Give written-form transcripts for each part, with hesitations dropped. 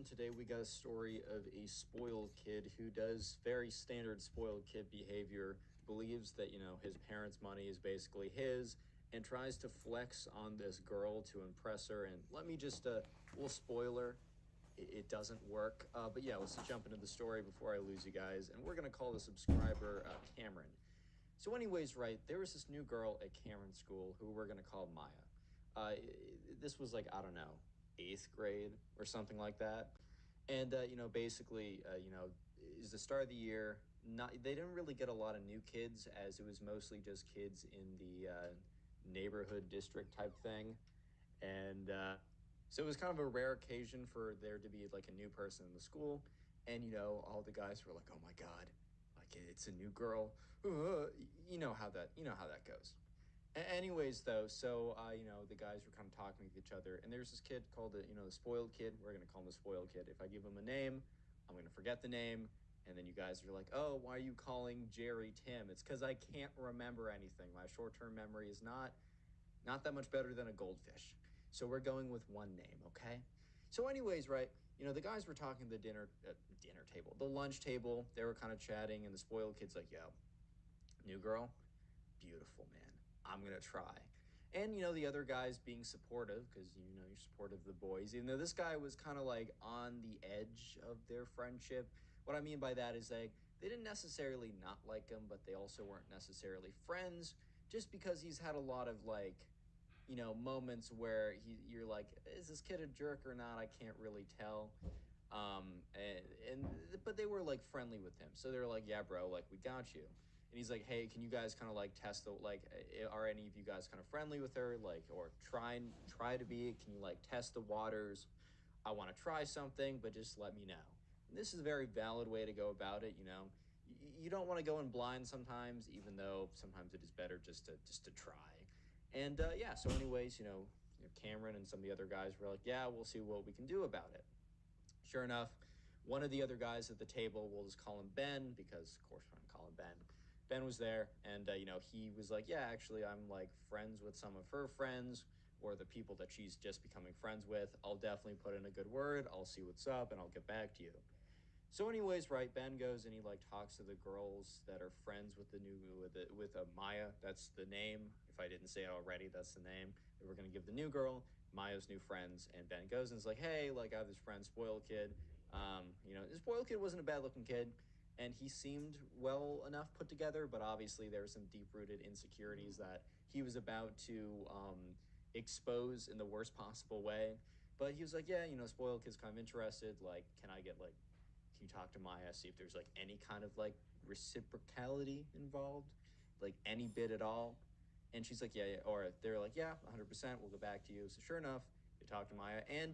Today we got a story of a spoiled kid who does very standard spoiled kid behavior, believes that, his parents' money is basically his, and tries to flex on this girl to impress her. And let me just, little spoiler, it doesn't work. But yeah, let's just jump into the story before I lose you guys. And we're going to call the subscriber Cameron. So, anyways, right, there was this new girl at Cameron's school who we're going to call Maya. This was like, I don't know, eighth grade or something like that. And, basically, is the start of the year. Not They didn't really get a lot of new kids, as it was mostly just kids in the neighborhood district type thing. And so it was kind of a rare occasion for there to be like a new person in the school. And, all the guys were like, oh my God, like it's a new girl. You know how that goes. Anyways, though, so the guys were kind of talking with each other, and there's this kid called the spoiled kid. We're gonna call him the spoiled kid. If I give him a name, I'm gonna forget the name, and then you guys are like, "Oh, why are you calling Jerry Tim?" It's because I can't remember anything. My short-term memory is not that much better than a goldfish. So we're going with one name, okay? So, anyways, right, the guys were talking at the dinner table, the lunch table. They were kind of chatting, and the spoiled kid's like, "Yo, new girl, beautiful, man. I'm gonna try." And the other guys being supportive because you're supportive of the boys, even though this guy was kind of like on the edge of their friendship. What I mean by that is they didn't necessarily not like him, but they also weren't necessarily friends, just because he's had a lot of like moments where you're like, is this kid a jerk or not? I can't really tell. But they were like friendly with him, so they're like, yeah, bro, like we got you. And he's like, hey, can you guys kind of like test the like, are any of you guys kind of friendly with her, like, or try to be? Can you like test the waters? I want to try something, but just let me know. And this is a very valid way to go about it. You don't want to go in blind sometimes, even though sometimes it is better just to try. And yeah, so anyways, Cameron and some of the other guys were like, yeah, we'll see what we can do about it. Sure enough, one of the other guys at the table, we'll just call him Ben, because of course we're gonna call him Ben. Ben was there, and he was like, "Yeah, actually, I'm like friends with some of her friends, or the people that she's just becoming friends with. I'll definitely put in a good word. I'll see what's up, and I'll get back to you." So, anyways, right, Ben goes and he like talks to the girls that are friends with Maya. That's the name. If I didn't say it already, that's the name that we're gonna give the new girl. Maya's new friends, and Ben goes and is like, "Hey, like I have this friend, spoiled kid. This spoiled kid wasn't a bad looking kid, and he seemed well enough put together, but obviously there were some deep rooted insecurities that he was about to expose in the worst possible way." But he was like, "Yeah, spoiled kid's kind of interested. Like, can you talk to Maya, see if there's like any kind of like reciprocality involved, like any bit at all?" And she's like, "Yeah, yeah." Or they're like, "Yeah, 100%. We'll go back to you." So sure enough, they talk to Maya, and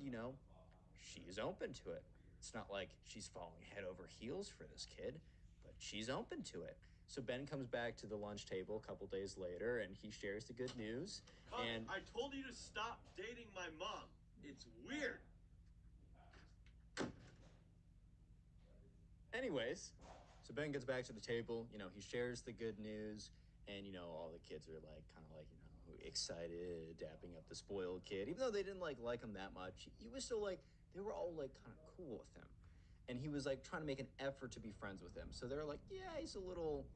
she's open to it. It's not like she's falling head over heels for this kid, but she's open to it. So Ben comes back to the lunch table a couple days later, and he shares the good news. Honey, I told you to stop dating my mom. It's weird. Anyways, so Ben gets back to the table. He shares the good news, and all the kids are like, kind of like, excited, dapping up the spoiled kid. Even though they didn't like him that much, he was still like, they were all like kind of cool with him, and he was like trying to make an effort to be friends with him. So they're like, yeah, he's a little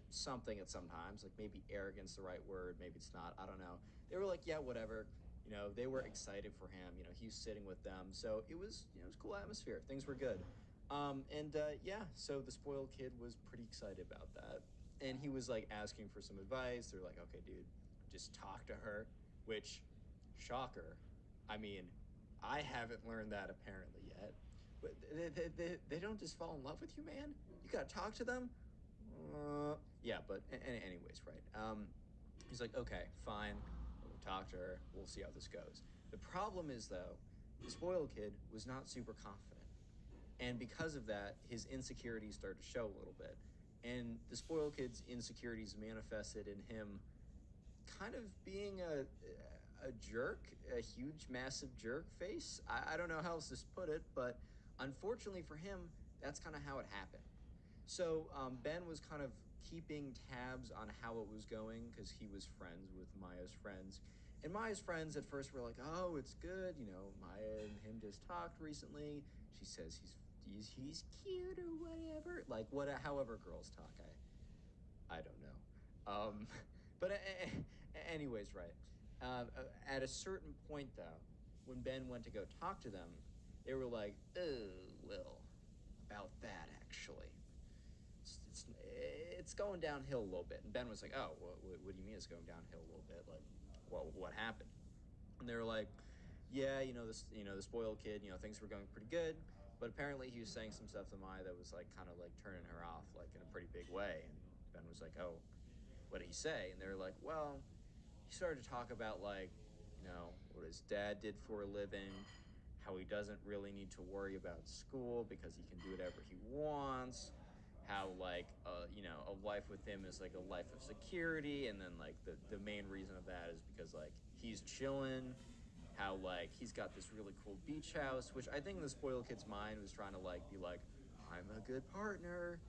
something at sometimes, like maybe arrogance the right word, maybe it's not. I don't know. They were like, yeah, whatever. They were excited for him. He was sitting with them, so it was a cool atmosphere. Things were good. And yeah, so the spoiled kid was pretty excited about that, and he was like asking for some advice. They're like, okay, dude, just talk to her. Which, shocker. I mean, I haven't learned that apparently yet. But they don't just fall in love with you, man. You gotta talk to them. Yeah, but anyways, right. He's like, okay, fine. We'll talk to her. We'll see how this goes. The problem is, though, the spoiled kid was not super confident. And because of that, his insecurities started to show a little bit. And the spoiled kid's insecurities manifested in him kind of being a jerk, a huge, massive jerk face. I don't know how else to put it, but unfortunately for him, that's kind of how it happened. So Ben was kind of keeping tabs on how it was going because he was friends with Maya's friends. And Maya's friends at first were like, oh, it's good. Maya and him just talked recently. She says he's cute or whatever. Like what however girls talk. I don't know. Um, but anyways, right. At a certain point, though, when Ben went to go talk to them, they were like, "Oh, well, about that actually, it's going downhill a little bit." And Ben was like, "Oh, what do you mean it's going downhill a little bit? Like, what happened?" And they were like, "Yeah, the spoiled kid, things were going pretty good, but apparently he was saying some stuff to Maya that was like kind of like turning her off, like in a pretty big way." And Ben was like, "Oh, what did he say?" And they were like, "Well, he started to talk about like, what his dad did for a living, how he doesn't really need to worry about school because he can do whatever he wants, how like a life with him is like a life of security, and then like the main reason of that is because like he's chilling, how like he's got this really cool beach house, which I think in the spoiled kid's mind was trying to like be like, I'm a good partner,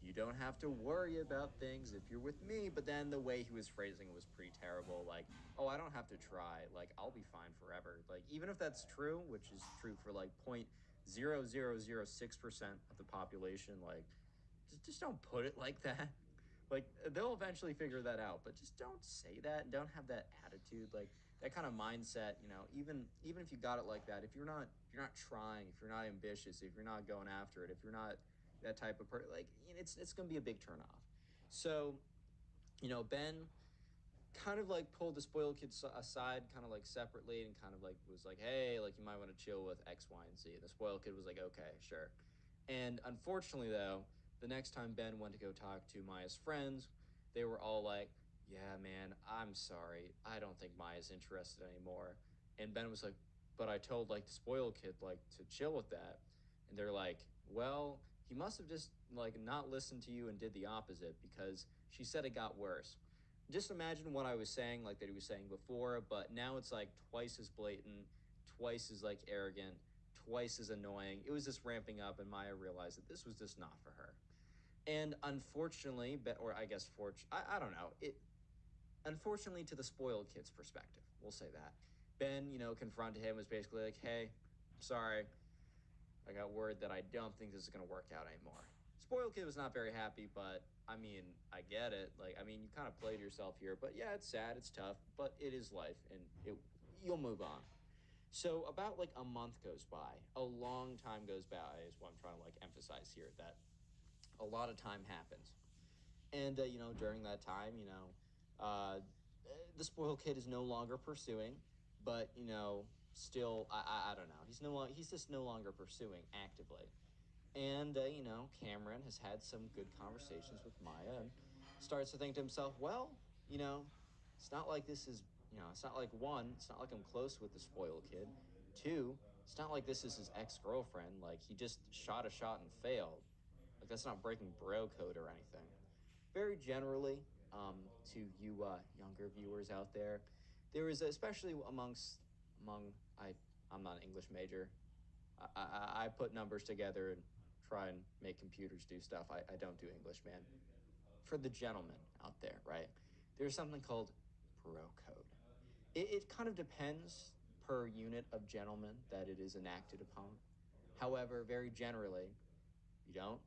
you don't have to worry about things if you're with me. But then the way he was phrasing it was pretty terrible. Like, oh, I don't have to try. Like, I'll be fine forever. Like, even if that's true, which is true for like 0.0006% of the population, like, just don't put it like that. Like, they'll eventually figure that out, but just don't say that and don't have that attitude. Like that kind of mindset, even if you got it like that, if you're not trying, if you're not ambitious, if you're not going after it, if you're not that type of person, like it's gonna be a big turnoff. So, Ben kind of like pulled the spoiled kid aside, kind of like separately, and kind of like was like, "Hey, like you might want to chill with X, Y, and Z." And the spoiled kid was like, "Okay, sure." And unfortunately, though, the next time Ben went to go talk to Maya's friends, they were all like, "Yeah, man, I'm sorry. I don't think Maya's interested anymore." And Ben was like, "But I told like the spoiled kid like to chill with that." And they're like, "Well, he must have just like not listened to you and did the opposite because she said it got worse." Just imagine what I was saying, like that he was saying before, but now it's like twice as blatant, twice as like arrogant, twice as annoying. It was just ramping up, and Maya realized that this was just not for her. And unfortunately, or I guess I don't know. Unfortunately to the spoiled kid's perspective, we'll say that. Ben, confronted him, was basically like, "Hey, I'm sorry. I got word that I don't think this is going to work out anymore." Spoiled kid was not very happy, but I mean, I get it. Like, I mean, you kind of played yourself here, but yeah, it's sad, it's tough, but it is life, and you'll move on. So about like a month goes by, a long time goes by, is what I'm trying to like emphasize here. That a lot of time happens, and during that time, uh, the spoiled kid is no longer pursuing, but still, I don't know. He's just no longer pursuing actively. And, Cameron has had some good conversations with Maya and starts to think to himself, well, it's not like this is, it's not like one, it's not like I'm close with the spoiled kid. Two, it's not like this is his ex girlfriend. Like, he just shot a shot and failed. Like, that's not breaking bro code or anything. Very generally, to you younger viewers out there, there is, especially I'm not an English major. I put numbers together and try and make computers do stuff. I don't do English, man. For the gentlemen out there, right? There's something called bro code. It kind of depends per unit of gentleman that it is enacted upon. However, very generally, you don't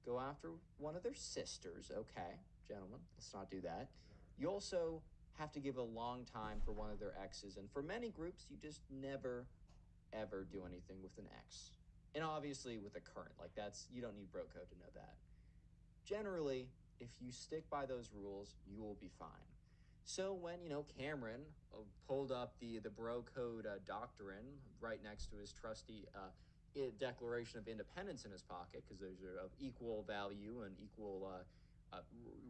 go after one of their sisters, okay, gentlemen, let's not do that. You also have to give a long time for one of their exes. And for many groups, you just never ever do anything with an ex. And obviously with a current, like you don't need bro code to know that. Generally, if you stick by those rules, you will be fine. So when Cameron pulled up the bro code doctrine right next to his trusty Declaration of Independence in his pocket, because those are of equal value and equal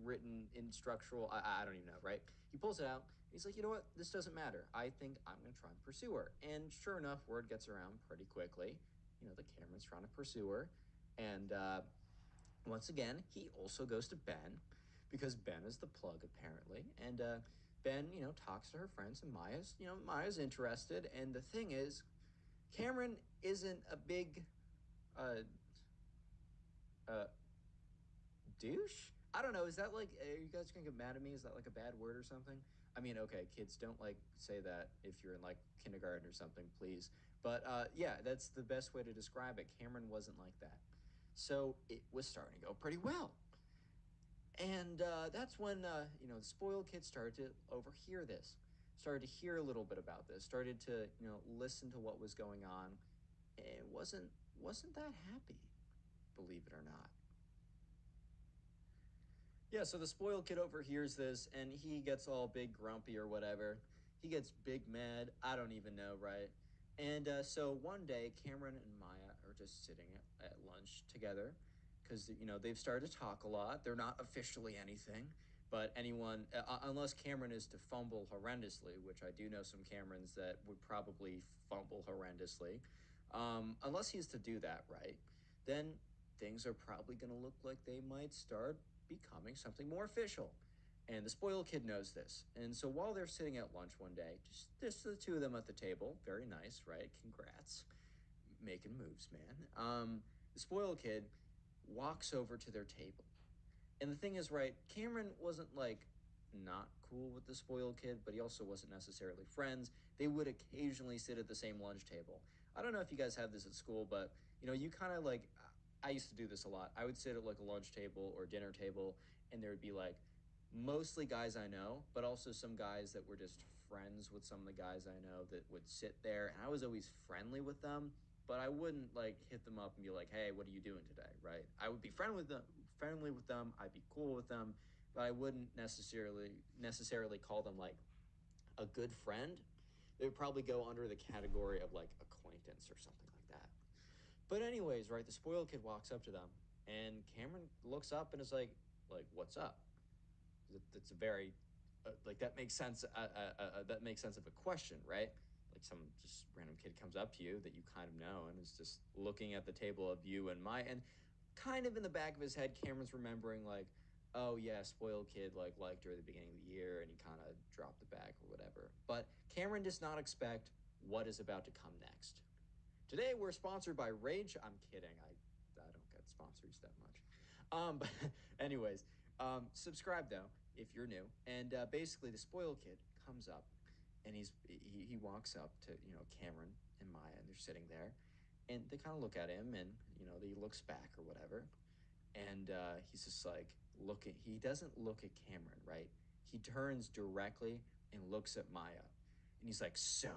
written instructional. I don't even know, right? He pulls it out. And he's like, you know what? This doesn't matter. I think I'm going to try and pursue her. And sure enough, word gets around pretty quickly. The Cameron's trying to pursue her, and once again, he also goes to Ben because Ben is the plug apparently, and Ben, talks to her friends, and Maya's interested. And the thing is, Cameron isn't a big uh, uh, douche. I don't know. Is that like, are you guys gonna get mad at me? Is that like a bad word or something? I mean, okay, kids, don't like say that if you're in like kindergarten or something, please. But yeah, that's the best way to describe it. Cameron wasn't like that. So it was starting to go pretty well. And that's when, the spoiled kid started to overhear this, started to hear a little bit about this, started to, listen to what was going on. And wasn't that happy, believe it or not. Yeah, so the spoiled kid overhears this and he gets all big grumpy or whatever. He gets big mad. I don't even know, right? And so one day, Cameron and Maya are just sitting at lunch together because, they've started to talk a lot. They're not officially anything, but anyone, unless Cameron is to fumble horrendously, which I do know some Camerons that would probably fumble horrendously, unless he's to do that, right? Then things are probably going to look like they might start becoming something more official. And the spoiled kid knows this. And so while they're sitting at lunch one day, just the two of them at the table, very nice, right? Congrats. Making moves, man. The spoiled kid walks over to their table. And the thing is, right, Cameron wasn't like not cool with the spoiled kid, but he also wasn't necessarily friends. They would occasionally sit at the same lunch table. I don't know if you guys have this at school, but you kind of like I used to do this a lot. I would sit at like a lunch table or dinner table, and there would be like mostly guys I know, but also some guys that were just friends with some of the guys I know that would sit there, and I was always friendly with them, but I wouldn't like hit them up and be like, "Hey, what are you doing today?" Right? I would be friendly with them. I'd be cool with them, but I wouldn't necessarily call them like a good friend. They would probably go under the category of like acquaintance or something like that. But anyways, right, the spoiled kid walks up to them, and Cameron looks up and is like, "What's up?" That's a very like that makes sense. That makes sense of a question, right? Like some just random kid comes up to you that you kind of know and is just looking at the table of you and my and kind of in the back of his head, Cameron's remembering like, oh yeah, spoiled kid like liked her at the beginning of the year and he kind of dropped the bag or whatever. But Cameron does not expect what is about to come next. Today we're sponsored by Rage. I'm kidding. I don't get sponsors that much. But anyways, subscribe though if you're new. And basically, the spoiled kid comes up, and he walks up to Cameron and Maya, and they're sitting there, and they kind of look at him, and he looks back or whatever, and he's just like looking. He doesn't look at Cameron, right? He turns directly and looks at Maya, and he's like, "So,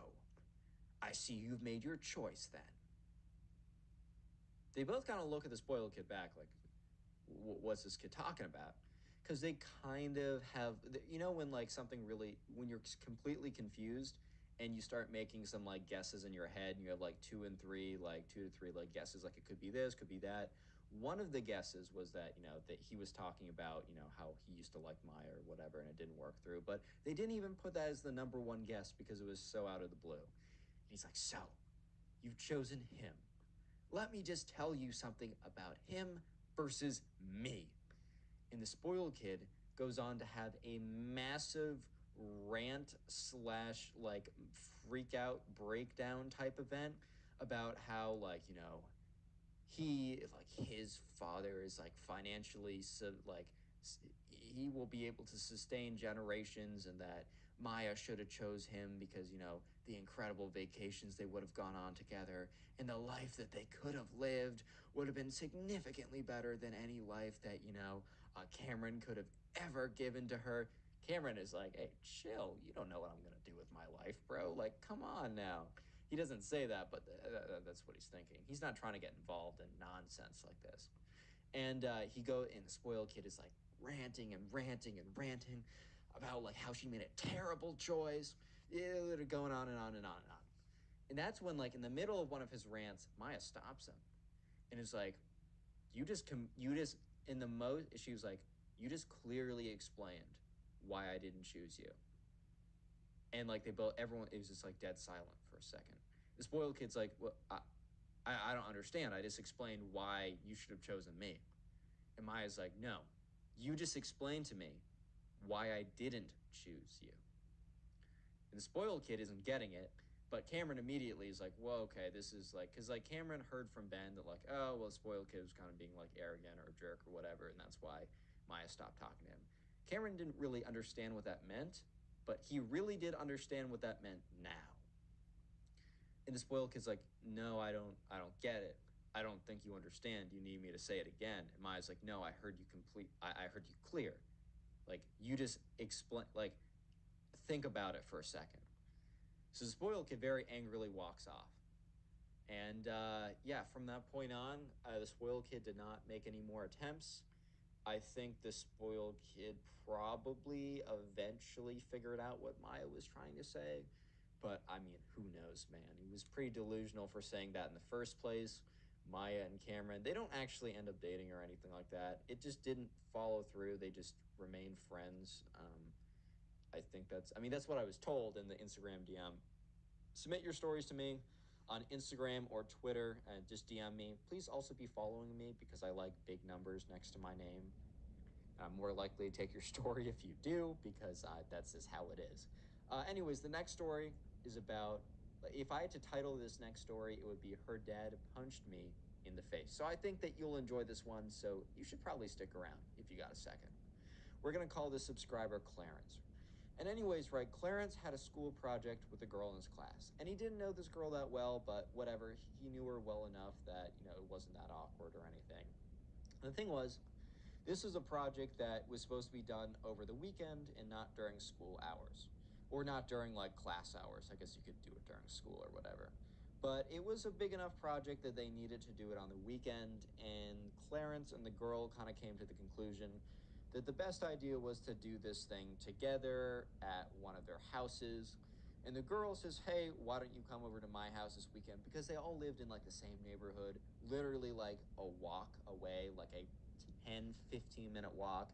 I see you've made your choice then." They both kind of look at the spoiled kid back like, what's this kid talking about? Because they kind of have, when like something really, when you're completely confused and you start making some like guesses in your head and you have like two to three like guesses, like it could be this, could be that. One of the guesses was that, that he was talking about, how he used to like Maya or whatever and it didn't work through. But they didn't even put that as the number one guess because it was so out of the blue. And he's like, so you've chosen him. Let me just tell you something about him versus me. And the spoiled kid goes on to have a massive rant slash like freak out breakdown type event about how like he like his father is like financially he will be able to sustain generations and that Maya should have chose him because the incredible vacations they would have gone on together and the life that they could have lived would have been significantly better than any life that Cameron could have ever given to her. Cameron is like, "Hey, chill, you don't know what I'm gonna do with my life, bro, like come on now." He doesn't say that, but that's what he's thinking. He's not trying to get involved in nonsense like this. And and the spoiled kid is like ranting and ranting and ranting about like how she made a terrible choice. Yeah, going on and on and on and on. And that's when, like, in the middle of one of his rants, Maya stops him and is like, you just, in the most, she was like, you just clearly explained why I didn't choose you. And like everyone, it was just like dead silent for a second. The spoiled kid's like, well, I don't understand. I just explained why you should have chosen me. And Maya's like, no, you just explained to me why I didn't choose you. And the spoiled kid isn't getting it, but Cameron immediately is like, well, okay, this is like, because like Cameron heard from Ben that like, oh, well, the spoiled kid was kind of being like arrogant or a jerk or whatever, and that's why Maya stopped talking to him. Cameron didn't really understand what that meant, but he really did understand what that meant now. And the spoiled kid's like, no, I don't get it. I don't think you understand. You need me to say it again. And Maya's like, no, I heard you I heard you clear. Like, you just explain, like, think about it for a second. So the spoiled kid very angrily walks off. And yeah, from that point on, the spoiled kid did not make any more attempts. I think the spoiled kid probably eventually figured out what Maya was trying to say. But I mean, who knows, man? He was pretty delusional for saying that in the first place. Maya and Cameron, they don't actually end up dating or anything like that. It just didn't follow through. They just remained friends. I think I mean, that's what I was told in the Instagram DM. Submit your stories to me on Instagram or Twitter and just DM me. Please also be following me because I like big numbers next to my name. I'm more likely to take your story if you do, because that's just how it is. Anyways, the next story is about, if I had to title this next story, it would be Her Dad Punched Me in the Face. So I think that you'll enjoy this one, so you should probably stick around if you got a second. We're going to call this subscriber Clarence. And anyways, right, Clarence had a school project with a girl in his class. And he didn't know this girl that well, but whatever, he knew her well enough that, it wasn't that awkward or anything. And the thing was, this is a project that was supposed to be done over the weekend and not during school hours. Or not during like class hours. I guess you could do it during school or whatever. But it was a big enough project that they needed to do it on the weekend, and Clarence and the girl kind of came to the conclusion that the best idea was to do this thing together at one of their houses. And the girl says, hey, why don't you come over to my house this weekend? Because they all lived in like the same neighborhood, literally like a walk away, like a 10-15 minute walk.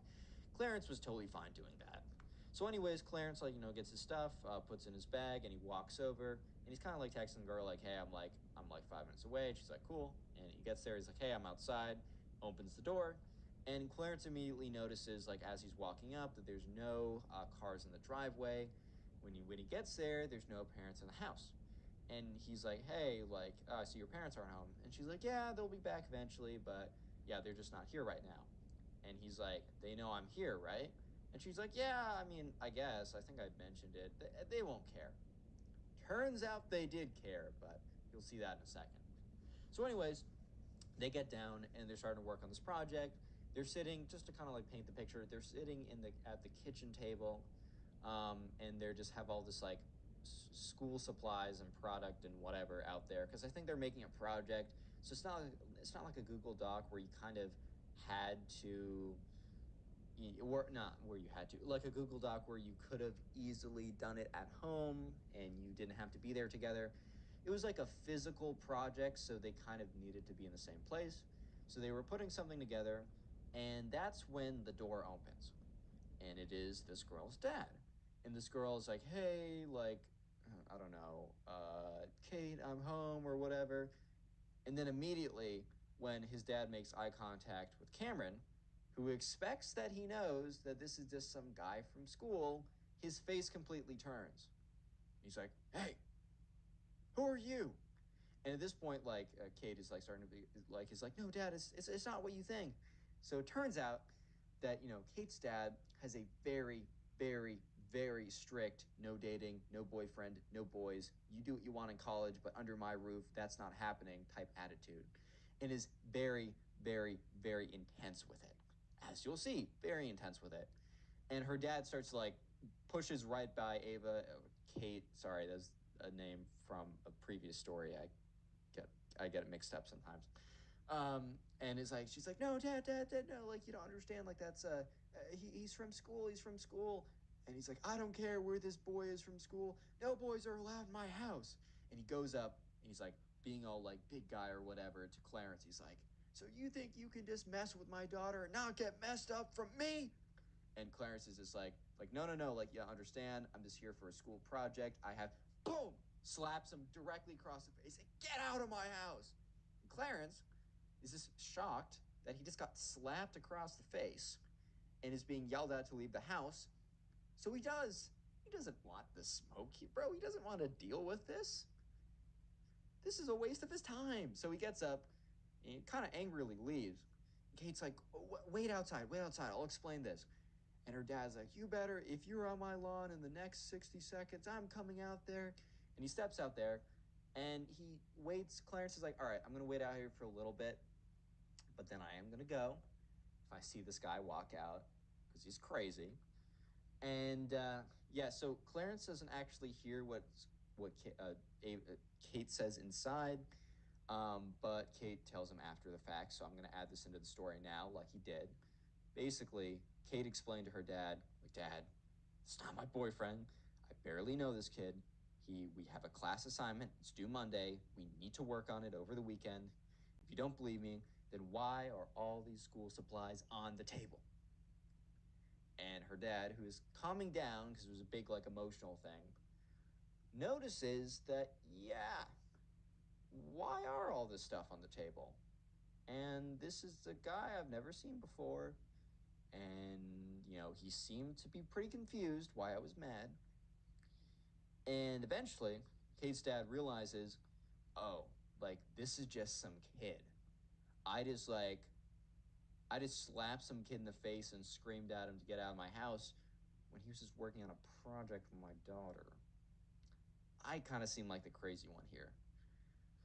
Clarence was totally fine doing that. So, anyways, Clarence, like, gets his stuff, puts in his bag, and he walks over, and he's kind of like texting the girl, like, hey, I'm like 5 minutes away. And she's like, cool. And he gets there, he's like, hey, I'm outside, opens the door. And Clarence immediately notices, like, as he's walking up, that there's no cars in the driveway. When he gets there, there's no parents in the house. And he's like, hey, like, I see your parents aren't home. And she's like, yeah, they'll be back eventually, but yeah, they're just not here right now. And he's like, they know I'm here, right? And she's like, yeah, I mean, I guess. I think I mentioned it. They won't care. Turns out they did care, but you'll see that in a second. So, anyways, they get down and they're starting to work on this project. They're sitting, just to kind of like paint the picture, they're sitting at the kitchen table, and they just have all this like school supplies and product and whatever out there, because I think they're making a project. So it's not like a Google Doc where you kind of had to, or not where you had to, like a Google Doc where you could have easily done it at home and you didn't have to be there together. It was like a physical project, so they kind of needed to be in the same place. So they were putting something together, and that's when the door opens, and it is this girl's dad. And this girl is like, hey, like, I don't know, Kate, I'm home or whatever. And then immediately, when his dad makes eye contact with Cameron, who expects that he knows that this is just some guy from school, his face completely turns. He's like, hey, who are you? And at this point, like, Kate is like starting to be like, he's like, no, dad, it's not what you think. So it turns out that, Kate's dad has a very, very, very strict no dating, no boyfriend, no boys. You do what you want in college, but under my roof, that's not happening type attitude. And is very, very, very intense with it. As you'll see, very intense with it. And her dad starts to like pushes right by Kate. Sorry, that's a name from a previous story. Get I get it mixed up sometimes. And is like, she's like, no, dad, no, like, you don't understand. Like, that's he's from school. He's from school. And he's like, I don't care where this boy is from school. No boys are allowed in my house. And he goes up and he's like, being all like big guy or whatever to Clarence. He's like, so you think you can just mess with my daughter and not get messed up from me? And Clarence is just like, no, no, no, like, yeah, understand. I'm just here for a school project. I have, boom, slaps him directly across the face. And get out of my house. And Clarence is just shocked that he just got slapped across the face and is being yelled at to leave the house. So he does. He doesn't want the smoke, bro. He doesn't want to deal with this. This is a waste of his time. So he gets up and he kind of angrily leaves. And Kate's like, oh, wait outside, wait outside. I'll explain this. And her dad's like, you better, if you're on my lawn in the next 60 seconds, I'm coming out there. And he steps out there. And he waits. Clarence is like, all right, I'm going to wait out here for a little bit, but then I am going to go if I see this guy walk out because he's crazy. And yeah, so Clarence doesn't actually hear what Kate says inside, but Kate tells him after the fact. So I'm going to add this into the story now, like he did. Basically, Kate explained to her dad, like, Dad, it's not my boyfriend. I barely know this kid. We have a class assignment. It's due Monday. We need to work on it over the weekend. If you don't believe me, then why are all these school supplies on the table? And her dad, who is calming down because it was a big like emotional thing, notices that yeah, why are all this stuff on the table? And this is a guy I've never seen before, and he seemed to be pretty confused why I was mad. And eventually, Kate's dad realizes, oh, like this is just some kid. I just like I just slapped some kid in the face and screamed at him to get out of my house when he was just working on a project for my daughter. I kind of seem like the crazy one here.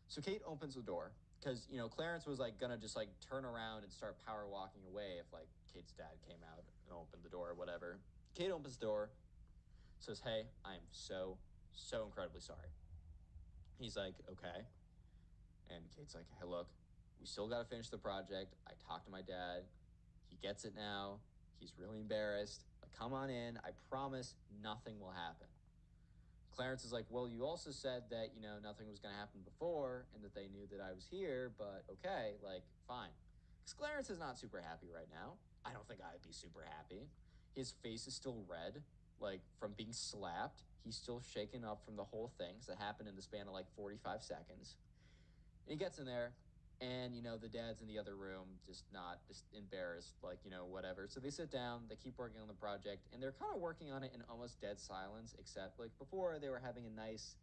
So Kate opens the door because Clarence was like gonna just like turn around and start power walking away if like Kate's dad came out and opened the door or whatever. Kate opens the door, says, "Hey, I am so incredibly sorry." He's like, "Okay," and Kate's like, "Hey, look, we still got to finish the project. I talked to my dad. He gets it now. He's really embarrassed. Like, come on in. I promise nothing will happen." Clarence is like, well, you also said that, nothing was going to happen before and that they knew that I was here, but okay, like, fine. Because Clarence is not super happy right now. I don't think I'd be super happy. His face is still red, like, from being slapped. He's still shaken up from the whole thing, because it happened in the span of like 45 seconds. And he gets in there, and the dad's in the other room, just embarrassed, like whatever. So they sit down, they keep working on the project, and they're kind of working on it in almost dead silence, except like before they were having a nice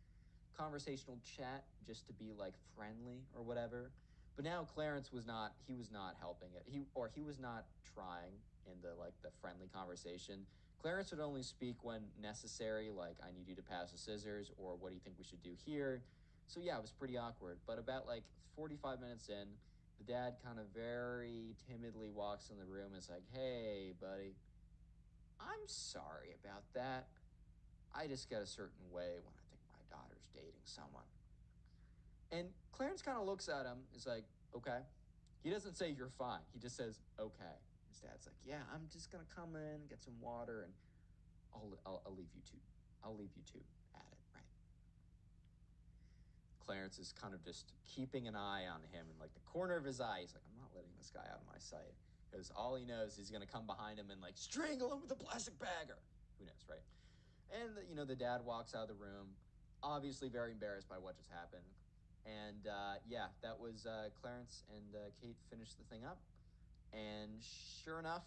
conversational chat just to be like friendly or whatever. But now Clarence was not helping it. He was not trying in the friendly conversation. Clarence would only speak when necessary, like I need you to pass the scissors or what do you think we should do here? So yeah, it was pretty awkward. But about like 45 minutes in, the dad kind of very timidly walks in the room and is like, "Hey, buddy, I'm sorry about that. I just get a certain way when I think my daughter's dating someone." And Clarence kind of looks at him, is like, okay. He doesn't say you're fine. He just says, okay. His dad's like, yeah, I'm just gonna come in, get some water, and I'll leave you two. I'll leave you two at it, right? Clarence is kind of just keeping an eye on him in like the corner of his eye. He's like, I'm not letting this guy out of my sight. Because all he knows is he's gonna come behind him and like strangle him with a plastic bag or who knows, right? And the dad walks out of the room, obviously very embarrassed by what just happened. And yeah, that was Clarence and Kate finished the thing up. And sure enough,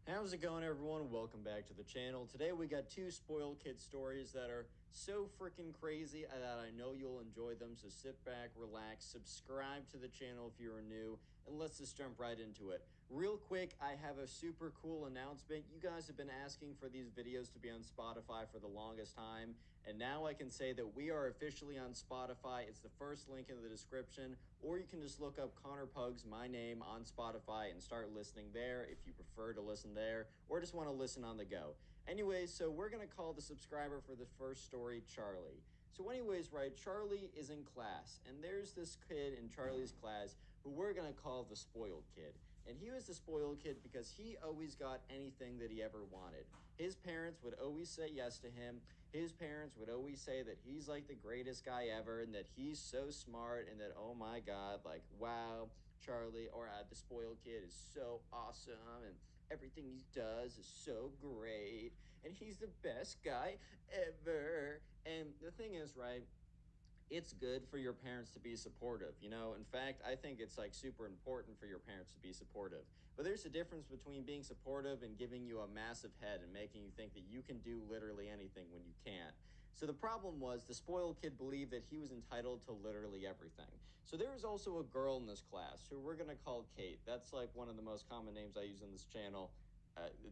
how's it going, everyone? Welcome back to the channel. Today we got two spoiled kid stories that are so freaking crazy that I know you'll enjoy them. So sit back, relax, subscribe to the channel if you're new, and let's just jump right into it. Real quick, I have a super cool announcement. You guys have been asking for these videos to be on Spotify for the longest time, and now I can say that we are officially on Spotify. It's the first link in the description, or you can just look up Connor Pugs, my name, on Spotify and start listening there if you prefer to listen there or just want to listen on the go. Anyways, so we're going to call the subscriber for the first story Charlie. So anyways, right, Charlie is in class, and there's this kid in Charlie's class who we're going to call the spoiled kid. And he was the spoiled kid because he always got anything that he ever wanted. His parents would always say yes to him. His parents would always say that he's like the greatest guy ever and that he's so smart and that, oh my God, like, wow, Charlie, or the spoiled kid is so awesome and everything he does is so great and he's the best guy ever. And the thing is, right, it's good for your parents to be supportive. In fact, I think it's like super important for your parents to be supportive. But there's a difference between being supportive and giving you a massive head and making you think that you can do literally anything when you can't. So the problem was the spoiled kid believed that he was entitled to literally everything. So there was also a girl in this class who we're going to call Kate. That's like one of the most common names I use on this channel.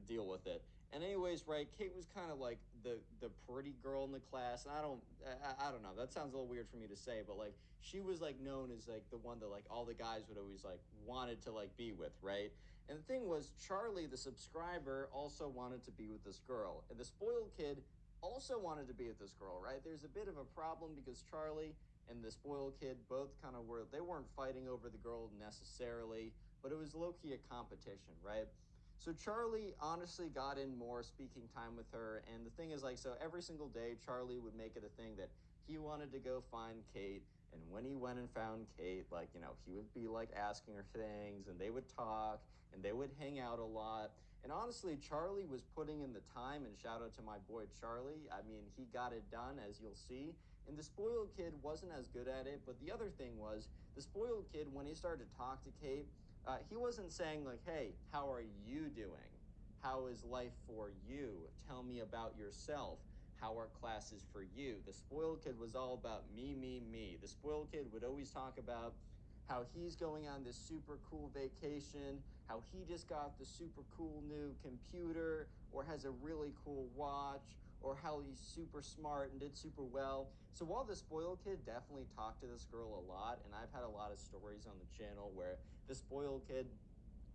deal with it. And anyways, right, Kate was kind of like the pretty girl in the class. And I don't know. That sounds a little weird for me to say, but like she was like known as like the one that like all the guys would always like wanted to like be with, right? And the thing was, Charlie, the subscriber, also wanted to be with this girl, and the spoiled kid also wanted to be with this girl, right? There's a bit of a problem because Charlie and the spoiled kid both kind of were, they weren't fighting over the girl necessarily, but it was low key a competition, right? So Charlie honestly got in more speaking time with her. And the thing is, like, so every single day, Charlie would make it a thing that he wanted to go find Kate. And when he went and found Kate, like, he would be like asking her things and they would talk and they would hang out a lot. And honestly, Charlie was putting in the time, and shout out to my boy Charlie. I mean, he got it done, as you'll see. And the spoiled kid wasn't as good at it. But the other thing was, the spoiled kid, when he started to talk to Kate, he wasn't saying, like, hey, how are you doing? How is life for you? Tell me about yourself. How are classes for you? The spoiled kid was all about me, me, me. The spoiled kid would always talk about how he's going on this super cool vacation, how he just got the super cool new computer or has a really cool watch, or how he's super smart and did super well. So while the spoiled kid definitely talked to this girl a lot, and I've had a lot of stories on the channel where the spoiled kid,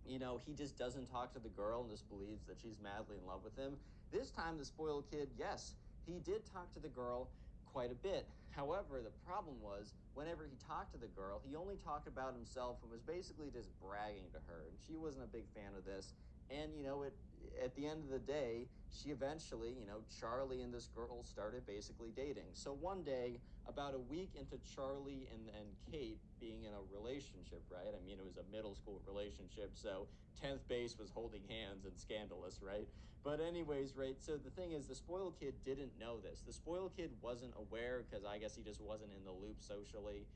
he just doesn't talk to the girl and just believes that she's madly in love with him. This time, the spoiled kid, yes, he did talk to the girl quite a bit. However, the problem was, whenever he talked to the girl, he only talked about himself and was basically just bragging to her. And she wasn't a big fan of this. And, at the end of the day, she eventually, Charlie and this girl started basically dating. So one day, about a week into Charlie and Kate being in a relationship, right? I mean, it was a middle school relationship, so 10th base was holding hands and scandalous, right? But anyways, right? So the thing is, the spoiled kid didn't know this. The spoiled kid wasn't aware because I guess he just wasn't in the loop socially.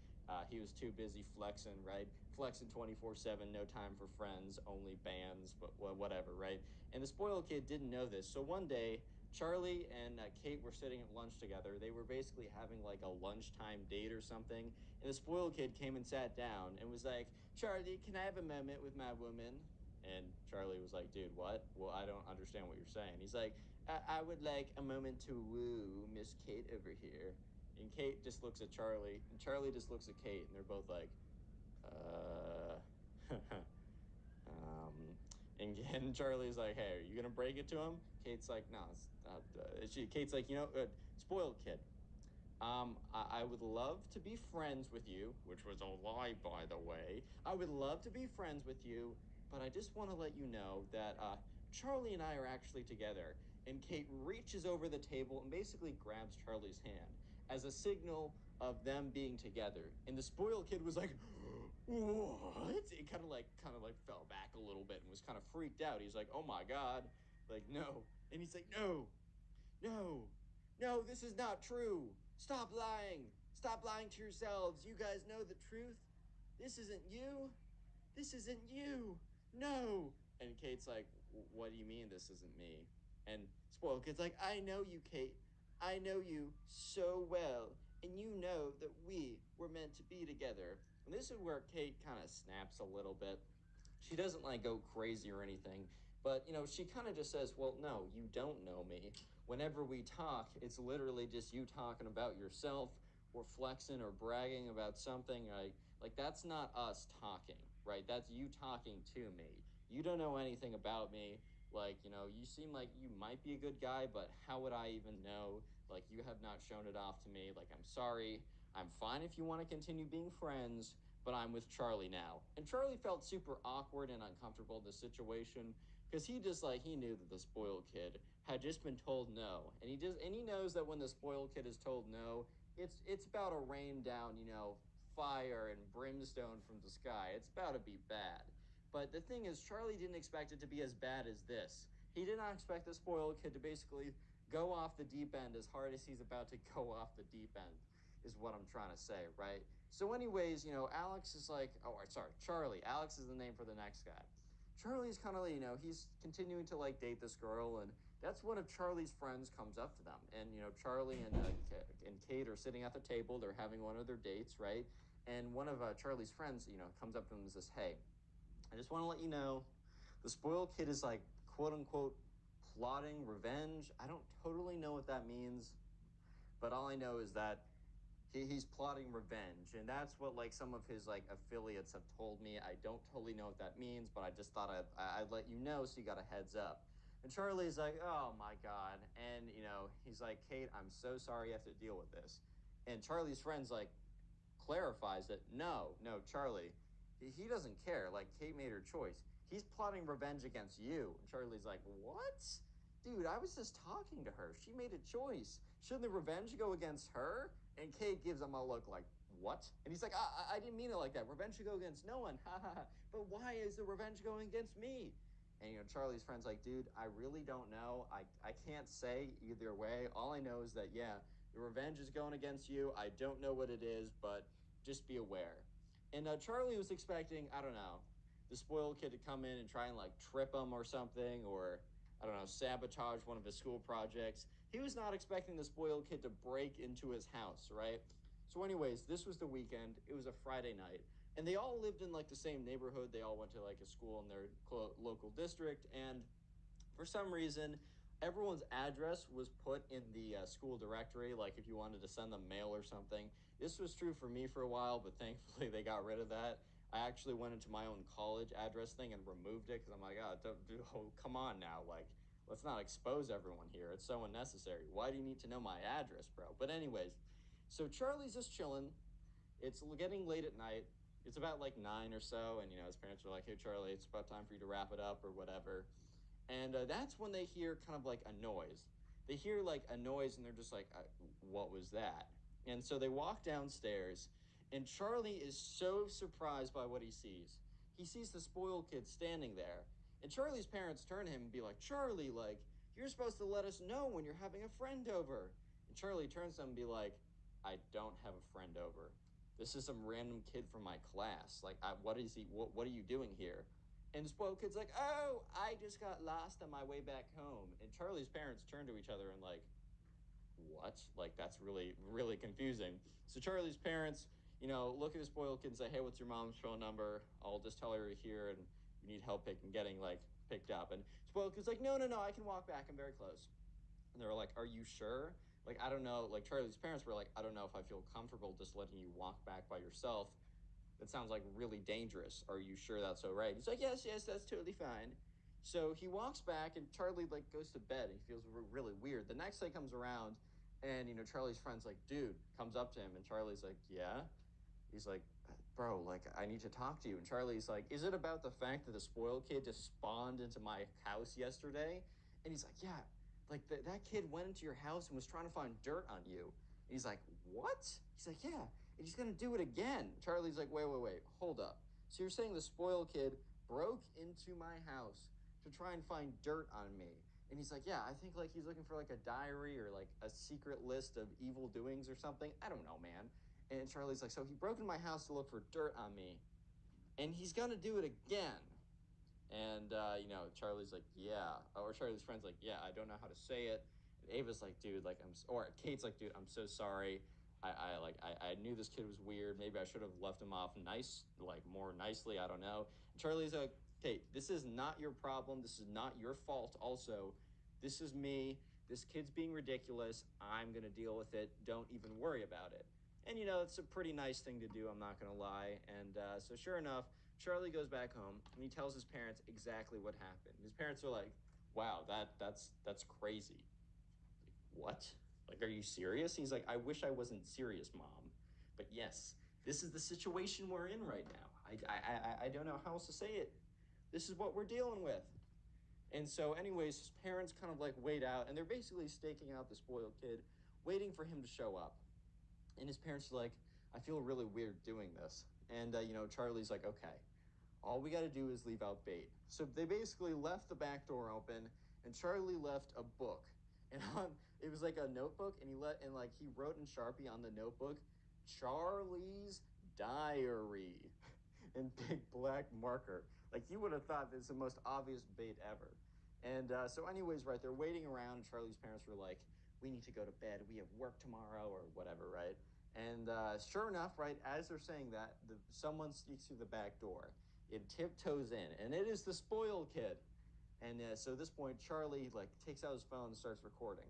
He was too busy flexing, right? Flexing 24/7, no time for friends, only bands, but whatever, right? And the spoiled kid didn't know this. So one day, Charlie and Kate were sitting at lunch together. They were basically having like a lunchtime date or something. And the spoiled kid came and sat down and was like, Charlie, can I have a moment with my woman? And Charlie was like, dude, what? Well, I don't understand what you're saying. He's like, I would like a moment to woo Miss Kate over here. And Kate just looks at Charlie, and Charlie just looks at Kate, and they're both like, uh, um, and Charlie's like, hey, are you gonna break it to him? Kate's like, no, it's not. Kate's like, spoiled kid. I would love to be friends with you, which was a lie, by the way. I would love to be friends with you, but I just want to let you know that Charlie and I are actually together. And Kate reaches over the table and basically grabs Charlie's hand as a signal of them being together. And the spoiled kid was like, "What?" It kind of like fell back a little bit and was kind of freaked out. He's like, "Oh my god!" Like, no. And he's like, "No, no, no, this is not true. Stop lying. Stop lying to yourselves. You guys know the truth. This isn't you. This isn't you. No." And Kate's like, what do you mean this isn't me? And spoiled kid's like, I know you, Kate. I know you so well. And you know that we were meant to be together. And this is where Kate kind of snaps a little bit. She doesn't like go crazy or anything, but she kind of just says, well, no, you don't know me. Whenever we talk, it's literally just you talking about yourself or flexing or bragging about something. Like that's not us talking, right? That's you talking to me. You don't know anything about me. Like, you seem like you might be a good guy, but how would I even know? Like, you have not shown it off to me. Like, I'm sorry. I'm fine if you want to continue being friends, but I'm with Charlie now. And Charlie felt super awkward and uncomfortable in the situation because he knew that the spoiled kid had just been told no. And he knows that when the spoiled kid is told no, it's about to rain down, fire and brimstone from the sky. It's about to be bad. But the thing is, Charlie didn't expect it to be as bad as this. He did not expect the spoiled kid to basically go off the deep end as hard as he's about to go off the deep end, is what I'm trying to say, right? So, anyways, Alex is like, oh, sorry, Charlie. Alex is the name for the next guy. Charlie's kind of, he's continuing to like date this girl, and that's one of Charlie's friends comes up to them, and Charlie and Kate are sitting at the table. They're having one of their dates, right? And one of Charlie's friends, comes up to him and says, "Hey, I just want to let you know, the spoiled kid is like quote unquote plotting revenge. I don't totally know what that means, but all I know is that he's plotting revenge, and that's what like some of his like affiliates have told me. I don't totally know what that means, but I just thought I'd let you know so you got a heads up. And Charlie's like, oh my god, and he's like, Kate, I'm so sorry you have to deal with this. And Charlie's friends like clarifies that no, Charlie, he doesn't care. Like, Kate made her choice. He's plotting revenge against you. And Charlie's like, what? Dude, I was just talking to her. She made a choice. Shouldn't the revenge go against her? And Kate gives him a look like, what? And he's like, I didn't mean it like that. Revenge should go against no one. Ha ha ha. But why is the revenge going against me? And Charlie's friend's like, dude, I really don't know. I can't say either way. All I know is that, yeah, the revenge is going against you. I don't know what it is, but just be aware. And Charlie was expecting, I don't know, the spoiled kid to come in and try and like trip him or something, or I don't know, sabotage one of his school projects. He was not expecting the spoiled kid to break into his house, right? So, anyways, this was the weekend. It was a Friday night, and they all lived in like the same neighborhood. They all went to like a school in their local district, and for some reason, everyone's address was put in the school directory, like if you wanted to send them mail or something. This was true for me for a while, but thankfully they got rid of that. I actually went into my own college address thing and removed it because I'm like, oh, come on now. Like, let's not expose everyone here. It's so unnecessary. Why do you need to know my address, bro? But, anyways, so Charlie's just chilling. It's getting late at night. It's about like 9 or so. And, his parents are like, hey, Charlie, it's about time for you to wrap it up or whatever. And that's when they hear kind of like a noise. They hear like a noise and they're just like, what was that? And so they walk downstairs, and Charlie is so surprised by what he sees. He sees the spoiled kid standing there. And Charlie's parents turn to him and be like, Charlie, like, you're supposed to let us know when you're having a friend over. And Charlie turns to them and be like, I don't have a friend over. This is some random kid from my class. Like, what is he? What are you doing here? And the spoiled kid's like, oh, I just got lost on my way back home. And Charlie's parents turn to each other and like, what? Like, that's really, really confusing. So Charlie's parents, look at the spoiled kid and say, hey, what's your mom's phone number? I'll just tell her you're here and you need help getting like picked up. And spoiled kid's like, no, I can walk back. I'm very close. And they were like, are you sure? Like, I don't know. Like, Charlie's parents were like, I don't know if I feel comfortable just letting you walk back by yourself. That sounds like really dangerous. Are you sure that's all right? He's like, yes, that's totally fine. So he walks back, and Charlie like goes to bed. And he feels really weird. The next day comes around, and Charlie's friend's like, dude, comes up to him, and Charlie's like, yeah. He's like, bro, like, I need to talk to you. And Charlie's like, is it about the fact that the spoiled kid just spawned into my house yesterday? And he's like, yeah, like that kid went into your house and was trying to find dirt on you. And he's like, what? He's like, yeah, and he's gonna do it again. Charlie's like, wait, hold up. So you're saying the spoiled kid broke into my house to try and find dirt on me? And he's like, yeah, I think like he's looking for like a diary or like a secret list of evil doings or something. I don't know, man. And Charlie's like, so he broke in my house to look for dirt on me, and he's gonna do it again. And Charlie's like, yeah, or Charlie's friend's like, yeah, I don't know how to say it. And Ava's like, dude, like or Kate's like, dude, I'm so sorry. I knew this kid was weird. Maybe I should have left him off more nicely. I don't know. And Charlie's like, Kate, this is not your problem. This is not your fault. Also, this is me. This kid's being ridiculous. I'm gonna deal with it. Don't even worry about it. And it's a pretty nice thing to do. I'm not gonna lie. And so sure enough, Charlie goes back home and he tells his parents exactly what happened. His parents are like, "Wow, that's crazy. Like, what? Like, are you serious?" And he's like, "I wish I wasn't serious, Mom, but yes, this is the situation we're in right now. I don't know how else to say it. This is what we're dealing with." And so, anyways, his parents kind of like wait out, and they're basically staking out the spoiled kid, waiting for him to show up. And his parents are like, "I feel really weird doing this." And Charlie's like, "Okay, all we got to do is leave out bait." So they basically left the back door open, and Charlie left a book. And it was like a notebook, and he wrote in Sharpie on the notebook, Charlie's diary, in big black marker. Like, you would have thought this is the most obvious bait ever. And so, anyways, right, they're waiting around, and Charlie's parents were like, we need to go to bed. We have work tomorrow or whatever, right? And sure enough, right, as they're saying that, someone sneaks through the back door. It tiptoes in, and it is the spoiled kid. And so at this point, Charlie like takes out his phone and starts recording.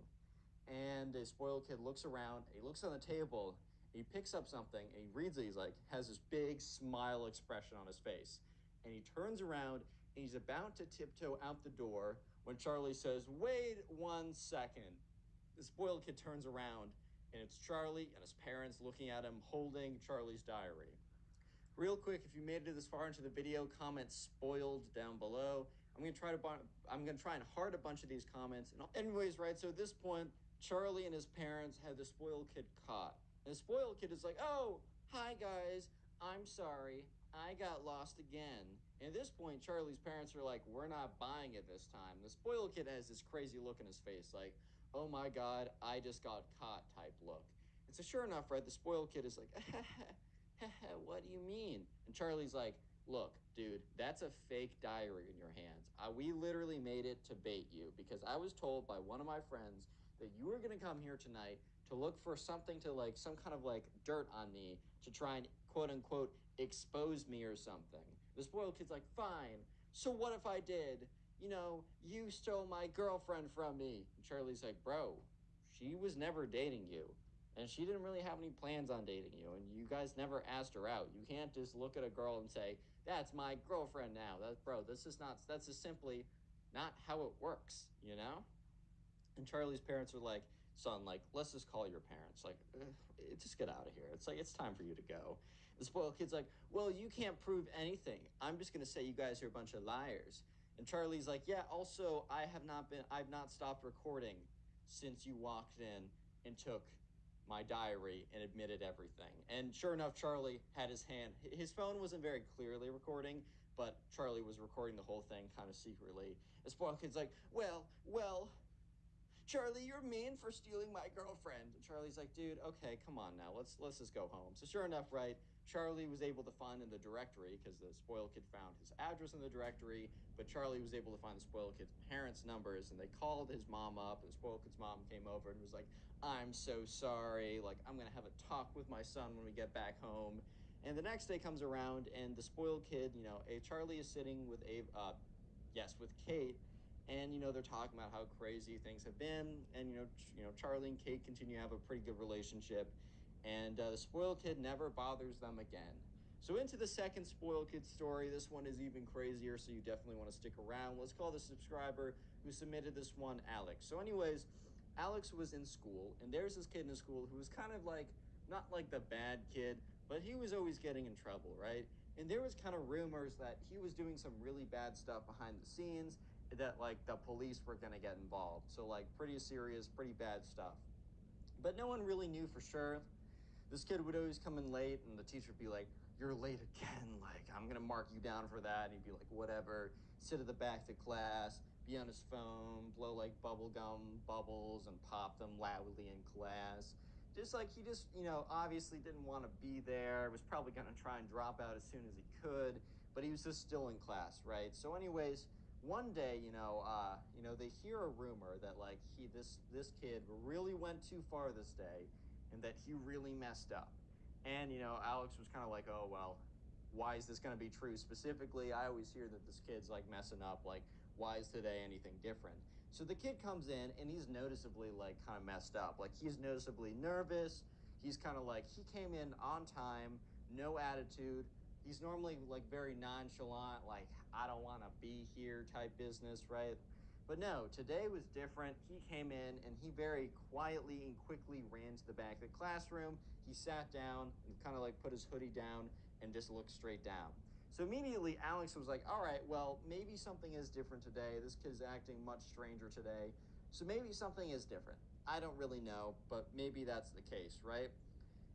And the spoiled kid looks around, and he looks on the table, he picks up something, and he reads it. He's like, has this big smile expression on his face. And he turns around, and he's about to tiptoe out the door when Charlie says, wait 1 second. The spoiled kid turns around, and it's Charlie and his parents looking at him holding Charlie's diary. Real quick, if you made it this far into the video, comment spoiled down below. I'm gonna try and heart a bunch of these comments. And anyways, right, so at this point, Charlie and his parents have the spoiled kid caught. And the spoiled kid is like, oh, hi guys, I'm sorry, I got lost again. And at this point, Charlie's parents are like, we're not buying it this time. The spoiled kid has this crazy look in his face, like, oh my god, I just got caught type look. And so sure enough, right, the spoiled kid is like, what do you mean? And Charlie's like, look, dude, that's a fake diary in your hands. We literally made it to bait you because I was told by one of my friends that you were going to come here tonight to look for something to like, some kind of like dirt on me to try and quote unquote expose me or something. The spoiled kid's like, fine. So what if I did? You know, you stole my girlfriend from me. And Charlie's like, bro, she was never dating you. And she didn't really have any plans on dating you, and you guys never asked her out. You can't just look at a girl and say, that's my girlfriend now. That's just simply not how it works, you know? And Charlie's parents are like, son, like, let's just call your parents. Like, just get out of here. It's like, it's time for you to go. The spoiled kid's like, well, you can't prove anything. I'm just going to say you guys are a bunch of liars. And Charlie's like, yeah, also, I've not stopped recording since you walked in and took my diary and admitted everything. And sure enough, Charlie had his phone wasn't very clearly recording, but Charlie was recording the whole thing kind of secretly. The spoiled kid's like, well, Charlie, you're mean for stealing my girlfriend. And Charlie's like, dude, okay, come on now. Let's just go home. So sure enough, right, Charlie was able to find in the directory, because the spoiled kid found his address in the directory, but Charlie was able to find the spoiled kid's parents' numbers, and they called his mom up, and the spoiled kid's mom came over and was like, I'm so sorry. Like, I'm gonna have a talk with my son when we get back home. And the next day comes around, and the spoiled kid, Charlie is sitting with with Kate, and they're talking about how crazy things have been, and Charlie and Kate continue to have a pretty good relationship, and the spoiled kid never bothers them again. So into the second spoiled kid story. This one is even crazier, so you definitely want to stick around. Let's call the subscriber who submitted this one Alex. So anyways, Alex was in school, and there's this kid in school who was kind of like, not like the bad kid, but he was always getting in trouble, right? And there was kind of rumors that he was doing some really bad stuff behind the scenes, that like the police were going to get involved. So like pretty serious, pretty bad stuff. But no one really knew for sure. This kid would always come in late, and the teacher would be like, you're late again. Like, I'm going to mark you down for that. And he'd be like, whatever. Sit at the back of the class, be on his phone, blow like bubblegum bubbles and pop them loudly in class. Just like he just, obviously didn't want to be there. Was probably going to try and drop out as soon as he could, but he was just still in class, right? So, anyways, one day, they hear a rumor that like this kid really went too far this day, and that he really messed up. And Alex was kind of like, oh well, why is this going to be true specifically? I always hear that this kid's like messing up. Like, why is today anything different? So the kid comes in, and he's noticeably like kind of messed up. Like, he's noticeably nervous. He's kind of like, he came in on time, no attitude. He's normally like very nonchalant, like, I don't want to be here type business, right? But no, today was different. He came in, and he very quietly and quickly ran to the back of the classroom. He sat down and kind of like put his hoodie down and just looked straight down. So immediately Alex was like, all right, well, maybe something is different today. This kid is acting much stranger today. So maybe something is different. I don't really know, but maybe that's the case, right?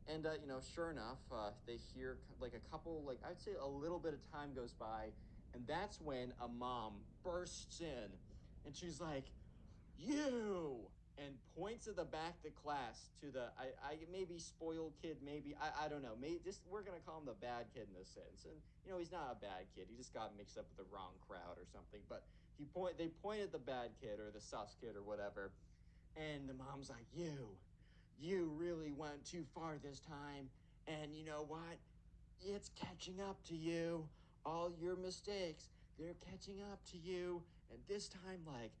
And sure enough, they hear like a couple, like I'd say a little bit of time goes by, and that's when a mom bursts in, and she's like, "You!" and points at the back of the class to the I maybe spoiled kid, maybe I don't know, maybe just we're gonna call him the bad kid in this sense, and he's not a bad kid, he just got mixed up with the wrong crowd or something, but they point at the bad kid or the sus kid or whatever, and the mom's like, you really went too far this time. And you know what? It's catching up to you. All your mistakes, they're catching up to you. And this time, like,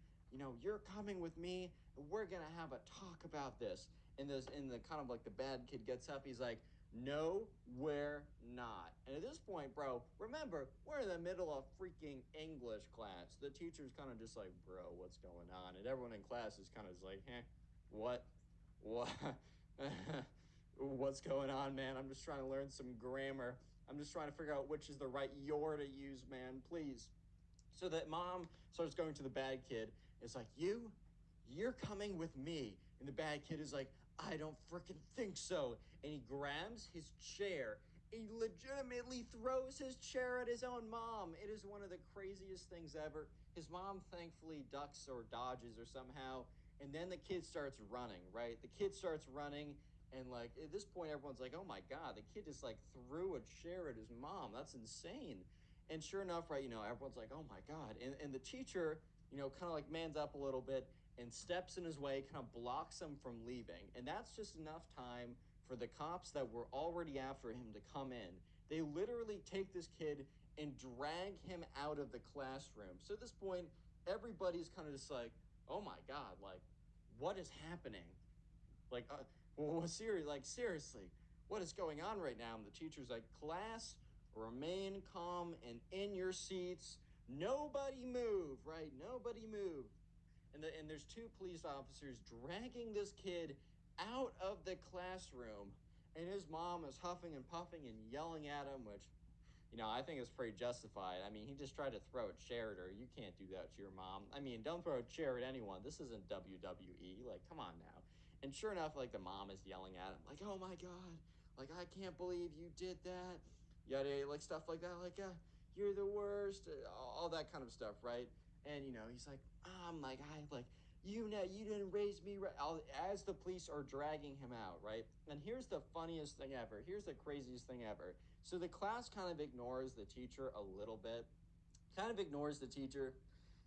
you're coming with me and we're gonna have a talk about this. And the kind of like the bad kid gets up, he's like, no, we're not. And at this point, bro, remember, we're in the middle of freaking English class. The teacher's kind of just like, bro, what's going on? And everyone in class is kind of just like, what? What? What's going on, man? I'm just trying to learn some grammar. I'm just trying to figure out which is the right your to use, man. Please. So that mom starts going to the bad kid. It's like, you're coming with me. And the bad kid is like, I don't freaking think so. And he grabs his chair. He legitimately throws his chair at his own mom. It is one of the craziest things ever. His mom thankfully ducks or dodges or somehow. And then the kid starts running, right? The kid starts running. And like at this point, everyone's like, oh my God, the kid just like threw a chair at his mom. That's insane. And sure enough, right, everyone's like, oh my God. And the teacher, kind of like mans up a little bit and steps in his way, kind of blocks him from leaving. And that's just enough time for the cops that were already after him to come in. They literally take this kid and drag him out of the classroom. So at this point, everybody's kind of just like, oh my God, like, what is happening? Like, well, seriously, what is going on right now? And the teacher's like, class, remain calm and in your seats. Nobody move, right? Nobody move. And there's two police officers dragging this kid out of the classroom, and his mom is huffing and puffing and yelling at him, which I think it's pretty justified. I mean, he just tried to throw a chair at her. You can't do that to your mom. I mean, don't throw a chair at anyone. This isn't WWE. Like, come on now. And sure enough, like the mom is yelling at him, like, "Oh my God, like I can't believe you did that." Yada, like stuff like that, like, "You're the worst," all that kind of stuff, right? And he's like, like I like you didn't raise me right. As the police are dragging him out, right? And here's the funniest thing ever. Here's the craziest thing ever. So the class kind of ignores the teacher a little bit, kind of ignores the teacher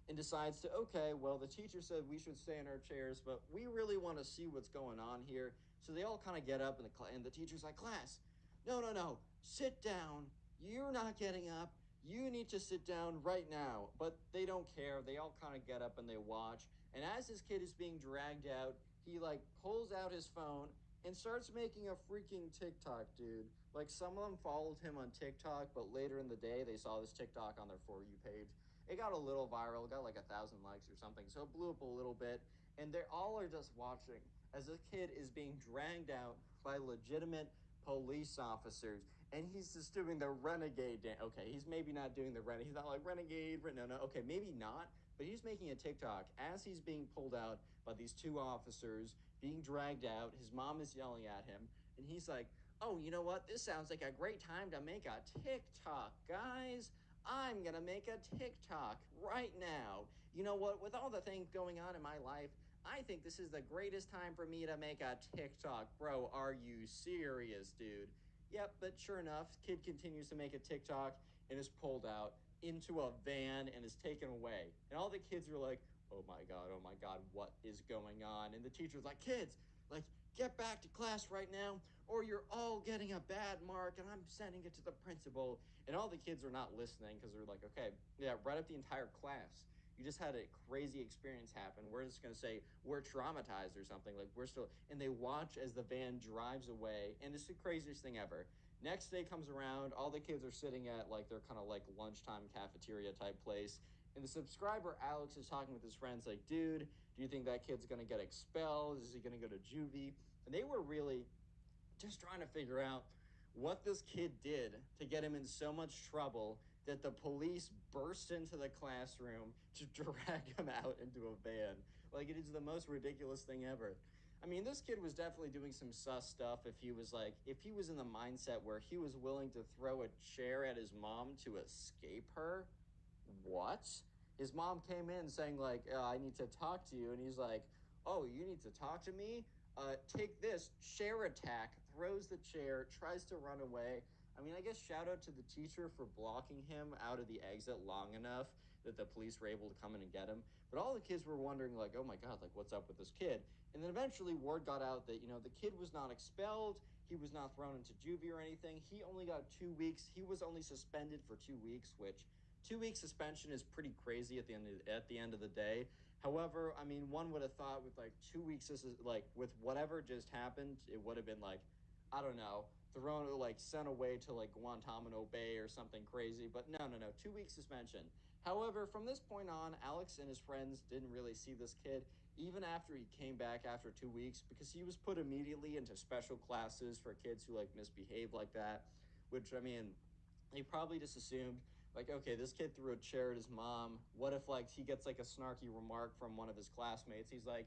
and decides to, okay, well, the teacher said we should stay in our chairs, but we really want to see what's going on here. So they all kind of get up, and the teacher's like, class, no, no, no, sit down. You're not getting up. You need to sit down right now. But they don't care. They all kind of get up and they watch. And as this kid is being dragged out, he like pulls out his phone and starts making a freaking TikTok, dude. Like some of them followed him on TikTok, but later in the day they saw this TikTok on their For You page. It got a little viral, got like 1,000 likes or something, so it blew up a little bit. And they all are just watching as this kid is being dragged out by legitimate police officers, and he's just doing the renegade dance. Okay, he's maybe not doing the renegade. He's not like renegade. No, no. Okay, maybe not. But he's making a TikTok as he's being pulled out by these two officers, being dragged out. His mom is yelling at him, and he's like, "Oh, you know what? This sounds like a great time to make a TikTok, guys. I'm gonna make a TikTok right now. You know what? With all the things going on in my life, I think this is the greatest time for me to make a TikTok. Bro, are you serious, dude?" Yep, but sure enough, kid continues to make a TikTok and is pulled out into a van and is taken away. And all the kids are like, oh my God, what is going on? And the teacher's like, kids, like, get back to class right now, or you're all getting a bad mark, and I'm sending it to the principal. And all the kids are not listening because they're like, okay, yeah, write up the entire class. You just had a crazy experience happen. We're just going to say we're traumatized or something. Like we're still, and they watch as the van drives away. And it's the craziest thing ever. Next day comes around. All the kids are sitting at like their kind of like lunchtime cafeteria type place. And the subscriber, Alex, is talking with his friends like, dude, do you think that kid's going to get expelled? Is he going to go to juvie? And they were really just trying to figure out what this kid did to get him in so much trouble that the police burst into the classroom to drag him out into a van. Like, it is the most ridiculous thing ever. I mean, this kid was definitely doing some sus stuff if he was in the mindset where he was willing to throw a chair at his mom to escape her. What? His mom came in saying, like, I need to talk to you. And he's like, oh, you need to talk to me? Take this chair attack, throws the chair, tries to run away. I mean, I guess shout out to the teacher for blocking him out of the exit long enough that the police were able to come in and get him. But all the kids were wondering, like, oh my God, like, what's up with this kid? And then eventually word got out that, the kid was not expelled. He was not thrown into juvie or anything. He only got 2 weeks. He was only suspended for 2 weeks, which 2 week suspension is pretty crazy at the end of the day. However, I mean, one would have thought with like 2 weeks, this is like with whatever just happened, it would have been like, I don't know, thrown like sent away to like Guantanamo Bay or something crazy. But no, no, no, 2 week suspension. However, from this point on, Alex and his friends didn't really see this kid even after he came back after 2 weeks because he was put immediately into special classes for kids who like misbehave like that. Which I mean, they probably just assumed like, okay, this kid threw a chair at his mom. What if like he gets like a snarky remark from one of his classmates? He's like,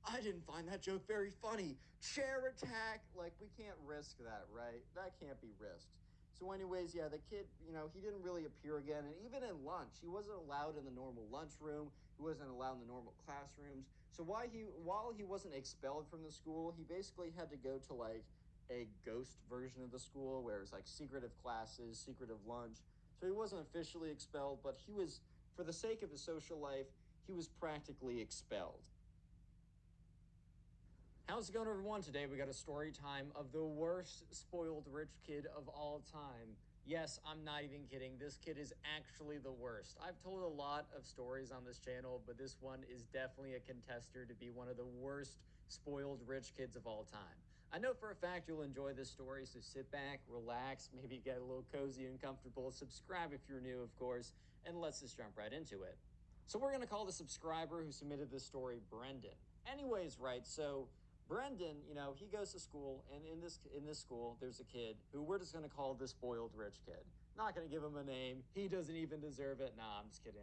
I didn't find that joke very funny. Chair attack. Like, we can't risk that, right? That can't be risked. So, anyways, yeah, the kid, he didn't really appear again. And even in lunch, he wasn't allowed in the normal lunchroom. He wasn't allowed in the normal classrooms. So, while he wasn't expelled from the school, he basically had to go to like a ghost version of the school where it's like secretive classes, secretive lunch. So, he wasn't officially expelled, but he was, for the sake of his social life, he was practically expelled. How's it going, everyone? Today we got a story time of the worst spoiled rich kid of all time. Yes, I'm not even kidding. This kid is actually the worst. I've told a lot of stories on this channel, but this one is definitely a contester to be one of the worst spoiled rich kids of all time. I know for a fact you'll enjoy this story, so sit back, relax, maybe get a little cozy and comfortable. Subscribe if you're new, of course, and let's just jump right into it. So we're going to call the subscriber who submitted this story Brendan. Anyways, right, so Brendan, he goes to school, and in this school, there's a kid who we're just gonna call the spoiled rich kid. Not gonna give him a name. He doesn't even deserve it. Nah, I'm just kidding.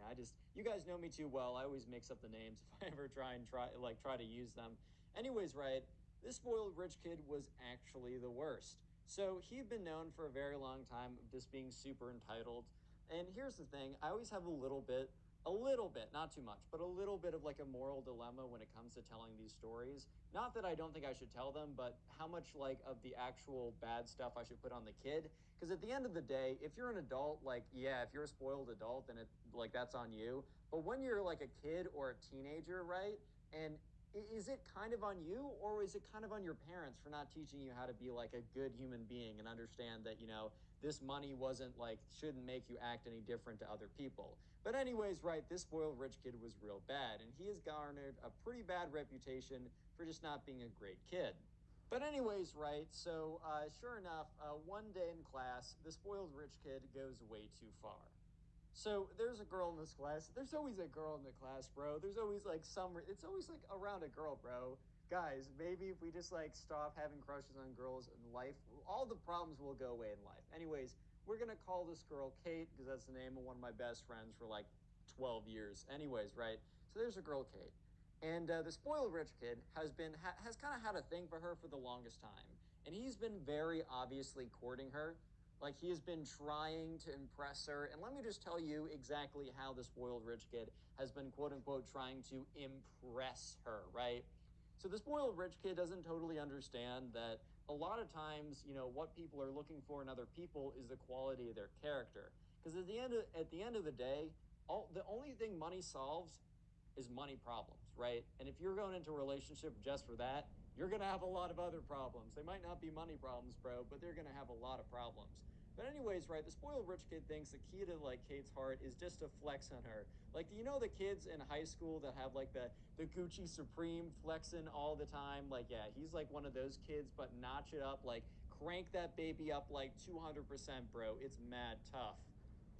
You guys know me too well. I always mix up the names if I ever try to use them. Anyways, right, this spoiled rich kid was actually the worst. So he'd been known for a very long time of just being super entitled. And here's the thing: I always have a little bit, not too much, but a little bit of like a moral dilemma when it comes to telling these stories. Not that I don't think I should tell them, but how much like of the actual bad stuff I should put on the kid. Because at the end of the day, if you're an adult, like, yeah, if you're a spoiled adult, then that's on you. But when you're like a kid or a teenager, right? And is it kind of on you, or is it kind of on your parents for not teaching you how to be like a good human being and understand that, this money wasn't like, shouldn't make you act any different to other people? But anyways, right, this spoiled rich kid was real bad, and he has garnered a pretty bad reputation for just not being a great kid. But anyways, right, so sure enough, one day in class, the spoiled rich kid goes way too far. So there's a girl in this class. There's always a girl in the class, bro. There's always like it's always like around a girl, bro. Guys, maybe if we just like stop having crushes on girls in life, all the problems will go away in life. Anyways, we're going to call this girl Kate because that's the name of one of my best friends for like 12 years. Anyways, right? So there's a girl, Kate. And the spoiled rich kid has kind of had a thing for her for the longest time. And he's been very obviously courting her. Like, he has been trying to impress her. And let me just tell you exactly how the spoiled rich kid has been, quote unquote, trying to impress her, right? So the spoiled rich kid doesn't totally understand that a lot of times, what people are looking for in other people is the quality of their character. Because at the end of the day, the only thing money solves is money problems, right? And if you're going into a relationship just for that, you're going to have a lot of other problems. They might not be money problems, bro, but they're going to have a lot of problems. But anyways, right, the spoiled rich kid thinks the key to like Kate's heart is just to flex on her. Like, do you know the kids in high school that have like the Gucci Supreme flexing all the time? Like, yeah, he's like one of those kids, but notch it up, like crank that baby up like 200%, bro. It's mad tough.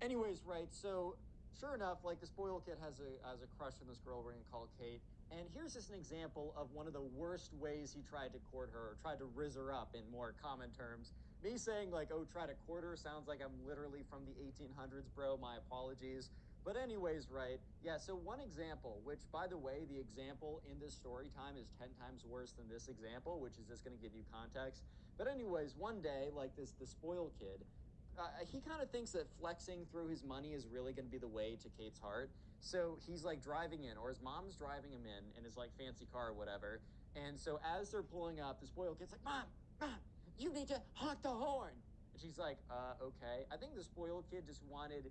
Anyways, right, so sure enough, like the spoiled kid has a crush on this girl we're gonna call Kate. And here's just an example of one of the worst ways he tried to court her, or tried to rizz her up in more common terms. Me saying like, oh, try to court her sounds like I'm literally from the 1800s, bro. My apologies. But anyways, right, yeah, so one example, which by the way, the example in this story time is 10 times worse than this example, which is just gonna give you context. But anyways, one day, like the spoiled kid, he kind of thinks that flexing through his money is really going to be the way to Kate's heart. So he's like driving in, or his mom's driving him in his like fancy car or whatever. And so as they're pulling up, the spoiled kid's like, Mom, you need to honk the horn. And she's like, okay. I think the spoiled kid just wanted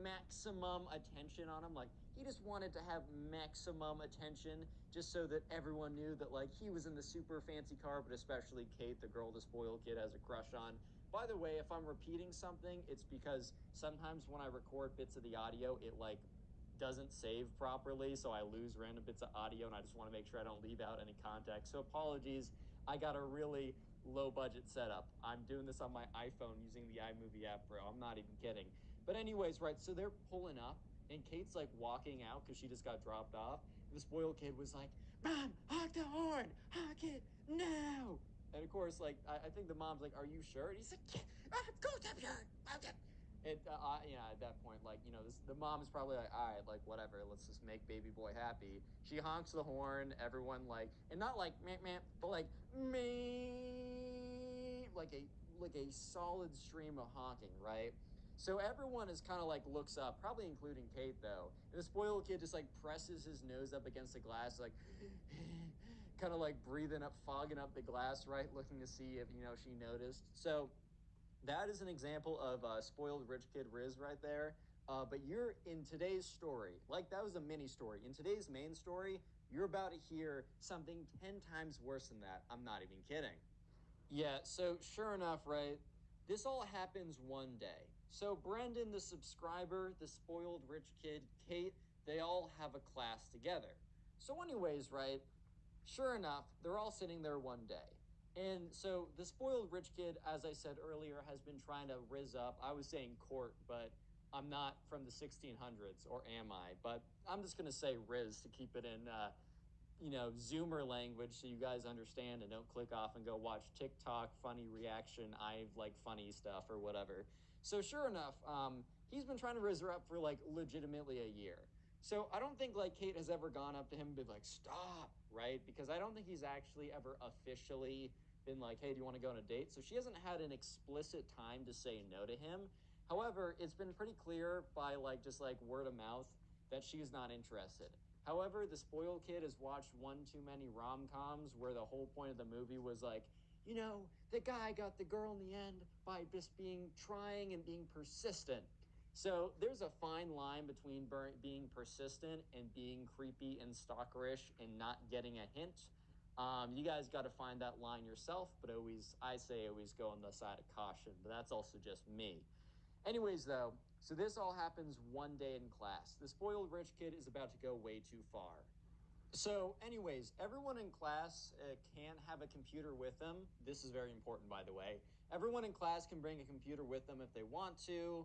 maximum attention on him. Like, he just wanted to have maximum attention just so that everyone knew that, like, he was in the super fancy car, but especially Kate, the girl the spoiled kid has a crush on. By the way, if I'm repeating something, it's because sometimes when I record bits of the audio, it like doesn't save properly, so I lose random bits of audio, and I just want to make sure I don't leave out any context. So apologies. I got a really low budget setup. I'm doing this on my iPhone using the iMovie app, bro. I'm not even kidding. But anyways, right, so they're pulling up and Kate's like walking out because she just got dropped off. And the spoiled kid was like, "Mom, honk the horn, honk it now." And of course, like I think the mom's like, "Are you sure?" And he's like, "Yeah, of course I'm sure." And yeah, at that point, like the mom is probably like, "All right, like whatever, let's just make baby boy happy." She honks the horn. Everyone like, and not like meh meh, but like me, like a solid stream of honking, right? So everyone is kind of like looks up, probably including Kate though. And the spoiled kid just like presses his nose up against the glass, like kind of like breathing up, fogging up the glass, right? Looking to see if she noticed. So that is an example of spoiled rich kid Riz right there. But you're in today's story, like that was a mini story. In today's main story, you're about to hear something 10 times worse than that. I'm not even kidding. Yeah, so sure enough, right? This all happens one day. So Brendan, the subscriber, the spoiled rich kid, Kate, they all have a class together. So, anyways, right? Sure enough, they're all sitting there one day. And so the spoiled rich kid, as I said earlier, has been trying to rizz up. I was saying court, but I'm not from the 1600s, or am I? But I'm just going to say Riz to keep it in Zoomer language so you guys understand and don't click off and go watch TikTok funny reaction. I like funny stuff or whatever. So sure enough, he's been trying to raise her up for like legitimately a year. So I don't think like Kate has ever gone up to him and been like, stop, right? Because I don't think he's actually ever officially been like, hey, do you want to go on a date? So she hasn't had an explicit time to say no to him. However, it's been pretty clear by like just like word of mouth that she's not interested. However, the spoiled kid has watched one too many rom-coms where the whole point of the movie was like, the guy got the girl in the end by just being trying and being persistent. So there's a fine line between being persistent and being creepy and stalkerish and not getting a hint. You guys got to find that line yourself, but I say always go on the side of caution, but that's also just me. Anyways, though, so this all happens one day in class. The spoiled rich kid is about to go way too far. So, anyways, everyone in class can have a computer with them. This is very important, by the way. Everyone in class can bring a computer with them if they want to.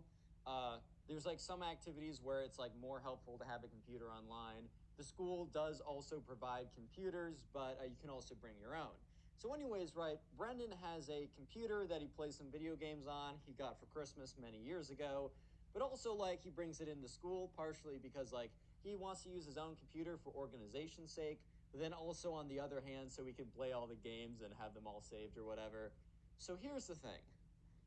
There's like some activities where it's like more helpful to have a computer online. The school does also provide computers, but you can also bring your own. So, anyways, right, Brendan has a computer that he plays some video games on. He got for Christmas many years ago, but also like he brings it into school partially because like he wants to use his own computer for organization's sake, but then also on the other hand so he can play all the games and have them all saved or whatever. So here's the thing.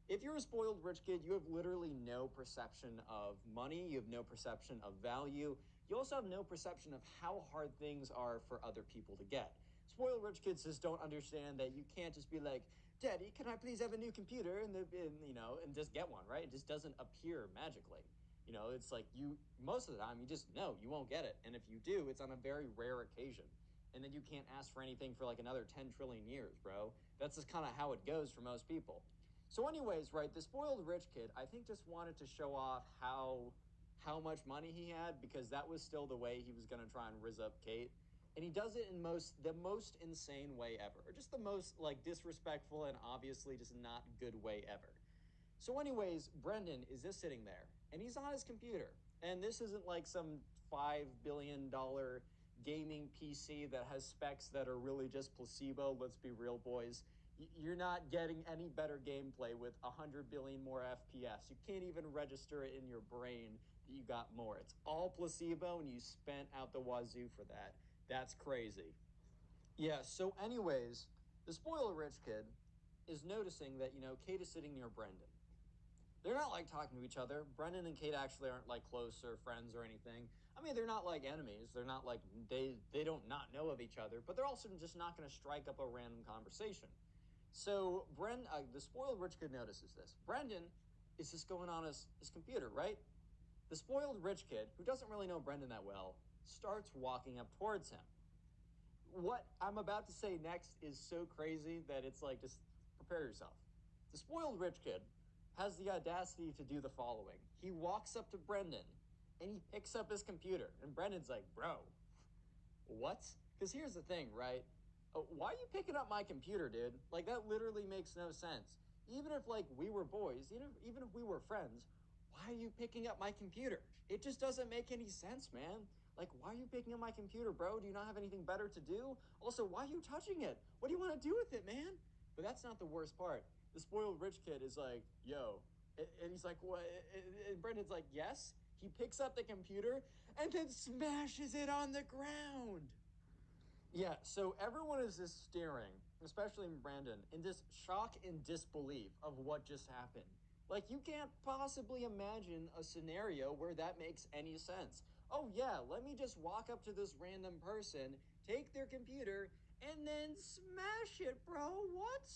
If you're a spoiled rich kid, you have literally no perception of money. You have no perception of value. You also have no perception of how hard things are for other people to get. Spoiled rich kids just don't understand that you can't just be like, "Daddy, can I please have a new computer?" and just get one, right? It just doesn't appear magically. It's like most of the time, you just know you won't get it. And if you do, it's on a very rare occasion. And then you can't ask for anything for like another 10 trillion years, bro. That's just kind of how it goes for most people. So, anyways, right, the spoiled rich kid, I think, just wanted to show off how much money he had because that was still the way he was going to try and rizz up Kate. And he does it in the most insane way ever, or just the most like disrespectful and obviously just not good way ever. So, anyways, Brendan is just sitting there and he's on his computer. And this isn't like some $5 billion gaming PC that has specs that are really just placebo. Let's be real, boys. You're not getting any better gameplay with 100 billion more FPS. You can't even register it in your brain that you got more. It's all placebo and you spent out the wazoo for that. That's crazy. Yeah, so, anyways, the spoiler rich kid is noticing that, Kate is sitting near Brendan. They're not like talking to each other. Brendan and Kate actually aren't like close or friends or anything. I mean, they're not like enemies. They're not like they don't not know of each other, but they're also just not going to strike up a random conversation. So the spoiled rich kid notices this. Brendan is just going on his computer, right? The spoiled rich kid, who doesn't really know Brendan that well, starts walking up towards him. What I'm about to say next is so crazy that it's like just prepare yourself. The spoiled rich kid has the audacity to do the following. He walks up to Brendan and he picks up his computer. And Brendan's like, bro, what? Because here's the thing, right? Why are you picking up my computer, dude? Like, that literally makes no sense. Even if, like, we were boys, even if we were friends, why are you picking up my computer? It just doesn't make any sense, man. Like, why are you picking up my computer, bro? Do you not have anything better to do? Also, why are you touching it? What do you want to do with it, man? But that's not the worst part. The spoiled rich kid is like, yo. And he's like, what? And Brendan's like, yes. He picks up the computer and then smashes it on the ground. Yeah, so everyone is just staring, especially Brandon, in this shock and disbelief of what just happened. Like, you can't possibly imagine a scenario where that makes any sense. Oh, yeah, let me just walk up to this random person, take their computer, and then smash it, bro. What?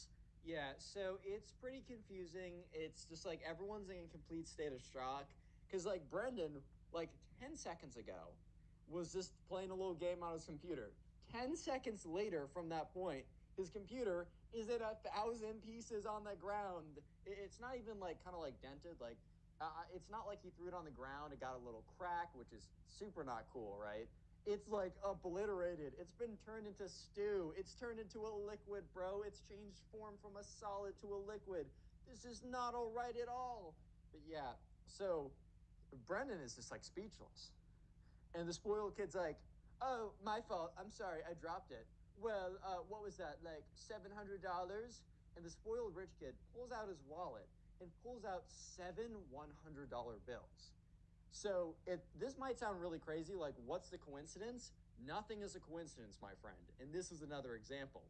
Yeah, so it's pretty confusing. It's just like everyone's in a complete state of shock. Because, like, Brendan, like 10 seconds ago, was just playing a little game on his computer. 10 seconds later from that point, his computer is at 1,000 pieces on the ground. It's not even like kind of like dented. Like, it's not like he threw it on the ground. It got a little crack, which is super not cool, right? It's like obliterated. It's been turned into stew. It's turned into a liquid, bro. It's changed form from a solid to a liquid. This is not all right at all. But yeah, so Brendan is just like speechless. And the spoiled kid's like, oh, my fault. I'm sorry. I dropped it. Well, what was that? Like $700? And the spoiled rich kid pulls out his wallet and pulls out seven $100 bills. So this might sound really crazy. Like, what's the coincidence? Nothing is a coincidence, my friend. And this is another example.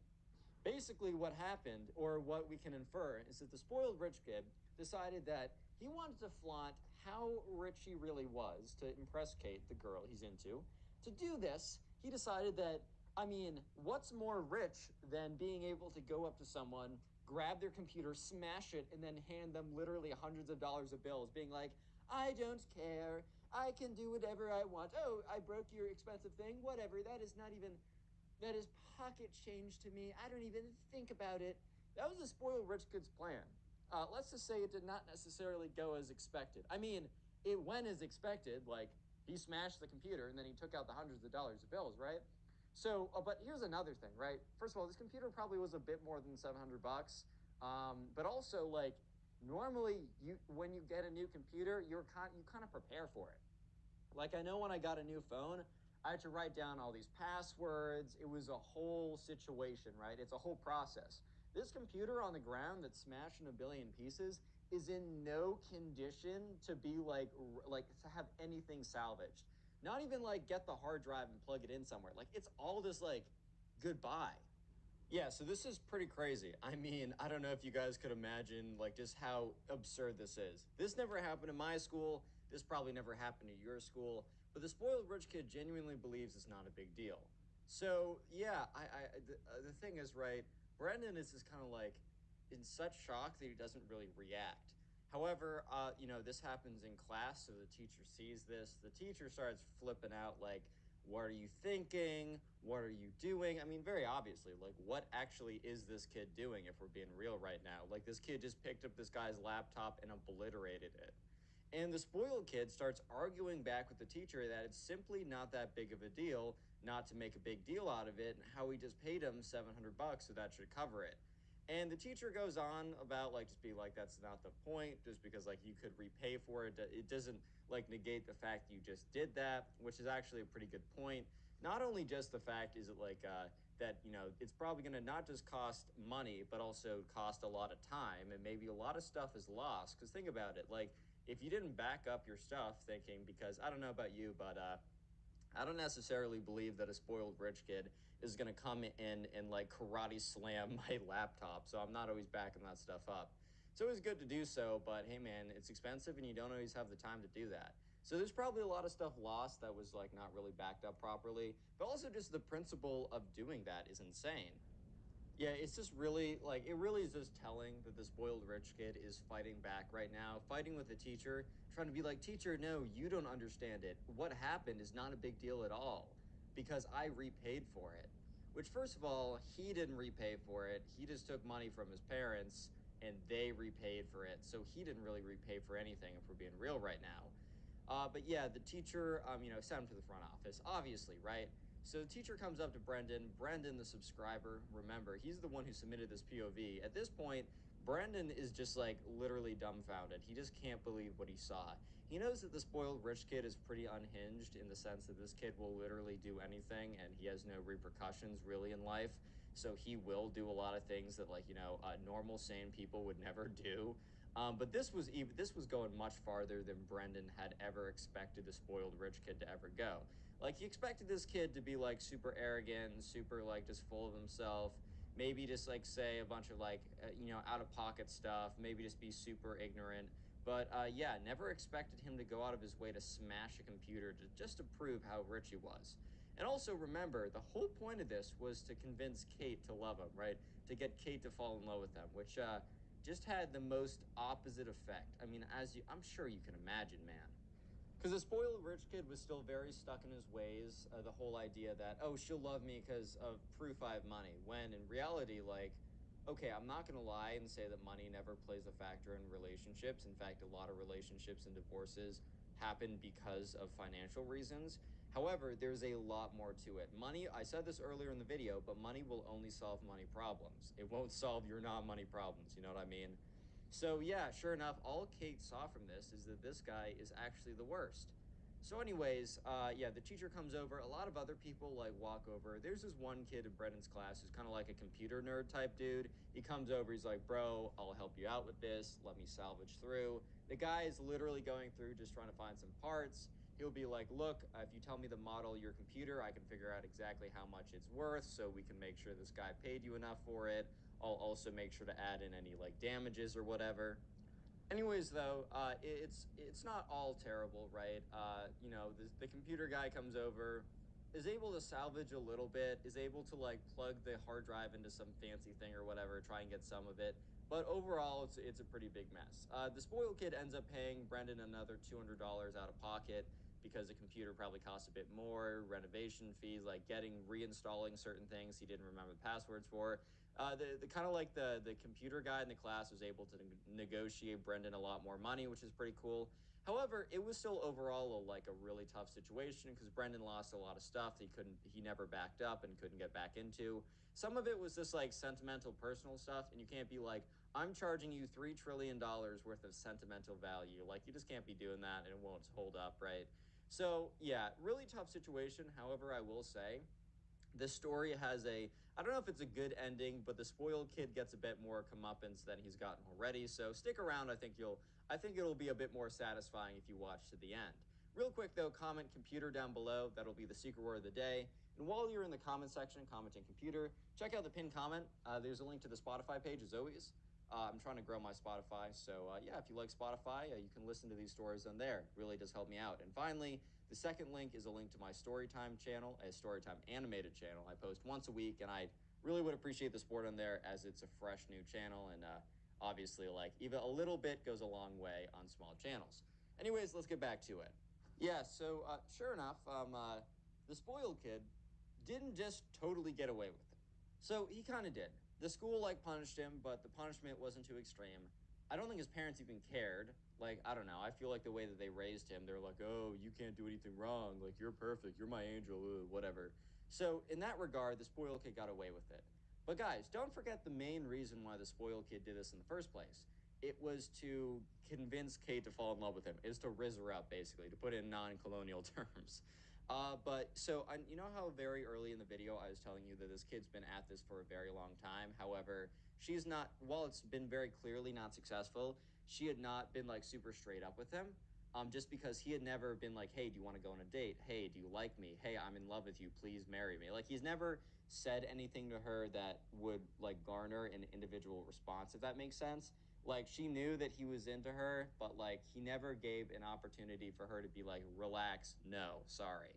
Basically, what happened, or what we can infer, is that the spoiled rich kid decided that he wanted to flaunt how rich he really was to impress Kate, the girl he's into. To do this, he decided that, I mean, what's more rich than being able to go up to someone, grab their computer, smash it, and then hand them literally hundreds of dollars of bills, being like, I don't care. I can do whatever I want. Oh, I broke your expensive thing. Whatever. That is pocket change to me. I don't even think about it. That was a spoiled rich kid's plan. Let's just say it did not necessarily go as expected. I mean, it went as expected. Like, he smashed the computer and then he took out the hundreds of dollars of bills, right? So, but here's another thing, right? First of all, this computer probably was a bit more than 700 bucks. But also, like, normally when you get a new computer, you kind of prepare for it. Like, I know when I got a new phone, I had to write down all these passwords. It was a whole situation, right? It's a whole process. This computer on the ground that's smashed in a billion pieces is in no condition to be like to have anything salvaged. Not even like get the hard drive and plug it in somewhere. Like, it's all just like goodbye. Yeah, so this is pretty crazy. I mean, I don't know if you guys could imagine like just how absurd this is. This never happened in my school. This probably never happened at your school. But the spoiled rich kid genuinely believes it's not a big deal. So yeah, the thing is, right? Brendan is just kind of like in such shock that he doesn't really react. However, this happens in class, so the teacher sees this. The teacher starts flipping out, like, what are you thinking? What are you doing? I mean, very obviously, like, what actually is this kid doing if we're being real right now? Like, this kid just picked up this guy's laptop and obliterated it. And the spoiled kid starts arguing back with the teacher that it's simply not that big of a deal not to make a big deal out of it, and how he just paid him 700 bucks, so that should cover it. And the teacher goes on about like just be like, that's not the point, just because like you could repay for it. It doesn't like negate the fact you just did that, which is actually a pretty good point. Not only just the fact is it like that, it's probably going to not just cost money, but also cost a lot of time, and maybe a lot of stuff is lost. Because think about it, like, if you didn't back up your stuff thinking, because I don't know about you, but I don't necessarily believe that a spoiled rich kid is going to come in and like karate slam my laptop. So I'm not always backing that stuff up. It's always good to do so, but hey, man, it's expensive and you don't always have the time to do that. So there's probably a lot of stuff lost that was like not really backed up properly, but also just the principle of doing that is insane. Yeah, it's just really like it really is just telling that the spoiled rich kid is fighting back right now, fighting with the teacher, trying to be like, teacher, no, you don't understand it. What happened is not a big deal at all because I repaid for it. Which, first of all, he didn't repay for it. He just took money from his parents and they repaid for it. So he didn't really repay for anything, if we're being real right now. But yeah, the teacher, sent him to the front office, obviously, right? So the teacher comes up to Brendan. Brendan, the subscriber, remember, he's the one who submitted this POV. At this point, Brendan is just like literally dumbfounded. He just can't believe what he saw. He knows that the spoiled rich kid is pretty unhinged in the sense that this kid will literally do anything and he has no repercussions really in life. So he will do a lot of things that, like, normal, sane people would never do. But this was going much farther than Brendan had ever expected the spoiled rich kid to ever go. Like, he expected this kid to be like super arrogant and super like just full of himself. Maybe just like say a bunch of like out of pocket stuff. Maybe just be super ignorant. But yeah, never expected him to go out of his way to smash a computer just to prove how rich he was. And also remember, the whole point of this was to convince Kate to love him, right? To get Kate to fall in love with him, which just had the most opposite effect. I mean, I'm sure you can imagine, man. Because the spoiled rich kid was still very stuck in his ways. The whole idea that, oh, she'll love me because of proof I have money. When in reality, like, okay, I'm not going to lie and say that money never plays a factor in relationships. In fact, a lot of relationships and divorces happen because of financial reasons. However, there's a lot more to it. Money, I said this earlier in the video, but money will only solve money problems. It won't solve your non money problems. You know what I mean? So yeah, sure enough, all Kate saw from this is that this guy is actually the worst. So, anyways, yeah, the teacher comes over. A lot of other people like walk over. There's this one kid in Brennan's class who's kind of like a computer nerd type dude. He comes over. He's like, "Bro, I'll help you out with this. Let me salvage through." The guy is literally going through just trying to find some parts. He'll be like, "Look, if you tell me the model of your computer, I can figure out exactly how much it's worth, so we can make sure this guy paid you enough for it. I'll also make sure to add in any like damages or whatever." Anyways, though, it's not all terrible, right? The computer guy comes over, is able to salvage a little bit, is able to like plug the hard drive into some fancy thing or whatever, try and get some of it. But overall, it's a pretty big mess. The spoiled kid ends up paying Brendan another $200 out of pocket because the computer probably costs a bit more, renovation fees, like getting reinstalling certain things he didn't remember the passwords for. The kind of like the computer guy in the class was able to negotiate Brendan a lot more money, which is pretty cool. However, it was still overall like a really tough situation because Brendan lost a lot of stuff he never backed up and couldn't get back into. Some of it was just like sentimental personal stuff, and you can't be like, I'm charging you $3 trillion worth of sentimental value. Like, you just can't be doing that and it won't hold up, right? So yeah, really tough situation. However, I will say this story has I don't know if it's a good ending, but the spoiled kid gets a bit more comeuppance than he's gotten already. So stick around. I think it'll be a bit more satisfying if you watch to the end. Real quick though, comment computer down below. That'll be the secret word of the day. And while you're in the comment section commenting computer, check out the pinned comment. There's a link to the Spotify page as always. I'm trying to grow my Spotify. So yeah, if you like Spotify, you can listen to these stories on there. It really does help me out. And finally, the second link is a link to my Storytime channel, a Storytime animated channel. I post once a week, and I really would appreciate the support on there as it's a fresh new channel. And obviously, like, even a little bit goes a long way on small channels. Anyways, let's get back to it. Yeah, so sure enough, the spoiled kid didn't just totally get away with it. So he kind of did. The school like punished him, but the punishment wasn't too extreme. I don't think his parents even cared. Like, I don't know. I feel like the way that they raised him, they're like, "Oh, you can't do anything wrong. Like, you're perfect. You're my angel, whatever." So, in that regard, the spoiled kid got away with it. But guys, don't forget the main reason why the spoiled kid did this in the first place. It was to convince Kate to fall in love with him. Is to rizz her up, basically, to put it in non-colonial terms. But so you know how very early in the video I was telling you that this kid's been at this for a very long time. However, she's not. While it's been very clearly not successful, she had not been like super straight up with him. Just because he had never been like, "Hey, do you want to go on a date? Hey, do you like me? Hey, I'm in love with you. Please marry me." Like, he's never said anything to her that would like garner an individual response, if that makes sense. Like, she knew that he was into her, but like he never gave an opportunity for her to be like, "Relax, no, sorry."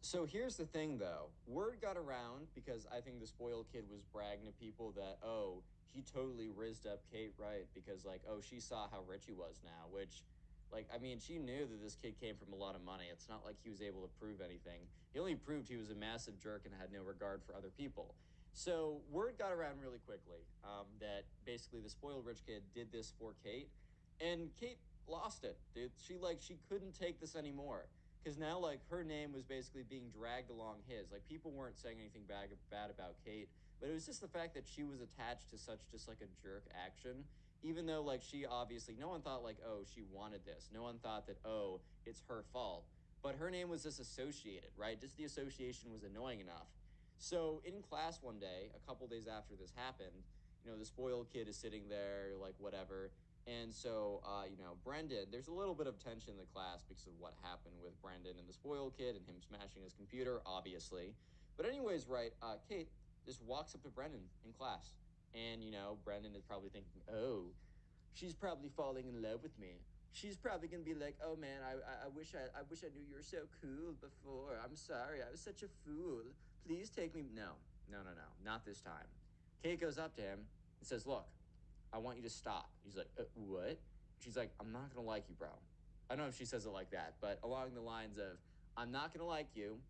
So here's the thing, though. Word got around because I think the spoiled kid was bragging to people that, oh, he totally rizzed up Kate Wright because, like, oh, she saw how rich he was now, which, like, I mean, she knew that this kid came from a lot of money. It's not like he was able to prove anything. He only proved he was a massive jerk and had no regard for other people. So word got around really quickly that basically the spoiled rich kid did this for Kate, and Kate lost it. Dude. She couldn't take this anymore because now like her name was basically being dragged along his. Like people weren't saying anything bad about Kate, but it was just the fact that she was attached to such just like a jerk action. Even though like she obviously no one thought like oh she wanted this. No one thought that oh it's her fault. But her name was just associated, right? Just the association was annoying enough. So in class one day, a couple days after this happened, the spoiled kid is sitting there, like whatever. And so, Brendan, there's a little bit of tension in the class because of what happened with Brendan and the spoiled kid and him smashing his computer, obviously. But, anyways, right, Kate just walks up to Brendan in class. And, Brendan is probably thinking, oh, she's probably falling in love with me. She's probably gonna be like, "Oh man, I wish I knew you were so cool before. I'm sorry, I was such a fool. Please take me." No, no, no, no, not this time. Kate goes up to him and says, "Look, I want you to stop." He's like, "What?" She's like, "I'm not gonna like you, bro." I don't know if she says it like that, but along the lines of, "I'm not gonna like you.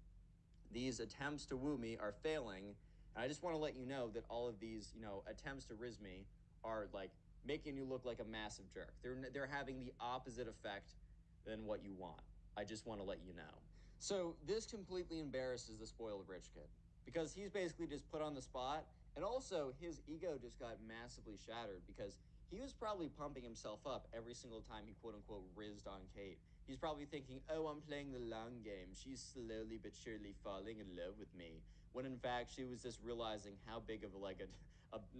These attempts to woo me are failing. And I just want to let you know that all of these, attempts to riz me are like making you look like a massive jerk. They're having the opposite effect than what you want. I just want to let you know." So this completely embarrasses the spoiled rich kid because he's basically just put on the spot. And also his ego just got massively shattered because he was probably pumping himself up every single time he quote unquote rizzed on Kate. He's probably thinking, oh, I'm playing the long game. She's slowly but surely falling in love with me. When in fact, she was just realizing how big of a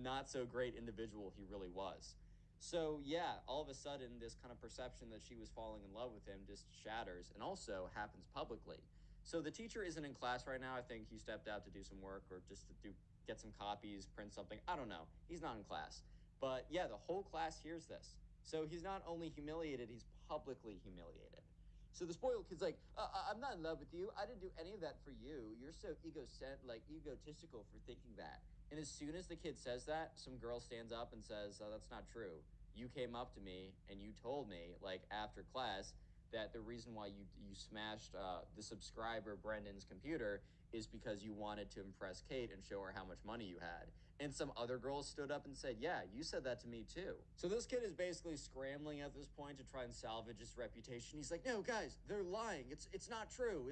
not so great individual he really was. So, yeah, all of a sudden, this kind of perception that she was falling in love with him just shatters and also happens publicly. So, the teacher isn't in class right now. I think he stepped out to do some work or just to get some copies, print something. I don't know. He's not in class. But yeah, the whole class hears this. So he's not only humiliated, he's publicly humiliated. So the spoiled kid's like, I'm not in love with you. I didn't do any of that for you. You're so egotistical for thinking that." And as soon as the kid says that, some girl stands up and says, "That's not true. You came up to me and you told me, like after class, that the reason why you smashed the subscriber Brendan's computer is because you wanted to impress Kate and show her how much money you had." And some other girls stood up and said, "Yeah, you said that to me too." So this kid is basically scrambling at this point to try and salvage his reputation. He's like, "No, guys, they're lying. It's not true.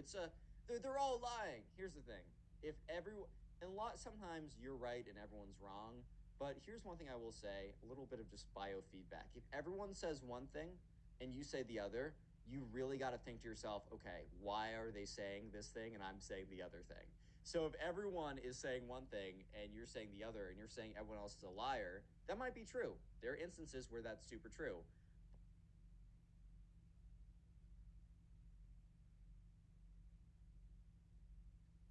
They're all lying." Here's the thing: if everyone and a lot sometimes you're right and everyone's wrong. But here's one thing I will say: a little bit of just biofeedback. If everyone says one thing and you say the other, you really got to think to yourself, okay, why are they saying this thing and I'm saying the other thing? So if everyone is saying one thing and you're saying the other and you're saying everyone else is a liar, that might be true. There are instances where that's super true.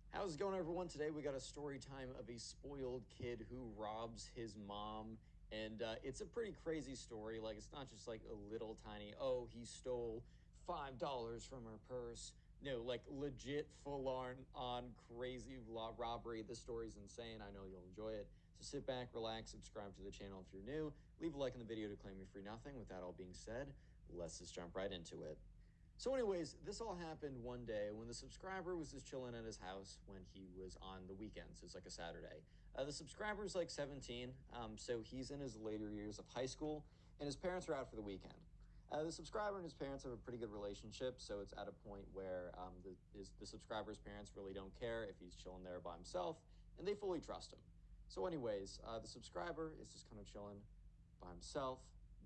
How's it going, everyone? Today we got a story time of a spoiled kid who robs his mom. And it's a pretty crazy story. Like, it's not just like a little tiny, oh, he stole $5 from her purse. No, like legit full on crazy robbery. This story's insane. I know you'll enjoy it. So sit back, relax, subscribe to the channel if you're new. Leave a like in the video to claim your free nothing. With that all being said, let's just jump right into it. So, anyways, this all happened one day when the subscriber was just chilling at his house when he was on the weekends. It's like a Saturday. The subscriber's like 17, so he's in his later years of high school, and his parents are out for the weekend. The subscriber and his parents have a pretty good relationship, so it's at a point where the subscriber's parents really don't care if he's chilling there by himself, and they fully trust him. So, anyways, the subscriber is just kind of chilling by himself.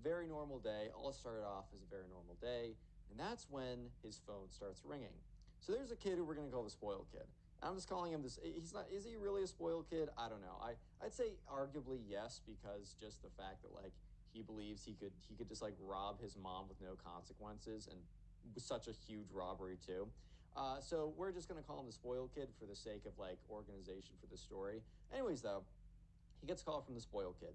Very normal day. All started off as a very normal day. And that's when his phone starts ringing. So there's a kid who we're going to call the spoiled kid. I'm just calling him this. He's not, is he really a spoiled kid? I don't know. I'd say arguably yes, because just the fact that like he believes he could just like rob his mom with no consequences and was such a huge robbery too. So we're just going to call him the spoiled kid for the sake of like organization for the story. Anyways, though, he gets a call from the spoiled kid.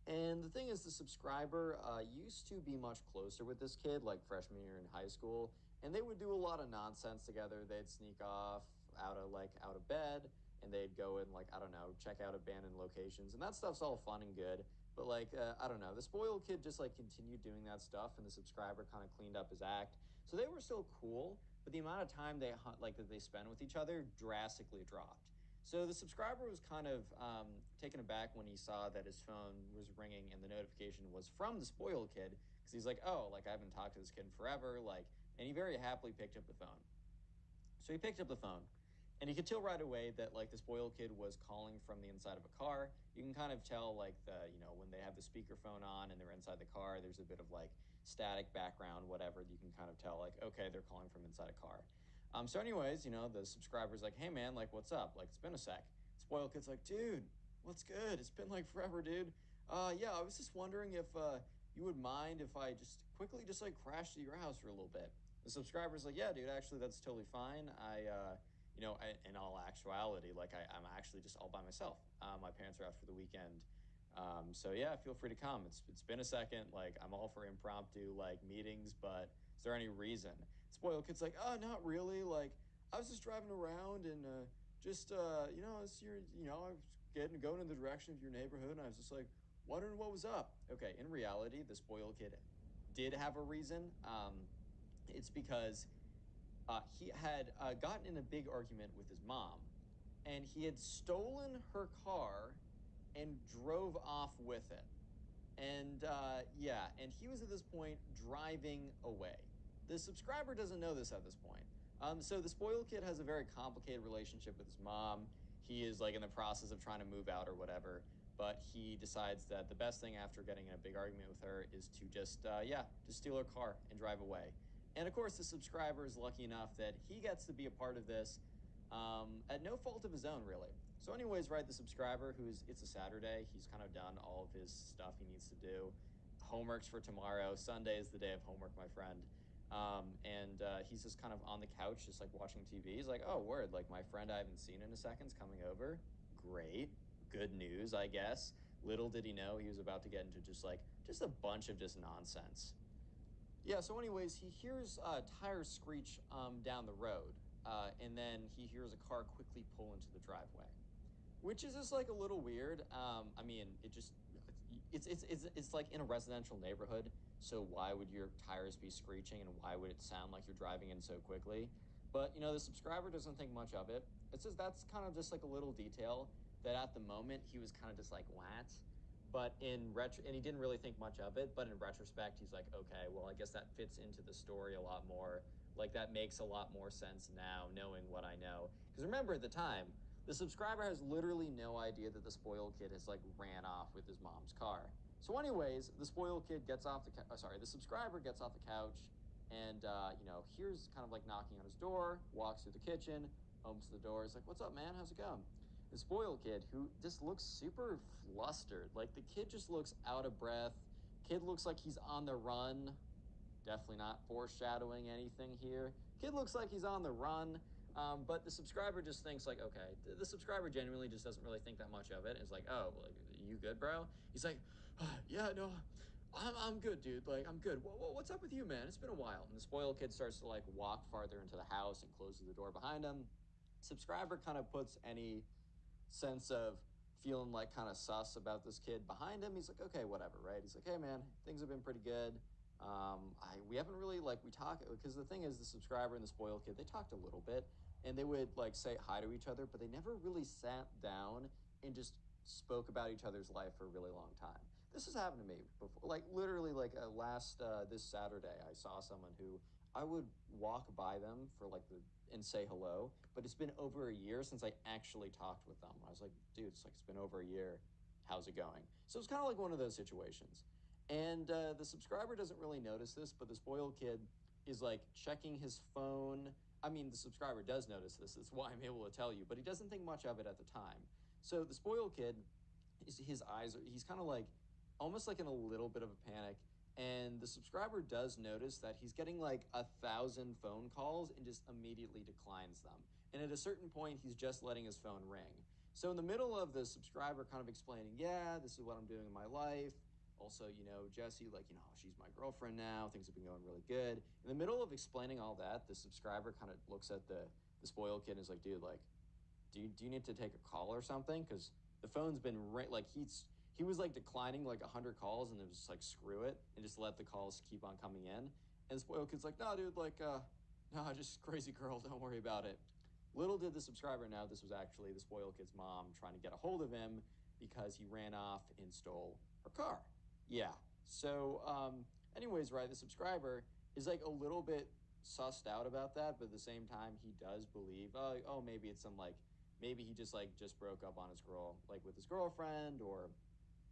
And the thing is, the subscriber used to be much closer with this kid, like freshman year in high school, and they would do a lot of nonsense together. They'd sneak off out of bed, and they'd go and like I don't know, check out abandoned locations, and that stuff's all fun and good. But like I don't know, the spoiled kid just like continued doing that stuff, and the subscriber kind of cleaned up his act. So they were still cool, but the amount of time that they spent with each other drastically dropped. So the subscriber was kind of taken aback when he saw that his phone was ringing and the notification was from the spoiled kid because he's like, oh, like I haven't talked to this kid in forever, like, and he very happily picked up the phone. So he picked up the phone and he could tell right away that like the spoiled kid was calling from the inside of a car. You can kind of tell like when they have the speakerphone on and they're inside the car, there's a bit of like static background, whatever. You can kind of tell like, okay, they're calling from inside a car. So anyways, the subscriber's like, hey man, like what's up? Like it's been a sec. Spoiled kid's like, dude, what's good? It's been like forever, dude. Yeah, I was just wondering if you would mind if I just quickly just like crashed to your house for a little bit. The subscriber's like, yeah, dude, actually, that's totally fine. In all actuality, like I'm actually just all by myself. My parents are out for the weekend. So yeah, feel free to come. It's been a second. Like I'm all for impromptu like meetings, but is there any reason? Spoiled kid's like, oh, not really. Like I was just driving around and as I was going in the direction of your neighborhood, and I was just like wondering what was up. Okay, in reality, the spoiled kid did have a reason. It's because he had gotten in a big argument with his mom, and he had stolen her car and drove off with it. And yeah, and he was at this point driving away. The subscriber doesn't know this at this point. So the spoiled kid has a very complicated relationship with his mom. He is like in the process of trying to move out or whatever, but he decides that the best thing after getting in a big argument with her is to just steal her car and drive away. And of course, the subscriber is lucky enough that he gets to be a part of this at no fault of his own, really. So, anyways, right, the subscriber it's a Saturday. He's kind of done all of his stuff he needs to do. Homework's for tomorrow. Sunday is the day of homework, my friend. And he's just kind of on the couch, just like watching TV. He's like, oh, word, like my friend I haven't seen in a second's coming over. Great. Good news, I guess. Little did he know he was about to get into just a bunch of just nonsense. Yeah, so anyways, he hears tires screech down the road, and then he hears a car quickly pull into the driveway, which is just like a little weird. I mean, it's like in a residential neighborhood, so why would your tires be screeching and why would it sound like you're driving in so quickly? But the subscriber doesn't think much of it. It's just that's kind of just like a little detail that at the moment he was kind of just like what, but in retro, and he didn't really think much of it. But in retrospect, he's like, okay, well, I guess that fits into the story a lot more. Like that makes a lot more sense now, knowing what I know. Because remember, at the time, the subscriber has literally no idea that the spoiled kid has like ran off with his mom's car. So, anyways, the spoiled kid gets off the subscriber gets off the couch and here's kind of like knocking on his door, walks through the kitchen, opens the door. He's like, "What's up, man? How's it going?" The spoiled kid, who just looks super flustered, like the kid just looks out of breath. Kid looks like he's on the run. Definitely not foreshadowing anything here. Kid looks like he's on the run. But the subscriber just thinks like, okay, the subscriber genuinely just doesn't really think that much of it. It's like, oh, like, you good, bro? He's like, yeah, no, I'm good, dude. Like, I'm good. What's up with you, man? It's been a while. And the spoiled kid starts to like walk farther into the house and closes the door behind him. Subscriber kind of puts any sense of feeling like kind of sus about this kid behind him. He's like, okay, whatever, right? He's like, hey man, things have been pretty good. I we haven't really like we talk because the thing is the subscriber and the spoiled kid, they talked a little bit and they would like say hi to each other, but they never really sat down and just spoke about each other's life for a really long time. This has happened to me before, like literally like last this Saturday, I saw someone who I would walk by them for like the and say hello, but it's been over a year since I actually talked with them. I was like, dude, it's been over a year. How's it going? So it's kind of like one of those situations. And the subscriber doesn't really notice this, but the spoiled kid is like checking his phone. I mean, the subscriber does notice this. That's why I'm able to tell you, but he doesn't think much of it at the time. So the spoiled kid, his eyes are, he's kind of like almost like in a little bit of a panic. And the subscriber does notice that he's getting like 1,000 phone calls and just immediately declines them. And at a certain point, he's just letting his phone ring. So in the middle of the subscriber kind of explaining, yeah, this is what I'm doing in my life. Also, Jesse, like, she's my girlfriend now. Things have been going really good. In the middle of explaining all that, the subscriber kind of looks at the spoiled kid and is like, dude, like, do you need to take a call or something? Because the phone's been like he was like declining like 100 calls and it was just like screw it and just let the calls keep on coming in. And the spoiled kid's like, no, dude, like no, just crazy girl, don't worry about it. Little did the subscriber know this was actually the spoiled kid's mom trying to get a hold of him because he ran off and stole her car. Yeah. So, anyways, right, the subscriber is like a little bit sussed out about that, but at the same time, he does believe, oh, maybe it's some like, maybe he just broke up on his girl, like with his girlfriend, or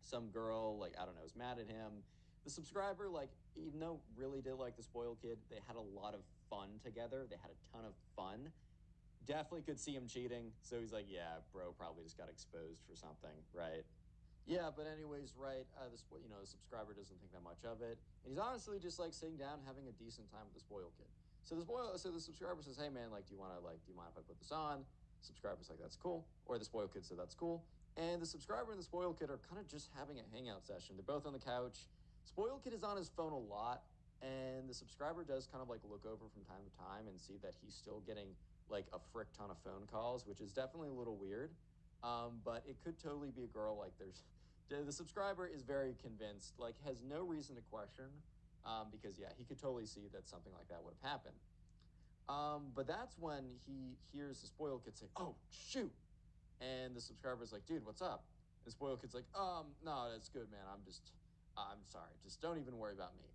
some girl, like, I don't know, is mad at him. The subscriber, like, even though really did like the spoiled kid, they had a lot of fun together. They had a ton of fun. Definitely could see him cheating. So he's like, yeah, bro probably just got exposed for something, right? Yeah, but anyways, right? The subscriber doesn't think that much of it, and he's honestly just like sitting down, having a decent time with the spoiled kid. So the subscriber says, "Hey, man, like, do you mind if I put this on?" Subscriber's like, "That's cool," or the spoiled kid said, "That's cool." And the subscriber and the spoiled kid are kind of just having a hangout session. They're both on the couch. Spoiled kid is on his phone a lot, and the subscriber does kind of like look over from time to time and see that he's still getting like a frick ton of phone calls, which is definitely a little weird. But it could totally be a girl. Like the subscriber is very convinced, like has no reason to question, because yeah, he could totally see that something like that would have happened. But that's when he hears the spoiled kid say, "Oh shoot!" And the subscriber's like, "Dude, what's up?" And the spoiled kid's like, no, that's good, man. I'm sorry. Just don't even worry about me."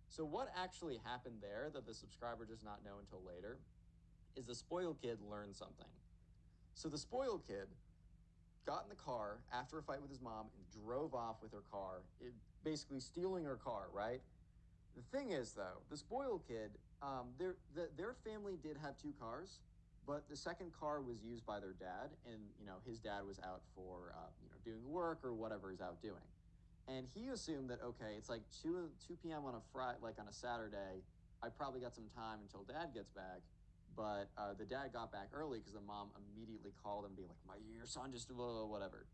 So what actually happened there that the subscriber does not know until later is the spoiled kid learned something. So the spoiled kid got in the car after a fight with his mom and drove off with her car, basically stealing her car, right? The thing is, though, the spoiled kid, their family did have two cars, but the second car was used by their dad, and his dad was out for doing work or whatever he's out doing, and he assumed that okay, it's like two p.m. on a Friday, like on a Saturday. I probably got some time until dad gets back, but the dad got back early because the mom immediately called him, being like, "My your son just whatever."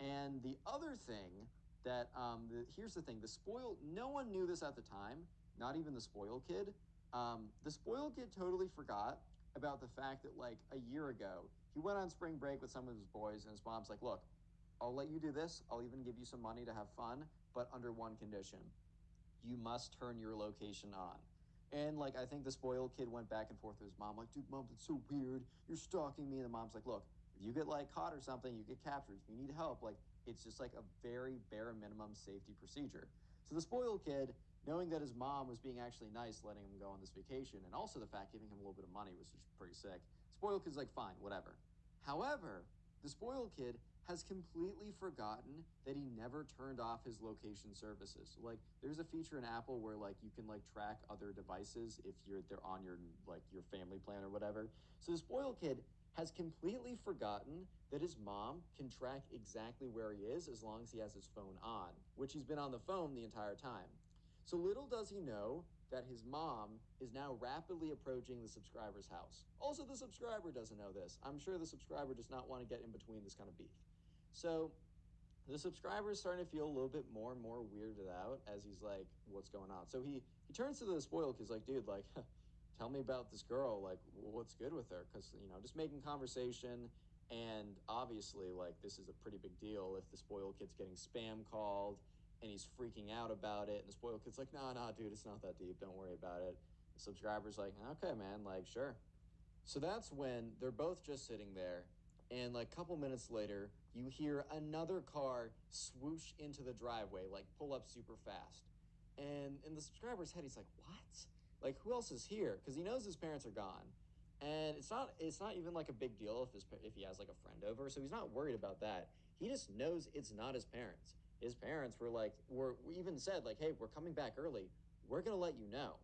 And the other thing that here's the thing: the spoiled. No one knew this at the time, not even the spoiled kid. The spoiled kid totally forgot about the fact that like a year ago he went on spring break with some of his boys, and his mom's like, "Look, I'll let you do this. I'll even give you some money to have fun, but under one condition: you must turn your location on." And like I think the spoiled kid went back and forth with his mom, like, "Dude, mom, that's so weird. You're stalking me." And the mom's like, "Look, if you get like caught or something, you get captured. If you need help, like it's just like a very bare minimum safety procedure." So the spoiled kid, knowing that his mom was being actually nice, letting him go on this vacation, and also the fact giving him a little bit of money was just pretty sick. Spoiled kid's like, fine, whatever. However, the spoiled kid has completely forgotten that he never turned off his location services. Like there's a feature in Apple where like you can like track other devices if they're on your like your family plan or whatever. So the spoiled kid has completely forgotten that his mom can track exactly where he is as long as he has his phone on, which he's been on the phone the entire time. So little does he know that his mom is now rapidly approaching the subscriber's house. Also, the subscriber doesn't know this. I'm sure the subscriber does not want to get in between this kind of beef. So the subscriber is starting to feel a little bit more and more weirded out as he's like, "What's going on?" So he turns to the spoiled kid, like, "Dude, like, tell me about this girl. Like, what's good with her?" Because just making conversation, and obviously, like, this is a pretty big deal if the spoiled kid's getting spam called and he's freaking out about it, and the spoiled kid's like, "No, dude, it's not that deep. Don't worry about it." The subscriber's like, "Okay, man, like, sure." So that's when they're both just sitting there, and like a couple minutes later, you hear another car swoosh into the driveway, like pull up super fast. And in the subscriber's head, he's like, "What? Like, who else is here?" Because he knows his parents are gone, and it's not even like a big deal if he has like a friend over, so he's not worried about that. He just knows it's not his parents. His parents we even said like, "Hey, we're coming back early. We're gonna let you know."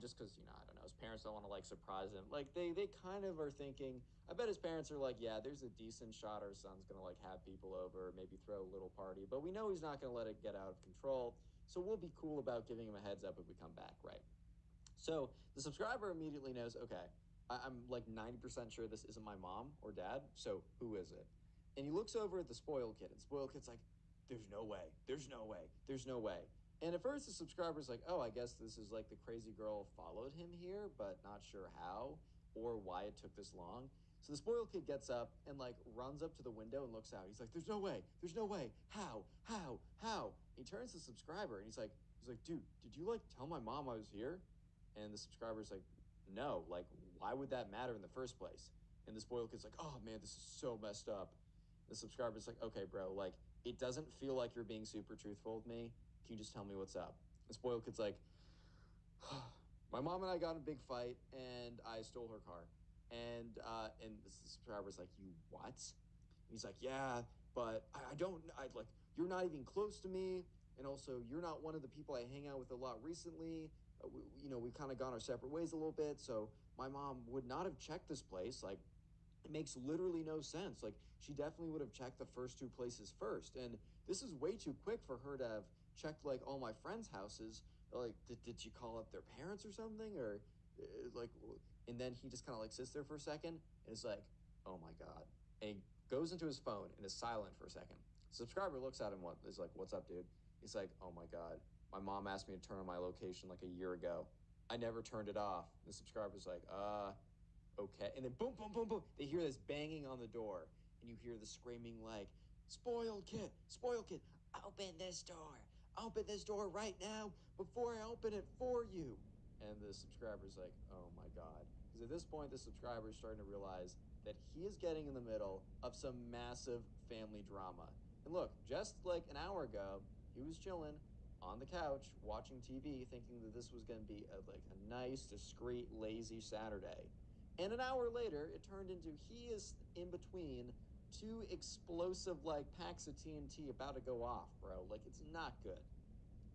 Just because I don't know, his parents don't want to like surprise him. Like they kind of are thinking. I bet his parents are like, "Yeah, there's a decent shot our son's gonna like have people over, maybe throw a little party, but we know he's not gonna let it get out of control. So we'll be cool about giving him a heads up if we come back, right?" So the subscriber immediately knows, okay, I'm like 90% sure this isn't my mom or dad. So who is it? And he looks over at the spoiled kid, and spoiled kid's like, "There's no way. There's no way. There's no way." And at first the subscriber's like, "Oh, I guess this is like the crazy girl followed him here, but not sure how or why it took this long." So the spoiled kid gets up and like runs up to the window and looks out. He's like, "There's no way. There's no way. How? How? How?" He turns to the subscriber and he's like, "Dude, did you like tell my mom I was here?" And the subscriber's like, "No, like, why would that matter in the first place? And the spoiled kid's like, oh man, this is so messed up. The subscriber's like, okay, bro, like, it doesn't feel like you're being super truthful with me. Can you just tell me what's up? The spoiled kid's like, my mom and I got in a big fight, and I stole her car. And the subscriber's like, you what? And he's like, yeah, but I don't. I like you're not even close to me, and also you're not one of the people I hang out with a lot recently. We've kind of gone our separate ways a little bit. So my mom would not have checked this place. Like, it makes literally no sense. Like, she definitely would have checked the first two places first. And this is way too quick for her to have checked like all my friends' houses. Like, did she call up their parents or something? Or like, and then he just kind of like sits there for a second and is like, oh my God. And he goes into his phone and is silent for a second. Subscriber looks at him, what is like, what's up, dude? He's like, oh my God. My mom asked me to turn on my location like a year ago. I never turned it off. The subscriber's like, okay. And then boom, boom, boom, boom. They hear this banging on the door, and you hear the screaming like, spoiled kid, open this door. Open this door right now before I open it for you. And the subscriber's like, oh my God. Because at this point, the subscriber is starting to realize that he is getting in the middle of some massive family drama. And look, just like an hour ago, he was chilling on the couch watching TV, thinking that this was going to be like a nice, discreet, lazy Saturday. And an hour later, it turned into he is in between two explosive like packs of TNT about to go off, bro. Like, it's not good.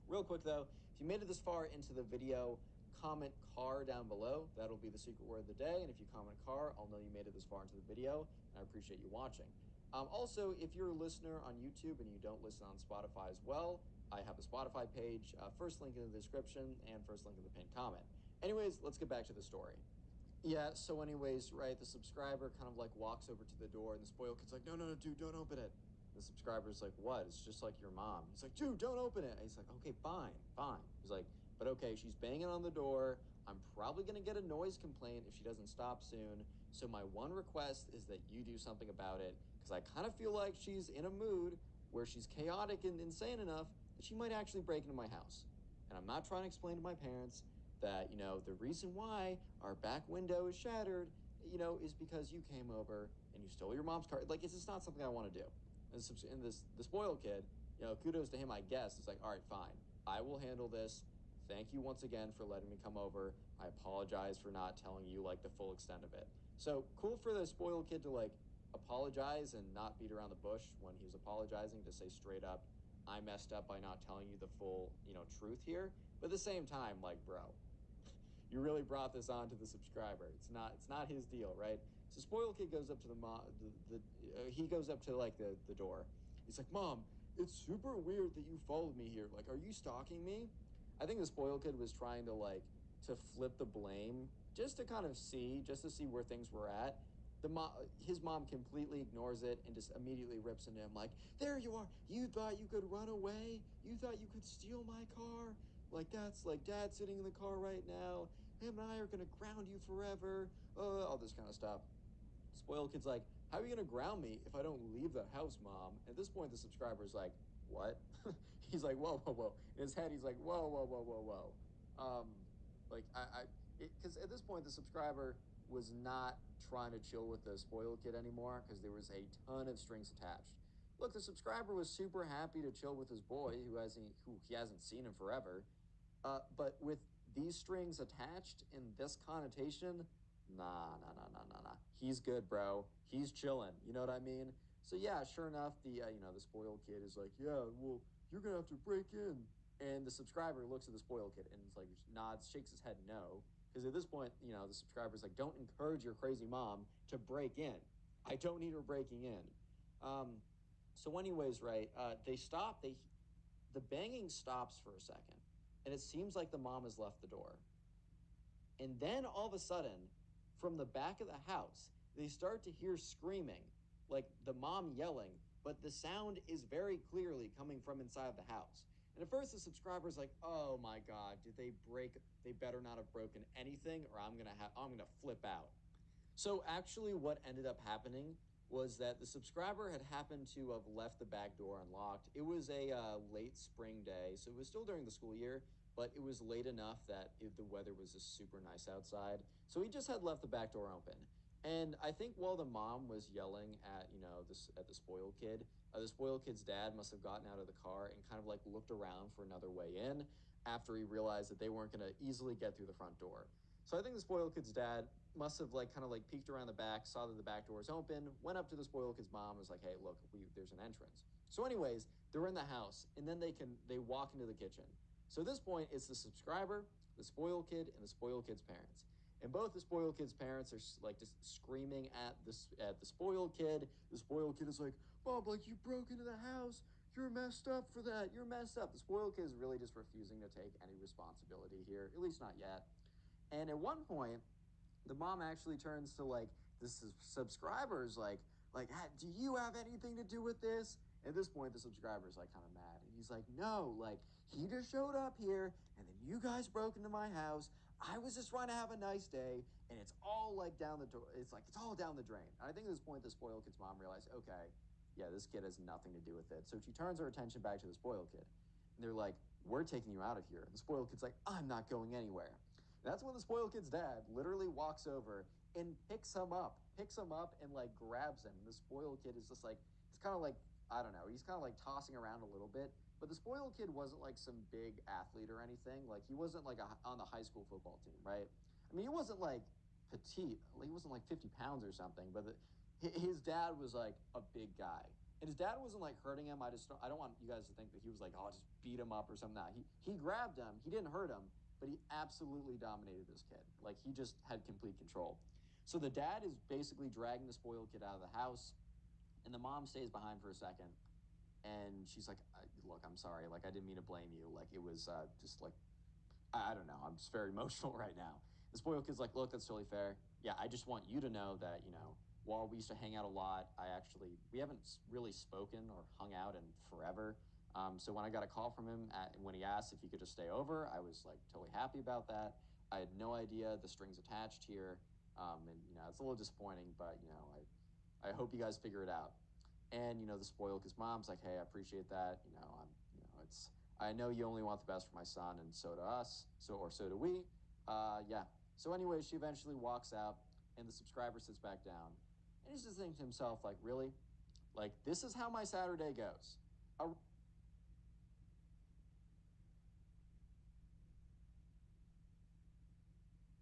Real quick though, if you made it this far into the video, comment car down below. That'll be the secret word of the day. And if you comment car, I'll know you made it this far into the video, and I appreciate you watching. Also, if you're a listener on YouTube and you don't listen on Spotify as well, I have a Spotify page, first link in the description and first link in the pinned comment. Anyways, let's get back to the story. Yeah, so anyways, right, the subscriber kind of like walks over to the door, and the spoiled kid's like, no, no, no, dude, don't open it. And the subscriber's like, what? It's just like your mom. He's like, dude, don't open it. And he's like, okay, fine, fine. He's like, but okay, she's banging on the door. I'm probably going to get a noise complaint if she doesn't stop soon. So my one request is that you do something about it, because I kind of feel like she's in a mood where she's chaotic and insane enough that she might actually break into my house. And I'm not trying to explain to my parents that, the reason why our back window is shattered, is because you came over and you stole your mom's car. Like, it's just not something I want to do. And the spoiled kid, kudos to him, I guess. It's like, all right, fine. I will handle this. Thank you once again for letting me come over. I apologize for not telling you like the full extent of it. So cool for the spoiled kid to like apologize and not beat around the bush when he was apologizing, to say straight up, I messed up by not telling you the full, truth here. But at the same time, like, bro, you really brought this on to the subscriber. It's not his deal, right? So spoiled kid goes up to he goes up to like the door. He's like, Mom, it's super weird that you followed me here. Like, are you stalking me? I think the spoiled kid was trying to like to flip the blame, just to kind of just to see where things were at. His mom completely ignores it and just immediately rips into him like, there you are. You thought you could run away? You thought you could steal my car? Like, that's like dad sitting in the car right now. Him and I are gonna ground you forever. All this kind of stuff. Spoiled kid's like, how are you gonna ground me if I don't leave the house, Mom? At this point, the subscriber's like, what? He's like, whoa, whoa, whoa. In his head, he's like, whoa, whoa, whoa, whoa, whoa. Like because at this point, the subscriber was not trying to chill with the spoiled kid anymore, because there was a ton of strings attached. Look, the subscriber was super happy to chill with his boy, who he hasn't seen in forever. But with these strings attached in this connotation, nah, nah, nah, nah, nah, nah. He's good, bro. He's chilling. You know what I mean? So yeah, sure enough, the spoiled kid is like, yeah, well, you're gonna have to break in. And the subscriber looks at the spoiled kid and is like, nods, shakes his head no. Because at this point, the subscriber's like, don't encourage your crazy mom to break in. I don't need her breaking in. Um, so anyways, right, they stop. The banging stops for a second, and it seems like the mom has left the door. And then all of a sudden, from the back of the house, they start to hear screaming, like the mom yelling, but the sound is very clearly coming from inside the house. And at first, the subscriber's like, oh my God, did they break? They better not have broken anything, or I'm gonna flip out. So actually what ended up happening was that the subscriber had happened to have left the back door unlocked. It was a late spring day, so it was still during the school year, but it was late enough that the weather was just super nice outside. So he just had left the back door open. And I think while the mom was yelling at, this at the spoiled kid's dad must have gotten out of the car and kind of like looked around for another way in after he realized that they weren't going to easily get through the front door. So I think the spoiled kid's dad must have like kind of like peeked around the back, saw that the back door was open, went up to the spoiled kid's mom, and was like, "Hey, look, there's an entrance." So, anyways, they're in the house, and then they walk into the kitchen. So at this point, it's the subscriber, the spoiled kid, and the spoiled kid's parents. And both the spoiled kid's parents are like just screaming at the spoiled kid. The spoiled kid is like, "Bob, like you broke into the house. You're messed up for that. You're messed up." The spoiled kid is really just refusing to take any responsibility here, at least not yet. And at one point, the mom actually turns to like the subscribers, like, "Ah, do you have anything to do with this?" At this point, the subscriber's like kind of mad, and he's like, "No, like he just showed up here, and then you guys broke into my house. I was just trying to have a nice day, and it's all like down the door. It's all down the drain." And I think at this point, the spoiled kid's mom realized, okay, yeah, this kid has nothing to do with it. So she turns her attention back to the spoiled kid, and they're like, "We're taking you out of here." And the spoiled kid's like, "I'm not going anywhere." And that's when the spoiled kid's dad literally walks over and picks him up and like grabs him. And the spoiled kid is just like, it's kind of like, I don't know, he's kind of like tossing around a little bit. But the spoiled kid wasn't like some big athlete or anything. Like he wasn't like on the high school football team, right? I mean, he wasn't like petite. He wasn't like 50 pounds or something. But his dad was like a big guy. And his dad wasn't like hurting him. I don't want you guys to think that he was like, "Oh, just beat him up or something." Nah, he grabbed him. He didn't hurt him, but he absolutely dominated this kid. Like he just had complete control. So the dad is basically dragging the spoiled kid out of the house, and the mom stays behind for a second, and she's like, "Look, I'm sorry. Like I didn't mean to blame you. Like it was just like I don't know. I'm just very emotional right now." The spoiled kid's like, "Look, that's totally fair. Yeah, I just want you to know that, while we used to hang out a lot, we haven't really spoken or hung out in forever. So when I got a call from him when he asked if he could just stay over, I was like totally happy about that. I had no idea the strings attached here. And, it's a little disappointing, but, I hope you guys figure it out." And, the spoiled kid's mom's like, "Hey, I appreciate that. I know you only want the best for my son, and so do us. So do we. Yeah." So anyway, she eventually walks out, and the subscriber sits back down, and he's just thinking to himself, like, really, like this is how my Saturday goes.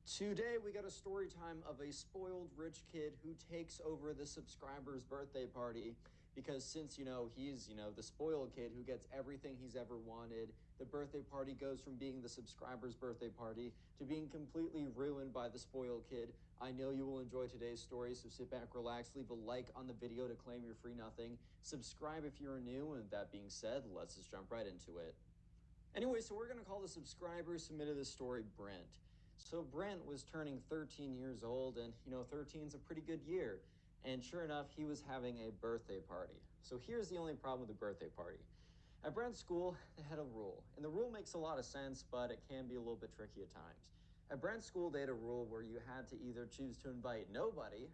Today, we got a story time of a spoiled rich kid who takes over the subscriber's birthday party because since, he's, the spoiled kid who gets everything he's ever wanted, the birthday party goes from being the subscriber's birthday party to being completely ruined by the spoiled kid. I know you will enjoy today's story, so sit back, relax, leave a like on the video to claim your free nothing, subscribe if you're new, and that being said, let's just jump right into it. Anyway, so we're going to call the subscriber who submitted this story Brent. So Brent was turning 13 years old, and 13 is a pretty good year. And sure enough, he was having a birthday party. So here's the only problem with the birthday party. At Brent's school, they had a rule, and the rule makes a lot of sense, but it can be a little bit tricky at times. At Brent's school, they had a rule where you had to either choose to invite nobody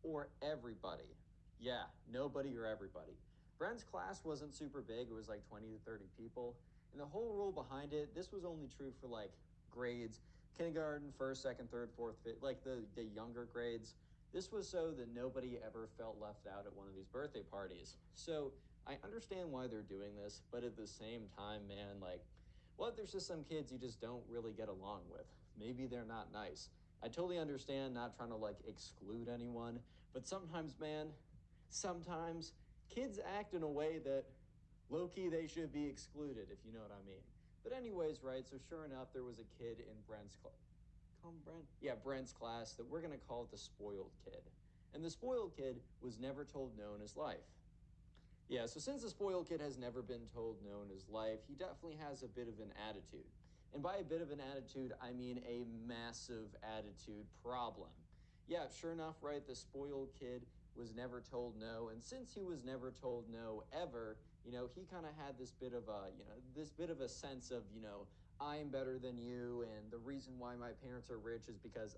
or everybody. Yeah, nobody or everybody. Brent's class wasn't super big, it was like 20 to 30 people. And the whole rule behind it, this was only true for like grades, kindergarten, first, second, third, fourth, fifth, like the younger grades. This was so that nobody ever felt left out at one of these birthday parties. So I understand why they're doing this, but at the same time, man, like, what if there's just some kids you just don't really get along with? Maybe they're not nice. I totally understand not trying to like exclude anyone, but sometimes, man, sometimes kids act in a way that low key they should be excluded, if you know what I mean. But, anyways, right, so sure enough, there was a kid in Brent's class. Call him Brent? Yeah, Brent's class that we're going to call it the spoiled kid. And the spoiled kid was never told no in his life. Yeah, so since the spoiled kid has never been told no in his life, he definitely has a bit of an attitude. And by a bit of an attitude, I mean a massive attitude problem. Yeah, sure enough, right, the spoiled kid was never told no, and since he was never told no ever, he kind of had this bit of a sense of, I'm better than you, and the reason why my parents are rich is because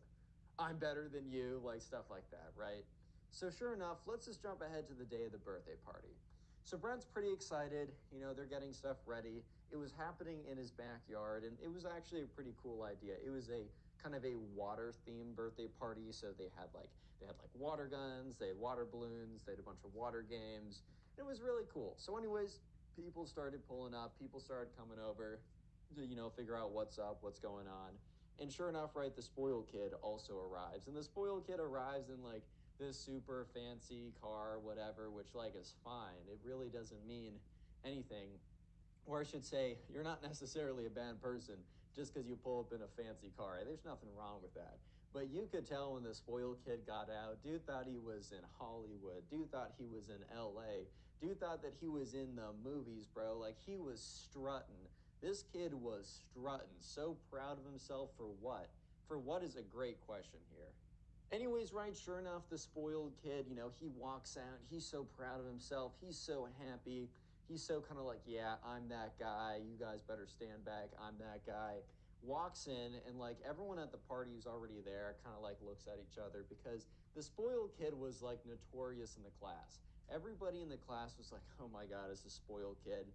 I'm better than you, like stuff like that, right? So sure enough, let's just jump ahead to the day of the birthday party. So Brent's pretty excited. They're getting stuff ready. It was happening in his backyard, and it was actually a pretty cool idea. It was a kind of a water themed birthday party. So they had like water guns, they had water balloons, they had a bunch of water games. It was really cool. So, anyways, people started pulling up, people started coming over to, figure out what's up, what's going on. And sure enough, right, the spoiled kid also arrives. And the spoiled kid arrives in like this super fancy car, whatever, which like is fine. It really doesn't mean anything. Or I should say, you're not necessarily a bad person just because you pull up in a fancy car. There's nothing wrong with that. But you could tell when the spoiled kid got out, dude thought he was in Hollywood. Dude thought he was in LA. Dude thought that he was in the movies, bro. Like he was strutting. This kid was strutting. So proud of himself for what? For what is a great question here. Anyways, right, sure enough, the spoiled kid, he walks out. He's so proud of himself. He's so happy. He's so kind of like, yeah, I'm that guy. You guys better stand back. I'm that guy. Walks in, and like everyone at the party who's already there kind of like looks at each other because the spoiled kid was like notorious in the class. Everybody in the class was like, oh my God, it's a spoiled kid.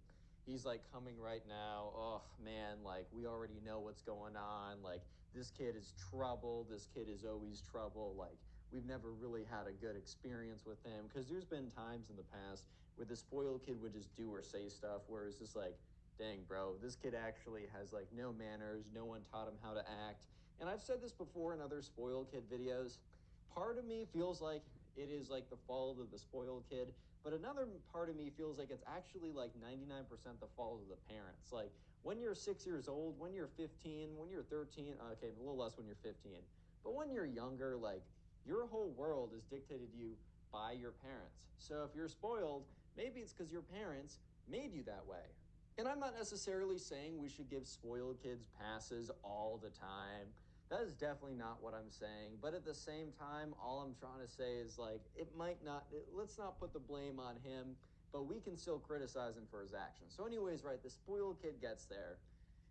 He's like coming right now. Oh man, like we already know what's going on. Like this kid is trouble. This kid is always trouble. Like we've never really had a good experience with him because there's been times in the past where the spoiled kid would just do or say stuff where it's just like, dang, bro, this kid actually has like no manners. No one taught him how to act. And I've said this before in other spoiled kid videos. Part of me feels like it is like the fault of the spoiled kid, but another part of me feels like it's actually like 99% the fault of the parents. Like when you're 6 years old, when you're 15, when you're 13, okay, a little less when you're 15, but when you're younger, like your whole world is dictated to you by your parents. So if you're spoiled, maybe it's because your parents made you that way. And I'm not necessarily saying we should give spoiled kids passes all the time. That is definitely not what I'm saying. But at the same time, all I'm trying to say is like, it might not, let's not put the blame on him, but we can still criticize him for his actions. So, anyways, right, the spoiled kid gets there.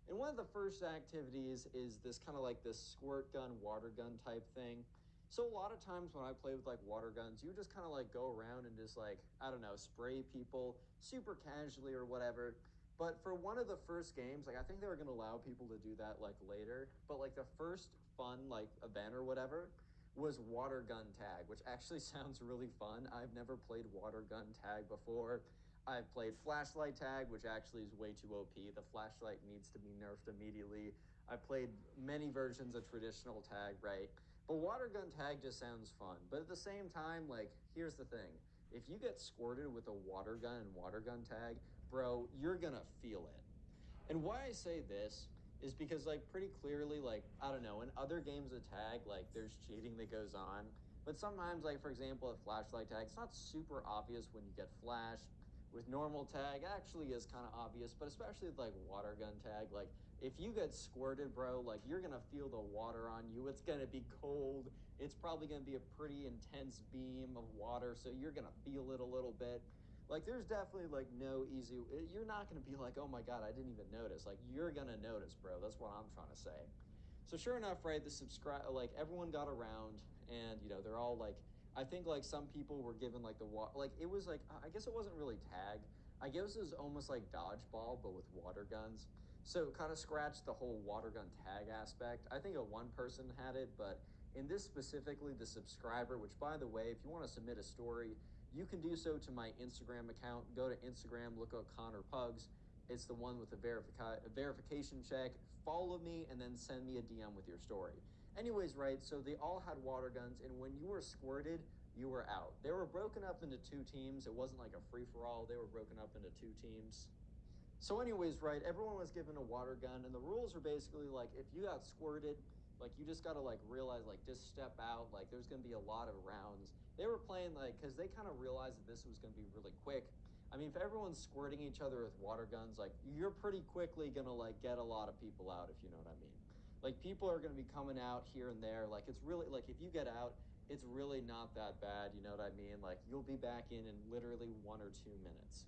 And one of the first activities is this kind of like this squirt gun, water gun type thing. So a lot of times when I play with like water guns, you just kind of like go around and just like, I don't know, spray people super casually or whatever. But for one of the first games, like I think they were gonna allow people to do that like later. But like the first fun like event or whatever was water gun tag, which actually sounds really fun. I've never played water gun tag before. I've played flashlight tag, which actually is way too OP. The flashlight needs to be nerfed immediately. I played many versions of traditional tag, right? But water gun tag just sounds fun. But at the same time, like, here's the thing. If you get squirted with a water gun and water gun tag, bro, you're gonna feel it. And why I say this is because, like, pretty clearly, like, I don't know, in other games of tag, like, there's cheating that goes on. But sometimes, like, for example, at flashlight tag, it's not super obvious when you get flashed. With normal tag, actually is kind of obvious, but especially with, like, water gun tag, like, if you get squirted, bro, like, you're gonna feel the water on you. It's gonna be cold. It's probably gonna be a pretty intense beam of water, so you're gonna feel it a little bit. Like there's definitely like no easy, you're not going to be like, oh my God, I didn't even notice. Like you're going to notice, bro. That's what I'm trying to say. So sure enough, right, the subscribe, like everyone got around and they're all like, I think like some people were given like like it was like, I guess it wasn't really tag. I guess it was almost like dodgeball, but with water guns. So kind of scratched the whole water gun tag aspect. I think a one person had it, but in this specifically, the subscriber, which by the way, if you want to submit a story, you can do so to my Instagram account. Go to Instagram, look up Connor Pugs. It's the one with the verification check. Follow me and then send me a DM with your story. Anyways, right, so they all had water guns, and when you were squirted, you were out. They were broken up into two teams. It wasn't like a free for all, they were broken up into two teams. So, anyways, right, everyone was given a water gun, and the rules are basically like if you got squirted, like you just gotta like realize like just step out. Like there's gonna be a lot of rounds. They were playing like because they kind of realized that this was gonna be really quick. I mean, if everyone's squirting each other with water guns, like you're pretty quickly gonna like get a lot of people out, if you know what I mean. Like people are gonna be coming out here and there. Like it's really like if you get out, it's really not that bad. You know what I mean? Like you'll be back in literally 1 or 2 minutes.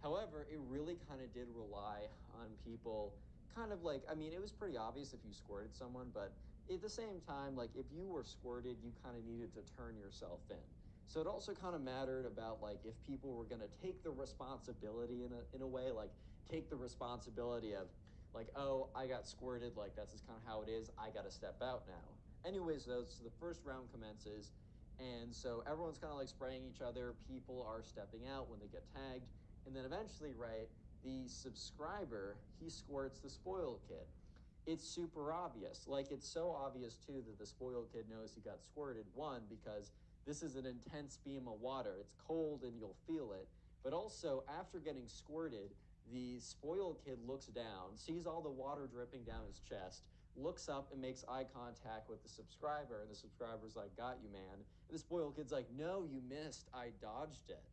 However, it really kind of did rely on people kind of like, I mean, it was pretty obvious if you squirted someone, but at the same time, like if you were squirted, you kind of needed to turn yourself in. So it also kind of mattered about like if people were going to take the responsibility in a way, like take the responsibility of like, oh, I got squirted, like that's just kind of how it is. I got to step out now. Anyways, though, so the first round commences, and so everyone's kind of like spraying each other. People are stepping out when they get tagged, and then eventually, right, the subscriber he squirts the spoiled kid. It's super obvious. Like it's so obvious too that the spoiled kid knows he got squirted. One, because this is an intense beam of water. It's cold and you'll feel it. But also, after getting squirted, the spoiled kid looks down, sees all the water dripping down his chest, looks up and makes eye contact with the subscriber. And the subscriber's like, got you, man. And the spoiled kid's like, no, you missed. I dodged it.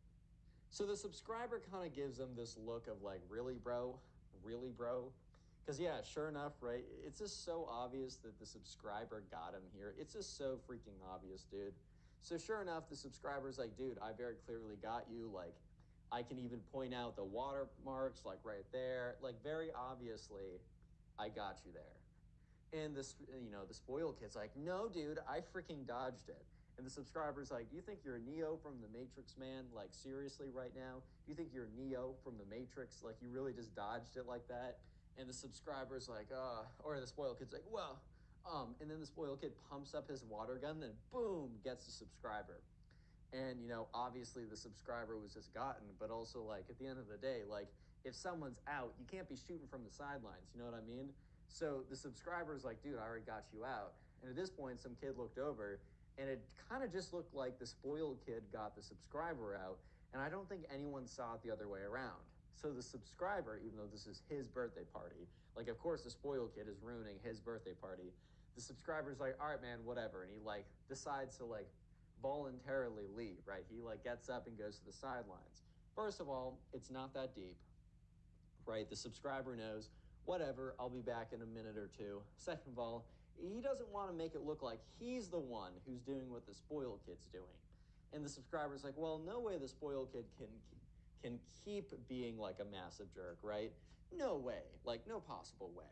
So the subscriber kind of gives them this look of like, really, bro? Really, bro? Because, yeah, sure enough, right? It's just so obvious that the subscriber got him here. It's just so freaking obvious, dude. So, sure enough, the subscriber's like, dude, I very clearly got you. Like, I can even point out the watermarks, like right there. Like, very obviously, I got you there. And this, the spoiled kid's like, no, dude, I freaking dodged it. And the subscriber's like, do you think you're Neo from the Matrix, man? Like, seriously, right now? Do you think you're Neo from the Matrix? Like, you really just dodged it like that? And the subscriber's like, or the spoiled kid's like, well, and then the spoiled kid pumps up his water gun, then boom, gets the subscriber. And obviously the subscriber was just gotten, but also like at the end of the day, like if someone's out, you can't be shooting from the sidelines, you know what I mean? So the subscriber's like, dude, I already got you out. And at this point, some kid looked over and it kind of just looked like the spoiled kid got the subscriber out, and I don't think anyone saw it the other way around. So the subscriber, even though this is his birthday party, like of course the spoiled kid is ruining his birthday party, the subscriber's like, all right, man, whatever. And he like decides to like voluntarily leave, right? He like gets up and goes to the sidelines. First of all, it's not that deep, right? The subscriber knows, whatever, I'll be back in a minute or two. Second of all, he doesn't want to make it look like he's the one who's doing what the spoiled kid's doing. And the subscriber's like, well, no way the spoiled kid can keep being like a massive jerk, right? No way, like no possible way.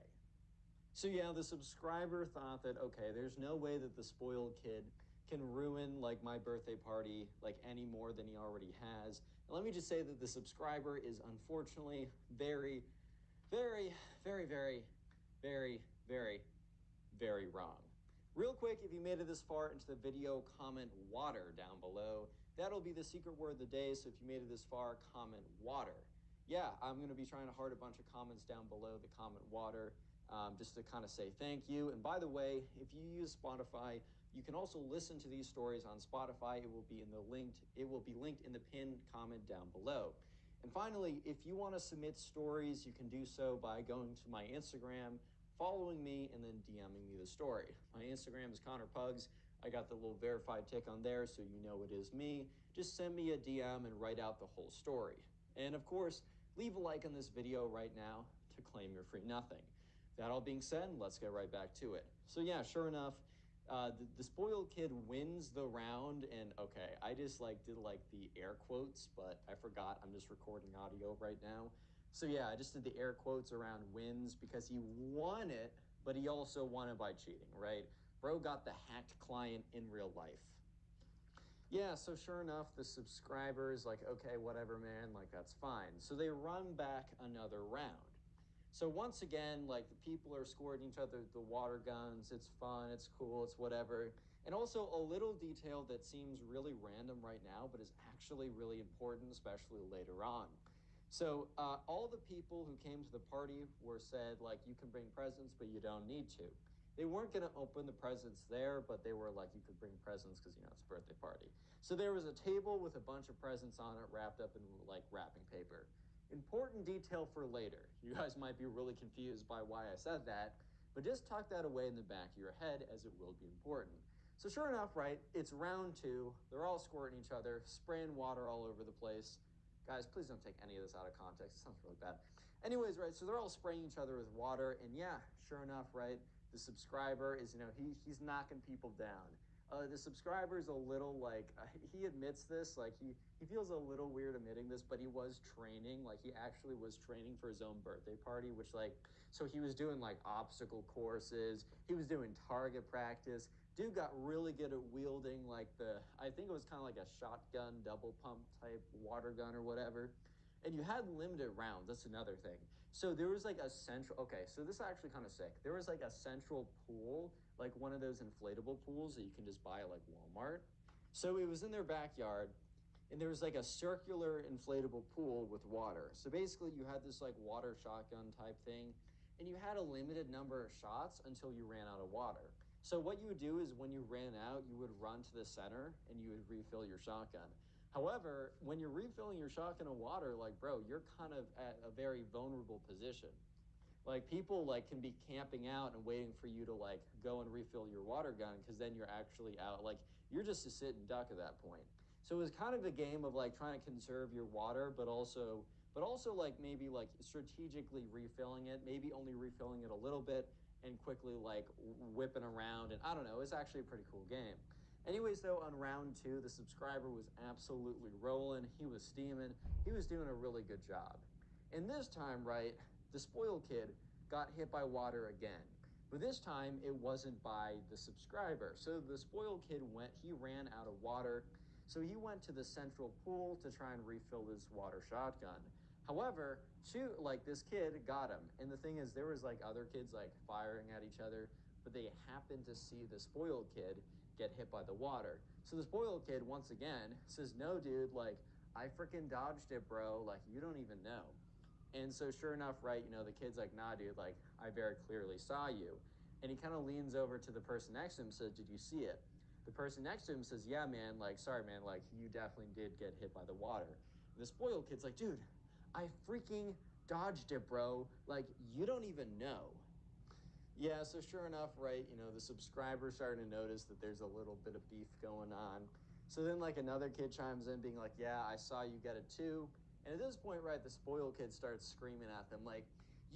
So yeah, the subscriber thought that, okay, there's no way that the spoiled kid can ruin like my birthday party like any more than he already has. And let me just say that the subscriber is unfortunately very, very, very, very, very, very, very wrong. Real quick, if you made it this far into the video, comment water down below. That'll be the secret word of the day. So if you made it this far, comment water. Yeah, I'm going to be trying to heart a bunch of comments down below the comment water, just to kind of say thank you. And by the way, if you use Spotify, you can also listen to these stories on Spotify. It will be linked in the pinned comment down below. And finally, if you want to submit stories, you can do so by going to my Instagram, following me, and then DMing me the story. My Instagram is Connor Pugs. I got the little verified tick on there so you know it is me. Just send me a DM and write out the whole story. And of course, leave a like on this video right now to claim your free nothing. That all being said, let's get right back to it. So yeah, sure enough, the spoiled kid wins the round, and okay, I just like did like the air quotes, but I forgot I'm just recording audio right now. So yeah, I just did the air quotes around wins because he won it, but he also won it by cheating, right? Bro got the hacked client in real life. Yeah, so sure enough, the subscribers like, okay, whatever, man, like that's fine. So they run back another round. So once again, like the people are squirting each other the water guns. It's fun, it's cool, it's whatever. And also a little detail that seems really random right now, but is actually really important, especially later on. So all the people who came to the party were said, like, you can bring presents, but you don't need to. They weren't going to open the presents there, but they were like, you could bring presents because, it's a birthday party. So there was a table with a bunch of presents on it wrapped up in like wrapping paper. Important detail for later. You guys might be really confused by why I said that, but just tuck that away in the back of your head as it will be important. So sure enough, right, it's round two. They're all squirting each other, spraying water all over the place. Guys, please don't take any of this out of context. It sounds really bad. Anyways, right, so they're all spraying each other with water, and yeah, sure enough, right, the subscriber is, he's knocking people down. The subscriber is a little like, he admits this, like he feels a little weird admitting this, but he was training, like he actually was training for his own birthday party, which like, so he was doing like obstacle courses, he was doing target practice. Dude got really good at wielding like I think it was kind of like a shotgun double pump type water gun or whatever. And you had limited rounds. That's another thing. So there was like a central, okay, so this is actually kind of sick. There was like a central pool, like one of those inflatable pools that you can just buy at like Walmart. So it was in their backyard, and there was like a circular inflatable pool with water. So basically, you had this like water shotgun type thing, and you had a limited number of shots until you ran out of water. So what you would do is when you ran out, you would run to the center and you would refill your shotgun. However, when you're refilling your shotgun of water, like, bro, you're kind of at a very vulnerable position. Like, people like can be camping out and waiting for you to like go and refill your water gun, because then you're actually out. Like, you're just a sit and duck at that point. So it was kind of a game of like trying to conserve your water, but also like maybe like strategically refilling it, maybe only refilling it a little bit and quickly like whipping around. And I don't know, it's actually a pretty cool game. Anyways, though, on round two, the subscriber was absolutely rolling. He was steaming. He was doing a really good job. And this time, right, the spoiled kid got hit by water again. But this time, it wasn't by the subscriber. So the spoiled kid he ran out of water. So he went to the central pool to try and refill his water shotgun. However, this kid got him. And the thing is, there was like other kids like firing at each other, but they happened to see the spoiled kid get hit by the water. So the spoiled kid, once again, says, no, dude, like, I freaking dodged it, bro. Like, you don't even know. And so sure enough, right, the kid's like, nah, dude, like, I very clearly saw you. And he kind of leans over to the person next to him and says, did you see it? The person next to him says, yeah, man, like, sorry, man, like, you definitely did get hit by the water. And the spoiled kid's like, dude, I freaking dodged it, bro. Like, you don't even know. Yeah, so sure enough, right, the subscribers starting to notice that there's a little bit of beef going on. So then, like, another kid chimes in, being like, yeah, I saw you get it too. And at this point, right, the spoiled kid starts screaming at them, like,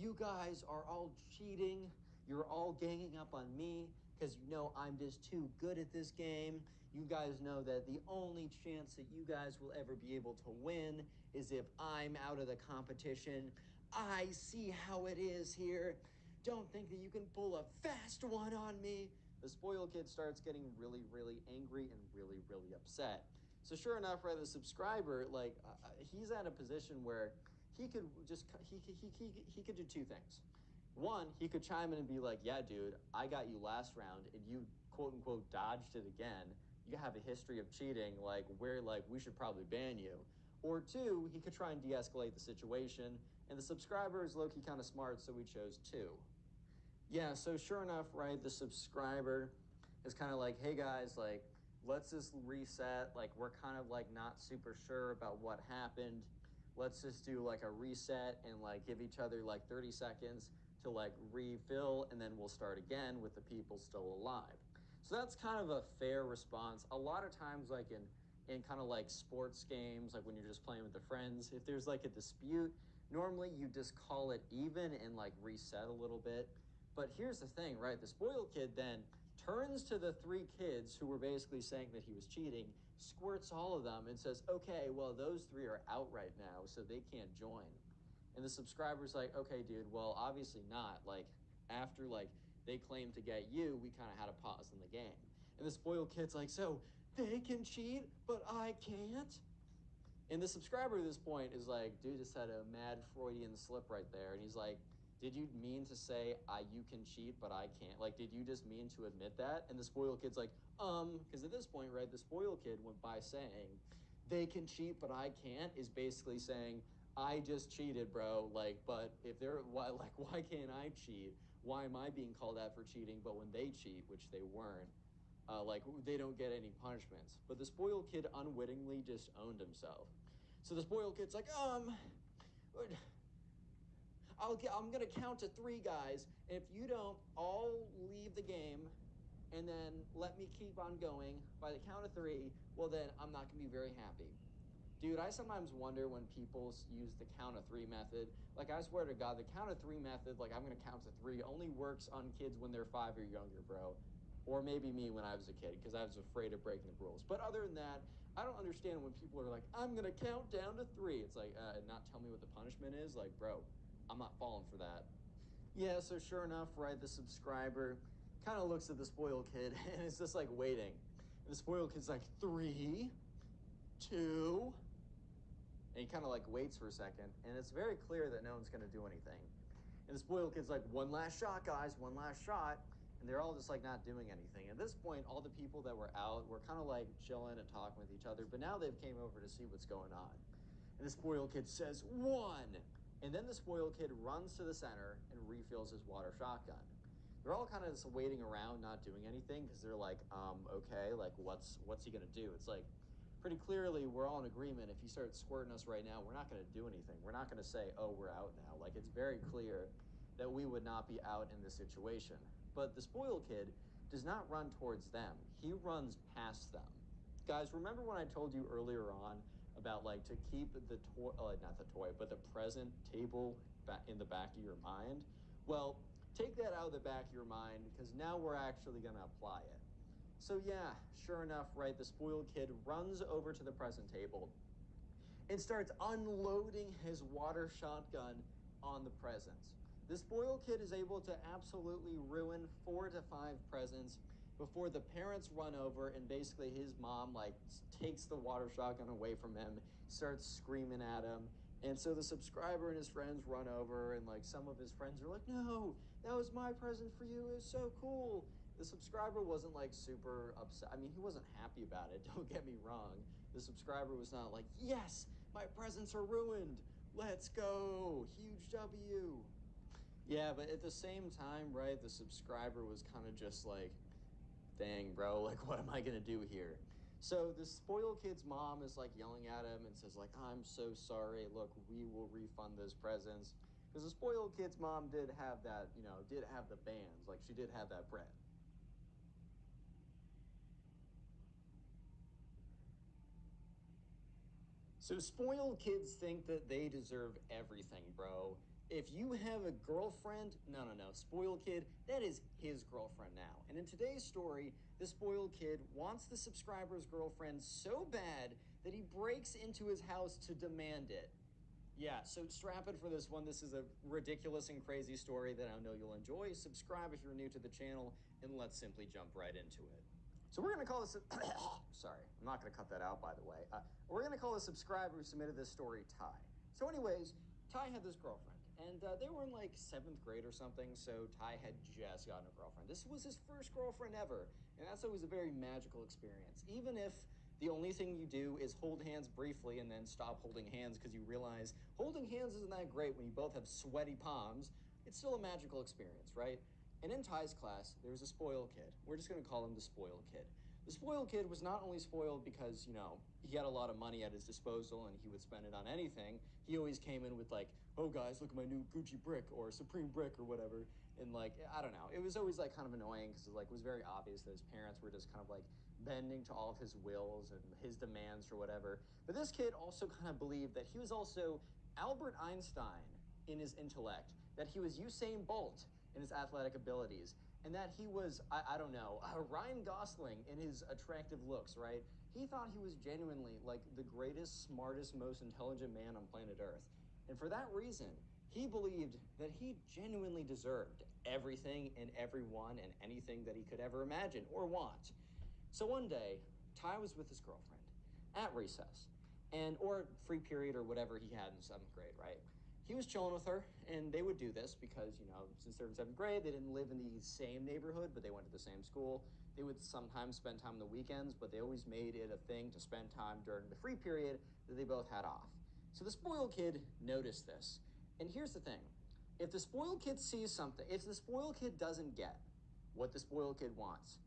you guys are all cheating. You're all ganging up on me because you know I'm just too good at this game. You guys know that the only chance that you guys will ever be able to win is if I'm out of the competition. I see how it is here. Don't think that you can pull a fast one on me. The spoiled kid starts getting really, really angry and really, really upset. So sure enough, right, the subscriber, like, he's at a position where he could just he could do two things. One, he could chime in and be like, yeah, dude, I got you last round and you quote unquote dodged it again. You have a history of cheating, like, we should probably ban you. Or two, he could try and de-escalate the situation, and the subscriber is low-key kind of smart, so we chose two. Yeah, so sure enough, right, the subscriber is kind of like, hey guys, like, let's just reset. Like, we're kind of like not super sure about what happened. Let's just do like a reset and like give each other like 30 seconds to like refill, and then we'll start again with the people still alive. So that's kind of a fair response. A lot of times, like in kind of like sports games, like when you're just playing with the friends, if there's like a dispute, normally you just call it even and like reset a little bit. But here's the thing, right? The spoiled kid then turns to the three kids who were basically saying that he was cheating, squirts all of them, and says, okay, well, those three are out right now, so they can't join. And the subscriber's like, okay, dude, well, obviously not. Like, after, like, they claimed to get you, we kind of had a pause in the game. And the spoiled kid's like, so they can cheat, but I can't? And the subscriber at this point is like, dude just had a mad Freudian slip right there. And he's like, did you mean to say you can cheat, but I can't? Like, did you just mean to admit that? And the spoiled kid's like, because at this point, right, the spoiled kid went by saying, they can cheat, but I can't, is basically saying, I just cheated, bro. Like, but if why can't I cheat? Why am I being called out for cheating? But when they cheat, which they weren't, they don't get any punishments. But the spoiled kid unwittingly just owned himself. So the spoiled kid's like, I'm gonna count to three, guys. And if you don't all leave the game and then let me keep on going by the count of three, well then I'm not gonna be very happy. Dude, I sometimes wonder when people use the count of three method. Like, I swear to God, the count of three method, like, I'm gonna count to three, only works on kids when they're 5 or younger, bro. Or maybe me when I was a kid, because I was afraid of breaking the rules. But other than that, I don't understand when people are like, I'm gonna count down to three. It's like, and not tell me what the punishment is. Like, bro, I'm not falling for that. Yeah, so sure enough, right, the subscriber kind of looks at the spoiled kid and is just like waiting. And the spoiled kid's like, 3, 2, and he kind of like waits for a second, and it's very clear that no one's going to do anything. And the spoiled kid's like, one last shot, guys, one last shot. And they're all just like not doing anything. At this point, all the people that were out were kind of like chilling and talking with each other, but now they've came over to see what's going on. And the spoiled kid says, 1. And then the spoiled kid runs to the center and refills his water shotgun. They're all kind of just waiting around, not doing anything, because they're like, okay, like what's he gonna do? It's like, pretty clearly we're all in agreement. If you start squirting us right now, we're not going to do anything. We're not going to say, oh, we're out now. Like, it's very clear that we would not be out in this situation. But the spoiled kid does not run towards them. He runs past them. Guys, remember when I told you earlier on about like to keep the toy, not the toy, but the present table in the back of your mind? Well, take that out of the back of your mind, because now we're actually going to apply it. So yeah, sure enough, right, the spoiled kid runs over to the present table and starts unloading his water shotgun on the presents. The spoiled kid is able to absolutely ruin 4 to 5 presents before the parents run over, and basically his mom like takes the water shotgun away from him, starts screaming at him. And so the subscriber and his friends run over, and like some of his friends are like, no, that was my present for you, it's so cool. The subscriber wasn't like super upset. I mean, he wasn't happy about it, don't get me wrong. The subscriber was not like, yes, my presents are ruined, let's go, huge W. Yeah, but at the same time, right, the subscriber was kind of just like, dang, bro, like, what am I gonna do here? So the spoiled kid's mom is like yelling at him and says like, I'm so sorry, look, we will refund those presents. Because the spoiled kid's mom did have that, did have the bands, like she did have that bread. So spoiled kids think that they deserve everything, bro. If you have a girlfriend, no. Spoiled kid, that is his girlfriend now. And in today's story, the spoiled kid wants the subscriber's girlfriend so bad that he breaks into his house to demand it. Yeah, so strap in for this one. This is a ridiculous and crazy story that I know you'll enjoy. Subscribe if you're new to the channel, and let's simply jump right into it. So we're going to call this, sorry, I'm not going to cut that out, by the way. We're going to call the subscriber who submitted this story Ty. So anyways, Ty had this girlfriend, and they were in like 7th grade or something, so Ty had just gotten a girlfriend. This was his first girlfriend ever, and that's always a very magical experience. Even if the only thing you do is hold hands briefly and then stop holding hands because you realize holding hands isn't that great when you both have sweaty palms, it's still a magical experience, right? And in Ty's class, there was a spoiled kid. We're just going to call him the spoiled kid. The spoiled kid was not only spoiled because, he had a lot of money at his disposal and he would spend it on anything. He always came in with like, oh guys, look at my new Gucci brick or Supreme brick or whatever. And like, I don't know. It was always like kind of annoying because it was very obvious that his parents were just kind of like bending to all of his wills and his demands or whatever. But this kid also kind of believed that he was also Albert Einstein in his intellect, that he was Usain Bolt in his athletic abilities, and that he was, I don't know, Ryan Gosling in his attractive looks, right? He thought he was genuinely like the greatest, smartest, most intelligent man on planet Earth. And for that reason, he believed that he genuinely deserved everything and everyone and anything that he could ever imagine or want. So one day, Ty was with his girlfriend at recess, or free period or whatever he had in 7th grade, right? He was chilling with her, and they would do this because, since they're in 7th grade, they didn't live in the same neighborhood, but they went to the same school. They would sometimes spend time on the weekends, but they always made it a thing to spend time during the free period that they both had off. So the spoiled kid noticed this. And here's the thing. If the spoiled kid sees something, if the spoiled kid doesn't get what the spoiled kid wants,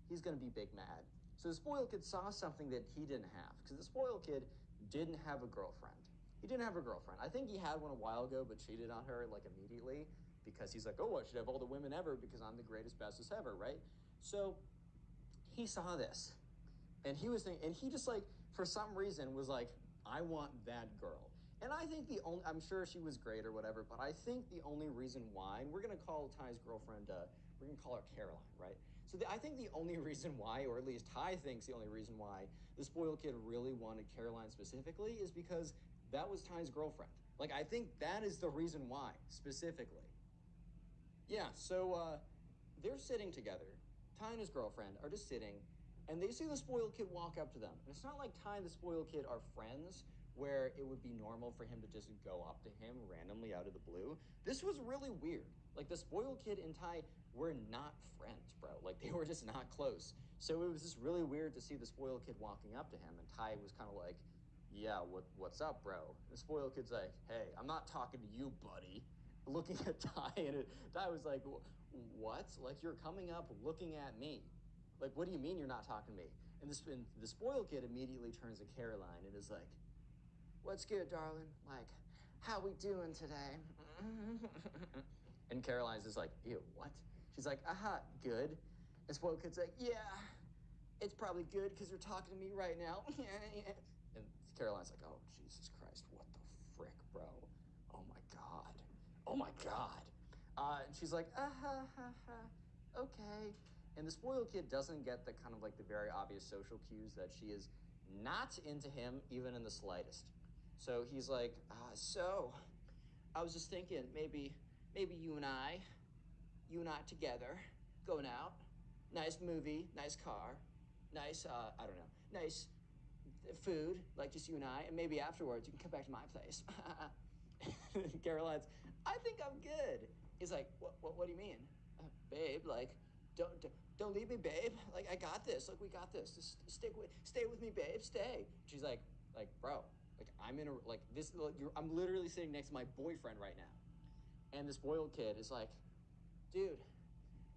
he's going to be big mad. So the spoiled kid saw something that he didn't have, because the spoiled kid didn't have a girlfriend. He didn't have a girlfriend. I think he had one a while ago, but cheated on her like immediately because he's like, oh, I should have all the women ever because I'm the greatest, bestest ever, right? So he saw this, and he was thinking, and he just like, for some reason was like, I want that girl. And I think I'm sure she was great or whatever, but I think the only reason why, and we're going to call Ty's girlfriend, we're going to call her Caroline, right? So I think the only reason why, or at least Ty thinks the only reason why the spoiled kid really wanted Caroline specifically is because that was Ty's girlfriend. Like, I think that is the reason why, specifically. Yeah, so they're sitting together. Ty and his girlfriend are just sitting, and they see the spoiled kid walk up to them. And it's not like Ty and the spoiled kid are friends, where it would be normal for him to just go up to him randomly out of the blue. This was really weird. Like, the spoiled kid and Ty were not friends, bro. Like, they were just not close. So it was just really weird to see the spoiled kid walking up to him, and Ty was kind of like, yeah, what's up, bro? And the spoiled kid's like, hey, I'm not talking to you, buddy. Looking at Ty, and Ty was like, what? Like, you're coming up looking at me. Like, what do you mean you're not talking to me? And the spoiled kid immediately turns to Caroline and is like, what's good, darling? Like, how we doing today? And Caroline's just like, ew, what? She's like, aha, good. And spoiled kid's like, yeah, it's probably good because you're talking to me right now. And Caroline's like, oh, Jesus Christ, what the frick, bro? Oh my God. Oh my God. And she's like, ha, ha, ha, okay. And the spoiled kid doesn't get the kind of like the very obvious social cues that she is not into him, even in the slightest. So he's like, so I was just thinking maybe you and I together, going out, nice movie, nice car, nice, I don't know, nice food, like just you and I, and maybe afterwards you can come back to my place. Caroline's, I think I'm good. He's like, what do you mean? Babe, like, don't leave me, babe. Like, I got this. Like, we got this. Just stay with me, babe. Stay. She's like, bro, like, I'm in a, like, this, I'm literally sitting next to my boyfriend right now. And this spoiled kid is like, dude,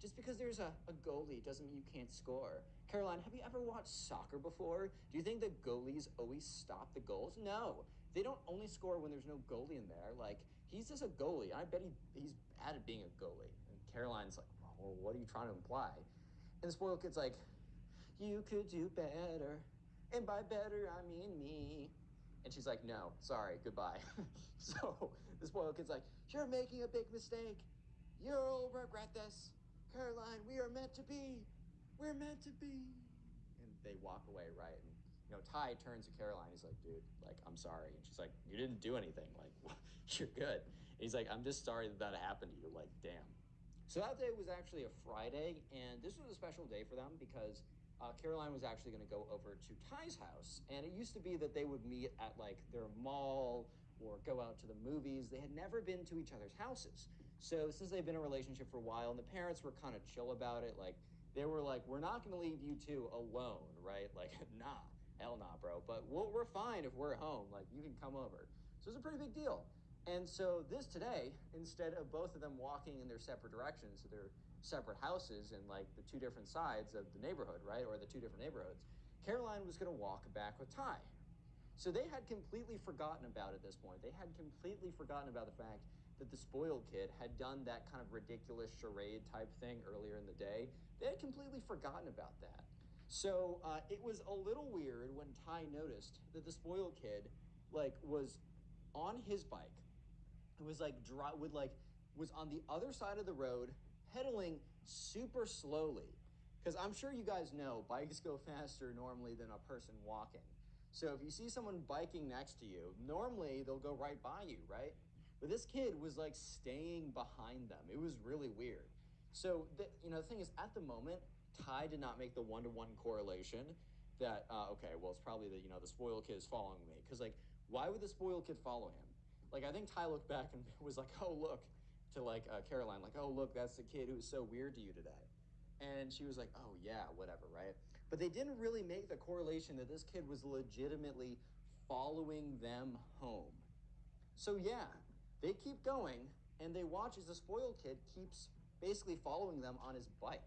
just because there's a goalie doesn't mean you can't score. Caroline, have you ever watched soccer before? Do you think that goalies always stop the goals? No. They don't only score when there's no goalie in there. Like, he's just a goalie. I bet he's bad at being a goalie. And Caroline's like, well, what are you trying to imply? And the spoiled kid's like, you could do better. And by better, I mean me. And she's like, no, sorry, goodbye. So the spoiled kid's like, you're making a big mistake. You'll regret this. Caroline, we are meant to be. We're meant to be. And they walk away, right? And, Ty turns to Caroline. He's like, dude, like, I'm sorry. And she's like, you didn't do anything. Like, you're good. And he's like, I'm just sorry that happened to you. Like, damn. So that day was actually a Friday, and this was a special day for them because Caroline was actually going to go over to Ty's house. And it used to be that they would meet at like their mall or go out to the movies. They had never been to each other's houses. So since they've been in a relationship for a while, and the parents were kind of chill about it, like they were like, we're not going to leave you two alone, right? Like, nah, hell nah, bro. But we're fine if we're home. Like, you can come over. So it's a pretty big deal. And so this today, instead of both of them walking in their separate directions to their separate houses and like the two different sides of the neighborhood, right? Or the two different neighborhoods, Caroline was going to walk back with Ty. So they had completely forgotten about at this point. They had completely forgotten about the fact that the spoiled kid had done that kind of ridiculous charade type thing earlier in the day. They had completely forgotten about that. So it was a little weird when Ty noticed that the spoiled kid like was on his bike. It was like was on the other side of the road, pedaling super slowly. Because I'm sure you guys know bikes go faster normally than a person walking. So if you see someone biking next to you, normally they'll go right by you, right? But this kid was like staying behind them. It was really weird. So the thing is, at the moment, Ty did not make the one-to-one correlation that okay, well, it's probably the spoiled kid is following me. Because like, why would the spoiled kid follow him? Like, I think Ty looked back and was like, oh, look, to like Caroline, like, oh, look, that's the kid who was so weird to you today. And she was like, oh, yeah, whatever, right? But they didn't really make the correlation that this kid was legitimately following them home. So yeah, they keep going, and they watch as the spoiled kid keeps basically following them on his bike.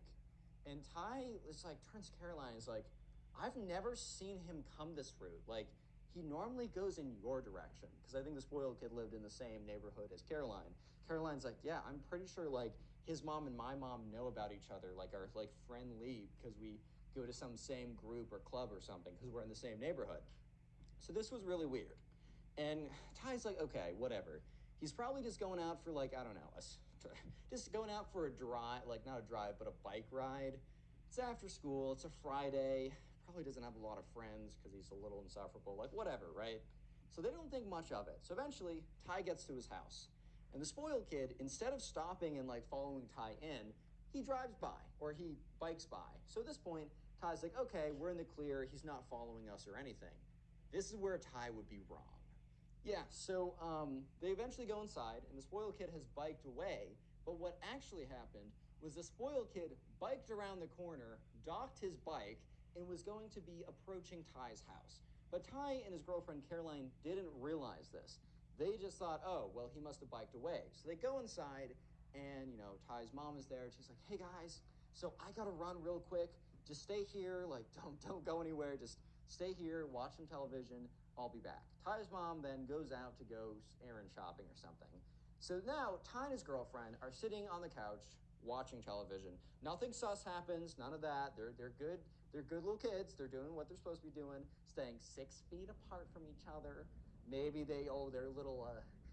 And Ty is like turns to Caroline and is like, I've never seen him come this route. Like, he normally goes in your direction. Because I think the spoiled kid lived in the same neighborhood as Caroline. Caroline's like, yeah, I'm pretty sure like his mom and my mom know about each other, like are like friendly because we go to some same group or club or something because we're in the same neighborhood. So this was really weird. And Ty's like, okay, whatever. He's probably just going out for like, I don't know, just going out for a drive, like not a drive, but a bike ride. It's after school, it's a Friday, probably doesn't have a lot of friends because he's a little insufferable, like whatever, right? So they don't think much of it. So eventually, Ty gets to his house. And the spoiled kid, instead of stopping and like following Ty in, he drives by or he bikes by. So at this point, Ty's like, okay, we're in the clear. He's not following us or anything. This is where Ty would be wrong. Yeah, so they eventually go inside, and the spoiled kid has biked away. But what actually happened was the spoiled kid biked around the corner, docked his bike, and was going to be approaching Ty's house. But Ty and his girlfriend Caroline didn't realize this. They just thought, oh, well, he must have biked away. So they go inside, and Ty's mom is there. She's like, hey guys, so I gotta run real quick. Just stay here, like don't go anywhere. Just stay here, watch some television. I'll be back. Ty's mom then goes out to go errand shopping or something. So now Ty and his girlfriend are sitting on the couch watching television. Nothing sus happens, none of that. They're good. They're good little kids. They're doing what they're supposed to be doing, staying 6 feet apart from each other. Maybe they're little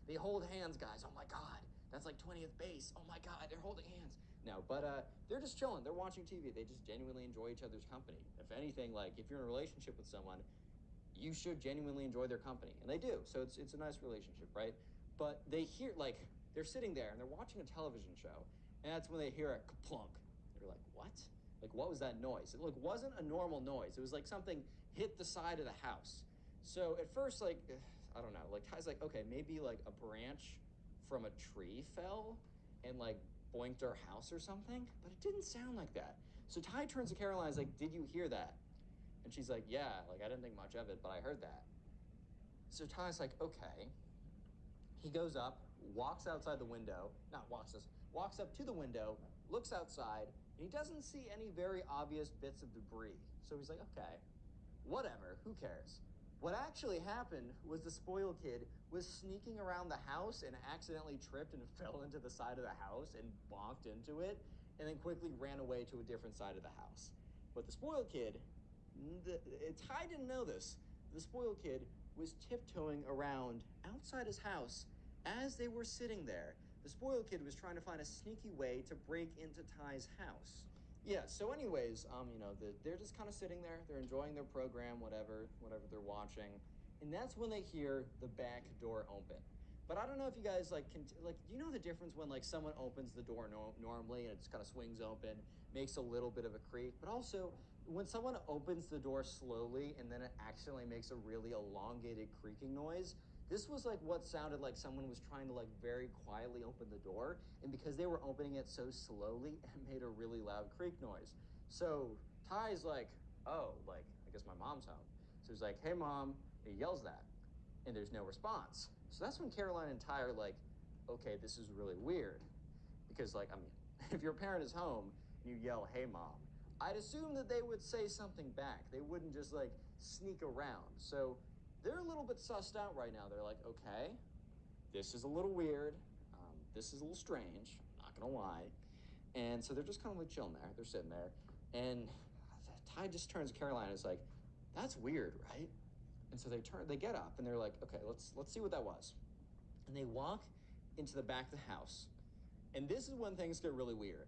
they hold hands, guys. Oh my god. That's like 20th base. Oh my god, they're holding hands. No, but they're just chilling. They're watching TV. They just genuinely enjoy each other's company. If anything, like if you're in a relationship with someone, you should genuinely enjoy their company, and they do. So it's a nice relationship, right? But they hear, like, they're sitting there and they're watching a television show, and that's when they hear a plunk. They're like, what? Like, what was that noise? It wasn't a normal noise. It was like something hit the side of the house. So at first, like, I don't know, like Ty's like, okay, maybe like a branch from a tree fell and like boinked our house or something, but it didn't sound like that. So Ty turns to Caroline and is like, did you hear that? And she's like, yeah, like I didn't think much of it, but I heard that. So Ty's like, okay. He goes up, walks outside the window, not walks us, walks up to the window, looks outside, and he doesn't see any very obvious bits of debris. So he's like, okay, whatever, who cares? What actually happened was the spoiled kid was sneaking around the house and accidentally tripped and fell into the side of the house and bonked into it, and then quickly ran away to a different side of the house. But the spoiled kid, Ty didn't know this. The spoiled kid was tiptoeing around outside his house as they were sitting there. The spoiled kid was trying to find a sneaky way to break into Ty's house. Yeah, so anyways, they're just kind of sitting there, they're enjoying their program, whatever they're watching, and that's when they hear the back door open. But I don't know if you guys do you know the difference when like someone opens the door normally and it just kind of swings open, makes a little bit of a creak, but also when someone opens the door slowly and then it accidentally makes a really elongated creaking noise. This was like what sounded like someone was trying to like very quietly open the door, and because they were opening it so slowly, it made a really loud creak noise. So Ty's like, oh, like I guess my mom's home. So he's like, hey mom, and he yells that, and there's no response. So that's when Caroline and Ty are like, okay, this is really weird. Because, like, I mean, if your parent is home and you yell, hey, mom, I'd assume that they would say something back. They wouldn't just, like, sneak around. So they're a little bit sussed out right now. They're like, okay, this is a little weird. This is a little strange, not gonna lie. And so they're just kind of like chilling there. They're sitting there. And Ty just turns to Caroline and is like, that's weird, right? And so they get up and they're like, okay, let's see what that was. And they walk into the back of the house. And this is when things get really weird.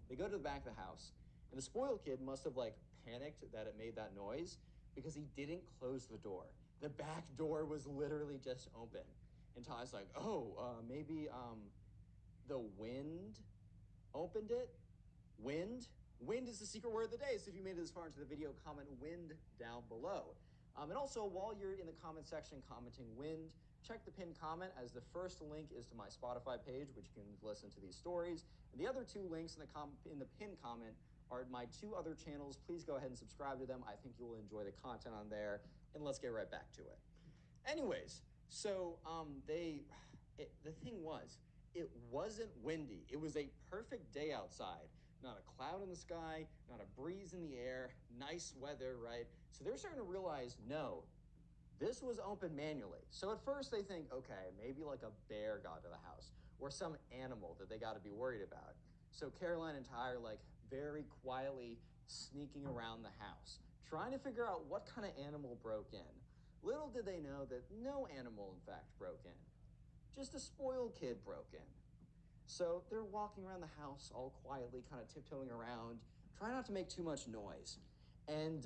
They go to the back of the house, and the spoiled kid must have like panicked that it made that noise because he didn't close the door. The back door was literally just open. And Ty's like, oh, maybe the wind opened it? Wind? Wind is the secret word of the day. So if you made it this far into the video, comment wind down below. And also, while you're in the comment section commenting wind, check the pinned comment, as the first link is to my Spotify page, which you can listen to these stories. And the other two links in the pinned comment are my two other channels. Please go ahead and subscribe to them. I think you will enjoy the content on there. And let's get right back to it. Anyways, so the thing was, it wasn't windy. It was a perfect day outside. Not a cloud in the sky, not a breeze in the air, nice weather, right? So they're starting to realize, no, this was open manually. So at first they think, okay, maybe like a bear got to the house or some animal that they got to be worried about. So Caroline and Ty are like very quietly sneaking around the house, trying to figure out what kind of animal broke in. Little did they know that no animal, in fact, broke in. Just a spoiled kid broke in. So they're walking around the house all quietly, kind of tiptoeing around, trying not to make too much noise. And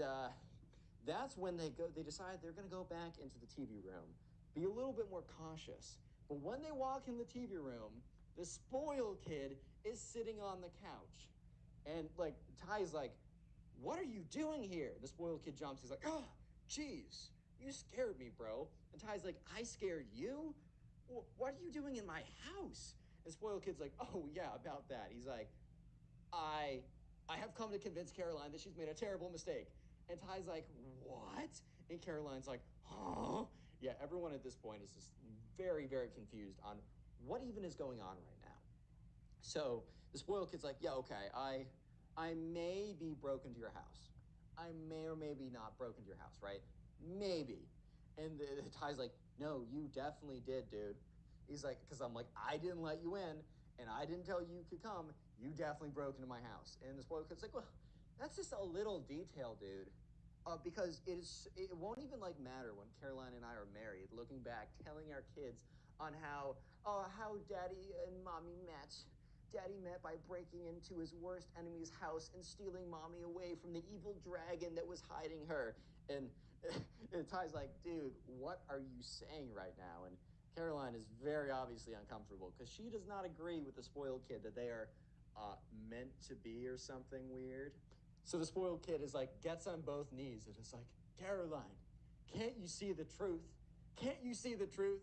that's when they decide they're going to go back into the TV room, be a little bit more cautious. But when they walk in the TV room, the spoiled kid is sitting on the couch. And like Ty's like, what are you doing here? The spoiled kid jumps. He's like, oh, jeez, you scared me, bro. And Ty's like, I scared you? What are you doing in my house? And spoiled kid's like, oh yeah, about that. He's like, I I have come to convince Caroline that she's made a terrible mistake. And Ty's like, what? And Caroline's like, huh? Yeah, everyone at this point is just very, very confused on what even is going on right now. So the spoiled kid's like, yeah, okay, I may be broke into your house. I may or maybe not broke into your house, right? Maybe. And the Ty's like, no, you definitely did, dude. He's like, because I'm like, I didn't let you in, and I didn't tell you could come. You definitely broke into my house. And the spoiled kid's like, well, that's just a little detail, dude. Because it won't even like matter when Caroline and I are married, looking back, telling our kids on how daddy and mommy met. Daddy met by breaking into his worst enemy's house and stealing mommy away from the evil dragon that was hiding her. And, and Ty's like, dude, what are you saying right now? And Caroline is very obviously uncomfortable because she does not agree with the spoiled kid that they are meant to be or something weird. So the spoiled kid is like, gets on both knees and is like, Caroline, can't you see the truth? Can't you see the truth?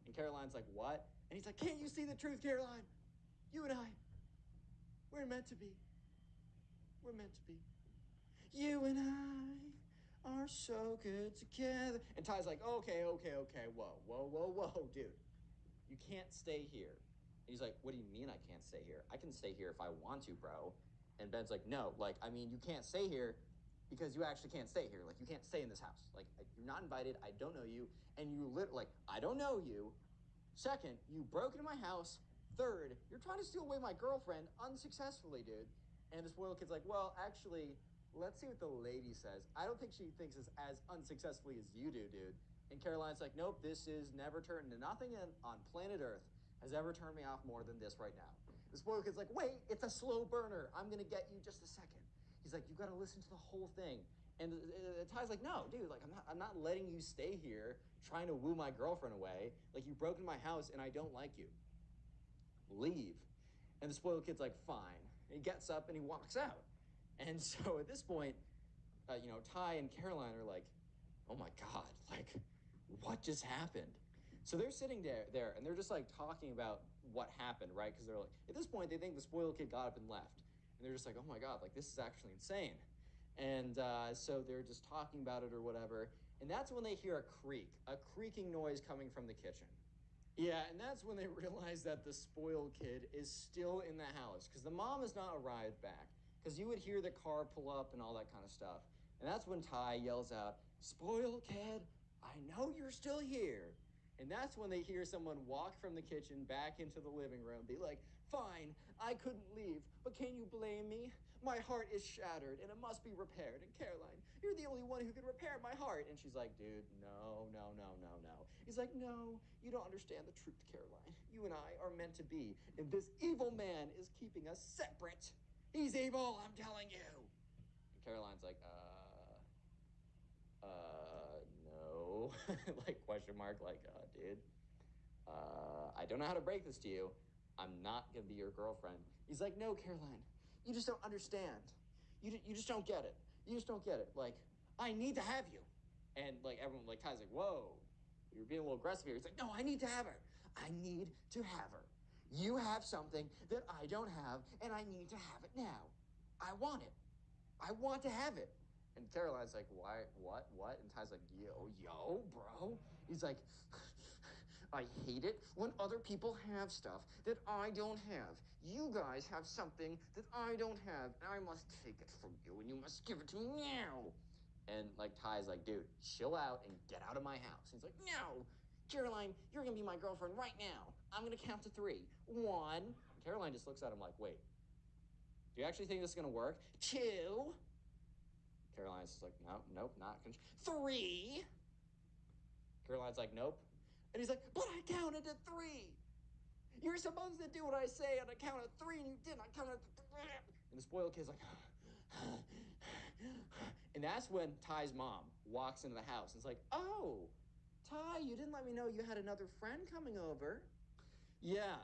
And Caroline's like, what? And he's like, can't you see the truth, Caroline? You and I, we're meant to be. We're meant to be. You and I are so good together. And Ty's like, okay, whoa, dude. You can't stay here. And he's like, what do you mean I can't stay here? I can stay here if I want to, bro. And Ben's like, no, like, I mean, you can't stay here because you actually can't stay here. Like, you can't stay in this house. Like, you're not invited. I don't know you. And like, I don't know you. Second, you broke into my house. Third, you're trying to steal away my girlfriend unsuccessfully, dude. And the spoiled kid's like, well, actually, let's see what the lady says. I don't think she thinks it's as unsuccessfully as you do, dude. And Caroline's like, nope, this is never turned. Nothing on planet Earth has ever turned me off more than this right now. The spoiled kid's like, wait, it's a slow burner. I'm going to get you just a second. He's like, you got to listen to the whole thing. And Ty's like, no, dude, like, I'm not letting you stay here trying to woo my girlfriend away. Like, you broke into my house and I don't like you. Leave. And the spoiled kid's like, fine. And he gets up and he walks out. And so at this point, Ty and Caroline are like, oh my God, like, what just happened? So they're sitting there and they're just like talking about what happened, right? Because they're like, at this point, they think the spoiled kid got up and left. And they're just like, oh my God, like, this is actually insane. And so they're just talking about it or whatever. And that's when they hear a creaking noise coming from the kitchen. Yeah, and that's when they realize that the spoiled kid is still in the house because the mom has not arrived back. Because you would hear the car pull up and all that kind of stuff. And that's when Ty yells out, spoiled kid, I know you're still here. And that's when they hear someone walk from the kitchen back into the living room, be like, fine, I couldn't leave, but can you blame me? My heart is shattered and it must be repaired. And Caroline, you're the only one who can repair my heart. And she's like, dude, no. He's like, no, you don't understand the truth, Caroline. You and I are meant to be, and this evil man is keeping us separate. He's evil, I'm telling you. And Caroline's like, no. Like, question mark, like, dude, I don't know how to break this to you. I'm not gonna be your girlfriend. He's like, no, Caroline, you just don't understand. You just don't get it. You just don't get it. Like, I need to have you. And like everyone, like Ty's like, whoa, you're being a little aggressive here. He's like, no, I need to have her. I need to have her. You have something that I don't have, and I need to have it now. I want it. I want to have it. And Caroline's like, why, what? And Ty's like, yo, bro. He's like, I hate it when other people have stuff that I don't have. You guys have something that I don't have, and I must take it from you, and you must give it to me now. And like Ty's like, dude, chill out and get out of my house. And he's like, no, Caroline, you're gonna be my girlfriend right now. I'm gonna count to 3. 1. And Caroline just looks at him like, wait, do you actually think this is gonna work? 2. Caroline's just like, nope, not. 3. Caroline's like, nope. And he's like, but I counted to 3. You're supposed to do what I say on a count of 3, and you didn't. I counted to 3. And the spoiled kid's like, and that's when Ty's mom walks into the house and is like, oh, Ty, you didn't let me know you had another friend coming over. Yeah,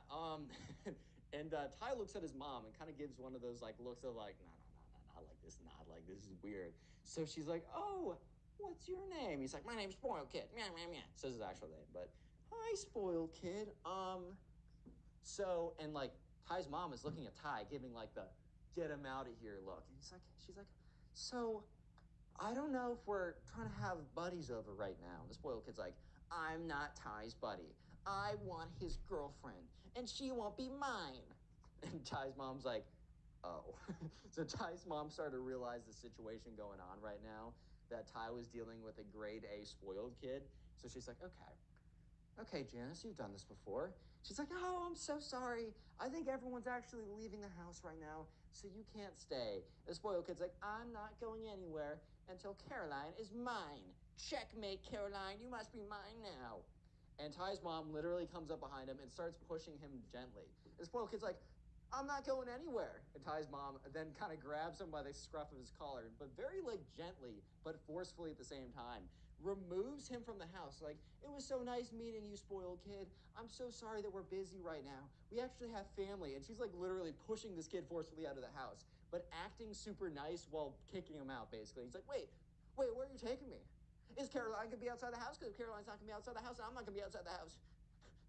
And Ty looks at his mom and kind of gives one of those like looks of like, nah, nah, nah, nah, not like this, not like this is weird. So she's like, oh, what's your name? He's like, my name's Spoiled Kid. Meow, meow, meow. Says his actual name, but hi, Spoiled Kid. So, and like Ty's mom is looking at Ty, giving like the get him out of here look. And she's like, so I don't know if we're trying to have buddies over right now. And the spoiled kid's like, I'm not Ty's buddy. I want his girlfriend, and she won't be mine. And Ty's mom's like, oh. So Ty's mom started to realize the situation going on right now, that Ty was dealing with a grade A spoiled kid. So she's like, okay, Janice, you've done this before. She's like, oh, I'm so sorry. I think everyone's actually leaving the house right now, so you can't stay. The spoiled kid's like, I'm not going anywhere until Caroline is mine. Checkmate, Caroline, you must be mine now. And Ty's mom literally comes up behind him and starts pushing him gently. The spoiled kid's like, I'm not going anywhere. And Ty's mom then kind of grabs him by the scruff of his collar, but very like gently, but forcefully at the same time, removes him from the house. Like, it was so nice meeting you, spoiled kid. I'm so sorry that we're busy right now. We actually have family. And she's like literally pushing this kid forcefully out of the house, but acting super nice while kicking him out, basically. He's like, wait, where are you taking me? Is Caroline gonna be outside the house? Because if Caroline's not gonna be outside the house, I'm not gonna be outside the house.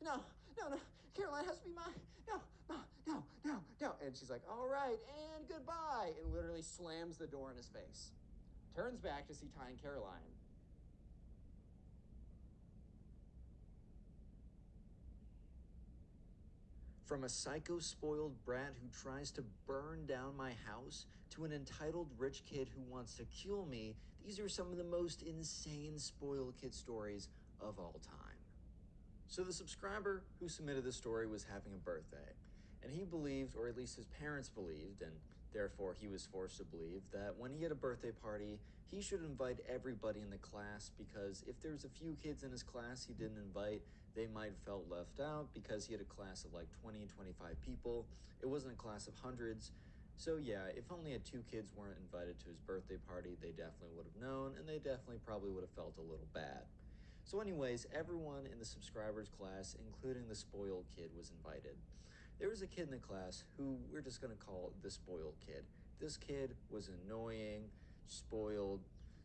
No, no, no, Caroline has to be mine. No, no, no, no, no. And she's like, all right, and goodbye. And literally slams the door in his face. Turns back to see Ty and Caroline. From a psycho spoiled brat who tries to burn down my house to an entitled rich kid who wants to kill me, these are some of the most insane spoiled kid stories of all time. So the subscriber who submitted the story was having a birthday, and he believed, or at least his parents believed, and therefore he was forced to believe, that when he had a birthday party, he should invite everybody in the class, because if there was a few kids in his class he didn't invite, they might have felt left out because he had a class of like 20, 25 people. It wasn't a class of hundreds. So yeah, if only had two kids weren't invited to his birthday party, they definitely would have known, and they definitely probably would have felt a little bad. So anyways, everyone in the subscribers class, including the spoiled kid, was invited. There was a kid in the class who we're just going to call the spoiled kid. This kid was annoying, spoiled,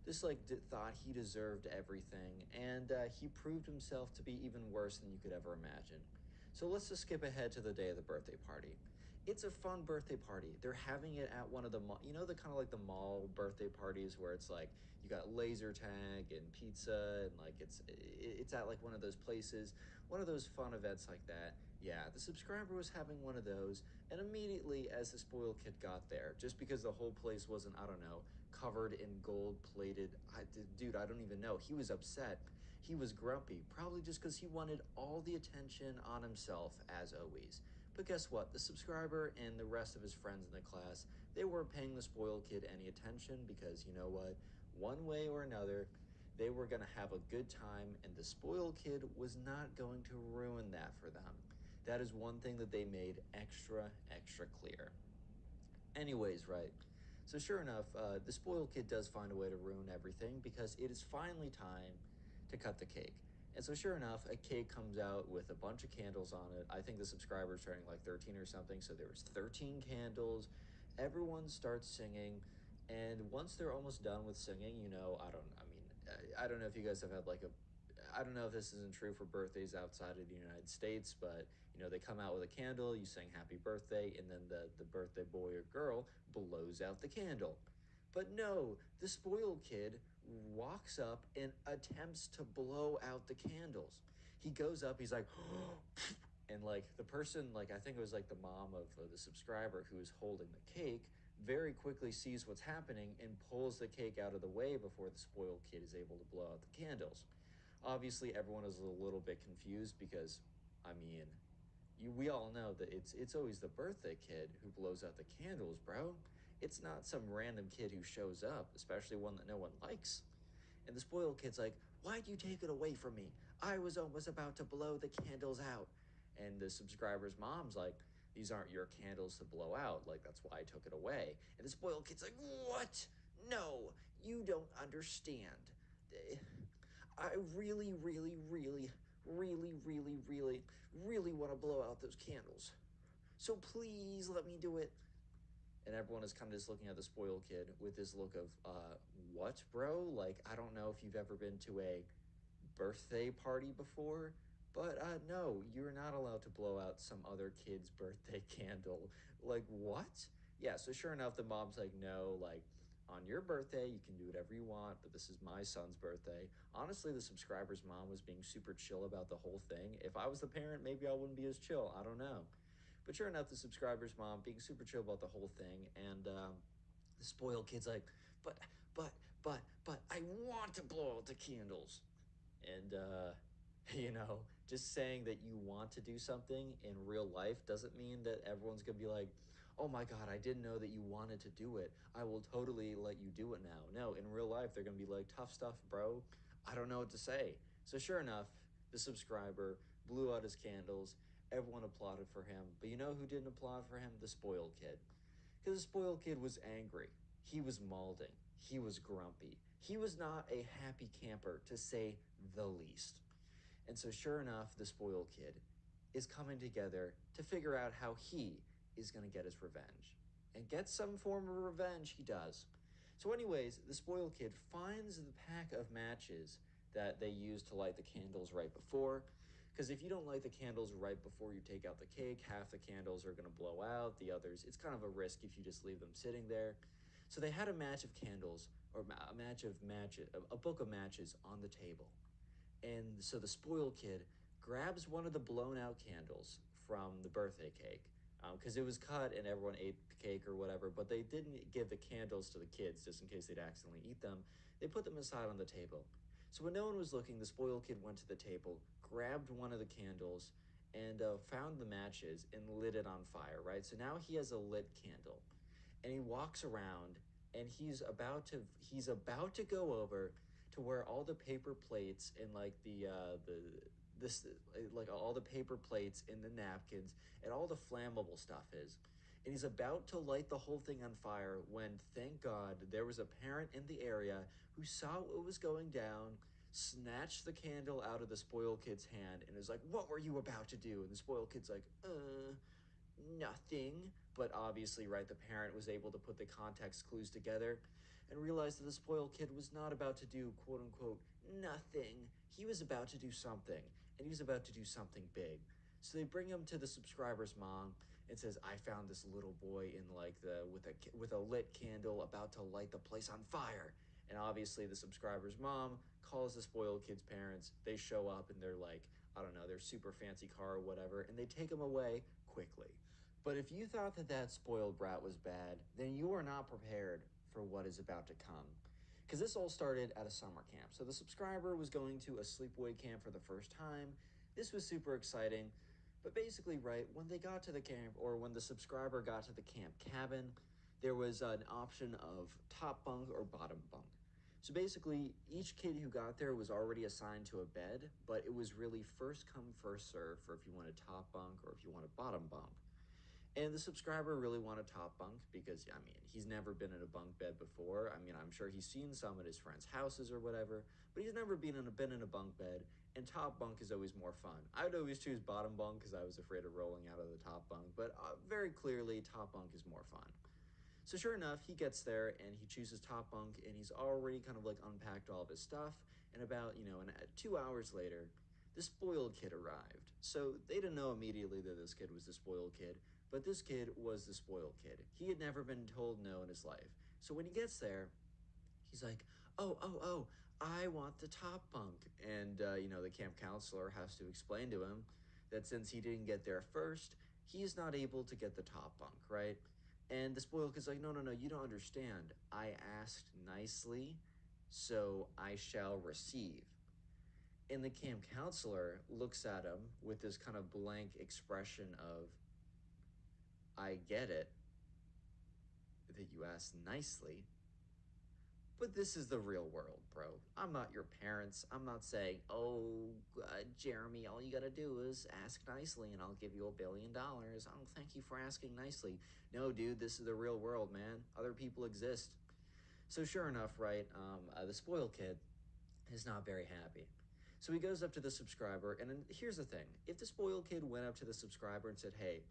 just like thought he deserved everything, and he proved himself to be even worse than you could ever imagine. So let's just skip ahead to the day of the birthday party. It's a fun birthday party. They're having it at one of the the kind of like the mall birthday parties where it's like you got laser tag and pizza, and like it's at like one of those places, one of those fun events like that. Yeah, the subscriber was having one of those, and immediately as the spoiled kid got there, just because the whole place wasn't, I don't know, covered in gold plated, dude, I don't even know. He was upset. He was grumpy, probably just because he wanted all the attention on himself, as always. But guess what? The subscriber and the rest of his friends in the class, they weren't paying the spoiled kid any attention, because you know what? One way or another, they were going to have a good time, and the spoiled kid was not going to ruin that for them. That is one thing that they made extra, extra clear. Anyways, right. So sure enough, the spoiled kid does find a way to ruin everything, because it is finally time to cut the cake. And so sure enough, a cake comes out with a bunch of candles on it. I think the subscriber's turning like 13 or something, so there was 13 candles. Everyone starts singing, and once they're almost done with singing, I don't know if you guys have had like a I don't know if this isn't true for birthdays outside of the United States, but they come out with a candle, you sing happy birthday, and then the birthday boy or girl blows out the candle. But no, the spoiled kid walks up and attempts to blow out the candles. He goes up, he's like, and like the person, like I think it was like the mom of the subscriber who is holding the cake, very quickly sees what's happening and pulls the cake out of the way before the spoiled kid is able to blow out the candles. Obviously, everyone is a little bit confused because, I mean, we all know that it's always the birthday kid who blows out the candles, bro. It's not some random kid who shows up, especially one that no one likes. And the spoiled kid's like, why'd you take it away from me? I was almost about to blow the candles out. And the subscriber's mom's like, these aren't your candles to blow out. Like, that's why I took it away. And the spoiled kid's like, what? No, you don't understand. I really, really, really, really, really, really, really want to blow out those candles. so please let me do it. And everyone is kind of just looking at the spoiled kid with this look of, what, bro? Like, I don't know if you've ever been to a birthday party before, but no, you're not allowed to blow out some other kid's birthday candle. Like, what? Yeah, so sure enough, the mom's like, no, like, on your birthday, you can do whatever you want, but this is my son's birthday. Honestly, the subscriber's mom was being super chill about the whole thing. If I was the parent, maybe I wouldn't be as chill. I don't know. But sure enough, the subscriber's mom being super chill about the whole thing, and the spoiled kid's like, but, I want to blow out the candles. And, just saying that you want to do something in real life doesn't mean that everyone's going to be like, oh my God, I didn't know that you wanted to do it. I will totally let you do it now. No, in real life, they're going to be like, tough stuff, bro. I don't know what to say. So, sure enough, the subscriber blew out his candles. Everyone applauded for him. But you know who didn't applaud for him? The spoiled kid. Because the spoiled kid was angry. He was malding. He was grumpy. He was not a happy camper, to say the least. And so, sure enough, the spoiled kid is coming together to figure out how he is going to get his revenge. And get some form of revenge, he does. So, anyways, the spoiled kid finds the pack of matches that they used to light the candles right before. Because if you don't light the candles right before you take out the cake, half the candles are going to blow out, the others, it's kind of a risk if you just leave them sitting there. So they had a match of candles, or a match of matches, a book of matches on the table. And so the spoiled kid grabs one of the blown out candles from the birthday cake because it was cut and everyone ate the cake or whatever, but they didn't give the candles to the kids just in case they'd accidentally eat them. They put them aside on the table. So when no one was looking, the spoiled kid went to the table, grabbed one of the candles, and found the matches and lit it on fire, right? So now he has a lit candle. And he walks around and he's about to go over to where all the paper plates and like the this like all the paper plates and the napkins and all the flammable stuff is. And he's about to light the whole thing on fire when, thank God, there was a parent in the area who saw what was going down, snatched the candle out of the spoiled kid's hand, and is like, "What were you about to do?" And the spoiled kid's like, nothing. But obviously, right, the parent was able to put the context clues together and realized that the spoiled kid was not about to do quote unquote nothing. He was about to do something, and he was about to do something big. So they bring him to the subscriber's mom and says, "I found this little boy in like the with a lit candle about to light the place on fire." And obviously, the subscriber's mom calls the spoiled kid's parents. They show up and they're like, I don't know, their super fancy car or whatever, and they take him away quickly. But if you thought that that spoiled brat was bad, then you are not prepared for what is about to come. Because this all started at a summer camp. So the subscriber was going to a sleepaway camp for the first time. This was super exciting. But basically, right, when they got to the camp, or when the subscriber got to the camp cabin, there was an option of top bunk or bottom bunk. So basically, each kid who got there was already assigned to a bed, but it was really first come, first serve for if you want a top bunk or if you want a bottom bunk. And the subscriber really wanted top bunk because, I mean, he's never been in a bunk bed before. I mean, I'm sure he's seen some at his friends' houses or whatever, but he's never been in a bunk bed, and top bunk is always more fun. I would always choose bottom bunk because I was afraid of rolling out of the top bunk, but very clearly, top bunk is more fun. So sure enough, he gets there and he chooses top bunk and he's already kind of like unpacked all of his stuff. And about, 2 hours later, the spoiled kid arrived. So they didn't know immediately that this kid was the spoiled kid, but this kid was the spoiled kid. He had never been told no in his life. So when he gets there, he's like, oh, I want the top bunk. And, the camp counselor has to explain to him that since he didn't get there first, he's not able to get the top bunk, right? And the spoiled kid's like, no, you don't understand. I asked nicely, so I shall receive. And the camp counselor looks at him with this kind of blank expression of, I get it that you asked nicely, but this is the real world, bro. I'm not your parents. I'm not saying, oh, Jeremy, all you gotta do is ask nicely and I'll give you $1 billion. Oh, thank you for asking nicely. No, dude, this is the real world, man. Other people exist. So, sure enough, right, the spoiled kid is not very happy. So he goes up to the subscriber, and then here's the thing: if the spoiled kid went up to the subscriber and said, "Hey,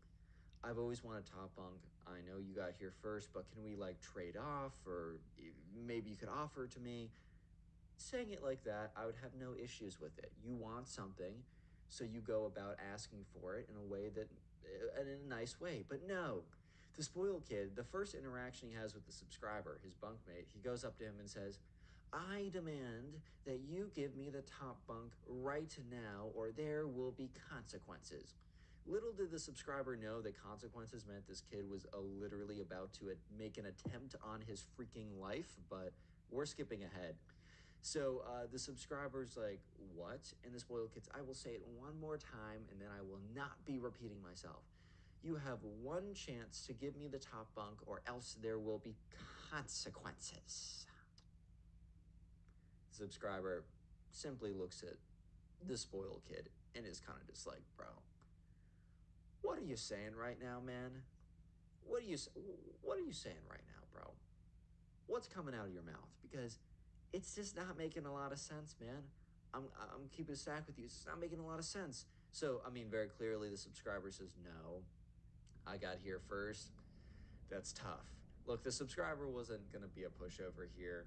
I've always wanted top bunk. I know you got here first, but can we like trade off, or maybe you could offer it to me? Saying it like that, I would have no issues with it. You want something, so you go about asking for it in a way that, in a nice way. But no, the spoiled kid, the first interaction he has with the subscriber, his bunkmate, he goes up to him and says, I demand that you give me the top bunk right now, or there will be consequences. Little did the subscriber know that consequences meant this kid was literally about to make an attempt on his freaking life, but we're skipping ahead. So the subscriber's like, what? And the spoiled kid's, I will say it one more time and then I will not be repeating myself. You have one chance to give me the top bunk or else there will be consequences. The subscriber simply looks at the spoiled kid and is kind of just like, bro, what are you saying right now, man? What are you saying right now, bro? What's coming out of your mouth? Because it's just not making a lot of sense, man. I'm keeping a stack with you. It's not making a lot of sense. So I mean, very clearly, the subscriber says no. I got here first. That's tough. Look, the subscriber wasn't gonna be a pushover here.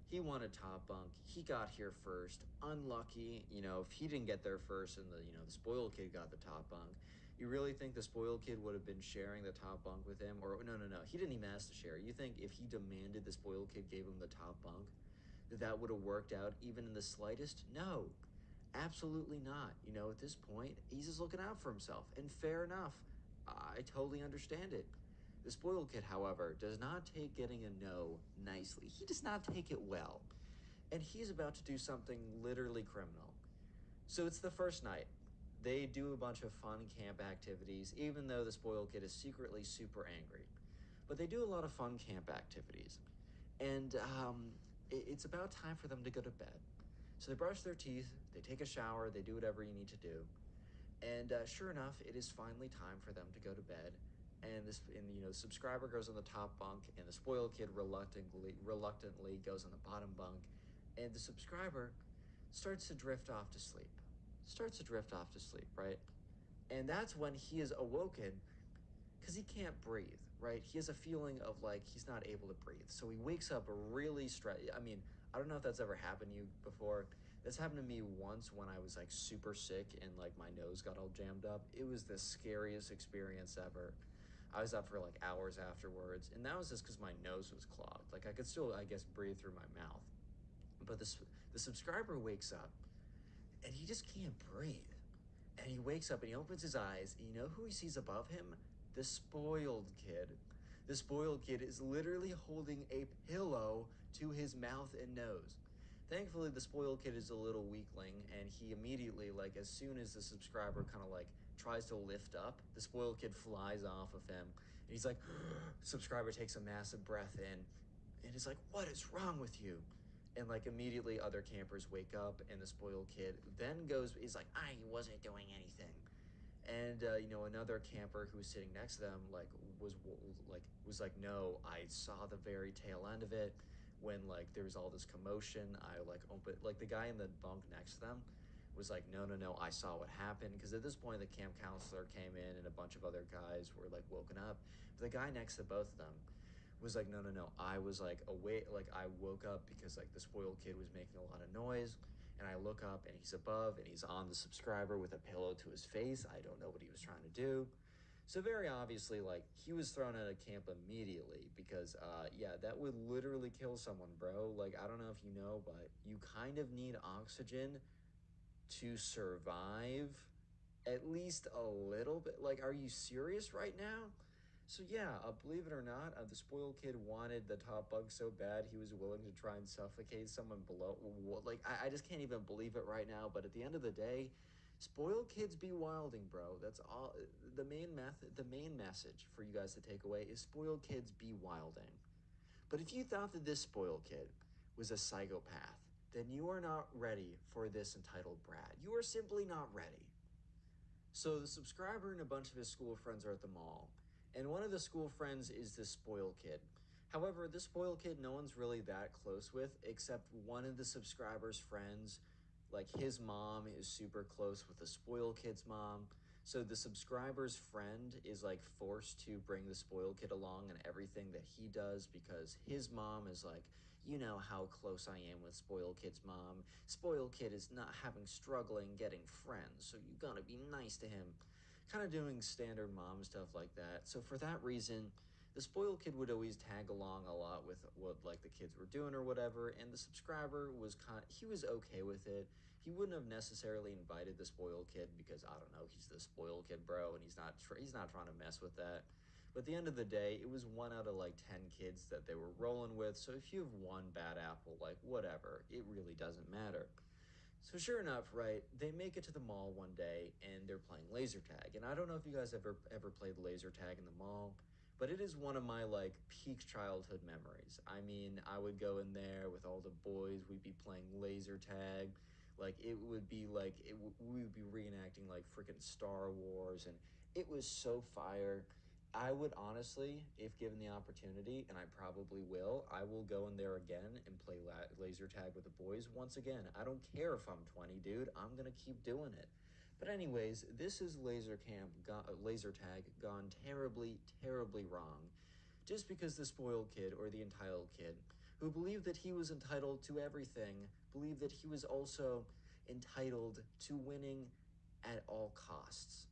He wanted top bunk. He got here first. Unlucky, if he didn't get there first and the spoiled kid got the top bunk, you really think the spoiled kid would have been sharing the top bunk with him? Or no, no, no. He didn't even ask to share. You think if he demanded the spoiled kid gave him the top bunk, that would have worked out even in the slightest? No. Absolutely not. At this point, he's just looking out for himself. And fair enough. I totally understand it. The spoiled kid, however, does not take getting a no nicely. He does not take it well. And he's about to do something literally criminal. So it's the first night. They do a bunch of fun camp activities, even though the spoiled kid is secretly super angry. But they do a lot of fun camp activities. And it's about time for them to go to bed. So they brush their teeth, they take a shower, they do whatever you need to do. And sure enough, it is finally time for them to go to bed. The subscriber goes on the top bunk, and the spoiled kid reluctantly goes on the bottom bunk, and the subscriber starts to drift off to sleep. Starts to drift off to sleep, right? And that's when he is awoken because he can't breathe, right? He has a feeling of like he's not able to breathe. So he wakes up really stressed. I mean, I don't know if that's ever happened to you before. This happened to me once when I was like super sick and like my nose got all jammed up. It was the scariest experience ever. I was up for like hours afterwards, and that was just because my nose was clogged. Like I could still, I guess, breathe through my mouth. But the subscriber wakes up and he just can't breathe. And he wakes up and he opens his eyes, and you know who he sees above him? The spoiled kid. The spoiled kid is literally holding a pillow to his mouth and nose. Thankfully, the spoiled kid is a little weakling, and he immediately, like, as soon as the subscriber kind of like tries to lift up, the spoiled kid flies off of him. And he's like, subscriber takes a massive breath in, and is like, what is wrong with you? And like immediately other campers wake up, and the spoiled kid then is like, I wasn't doing anything. And another camper who was sitting next to them was like no, I saw the very tail end of it when like there was all this commotion. I like opened, like the guy in the bunk next to them was like, no, no, no, I saw what happened, because at this point the camp counselor came in and a bunch of other guys were like woken up. But the guy next to both of them was like, no, no, no, I was like awake, like I woke up because like the spoiled kid was making a lot of noise, and I look up and he's above and he's on the subscriber with a pillow to his face. I don't know what he was trying to do. So very obviously, like, he was thrown out of camp immediately because yeah, that would literally kill someone, bro. Like, I don't know if you know, but you kind of need oxygen to survive at least a little bit. Like, are you serious right now? So yeah, believe it or not, the spoiled kid wanted the top bunk so bad he was willing to try and suffocate someone below. Like, I just can't even believe it right now. But at the end of the day, spoiled kids be wilding, bro. That's all. The main message for you guys to take away is spoiled kids be wilding. But if you thought that this spoiled kid was a psychopath, then you are not ready for this entitled brat. You are simply not ready. So the subscriber and a bunch of his school friends are at the mall, and one of the school friends is this spoiled kid. However, this spoiled kid no one's really that close with except one of the subscriber's friends. Like his mom is super close with the spoiled kid's mom. So the subscriber's friend is like forced to bring the spoiled kid along and everything that he does because his mom is like, you know how close I am with spoiled kid's mom. Spoiled kid is not having struggling getting friends, so you gotta be nice to him. Kind of doing standard mom stuff like that. So for that reason, the spoiled kid would always tag along a lot with what like the kids were doing or whatever, and the subscriber was he was okay with it. He wouldn't have necessarily invited the spoiled kid because I don't know, he's the spoiled kid, bro, and he's not trying to mess with that. But at the end of the day, it was one out of like 10 kids that they were rolling with. So if you have one bad apple, like whatever, it really doesn't matter. So sure enough, right, they make it to the mall one day and they're playing laser tag. And I don't know if you guys ever played laser tag in the mall, but it is one of my like peak childhood memories. I mean, I would go in there with all the boys, we'd be playing laser tag. Like it would be like we would be reenacting like freaking Star Wars and it was so fire. I would honestly, if given the opportunity, and I probably will, I will go in there again and play laser tag with the boys once again. I don't care if I'm 20, dude. I'm gonna keep doing it. But anyways, this is laser tag gone terribly, terribly wrong, just because the spoiled kid or the entitled kid, who believed that he was entitled to everything, believed that he was also entitled to winning at all costs,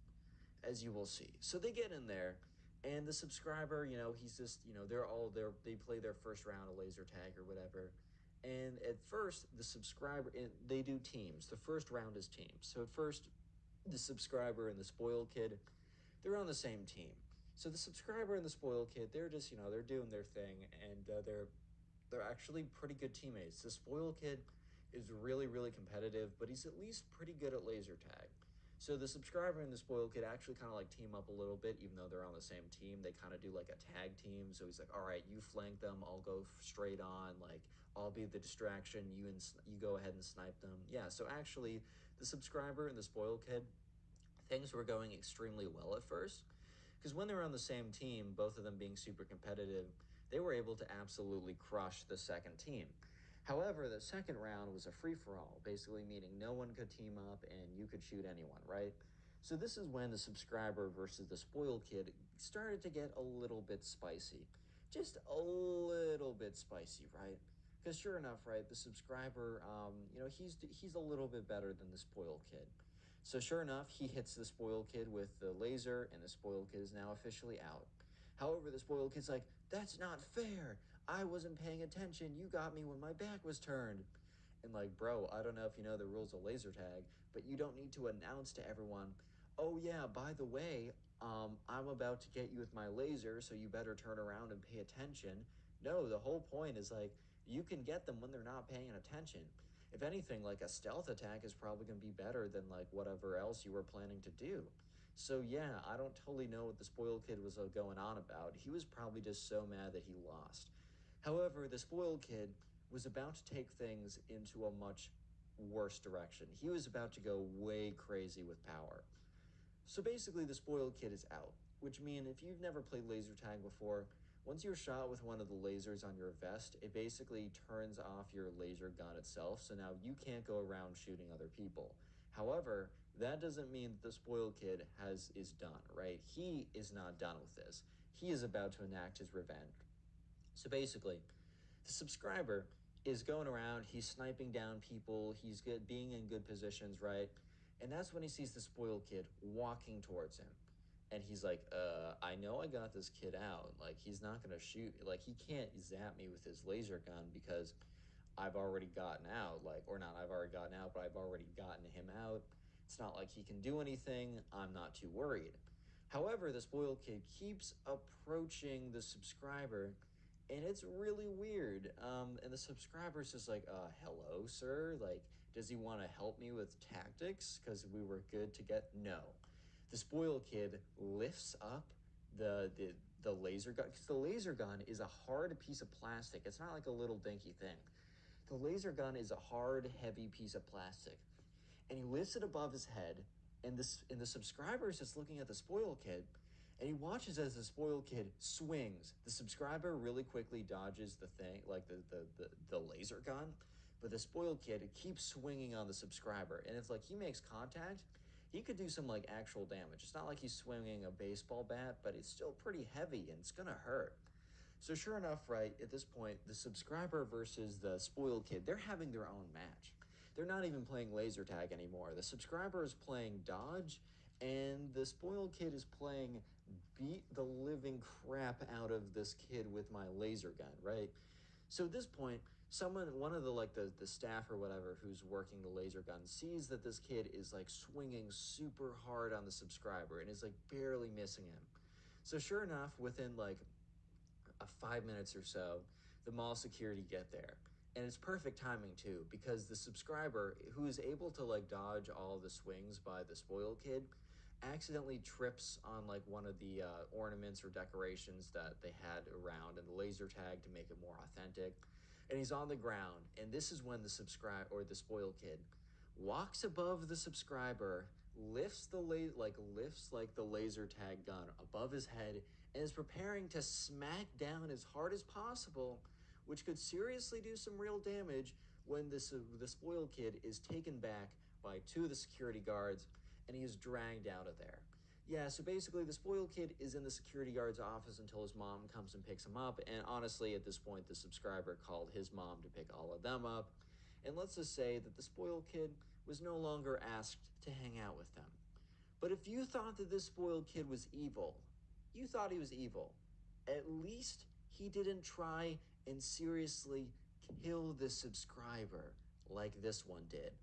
as you will see. So they get in there, and the subscriber, he's just, they're all there. They play their first round of laser tag or whatever. And at first, the subscriber, they do teams. The first round is teams. So at first, the subscriber and the spoiled kid, they're on the same team. So the subscriber and the spoiled kid, they're just, they're doing their thing, and they're actually pretty good teammates. The spoiled kid is really, really competitive, but he's at least pretty good at laser tag. So the subscriber and the spoiled kid actually kind of like team up a little bit, even though they're on the same team. They kind of do like a tag team. So he's like, "All right, you flank them. I'll go straight on. Like I'll be the distraction. You go ahead and snipe them." Yeah. So actually, the subscriber and the spoiled kid, things were going extremely well at first. Because when they were on the same team, both of them being super competitive, they were able to absolutely crush the second team. However, the second round was a free for all, basically meaning no one could team up and you could shoot anyone, right? So, this is when the subscriber versus the spoiled kid started to get a little bit spicy. Just a little bit spicy, right? Because sure enough, right, the subscriber, he's a little bit better than the spoiled kid. So sure enough, he hits the spoiled kid with the laser, and the spoiled kid is now officially out. However, the spoiled kid's like, "That's not fair. I wasn't paying attention. You got me when my back was turned." And like, bro, I don't know if you know the rules of laser tag, but you don't need to announce to everyone, "Oh yeah, by the way, I'm about to get you with my laser, so you better turn around and pay attention." No, the whole point is like you can get them when they're not paying attention. If anything, like a stealth attack is probably going to be better than like whatever else you were planning to do. So yeah, I don't totally know what the spoiled kid was going on about. He was probably just so mad that he lost. However, the spoiled kid was about to take things into a much worse direction. He was about to go way crazy with power. So basically, the spoiled kid is out, which means if you've never played laser tag before, once you're shot with one of the lasers on your vest, it basically turns off your laser gun itself, so now you can't go around shooting other people. However, that doesn't mean that the spoiled kid is done, right? He is not done with this. He is about to enact his revenge. So basically, the subscriber is going around, he's sniping down people, he's good, being in good positions, right? And that's when he sees the spoiled kid walking towards him. And he's like, I know I got this kid out. Like, he's not going to shoot. Like, he can't zap me with his laser gun because I've already gotten out. Like, or not, I've already gotten out, but I've already gotten him out. It's not like he can do anything. I'm not too worried. However, the spoiled kid keeps approaching the subscriber, and it's really weird. And the subscriber's just like, hello, sir. Like, does he want to help me with tactics? Because we were good to get. No. The spoiled kid lifts up the laser gun, because the laser gun is a hard piece of plastic. It's not like a little dinky thing. The laser gun is a hard, heavy piece of plastic, and he lifts it above his head, and the subscriber is just looking at the spoiled kid, and he watches as the spoiled kid swings. The subscriber really quickly dodges the thing, like the laser gun, but the spoiled kid keeps swinging on the subscriber, and it's like he makes contact, he could do some like actual damage. It's not like he's swinging a baseball bat, but it's still pretty heavy and it's gonna hurt. So sure enough, right, at this point, the subscriber versus the spoiled kid, they're having their own match. They're not even playing laser tag anymore. The subscriber is playing dodge, and the spoiled kid is playing beat the living crap out of this kid with my laser gun, right? So at this point, one of the like the staff or whatever who's working the laser gun sees that this kid is like swinging super hard on the subscriber and is like barely missing him. So sure enough, within like 5 minutes or so, the mall security get there. And it's perfect timing too, because the subscriber who is able to like dodge all the swings by the spoiled kid accidentally trips on like one of the ornaments or decorations that they had around and the laser tag to make it more authentic. And he's on the ground, and this is when the the spoiled kid walks above the subscriber, lifts like the laser tag gun above his head, and is preparing to smack down as hard as possible, which could seriously do some real damage when the spoiled kid is taken back by two of the security guards, and he is dragged out of there. Yeah, so basically, the spoiled kid is in the security guard's office until his mom comes and picks him up. And honestly, at this point, the subscriber called his mom to pick all of them up. And let's just say that the spoiled kid was no longer asked to hang out with them. But if you thought that this spoiled kid was evil, you thought he was evil. At least he didn't try and seriously kill the subscriber like this one did.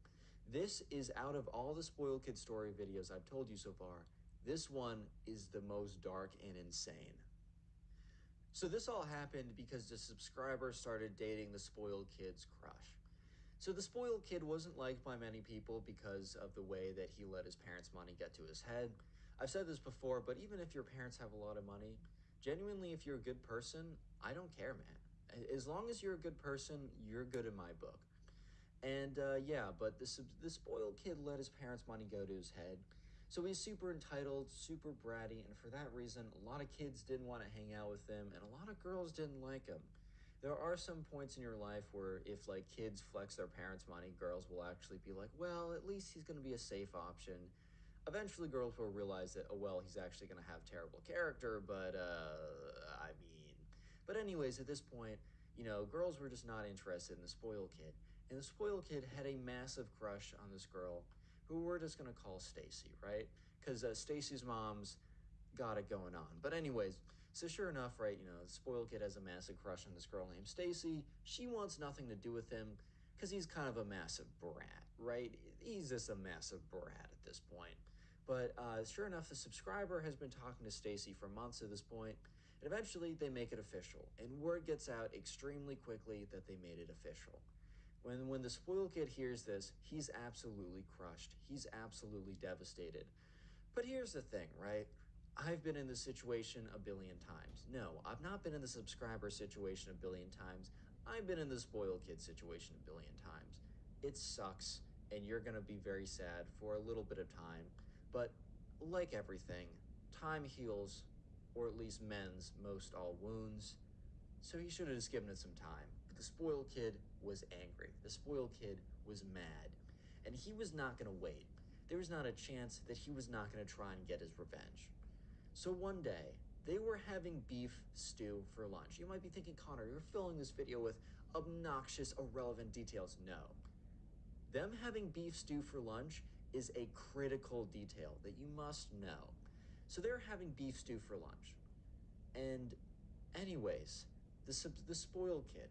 This is out of all the spoiled kid story videos I've told you so far, this one is the most dark and insane. So this all happened because the subscriber started dating the spoiled kid's crush. So the spoiled kid wasn't liked by many people because of the way that he let his parents' money get to his head. I've said this before, but even if your parents have a lot of money, genuinely, if you're a good person, I don't care, man. As long as you're a good person, you're good in my book. And yeah, but the spoiled kid let his parents' money go to his head. So he's super entitled, super bratty, and for that reason, a lot of kids didn't want to hang out with him, and a lot of girls didn't like him. There are some points in your life where if like kids flex their parents' money, girls will actually be like, well, at least he's going to be a safe option. Eventually, girls will realize that, oh, well, he's actually going to have terrible character, but I mean. But, anyways, at this point, girls were just not interested in the spoiled kid. And the spoiled kid had a massive crush on this girl who we're just going to call Stacy, right? Because Stacy's mom's got it going on. But anyways, so sure enough, right, the spoiled kid has a massive crush on this girl named Stacy. She wants nothing to do with him because he's kind of a massive brat, right? He's just a massive brat at this point. But sure enough, the subscriber has been talking to Stacy for months at this point, and eventually they make it official. And word gets out extremely quickly that they made it official. When the spoiled kid hears this, he's absolutely crushed. He's absolutely devastated. But here's the thing, right? I've been in this situation a billion times. No, I've not been in the subscriber situation a billion times. I've been in the spoiled kid situation a billion times. It sucks, and you're gonna be very sad for a little bit of time. But like everything, time heals, or at least mends most all wounds. So he should have just given it some time. But the spoiled kid was angry. The spoiled kid was mad. And he was not going to wait. There was not a chance that he was not going to try and get his revenge. So one day, they were having beef stew for lunch. You might be thinking, Connor, you're filling this video with obnoxious, irrelevant details. No. Them having beef stew for lunch is a critical detail that you must know. So they're having beef stew for lunch. And anyways, the spoiled kid,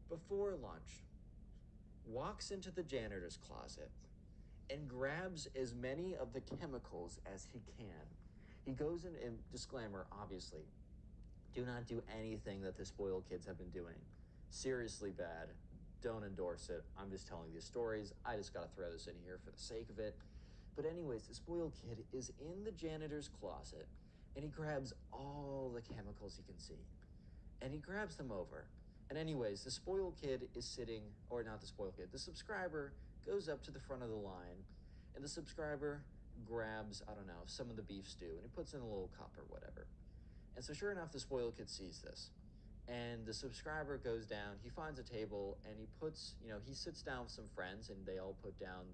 before lunch, walks into the janitor's closet and grabs as many of the chemicals as he can. He goes in, and disclaimer, obviously, do not do anything that the spoiled kids have been doing. Seriously bad. Don't endorse it. I'm just telling these stories. I just gotta throw this in here for the sake of it. But anyways, the spoiled kid is in the janitor's closet and he grabs all the chemicals he can see and he grabs them over. And anyways, the spoiled kid is sitting, or not the spoiled kid, the subscriber goes up to the front of the line, and the subscriber grabs, I don't know, some of the beef stew, and he puts in a little cup or whatever. And so sure enough, the spoiled kid sees this. And the subscriber goes down, he finds a table, and he puts, he sits down with some friends, and they all put down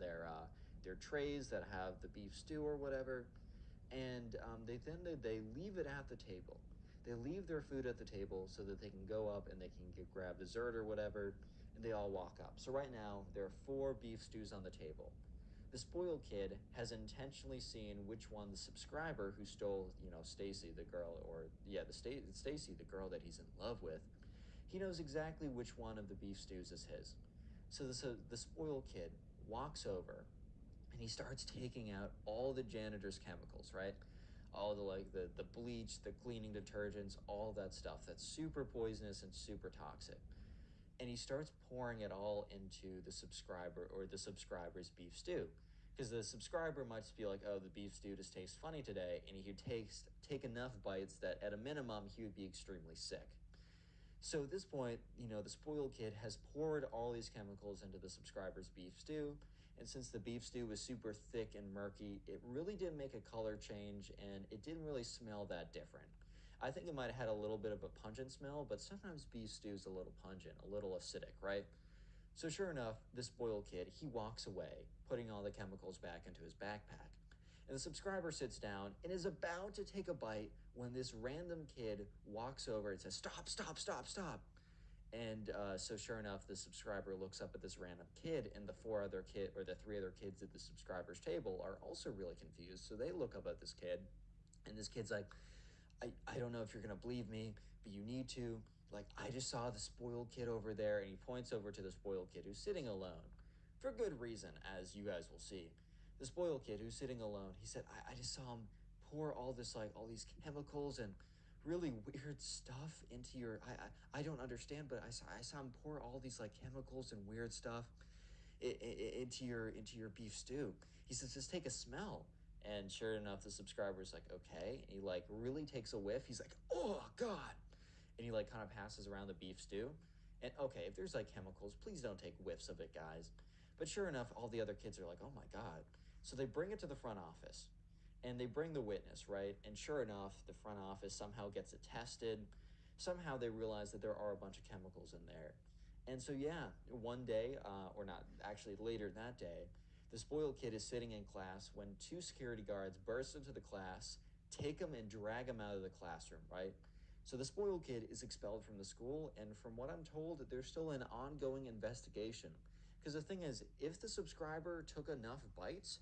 their trays that have the beef stew or whatever, and they leave it at the table. They leave their food at the table so that they can go up and they can grab dessert or whatever, and they all walk up. So right now there are four beef stews on the table. The spoiled kid has intentionally seen which one the subscriber who stole, Stacy, the girl, or yeah, Stacy, the girl that he's in love with. He knows exactly which one of the beef stews is his. So the spoiled kid walks over and he starts taking out all the janitor's chemicals, right? All the the bleach, the cleaning detergents, all that stuff that's super poisonous and super toxic. And he starts pouring it all into the subscriber or the subscriber's beef stew. Because the subscriber might just be like, oh, the beef stew just tastes funny today, and he could take enough bites that at a minimum he would be extremely sick. So at this point, the spoiled kid has poured all these chemicals into the subscriber's beef stew. And since the beef stew was super thick and murky, it really didn't make a color change and it didn't really smell that different. I think it might have had a little bit of a pungent smell, but sometimes beef stew is a little pungent, a little acidic, right? So sure enough, this spoiled kid, he walks away, putting all the chemicals back into his backpack. And the subscriber sits down and is about to take a bite when this random kid walks over and says, "Stop, stop, stop, stop." And so sure enough, the subscriber looks up at this random kid, and the three other kids at the subscriber's table are also really confused. So they look up at this kid, and this kid's like, I don't know if you're gonna believe me, but you need to. Like, I just saw the spoiled kid over there, and he points over to the spoiled kid who's sitting alone. For good reason, as you guys will see. The spoiled kid who's sitting alone, he said, I just saw him pour all this, all these chemicals and really weird stuff into your I don't understand, but I saw him pour all these chemicals and weird stuff into your beef stew. He says, just take a smell. And sure enough, the subscriber's like, okay. And he really takes a whiff. He's like, oh God. And he kind of passes around the beef stew. And okay, if there's chemicals, please don't take whiffs of it, guys. But sure enough, all the other kids are like, oh my God. So they bring it to the front office and they bring the witness, right? And sure enough, the front office somehow gets it tested. Somehow they realize that there are a bunch of chemicals in there. And so, yeah, one day, or not, actually later that day, the spoiled kid is sitting in class when two security guards burst into the class, take him and drag him out of the classroom, right? So the spoiled kid is expelled from the school, and from what I'm told, there's still an ongoing investigation. Because the thing is, if the subscriber took enough bites,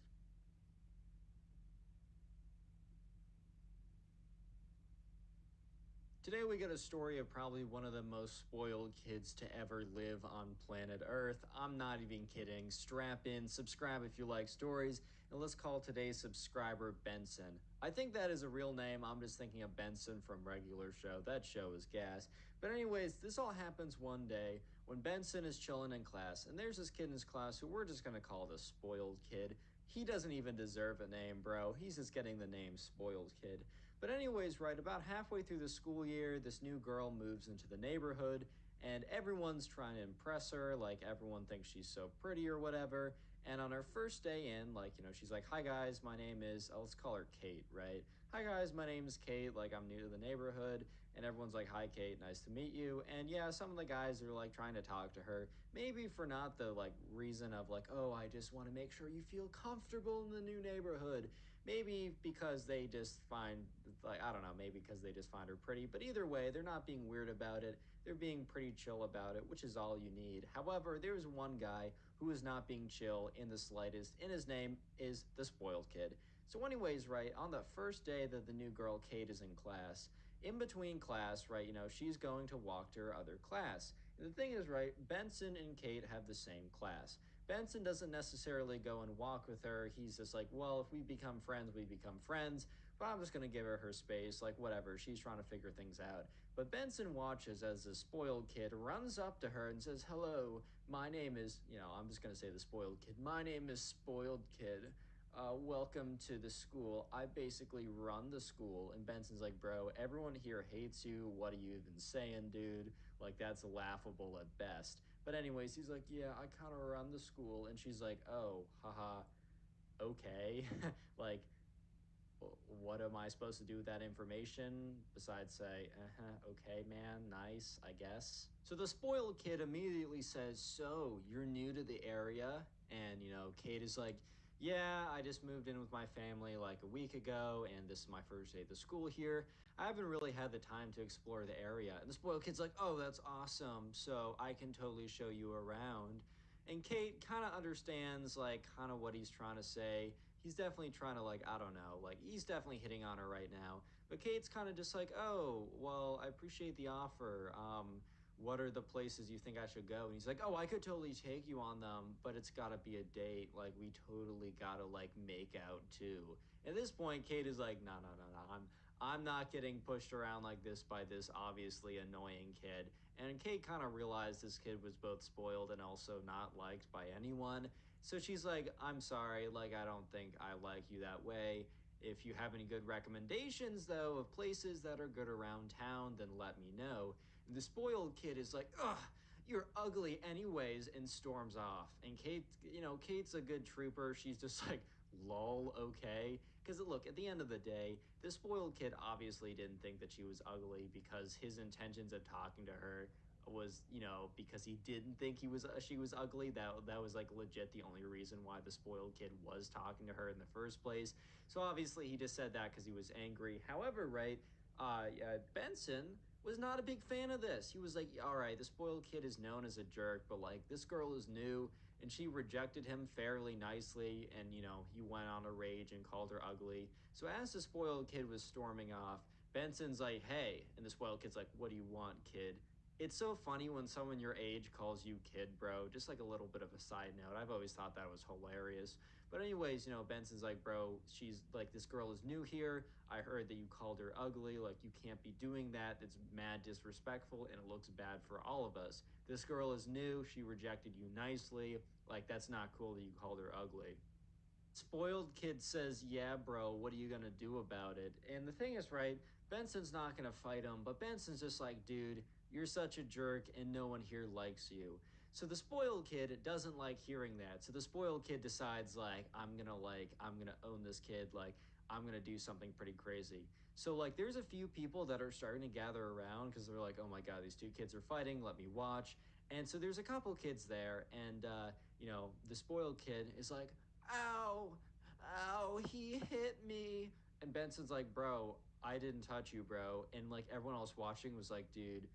today we get a story of probably one of the most spoiled kids to ever live on planet Earth. I'm not even kidding. Strap in, subscribe if you like stories, and let's call today's subscriber Benson. I think that is a real name. I'm just thinking of Benson from Regular Show. That show is gas. But anyways, this all happens one day when Benson is chilling in class, and there's this kid in his class who we're just gonna call the spoiled kid. He doesn't even deserve a name, bro. He's just getting the name spoiled kid. But anyways, right about halfway through the school year, this new girl moves into the neighborhood and everyone's trying to impress her, like everyone thinks she's so pretty or whatever. And on her first day in, she's like, "Hi guys, my name is let's call her Kate, right? Hi guys, my name is Kate, like I'm new to the neighborhood." And everyone's like, "Hi Kate, nice to meet you." And yeah, some of the guys are trying to talk to her, maybe for not the reason of "Oh, I just want to make sure you feel comfortable in the new neighborhood." Maybe because they just find I don't know, maybe because they just find her pretty. But either way, they're not being weird about it. They're being pretty chill about it, which is all you need. However, there's one guy who is not being chill in the slightest, and his name is the spoiled kid. So, anyways, right, on the first day that the new girl Kate is in class, in between class, right, she's going to walk to her other class. And the thing is, right, Benson and Kate have the same class. Benson doesn't necessarily go and walk with her. He's just like, well, if we become friends, we become friends. But I'm just going to give her space, whatever. She's trying to figure things out. But Benson watches as the spoiled kid runs up to her and says, "Hello, my name is," I'm just going to say the spoiled kid. "My name is Spoiled Kid. Welcome to the school. I basically run the school." And Benson's like, "Bro, everyone here hates you. What are you even saying, dude? That's laughable at best." But anyways, he's like, "Yeah, I kind of run the school." And she's like, "Oh, haha, okay." like, what am I supposed to do with that information besides say, okay, man, nice, I guess? So the spoiled kid immediately says, "So, you're new to the area?" And, Kate is like, Yeah, I just moved in with my family like a week ago, and this is my first day at the school here. I haven't really had the time to explore the area. And the spoiled kid's like, oh, that's awesome. So I can totally show you around. And Kate kind of understands, like, kind of what he's trying to say. He's definitely trying to, like, I don't know, like, he's definitely hitting on her right now. But Kate's kind of just like, oh, well, I appreciate the offer. What are the places you think I should go? And he's like, oh, I could totally take you on them, but it's got to be a date. Like, we totally got to like make out too. At this point, Kate is like, no, no, no, no. I'm not getting pushed around like this by this obviously annoying kid. And Kate kind of realized this kid was both spoiled and also not liked by anyone. So she's like, I'm sorry, like, I don't think I like you that way. If you have any good recommendations, though, of places that are good around town, then let me know. And the spoiled kid is like, ugh, you're ugly anyways, and storms off. And Kate, Kate's a good trooper. She's just like, lol, okay. Because look, at the end of the day, the spoiled kid obviously didn't think that she was ugly because his intentions of talking to her was because he didn't think she was ugly. That was like legit the only reason why the spoiled kid was talking to her in the first place. So obviously he just said that because he was angry. However, right, Benson was not a big fan of this. He was like, all right, the spoiled kid is known as a jerk, but like this girl is new and she rejected him fairly nicely. And, he went on a rage and called her ugly. So as the spoiled kid was storming off, Benson's like, hey. And the spoiled kid's like, what do you want, kid? It's so funny when someone your age calls you kid, bro. Just like a little bit of a side note. I've always thought that was hilarious. But anyways, Benson's like, bro, she's like, this girl is new here. I heard that you called her ugly. Like, you can't be doing that. It's mad disrespectful and it looks bad for all of us. This girl is new. She rejected you nicely. Like, that's not cool that you called her ugly. Spoiled kid says, yeah, bro, what are you going to do about it? And the thing is, right, Benson's not going to fight him, but Benson's just like, dude, you're such a jerk and no one here likes you. So the spoiled kid doesn't like hearing that. So the spoiled kid decides, I'm going to own this kid. Like, I'm going to do something pretty crazy. So, like, there's a few people that are starting to gather around because they're like, oh my God, these two kids are fighting. Let me watch. And so there's a couple kids there. And, the spoiled kid is like, ow, ow, he hit me. And Benson's like, bro, I didn't touch you, bro. And like everyone else watching was like, dude,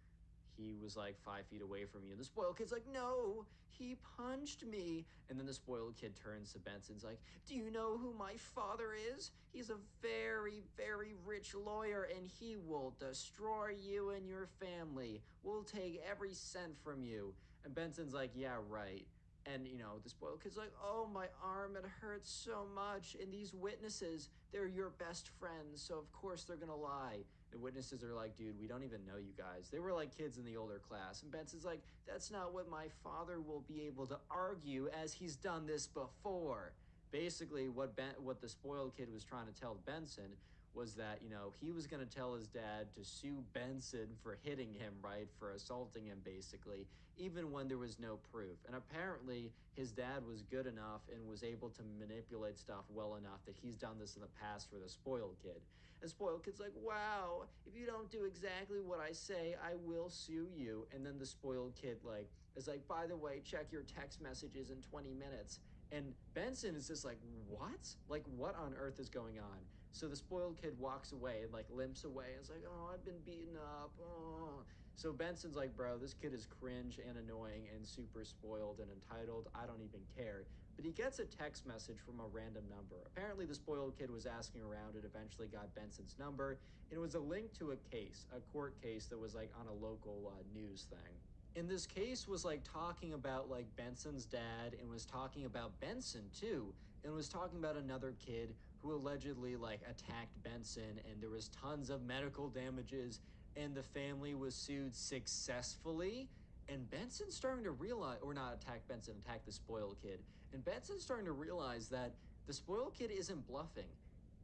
he was like 5 feet away from you. And the spoiled kid's like, no, he punched me. And then the spoiled kid turns to Benson's like, do you know who my father is? He's a very, very rich lawyer and he will destroy you and your family. We'll take every cent from you. And Benson's like, yeah, right. And, the spoiled kid's like, oh, my arm, it hurts so much. And these witnesses, they're your best friends. So, of course, they're going to lie. The witnesses are like, dude, we don't even know you guys. They were like kids in the older class. And Benson's like, that's not what my father will be able to argue as he's done this before. Basically, what the spoiled kid was trying to tell Benson was that, he was going to tell his dad to sue Benson for hitting him, right? For assaulting him, basically, even when there was no proof. And apparently, his dad was good enough and was able to manipulate stuff well enough that he's done this in the past for the spoiled kid. And spoiled kid's like, wow, if you don't do exactly what I say, I will sue you. And then the spoiled kid, like, is like, by the way, check your text messages in 20 minutes. And Benson is just like, what? Like, what on earth is going on? So the spoiled kid walks away and like limps away. And it's like, oh, I've been beaten up. Oh. So Benson's like, bro, this kid is cringe and annoying and super spoiled and entitled. I don't even care. But he gets a text message from a random number. Apparently, the spoiled kid was asking around and eventually got Benson's number. And it was a link to a court case that was like on a local news thing. And this case was like talking about like Benson's dad and was talking about Benson too, and was talking about another kid who allegedly like attacked Benson, and there was tons of medical damages, and the family was sued successfully. And Benson's starting to realize, or not attack Benson, attack the spoiled kid. And Benson's starting to realize that the spoiled kid isn't bluffing.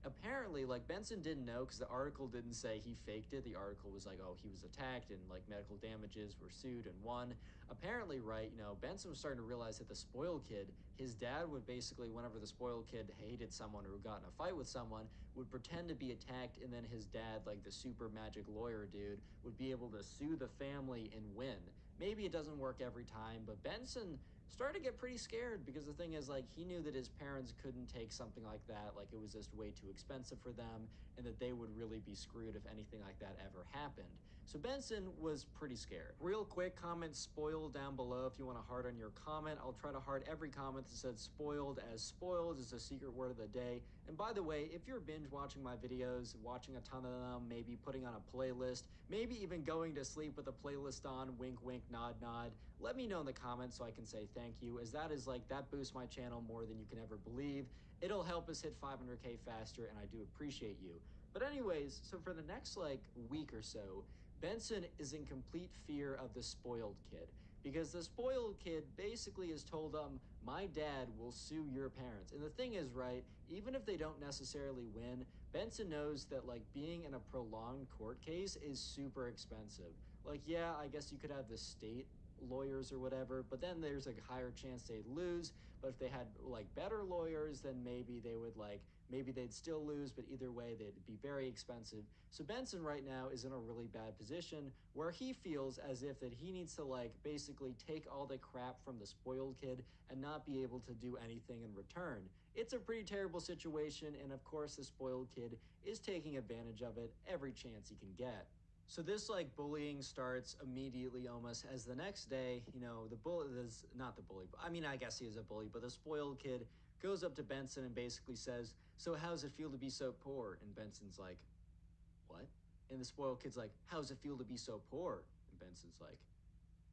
Apparently, like Benson didn't know because the article didn't say he faked it. The article was like, oh, he was attacked and like medical damages were sued and won. Apparently, right, Benson was starting to realize that the spoiled kid, his dad would basically, whenever the spoiled kid hated someone or got in a fight with someone, would pretend to be attacked. And then his dad, like the super magic lawyer dude, would be able to sue the family and win. Maybe it doesn't work every time, but Benson started to get pretty scared because the thing is, like, he knew that his parents couldn't take something like that. Like, it was just way too expensive for them and that they would really be screwed if anything like that ever happened. So Benson was pretty scared. Real quick, comment spoiled down below if you want to heart on your comment. I'll try to heart every comment that said spoiled, as spoiled is a secret word of the day. And by the way, if you're binge watching my videos, watching a ton of them, maybe putting on a playlist, maybe even going to sleep with a playlist on, wink, wink, nod, nod, let me know in the comments so I can say thank you, as that is like, that boosts my channel more than you can ever believe. It'll help us hit 500K faster, and I do appreciate you. But anyways, so for the next like week or so, Benson is in complete fear of the spoiled kid, because the spoiled kid basically has told him, my dad will sue your parents. And the thing is, right, even if they don't necessarily win, Benson knows that like being in a prolonged court case is super expensive. Like, yeah, I guess you could have the state lawyers or whatever, but then there's a higher chance they'd lose. But if they had like better lawyers, then maybe they would like, maybe they'd still lose, but either way they'd be very expensive. So Benson right now is in a really bad position where he feels as if that he needs to like basically take all the crap from the spoiled kid and not be able to do anything in return. It's a pretty terrible situation, and of course the spoiled kid is taking advantage of it every chance he can get. So this like bullying starts immediately almost, as the next day, you know, the bully is not the bully, I mean, I guess he is a bully, but the spoiled kid goes up to Benson and basically says, so how's it feel to be so poor? And Benson's like, what? And the spoiled kid's like, how's it feel to be so poor? And Benson's like,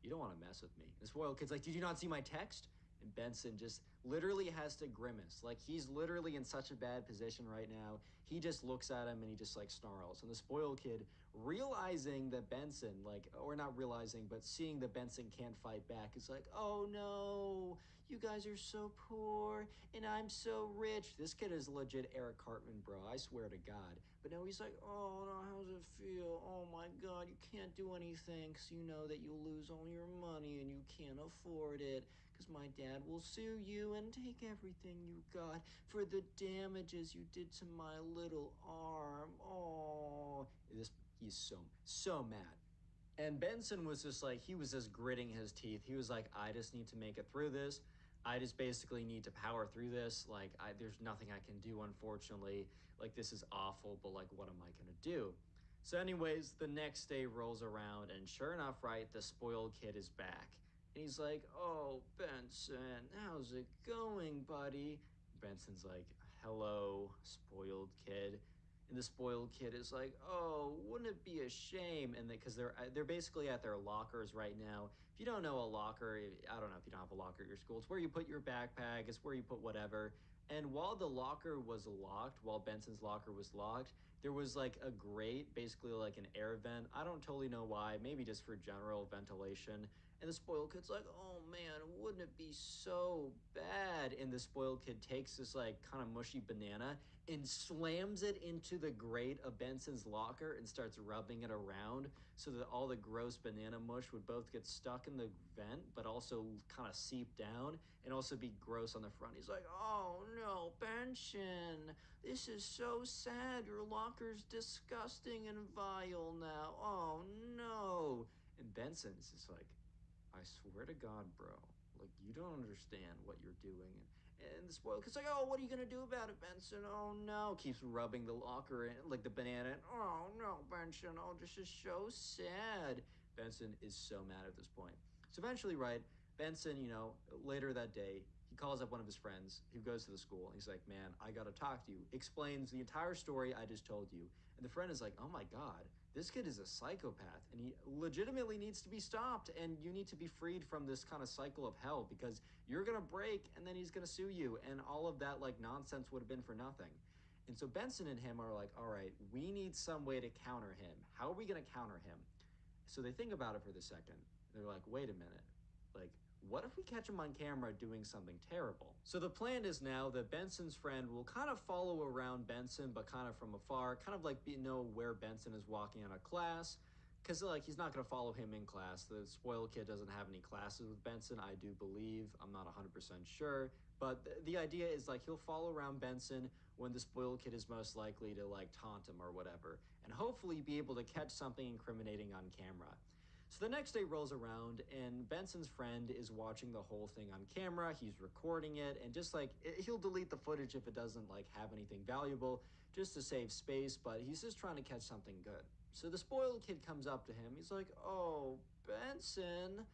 you don't want to mess with me. And the spoiled kid's like, did you not see my text? And Benson just literally has to grimace. Like, he's literally in such a bad position right now. He just looks at him and he just like snarls. And the spoiled kid, realizing that Benson, like, or not realizing, but seeing that Benson can't fight back, is like, oh no, you guys are so poor and I'm so rich. This kid is legit Eric Cartman, bro. I swear to God. But now he's like, oh no, how does it feel? Oh my God, you can't do anything because you know that you'll lose all your money and you can't afford it because my dad will sue you and take everything you got for the damages you did to my little arm. Oh, he's so mad. And Benson was just like, he was just gritting his teeth. He was like, I just need to make it through this. I just basically need to power through this. Like, there's nothing I can do, unfortunately. Like, this is awful, but like, what am I gonna do? So anyways, the next day rolls around, and sure enough, right, the spoiled kid is back. And he's like, oh, Benson, how's it going, buddy? Benson's like, hello, spoiled kid. And the spoiled kid is like, "Oh, wouldn't it be a shame?" And because they're basically at their lockers right now. If you don't know a locker, I don't know if you don't have a locker at your school. It's where you put your backpack. It's where you put whatever. And while the locker was locked, while Benson's locker was locked, there was like a grate, basically like an air vent. I don't totally know why. Maybe just for general ventilation. And the spoiled kid's like, "Oh man, wouldn't it be so bad?" And the spoiled kid takes this like kind of mushy banana and slams it into the grate of Benson's locker and starts rubbing it around so that all the gross banana mush would both get stuck in the vent, but also kind of seep down and also be gross on the front. He's like, oh no, Benson, this is so sad. Your locker's disgusting and vile now. Oh no. And Benson's just like, I swear to God, bro, like, you don't understand what you're doing. And the spoiled kid's like, oh, what are you gonna do about it, Benson? Oh no. Keeps rubbing the locker in, like the banana. And, oh no, Benson. Oh, this is so sad. Benson is so mad at this point. So eventually, right, Benson, you know, later that day, he calls up one of his friends who goes to the school. He's like, man, I gotta talk to you. Explains the entire story I just told you. And the friend is like, oh my God, this kid is a psychopath and he legitimately needs to be stopped, and you need to be freed from this kind of cycle of hell because you're gonna break and then he's gonna sue you, and all of that like nonsense would have been for nothing. And so Benson and him are like, all right, we need some way to counter him. How are we gonna counter him? So they think about it for the second. They're like, wait a minute. Like, what if we catch him on camera doing something terrible? So the plan is now that Benson's friend will kind of follow around Benson, but kind of from afar, kind of like know where Benson is walking out of class. Because like he's not going to follow him in class. The spoiled kid doesn't have any classes with Benson, I do believe. I'm not 100% sure. But the idea is like he'll follow around Benson when the spoiled kid is most likely to like taunt him or whatever, and hopefully be able to catch something incriminating on camera. So the next day rolls around, and Benson's friend is watching the whole thing on camera. He's recording it, and just like he'll delete the footage if it doesn't like have anything valuable, just to save space. But he's just trying to catch something good. So the spoiled kid comes up to him. He's like, "Oh, Benson.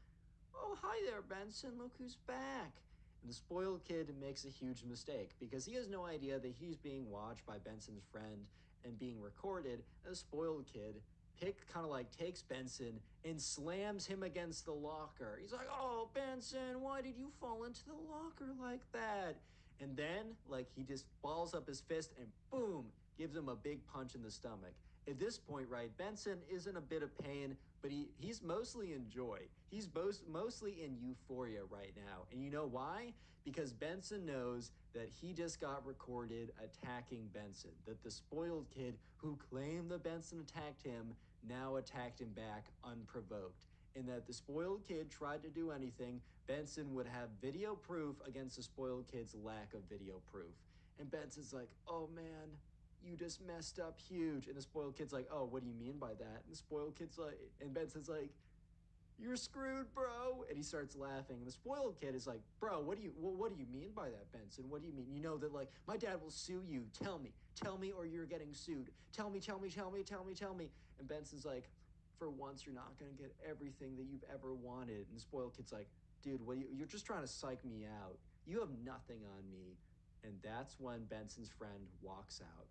Oh, hi there, Benson. Look who's back." And the spoiled kid makes a huge mistake because he has no idea that he's being watched by Benson's friend and being recorded. And the spoiled kid kind of like takes Benson and slams him against the locker. He's like, "Oh, Benson, why did you fall into the locker like that?" And then, like, he just balls up his fist and boom, gives him a big punch in the stomach. At this point, right, Benson is in a bit of pain, but he's mostly in joy. He's mostly in euphoria right now. And you know why? Because Benson knows that he just got recorded attacking Benson. That the spoiled kid who claimed that Benson attacked him now attacked him back unprovoked. And that the spoiled kid tried to do anything, Benson would have video proof against the spoiled kid's lack of video proof. And Benson's like, "Oh man, you just messed up huge." And the spoiled kid's like, "Oh, what do you mean by that?" And the spoiled kid's like, and Benson's like, "You're screwed, bro." And he starts laughing. And the spoiled kid is like, "Bro, what do you mean by that, Benson? What do you mean? You know that like my dad will sue you. Tell me, or you're getting sued. Tell me." And Benson's like, "For once, you're not gonna get everything that you've ever wanted." And the spoiled kid's like, "Dude, you're just trying to psych me out. You have nothing on me." And that's when Benson's friend walks out.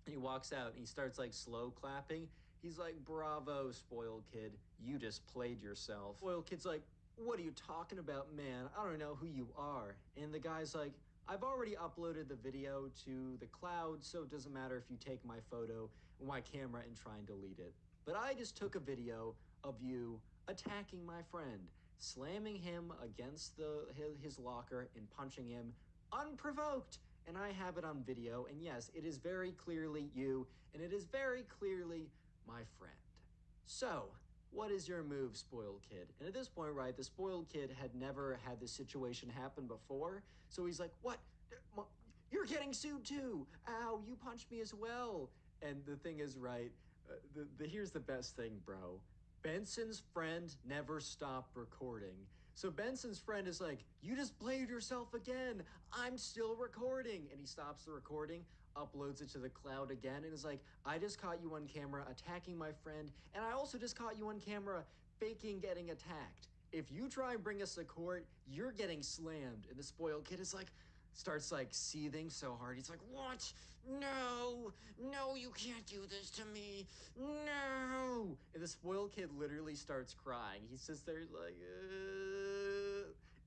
And he walks out and he starts like slow clapping. He's like, "Bravo, spoiled kid. You just played yourself." Spoiled kid's like, "What are you talking about, man? I don't know who you are." And the guy's like, "I've already uploaded the video to the cloud, so it doesn't matter if you take my photo and my camera and try and delete it. But I just took a video of you attacking my friend, slamming him against his locker and punching him unprovoked. And I have it on video. And yes, it is very clearly you, and it is very clearly my friend. So, what is your move, spoiled kid?" And at this point, right, the spoiled kid had never had this situation happen before. So he's like, "What? You're getting sued too. Ow, you punched me as well." And the thing is, right, here's the best thing, bro. Benson's friend never stopped recording. So Benson's friend is like, "You just played yourself again. I'm still recording." And he stops the recording, uploads it to the cloud again, and is like, "I just caught you on camera attacking my friend, and I also just caught you on camera faking getting attacked. If you try and bring us to court, you're getting slammed." And the spoiled kid is like, starts like seething so hard. He's like, "What? No, no, you can't do this to me. No." And the spoiled kid literally starts crying. He sits there like,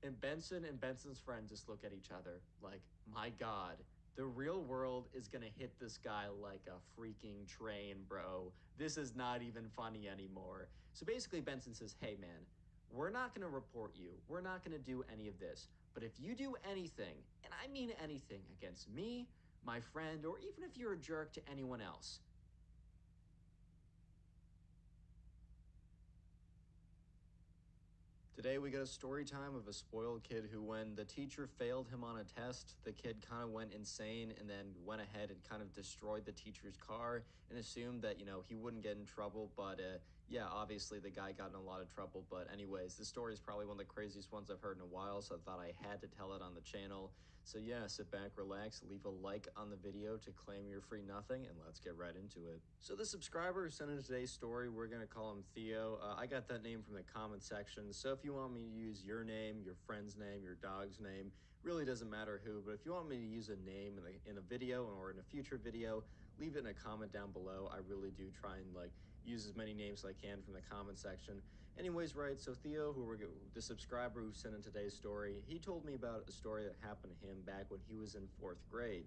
and Benson and Benson's friend just look at each other like, "My God, the real world is gonna hit this guy like a freaking train, bro. This is not even funny anymore." So basically, Benson says, "Hey, man, we're not gonna report you. We're not gonna do any of this. But if you do anything, and I mean anything, against me, my friend, or even if you're a jerk to anyone else." Today we got a story time of a spoiled kid who, when the teacher failed him on a test, the kid kind of went insane and then went ahead and kind of destroyed the teacher's car and assumed that, he wouldn't get in trouble. But yeah, obviously the guy got in a lot of trouble. But anyways, this story is probably one of the craziest ones I've heard in a while, so I thought I had to tell it on the channel. So yeah, sit back, relax, leave a like on the video to claim your free nothing, and let's get right into it. So the subscriber who sent in today's story, we're going to call him Theo. I got that name from the comment section, so if you want me to use your name, your friend's name, your dog's name, really doesn't matter who, but if you want me to use a name in a video or in a future video, leave it in a comment down below. I really do try and like use as many names as I can from the comment section. Anyways, right, so Theo, the subscriber who sent in today's story, he told me about a story that happened to him back when he was in 4th grade.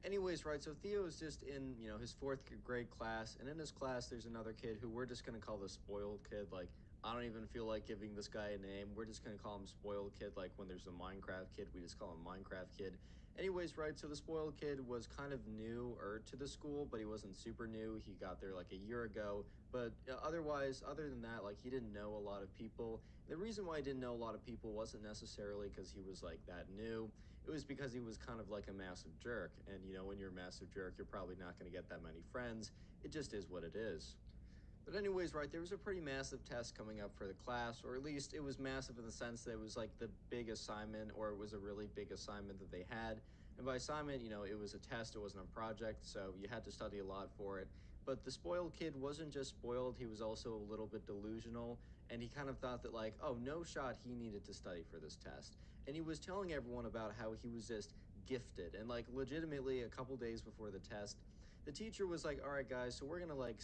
Anyways, right, so Theo is just in, his 4th grade class, and in his class there's another kid who we're just gonna call the spoiled kid. Like, I don't even feel like giving this guy a name. We're just gonna call him spoiled kid. Like when there's a Minecraft kid, we just call him Minecraft kid. Anyways, right, so the spoiled kid was kind of new to the school, but he wasn't super new. He got there like a year ago, but other than that, like he didn't know a lot of people. And the reason why he didn't know a lot of people wasn't necessarily because he was like that new. It was because he was kind of like a massive jerk. And when you're a massive jerk, you're probably not going to get that many friends. It just is what it is. But anyways, right, there was a pretty massive test coming up for the class, or at least it was massive in the sense that it was like the big assignment, or it was a really big assignment that they had. And by assignment, it was a test, it wasn't a project, so you had to study a lot for it. But the spoiled kid wasn't just spoiled, he was also a little bit delusional, and he kind of thought that, like, oh, no shot he needed to study for this test. And he was telling everyone about how he was just gifted. And, like, legitimately, a couple days before the test, the teacher was like, all right, guys, so we're going to like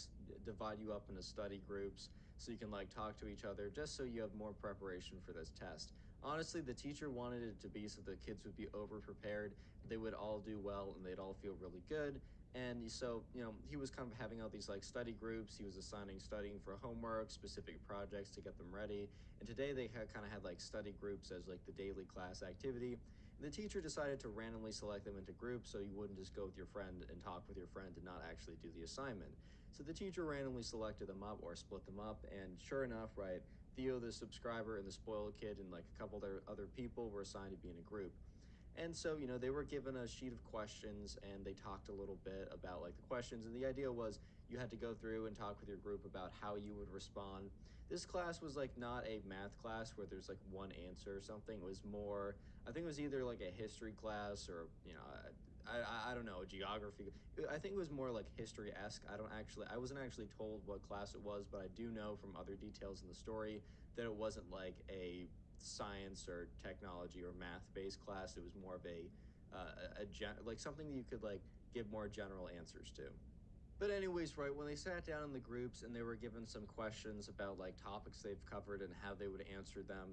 divide you up into study groups so you can like talk to each other just so you have more preparation for this test. Honestly, the teacher wanted it to be so the kids would be over prepared, they would all do well, and they'd all feel really good. And so, he was kind of having all these like study groups. He was assigning studying for homework, specific projects to get them ready. And today they had kind of had like study groups as like the daily class activity. And the teacher decided to randomly select them into groups so you wouldn't just go with your friend and talk with your friend and not actually do the assignment. So the teacher randomly selected them up or split them up. And sure enough, right, Theo, the subscriber, and the spoiled kid, and like a couple other people were assigned to be in a group. And so, they were given a sheet of questions and they talked a little bit about like the questions. And the idea was you had to go through and talk with your group about how you would respond. This class was like not a math class where there's like one answer or something. It was more, I think it was either like a history class or, I don't know, geography. I think it was more like history esque. I wasn't actually told what class it was, but I do know from other details in the story that it wasn't like a science or technology or math based class. It was more of like something that you could like give more general answers to. But anyways, right, when they sat down in the groups and they were given some questions about like topics they've covered and how they would answer them,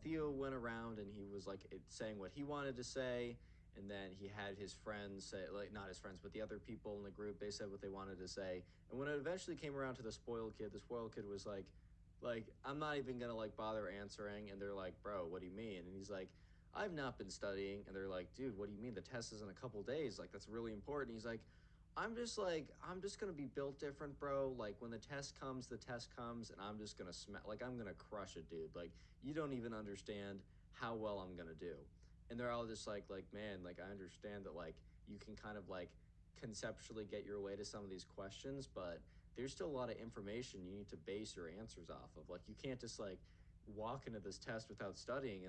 Theo went around and he was like saying what he wanted to say, and then he had his friends say, like, not his friends, but the other people in the group, they said what they wanted to say. And when it eventually came around to the spoiled kid was like, I'm not even gonna like bother answering. And they're like, bro, what do you mean? And he's like, I've not been studying. And they're like, dude, what do you mean? The test is in a couple days. Like, that's really important. He's like, I'm just gonna be built different, bro. Like when the test comes, and I'm just gonna like I'm gonna crush it, dude. Like you don't even understand how well I'm gonna do. And they're all just like, man, like I understand that like you can kind of like conceptually get your way to some of these questions, but there's still a lot of information you need to base your answers off of. Like you can't just like walk into this test without studying.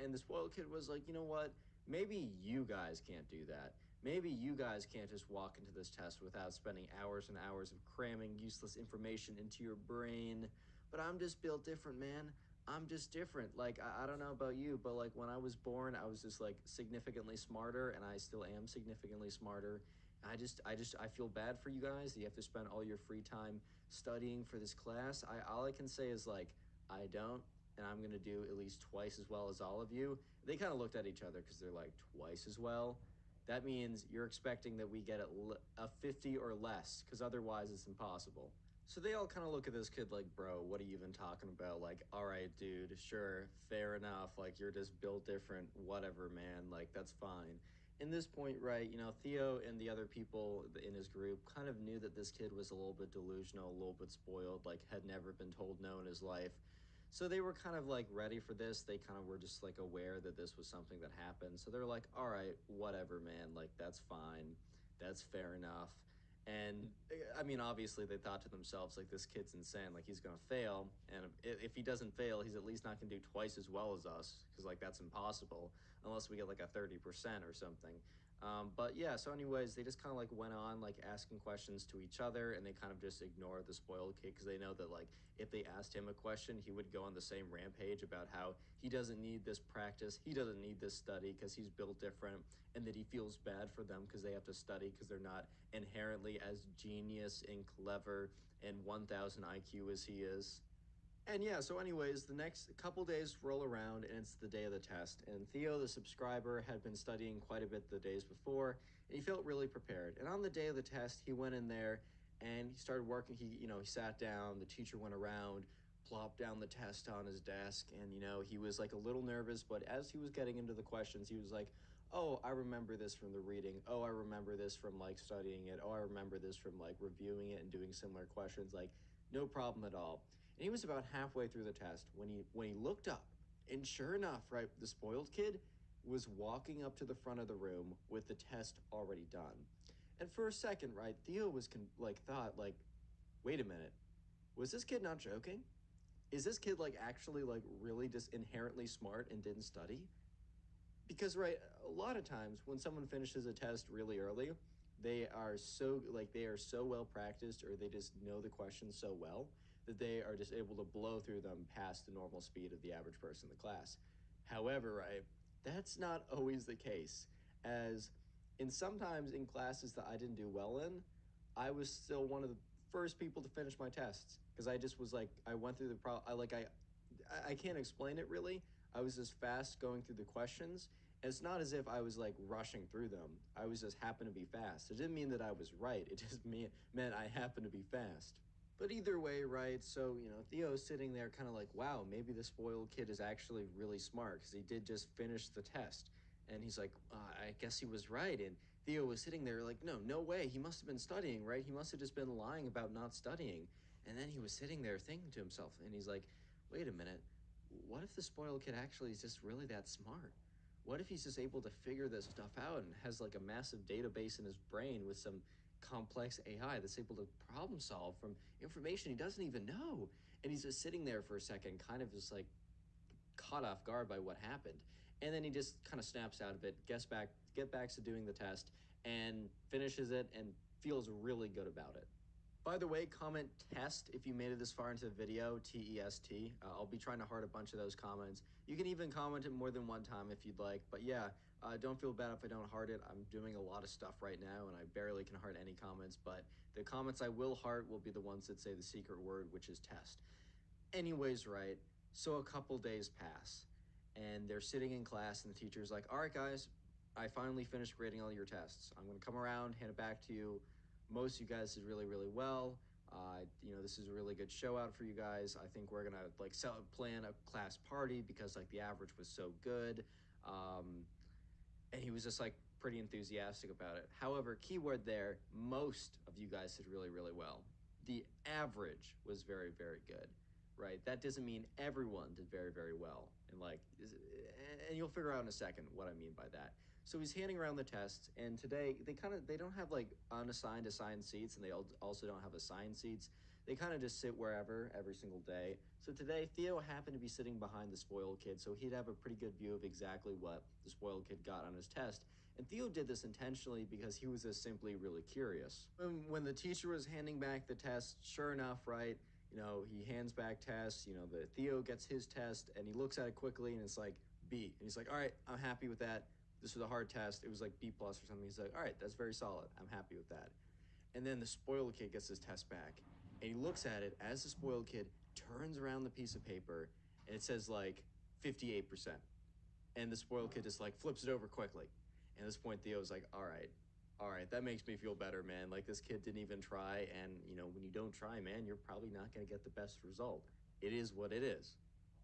And the spoiled kid was like, you know what? Maybe you guys can't do that. Maybe you guys can't just walk into this test without spending hours and hours of cramming useless information into your brain. But I'm just built different, man. I'm just different. Like, I don't know about you, but like when I was born, I was just like significantly smarter, and I still am significantly smarter. I feel bad for you guys. You have to spend all your free time studying for this class. All I can say is like, I don't, and I'm gonna do at least twice as well as all of you. They kind of looked at each other because they're like, twice as well? That means you're expecting that we get a 50 or less, because otherwise it's impossible. So they all kind of look at this kid like, bro, what are you even talking about? Like, all right, dude, sure, fair enough. Like, you're just built different, whatever, man. Like, that's fine. In this point, right, Theo and the other people in his group kind of knew that this kid was a little bit delusional, a little bit spoiled, like, had never been told no in his life. So they were kind of like ready for this. They kind of were just like aware that this was something that happened. So they're like, all right, whatever, man. Like, that's fine. That's fair enough. And I mean, obviously, they thought to themselves, like, this kid's insane. Like, he's going to fail. And if he doesn't fail, he's at least not going to do twice as well as us, because, like, that's impossible unless we get like a 30% or something. But yeah, so, anyways, they just kind of like went on, like, asking questions to each other, and they kind of just ignored the spoiled kid because they know that, like, if they asked him a question, he would go on the same rampage about how he doesn't need this practice, he doesn't need this study because he's built different, and that he feels bad for them because they have to study because they're not inherently as genius and clever and 1000 IQ as he is. And yeah, so anyways, the next couple days roll around and it's the day of the test. And Theo, the subscriber, had been studying quite a bit the days before, and he felt really prepared. And on the day of the test, he went in there and he started working. He sat down, the teacher went around, plopped down the test on his desk, and he was like a little nervous, but as he was getting into the questions, he was like, oh, I remember this from the reading. Oh, I remember this from like studying it. Oh, I remember this from like reviewing it and doing similar questions. Like, no problem at all. And he was about halfway through the test when he looked up, and sure enough, right, the spoiled kid was walking up to the front of the room with the test already done. And for a second, right, Theo was thought like, wait a minute, Was this kid not joking? Is this kid like actually like really just inherently smart and didn't study? Because right, a lot of times when someone finishes a test really early, they are so well practiced, or they just know the questions so well that they are just able to blow through them past the normal speed of the average person in the class. However, right, that's not always the case, as in sometimes in classes that I didn't do well in, I was still one of the first people to finish my tests because I just was like I went through the pro I like I can't explain it really. I was just fast going through the questions. And it's not as if I was like rushing through them. I was just happened to be fast. It didn't mean that I was right. It just meant I happened to be fast. But either way, right? So, Theo's sitting there kind of like, wow, maybe the spoiled kid is actually really smart because he did just finish the test. And he's like, I guess he was right. And Theo was sitting there like, no, no way. He must have been studying, right? He must have just been lying about not studying. And then he was sitting there thinking to himself, and he's like, wait a minute. What if the spoiled kid actually is just really that smart? What if he's just able to figure this stuff out and has like a massive database in his brain with some complex AI that's able to problem solve from information he doesn't even know? And he's just sitting there for a second, kind of just like caught off guard by what happened. And then he just kind of snaps out of it, get back to doing the test, and finishes it and feels really good about it. By the way, comment test if you made it this far into the video, TEST. I'll be trying to heart a bunch of those comments. You can even comment it more than one time if you'd like. But yeah, don't feel bad if I don't heart it. I'm doing a lot of stuff right now and I barely can heart any comments. But the comments I will heart will be the ones that say the secret word, which is test. Anyways, right, so a couple days pass and they're sitting in class and the teacher's like, all right, guys, I finally finished grading all your tests. I'm going to come around, hand it back to you. Most of you guys did really, really well. This is a really good show out for you guys. I think we're gonna like plan a class party because like the average was so good. Um, and he was just like pretty enthusiastic about it. However, keyword there, most of you guys did really, really well. The average was very, very good, right? That doesn't mean everyone did very, very well. And you'll figure out in a second what I mean by that. So he's handing around the tests, and today they don't have like unassigned assigned seats, and they also don't have assigned seats. They kind of just sit wherever every single day. So today, Theo happened to be sitting behind the spoiled kid, so he'd have a pretty good view of exactly what the spoiled kid got on his test. And Theo did this intentionally because he was just simply really curious. When the teacher was handing back the test, sure enough, right, he hands back tests, the Theo gets his test and he looks at it quickly and it's like B. And he's like, all right, I'm happy with that. This was a hard test. It was like B plus or something. He's like, all right, that's very solid. I'm happy with that. And then the spoiled kid gets his test back and he looks at it as the spoiled kid turns around the piece of paper and it says like 58%. And the spoiled kid just like flips it over quickly. And at this point, Theo's like, all right, that makes me feel better, man. Like this kid didn't even try. And, when you don't try, man, you're probably not going to get the best result. It is what it is.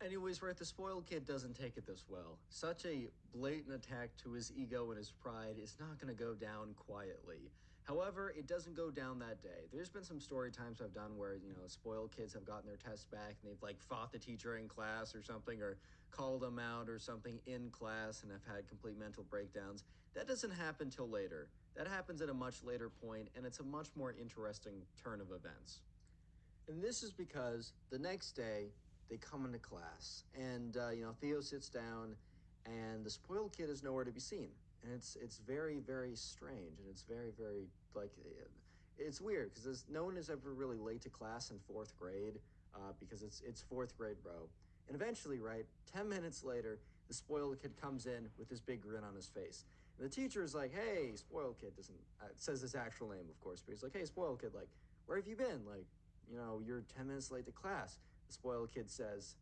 Anyways, right, the spoiled kid doesn't take it this well. Such a blatant attack to his ego and his pride is not going to go down quietly. However, it doesn't go down that day. There's been some story times I've done where, spoiled kids have gotten their tests back and they've like fought the teacher in class or something, or called them out or something in class and have had complete mental breakdowns. That doesn't happen till later. That happens at a much later point, and it's a much more interesting turn of events. And this is because the next day they come into class, and Theo sits down, and the spoiled kid is nowhere to be seen, and it's very, very strange, and it's very, very like it's weird because no one is ever really late to class in fourth grade because it's fourth grade, bro. And eventually, right, 10 minutes later, the spoiled kid comes in with this big grin on his face. And the teacher is like, "Hey, spoiled kid," doesn't says his actual name, of course, but he's like, "Hey, spoiled kid, like, where have you been? Like, you're 10 minutes late to class." The spoiled kid says,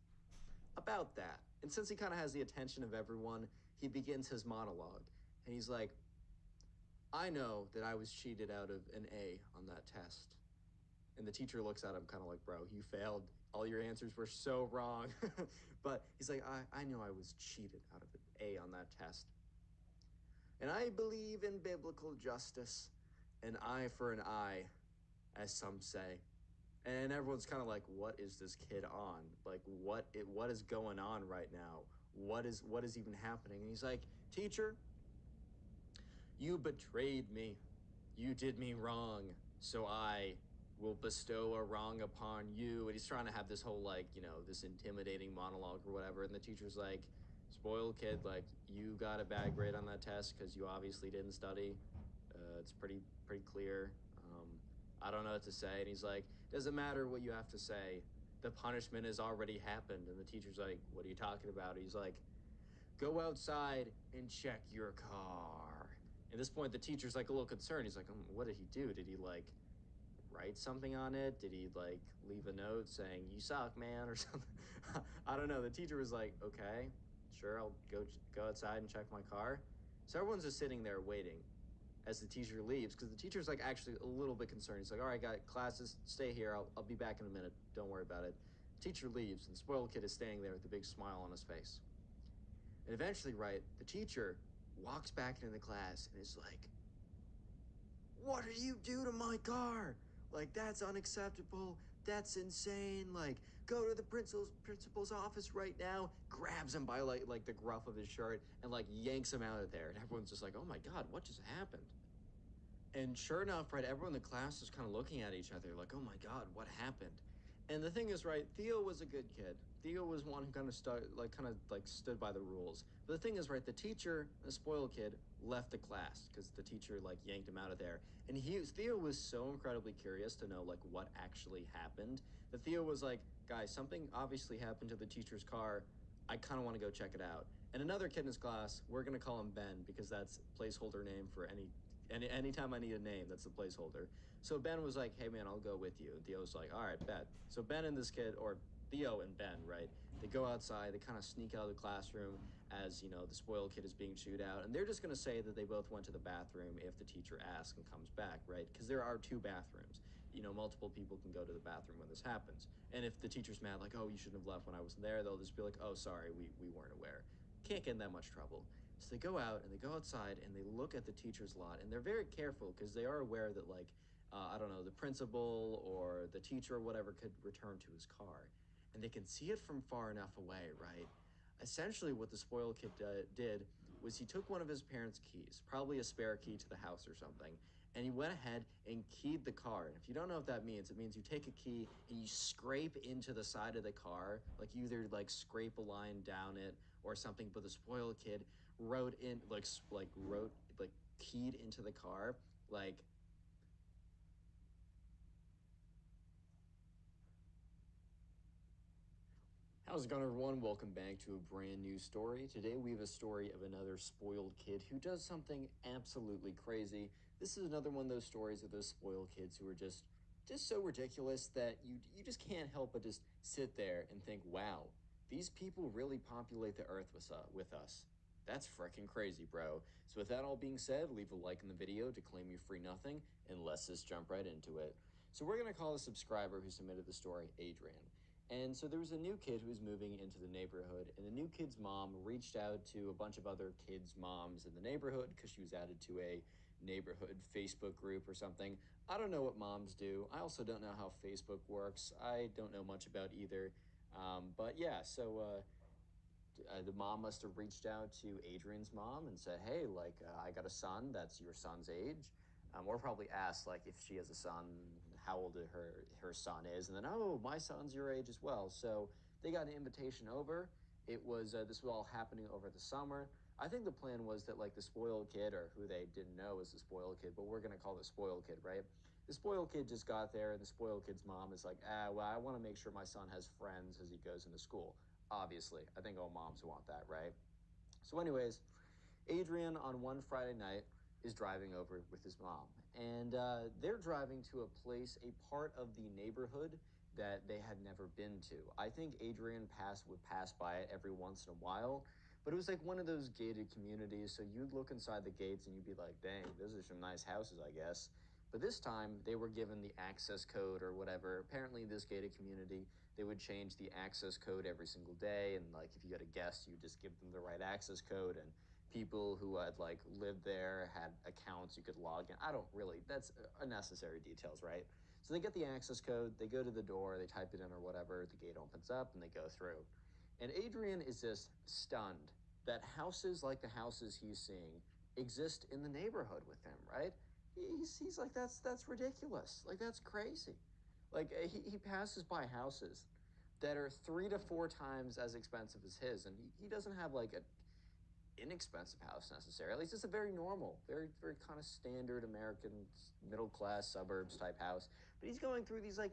about that. And since he kind of has the attention of everyone, he begins his monologue. And he's like, I know that I was cheated out of an A on that test. And the teacher looks at him kind of like, bro, you failed. All your answers were so wrong. But he's like, I know I was cheated out of an A on that test. And I believe in biblical justice, an eye for an eye, as some say. And everyone's kind of like, what is this kid on? Like, what is going on right now? What is even happening? And he's like, teacher, you betrayed me. You did me wrong. So I will bestow a wrong upon you. And he's trying to have this whole, like, this intimidating monologue or whatever. And the teacher's like, spoiled kid, like, you got a bad grade on that test because you obviously didn't study. It's pretty clear. I don't know what to say. And he's like, doesn't matter what you have to say. The punishment has already happened. And the teacher's like, what are you talking about? He's like, go outside and check your car. At this point, the teacher's like a little concerned. He's like, what did he do? Did he like write something on it? Did he like leave a note saying you suck, man, or something? I don't know. The teacher was like, okay, sure, I'll go outside and check my car. So everyone's just sitting there waiting as the teacher leaves because the teacher's like actually a little bit concerned. He's like, all right, got classes, stay here. I'll be back in a minute. Don't worry about it. The teacher leaves and the spoiled kid is standing there with a big smile on his face. And eventually, right, the teacher walks back into the class and is like, what did you do to my car? Like, that's unacceptable. That's insane. Like, go to the principal's office right now. Grabs him by like the gruff of his shirt and like yanks him out of there. And everyone's just like, oh my God, what just happened? And sure enough, right, everyone in the class is kind of looking at each other like, oh my God, what happened? And the thing is, right, Theo was a good kid. Theo was one who kind of stood by the rules. But the thing is, right, the teacher, the spoiled kid, left the class because the teacher like yanked him out of there. And Theo was so incredibly curious to know like what actually happened that Theo was like, guys, something obviously happened to the teacher's car. I kind of want to go check it out. And another kid in his class, we're gonna call him Ben because that's placeholder name for anytime I need a name, that's the placeholder. So Ben was like, hey man, I'll go with you. And Theo was like, all right, bet. So Ben and this kid, or Theo and Ben, right? They go outside, they kind of sneak out of the classroom as, the spoiled kid is being chewed out. And they're just going to say that they both went to the bathroom if the teacher asks and comes back, right? Because there are two bathrooms. Multiple people can go to the bathroom when this happens. And if the teacher's mad, like, oh, you shouldn't have left when I wasn't there, they'll just be like, oh, sorry, we weren't aware. Can't get in that much trouble. So they go out and they go outside and they look at the teacher's lot and they're very careful because they are aware that like I don't know, the principal or the teacher or whatever could return to his car, and they can see it from far enough away, right? Essentially, what the spoiled kid did was he took one of his parents' keys, probably a spare key to the house or something, and he went ahead and keyed the car. And if you don't know what that means, it means you take a key and you scrape into the side of the car, like you either like scrape a line down it or something. But the spoiled kid wrote in like keyed into the car like how's it going, everyone? Welcome back to a brand new story. Today we have a story of another spoiled kid who does something absolutely crazy. This is another one of those stories of those spoiled kids who are just so ridiculous that you just can't help but just sit there and think, wow, these people really populate the earth with us. That's freaking crazy, bro. So with that all being said, leave a like in the video to claim your free nothing, and let's just jump right into it. So we're gonna call a subscriber who submitted the story Adrian. And so there was a new kid who was moving into the neighborhood, and the new kid's mom reached out to a bunch of other kids' moms in the neighborhood because she was added to a neighborhood Facebook group or something. I don't know what moms do. I also don't know how Facebook works. I don't know much about either. But yeah, so the mom must have reached out to Adrian's mom and said, "Hey, like I got a son that's your son's age," or probably asked like if she has a son, how old her son is, and then oh, my son's your age as well. So they got an invitation over. It was this was all happening over the summer. I think the plan was that like the spoiled kid, or who they didn't know was the spoiled kid, but we're gonna call the spoiled kid, right? The spoiled kid just got there, and the spoiled kid's mom is like, well, I want to make sure my son has friends as he goes into school. Obviously, I think all moms want that, right? So, anyways, Adrian on one Friday night is driving over with his mom, and they're driving to a place, a part of the neighborhood that they had never been to. I think Adrian would pass by it every once in a while, but it was like one of those gated communities. So you'd look inside the gates and you'd be like, "Dang, those are some nice houses, I guess." But this time they were given the access code or whatever. Apparently, this gated community, they would change the access code every single day, and like if you had a guest, you just give them the right access code, and people who had like lived there had accounts you could log in. I don't really, that's unnecessary details, right? So they get the access code, they go to the door, they type it in or whatever, the gate opens up and they go through. And Adrian is just stunned that houses like the houses he's seeing exist in the neighborhood with him, right? He's like, that's ridiculous. Like, that's crazy. Like he passes by houses that are 3 to 4 times as expensive as his, and he doesn't have like a inexpensive house necessarily. It's just a very normal, very kind of standard American middle class suburbs type house. But he's going through these like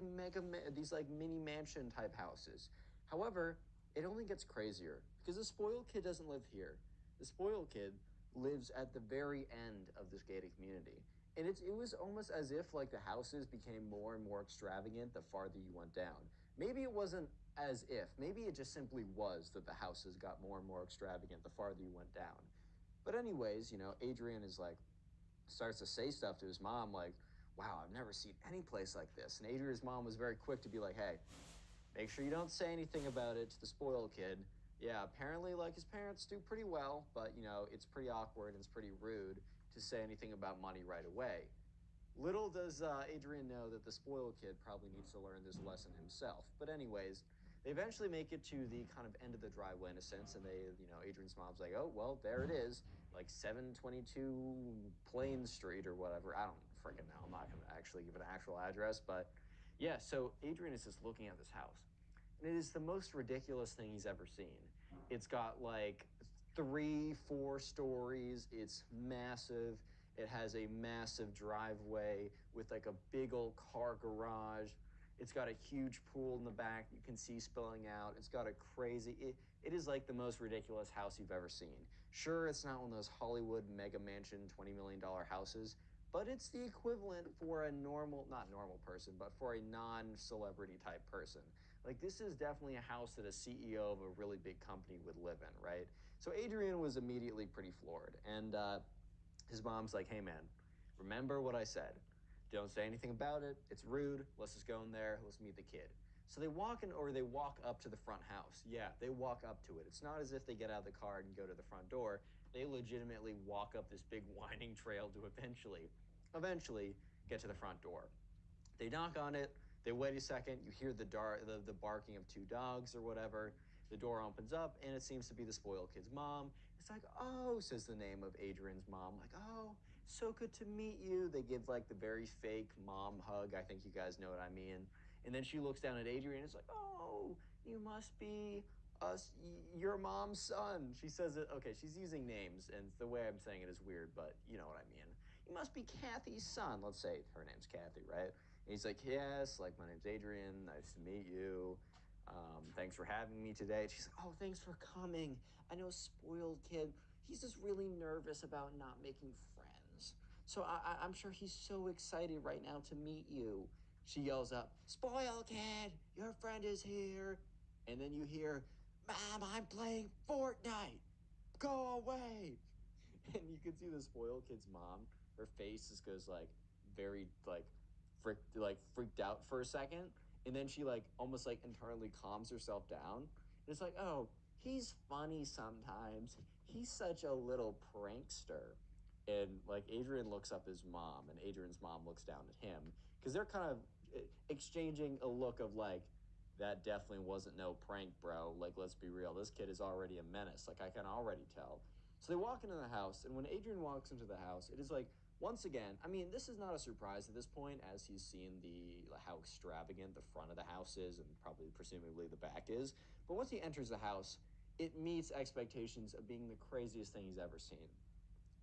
these like mini mansion type houses. However, it only gets crazier because the spoiled kid doesn't live here. The spoiled kid lives at the very end of this gated community. And it was almost as if like the houses became more and more extravagant the farther you went down. Maybe it wasn't as if. Maybe it just simply was that the houses got more and more extravagant the farther you went down. But anyways, Adrian is like starts to say stuff to his mom like, "Wow, I've never seen any place like this." And Adrian's mom was very quick to be like, "Hey, make sure you don't say anything about it to the spoiled kid. Yeah, apparently like his parents do pretty well, but it's pretty awkward and it's pretty rude to say anything about money right away." Little does Adrian know that the spoiled kid probably needs to learn this lesson himself. But anyways, they eventually make it to the kind of end of the driveway in a sense, and Adrian's mom's like, "Oh well, there it is, like 722 Plain Street or whatever." I don't freaking know. I'm not gonna actually give an actual address, but yeah. So Adrian is just looking at this house, and it is the most ridiculous thing he's ever seen. It's got like 3, 4 stories. It's massive. It has a massive driveway with like a big old car garage. It's got a huge pool in the back you can see spilling out. It's got a crazy. It is like the most ridiculous house you've ever seen. Sure, it's not one of those Hollywood mega mansion $20 million houses, but it's the equivalent for a normal, not normal person, but for a non-celebrity type person. Like this is definitely a house that a CEO of a really big company would live in, right? So Adrian was immediately pretty floored, and his mom's like, "Hey man, remember what I said. Don't say anything about it. It's rude. Let's just go in there. Let's meet the kid." So they walk in, or they walk up to the front house. Yeah, they walk up to it. It's not as if they get out of the car and go to the front door. They legitimately walk up this big winding trail to eventually get to the front door. They knock on it. They wait a second. You hear the barking of two dogs or whatever. The door opens up, and it seems to be the spoiled kid's mom. It's like, "Oh," says the name of Adrian's mom. Like, "Oh, so good to meet you." They give like the very fake mom hug. I think you guys know what I mean. And then she looks down at Adrian. And it's like, "Oh, you must be us, your mom's son." She says it. Okay, she's using names, and the way I'm saying it is weird, but you know what I mean. "You must be Kathy's son." Let's say her name's Kathy, right? And he's like, "Yes, like my name's Adrian. Nice to meet you. Thanks for having me today." And she's like, "Oh, thanks for coming. I know spoiled kid. He's just really nervous about not making friends. So I'm sure he's so excited right now to meet you." She yells up, "Spoiled kid, your friend is here." And then you hear, "Mom, I'm playing Fortnite. Go away." And you can see the spoiled kid's mom. Her face just goes like very freaked out for a second, and then she like almost like internally calms herself down. And it's like, "Oh, he's funny sometimes. He's such a little prankster." And like Adrian looks up his mom, and Adrian's mom looks down at him because they're kind of exchanging a look of like, "That definitely wasn't no prank, bro. Like, let's be real. This kid is already a menace. Like, I can already tell." So they walk into the house, and when Adrian walks into the house, it is like once again. I mean, this is not a surprise at this point, as he's seen how extravagant the front of the house is, and probably presumably the back is. But once he enters the house, it meets expectations of being the craziest thing he's ever seen,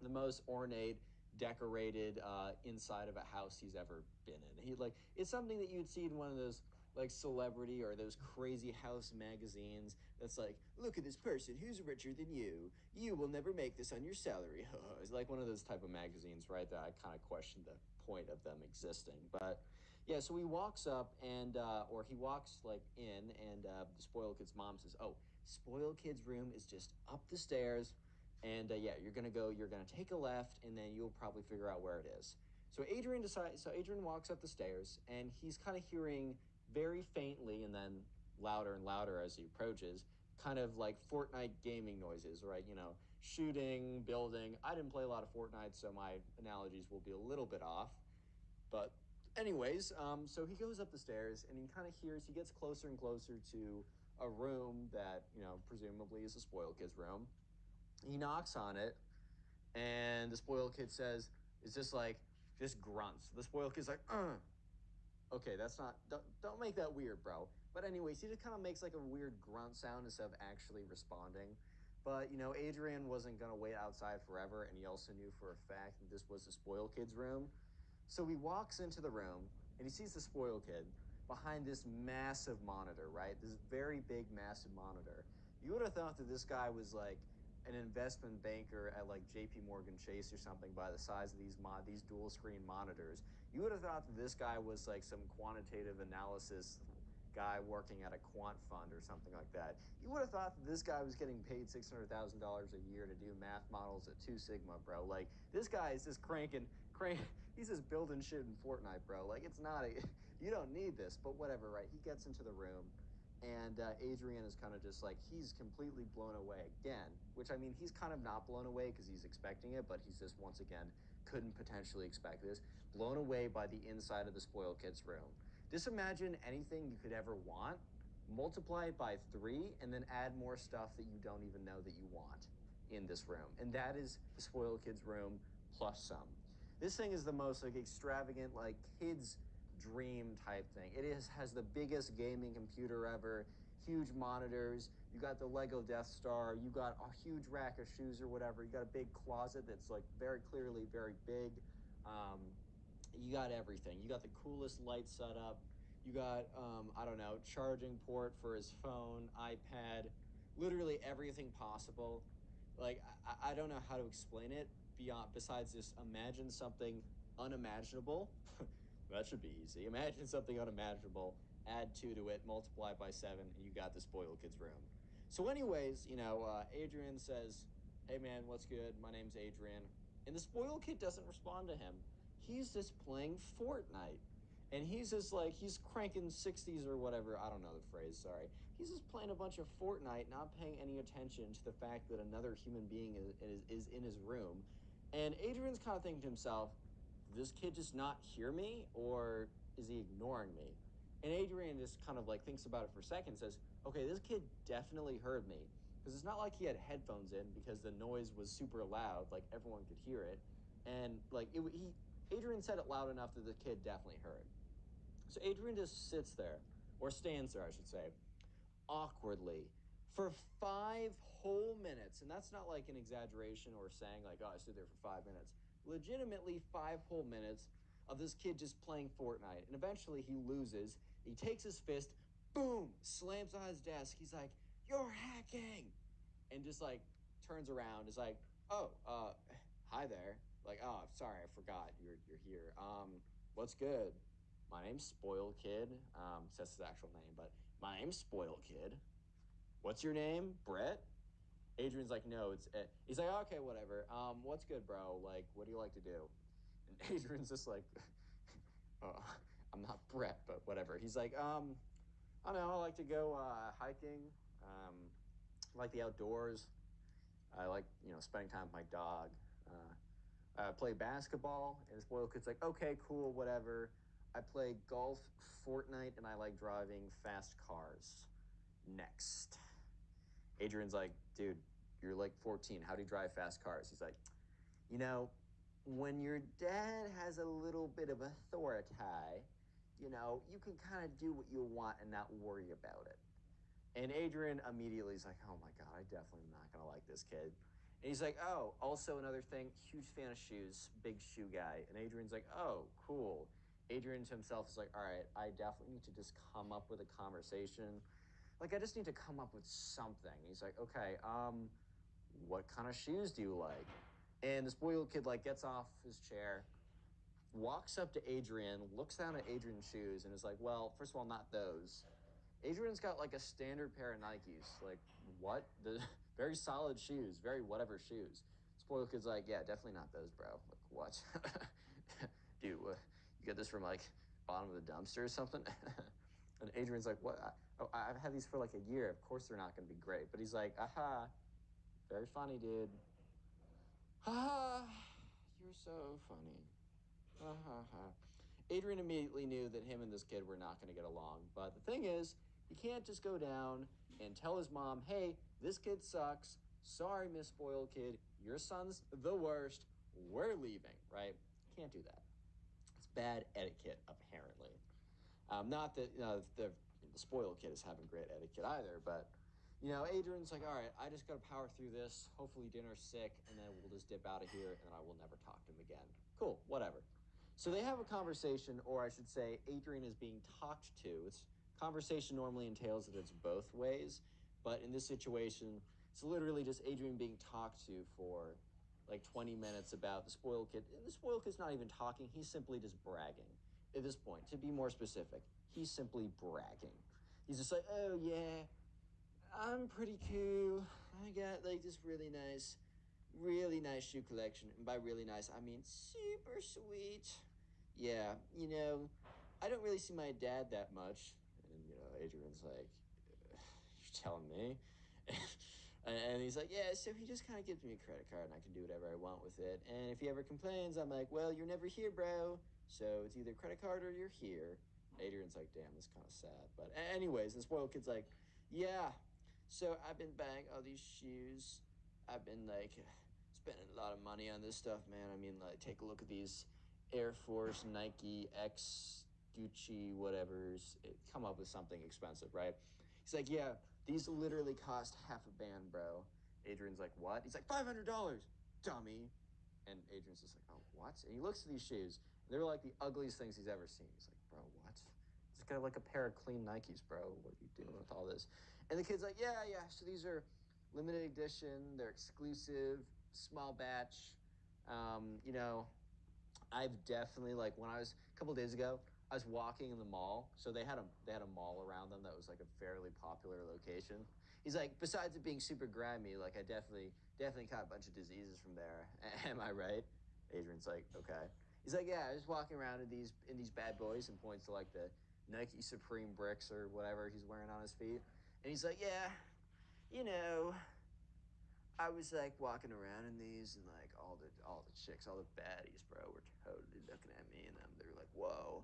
the most ornate, decorated inside of a house he's ever been in. He like it's something that you'd see in one of those like celebrity or those crazy house magazines that's like, "Look at this person who's richer than you. You will never make this on your salary." It's like one of those type of magazines, right? That I kind of question the point of them existing. But yeah, so he walks up and or he walks like in, and the spoiled kid's mom says, "Oh, spoiled kid's room is just up the stairs, and yeah, you're gonna take a left, and then you'll probably figure out where it is." So Adrian walks up the stairs, and he's kind of hearing very faintly, and then louder and louder as he approaches, kind of like Fortnite gaming noises, right? Shooting, building. I didn't play a lot of Fortnite, so my analogies will be a little bit off. But anyways, so he goes up the stairs, and he gets closer and closer to a room that presumably is a spoiled kid's room. He knocks on it, and the spoiled kid says, "It's just like just grunts." The spoiled kid's like, "Uh." Okay, that's not. Don't make that weird, bro. But anyways, he just kind of makes like a weird grunt sound instead of actually responding. But Adrian wasn't gonna wait outside forever, and he also knew for a fact that this was the spoil kid's room. So he walks into the room and he sees the spoil kid behind this massive monitor, right? This very big, massive monitor. You would have thought that this guy was like an investment banker at like JP Morgan Chase or something by the size of these dual screen monitors. You would have thought that this guy was like some quantitative analysis guy working at a quant fund or something like that. You would have thought that this guy was getting paid $600,000 a year to do math models at Two Sigma, bro. Like this guy is just crank. He's just building shit in Fortnite, bro. Like it's not a, you don't need this, but whatever, right? He gets into the room, and Adrian is kind of just like he's completely blown away again. Which I mean, he's kind of not blown away because he's expecting it, but he's just once again couldn't potentially expect this. Blown away by the inside of the spoil kid's room. Just imagine anything you could ever want, multiply it by three, and then add more stuff that you don't even know that you want in this room. And that is the spoiled kid's room plus some. This thing is the most like extravagant, like kids dream type thing. Has the biggest gaming computer ever, huge monitors. You got the Lego Death Star. You got a huge rack of shoes or whatever. You got a big closet that's like very clearly very big. Um, you got everything. You got the coolest light setup. You got I don't know, charging port for his phone, iPad, literally everything possible. Like I don't know how to explain it beyond besides just imagine something unimaginable. That should be easy. Imagine something unimaginable, add two to it, multiply by seven, and you got the spoiled kid's room. So, anyways, Adrian says, "Hey man, what's good? My name's Adrian." And the spoiled kid doesn't respond to him. He's just playing Fortnite. And he's just like, he's cranking 60s or whatever. I don't know the phrase, sorry. He's just playing a bunch of Fortnite, not paying any attention to the fact that another human being is in his room. And Adrian's kind of thinking to himself, did this kid just not hear me? Or is he ignoring me? And Adrian just kind of like thinks about it for a second and says, okay, this kid definitely heard me. Because it's not like he had headphones in because the noise was super loud, like everyone could hear it. And like Adrian said it loud enough that the kid definitely heard. So Adrian just sits there, or stands there, I should say, awkwardly for 5 whole minutes. And that's not like an exaggeration or saying, like, oh, I stood there for 5 minutes. Legitimately, 5 whole minutes of this kid just playing Fortnite. And eventually he loses. He takes his fist, boom, slams on his desk. He's like, you're hacking. And just like turns around, is like, oh, hi there. Like, oh, sorry, I forgot you're here. What's good? My name's Spoiled Kid. Says his actual name, but my name's Spoiled Kid. What's your name? Brett? Adrian's like, no, it's he's like, okay, whatever. What's good, bro? Like, what do you like to do? And Adrian's just like, oh, I'm not Brett, but whatever. He's like, I don't know, I like to go hiking. I like the outdoors. I like, spending time with my dog. I play basketball, and spoiled kid's like, okay, cool, whatever. I play golf, Fortnite, and I like driving fast cars. Next. Adrian's like, dude, you're like 14. How do you drive fast cars? He's like, you know, when your dad has a little bit of authority, you can kind of do what you want and not worry about it. And Adrian immediately is like, oh my God, I definitely am not going to like this kid. And he's like, oh, also another thing, huge fan of shoes, big shoe guy. And Adrian's like, oh, cool. Adrian to himself is like, all right, I definitely need to just come up with a conversation. Like, I just need to come up with something. He's like, okay, what kind of shoes do you like? And this boy little kid, like, gets off his chair, walks up to Adrian, looks down at Adrian's shoes, and is like, well, first of all, not those. Adrian's got like a standard pair of Nikes. Like, what? The very solid shoes, very whatever shoes. Spoiled kid's like, yeah, definitely not those, bro. Like, what? Dude, you get this from like bottom of the dumpster or something? And Adrian's like, what? I've had these for like a year. Of course they're not going to be great. But he's like, aha, very funny, dude. Ha, you're so funny. Ha ha ha. Adrian immediately knew that him and this kid were not going to get along. But the thing is, he can't just go down and tell his mom, hey, this kid sucks. Sorry, Miss Spoiled Kid. Your son's the worst. We're leaving, right? Can't do that. It's bad etiquette, apparently. Not that the spoiled kid is having great etiquette either, but Adrian's like, all right, I just got to power through this. Hopefully dinner's sick, and then we'll just dip out of here, and I will never talk to him again. Cool, whatever. So they have a conversation, or I should say, Adrian is being talked to. It's conversation normally entails that it's both ways, but in this situation, it's literally just Adrian being talked to for like 20 minutes about the spoiled kid. And the spoiled kid's not even talking, he's simply just bragging. At this point, to be more specific, he's simply bragging. He's just like, oh yeah, I'm pretty cool. I got like this really nice shoe collection. And by really nice, I mean super sweet. Yeah, I don't really see my dad that much. And, Adrian's like, you're telling me? And he's like, yeah, so he just kind of gives me a credit card and I can do whatever I want with it. And if he ever complains, I'm like, well, you're never here, bro. So it's either credit card or you're here. Adrian's like, damn, that's kind of sad. But anyways, the spoiled kid's like, yeah, so I've been buying all these shoes. I've been like spending a lot of money on this stuff, man. I mean, like, take a look at these Air Force, Nike, X, Gucci, whatever's. Come up with something expensive, right? He's like, yeah, these literally cost half a band, bro. Adrian's like, what? He's like, $500, dummy. And Adrian's just like, oh, what? And he looks at these shoes. And they're like the ugliest things he's ever seen. He's like, bro, what? Just got like a pair of clean Nikes, bro. What are you doing with all this? And the kid's like, yeah. So these are limited edition. They're exclusive, small batch. Um, you know, I've definitely like when I was a couple days ago, I was walking in the mall. So they had a mall around them that was like a fairly popular location. He's like, besides it being super grimy, like I definitely caught a bunch of diseases from there. Am I right? Adrian's like, okay. He's like, yeah, I was walking around in these bad boys and points to like the Nike Supreme bricks or whatever he's wearing on his feet. And he's like, yeah, you know, I was like walking around in these, and like all the chicks, all the baddies, bro, were totally looking at me, and them. They were like, "Whoa,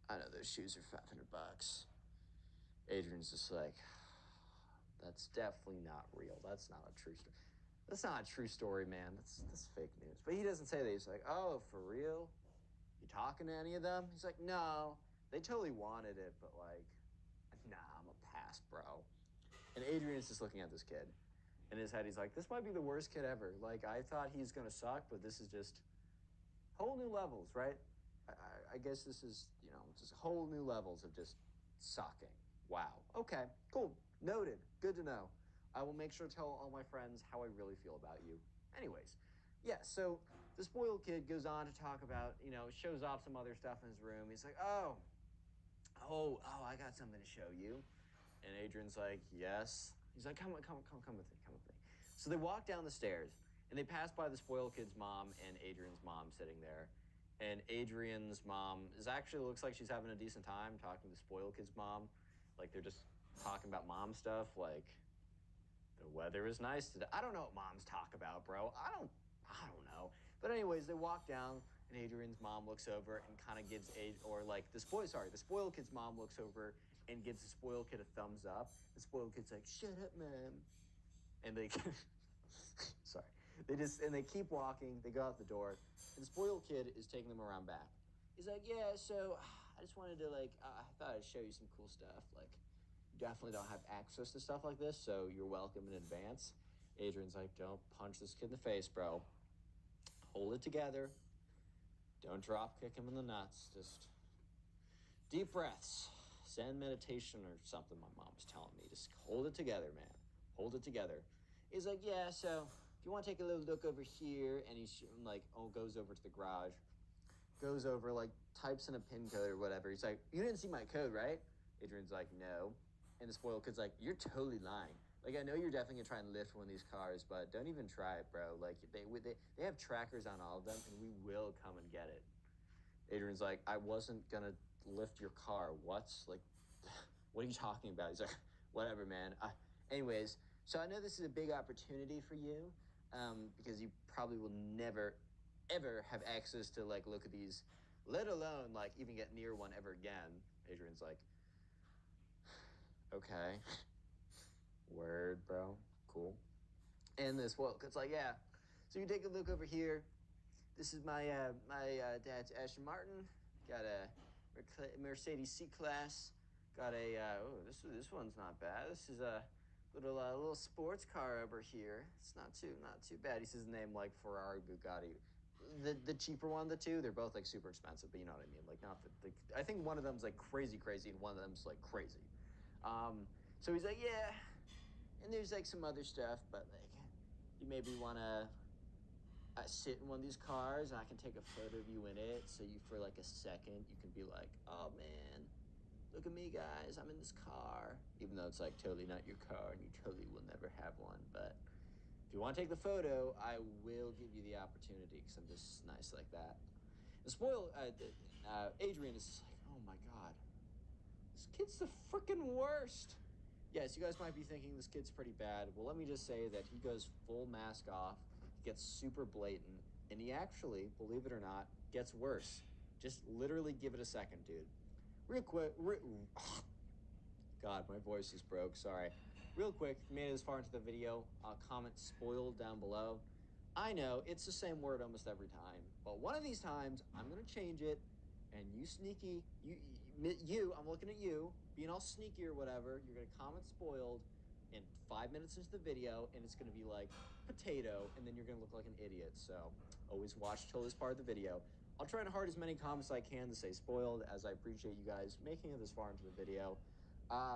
I know those shoes are $500." Adrian's just like, "That's definitely not real. That's not a true story. That's not a true story, man. That's fake news." But he doesn't say that. He's like, "Oh, for real? You talking to any of them?" He's like, "No, they totally wanted it, but like, nah, I'm a pass, bro." And Adrian's just looking at this kid. In his head, he's like, this might be the worst kid ever. Like, I thought he's going to suck, but this is just whole new levels, right? I guess this is, just whole new levels of just sucking. Wow. Okay, cool. Noted. Good to know. I will make sure to tell all my friends how I really feel about you. Anyways, yeah, so the spoiled kid goes on to talk about, shows off some other stuff in his room. He's like, oh, I got something to show you. And Adrian's like, yes. He's like, come with me, come with me. So they walk down the stairs and they pass by the spoiled kid's mom and Adrian's mom sitting there. And Adrian's mom is actually looks like she's having a decent time talking to the spoiled kid's mom. Like they're just talking about mom stuff. Like the weather is nice today. I don't know what moms talk about, bro. I don't know. But anyways, they walk down and Adrian's mom looks over and kind of gives the spoiled kid's mom looks over and gives the spoiled kid a thumbs up. The spoiled kid's like, "Shut up, mom." And they sorry. They keep walking. They go out the door. And the spoiled kid is taking them around back. He's like, "Yeah, so I just wanted to I thought I'd show you some cool stuff. Like you definitely don't have access to stuff like this, so you're welcome in advance." Adrian's like, "Don't punch this kid in the face, bro. Hold it together. Don't drop kick him in the nuts. Just deep breaths. Zen meditation or something my mom was telling me. Just hold it together, man. Hold it together." He's like, "Yeah, so if you want to take a little look over here," and he's like, goes over to the garage, goes over, like, types in a pin code or whatever. He's like, "You didn't see my code, right?" Adrian's like, "No." And the spoiled kid's like, "You're totally lying. Like, I know you're definitely gonna try and lift one of these cars, but don't even try it, bro. Like, they have trackers on all of them, and we will come and get it." Adrian's like, "I wasn't gonna lift your car. What? Like, what are you talking about?" He's like, "Whatever, man." Anyways, so I know this is a big opportunity for you, because you probably will never, ever have access to like look at these, let alone like even get near one ever again. Adrian's like, okay, word, bro, cool. And this it's like, yeah. So you take a look over here. This is my dad's Aston Martin. Got a Mercedes C-Class. Got a, this one's not bad. This is a little sports car over here. It's not too bad. He says the name like Ferrari, Bugatti. The cheaper one, the two, they're both like super expensive, but you know what I mean. Like not the I think one of them's like crazy, and one of them's like crazy. So he's like, yeah, and there's like some other stuff, but like, you maybe want to sit in one of these cars, and I can take a photo of you in it, so you for like a second you can be like, oh man, look at me, guys, I'm in this car, even though it's like totally not your car and you totally will never have one. But if you want to take the photo, I will give you the opportunity because I'm just nice like that. And Adrian is just like, oh my god, this kid's the freaking worst. Yes, you guys might be thinking this kid's pretty bad. Well, let me just say that he goes full mask off, he gets super blatant, and he actually, believe it or not, gets worse. Just literally give it a second, dude. Real quick, God, my voice is broke, sorry. Real quick, if you made it this far into the video, comment spoiled down below. I know, it's the same word almost every time, but one of these times, I'm gonna change it, and you sneaky, I'm looking at you, being all sneaky or whatever, you're gonna comment spoiled in 5 minutes into the video, and it's gonna be like, potato, and then you're gonna look like an idiot, so always watch till this part of the video. I'll try to hard as many comments as I can to say spoiled, as I appreciate you guys making it this far into the video.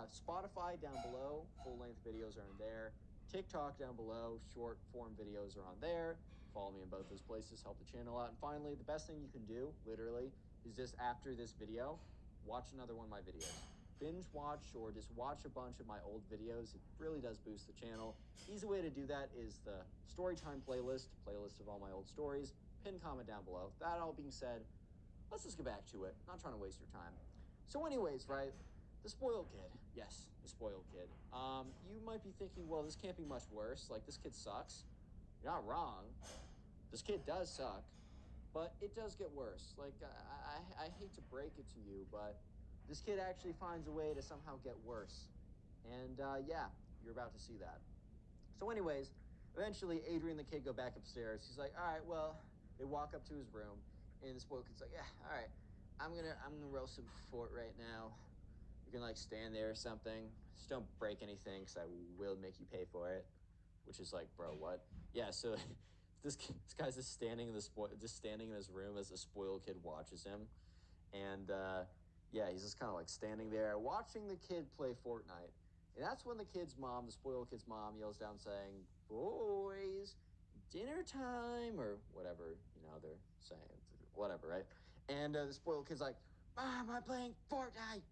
Spotify down below, full-length videos are in there. TikTok down below, short-form videos are on there. Follow me in both those places, help the channel out. And finally, the best thing you can do, literally, is just after this video, watch another one of my videos. Binge watch or just watch a bunch of my old videos. It really does boost the channel. Easy way to do that is the Storytime playlist of all my old stories. Pin comment down below. That all being said, let's just get back to it. Not trying to waste your time. So anyways, right, the spoiled kid. Yes, the spoiled kid. You might be thinking, well, this can't be much worse. Like, this kid sucks. You're not wrong. This kid does suck, but it does get worse. Like, I hate to break it to you, but this kid actually finds a way to somehow get worse. And yeah, you're about to see that. So anyways, eventually Adrian the kid go back upstairs. He's like, all right, well, they walk up to his room, and the spoiled kid's like, yeah, all right, I'm gonna roast some fort right now. You can like stand there or something. Just don't break anything, because I will make you pay for it. Which is like, bro, what? Yeah, so this guy's just standing in just standing in his room as the spoiled kid watches him, and yeah, he's just kind of like standing there watching the kid play Fortnite. And that's when the kid's mom, the spoiled kid's mom, yells down saying, boys, dinner time, or whatever, you know, they're saying, whatever, right? And the spoiled kid's like, Mom, I'm playing Fortnite.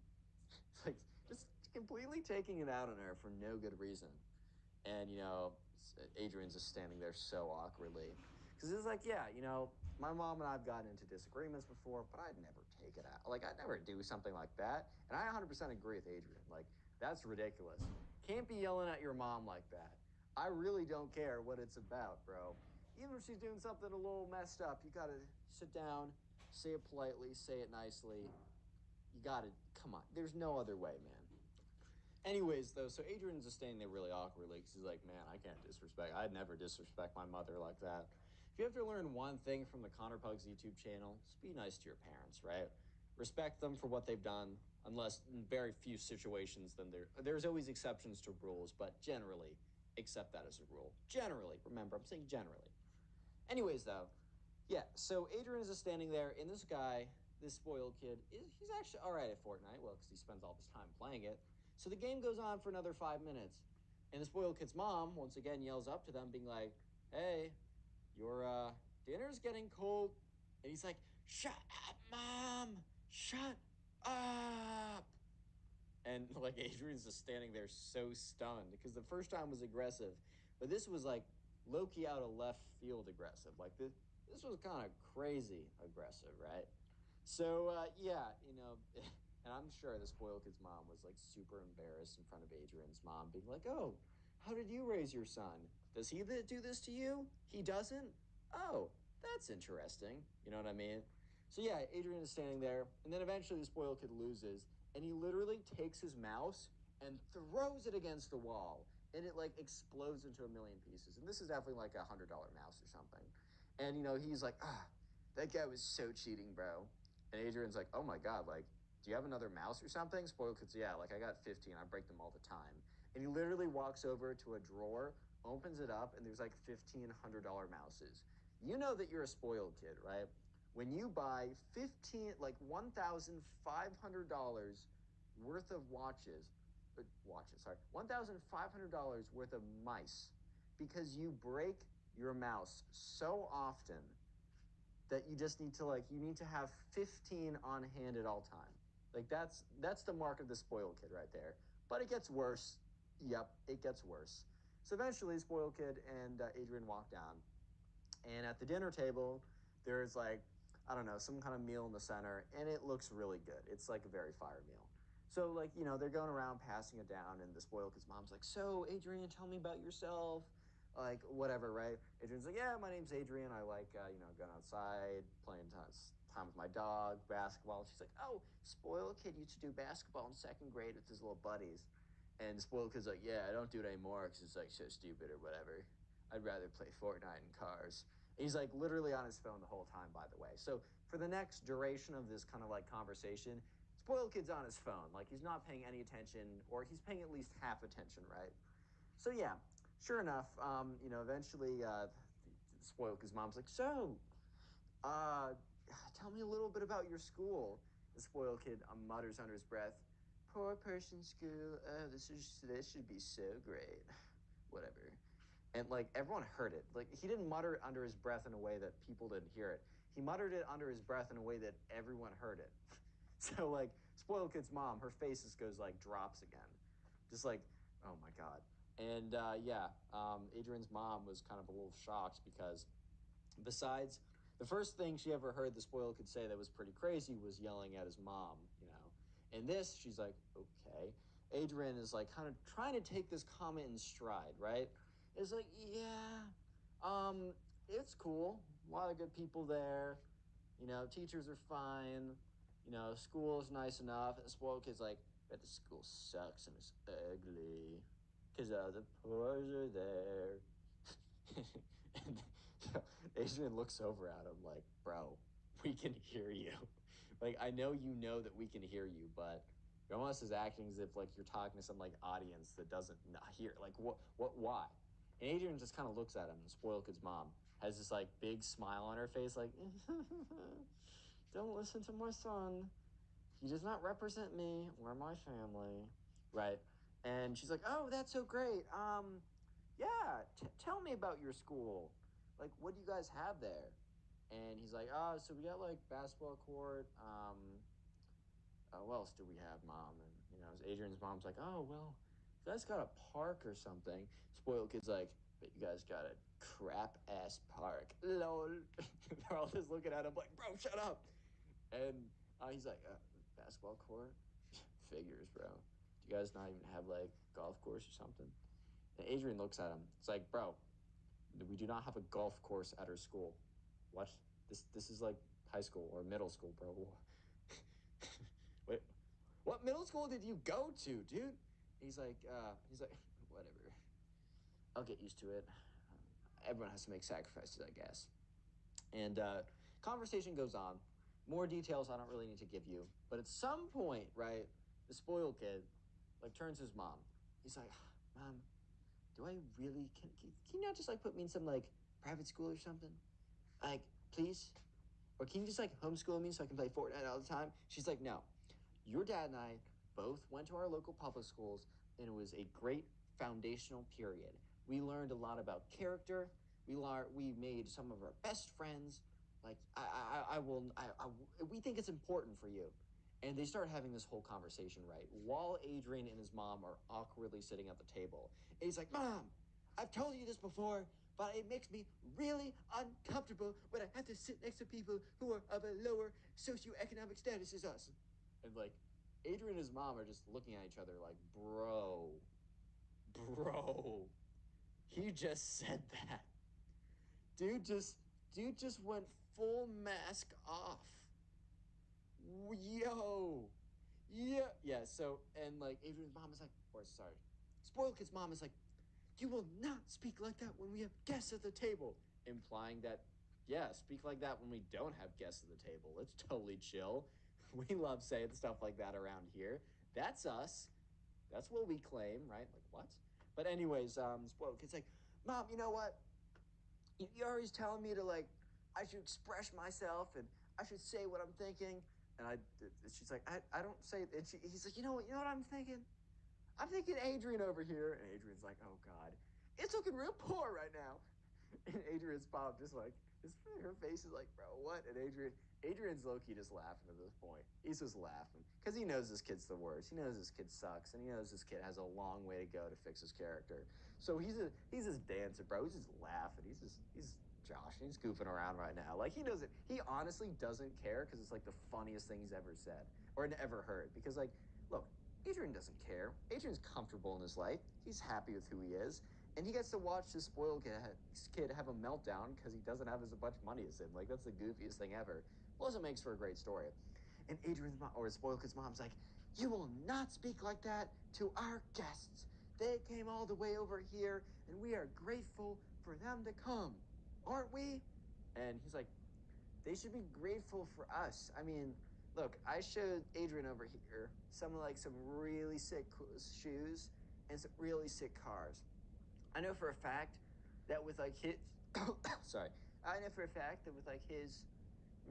It's like, just completely taking it out on her for no good reason. And, you know, Adrian's just standing there so awkwardly. Because it's like, yeah, you know, my mom and I've gotten into disagreements before, but I'd never take it out. Like, I'd never do something like that. And I 100% agree with Adrian. Like, that's ridiculous. Can't be yelling at your mom like that. I really don't care what it's about, bro. Even if she's doing something a little messed up, you gotta sit down, say it politely, say it nicely. You gotta, come on. There's no other way, man. Anyways, though, so Adrian's just standing there really awkwardly because he's like, man, I can't disrespect. I'd never disrespect my mother like that. If you have to learn one thing from the Connor Pugs YouTube channel, just be nice to your parents, right? Respect them for what they've done, unless in very few situations, then there's always exceptions to rules, but generally, accept that as a rule. Generally, remember, I'm saying generally. Anyways, though, yeah, so Adrian is just standing there, and this guy, this spoiled kid, he's actually all right at Fortnite, well, because he spends all this time playing it. So the game goes on for another 5 minutes, and the spoiled kid's mom, once again, yells up to them, being like, hey, your dinner's getting cold. And he's like, shut up, Mom! Shut up! And like Adrian's just standing there so stunned because the first time was aggressive, but this was like low-key out of left field aggressive. Like this was kind of crazy aggressive, right? So yeah, you know, and I'm sure the spoiled kid's mom was like super embarrassed in front of Adrian's mom, being like, "Oh, how did you raise your son? Does he do this to you? He doesn't? Oh, that's interesting." You know what I mean? So yeah, Adrian is standing there, and then eventually the spoiled kid loses, and he literally takes his mouse and throws it against the wall, and it like explodes into a million pieces. And this is definitely like $100 mouse or something. And you know, he's like, ah, that guy was so cheating, bro. And Adrian's like, oh my god, like do you have another mouse or something? Spoiled kid's, yeah, like I got 15. I break them all the time. And he literally walks over to a drawer, opens it up, and there's like $1,500 mouses. You know that you're a spoiled kid, right? When you buy $1,500 worth of sorry, $1,500 worth of mice because you break your mouse so often that you just need to you need to have 15 on hand at all time. Like that's the mark of the spoiled kid right there. But it gets worse. Yep, it gets worse. So eventually, spoiled kid and Adrian walk down, and at the dinner table, there's I don't know, some kind of meal in the center, and it looks really good. It's like a very fire meal. So they're going around passing it down, and the spoiled kid's mom's like, "So Adrian, tell me about yourself." Like whatever, right? Adrian's like, "Yeah, my name's Adrian. I like going outside, playing time with my dog, basketball." And she's like, "Oh, spoiled kid used to do basketball in second grade with his little buddies." And the spoiled kid's like, "Yeah, I don't do it anymore because it's like so stupid or whatever. I'd rather play Fortnite in cars." And he's like literally on his phone the whole time, by the way. So for the next duration of this kind of conversation, spoiled kid's on his phone. Like he's not paying any attention, or he's paying at least half attention, right? So yeah, sure enough, eventually, the spoiled kid's mom's like, "So, uh, tell me a little bit about your school." The spoiled kid mutters under his breath, "Poor person school. Oh, this should be so great." Whatever. And everyone heard it. Like he didn't mutter it under his breath in a way that people didn't hear it. He muttered it under his breath in a way that everyone heard it. So spoiled kid's mom, her face just goes drops again, just oh my god. And yeah, Adrian's mom was kind of a little shocked because besides the first thing she ever heard the spoiled kid say that was pretty crazy was yelling at his mom. And this, she's like, okay. Adrian is kind of trying to take this comment in stride, right? It's like, yeah, it's cool. A lot of good people there. Teachers are fine. School is nice enough. And the spoiled kid's like, but the school sucks and it's ugly. Because the poors are there. And Adrian looks over at him like, bro, we can hear you. I know you know that we can hear you, but you're almost as acting as if you're talking to some audience that doesn't not hear. Why? And Adrian just kind of looks at him, and spoiled kid's mom has this big smile on her face, don't listen to my son. He does not represent me or my family, right? And she's like, "Oh, that's so great. Yeah, tell me about your school. What do you guys have there?" And he's like, "Oh, so we got basketball court. What else do we have, Mom?" And Adrian's mom's like, "Oh, well, you guys got a park or something." Spoiled kid's like, "But you guys got a crap ass park, lol." They're all just looking at him like, "Bro, shut up." And he's like, "Basketball court? Figures, bro. Do you guys not even have golf course or something?" And Adrian looks at him. It's like, "Bro, we do not have a golf course at our school. What? This is high school or middle school, bro." Wait, what middle school did you go to, dude? He's like, "Whatever. I'll get used to it. Everyone has to make sacrifices, I guess." And conversation goes on. More details I don't really need to give you. But at some point, right, the spoiled kid turns to his mom. He's like, "Mom, do I really can you not just put me in some private school or something? Please? Or can you just homeschool me so I can play Fortnite all the time?" She's like, "No. Your dad and I both went to our local public schools, and it was a great foundational period. We learned a lot about character. We made some of our best friends. We think it's important for you." And they start having this whole conversation, right? While Adrian and his mom are awkwardly sitting at the table. And he's like, "Mom, I've told you this before, but it makes me really uncomfortable when I have to sit next to people who are of a lower socioeconomic status as us." And Adrian and his mom are just looking at each other like, bro, he just said that. Dude just, dude just went full mask off. Yo, yeah. So and Adrian's mom is like, or sorry, spoiled kid's mom is like, "You will not speak like that when we have guests at the table," implying that, yeah, speak like that when we don't have guests at the table. It's totally chill. We love saying stuff like that around here. That's us. That's what we claim, right? Like what? But anyways, spoiled kid's like, Mom, you know what? You're always telling me to like, I should express myself and I should say what I'm thinking. And she's like, I don't say. And he's like, you know what I'm thinking? I'm thinking Adrian over here. And Adrian's like, oh God, it's looking real poor right now. And Adrian's mom just like, her face is like, bro, what? And Adrian's low key just laughing at this point. He's just laughing because he knows this kid's the worst. He knows this kid sucks, and he knows this kid has a long way to go to fix his character. So he's just dancing, bro. He's just laughing. He's Josh. He's goofing around right now. Like he doesn't. He honestly doesn't care because it's like the funniest thing he's ever said or ever heard. Because like, look, Adrian doesn't care. Adrian's comfortable in his life. He's happy with who he is. And he gets to watch this spoiled kid have a meltdown because he doesn't have as much money as him. Like, that's the goofiest thing ever. Plus, it makes for a great story. And Adrian's mom, or spoiled kid's mom's like, you will not speak like that to our guests. They came all the way over here, and we are grateful for them to come. Aren't we? And he's like, they should be grateful for us. I mean, look, I showed Adrian over here some really sick shoes and some really sick cars. I know for a fact that with like his sorry, I know for a fact that with like his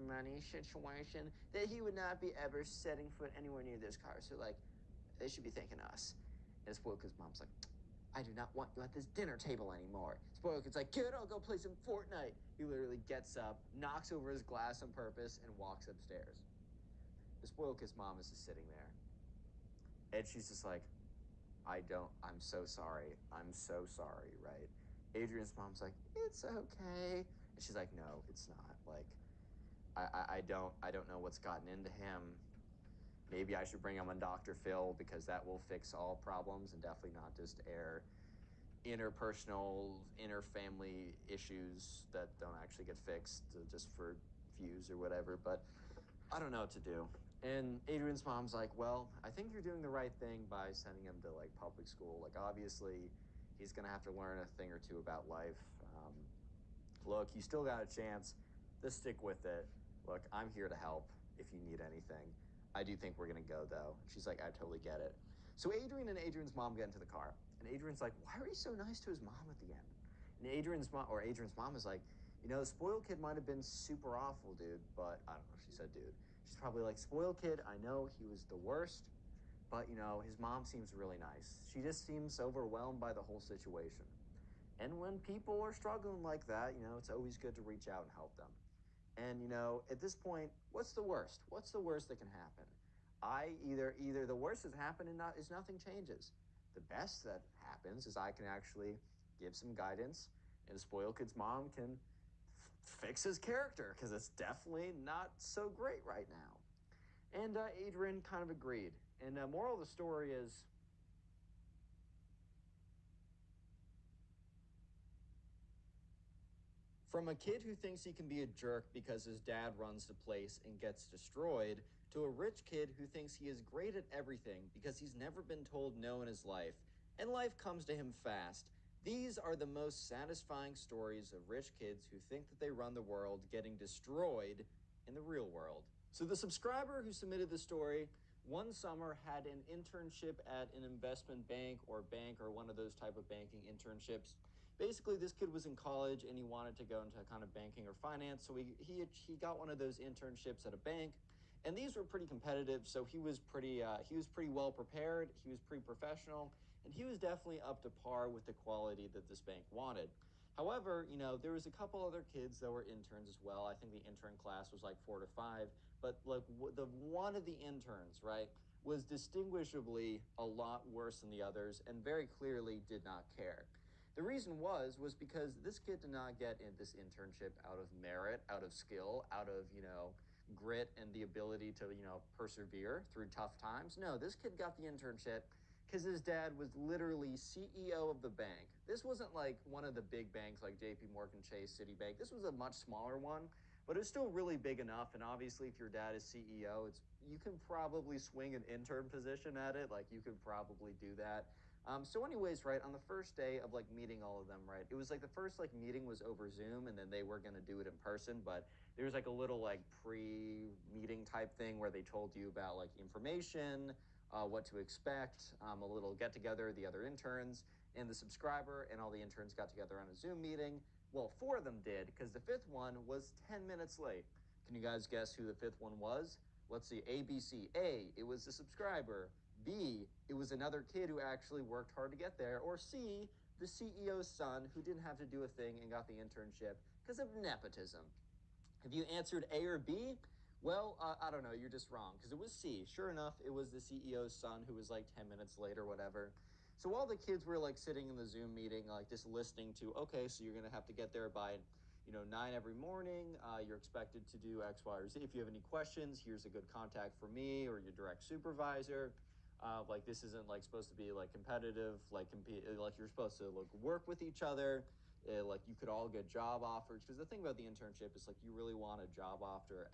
money situation that he would not be ever setting foot anywhere near this car. So like they should be thanking us. And spoiled because mom's like, I do not want you at this dinner table anymore. Spoiled kid's like, good, I'll go play some Fortnite. He literally gets up, knocks over his glass on purpose, and walks upstairs. The spoiled kid's mom is just sitting there. And she's just like, I'm so sorry. I'm so sorry, right? Adrian's mom's like, it's okay. And she's like, no, it's not. Like, I don't know what's gotten into him. Maybe I should bring him on Dr. Phil because that will fix all problems and definitely not just air interpersonal, inter-family issues that don't actually get fixed just for views or whatever. But I don't know what to do. And Adrian's mom's like, well, I think you're doing the right thing by sending him to like public school. Like, obviously, he's gonna have to learn a thing or two about life. Look, you still got a chance. Just stick with it. Look, I'm here to help if you need anything. I do think we're gonna go though. And she's like, I totally get it. So Adrian and Adrian's mom get into the car, and Adrian's like, why are you so nice to his mom at the end? And Adrian's mom is like, the spoiled kid might have been super awful, dude, but I don't know. She said, dude. She's probably like, spoiled kid, I know he was the worst, but his mom seems really nice. She just seems overwhelmed by the whole situation. And when people are struggling like that, it's always good to reach out and help them. And at this point, what's the worst? What's the worst that can happen? Either the worst has happened and not is nothing changes. The best that happens is I can actually give some guidance, and the spoiled kid's mom can fix his character because it's definitely not so great right now. And Adrian kind of agreed. And moral of the story is from a kid who thinks he can be a jerk because his dad runs the place and gets destroyed, to a rich kid who thinks he is great at everything because he's never been told no in his life, and life comes to him fast. These are the most satisfying stories of rich kids who think that they run the world getting destroyed in the real world. So the subscriber who submitted the story one summer had an internship at an investment bank or one of those type of banking internships. Basically, this kid was in college and he wanted to go into kind of banking or finance, so he got one of those internships at a bank, and these were pretty competitive. So he was pretty well prepared, he was pretty professional, and he was definitely up to par with the quality that this bank wanted. However, there was a couple other kids that were interns as well. I think the intern class was like 4 to 5, but like the one of the interns, right, was distinguishably a lot worse than the others and very clearly did not care. The reason was because this kid did not get in this internship out of merit, out of skill, out of, grit and the ability to, persevere through tough times. No, this kid got the internship because his dad was literally CEO of the bank. This wasn't like one of the big banks like JP Morgan Chase, Citibank. This was a much smaller one, but it's still really big enough. And obviously, if your dad is CEO, you can probably swing an intern position at it. Like you could probably do that. So anyways, right, on the first day of like meeting all of them, right, it was like the first like meeting was over Zoom and then they were going to do it in person, but there was like a little like pre-meeting type thing where they told you about like information, what to expect, a little get together, the other interns and the subscriber and all the interns got together on a Zoom meeting. Well, four of them did because the fifth one was 10 minutes late. Can you guys guess who the fifth one was? Let's see, A, B, C. A, it was the subscriber. B, it was another kid who actually worked hard to get there. Or C, the CEO's son who didn't have to do a thing and got the internship because of nepotism. If you answered A or B, well, I don't know, you're just wrong because it was C. Sure enough, it was the CEO's son who was like 10 minutes late or whatever. So while the kids were like sitting in the Zoom meeting, like just listening to, okay, so you're going to have to get there by, 9 every morning. You're expected to do X, Y, or Z. If you have any questions, here's a good contact for me or your direct supervisor. Like this isn't like supposed to be like competitive, like compete, like you're supposed to like work with each other. Like you could all get job offers because the thing about the internship is like you really want a job offer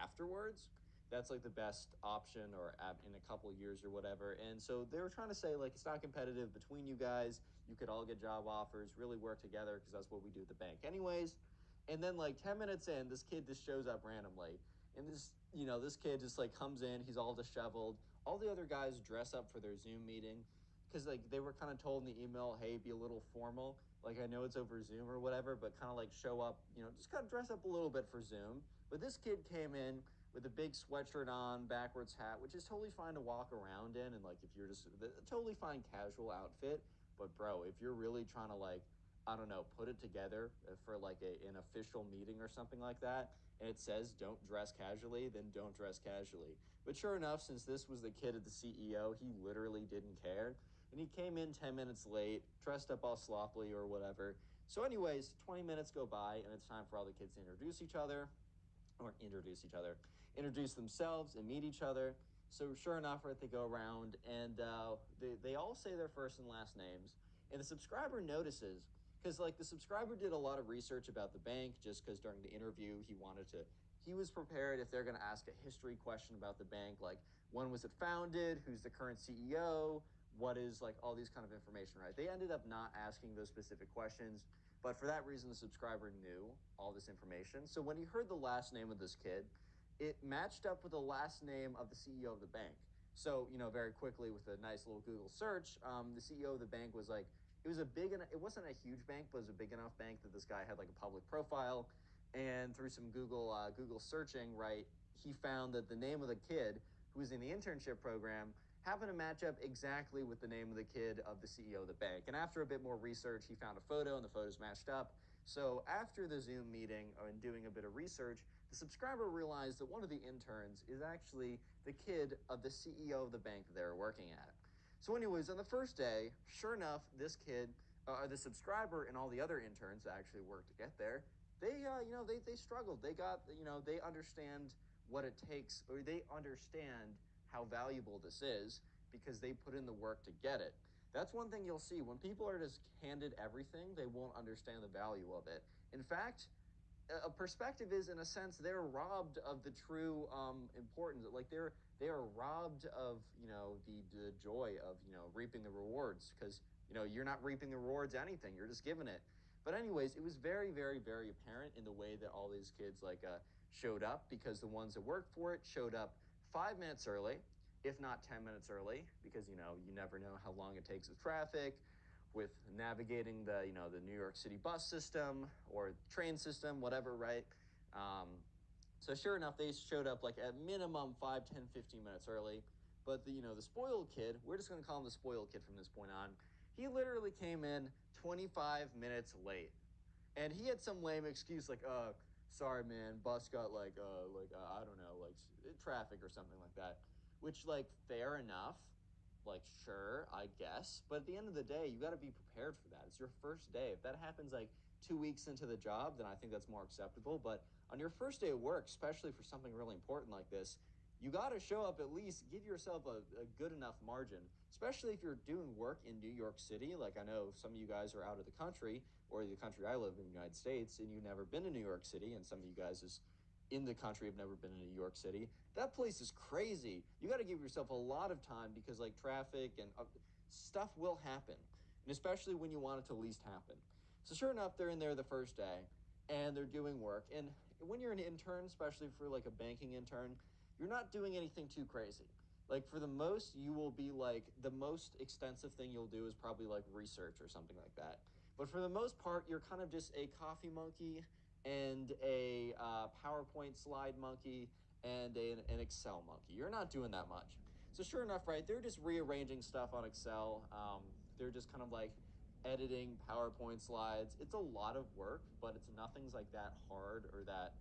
afterwards. That's like the best option or in a couple of years or whatever. And so they were trying to say like it's not competitive between you guys. You could all get job offers, really work together because that's what we do at the bank anyways. And then like 10 minutes in, this kid just shows up randomly. And this kid just like comes in, he's all disheveled. All the other guys dress up for their Zoom meeting because like they were kind of told in the email, hey, be a little formal. Like I know it's over Zoom or whatever, but kind of like show up, just kind of dress up a little bit for Zoom. But this kid came in with a big sweatshirt on, backwards hat, which is totally fine to walk around in, and like if you're just the totally fine casual outfit. But bro, if you're really trying to like I don't know, put it together for like an official meeting or something like that, and it says don't dress casually, then don't dress casually. But sure enough, since this was the kid of the CEO, he literally didn't care and he came in 10 minutes late, dressed up all sloppily or whatever. So, anyways, 20 minutes go by, and it's time for all the kids to introduce themselves and meet each other. So, sure enough, right, they go around and they all say their first and last names. And the subscriber notices because, like, the subscriber did a lot of research about the bank just because during the interview he was prepared if they're going to ask a history question about the bank, like when was it founded, who's the current CEO, what is like all these kind of information, right? They ended up not asking those specific questions, but for that reason, the subscriber knew all this information. So when he heard the last name of this kid, it matched up with the last name of the CEO of the bank. So, very quickly with a nice little Google search, the CEO of the bank was like, it wasn't a huge bank, but it was a big enough bank that this guy had like a public profile. And through some Google searching, right, he found that the name of the kid who was in the internship program happened to match up exactly with the name of the kid of the CEO of the bank. And after a bit more research, he found a photo and the photos matched up. So after the Zoom meeting and doing a bit of research, the subscriber realized that one of the interns is actually the kid of the CEO of the bank that they were working at. So, anyways, on the first day, sure enough, this kid, the subscriber, and all the other interns that actually worked to get there, they struggled. They understand what it takes, or they understand how valuable this is because they put in the work to get it. That's one thing you'll see when people are just handed everything, they won't understand the value of it. In fact, a perspective is in a sense they're robbed of the true importance, like they are robbed of the joy of reaping the rewards because you're not reaping the rewards anything, you're just giving it. But anyways, it was very very very apparent in the way that all these kids showed up, because the ones that worked for it showed up 5 minutes early, if not 10 minutes early, because you never know how long it takes with traffic, with navigating the New York City bus system or train system, whatever, right? Um, so sure enough, they showed up like at minimum 5, 10, 15 minutes early. But the spoiled kid, we're just gonna call him the spoiled kid from this point on. He literally came in 25 minutes late. And he had some lame excuse like, sorry man, bus got I don't know, like traffic or something like that. Which, like, fair enough, like, sure, I guess. But at the end of the day, you got to be prepared for that. It's your first day. If that happens like 2 weeks into the job, then I think that's more acceptable. But on your first day of work, especially for something really important like this, you got to show up, at least give yourself a good enough margin, especially if you're doing work in New York City. Like, I know some of you guys are out of the country, or the country I live in, the United States, and you've never been to New York City, and some of you guys just in the country have never been in New York City. That place is crazy. You got to give yourself a lot of time because like traffic and stuff will happen, and especially when you want it to least happen. So sure enough, they're in there the first day, and they're doing work. And when you're an intern, especially for like a banking intern, you're not doing anything too crazy. Like for the most, you will be like the most extensive thing you'll do is probably like research or something like that. But for the most part, you're kind of just a coffee monkey and a PowerPoint slide monkey and an Excel monkey. You're not doing that much. So sure enough, right, they're just rearranging stuff on Excel. They're just kind of like editing PowerPoint slides. It's a lot of work, but it's nothing's like that hard or that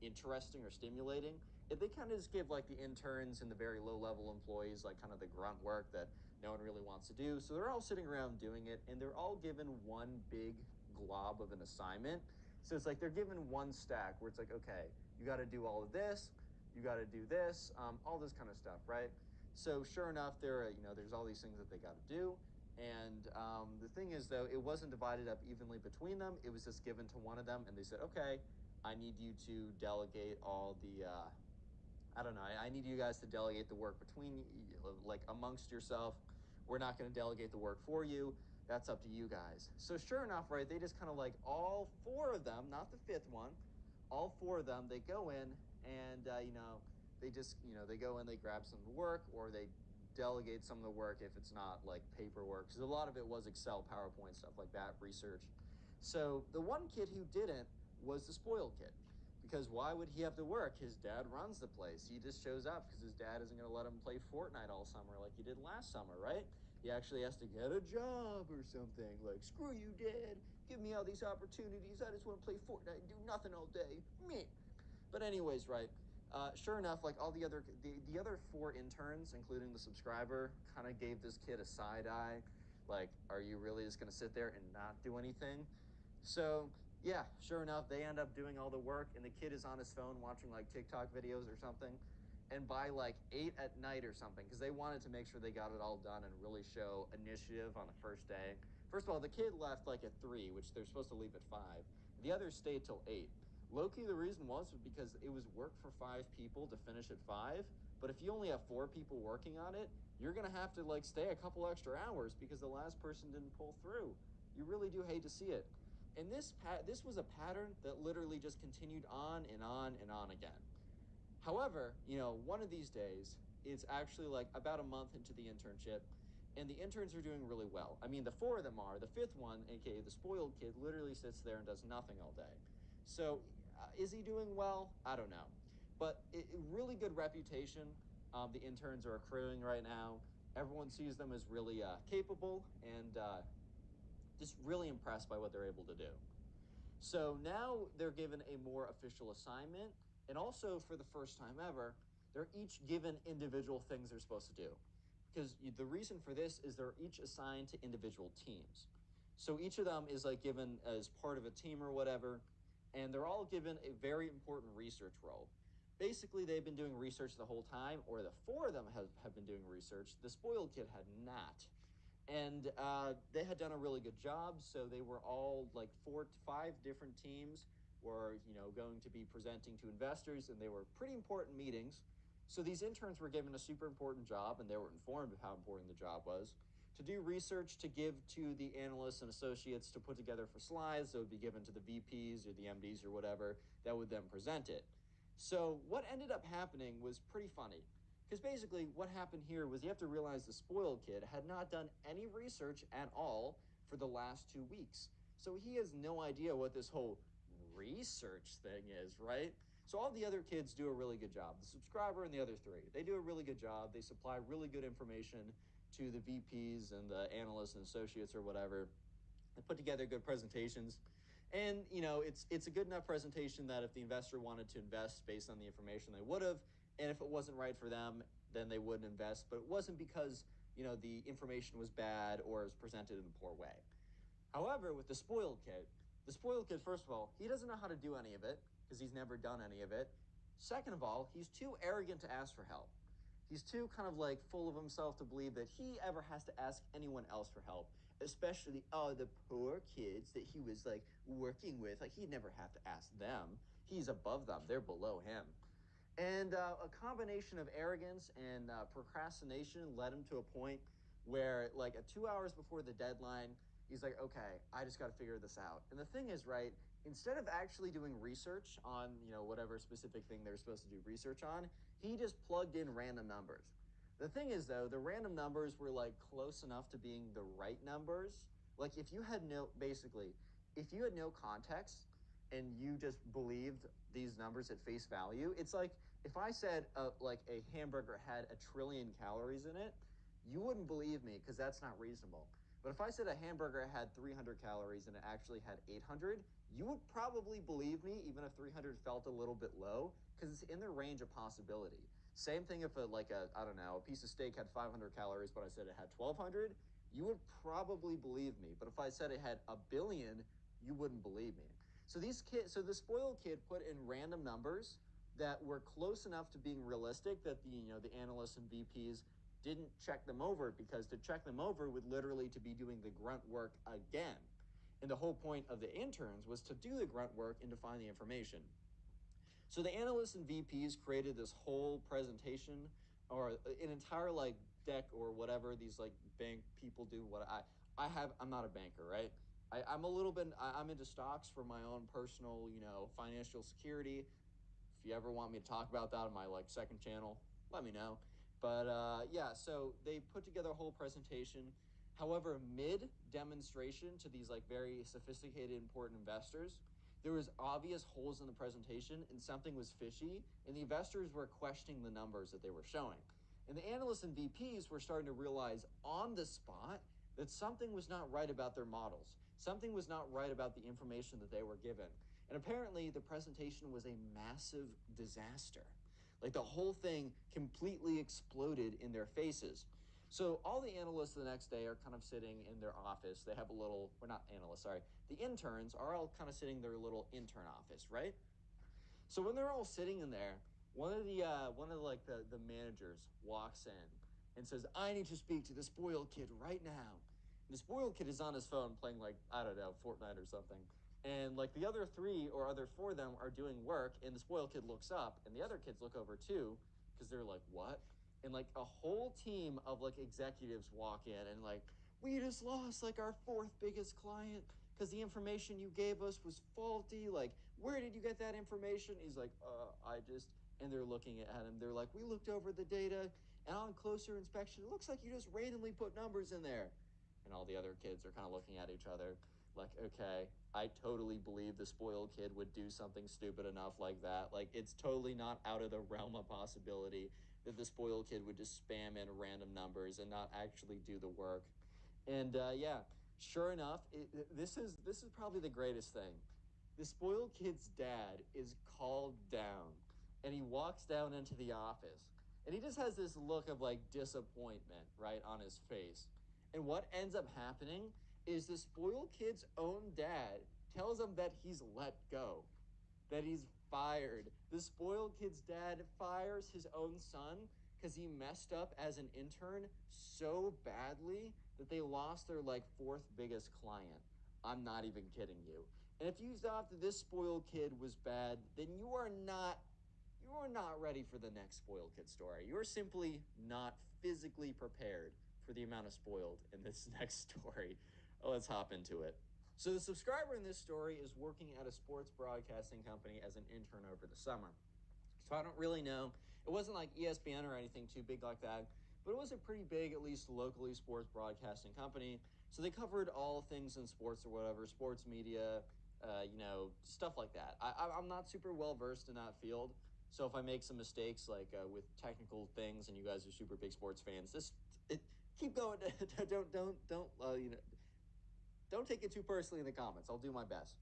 interesting or stimulating. If they kind of just give like the interns and the very low level employees like kind of the grunt work that no one really wants to do. So they're all sitting around doing it and they're all given one big glob of an assignment. So it's like they're given one stack where it's like, okay, you got to do all of this, you got to do this, all this kind of stuff, right? So sure enough, there's all these things that they got to do. And the thing is, though, it wasn't divided up evenly between them. It was just given to one of them, and they said, "Okay, I need you to delegate all the I don't know. I need you guys to delegate the work between like amongst yourself. We're not going to delegate the work for you. That's up to you guys." So sure enough, right? They just kind of like all four of them, not the fifth one, all four of them. They go in and they just they go in, they grab some of the work, or they delegate some of the work if it's not like paperwork, because a lot of it was Excel, PowerPoint, stuff like that, research. So the one kid who didn't was the spoiled kid, because why would he have to work? His dad runs the place. He just shows up because his dad isn't going to let him play Fortnite all summer like he did last summer, right? He actually has to get a job or something. Like, screw you, dad. Give me all these opportunities. I just want to play Fortnite and do nothing all day. Meh. But anyways, right? Sure enough, like all the other four interns, including the subscriber, kind of gave this kid a side eye. Like, are you really just going to sit there and not do anything? So yeah, sure enough, they end up doing all the work, and the kid is on his phone watching like TikTok videos or something. And by like 8 at night or something, because they wanted to make sure they got it all done and really show initiative on the first day. First of all, the kid left like at 3, which they're supposed to leave at 5. The others stayed till 8. Low-key, the reason was because it was work for 5 people to finish at 5. But if you only have 4 people working on it, you're gonna have to like stay a couple extra hours because the last person didn't pull through. You really do hate to see it. And this was a pattern that literally just continued on and on and on again. However, one of these days, it's actually like about a month into the internship, and the interns are doing really well. I mean, the four of them are. The fifth one, aka the spoiled kid, literally sits there and does nothing all day. So, is he doing well? I don't know. But really good reputation. The interns are accruing right now. Everyone sees them as really capable and just really impressed by what they're able to do. So now they're given a more official assignment. And also, for the first time ever, they're each given individual things they're supposed to do. Because the reason for this is they're each assigned to individual teams. So each of them is like given as part of a team or whatever. And they're all given a very important research role. Basically, they've been doing research the whole time, or the four of them have been doing research. The spoiled kid had not. And they had done a really good job. So they were all like 4 to 5 different teams were going to be presenting to investors, and they were pretty important meetings. So these interns were given a super important job, and they were informed of how important the job was, to do research to give to the analysts and associates to put together for slides that would be given to the VPs or the MDs or whatever that would then present it. So what ended up happening was pretty funny. Because basically, what happened here was you have to realize the spoiled kid had not done any research at all for the last 2 weeks. So he has no idea what this whole research thing is, right? So all the other kids do a really good job. The subscriber and the other three, they do a really good job. They supply really good information to the VPs and the analysts and associates or whatever. They put together good presentations. And it's a good enough presentation that if the investor wanted to invest based on the information, they would have. And if it wasn't right for them, then they wouldn't invest. But it wasn't because the information was bad or was presented in a poor way. However, with the spoiled kid, first of all, he doesn't know how to do any of it because he's never done any of it. Second of all, he's too arrogant to ask for help. He's too kind of like full of himself to believe that he ever has to ask anyone else for help, especially the poor kids that he was like working with. Like he'd never have to ask them. he's above them. They're below him. And a combination of arrogance and procrastination led him to a point where, like, 2 hours before the deadline, he's like, okay, I just got to figure this out. And the thing is, right, instead of actually doing research on, whatever specific thing they're supposed to do research on, he just plugged in random numbers. The thing is, though, the random numbers were like close enough to being the right numbers. Like, if you had no context and you just believed these numbers at face value, it's like if I said like a hamburger had 1 trillion calories in it, you wouldn't believe me because that's not reasonable. But if I said a hamburger had 300 calories and it actually had 800, you would probably believe me, even if 300 felt a little bit low, because it's in the range of possibility. Same thing if I don't know, a piece of steak had 500 calories, but I said it had 1,200, you would probably believe me. But if I said it had a billion, you wouldn't believe me. So the spoiled kid put in random numbers that were close enough to being realistic that the analysts and VPs didn't check them over, because to check them over would literally to be doing the grunt work again. And the whole point of the interns was to do the grunt work and to find the information. So the analysts and VPs created this whole presentation, or an entire like deck or whatever these like bank people do. I'm not a banker, right? I'm a little bit, I'm into stocks for my own personal, financial security. If you ever want me to talk about that on my like second channel, let me know. But yeah, so they put together a whole presentation. However, mid demonstration to these like very sophisticated, important investors, there was obvious holes in the presentation and something was fishy, and the investors were questioning the numbers that they were showing. And the analysts and VPs were starting to realize on the spot that something was not right about their models. Something was not right about the information that they were given. And apparently, the presentation was a massive disaster. Like, the whole thing completely exploded in their faces. So all the analysts the next day are kind of sitting in their office. They have a little, or not analysts, sorry. The interns are all kind of sitting in their little intern office, right? So when they're all sitting in there, one of like the managers walks in and says, "I need to speak to the spoiled kid right now." And the spoiled kid is on his phone playing, like, I don't know, Fortnite or something. And like the other three or other four of them are doing work, and the spoiled kid looks up, and the other kids look over too, because they're like, "What?" And like a whole team of like executives walk in and like, "We just lost like our fourth biggest client because the information you gave us was faulty. Like, where did you get that information?" He's like, I just, and they're looking at him. They're like, "We looked over the data, and on closer inspection, it looks like you just randomly put numbers in there." And all the other kids are kind of looking at each other like, okay, I totally believe the spoiled kid would do something stupid enough like that. Like, it's totally not out of the realm of possibility that the spoiled kid would just spam in random numbers and not actually do the work. And yeah, sure enough, this is probably the greatest thing. The spoiled kid's dad is called down, and he walks down into the office, and he just has this look of like disappointment right on his face. And what ends up happening is the spoiled kid's own dad tells him that he's let go, that he's fired. The spoiled kid's dad fires his own son because he messed up as an intern so badly that they lost their like fourth biggest client. I'm not even kidding you. And if you thought that this spoiled kid was bad, then you are not ready for the next spoiled kid story. You're simply not physically prepared for the amount of spoiled in this next story. Let's hop into it. So the subscriber in this story is working at a sports broadcasting company as an intern over the summer. So I don't really know. It wasn't like ESPN or anything too big like that, but it was a pretty big, at least locally, sports broadcasting company. So they covered all things in sports or whatever, sports media, stuff like that. I'm not super well versed in that field. So if I make some mistakes, like with technical things, and you guys are super big sports fans, keep going. Don't take it too personally in the comments. I'll do my best.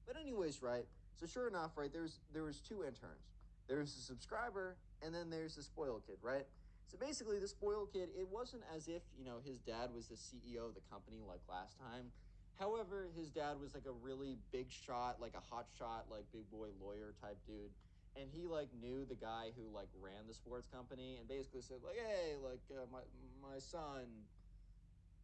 But anyways, right? So sure enough, right, there was two interns. There's a subscriber, and then there's the spoiled kid, right? So basically, the spoiled kid, it wasn't as if, his dad was the CEO of the company like last time. However, his dad was like a really big shot, like a hot shot, like big boy lawyer type dude. And he like knew the guy who like ran the sports company and basically said like, "Hey, like my son,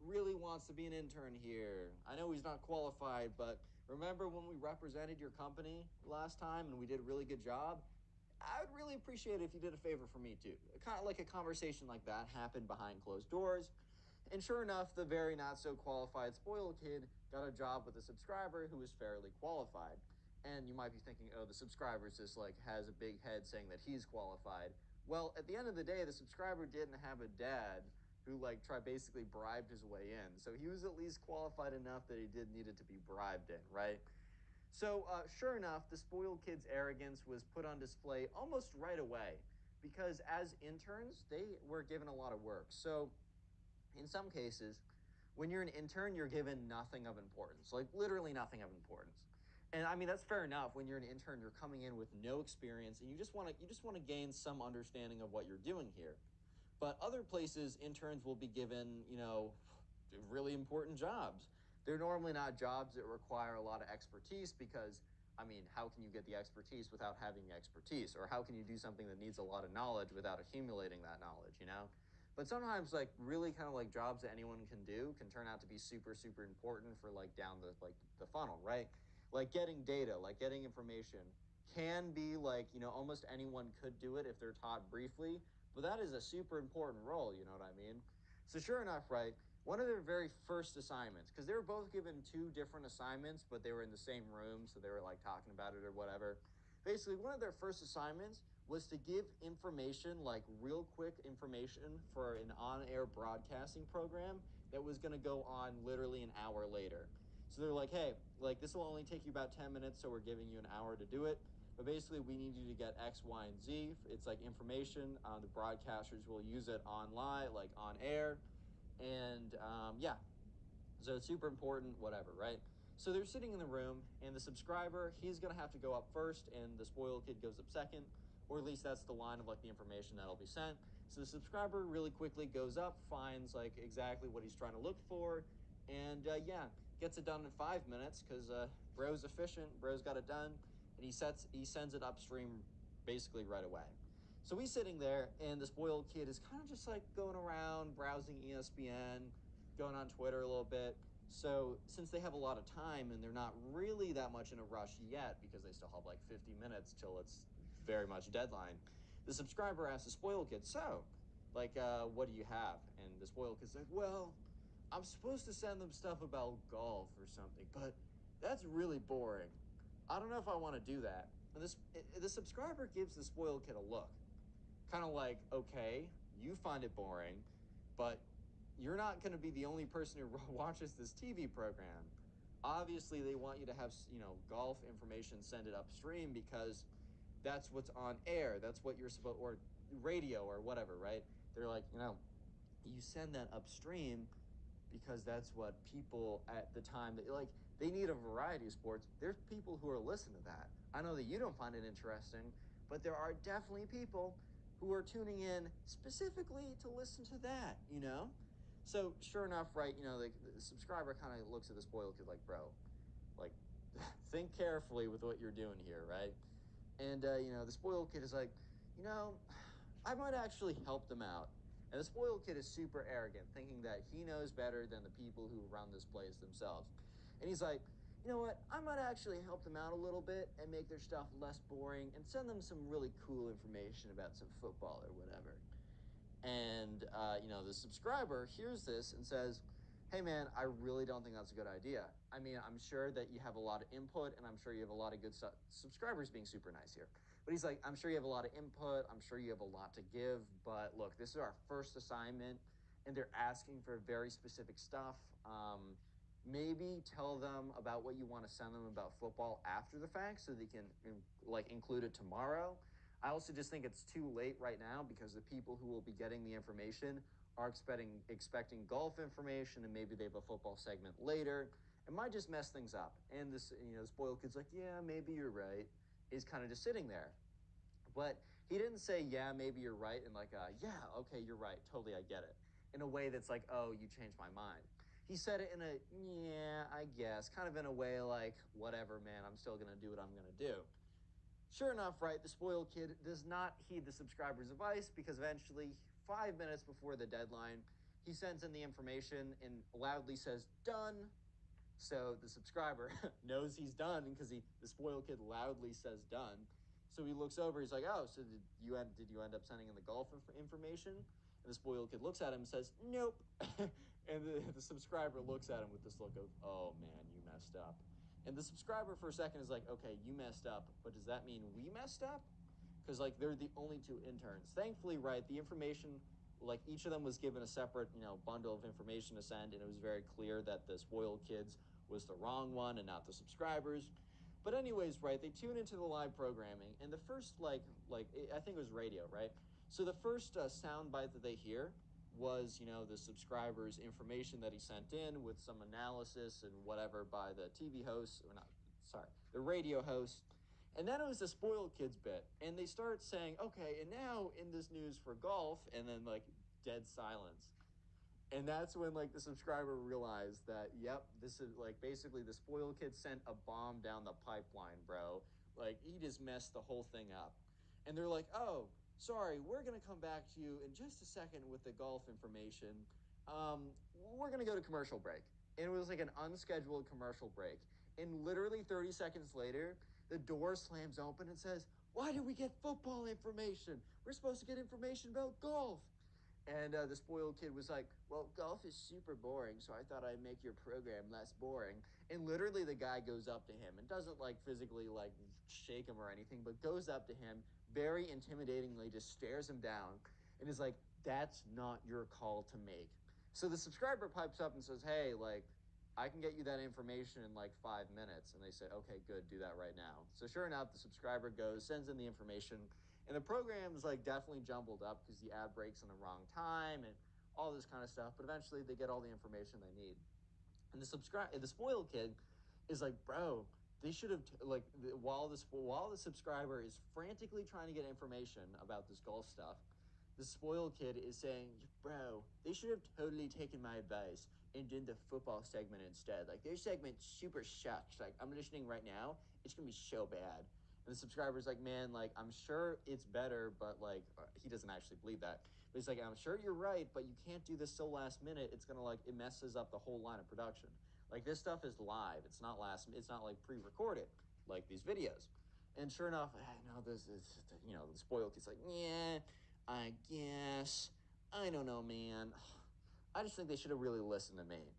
really wants to be an intern here. I know he's not qualified, but remember when we represented your company last time and we did a really good job? I would really appreciate it if you did a favor for me too. Kind of like a conversation like that happened behind closed doors. And sure enough, the very not so qualified spoiled kid got a job with a subscriber who was fairly qualified. And you might be thinking, oh, the subscriber just like has a big head saying that he's qualified. Well, at the end of the day, the subscriber didn't have a dad who like tried basically bribed his way in. So he was at least qualified enough that he did needed to be bribed in, right? So, sure enough, the spoiled kid's arrogance was put on display almost right away because as interns, they were given a lot of work. So, in some cases, when you're an intern, you're given nothing of importance, like literally nothing of importance. And I mean that's fair enough. When you're an intern, you're coming in with no experience and you just want to gain some understanding of what you're doing here. But other places, interns will be given, really important jobs. They're normally not jobs that require a lot of expertise because, I mean, how can you get the expertise without having the expertise? Or how can you do something that needs a lot of knowledge without accumulating that knowledge? But sometimes, like, really kind of like jobs that anyone can do can turn out to be super, super important for like down the funnel, right? Like getting data, like getting information can be like, almost anyone could do it if they're taught briefly, but that is a super important role, you know what I mean? So, sure enough, right, one of their very first assignments, because they were both given two different assignments, but they were in the same room, so they were like talking about it or whatever. Basically, one of their first assignments was to give information, like real quick information for an on air broadcasting program that was going to go on literally an hour later. So they're like, hey, like this will only take you about 10 minutes, so we're giving you an hour to do it. But basically, we need you to get X, Y, and Z. It's like information. The broadcasters will use it online, like on air. And yeah, so it's super important, whatever, right? So they're sitting in the room, and the subscriber, he's going to have to go up first, and the spoiled kid goes up second, or at least that's the line of like the information that'll be sent. So the subscriber really quickly goes up, finds like exactly what he's trying to look for, and yeah, gets it done in 5 minutes because bro's efficient, bro's got it done, and he sends it upstream basically right away. So he's sitting there, and the spoiled kid is kind of just like going around browsing ESPN, going on Twitter a little bit. So since they have a lot of time and they're not really that much in a rush yet because they still have like 50 minutes till it's very much deadline, the subscriber asks the spoiled kid, so, like, what do you have? And the spoiled kid's like, well, I'm supposed to send them stuff about golf or something, but that's really boring. I don't know if I want to do that. And the subscriber gives the spoiled kid a look, kind of like, okay, you find it boring, but you're not going to be the only person who watches this TV program. Obviously, they want you to have, golf information send it upstream because that's what's on air. That's what you're supposed, or radio or whatever, right? They're like, you send that upstream because that's what people at the time that like they need a variety of sports. There's people who are listening to that. I know that you don't find it interesting, but there are definitely people who are tuning in specifically to listen to that. So sure enough, right, the subscriber kind of looks at the spoiled kid like, bro, like think carefully with what you're doing here, right? And the spoiled kid is like, you know, I might actually help them out. And the spoiled kid is super arrogant, thinking that he knows better than the people who run this place themselves. And he's like, you know what? I might actually help them out a little bit and make their stuff less boring and send them some really cool information about some football or whatever. And the subscriber hears this and says, hey man, I really don't think that's a good idea. I mean, I'm sure that you have a lot of input and I'm sure you have a lot of good subscribers being super nice here. But he's like, I'm sure you have a lot of input, I'm sure you have a lot to give, but look, this is our first assignment and they're asking for very specific stuff. Maybe tell them about what you want to send them about football after the fact so they can like include it tomorrow. I also just think it's too late right now because the people who will be getting the information are expecting golf information and maybe they have a football segment later. It might just mess things up. And this, spoiled kid's like, yeah, maybe you're right, is kind of just sitting there. But he didn't say, yeah, maybe you're right, and like, yeah, okay, you're right, totally, I get it, in a way that's like, oh, you changed my mind. He said it in a, yeah, I guess, kind of in a way like, whatever, man, I'm still gonna do what I'm gonna do. Sure enough, right, the spoiled kid does not heed the subscriber's advice because eventually, 5 minutes before the deadline, He sends in the information and loudly says, "Done." So the subscriber knows he's done because the spoiled kid loudly says "done." So he looks over. He's like, "Oh, so did you end up sending in the golf information?" And the spoiled kid looks at him and says, "Nope." And the subscriber looks at him with this look of, "Oh man, you messed up." And the subscriber for a second is like, "Okay, you messed up, but does that mean we messed up?" Because like they're the only two interns. Thankfully, right, the information, like each of them was given a separate bundle of information to send, and it was very clear that the spoiled kids was the wrong one and not the subscribers. But anyways, right, they tune into the live programming, and the first I think it was radio, right? So the first sound bite that they hear was the subscriber's information that he sent in with some analysis and whatever by the TV host, or not, sorry, the radio host. And then it was the spoiled kids bit. And they start saying, okay, and now in this news for golf, and then like dead silence. And that's when like the subscriber realized that, yep, this is like basically the spoiled kid sent a bomb down the pipeline, bro. Like he just messed the whole thing up. And they're like, oh, sorry, we're gonna come back to you in just a second with the golf information. We're gonna go to commercial break. And it was like an unscheduled commercial break. And literally 30 seconds later, the door slams open and says, "Why did we get football information? We're supposed to get information about golf." And the spoiled kid was like, "Well, golf is super boring, so I thought I'd make your program less boring." And literally the guy goes up to him and doesn't like physically like shake him or anything, but goes up to him very intimidatingly, just stares him down and is like, "That's not your call to make." So the subscriber pipes up and says, "Hey, like, I can get you that information in like 5 minutes." And they say, "Okay, good, do that right now." So sure enough, the subscriber goes, sends in the information, and the program's like definitely jumbled up because the ad breaks on the wrong time and all this kind of stuff. But eventually they get all the information they need. And the spoiled kid is like, "Bro, they should have while the subscriber is frantically trying to get information about this golf stuff, the spoiled kid is saying, "Bro, they should have totally taken my advice and did the football segment instead. Like their segment super sucks. Like I'm listening right now, it's gonna be so bad." And the subscriber's like, "Man, like I'm sure it's better, but like he doesn't actually believe that. But he's like, "I'm sure you're right, but you can't do this so last minute. It's gonna like it messes up the whole line of production. Like this stuff is live. It's not it's not like pre-recorded like these videos." And sure enough, I know this is the spoiled kid's like, "Yeah, I guess. I don't know, man. I just think they should have really listened to me."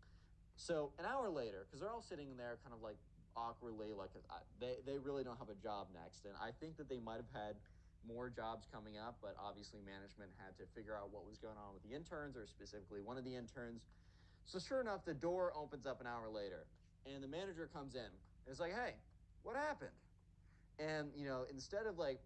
So an hour later, because they're all sitting there kind of like awkwardly, like they really don't have a job next. And I think that they might have had more jobs coming up, but obviously management had to figure out what was going on with the interns, or specifically one of the interns. So sure enough, the door opens up an hour later, and the manager comes in and is like, "Hey, what happened?" And instead of like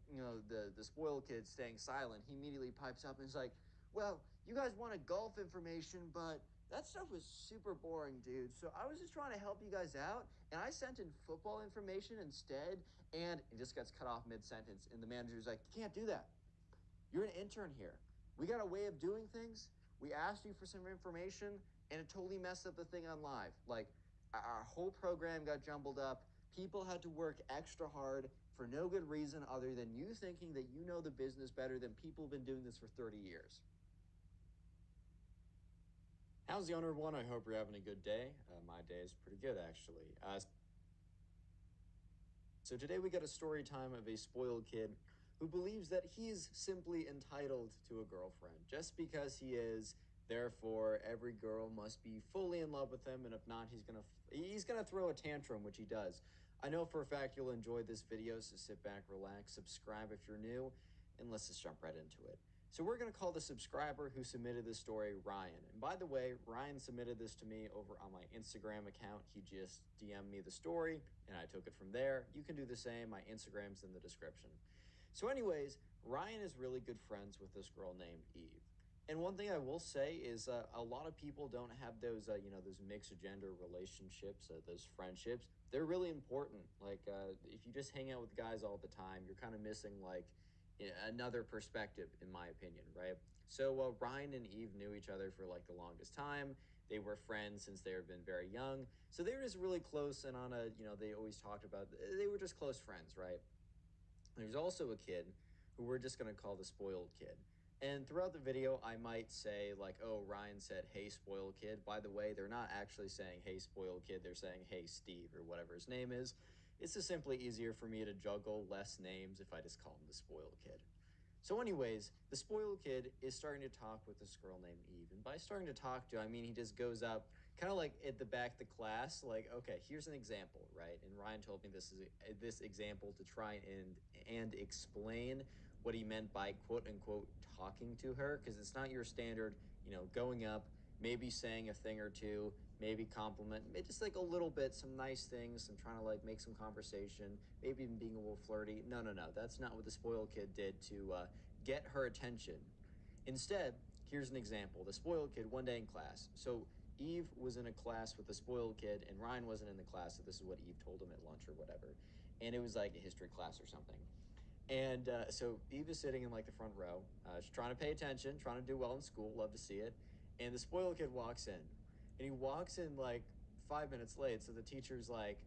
the spoiled kid staying silent, he immediately pipes up and is like, "Well, you guys wanted golf information, but that stuff was super boring, dude. So I was just trying to help you guys out, and I sent in football information instead." And it just gets cut off mid sentence, and the manager's like, "You can't do that. You're an intern here. We got a way of doing things. We asked you for some information, and it totally messed up the thing on live. Like, our whole program got jumbled up. People had to work extra hard for no good reason other than you thinking that you know the business better than people who've been doing this for 30 years. How's the owner of one? I hope you're having a good day. My day is pretty good, actually. So today we got a story time of a spoiled kid who believes that he's simply entitled to a girlfriend just because he is. Therefore, every girl must be fully in love with him, and if not, he's gonna throw a tantrum, which he does. I know for a fact you'll enjoy this video, so sit back, relax, subscribe if you're new, and let's just jump right into it. So we're going to call the subscriber who submitted this story Ryan. And by the way, Ryan submitted this to me over on my Instagram account. He just DM'd me the story and I took it from there. You can do the same. My Instagram's in the description. So anyways, Ryan is really good friends with this girl named Eve. And one thing I will say is a lot of people don't have those, those mixed gender relationships, those friendships. They're really important. Like if you just hang out with guys all the time, you're kind of missing like another perspective, in my opinion, right? So Ryan and Eve knew each other for like the longest time. They were friends since they had been very young. So they were just really close, and on a, they always talked about, they were just close friends, right? There's also a kid who we're just going to call the spoiled kid. And throughout the video, I might say, like, oh, Ryan said, hey, spoiled kid. By the way, they're not actually saying, hey, spoiled kid. They're saying, hey, Steve, or whatever his name is. It's just simply easier for me to juggle less names if I just call him the spoiled kid. So, anyways, the spoiled kid is starting to talk with this girl named Eve. And by starting to talk to, I mean he just goes up, kind of like at the back of the class, like, okay, here's an example, right? And Ryan told me this example to try and explain what he meant by quote unquote talking to her, because it's not your standard, going up, maybe saying a thing or two, maybe compliment, just like a little bit, some nice things, some trying to like make some conversation, maybe even being a little flirty. No, no, no. That's not what the spoiled kid did to get her attention. Instead, here's an example. The spoiled kid one day in class. So Eve was in a class with the spoiled kid, and Ryan wasn't in the class. So this is what Eve told him at lunch or whatever. And it was like a history class or something. And so Eve is sitting in like the front row. She's trying to pay attention, trying to do well in school. Love to see it. And the spoiled kid walks in, and he walks in like 5 minutes late. So the teacher's like,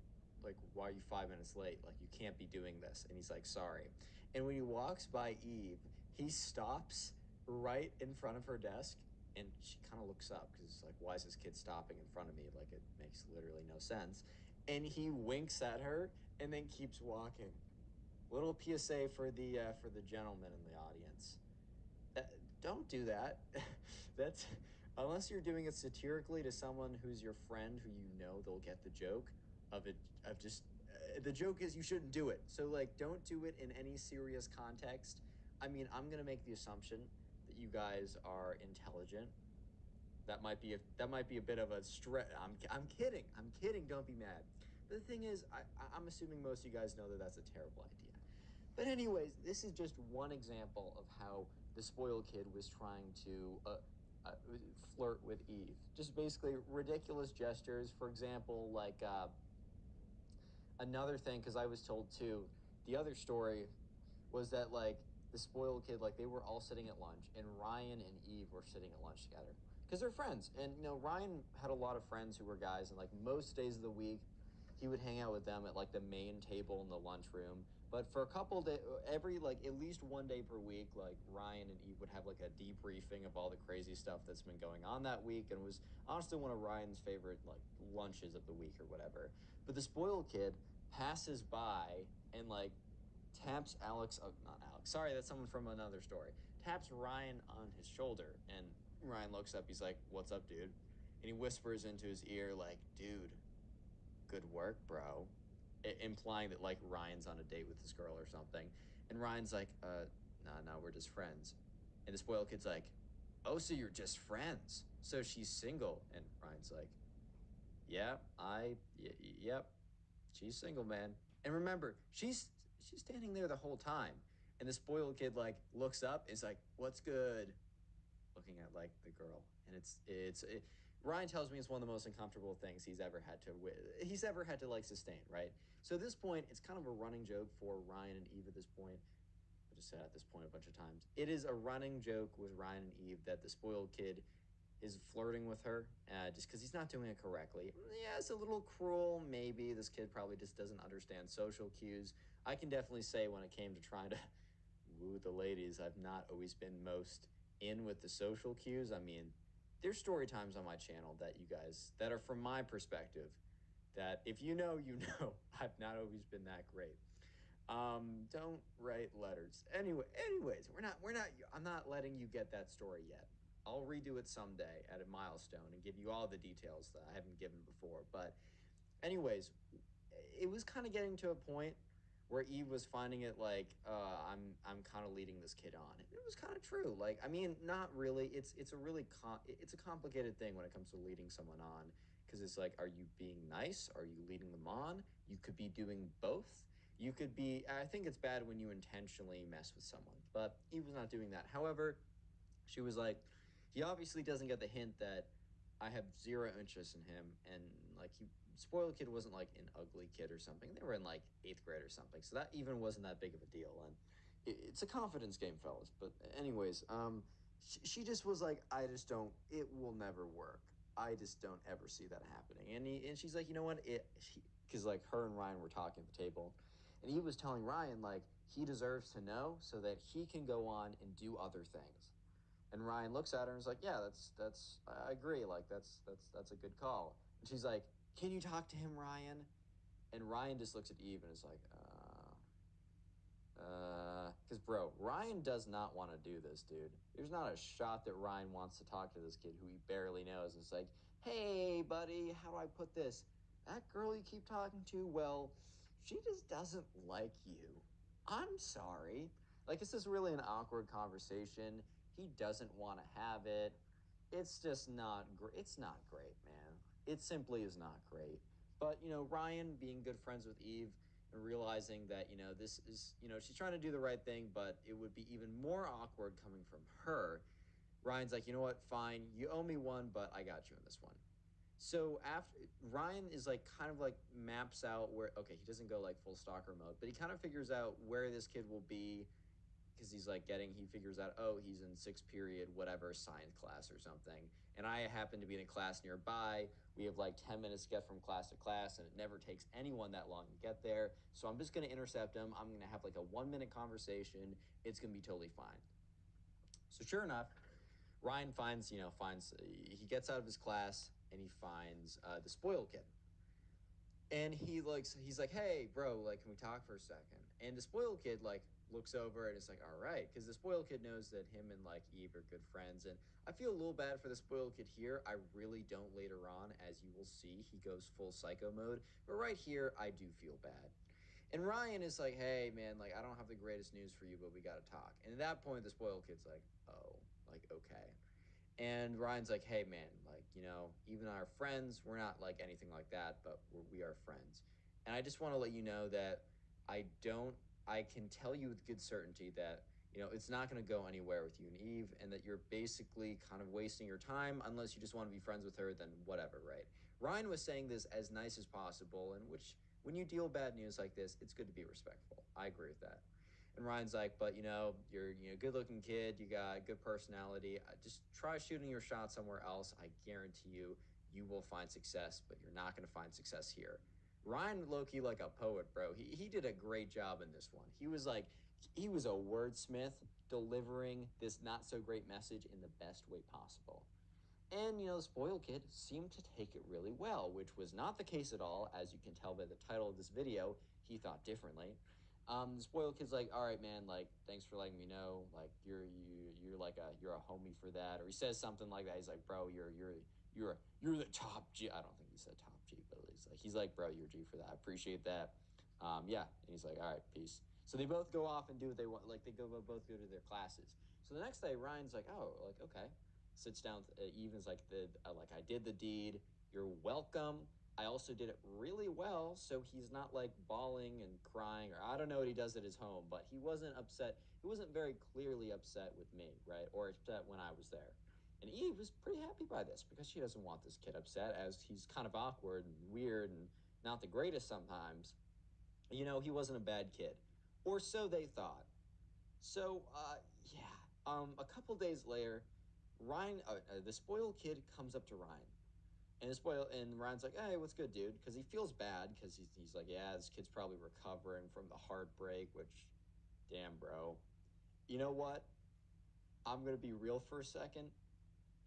why are you 5 minutes late? Like, you can't be doing this. And he's like, sorry. And when he walks by Eve, he stops right in front of her desk, and she kind of looks up because it's like, why is this kid stopping in front of me? Like, it makes literally no sense. And he winks at her and then keeps walking. Little PSA for the gentleman in the audience. Don't do that. That's unless you're doing it satirically to someone who's your friend who they'll get the joke of it of just the joke is you shouldn't do it. So like don't do it in any serious context. I mean, I'm going to make the assumption that you guys are intelligent. That might be a bit of a stretch. I'm kidding. I'm kidding. Don't be mad. But the thing is, I'm assuming most of you guys know that that's a terrible idea. But anyways, this is just one example of how the spoiled kid was trying to flirt with Eve. Just basically ridiculous gestures. For example, like another thing, because I was told too, the other story was that like the spoiled kid, like they were all sitting at lunch, and Ryan and Eve were sitting at lunch together because they're friends. And Ryan had a lot of friends who were guys, and like most days of the week, he would hang out with them at like the main table in the lunchroom. But for a couple days, every like at least one day per week, like Ryan and Eve would have like a debriefing of all the crazy stuff that's been going on that week, and it was honestly one of Ryan's favorite like lunches of the week or whatever. But the spoiled kid passes by and like taps Alex, not Alex, sorry, that's someone from another story, taps Ryan on his shoulder. And Ryan looks up, he's like, what's up, dude? And he whispers into his ear, like, dude, good work, bro. Implying that like Ryan's on a date with this girl or something. And Ryan's like, no, we're just friends. And the spoiled kid's like, oh, so you're just friends. So she's single. And Ryan's like, yep, she's single, man. And remember, she's standing there the whole time. And the spoiled kid like looks up, is like, "What's good?" Looking at like the girl, and Ryan tells me it's one of the most uncomfortable things he's ever had to like sustain. Right. So at this point, it's kind of a running joke for Ryan and Eve. At this point, I just said at this point a bunch of times. It is a running joke with Ryan and Eve that the spoiled kid is flirting with her just because he's not doing it correctly. Yeah, it's a little cruel. Maybe this kid probably just doesn't understand social cues. I can definitely say when it came to trying to woo the ladies, I've not always been most in with the social cues. I mean, there's story times on my channel that you guys that are from my perspective that if you know, you know, I've not always been that great. Don't write letters. Anyways, I'm not letting you get that story yet. I'll redo it someday at a milestone and give you all the details that I haven't given before. But anyways, it was kind of getting to a point where Eve was finding it like I'm kind of leading this kid on. It was kind of true. Like I mean, not really. It's a really it's a complicated thing when it comes to leading someone on because it's like, are you being nice? Are you leading them on? You could be doing both. You could be. I think it's bad when you intentionally mess with someone, but Eve was not doing that. However, she was like, he obviously doesn't get the hint that I have zero interest in him. And like, he, spoiled kid wasn't like an ugly kid or something. They were in like eighth grade or something. So that even wasn't that big of a deal. And it's a confidence game, fellas. But, anyways, she just was like, I just don't, it will never work. I just don't ever see that happening. And she's like, you know what? Because like her and Ryan were talking at the table, and he was telling Ryan like he deserves to know so that he can go on and do other things. And Ryan looks at her and is like, yeah, that's I agree. Like that's a good call. And she's like, can you talk to him, Ryan? And Ryan just looks at Eve and is like, because bro, Ryan does not want to do this, dude. There's not a shot that Ryan wants to talk to this kid who he barely knows. It's like, hey, buddy, how do I put this? That girl you keep talking to, well, she just doesn't like you. I'm sorry. Like, this is really an awkward conversation. He doesn't want to have it. It's just not great. It's not great, man. It simply is not great. But, Ryan being good friends with Eve and realizing that, this is, she's trying to do the right thing, but it would be even more awkward coming from her. Ryan's like, you know what? Fine. You owe me one, but I got you in this one. So after Ryan is like kind of like maps out where, okay, he doesn't go like full stalker mode, but he kind of figures out where this kid will be because he's like he figures out, oh, he's in sixth period, whatever, science class or something. And I happen to be in a class nearby. We have like 10 minutes to get from class to class, and it never takes anyone that long to get there. So I'm just going to intercept him. I'm going to have like a 1 minute conversation. It's going to be totally fine. So sure enough, Ryan he gets out of his class and he finds the spoiled kid. And he's like, hey, bro, like, can we talk for a second? And the spoiled kid, like, looks over and it's like, all right. Because the spoiled kid knows that him and, like, Eve are good friends. And I feel a little bad for the spoiled kid here. I really don't later on. As you will see, he goes full psycho mode. But right here, I do feel bad. And Ryan is like, hey, man, like, I don't have the greatest news for you, but we got to talk. And at that point, the spoiled kid's like, oh, like, okay. And Ryan's like, hey, man, like, even our friends, we're not like anything like that, but we are friends. And I just want to let you know that I can tell you with good certainty that, it's not going to go anywhere with you and Eve, and that you're basically kind of wasting your time unless you just want to be friends with her, then whatever, right? Ryan was saying this as nice as possible, and which, when you deal bad news like this, it's good to be respectful. I agree with that. And Ryan's like, but you're good looking kid, you got good personality. Just try shooting your shot somewhere else. I guarantee you will find success, but you're not going to find success here. Ryan low-key like a poet, bro. He did a great job in this one. He was a wordsmith delivering this not so great message in the best way possible. And, the spoiled kid seemed to take it really well, which was not the case at all. As you can tell by the title of this video, he thought differently. The spoiled kid's like, all right, man, like, thanks for letting me know. Like, you're like you're a homie for that. Or he says something like that. He's like, bro, you're the top G. I don't think he said top G, but he's like, bro, you're G for that. I appreciate that. Yeah. And he's like, all right, peace. So they both go off and do what they want. Like, they both go to their classes. So the next day, Ryan's like, oh, like, okay. Sits down with Eve and is like, like, I did the deed. You're welcome. I also did it really well, so he's not like bawling and crying, or I don't know what he does at his home, but he wasn't upset. He wasn't very clearly upset with me, right? Or upset when I was there. And Eve was pretty happy by this because she doesn't want this kid upset, as he's kind of awkward and weird and not the greatest sometimes. He wasn't a bad kid. Or so they thought. So, yeah. A couple days later, Ryan, the spoiled kid, comes up to Ryan, and Ryan's like, "Hey, what's good, dude?" Because he feels bad because he's like, "Yeah, this kid's probably recovering from the heartbreak." Which, damn, bro. You know what? I'm gonna be real for a second.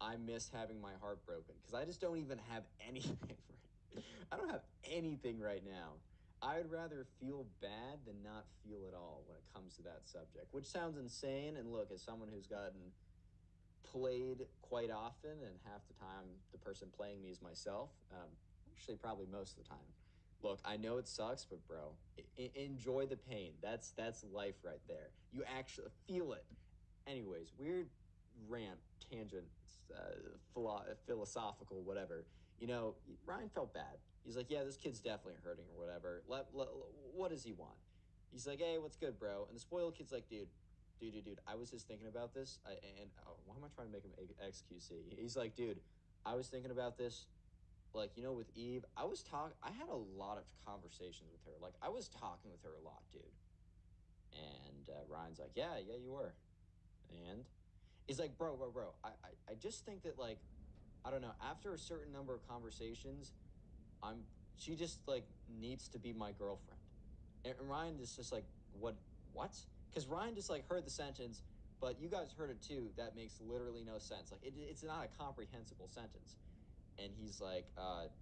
I miss having my heart broken because I just don't even have anything. I don't have anything right now. I would rather feel bad than not feel at all when it comes to that subject, which sounds insane. And look, as someone who's gotten played quite often, and half the time the person playing me is myself. Actually, probably most of the time. Look, I know it sucks, but bro, enjoy the pain. That's life right there. You actually feel it. Anyways, weird rant, tangent, philosophical, whatever. Ryan felt bad. He's like, yeah, this kid's definitely hurting or whatever. What does he want? He's like, hey, what's good, bro? And the spoiled kid's like, dude, I was just thinking about this. Why am I trying to make him XQC? He's like, dude, I was thinking about this. Like, with Eve, I had a lot of conversations with her. Like, I was talking with her a lot, dude. And Ryan's like, yeah, you were. And he's like, bro. I just think that, like, I don't know. After a certain number of conversations, she just like needs to be my girlfriend. And Ryan is just like, what? Because Ryan just like heard the sentence, But you guys heard it too. That makes literally no sense. Like it's not a comprehensible sentence. And he's like,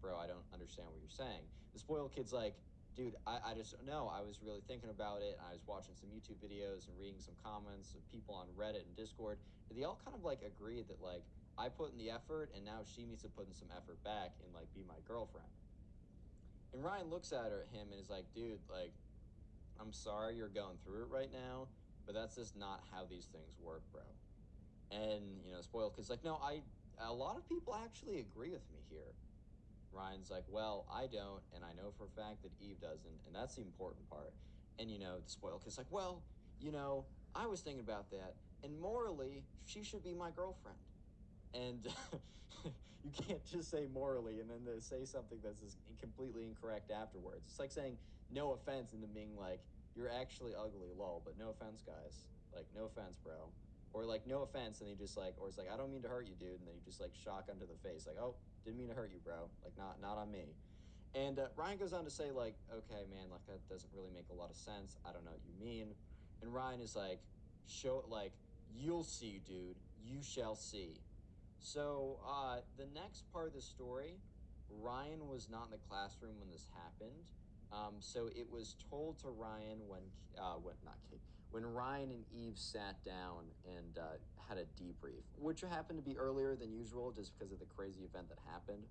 bro, I don't understand what you're saying. The spoiled kid's like, dude, I just don't know. I was really thinking about it. I was watching some YouTube videos and reading some comments of people on Reddit and Discord. And they all kind of like agreed that like I put in the effort and now she needs to put in some effort back and like be my girlfriend. And Ryan looks at him and is like, dude, like, I'm sorry you're going through it right now, but that's just not how these things work, bro. And, spoiled kid's like, no, a lot of people actually agree with me here. Ryan's like, well, I don't, and I know for a fact that Eve doesn't, and that's the important part. And, the spoiled kid's like, well, I was thinking about that, and morally, she should be my girlfriend. And you can't just say morally and then say something that's just completely incorrect afterwards. It's like saying no offense and then being like, you're actually ugly, lol, but no offense, guys. Like, no offense, bro. Or like, no offense, and he just like, or it's like, I don't mean to hurt you, dude. And then you just like shotgun to the face, like, oh, didn't mean to hurt you, bro. Like, not on me. And Ryan goes on to say, like, okay, man, like that doesn't really make a lot of sense. I don't know what you mean. And Ryan is like, you'll see, dude. You shall see. So the next part of the story, Ryan was not in the classroom when this happened. So it was told to Ryan when not Kate, when Ryan and Eve sat down and had a debrief, which happened to be earlier than usual, just because of the crazy event that happened.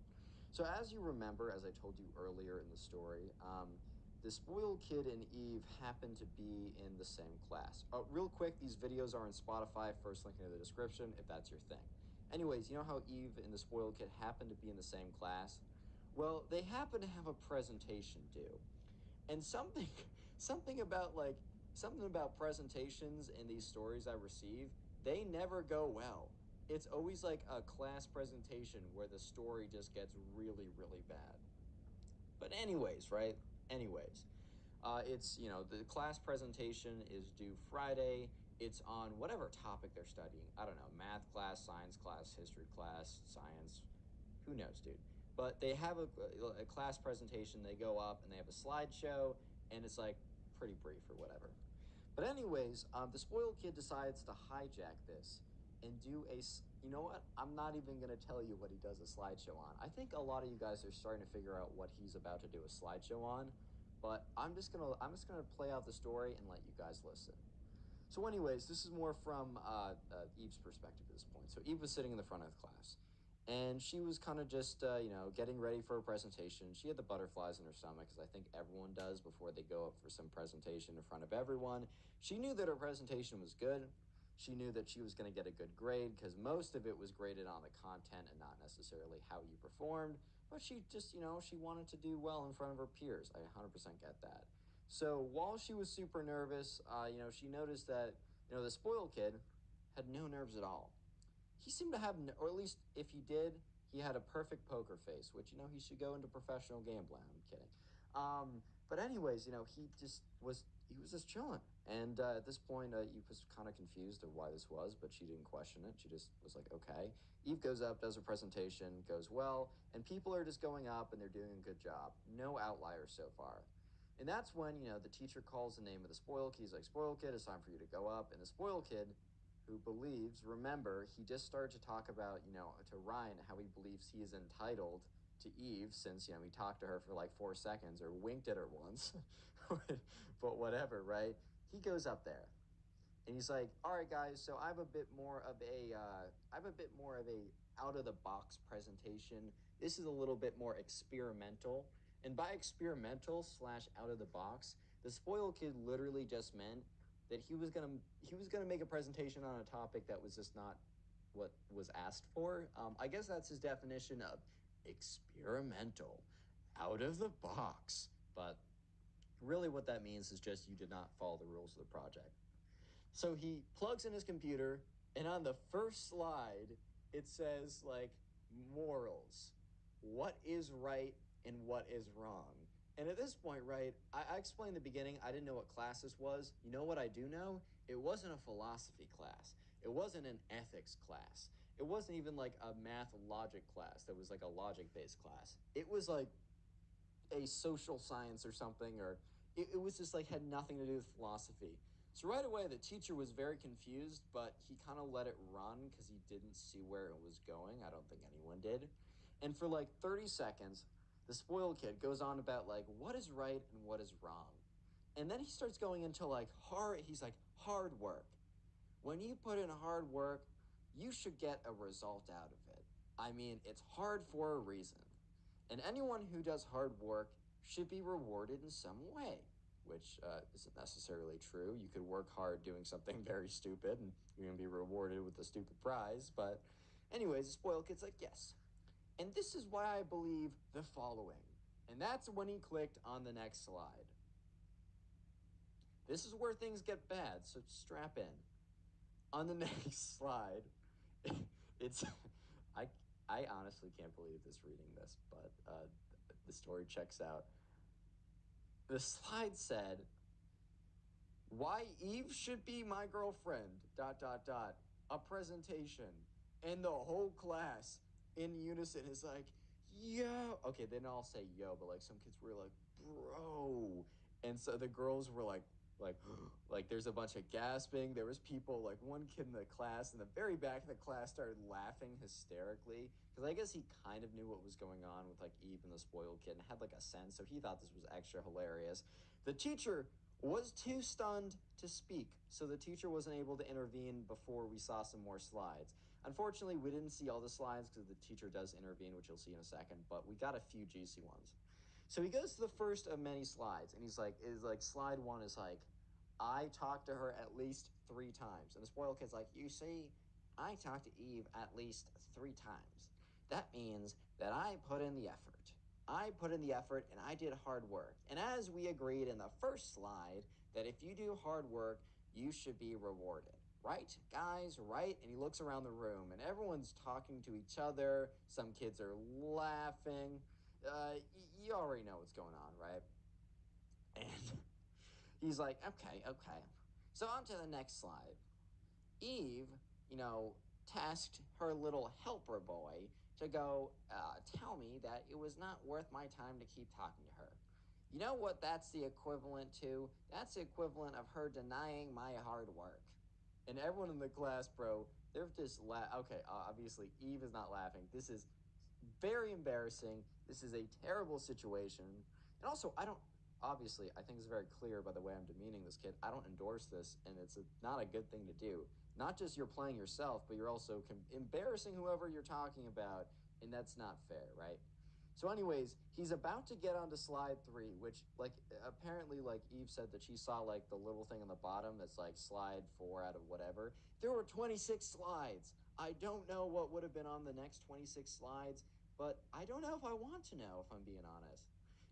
So as you remember, as I told you earlier in the story, the spoiled kid and Eve happened to be in the same class. Real quick, these videos are on Spotify. First link in the description if that's your thing. Anyways, you know how Eve and the spoiled kid happened to be in the same class? Well, they happen to have a presentation due. And something about something about presentations in these stories I receive, they never go well. It's always like a class presentation where the story just gets really, really bad. But anyways, right? Anyways, it's, the class presentation is due Friday. It's on whatever topic they're studying. I don't know, math class, science class, history class, science. Who knows, dude? But they have a class presentation. They go up and they have a slideshow, and it's like pretty brief or whatever. But anyways, the spoiled kid decides to hijack this and do you know what? I'm not even going to tell you what he does a slideshow on. I think a lot of you guys are starting to figure out what he's about to do a slideshow on, but I'm just going to play out the story and let you guys listen. So, anyways, this is more from Eve's perspective at this point. So, Eve was sitting in the front of the class, and she was kind of just, getting ready for a presentation. She had the butterflies in her stomach, as I think everyone does before they go up for some presentation in front of everyone. She knew that her presentation was good. She knew that she was going to get a good grade because most of it was graded on the content and not necessarily how you performed. But she just, she wanted to do well in front of her peers. I 100% get that. So while she was super nervous, she noticed that, the spoiled kid had no nerves at all. He seemed to have, or at least if he did, he had a perfect poker face, which, he should go into professional gambling. I'm kidding. But anyways, he was just chilling. And at this point, Eve was kind of confused of why this was, but she didn't question it. She just was like, okay. Eve goes up, does her presentation, goes well, and people are just going up and they're doing a good job. No outliers so far. And that's when, the teacher calls the name of the spoiled kid. He's like, spoiled kid, it's time for you to go up. And the spoiled kid, who believes, remember, he just started to talk about, to Ryan, how he believes he is entitled to Eve since, he talked to her for like 4 seconds or winked at her once, but whatever, right? He goes up there and he's like, all right, guys, so I have a bit more of a out of the box presentation. This is a little bit more experimental. And by experimental slash out of the box, the spoiled kid literally just meant that he was gonna make a presentation on a topic that was just not what was asked for. I guess that's his definition of experimental, out of the box. But really, what that means is just you did not follow the rules of the project. So he plugs in his computer, and on the first slide, it says like morals. What is right and what is wrong? And at this point, right, I explained in the beginning, I didn't know what class this was. You know what I do know? It wasn't a philosophy class. It wasn't an ethics class. It wasn't even like a math logic class that was like a logic based class. It was like a social science or something, or it was just like had nothing to do with philosophy. So right away, the teacher was very confused, but he kind of let it run because he didn't see where it was going. I don't think anyone did. And for like 30 seconds, the spoiled kid goes on about like what is right and what is wrong. And then he starts going into like he's like, hard work. When you put in hard work, you should get a result out of it. I mean, it's hard for a reason. And anyone who does hard work should be rewarded in some way, which isn't necessarily true. You could work hard doing something very stupid and you're going to be rewarded with a stupid prize. But, anyways, the spoiled kid's like, yes. And this is why I believe the following. And that's when he clicked on the next slide. This is where things get bad, so strap in. On the next slide, it's I I honestly can't believe this reading this, but the story checks out. The slide said, "Why Eve should be my girlfriend." Dot dot dot. A presentation, and the whole class in unison is like, "Yo!" Okay, they didn't all say "yo," but like some kids were like, "Bro," and so the girls were like like there's a bunch of gasping. There was people like one kid in the class in the very back of the class started laughing hysterically because I guess he kind of knew what was going on with like Eve and the spoiled kid and had like a sense, so he thought this was extra hilarious. The teacher was too stunned to speak, so the teacher wasn't able to intervene before we saw some more slides. Unfortunately, we didn't see all the slides because the teacher does intervene, which you'll see in a second, but we got a few juicy ones. So he goes to the first of many slides, and he's like, is like slide one is like, I talked to her at least 3 times. And the spoiled kid's like, you see, I talked to Eve at least 3 times. That means that I put in the effort. I put in the effort and I did hard work. And as we agreed in the first slide, that if you do hard work, you should be rewarded. Right, guys, right? And he looks around the room and everyone's talking to each other. Some kids are laughing. You already know what's going on, right? And he's like, okay, okay. So on to the next slide. Eve, tasked her little helper boy to go tell me that it was not worth my time to keep talking to her. You know what that's the equivalent to? That's the equivalent of her denying my hard work. And everyone in the class, bro, they're just okay, obviously Eve is not laughing. This is very embarrassing. This is a terrible situation. And also, obviously, I think it's very clear by the way I'm demeaning this kid. I don't endorse this, and it's not a good thing to do. Not just you're playing yourself, but you're also embarrassing whoever you're talking about, and that's not fair, right? So, anyways, he's about to get onto slide 3, which, like, apparently, like Eve said that she saw like the little thing on the bottom that's like slide 4 out of whatever. There were 26 slides. I don't know what would have been on the next 26 slides, but I don't know if I want to know, if I'm being honest.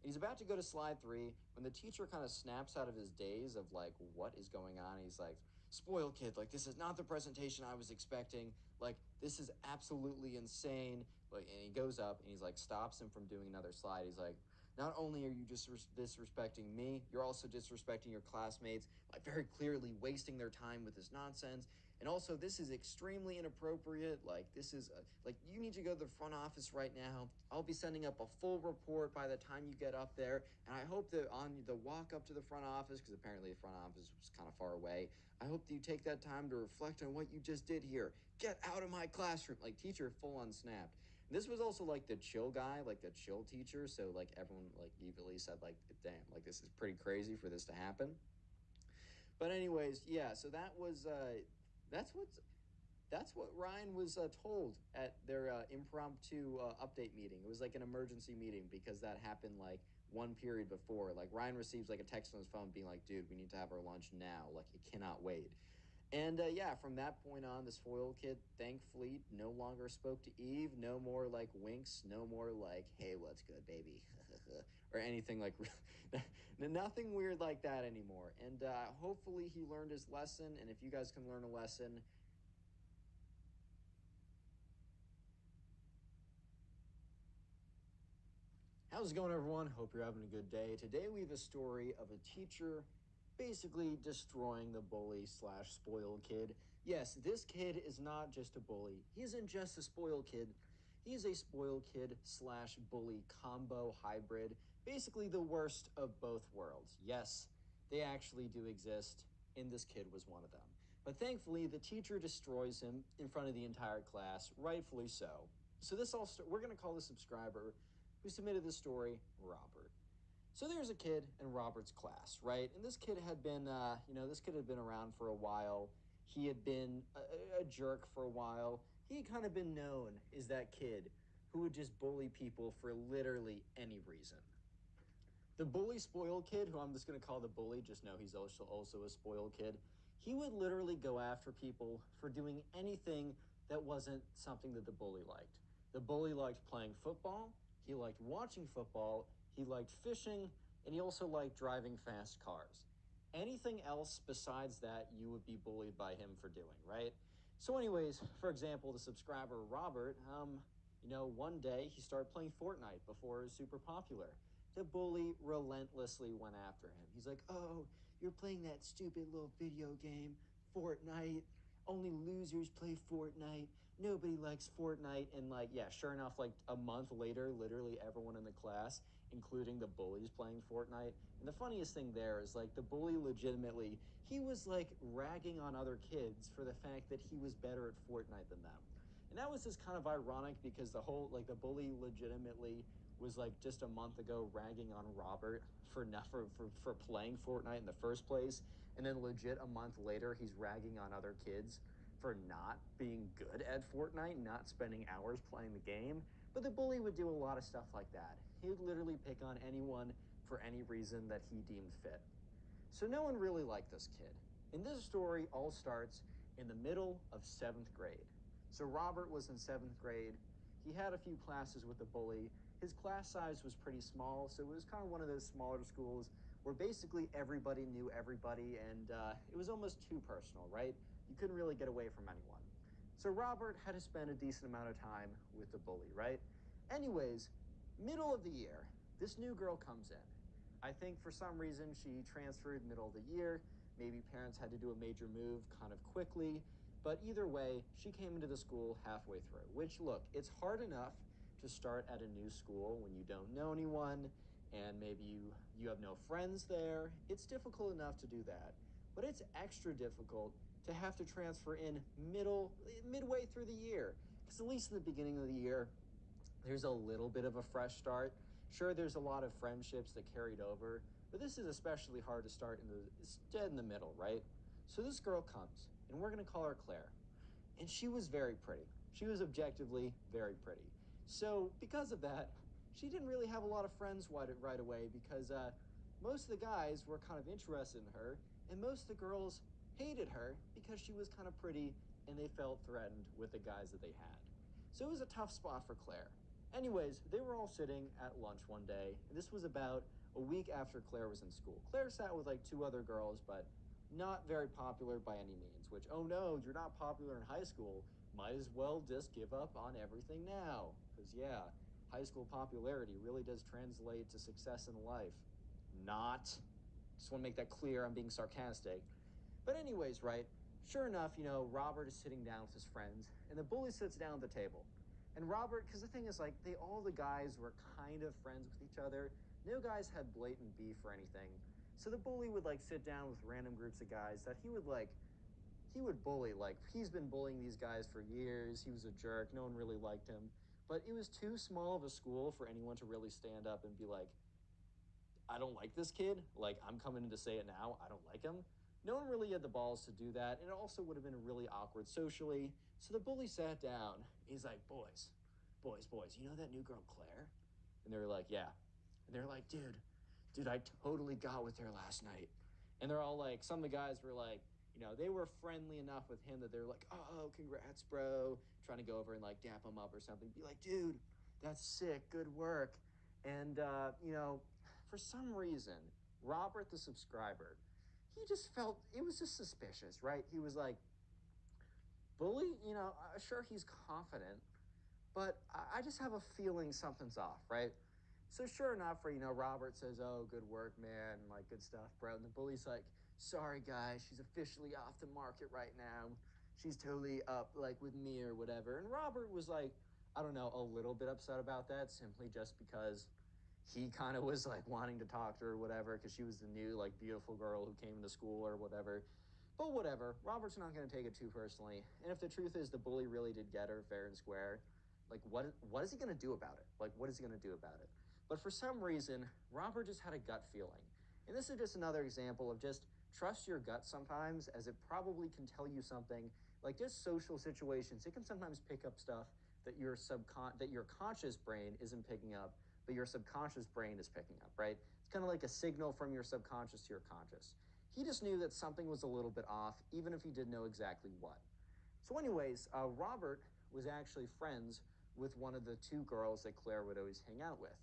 And he's about to go to slide 3 when the teacher kind of snaps out of his daze of like, what is going on? And he's like, spoiled kid, like, this is not the presentation I was expecting. Like, this is absolutely insane. Like, and he goes up and he's like, stops him from doing another slide. He's like, not only are you just disrespecting me, you're also disrespecting your classmates, like very clearly wasting their time with this nonsense. And also, this is extremely inappropriate. Like, this is like, you need to go to the front office right now. I'll be sending up a full report by the time you get up there. And I hope that on the walk up to the front office, because apparently the front office was kind of far away, I hope that you take that time to reflect on what you just did here. Get out of my classroom. Like, teacher full on snapped. And this was also like the chill guy, like the chill teacher. So, like, everyone, like, evilly said, like, damn, like, this is pretty crazy for this to happen. But anyways, yeah, so that's what's that's what Ryan was told at their impromptu update meeting. It was like an emergency meeting because that happened like one period before. Like Ryan receives like a text on his phone being like, "Dude, we need to have our lunch now. Like it cannot wait." And yeah, from that point on, this foil kid thankfully no longer spoke to Eve. No more like winks. No more like, "Hey, what's good, baby?" or anything like nothing weird like that anymore. And hopefully he learned his lesson. And if you guys can learn a lesson, how's it going, everyone? Hope you're having a good day. Today we have a story of a teacher basically destroying the bully slash spoiled kid. Yes, this kid is not just a bully. He isn't just a spoiled kid. He's a spoiled kid slash bully combo hybrid. Basically the worst of both worlds. Yes, they actually do exist. and this kid was one of them. But thankfully, the teacher destroys him in front of the entire class, rightfully so. So this all we're going to call the subscriber who submitted this story Robert. So there's a kid in Robert's class, right? And this kid had been, this kid had been around for a while. He had been a jerk for a while. He had kind of been known as that kid who would just bully people for literally any reason. The bully spoiled kid, who I'm just going to call the bully, just know he's also a spoiled kid, he would literally go after people for doing anything that wasn't something that the bully liked. The bully liked playing football, he liked watching football, he liked fishing, and he also liked driving fast cars. Anything else besides that, you would be bullied by him for doing, right? So, anyways, for example, the subscriber Robert, one day he started playing Fortnite before it was super popular. The bully relentlessly went after him. He's like, "Oh, you're playing that stupid little video game, Fortnite. Only losers play Fortnite. Nobody likes Fortnite." And, like, yeah, sure enough, like a month later, literally everyone in the class, including the bullies, playing Fortnite. And the funniest thing there is, like, the bully legitimately, he was like ragging on other kids for the fact that he was better at Fortnite than them. And that was just kind of ironic because the bully legitimately was like just a month ago ragging on Robert for playing Fortnite in the first place, and then legit a month later he's ragging on other kids for not being good at Fortnite, not spending hours playing the game. But the bully would do a lot of stuff like that. He would literally pick on anyone for any reason that he deemed fit. So no one really liked this kid. And this story all starts in the middle of seventh grade. So Robert was in seventh grade. He had a few classes with the bully. His class size was pretty small, so it was kind of one of those smaller schools where basically everybody knew everybody, and it was almost too personal, right? You couldn't really get away from anyone. So Robert had to spend a decent amount of time with the bully, right? Anyways, middle of the year, this new girl comes in. I think for some reason she transferred middle of the year. Maybe parents had to do a major move kind of quickly. But either way, she came into the school halfway through, which, look, it's hard enough to start at a new school when you don't know anyone and maybe you have no friends there. It's difficult enough to do that. But it's extra difficult to have to transfer in midway through the year. Because at least in the beginning of the year, there's a little bit of a fresh start. Sure, there's a lot of friendships that carried over, but this is especially hard to start it's dead in the middle, right? So this girl comes, and we're gonna call her Claire. And she was very pretty. She was objectively very pretty. So because of that, she didn't really have a lot of friends right away because most of the guys were kind of interested in her, and most of the girls hated her because she was kind of pretty and they felt threatened with the guys that they had. So it was a tough spot for Claire. Anyways, they were all sitting at lunch one day, and this was about a week after Claire was in school. Claire sat with like two other girls, but not very popular by any means, which, oh no, you're not popular in high school. Might as well just give up on everything now. Because, yeah, high school popularity really does translate to success in life. Not. Just want to make that clear. I'm being sarcastic. But, anyways, right? Sure enough, Robert is sitting down with his friends, and the bully sits down at the table. And Robert, because the thing is, like, all the guys were kind of friends with each other. No guys had blatant beef or anything. So the bully would like sit down with random groups of guys that he would bully. Like, he's been bullying these guys for years. He was a jerk. No one really liked him. But it was too small of a school for anyone to really stand up and be like, I don't like this kid. Like, I'm coming in to say it now. I don't like him. No one really had the balls to do that. And it also would have been really awkward socially. So the bully sat down. He's like, boys, you know that new girl, Claire? And they were like, yeah. And they're like, dude, I totally got with her last night. And they're all like, some of the guys were like, they were friendly enough with him that they were like, oh, congrats, bro. Trying to go over and like dap him up or something. Be like, dude, that's sick. Good work. And, for some reason, Robert, the subscriber, he just felt it was just suspicious, right? He was like, bully, sure, he's confident, but I just have a feeling something's off, right? So sure enough, Robert says, oh, good work, man, like, good stuff, bro. And the bully's like, sorry, guys, she's officially off the market right now. She's totally up, like, with me or whatever. And Robert was like, I don't know, a little bit upset about that, simply just because he kind of was like wanting to talk to her or whatever because she was the new like beautiful girl who came to school or whatever. But whatever, Robert's not going to take it too personally. And if the truth is the bully really did get her fair and square, like what is he going to do about it? Like what is he going to do about it? But for some reason, Robert just had a gut feeling. And this is just another example of just trust your gut sometimes, as it probably can tell you something. Like just social situations, it can sometimes pick up stuff that your conscious brain isn't picking up, but your subconscious brain is picking up, right? It's kind of like a signal from your subconscious to your conscious. He just knew that something was a little bit off, even if he didn't know exactly what. So, anyways, Robert was actually friends with one of the two girls that Claire would always hang out with.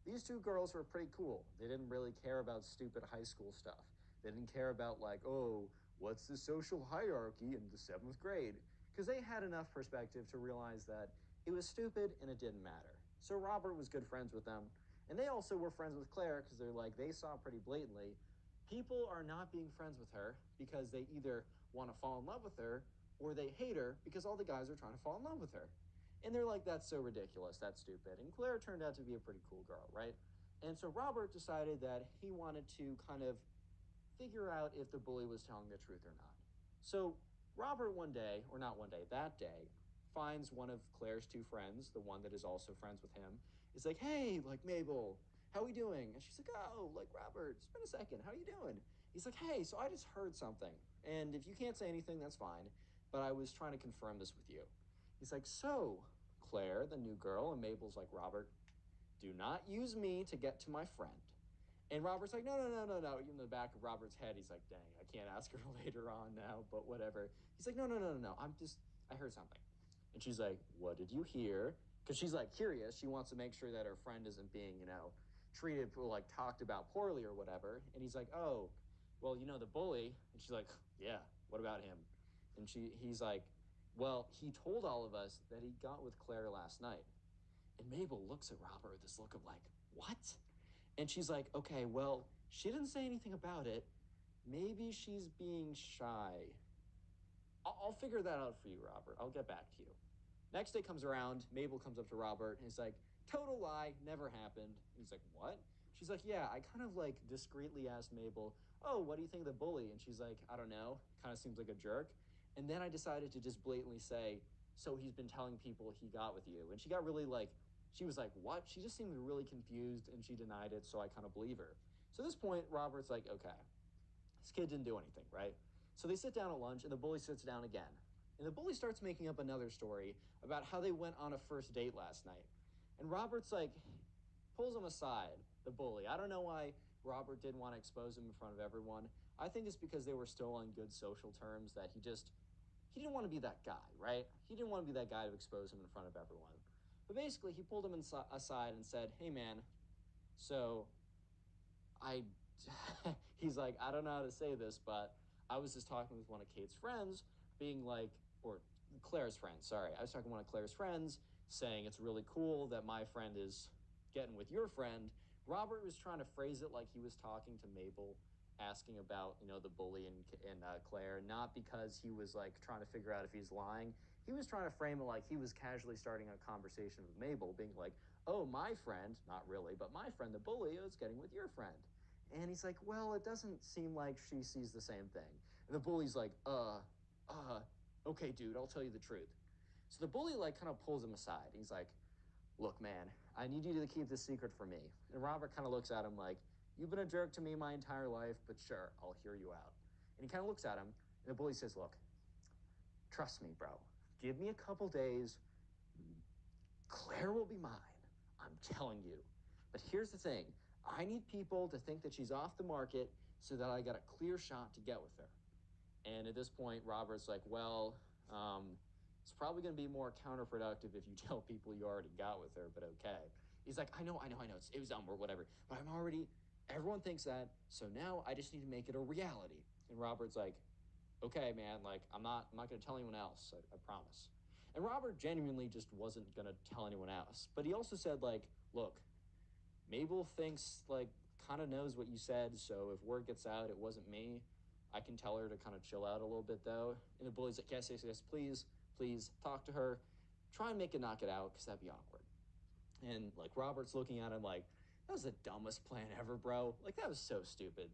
These two girls were pretty cool. They didn't really care about stupid high school stuff. They didn't care about, like, oh, what's the social hierarchy in the seventh grade? Because they had enough perspective to realize that it was stupid and it didn't matter. So, Robert was good friends with them. And they also were friends with Claire because they saw pretty blatantly people are not being friends with her because they either want to fall in love with her or they hate her because all the guys are trying to fall in love with her. And they're like, that's so ridiculous, that's stupid. And Claire turned out to be a pretty cool girl, right? And so Robert decided that he wanted to kind of figure out if the bully was telling the truth or not. So Robert one day, or not one day, that day, finds one of Claire's two friends, the one that is also friends with him, is like, hey, like Mabel, how we doing? And she's like, oh, like Robert, it's been a second, how you doing? He's like, hey, so I just heard something. And if you can't say anything, that's fine. But I was trying to confirm this with you. He's like, so, Claire, the new girl, and Mabel's like, Robert, do not use me to get to my friend. And Robert's like, no, no, no, no, no. In the back of Robert's head, he's like, dang, I can't ask her later on now, but whatever. He's like, no, no, no, no, no. I heard something. And she's like, what did you hear? Because she's like curious. She wants to make sure that her friend isn't being, treated or like talked about poorly or whatever. And he's like, oh, well, the bully. And she's like, yeah, what about him? And he's like, well, he told all of us that he got with Claire last night. And Mabel looks at Robert with this look of like, what? And she's like, okay, well, she didn't say anything about it. Maybe she's being shy. I'll figure that out for you, Robert. I'll get back to you. Next day comes around. Mabel comes up to Robert and is like, total lie, never happened. And he's like, what? She's like, yeah, I kind of like discreetly asked Mabel, oh, what do you think of the bully? And she's like, I don't know. Kind of seems like a jerk. And then I decided to just blatantly say, so he's been telling people he got with you. And she got really like, she was like, what? She just seemed really confused and she denied it. So I kind of believe her. So at this point, Robert's like, okay, this kid didn't do anything, right? So they sit down at lunch and the bully sits down again. And the bully starts making up another story about how they went on a first date last night. And Robert's like, pulls him aside, the bully. I don't know why Robert didn't want to expose him in front of everyone. I think it's because they were still on good social terms that he didn't want to be that guy, right? He didn't want to be that guy to expose him in front of everyone. But basically, he pulled him aside and said, hey, man, so I he's like, I don't know how to say this, but I was just talking with one of Kate's friends, being like, or Claire's friends, sorry. I was talking to one of Claire's friends, saying it's really cool that my friend is getting with your friend. Robert was trying to phrase it like he was talking to Mabel, asking about, the bully and Claire, not because he was like trying to figure out if he's lying. He was trying to frame it like he was casually starting a conversation with Mabel, being like, oh, my friend, not really, but my friend, the bully, is getting with your friend. And he's like, well, it doesn't seem like she sees the same thing. And the bully's like, okay, dude, I'll tell you the truth. So the bully like kind of pulls him aside. He's like, look, man, I need you to keep this secret from me. And Robert kind of looks at him like, you've been a jerk to me my entire life, but sure, I'll hear you out. And he kind of looks at him, and the bully says, look, trust me, bro. Give me a couple days. Claire will be mine. I'm telling you. But here's the thing. I need people to think that she's off the market so that I got a clear shot to get with her. And at this point, Robert's like, well, it's probably going to be more counterproductive if you tell people you already got with her, but okay. He's like, I know. It was dumb or whatever. But everyone thinks that. So now I just need to make it a reality. And Robert's like, okay, man, like I'm not gonna tell anyone else. I promise. And Robert genuinely just wasn't gonna tell anyone else. But he also said, like, look, Mabel thinks like kind of knows what you said, so if word gets out, it wasn't me. I can tell her to kind of chill out a little bit though. And the bully's like, yes, yes, yes, please, please talk to her. Try and make it knock it out, because that'd be awkward. And like Robert's looking at him like, That was the dumbest plan ever, bro. Like, that was so stupid.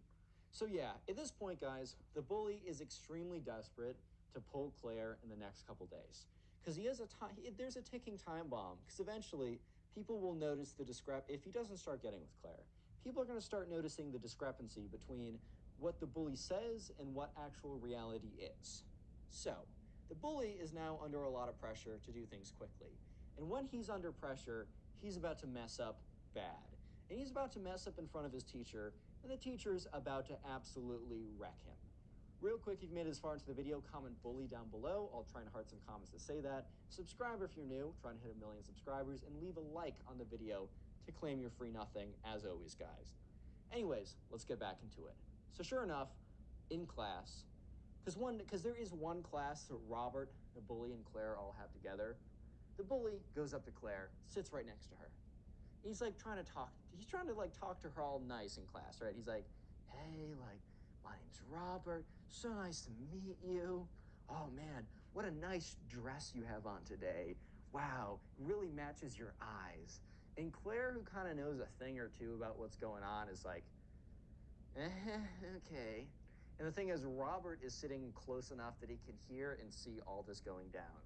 So, yeah, at this point, guys, the bully is extremely desperate to pull Claire in the next couple days. Because he has a time, there's a ticking time bomb. Because eventually, people will notice the if he doesn't start getting with Claire, people are going to start noticing the discrepancy between what the bully says and what actual reality is. So, the bully is now under a lot of pressure to do things quickly. And when he's under pressure, he's about to mess up bad. And he's about to mess up in front of his teacher, and the teacher's about to absolutely wreck him. Real quick, if you've made it this far into the video, comment bully down below. I'll try and heart some comments to say that. Subscribe if you're new, trying to hit 1 million subscribers, and leave a like on the video to claim your free nothing, as always, guys. Anyways, let's get back into it. So sure enough, in class, because there is one class that Robert, the bully, and Claire all have together, the bully goes up to Claire, sits right next to her. He's like trying to talk. He's trying to like talk to her all nice in class, right? He's like, "Hey, like, my name's Robert. So nice to meet you. Oh man, what a nice dress you have on today. Wow, really matches your eyes." And Claire, who kind of knows a thing or two about what's going on, is like, okay. And the thing is, Robert is sitting close enough that he can hear and see all this going down.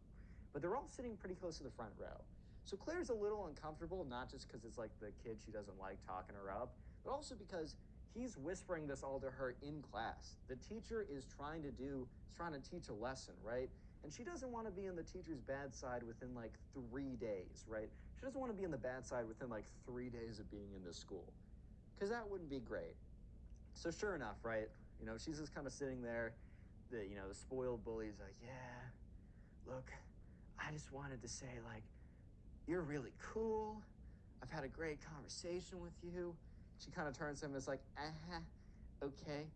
But they're all sitting pretty close to the front row. So Claire's a little uncomfortable, not just because it's like the kid she doesn't like talking her up, but also because he's whispering this all to her in class. The teacher is trying to teach a lesson, right? And she doesn't want to be on the teacher's bad side within like 3 days, right? She doesn't want to be on the bad side within like 3 days of being in this school, because that wouldn't be great. So sure enough, right? She's just kind of sitting there. The spoiled bully's like, yeah, look, I just wanted to say, like, you're really cool. I've had a great conversation with you. She kind of turns to him and is like, okay.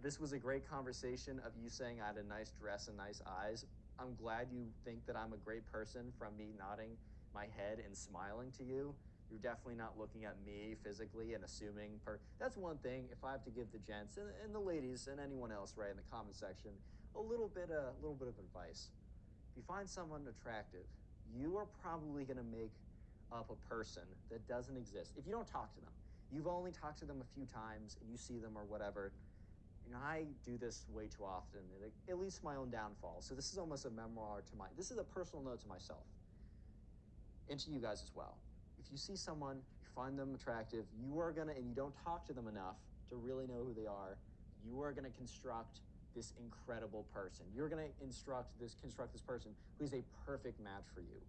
This was a great conversation of you saying I had a nice dress and nice eyes. I'm glad you think that I'm a great person from me nodding my head and smiling to you. You're definitely not looking at me physically and assuming that's one thing. If I have to give the gents and the ladies and anyone else, right, in the comment section, a little bit of advice. If you find someone attractive, you are probably going to make up a person that doesn't exist. If you don't talk to them, you've only talked to them a few times and you see them or whatever. I do this way too often, at least my own downfall. So this is almost a memoir this is a personal note to myself and to you guys as well. If you see someone, you find them attractive, and you don't talk to them enough to really know who they are, you are gonna construct this incredible person. You're gonna construct this person who is a perfect match for you.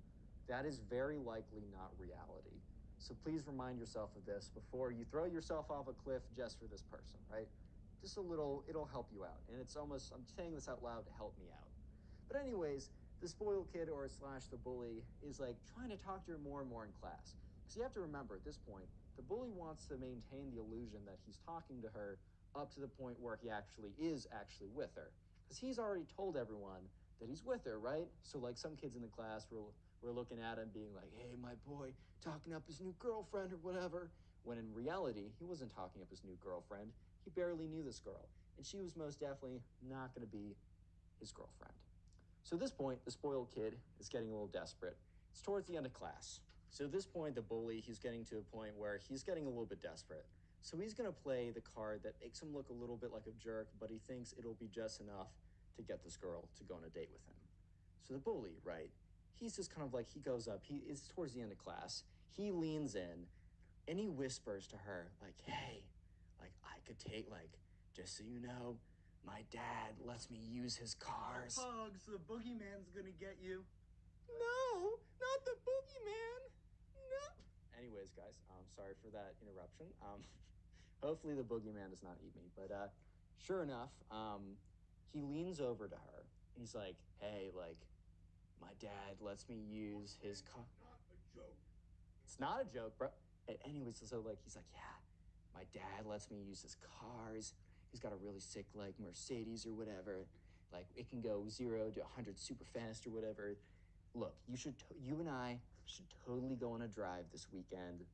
That is very likely not reality. So please remind yourself of this before you throw yourself off a cliff just for this person, right? Just a little, it'll help you out. And I'm saying this out loud to help me out. But anyways, the spoiled kid or slash the bully is like trying to talk to her more and more in class. Because you have to remember at this point, the bully wants to maintain the illusion that he's talking to her up to the point where he is actually with her. Because he's already told everyone that he's with her, right? So like some kids in the class were looking at him being like, hey, my boy, talking up his new girlfriend or whatever. When in reality, he wasn't talking up his new girlfriend. He barely knew this girl. And she was most definitely not going to be his girlfriend. So at this point, the spoiled kid is getting a little desperate. It's towards the end of class. So at this point, the bully, he's getting to a point where he's getting a little bit desperate. So he's going to play the card that makes him look a little bit like a jerk, but he thinks it'll be just enough to get this girl to go on a date with him. So the bully, right? He's just kind of like, he goes up, he is towards the end of class. He leans in and he whispers to her, like, hey, like, I could take, like, just so you know, my dad lets me use his cars. Pugs, the boogeyman's gonna get you. No, not the boogeyman. No. Anyways, guys, sorry for that interruption. Hopefully the boogeyman does not eat me. But sure enough, he leans over to her. And he's like, hey, like, my dad lets me use his car. Not a joke. It's not a joke, bro. Anyways, so like, he's like, yeah, my dad lets me use his cars. He's got a really sick, like, Mercedes or whatever. Like, it can go 0 to 100 super fast or whatever. Look, you and I should totally go on a drive this weekend.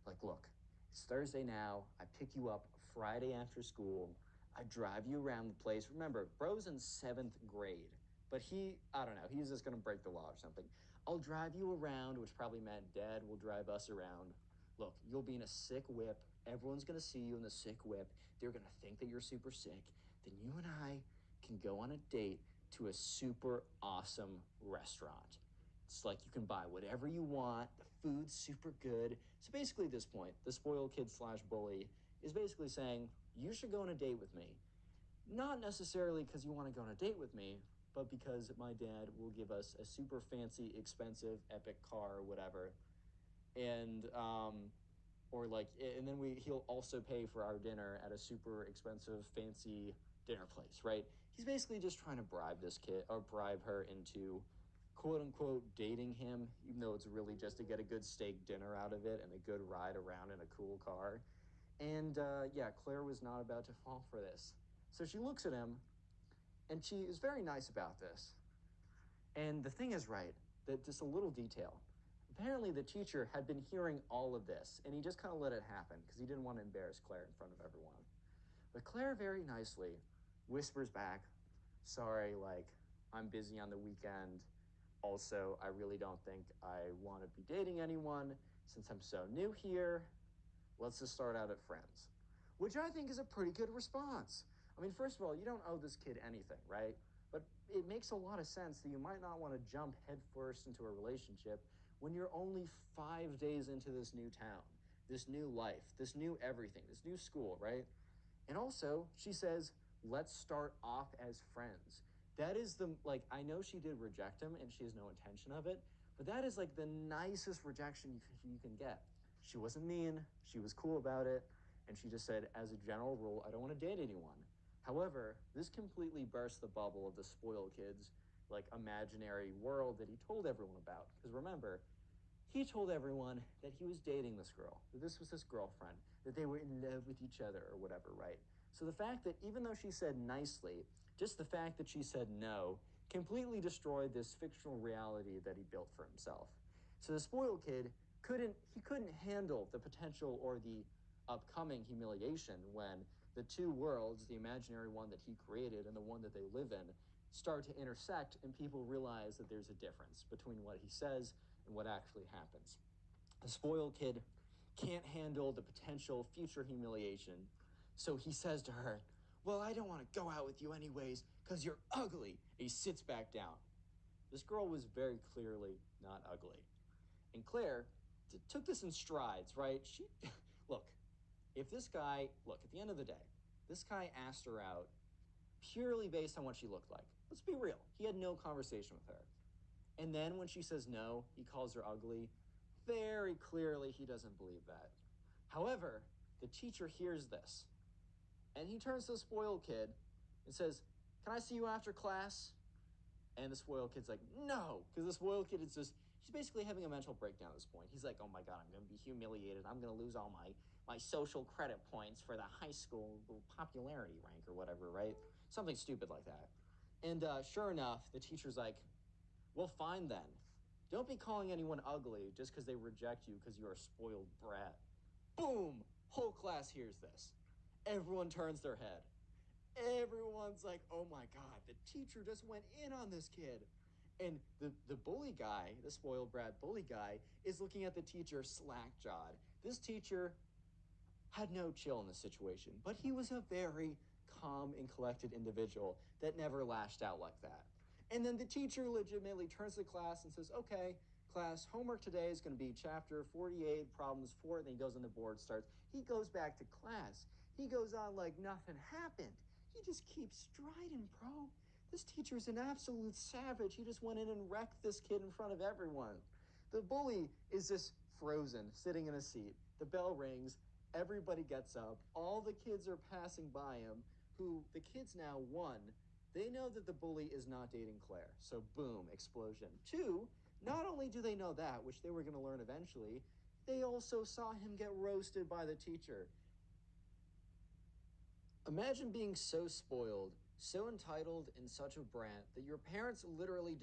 Like, look, it's Thursday now. I pick you up Friday after school. I drive you around the place. Remember, bro's in 7th grade, but I don't know, he's just gonna break the law or something. I'll drive you around, which probably meant Dad will drive us around. look, you'll be in a sick whip. Everyone's going to see you in the sick whip. They're going to think that you're super sick. Then you and I can go on a date to a super awesome restaurant. It's like you can buy whatever you want. The food's super good. So basically, at this point, the spoiled kid slash bully is basically saying, you should go on a date with me. Not necessarily because you want to go on a date with me, but because my dad will give us a super fancy, expensive, epic car or whatever. And or like, and then he'll also pay for our dinner at a super expensive fancy dinner place, right? He's basically just trying to bribe this kid or bribe her into quote unquote dating him, even though it's really just to get a good steak dinner out of it and a good ride around in a cool car. And yeah, Claire was not about to fall for this. So she looks at him and she is very nice about this. And the thing is, right, that just a little detail. Apparently, the teacher had been hearing all of this, and he just kind of let it happen because he didn't want to embarrass Claire in front of everyone. But Claire very nicely whispers back, sorry, like, I'm busy on the weekend. Also, I really don't think I want to be dating anyone since I'm so new here. Let's just start out at friends, which I think is a pretty good response. I mean, first of all, you don't owe this kid anything, right? But it makes a lot of sense that you might not want to jump headfirst into a relationship when you're only 5 days into this new town, this new life, this new everything, this new school, right? And also, she says, let's start off as friends. That is the, like, I know she did reject him and she has no intention of it, but that is like the nicest rejection you can get. She wasn't mean, she was cool about it, and she just said, as a general rule, I don't want to date anyone. However, this completely burst the bubble of the spoiled kid's like imaginary world that he told everyone about. Because remember, he told everyone that he was dating this girl, that this was his girlfriend, that they were in love with each other or whatever, right? So the fact that even though she said nicely, just the fact that she said no completely destroyed this fictional reality that he built for himself. So the spoiled kid couldn't handle the potential or the upcoming humiliation when the two worlds, the imaginary one that he created and the one that they live in, start to intersect and people realize that there's a difference between what he says and what actually happens. The spoiled kid can't handle the potential future humiliation, so he says to her, well, I don't want to go out with you anyways because you're ugly. And he sits back down. This girl was very clearly not ugly. And Claire took this in strides, right? Look, if this guy, look, at the end of the day, this guy asked her out purely based on what she looked like. Let's be real. He had no conversation with her. And then when she says no, he calls her ugly. Very clearly, he doesn't believe that. However, the teacher hears this, and he turns to the spoiled kid and says, can I see you after class? And the spoiled kid's like, no, because the spoiled kid is just, he's basically having a mental breakdown at this point. He's like, oh my God, I'm going to be humiliated. I'm going to lose all my social credit points for the high school popularity rank or whatever, right? Something stupid like that. And sure enough, the teacher's like, well, fine then. Don't be calling anyone ugly just because they reject you because you're a spoiled brat. Boom! Whole class hears this. Everyone turns their head. Everyone's like, oh my God, the teacher just went in on this kid. And the bully guy, the spoiled brat bully guy, is looking at the teacher slack-jawed. This teacher had no chill in the situation, but he was a very calm and collected individual that never lashed out like that. And then the teacher legitimately turns to the class and says, okay, class, homework today is going to be chapter 48, problems 4, and then he goes on the board, starts. He goes back to class. He goes on like nothing happened. He just keeps striding, bro. This teacher's an absolute savage. He just went in and wrecked this kid in front of everyone. The bully is just frozen, sitting in a seat. The bell rings. Everybody gets up. All the kids are passing by him, who the kids now, one, they know that the bully is not dating Claire. So boom, explosion. Two, not only do they know that, which they were going to learn eventually, they also saw him get roasted by the teacher. Imagine being so spoiled, so entitled, and such a brat that your parents literally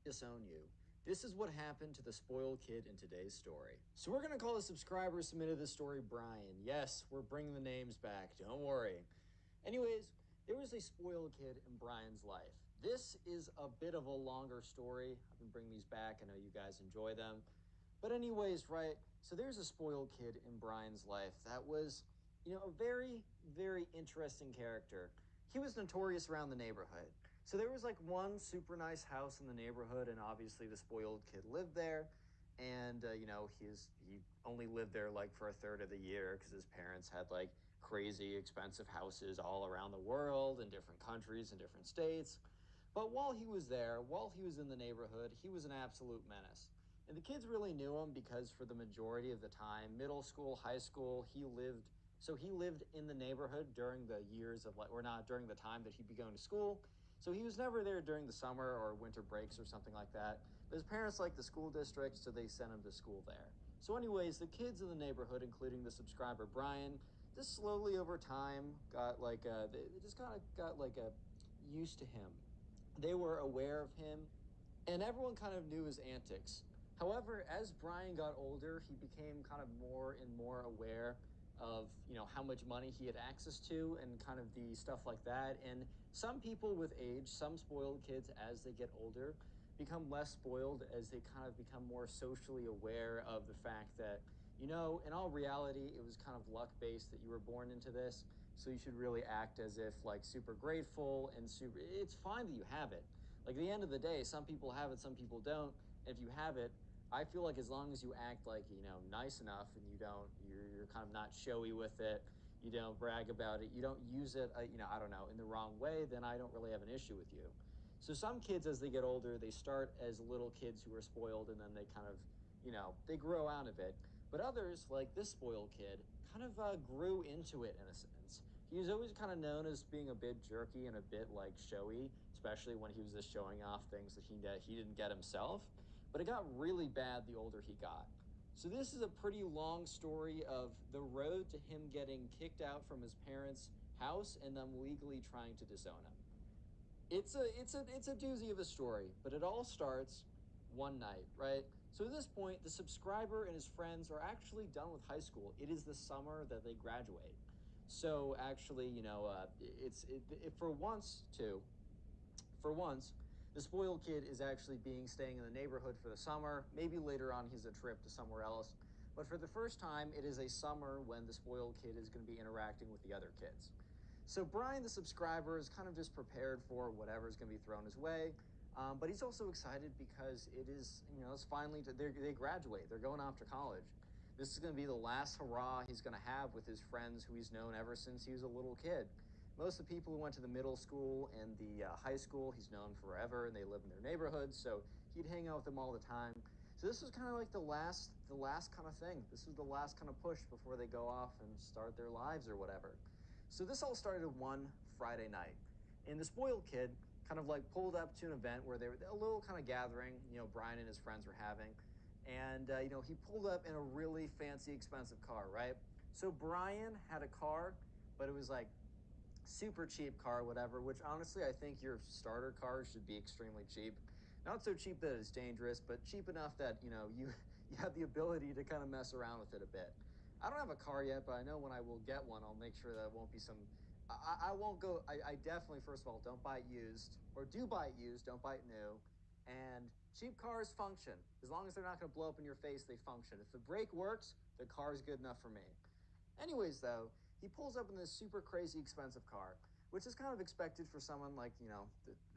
disown you. This is what happened to the spoiled kid in today's story. So we're gonna call the subscriber who submitted this story Brian. Yes, we're bringing the names back, don't worry. Anyways, there was a spoiled kid in Brian's life. This is a bit of a longer story. I've been bringing these back. I know you guys enjoy them. But anyways, right, So there's a spoiled kid in Brian's life that was, a very, very interesting character. He was notorious around the neighborhood. So there was like one super nice house in the neighborhood, and obviously the spoiled kid lived there. And he only lived there like for a third of the year because his parents had like crazy expensive houses all around the world in different countries and different states. But while he was there, while he was in the neighborhood, he was an absolute menace. And the kids really knew him because for the majority of the time, middle school, high school, he lived in the neighborhood during the years of like, or not during the time that he'd be going to school. So he was never there during the summer or winter breaks or something like that. But his parents liked the school district, so they sent him to school there. So, anyways, the kids in the neighborhood, including the subscriber Brian, just slowly over time got like they just kind of got like a used to him. They were aware of him, and everyone kind of knew his antics. However, as Brian got older, he became kind of more and more aware of, how much money he had access to and kind of the stuff like that. And some people with age, some spoiled kids as they get older, become less spoiled as they kind of become more socially aware of the fact that, in all reality, it was kind of luck based that you were born into this. So you should really act as if like super grateful and super, it's fine that you have it. Like at the end of the day, some people have it, some people don't. And if you have it, I feel like as long as you act like, nice enough and you're kind of not showy with it, you don't brag about it, you don't use it, I don't know, in the wrong way, then I don't really have an issue with you. So some kids, as they get older, they start as little kids who are spoiled and then they kind of, they grow out of it. But others, like this spoiled kid, kind of grew into it in a sense. He was always kind of known as being a bit jerky and a bit like showy, especially when he was just showing off things that he didn't get himself. But it got really bad the older he got. So this is a pretty long story of the road to him getting kicked out from his parents' house and them legally trying to disown him. It's a doozy of a story, but it all starts one night, right? So at this point, the subscriber and his friends are actually done with high school. It is the summer that they graduate. So actually, for once too. For once, the spoiled kid is actually being staying in the neighborhood for the summer. Maybe later on he's a trip to somewhere else. But for the first time, it is a summer when the spoiled kid is going to be interacting with the other kids. So Brian, the subscriber, is kind of just prepared for whatever's going to be thrown his way. But he's also excited because it is, it's finally, they graduate. They're going off to college. This is going to be the last hurrah he's going to have with his friends who he's known ever since he was a little kid. Most of the people who went to the middle school and the high school, he's known forever, and they live in their neighborhoods, so he'd hang out with them all the time. So this was kind of like the last kind of thing. This was the last kind of push before they go off and start their lives or whatever. So this all started one Friday night, and the spoiled kid kind of like pulled up to an event where they were a little kind of gathering. Brian and his friends were having, and he pulled up in a really fancy, expensive car, right? So Brian had a car, but it was like super cheap car, whatever, which honestly, I think your starter car should be extremely cheap. Not so cheap that it's dangerous, but cheap enough that, you have the ability to kind of mess around with it a bit. I don't have a car yet, but I know when I will get one, I'll make sure that it won't be some. I won't go. I definitely, first of all, don't buy it used, or do buy it used, don't buy it new. And cheap cars function. As long as they're not going to blow up in your face, they function. If the brake works, the car is good enough for me. Anyways, though, he pulls up in this super crazy expensive car, which is kind of expected for someone like,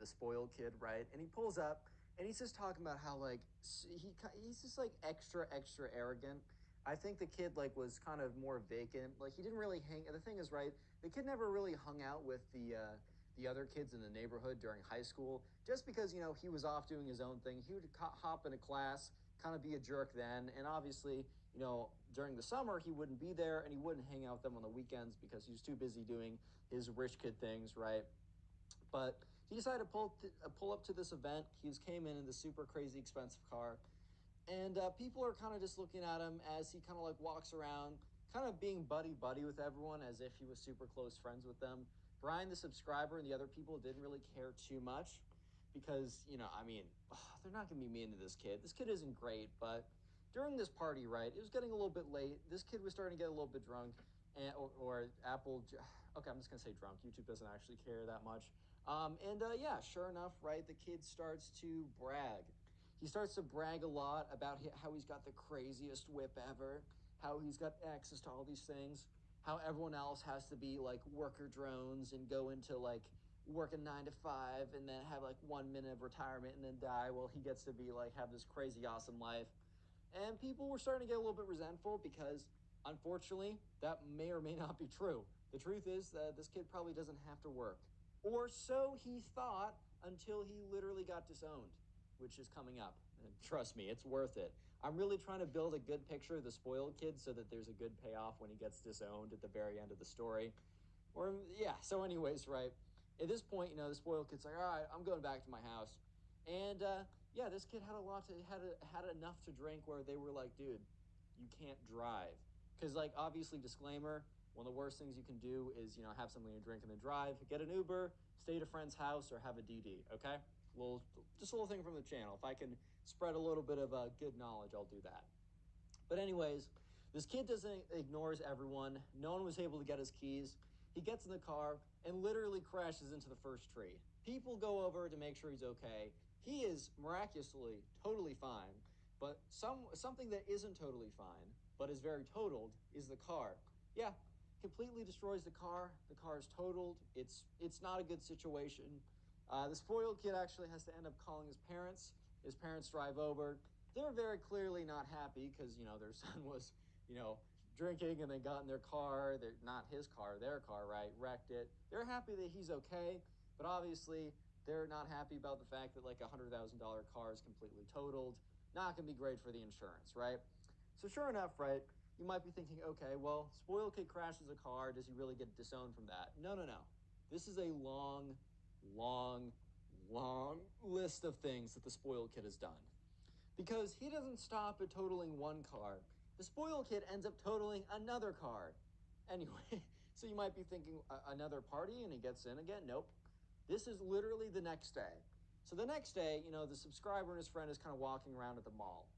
the spoiled kid, right? And he pulls up and he's just talking about how, like, he's just like extra arrogant. I think the kid, like, was kind of more vacant. Like, he didn't really hang. The thing is, right, the kid never really hung out with the other kids in the neighborhood during high school just because, he was off doing his own thing. He would hop into class, kind of be a jerk then. And obviously, during the summer, he wouldn't be there and he wouldn't hang out with them on the weekends because he was too busy doing his rich kid things, right? But he decided to pull up to this event. He just came in this super crazy expensive car. And people are kind of just looking at him as he kind of like walks around, kind of being buddy buddy with everyone as if he was super close friends with them. Brian, the subscriber, and the other people didn't really care too much because, I mean, they're not going to be mean to this kid. This kid isn't great, but during this party, right, it was getting a little bit late. This kid was starting to get a little bit drunk. Or Apple, okay, I'm just gonna say drunk. YouTube doesn't actually care that much. Yeah, sure enough, right, the kid starts to brag. He starts to brag a lot about how he's got the craziest whip ever, how he's got access to all these things, how everyone else has to be like worker drones and go into like work a 9 to 5 and then have like 1 minute of retirement and then die. Well, he gets to be like have this crazy awesome life. And people were starting to get a little bit resentful because, unfortunately, that may or may not be true. The truth is that this kid probably doesn't have to work. Or so he thought until he literally got disowned, which is coming up. And trust me, it's worth it. I'm really trying to build a good picture of the spoiled kid so that there's a good payoff when he gets disowned at the very end of the story. Or, yeah, so, anyways, right? At this point, the spoiled kid's like, all right, I'm going back to my house. And yeah, this kid had had enough to drink where they were like, dude, you can't drive. Because like obviously disclaimer, one of the worst things you can do is, have something to drink and then drive. Get an Uber, stay at a friend's house, or have a DD, okay? Just a little thing from the channel. If I can spread a little bit of good knowledge, I'll do that. But anyways, this kid doesn't ignores everyone. No one was able to get his keys. He gets in the car and literally crashes into the first tree. People go over to make sure he's okay. He is miraculously totally fine. But something that isn't totally fine, but is very totaled, is the car. Yeah, completely destroys the car. The car is totaled. It's not a good situation. The spoiled kid actually has to end up calling his parents. His parents drive over. They're very clearly not happy because, their son was, drinking and they got in their car. They're not his car, their car, right? Wrecked it. They're happy that he's okay, but obviously they're not happy about the fact that like $100,000 car is completely totaled. Not going to be great for the insurance, right? So sure enough, right, you might be thinking, okay, well, spoiled kid crashes a car. Does he really get disowned from that? No, no, no. This is a long, long, long list of things that the spoiled kid has done. Because he doesn't stop at totaling one car. The spoiled kid ends up totaling another car. Anyway, so you might be thinking another party and he gets in again. Nope. This is literally the next day. So the next day, the subscriber and his friend is kind of walking around at the mall.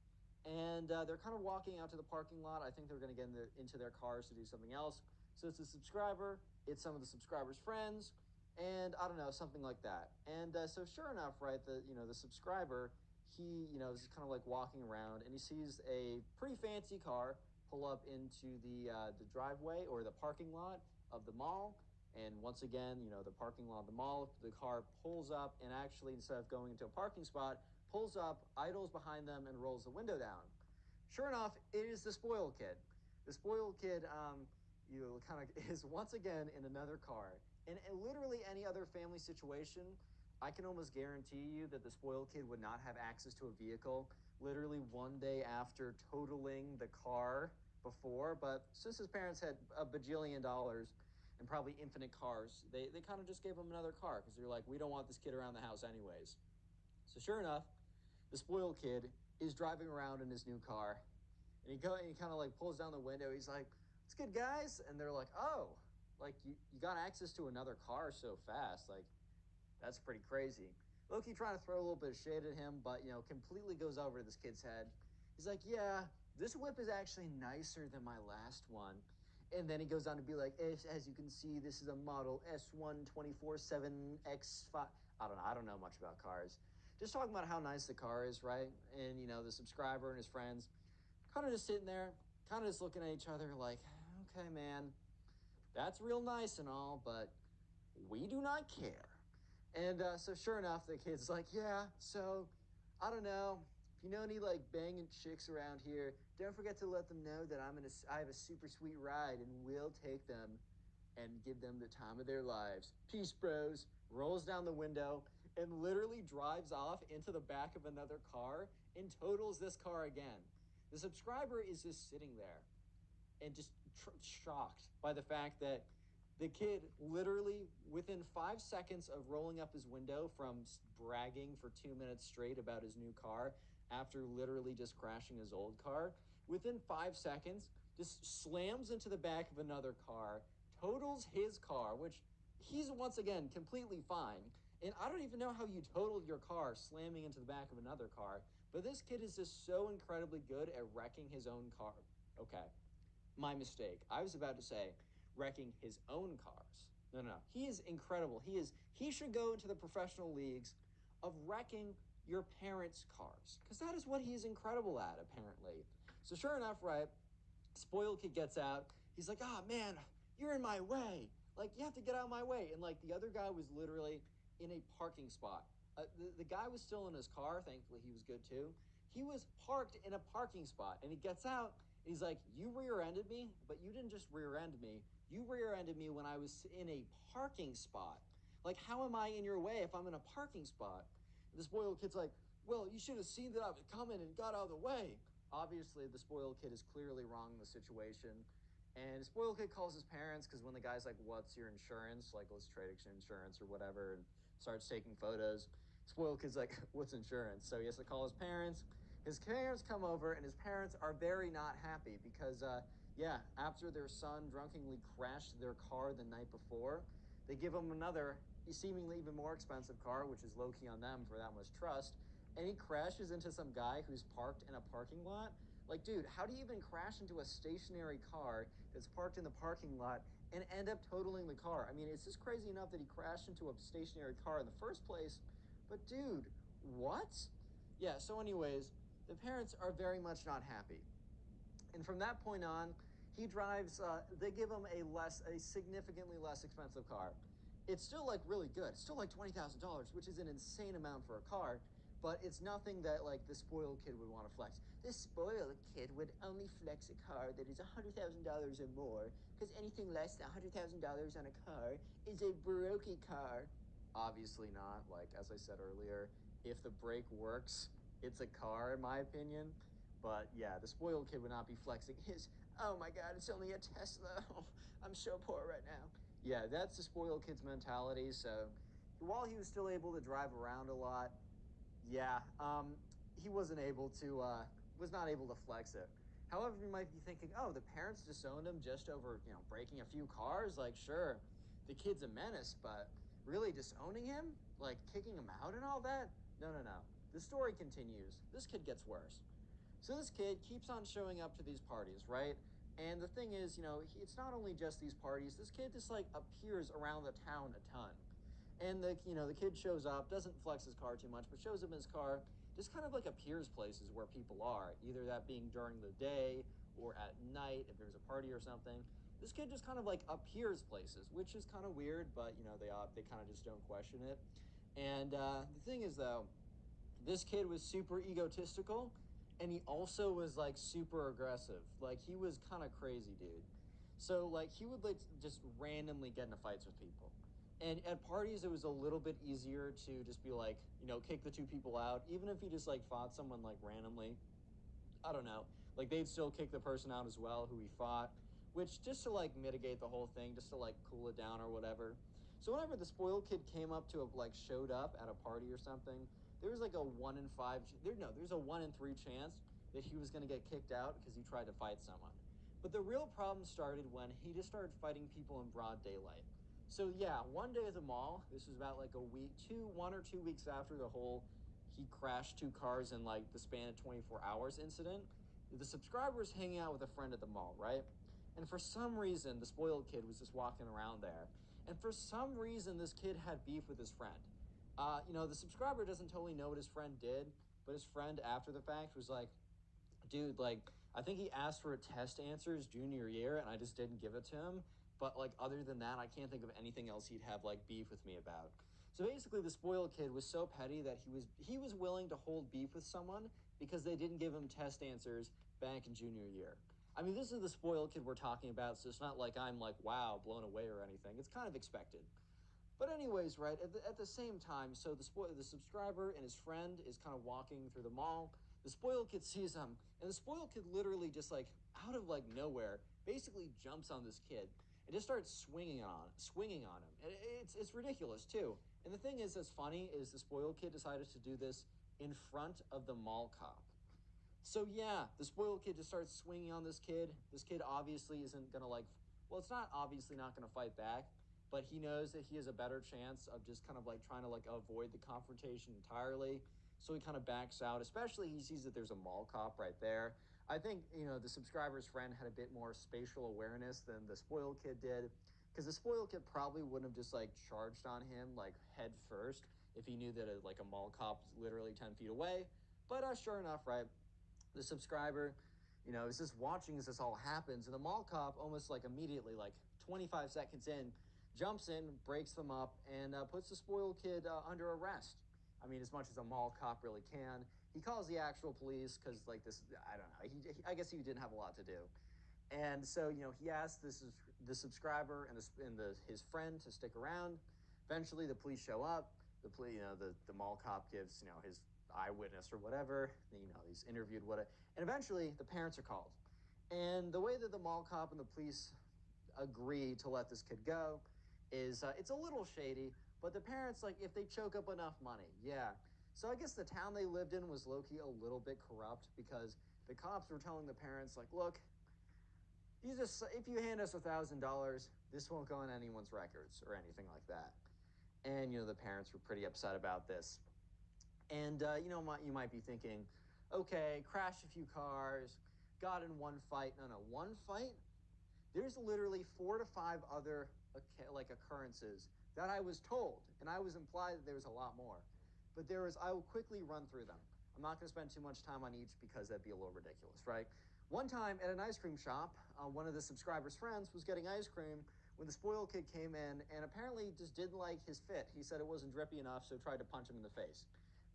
And they're kind of walking out to the parking lot. I think they're going to get into their cars to do something else. So it's a subscriber, it's some of the subscribers' friends, and I don't know, something like that. And so sure enough, right, the subscriber, he, is kind of like walking around and he sees a pretty fancy car pull up into the driveway or the parking lot of the mall. And once again, the parking lot of the mall, the car pulls up and actually, instead of going into a parking spot, pulls up, idles behind them, and rolls the window down. Sure enough, it is the spoiled kid. The spoiled kid, kind of is once again in another car. In literally any other family situation, I can almost guarantee you that the spoiled kid would not have access to a vehicle literally one day after totaling the car before. But since his parents had a bajillion dollars and probably infinite cars, they kind of just gave him another car because they're like, we don't want this kid around the house anyways. So sure enough, the spoiled kid is driving around in his new car, and he kind of like pulls down the window. He's like, "It's good, guys," and they're like, "Oh, like you got access to another car so fast? Like that's pretty crazy." Loki trying to throw a little bit of shade at him, but completely goes over to this kid's head. He's like, "Yeah, this whip is actually nicer than my last one." And then he goes on to be like, as you can see, this is a model S1 24/7X5. I don't know. I don't know much about cars. Just talking about how nice the car is, right? And, the subscriber and his friends kind of just sitting there, kind of just looking at each other like, okay, man, that's real nice and all, but we do not care. And so sure enough, the kid's like, yeah, so I don't know. If you know any like banging chicks around here, don't forget to let them know that I have a super sweet ride and we'll take them and give them the time of their lives. Peace, bros. Rolls down the window and literally drives off into the back of another car and totals this car again. The subscriber is just sitting there and just shocked by the fact that the kid literally within 5 seconds of rolling up his window from bragging for 2 minutes straight about his new car after literally just crashing his old car, within 5 seconds just slams into the back of another car, totals his car, which he's once again completely fine. And I don't even know how you totaled your car slamming into the back of another car, but this kid is just so incredibly good at wrecking his own car. Okay, my mistake. I was about to say wrecking his own cars. No, no, no. He is incredible. He should go into the professional leagues of wrecking your parents' cars. Because that is what he's incredible at, apparently. So, sure enough, right, spoiled kid gets out. He's like, ah, man, you're in my way. Like, you have to get out of my way. And, like, the other guy was literally in a parking spot. The guy was still in his car. Thankfully, he was good too. He was parked in a parking spot. And he gets out and he's like, you rear ended me, but you didn't just rear end me. You rear ended me when I was in a parking spot. Like, how am I in your way if I'm in a parking spot? And the spoiled kid's like, well, you should have seen that I was coming and got out of the way. Obviously, the spoiled kid is clearly wrong in the situation. And the spoiled kid calls his parents because when the guy's like, what's your insurance? Like, let's trade insurance or whatever, and starts taking photos. Spoiled kid's like, what's insurance? So he has to call his parents. His parents come over, and his parents are very not happy because, yeah, after their son drunkenly crashed their car the night before, they give him another, seemingly even more expensive car, which is low key on them for that much trust. And he crashes into some guy who's parked in a parking lot. Like, dude, how do you even crash into a stationary car that's parked in the parking lot and end up totaling the car? I mean, it's just crazy enough that he crashed into a stationary car in the first place. But, dude, what? Yeah, so, anyways, the parents are very much not happy. And from that point on, he drives. They give him a significantly less expensive car. It's still like really good. It's still like $20,000, which is an insane amount for a car. But it's nothing that like the spoiled kid would want to flex. This spoiled kid would only flex a car that is $100,000 or more, because anything less than $100,000 on a car is a brokey car. Obviously not. Like as I said earlier, if the brake works, it's a car, in my opinion. But yeah, the spoiled kid would not be flexing his, oh my God, it's only a Tesla. Oh, I'm so poor right now. Yeah, that's the spoiled kid's mentality. So while he was still able to drive around a lot, yeah, he was not able to flex it. However, you might be thinking, oh, the parents disowned him just over, breaking a few cars. Like, sure, the kid's a menace, but really disowning him, like kicking him out and all that? No, no, no. The story continues. This kid gets worse. So this kid keeps on showing up to these parties, right? And the thing is, it's not only just these parties. This kid just like appears around the town a ton. And the kid shows up, doesn't flex his car too much, but shows up in his car, just kind of like appears places where people are, either that being during the day or at night if there's a party or something. This kid just kind of like appears places, which is kind of weird, but they kind of just don't question it. And the thing is though, this kid was super egotistical, and he also was like super aggressive. Like he was kind of crazy, dude. So like he would like just randomly get into fights with people. And at parties, it was a little bit easier to just be like, kick the two people out, even if he just like fought someone like randomly. I don't know. Like they'd still kick the person out as well who he fought, which just to like mitigate the whole thing, just to like cool it down or whatever. So whenever the spoiled kid came up to like showed up at a party or something, there was like a 1 in 5 there's a 1 in 3 chance that he was gonna get kicked out because he tried to fight someone. But the real problem started when he just started fighting people in broad daylight. So yeah, one day at the mall, this was about like 1 or 2 weeks after the whole he crashed 2 cars in like the span of 24 hours incident. The subscriber's hanging out with a friend at the mall, right? And for some reason, the spoiled kid was just walking around there. And for some reason, this kid had beef with his friend. The subscriber doesn't totally know what his friend did, but his friend after the fact was like, dude, like, I think he asked for test answers junior year and I just didn't give it to him. But like, other than that, I can't think of anything else he'd have like beef with me about. So basically, the spoiled kid was so petty that he was willing to hold beef with someone because they didn't give him test answers back in junior year. I mean, this is the spoiled kid we're talking about, so it's not like I'm like, wow, blown away or anything. It's kind of expected. But anyways, right at the same time, so the subscriber and his friend is kind of walking through the mall. The spoiled kid sees him, and the spoiled kid literally just like out of like nowhere, basically jumps on this kid and just starts swinging on him. And it's ridiculous too. And the thing is, that's funny is the spoiled kid decided to do this in front of the mall cop. So yeah, the spoiled kid just starts swinging on this kid. This kid obviously isn't gonna like. Well, it's not obviously not gonna fight back, but he knows that he has a better chance of just kind of like trying to like avoid the confrontation entirely. So he kind of backs out. Especially he sees that there's a mall cop right there. I think the subscriber's friend had a bit more spatial awareness than the spoiled kid did, because the spoiled kid probably wouldn't have just like charged on him like head first. if he knew that like a mall cop was literally 10 feet away. But sure enough, right, the subscriber, is just watching as this all happens, and the mall cop almost like immediately, like 25 seconds in, jumps in, breaks them up, and puts the spoiled kid under arrest. I mean, as much as a mall cop really can. He calls the actual police because, like, this, I don't know. I guess he didn't have a lot to do. And so, he asked the subscriber and his friend to stick around. Eventually, the police show up. The mall cop gives, his eyewitness or whatever. He's interviewed and eventually the parents are called. And the way that the mall cop and the police agree to let this kid go is it's a little shady. But the parents, like, if they choke up enough money, yeah. So I guess the town they lived in was low key a little bit corrupt because the cops were telling the parents, like, look, if you hand us $1,000, this won't go on anyone's records or anything like that. And the parents were pretty upset about this. And you might be thinking, okay, crashed a few cars, got in one fight. No, one fight. There's literally 4 to 5 other like occurrences that I was told, and I was implied that there was a lot more. But I will quickly run through them. I'm not going to spend too much time on each because that'd be a little ridiculous, right? One time at an ice cream shop, one of the subscriber's friends was getting ice cream when the spoiled kid came in and apparently just didn't like his fit. He said it wasn't drippy enough, so tried to punch him in the face.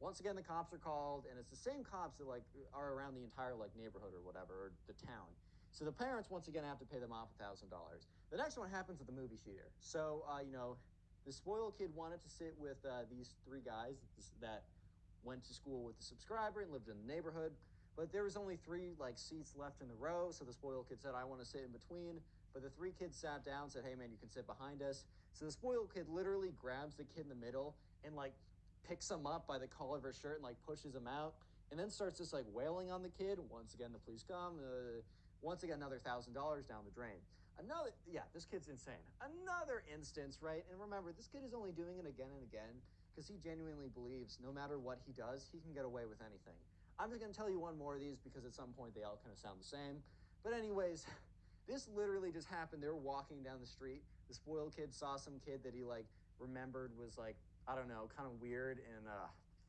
Once again, the cops are called, and it's the same cops that like are around the entire like neighborhood or whatever, or the town. So the parents once again have to pay them off $1,000. The next one happens at the movie theater. So the spoiled kid wanted to sit with these 3 guys that went to school with the subscriber and lived in the neighborhood. But there was only 3 like seats left in the row. So the spoiled kid said, I want to sit in between. But the 3 kids sat down, said, hey man, you can sit behind us. So the spoiled kid literally grabs the kid in the middle and like picks him up by the collar of her shirt and like pushes him out. And then starts just like wailing on the kid. Once again, the police come. Once again, another $1,000 down the drain. This kid's insane. Another instance, right? And remember, this kid is only doing it again and again because he genuinely believes no matter what he does, he can get away with anything. I'm just going to tell you one more of these because at some point they all kind of sound the same. But anyways, this literally just happened. They were walking down the street. The spoiled kid saw some kid that he like remembered was like, I don't know, kind of weird in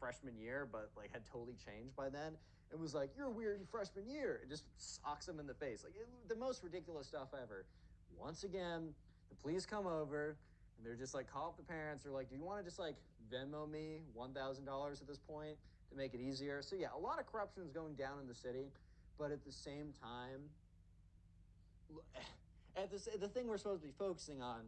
freshman year, but like had totally changed by then. And was like, you're weird in freshman year. And just socks him in the face. The most ridiculous stuff ever. Once again, the police come over and they're just like, call up the parents. They're like, do you want to just like Venmo me $1,000 at this point to make it easier? So yeah, a lot of corruption is going down in the city. But at the same time, the thing we're supposed to be focusing on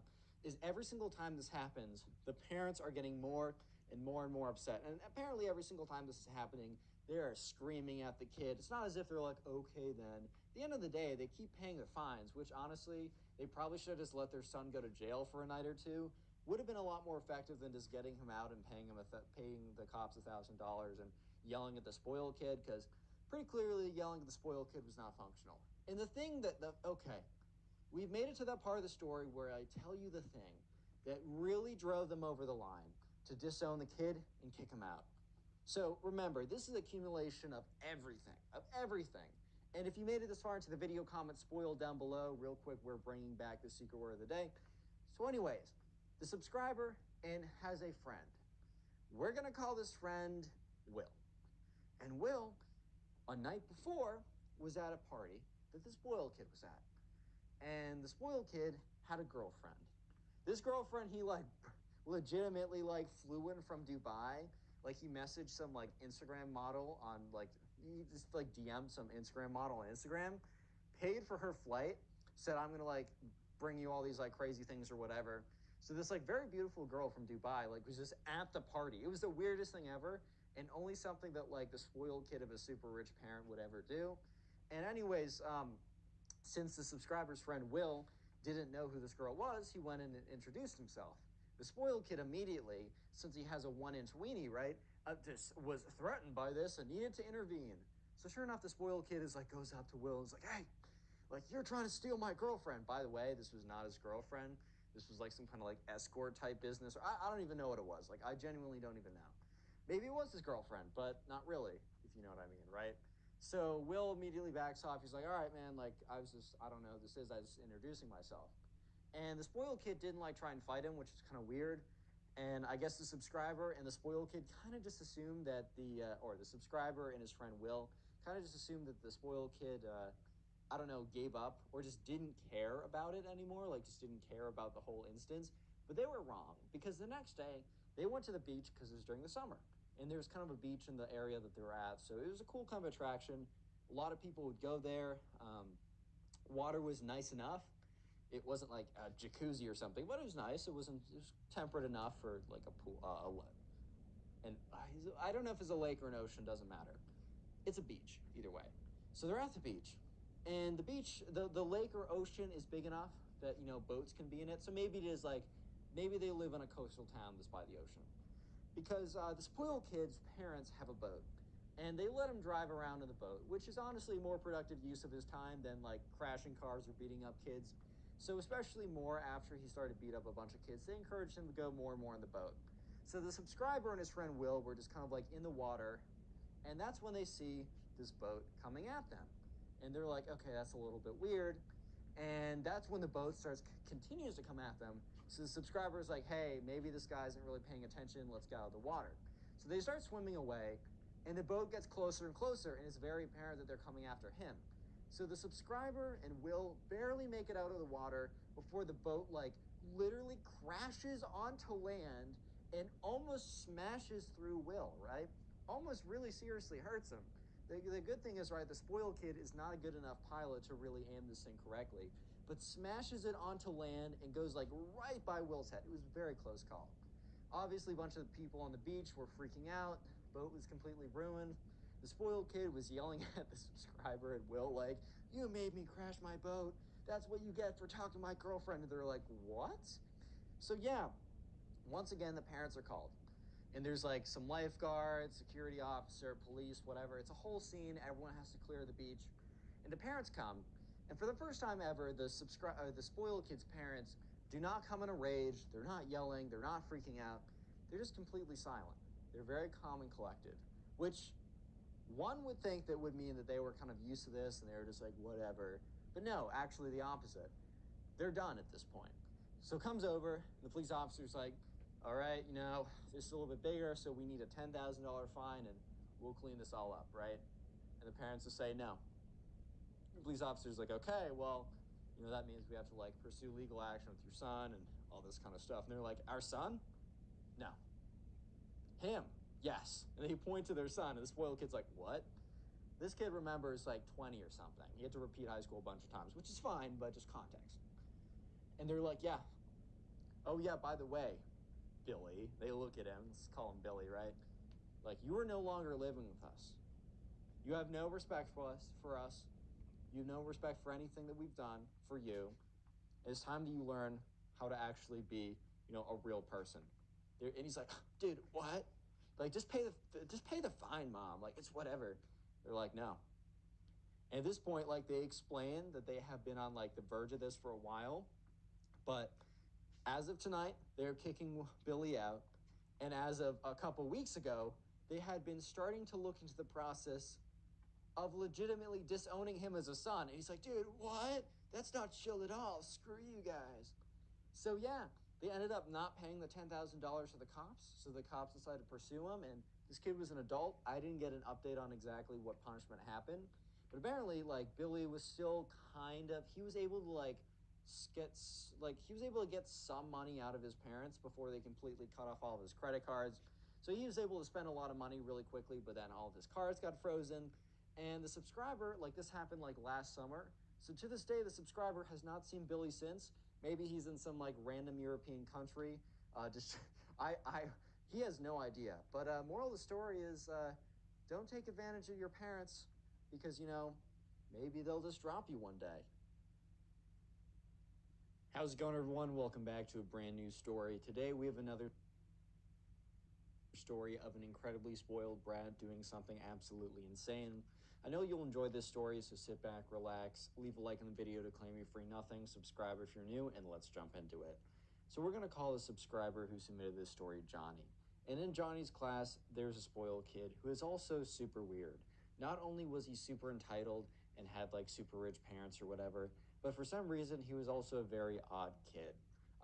is every single time this happens, the parents are getting more and more and more upset. And apparently every single time this is happening, they are screaming at the kid. It's not as if they're like, okay, then. At the end of the day, they keep paying their fines, which honestly, they probably should have just let their son go to jail for a night or two. Would have been a lot more effective than just getting him out and paying paying the cops $1,000 and yelling at the spoiled kid, because pretty clearly yelling at the spoiled kid was not functional. And the thing okay, we've made it to that part of the story where I tell you the thing that really drove them over the line to disown the kid and kick him out. So remember, this is accumulation of everything, And if you made it this far into the video, comment spoiled down below. Real quick, we're bringing back the secret word of the day. So anyways, the subscriber has a friend. We're going to call this friend Will. And Will, a night before, was at a party that the spoiled kid was at. And the spoiled kid had a girlfriend. This girlfriend, he like legitimately like flew in from Dubai. Like he messaged some like Instagram model on like, he just like DM'd some Instagram model on Instagram, paid for her flight, said, I'm gonna like bring you all these like crazy things or whatever. So this like very beautiful girl from Dubai like was just at the party. It was the weirdest thing ever, and only something that like the spoiled kid of a super rich parent would ever do. And anyways, since the subscriber's friend Will didn't know who this girl was, he went in and introduced himself. The spoiled kid immediately, since he has a 1-inch weenie, right, just was threatened by this and needed to intervene. So sure enough, the spoiled kid is like goes up to Will and is like, hey, like you're trying to steal my girlfriend. By the way, this was not his girlfriend. This was like some kind of like escort type business. Or I don't even know what it was. Like I genuinely don't even know. Maybe it was his girlfriend, but not really, if you know what I mean, right? So Will immediately backs off. He's like, all right, man, like I don't know who this is. I was just introducing myself. And the spoiled kid didn't like try and fight him, which is kind of weird. And I guess the subscriber and the spoiled kid kind of just assumed that or the subscriber and his friend Will kind of just assumed that the spoiled kid, I don't know, gave up or just didn't care about it anymore, like just didn't care about the whole instance. But they were wrong because the next day they went to the beach because it was during the summer. And there's kind of a beach in the area that they were at. So it was a cool kind of attraction. A lot of people would go there. Water was nice enough. It wasn't like a jacuzzi or something, but it was nice. It was temperate enough for like a pool, and I don't know if it's a lake or an ocean, doesn't matter. It's a beach, either way. So they're at the beach, and the beach, the lake or ocean is big enough that, boats can be in it. So maybe it is like, maybe they live in a coastal town that's by the ocean. Because the spoiled kid's parents have a boat, and they let him drive around in the boat, which is honestly more productive use of his time than like crashing cars or beating up kids. So especially more after he started to beat up a bunch of kids, they encouraged him to go more and more in the boat. So the subscriber and his friend Will were just kind of like in the water, and that's when they see this boat coming at them. And they're like, okay, that's a little bit weird. And that's when the boat continues to come at them. So the subscriber is like, hey, maybe this guy isn't really paying attention. Let's get out of the water. So they start swimming away, and the boat gets closer and closer, and it's very apparent that they're coming after him. So the subscriber and Will barely make it out of the water before the boat like literally crashes onto land and almost smashes through Will, right? Almost really seriously hurts him. The good thing is, right, the spoiled kid is not a good enough pilot to really aim this thing correctly, but smashes it onto land and goes like right by Will's head. It was a very close call. Obviously, a bunch of people on the beach were freaking out. Boat was completely ruined. The spoiled kid was yelling at the subscriber and Will, like, you made me crash my boat. That's what you get for talking to my girlfriend. And they're like, what? So, yeah, once again, the parents are called. And there's like some lifeguards, security officer, police, whatever. It's a whole scene. Everyone has to clear the beach. And the parents come. And for the first time ever, the spoiled kid's parents do not come in a rage. They're not yelling. They're not freaking out. They're just completely silent. They're very calm and collected, which one would think that would mean that they were kind of used to this and they were just like, whatever. But no, actually the opposite. They're done at this point. So comes over, the police officer's like, all right, this is a little bit bigger, so we need a $10,000 fine and we'll clean this all up, right? And the parents will say no. The police officer's like, okay, well, that means we have to like pursue legal action with your son and all this kind of stuff. And they're like, our son? No. Him? Yes. And they point to their son, and the spoiled kid's like, what? This kid remembers like 20 or something. He had to repeat high school a bunch of times, which is fine, but just context. And they're like, yeah. Oh, yeah, by the way, Billy. They look at him, let's call him Billy, right? Like, you are no longer living with us. You have no respect for us. You have no respect for anything that we've done for you. It's time that you learn how to actually be, a real person. And he's like, dude, what? Like, just pay the fine, mom. Like, it's whatever. They're like, no. And at this point, like, they explain that they have been on like the verge of this for a while, but as of tonight, they're kicking Billy out. And as of a couple weeks ago, they had been starting to look into the process of legitimately disowning him as a son. And he's like, dude, what? That's not chill at all. Screw you guys. So yeah, they ended up not paying the $10,000 to the cops. So the cops decided to pursue him. And this kid was an adult. I didn't get an update on exactly what punishment happened. But apparently, like, Billy was still he was able to he was able to get some money out of his parents before they completely cut off all of his credit cards. So he was able to spend a lot of money really quickly, but then all of his cards got frozen. And the subscriber, like, this happened like last summer. So to this day, the subscriber has not seen Billy since. Maybe he's in some like random European country. Just he has no idea. But moral of the story is, don't take advantage of your parents because maybe they'll just drop you one day. How's it going, everyone? Welcome back to a brand new story. Today we have another story of an incredibly spoiled brat doing something absolutely insane. I know you'll enjoy this story, so sit back, relax, leave a like on the video to claim your free nothing, subscribe if you're new, and let's jump into it. So we're going to call the subscriber who submitted this story Johnny. And in Johnny's class, there's a spoiled kid who is also super weird. Not only was he super entitled and had like super rich parents or whatever, but for some reason he was also a very odd kid.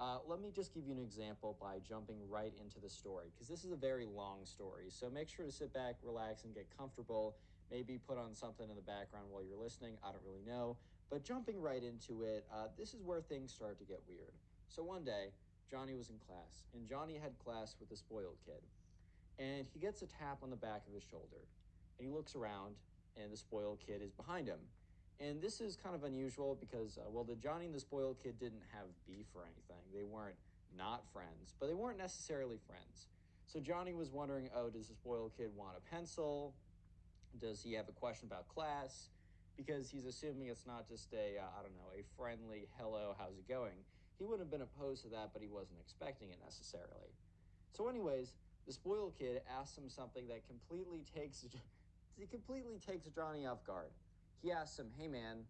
Let me just give you an example by jumping right into the story, because this is a very long story. So make sure to sit back, relax, and get comfortable. Maybe put on something in the background while you're listening. I don't really know. But jumping right into it, this is where things start to get weird. So one day, Johnny was in class, and Johnny had class with the spoiled kid. And he gets a tap on the back of his shoulder. And he looks around, and the spoiled kid is behind him. And this is kind of unusual because, well, the Johnny and the spoiled kid didn't have beef or anything. They weren't not friends, but they weren't necessarily friends. So Johnny was wondering, oh, does the spoiled kid want a pencil? Does he have a question about class? Because he's assuming it's not just a, I don't know, a friendly hello, how's it going? He wouldn't have been opposed to that, but he wasn't expecting it necessarily. So, anyways, the spoiled kid asks him something that completely takes Johnny off guard. He asks him, "Hey man,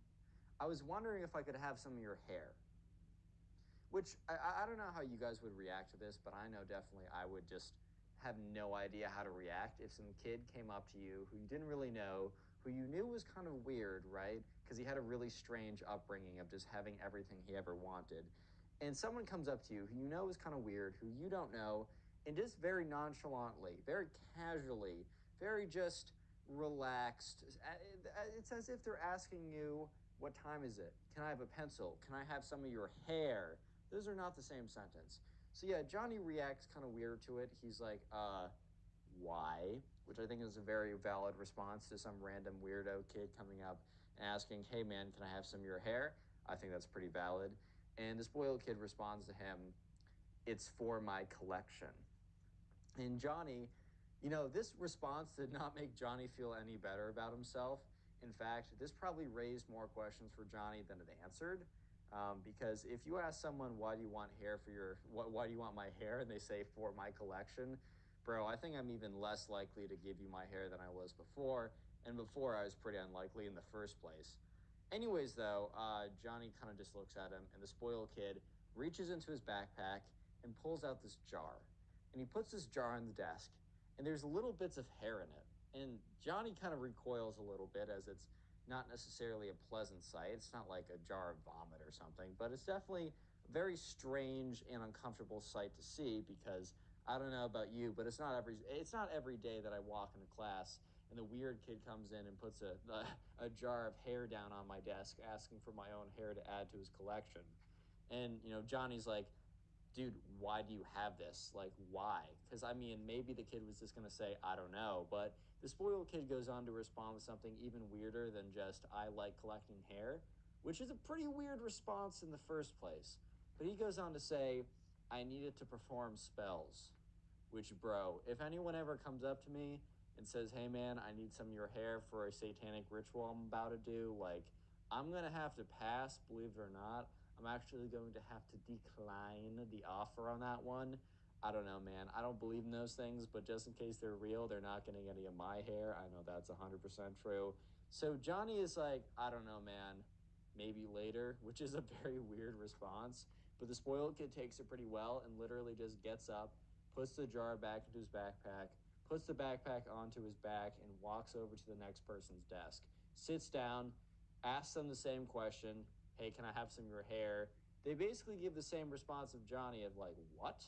I was wondering if I could have some of your hair." Which I don't know how you guys would react to this, but I know definitely I would just have no idea how to react if some kid came up to you who you didn't really know, who you knew was kind of weird, right? Because he had a really strange upbringing of just having everything he ever wanted. And someone comes up to you who you know is kind of weird, who you don't know, and just very nonchalantly, very casually, very just relaxed. It's as if they're asking you, "What time is it? Can I have a pencil? Can I have some of your hair?" Those are not the same sentence. So yeah, Johnny reacts kind of weird to it. He's like, why? Which I think is a very valid response to some random weirdo kid coming up and asking, "Hey man, can I have some of your hair?" I think that's pretty valid. And the spoiled kid responds to him, "It's for my collection." And Johnny, this response did not make Johnny feel any better about himself. In fact, this probably raised more questions for Johnny than it answered. Because if you ask someone, "Why do you want hair for your, why do you want my hair?" and they say, "For my collection," bro, I think I'm even less likely to give you my hair than I was before. And before, I was pretty unlikely in the first place. Anyways, though, Johnny kind of just looks at him, and the spoiled kid reaches into his backpack and pulls out this jar, and he puts this jar on the desk, and there's little bits of hair in it. And Johnny kind of recoils a little bit, as it's not necessarily a pleasant sight. It's not like a jar of vomit or something, but it's definitely a very strange and uncomfortable sight to see, because I don't know about you, but it's not every day that I walk into class and the weird kid comes in and puts a jar of hair down on my desk asking for my own hair to add to his collection. And Johnny's like, "Dude, why do you have this? Like, why?" Because I mean, maybe the kid was just going to say, "I don't know." But the spoiled kid goes on to respond with something even weirder than just, "I like collecting hair," which is a pretty weird response in the first place. But he goes on to say, "I needed to perform spells." Which, bro, if anyone ever comes up to me and says, "Hey man, I need some of your hair for a satanic ritual I'm about to do," like, I'm gonna have to pass, believe it or not. I'm actually going to have to decline the offer on that one. I don't know, man. I don't believe in those things, but just in case they're real, they're not getting any of my hair. I know that's 100% true. So Johnny is like, "I don't know, man. Maybe later," which is a very weird response. But the spoiled kid takes it pretty well and literally just gets up, puts the jar back into his backpack, puts the backpack onto his back, and walks over to the next person's desk, sits down, asks them the same question: "Hey, can I have some of your hair?" They basically give the same response of Johnny of like, "What?"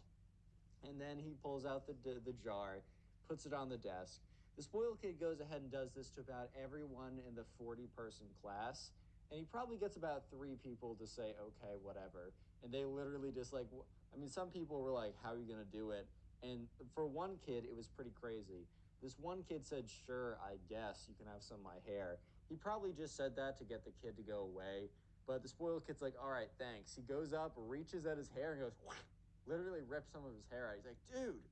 And then he pulls out the jar, puts it on the desk. The spoiled kid goes ahead and does this to about everyone in the 40-person class. And he probably gets about three people to say, "Okay, whatever." And they literally just like, I mean, some people were like, "How are you going to do it?" And for one kid, it was pretty crazy. This one kid said, "Sure, I guess you can have some of my hair." He probably just said that to get the kid to go away. But the spoiled kid's like, "All right, thanks." He goes up, reaches at his hair, and goes, literally rips some of his hair out. He's like, "Dude."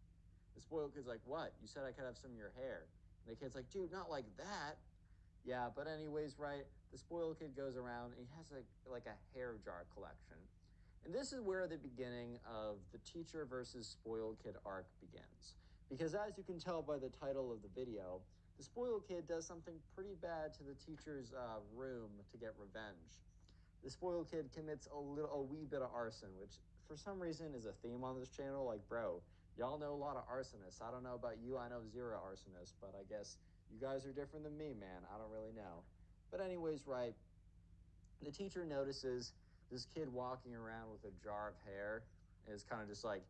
The spoiled kid's like, "What? You said I could have some of your hair." And the kid's like, "Dude, not like that." Yeah, but anyways, right? The spoiled kid goes around and he has like a hair jar collection. And this is where the beginning of the teacher versus spoiled kid arc begins. Because as you can tell by the title of the video, the spoiled kid does something pretty bad to the teacher's room to get revenge. The spoiled kid commits a wee bit of arson, which for some reason is a theme on this channel. Like, bro, y'all know a lot of arsonists. I don't know about you. I know zero arsonists, but I guess you guys are different than me, man. I don't really know. But anyways, right, the teacher notices this kid walking around with a jar of hair, And it's kind of just like,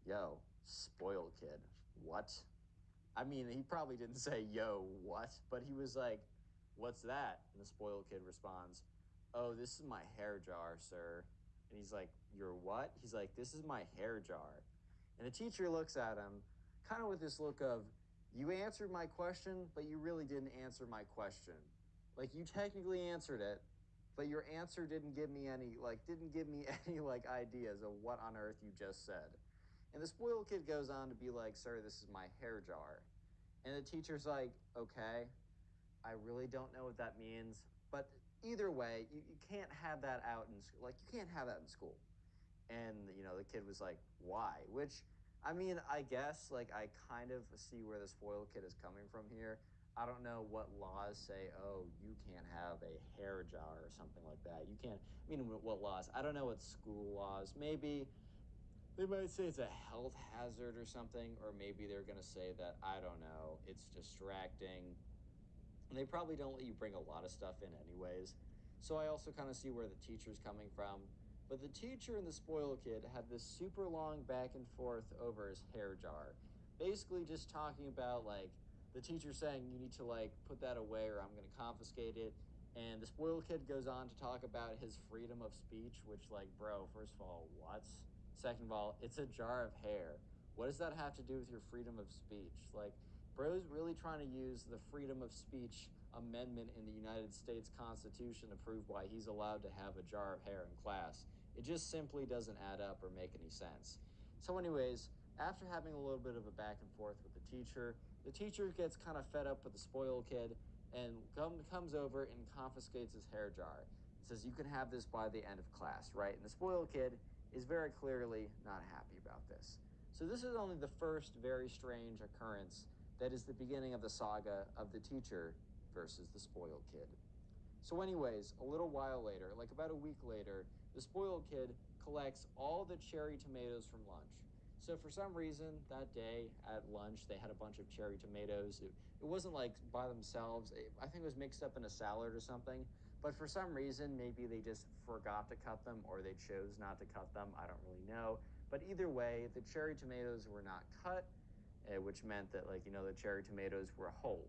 yo, spoiled kid. What? I mean, he probably didn't say, yo, what? But he was like, what's that? And the spoiled kid responds, oh, this is my hair jar, sir. And he's like, your what? He's like, this is my hair jar. And the teacher looks at him, kind of with this look of, you answered my question, but you really didn't answer my question. Like, you technically answered it, but your answer didn't give me any, ideas of what on earth you just said. And the spoiled kid goes on to be like, sir, this is my hair jar. And the teacher's like, okay, I really don't know what that means. But either way, you can't have that out in school. Like, you can't have that in school. And, the kid was like, why? Which, I mean, I guess, I kind of see where the spoiled kid is coming from here. I don't know what laws say, oh, you can't have a hair jar or something like that. You can't, I mean, what laws? I don't know what school laws. Maybe they might say it's a health hazard or something, or maybe they're going to say that, I don't know, it's distracting. And they probably don't let you bring a lot of stuff in, anyways. So I also kind of see where the teacher's coming from. But the teacher and the spoiled kid had this super long back and forth over his hair jar. Basically, just talking about, the teacher saying, you need to, put that away or I'm going to confiscate it. And the spoiled kid goes on to talk about his freedom of speech, which, bro, first of all, what? Second of all, it's a jar of hair. What does that have to do with your freedom of speech? Bro's really trying to use the freedom of speech amendment in the United States Constitution to prove why he's allowed to have a jar of hair in class. It just simply doesn't add up or make any sense. So, anyways, after having a little bit of a back and forth with the teacher gets kind of fed up with the spoiled kid and comes over and confiscates his hair jar. It says, you can have this by the end of class, right? And the spoiled kid is very clearly not happy about this. So this is only the first very strange occurrence that is the beginning of the saga of the teacher versus the spoiled kid. So, anyways, a little while later, like about a week later, the spoiled kid collects all the cherry tomatoes from lunch. So, for some reason, that day at lunch, they had a bunch of cherry tomatoes. It wasn't like by themselves, I think it was mixed up in a salad or something. But for some reason, maybe they just forgot to cut them or they chose not to cut them. I don't really know. But either way, the cherry tomatoes were not cut, which meant that, the cherry tomatoes were whole.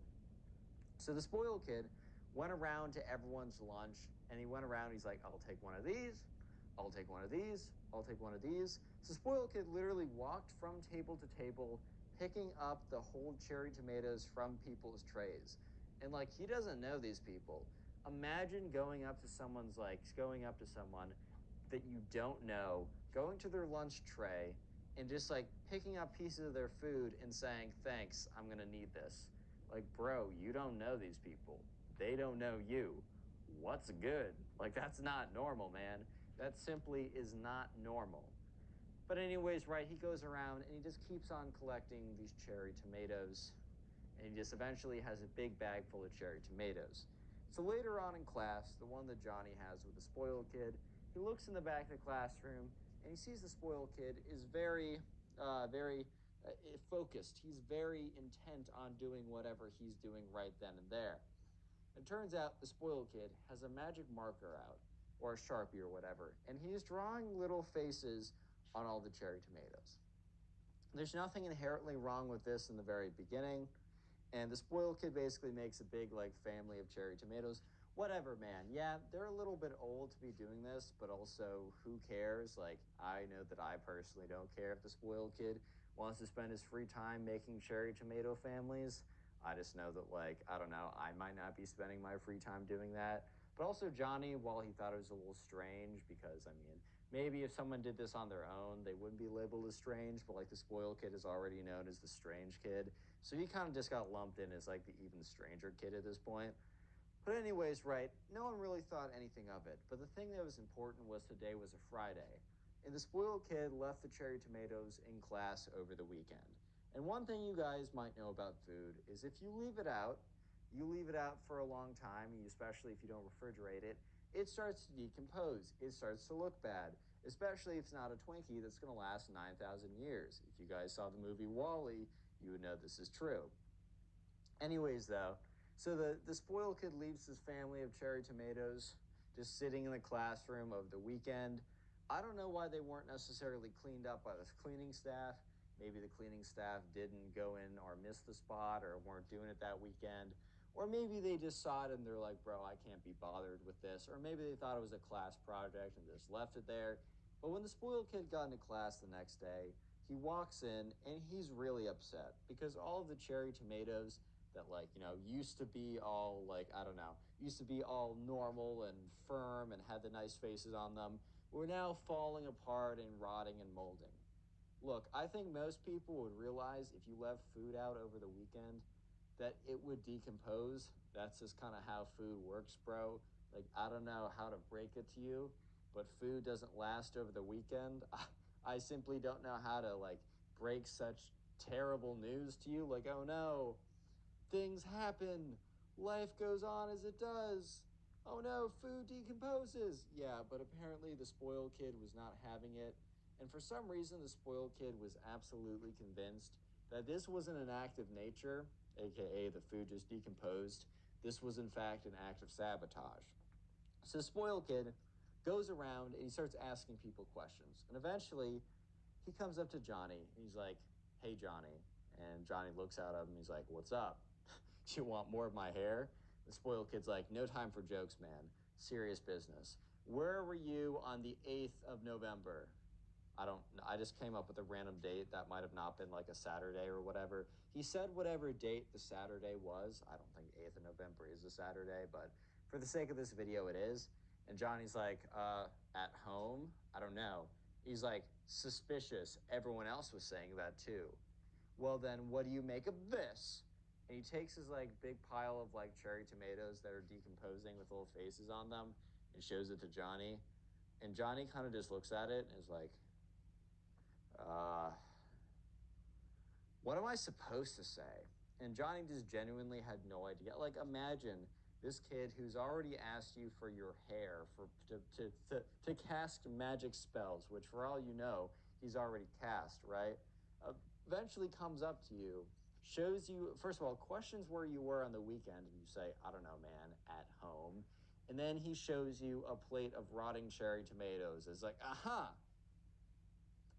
So the spoiled kid went around to everyone's lunch and he went around. He's like, I'll take one of these. I'll take one of these. I'll take one of these. So spoiled kid literally walked from table to table, picking up the whole cherry tomatoes from people's trays. And he doesn't know these people. Imagine going up to someone that you don't know, going to their lunch tray and just picking up pieces of their food and saying, thanks, I'm going to need this. Bro, you don't know these people. They don't know you. What's good? That's not normal, man. That simply is not normal. But, anyways, right, he goes around and he just keeps on collecting these cherry tomatoes. And he just eventually has a big bag full of cherry tomatoes. So later on in class, the one that Johnny has with the spoiled kid, he looks in the back of the classroom and he sees the spoiled kid is very focused. He's very intent on doing whatever he's doing right then and there. It turns out the spoiled kid has a magic marker out, or a Sharpie or whatever, and he's drawing little faces on all the cherry tomatoes. There's nothing inherently wrong with this in the very beginning. And the spoiled kid basically makes a big family of cherry tomatoes. Whatever, man. Yeah, they're a little bit old to be doing this, but also who cares? I know that I personally don't care if the spoiled kid wants to spend his free time making cherry tomato families. I just know that I don't know, I might not be spending my free time doing that. But also Johnny, while he thought it was a little strange, because I mean, maybe if someone did this on their own, they wouldn't be labeled as strange, but the spoiled kid is already known as the strange kid. So he kind of just got lumped in as the even stranger kid at this point. But anyways, right, no one really thought anything of it. But the thing that was important was today was a Friday. And the spoiled kid left the cherry tomatoes in class over the weekend. And one thing you guys might know about food is if you leave it out for a long time, especially if you don't refrigerate it, it starts to decompose. It starts to look bad, especially if it's not a Twinkie that's going to last 9,000 years. If you guys saw the movie Wall-E, you would know this is true. Anyways, though, so the spoiled kid leaves his family of cherry tomatoes just sitting in the classroom over the weekend. I don't know why they weren't necessarily cleaned up by the cleaning staff. Maybe the cleaning staff didn't go in or missed the spot or weren't doing it that weekend. Or maybe they just saw it and they're like, bro, I can't be bothered with this. Or maybe they thought it was a class project and just left it there. But when the spoiled kid got into class the next day, he walks in and he's really upset because all of the cherry tomatoes that, like, used to be all, like, I don't know, used to be all normal and firm and had the nice faces on them, were now falling apart and rotting and molding. Look, I think most people would realize if you left food out over the weekend that it would decompose. That's just kind of how food works, bro. Like, I don't know how to break it to you, but food doesn't last over the weekend. I simply don't know how to, like, break such terrible news to you. Like, oh no, things happen. Life goes on as it does. Oh no, food decomposes. Yeah, but apparently the spoiled kid was not having it. And for some reason, the spoiled kid was absolutely convinced that this wasn't an act of nature, aka the food just decomposed. This was, in fact, an act of sabotage. So the spoiled kid goes around and he starts asking people questions. And eventually, he comes up to Johnny and he's like, hey, Johnny. And Johnny looks at him and he's like, what's up? Do you want more of my hair? The spoiled kid's like, no time for jokes, man. Serious business. Where were you on the 8th of November? I just came up with a random date that might have not been like a Saturday or whatever. He said whatever date the Saturday was. I don't think 8th of November is a Saturday, but for the sake of this video, it is. And Johnny's like, at home? I don't know. He's like, suspicious. Everyone else was saying that too. Well, then what do you make of this? And he takes his like big pile of like cherry tomatoes that are decomposing with little faces on them and shows it to Johnny. And Johnny kind of just looks at it and is like, uh, what am I supposed to say? And Johnny just genuinely had no idea. Like, imagine this kid who's already asked you for your hair to cast magic spells, which for all you know, he's already cast, right? Eventually comes up to you, shows you, first of all, questions where you were on the weekend, and you say, I don't know, man, at home. And then he shows you a plate of rotting cherry tomatoes. It's like, aha,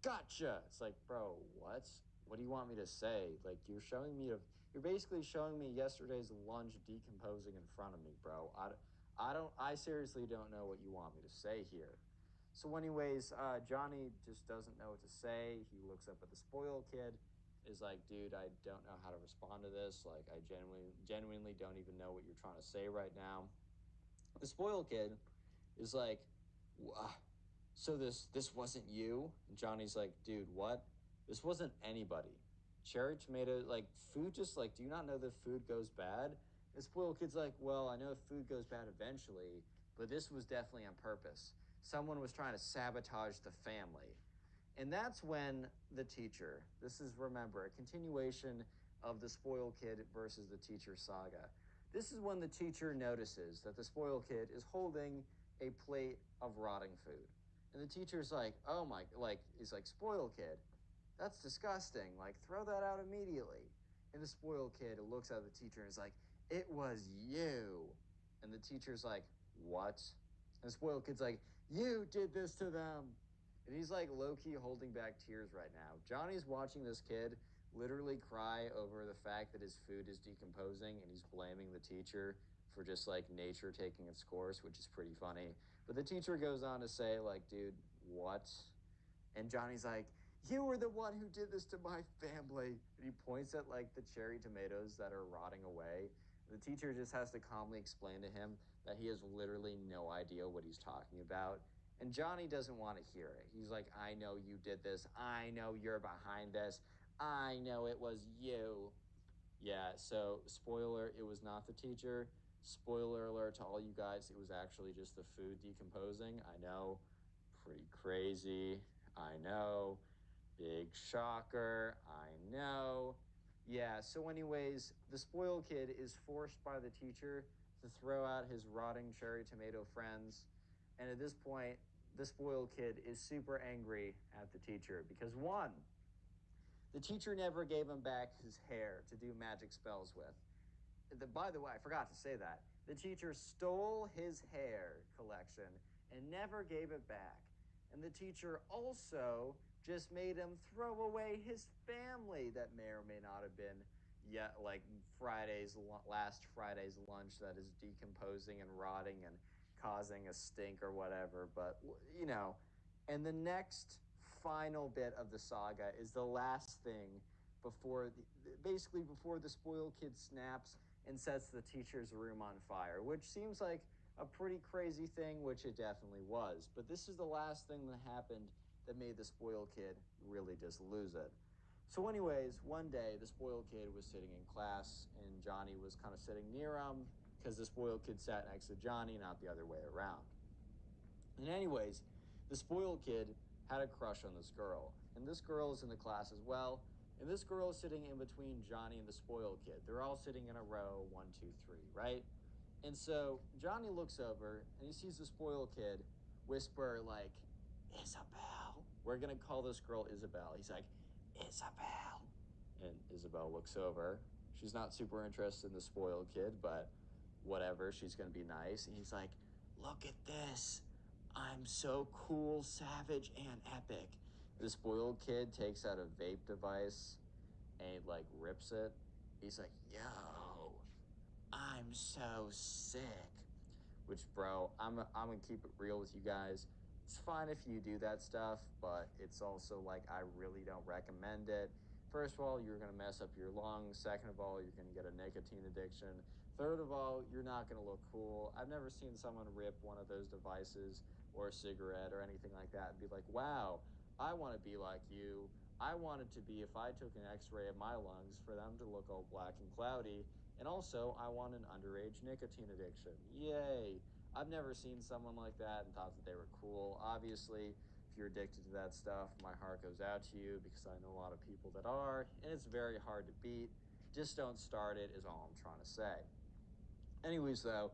gotcha. It's like, bro, what? What do you want me to say? Like, you're basically showing me yesterday's lunch decomposing in front of me, bro. I seriously don't know what you want me to say here. So anyways, Johnny just doesn't know what to say. He looks up at the spoiled kid, is like, dude, I don't know how to respond to this. Like, I genuinely don't even know what you're trying to say right now. The spoiled kid is like, so this wasn't you? And Johnny's like, dude, what? This wasn't anybody. Cherry tomato, like, food just, like, do you not know that food goes bad? And spoiled kid's like, well, I know food goes bad eventually, but this was definitely on purpose. Someone was trying to sabotage the family. And that's when the teacher, this is, remember, a continuation of the spoiled kid versus the teacher saga. This is when the teacher notices that the spoiled kid is holding a plate of rotting food. And the teacher's like, oh my, like, he's like, spoiled kid, that's disgusting. Like, throw that out immediately. And the spoiled kid looks at the teacher and is like, it was you. And the teacher's like, what? And the spoiled kid's like, you did this to them. And he's like low-key holding back tears right now. Johnny's watching this kid literally cry over the fact that his food is decomposing and he's blaming the teacher for just like nature taking its course, which is pretty funny. But the teacher goes on to say, like, dude, what? And Johnny's like, you were the one who did this to my family. And he points at like the cherry tomatoes that are rotting away. The teacher just has to calmly explain to him that he has literally no idea what he's talking about. And Johnny doesn't want to hear it. He's like, I know you did this. I know you're behind this. I know it was you. Yeah, so spoiler, it was not the teacher. Spoiler alert to all you guys, it was actually just the food decomposing. I know, pretty crazy. I know, big shocker. I know. Yeah, so anyways, the spoiled kid is forced by the teacher to throw out his rotting cherry tomato friends. And at this point, the spoiled kid is super angry at the teacher because one, the teacher never gave him back his hair to do magic spells with. By the way, I forgot to say that. The teacher stole his hair collection and never gave it back. And the teacher also just made him throw away his family that may or may not have been yet like last Friday's lunch that is decomposing and rotting and causing a stink or whatever. But and the next final bit of the saga is the last thing basically before the spoiled kid snaps and sets the teacher's room on fire, which seems like a pretty crazy thing, which it definitely was. But this is the last thing that happened that made the spoiled kid really just lose it. So, anyways, one day the spoiled kid was sitting in class and Johnny was kind of sitting near him because the spoiled kid sat next to Johnny, not the other way around. And, anyways, the spoiled kid had a crush on this girl. And this girl is in the class as well. And this girl is sitting in between Johnny and the spoiled kid. They're all sitting in a row, 1, 2, 3, right? And so Johnny looks over and he sees the spoiled kid whisper, like, Isabel. We're going to call this girl Isabel. He's like, Isabel. And Isabel looks over. She's not super interested in the spoiled kid, but whatever. She's going to be nice. And he's like, look at this. I'm so cool, savage, and epic. The spoiled kid takes out a vape device and like rips it. He's like, yo, I'm so sick. Which, bro, I'm gonna keep it real with you guys. It's fine if you do that stuff, but it's also like I really don't recommend it. First of all, you're gonna mess up your lungs. Second of all, you're gonna get a nicotine addiction. Third of all, you're not gonna look cool. I've never seen someone rip one of those devices or a cigarette or anything like that and be like, wow, I want to be like you. I wanted to be, if I took an x-ray of my lungs, for them to look all black and cloudy. And also, I want an underage nicotine addiction. Yay. I've never seen someone like that and thought that they were cool. Obviously, if you're addicted to that stuff, my heart goes out to you because I know a lot of people that are, and it's very hard to beat. Just don't start it, is all I'm trying to say. Anyways, though,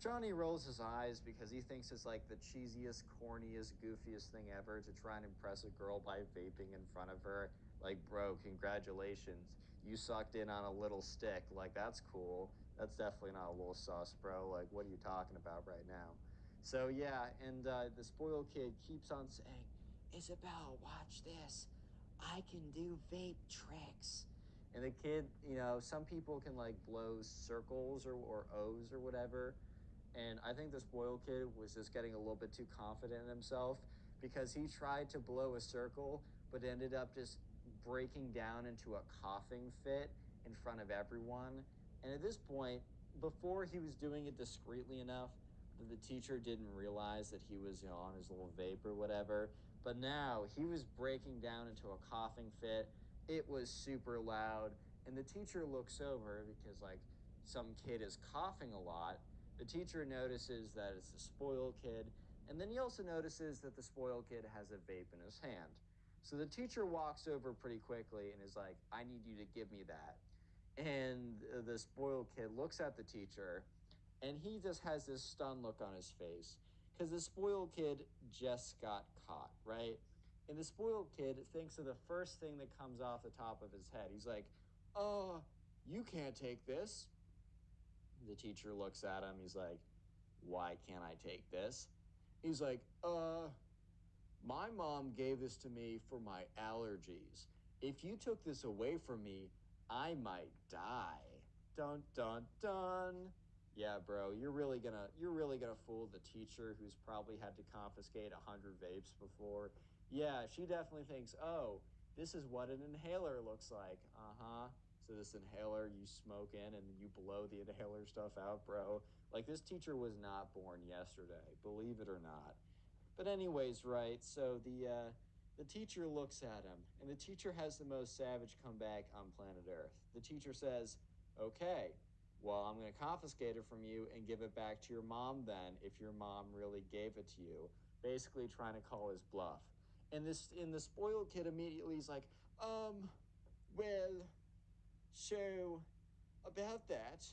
Johnny rolls his eyes because he thinks it's like the cheesiest, corniest, goofiest thing ever to try and impress a girl by vaping in front of her. Like, bro, congratulations. You sucked in on a little stick. Like, that's cool. That's definitely not a little sus, bro. Like, what are you talking about right now? So, yeah, and the spoiled kid keeps on saying, Isabel, watch this. I can do vape tricks. And the kid, some people can like blow circles or O's or whatever. And I think the spoiled kid was just getting a little bit too confident in himself because he tried to blow a circle, but ended up just breaking down into a coughing fit in front of everyone. And at this point, before he was doing it discreetly enough that the teacher didn't realize that he was, on his little vape or whatever. But now he was breaking down into a coughing fit. It was super loud. And the teacher looks over because, like, some kid is coughing a lot. The teacher notices that it's the spoiled kid, and then he also notices that the spoiled kid has a vape in his hand. So the teacher walks over pretty quickly and is like, I need you to give me that. And the spoiled kid looks at the teacher, and he just has this stunned look on his face because the spoiled kid just got caught, right? And the spoiled kid thinks of the first thing that comes off the top of his head. He's like, you can't take this. The teacher looks at him. He's like, why can't I take this? He's like, my mom gave this to me for my allergies. If you took this away from me, I might die. Dun dun dun. Yeah, bro, you're really gonna fool the teacher who's probably had to confiscate 100 vapes before. Yeah, she definitely thinks, oh, this is what an inhaler looks like. Uh-huh. So this inhaler you smoke in and you blow the inhaler stuff out, bro. Like, this teacher was not born yesterday, believe it or not. But anyways, right? So the teacher looks at him, and the teacher has the most savage comeback on planet Earth. The teacher says, "Okay, well, I'm going to confiscate it from you and give it back to your mom then, if your mom really gave it to you." Basically, trying to call his bluff. And the spoiled kid immediately is like, well, so about that,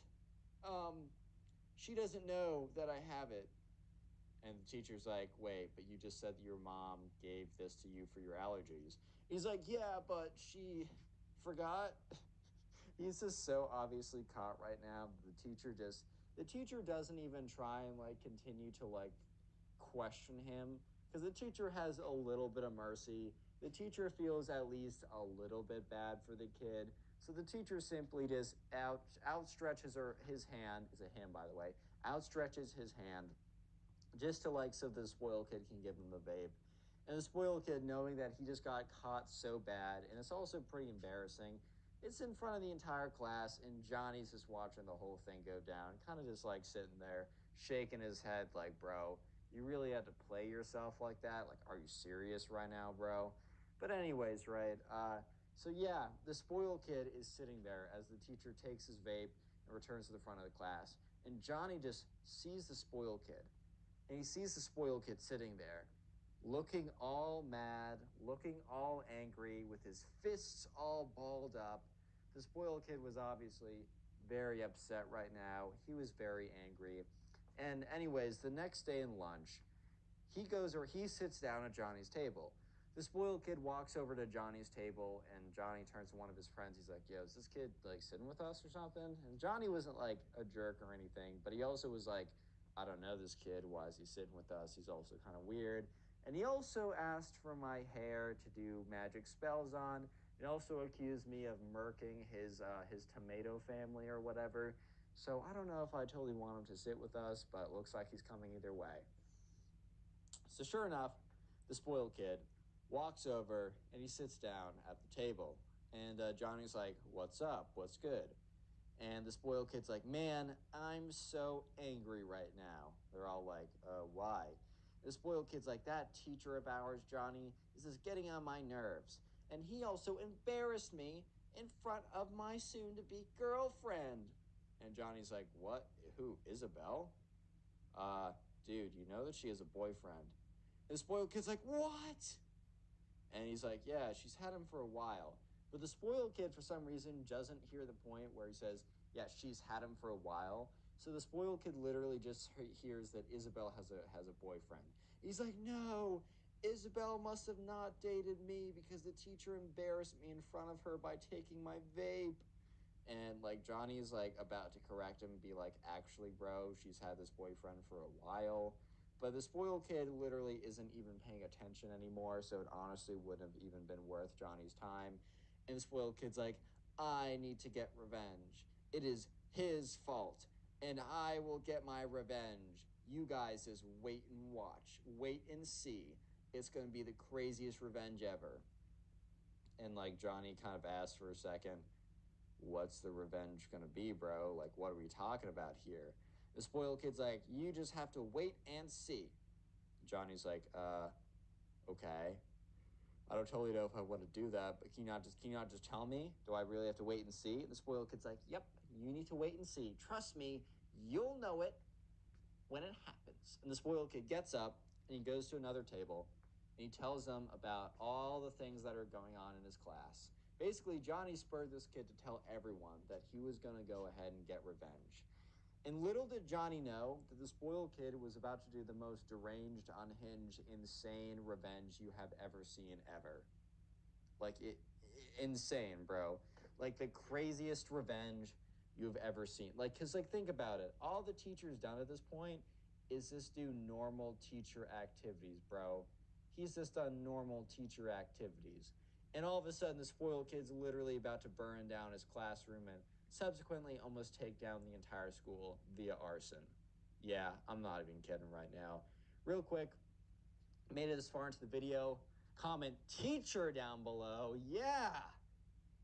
um, she doesn't know that I have it. And the teacher's like, wait, but you just said that your mom gave this to you for your allergies. He's like, yeah, but she forgot. He's just so obviously caught right now. The teacher doesn't even try and like continue to like question him because the teacher has a little bit of mercy. The teacher feels at least a little bit bad for the kid. So the teacher simply just outstretches his hand, it's a him by the way, outstretches his hand just to like so the spoiled kid can give him the vape. And the spoiled kid, knowing that he just got caught so bad, and it's also pretty embarrassing, it's in front of the entire class, and Johnny's just watching the whole thing go down, kind of just like sitting there, shaking his head, like, bro, you really had to play yourself like that? Like, are you serious right now, bro? But, anyways, right? So, yeah, the spoiled kid is sitting there as the teacher takes his vape and returns to the front of the class. And Johnny just sees the spoiled kid, and he sees the spoiled kid sitting there, looking all mad, looking all angry, with his fists all balled up. The spoiled kid was obviously very upset right now. He was very angry. And, anyways, the next day in lunch, he sits down at Johnny's table. The spoiled kid walks over to Johnny's table, and Johnny turns to one of his friends. He's like, yo, is this kid like sitting with us or something? And Johnny wasn't like a jerk or anything, but he also was like, I don't know this kid. Why is he sitting with us? He's also kind of weird. And he also asked for my hair to do magic spells on. He also accused me of murking his tomato family or whatever. So I don't know if I totally want him to sit with us, but it looks like he's coming either way. So sure enough, the spoiled kid walks over and he sits down at the table. And Johnny's like, what's up? What's good? And the spoiled kid's like, man, I'm so angry right now. They're all like, why? And the spoiled kid's like, that teacher of ours, Johnny, is just getting on my nerves. And he also embarrassed me in front of my soon-to-be girlfriend. And Johnny's like, what? Who? Isabel? Uh, dude, you know that she has a boyfriend. And the spoiled kid's like, what? And he's like, yeah, she's had him for a while. But the spoiled kid, for some reason, doesn't hear the point where he says, yeah, she's had him for a while. So the spoiled kid literally just hears that Isabel has a boyfriend. He's like, no, Isabel must have not dated me because the teacher embarrassed me in front of her by taking my vape. And like Johnny's like about to correct him and be like, actually, bro, she's had this boyfriend for a while. But the spoiled kid literally isn't even paying attention anymore, so it honestly wouldn't have even been worth Johnny's time. And the spoiled kid's like, I need to get revenge. It is his fault, and I will get my revenge. You guys just wait and watch. Wait and see. It's going to be the craziest revenge ever. And like Johnny kind of asked for a second, what's the revenge gonna be, bro? Like, what are we talking about here? The spoiled kid's like, you just have to wait and see. Johnny's like, okay. I don't totally know if I want to do that, but can you not just tell me? Do I really have to wait and see? And the spoiled kid's like, yep, you need to wait and see. Trust me, you'll know it when it happens. And the spoiled kid gets up and he goes to another table and he tells them about all the things that are going on in his class. Basically, Johnny spurred this kid to tell everyone that he was going to go ahead and get revenge. And little did Johnny know that the spoiled kid was about to do the most deranged, unhinged, insane revenge you have ever seen ever. Like insane, bro. Like the craziest revenge you've ever seen. Like, cause like think about it. All the teacher's done at this point is just do normal teacher activities, bro. He's just done normal teacher activities. And all of a sudden the spoiled kid's literally about to burn down his classroom and subsequently almost take down the entire school via arson. Yeah, I'm not even kidding right now. Real quick, made it this far into the video, comment teacher down below. Yeah.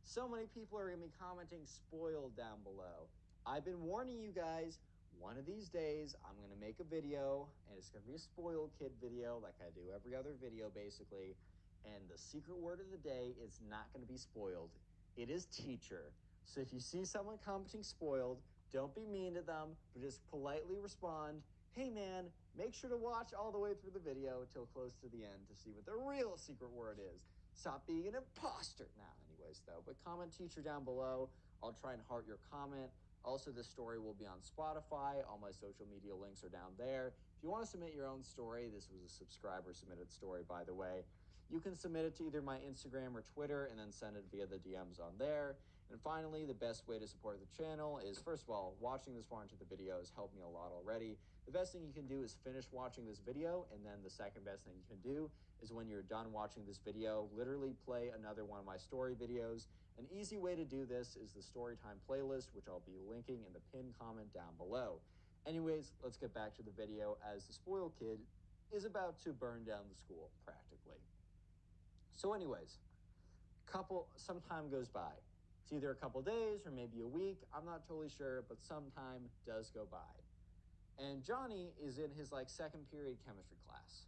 So many people are going to be commenting spoiled down below. I've been warning you guys, one of these days I'm going to make a video and it's going to be a spoiled kid video like I do every other video basically. And the secret word of the day is not going to be spoiled. It is teacher. So if you see someone commenting spoiled, don't be mean to them, but just politely respond, hey man, make sure to watch all the way through the video till close to the end to see what the real secret word is. Stop being an imposter. Now, anyways, though, but comment teacher down below. I'll try and heart your comment. Also, this story will be on Spotify. All my social media links are down there. If you want to submit your own story, this was a subscriber submitted story, by the way. You can submit it to either my Instagram or Twitter and then send it via the DMs on there. And finally, the best way to support the channel is, first of all, watching this far into the video has helped me a lot already. The best thing you can do is finish watching this video, and then the second best thing you can do is when you're done watching this video, literally play another one of my story videos. An easy way to do this is the Storytime playlist, which I'll be linking in the pinned comment down below. Anyways, let's get back to the video as the spoiled kid is about to burn down the school, practically. So anyways, some time goes by. It's either a couple days or maybe a week. I'm not totally sure, but some time does go by. And Johnny is in his second period chemistry class.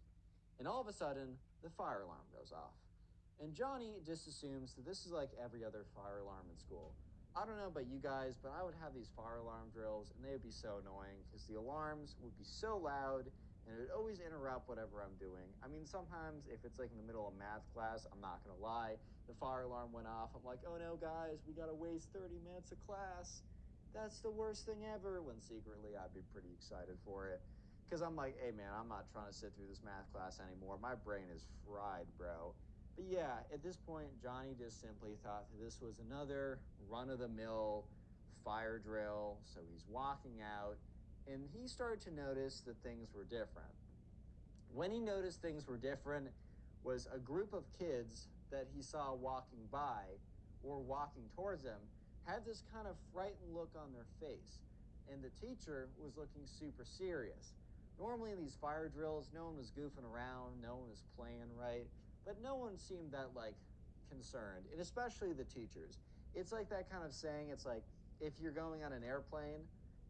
And all of a sudden, the fire alarm goes off. And Johnny just assumes that this is like every other fire alarm in school. I don't know about you guys, but I would have these fire alarm drills and they would be so annoying because the alarms would be so loud and it would always interrupt whatever I'm doing. I mean, sometimes if it's like in the middle of math class, I'm not gonna lie, the fire alarm went off. I'm like, oh no, guys, we gotta waste 30 minutes of class. That's the worst thing ever. When secretly I'd be pretty excited for it. Because I'm like, hey man, I'm not trying to sit through this math class anymore. My brain is fried, bro. But yeah, at this point, Johnny just simply thought that this was another run-of-the-mill fire drill. So he's walking out, and he started to notice that things were different. When he noticed things were different was a group of kids that he saw walking by or walking towards him had this kind of frightened look on their face, and the teacher was looking super serious. Normally in these fire drills, no one was goofing around, no one was playing, right? But no one seemed that concerned, and especially the teachers. It's like that kind of saying, it's like if you're going on an airplane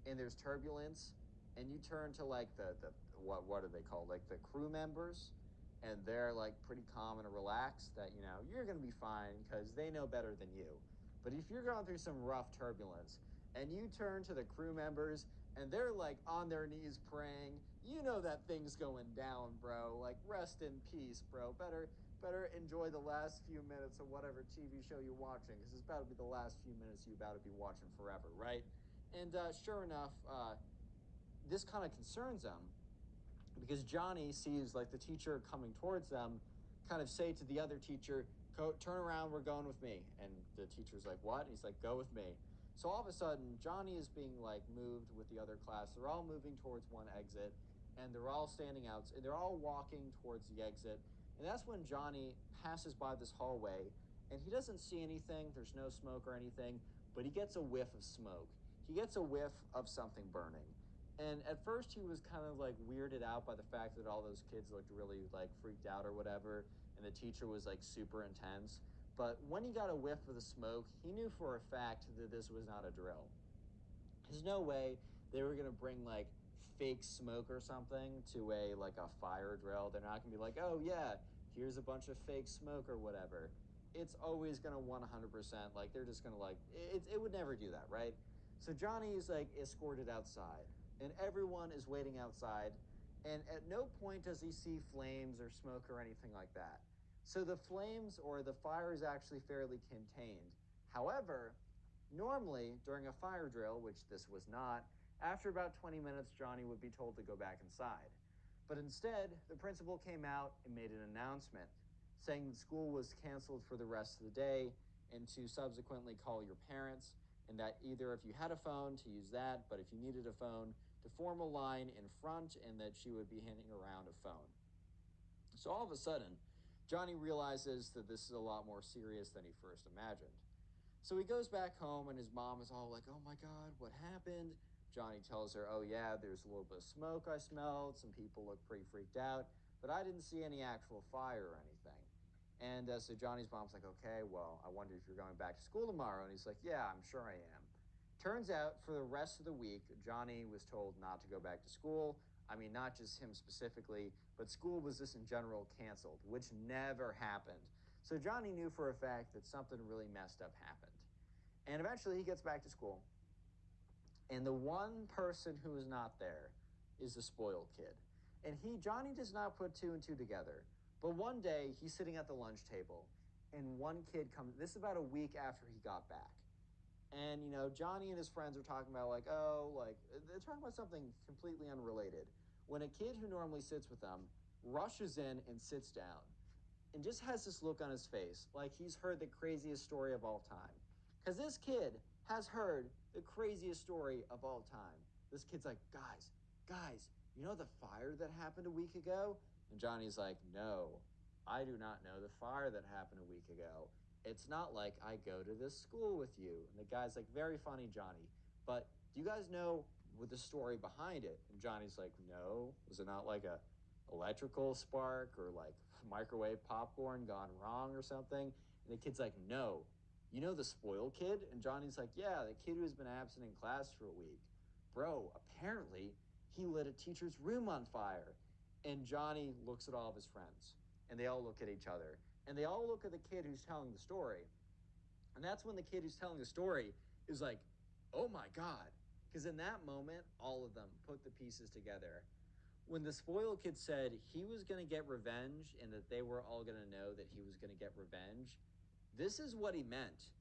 and there's turbulence and you turn to the what are they called, like the crew members, and they're like pretty calm and relaxed, that you're going to be fine because they know better than you. But if you're going through some rough turbulence and you turn to the crew members and they're like on their knees praying, that thing's going down, bro. Like, rest in peace, bro. Better enjoy the last few minutes of whatever TV show you're watching, because it's about to be the last few minutes you're about to be watching forever, right? And sure enough, this kind of concerns them because Johnny sees the teacher coming towards them kind of say to the other teacher, turn around, we're going with me. And the teacher's like, what? And he's like, go with me. So all of a sudden, Johnny is being moved with the other class. They're all moving towards one exit and they're all standing out. They're all walking towards the exit. And that's when Johnny passes by this hallway and he doesn't see anything. There's no smoke or anything, but he gets a whiff of smoke. He gets a whiff of something burning. And at first he was kind of weirded out by the fact that all those kids looked really freaked out or whatever. And the teacher was super intense. But when he got a whiff of the smoke, he knew for a fact that this was not a drill. There's no way they were gonna bring fake smoke or something to a fire drill. They're not gonna be like, oh yeah, here's a bunch of fake smoke or whatever. It's always gonna 100% they're just gonna it would never do that, right? So Johnny is escorted outside, and everyone is waiting outside, and at no point does he see flames or smoke or anything like that. So the flames or the fire is actually fairly contained. However, normally, during a fire drill, which this was not, after about 20 minutes, Johnny would be told to go back inside. But instead, the principal came out and made an announcement saying that school was canceled for the rest of the day and to subsequently call your parents, and that either if you had a phone to use that, but if you needed a phone, to form a line in front, and that she would be handing around a phone. So all of a sudden, Johnny realizes that this is a lot more serious than he first imagined. So he goes back home and his mom is all like, oh my God, what happened? Johnny tells her, oh yeah, there's a little bit of smoke I smelled. Some people look pretty freaked out, but I didn't see any actual fire or anything. And so Johnny's mom's like, okay, well, I wonder if you're going back to school tomorrow. And he's like, yeah, I'm sure I am. Turns out for the rest of the week, Johnny was told not to go back to school. I mean, not just him specifically, but school was just in general canceled, which never happened. So Johnny knew for a fact that something really messed up happened. And eventually he gets back to school. And the one person who is not there is the spoiled kid. And Johnny does not put two and two together. But one day he's sitting at the lunch table and one kid comes, this is about a week after he got back. And, Johnny and his friends are talking about they're talking about something completely unrelated. When a kid who normally sits with them rushes in and sits down and just has this look on his face like he's heard the craziest story of all time. Because this kid has heard the craziest story of all time. This kid's like, guys, you know the fire that happened a week ago? And Johnny's like, no, I do not know the fire that happened a week ago. It's not like I go to this school with you. And the guy's like, very funny, Johnny. But do you guys know what the story behind it? And Johnny's like, no. Was it not like a electrical spark or like microwave popcorn gone wrong or something? And the kid's like, no. You know the spoiled kid? And Johnny's like, yeah, the kid who's been absent in class for a week. Bro, apparently he lit a teacher's room on fire. And Johnny looks at all of his friends, and they all look at each other, and they all look at the kid who's telling the story. And that's when the kid who's telling the story is like, oh my God. Because in that moment, all of them put the pieces together. When the spoiled kid said he was going to get revenge and that they were all going to know that he was going to get revenge, this is what he meant.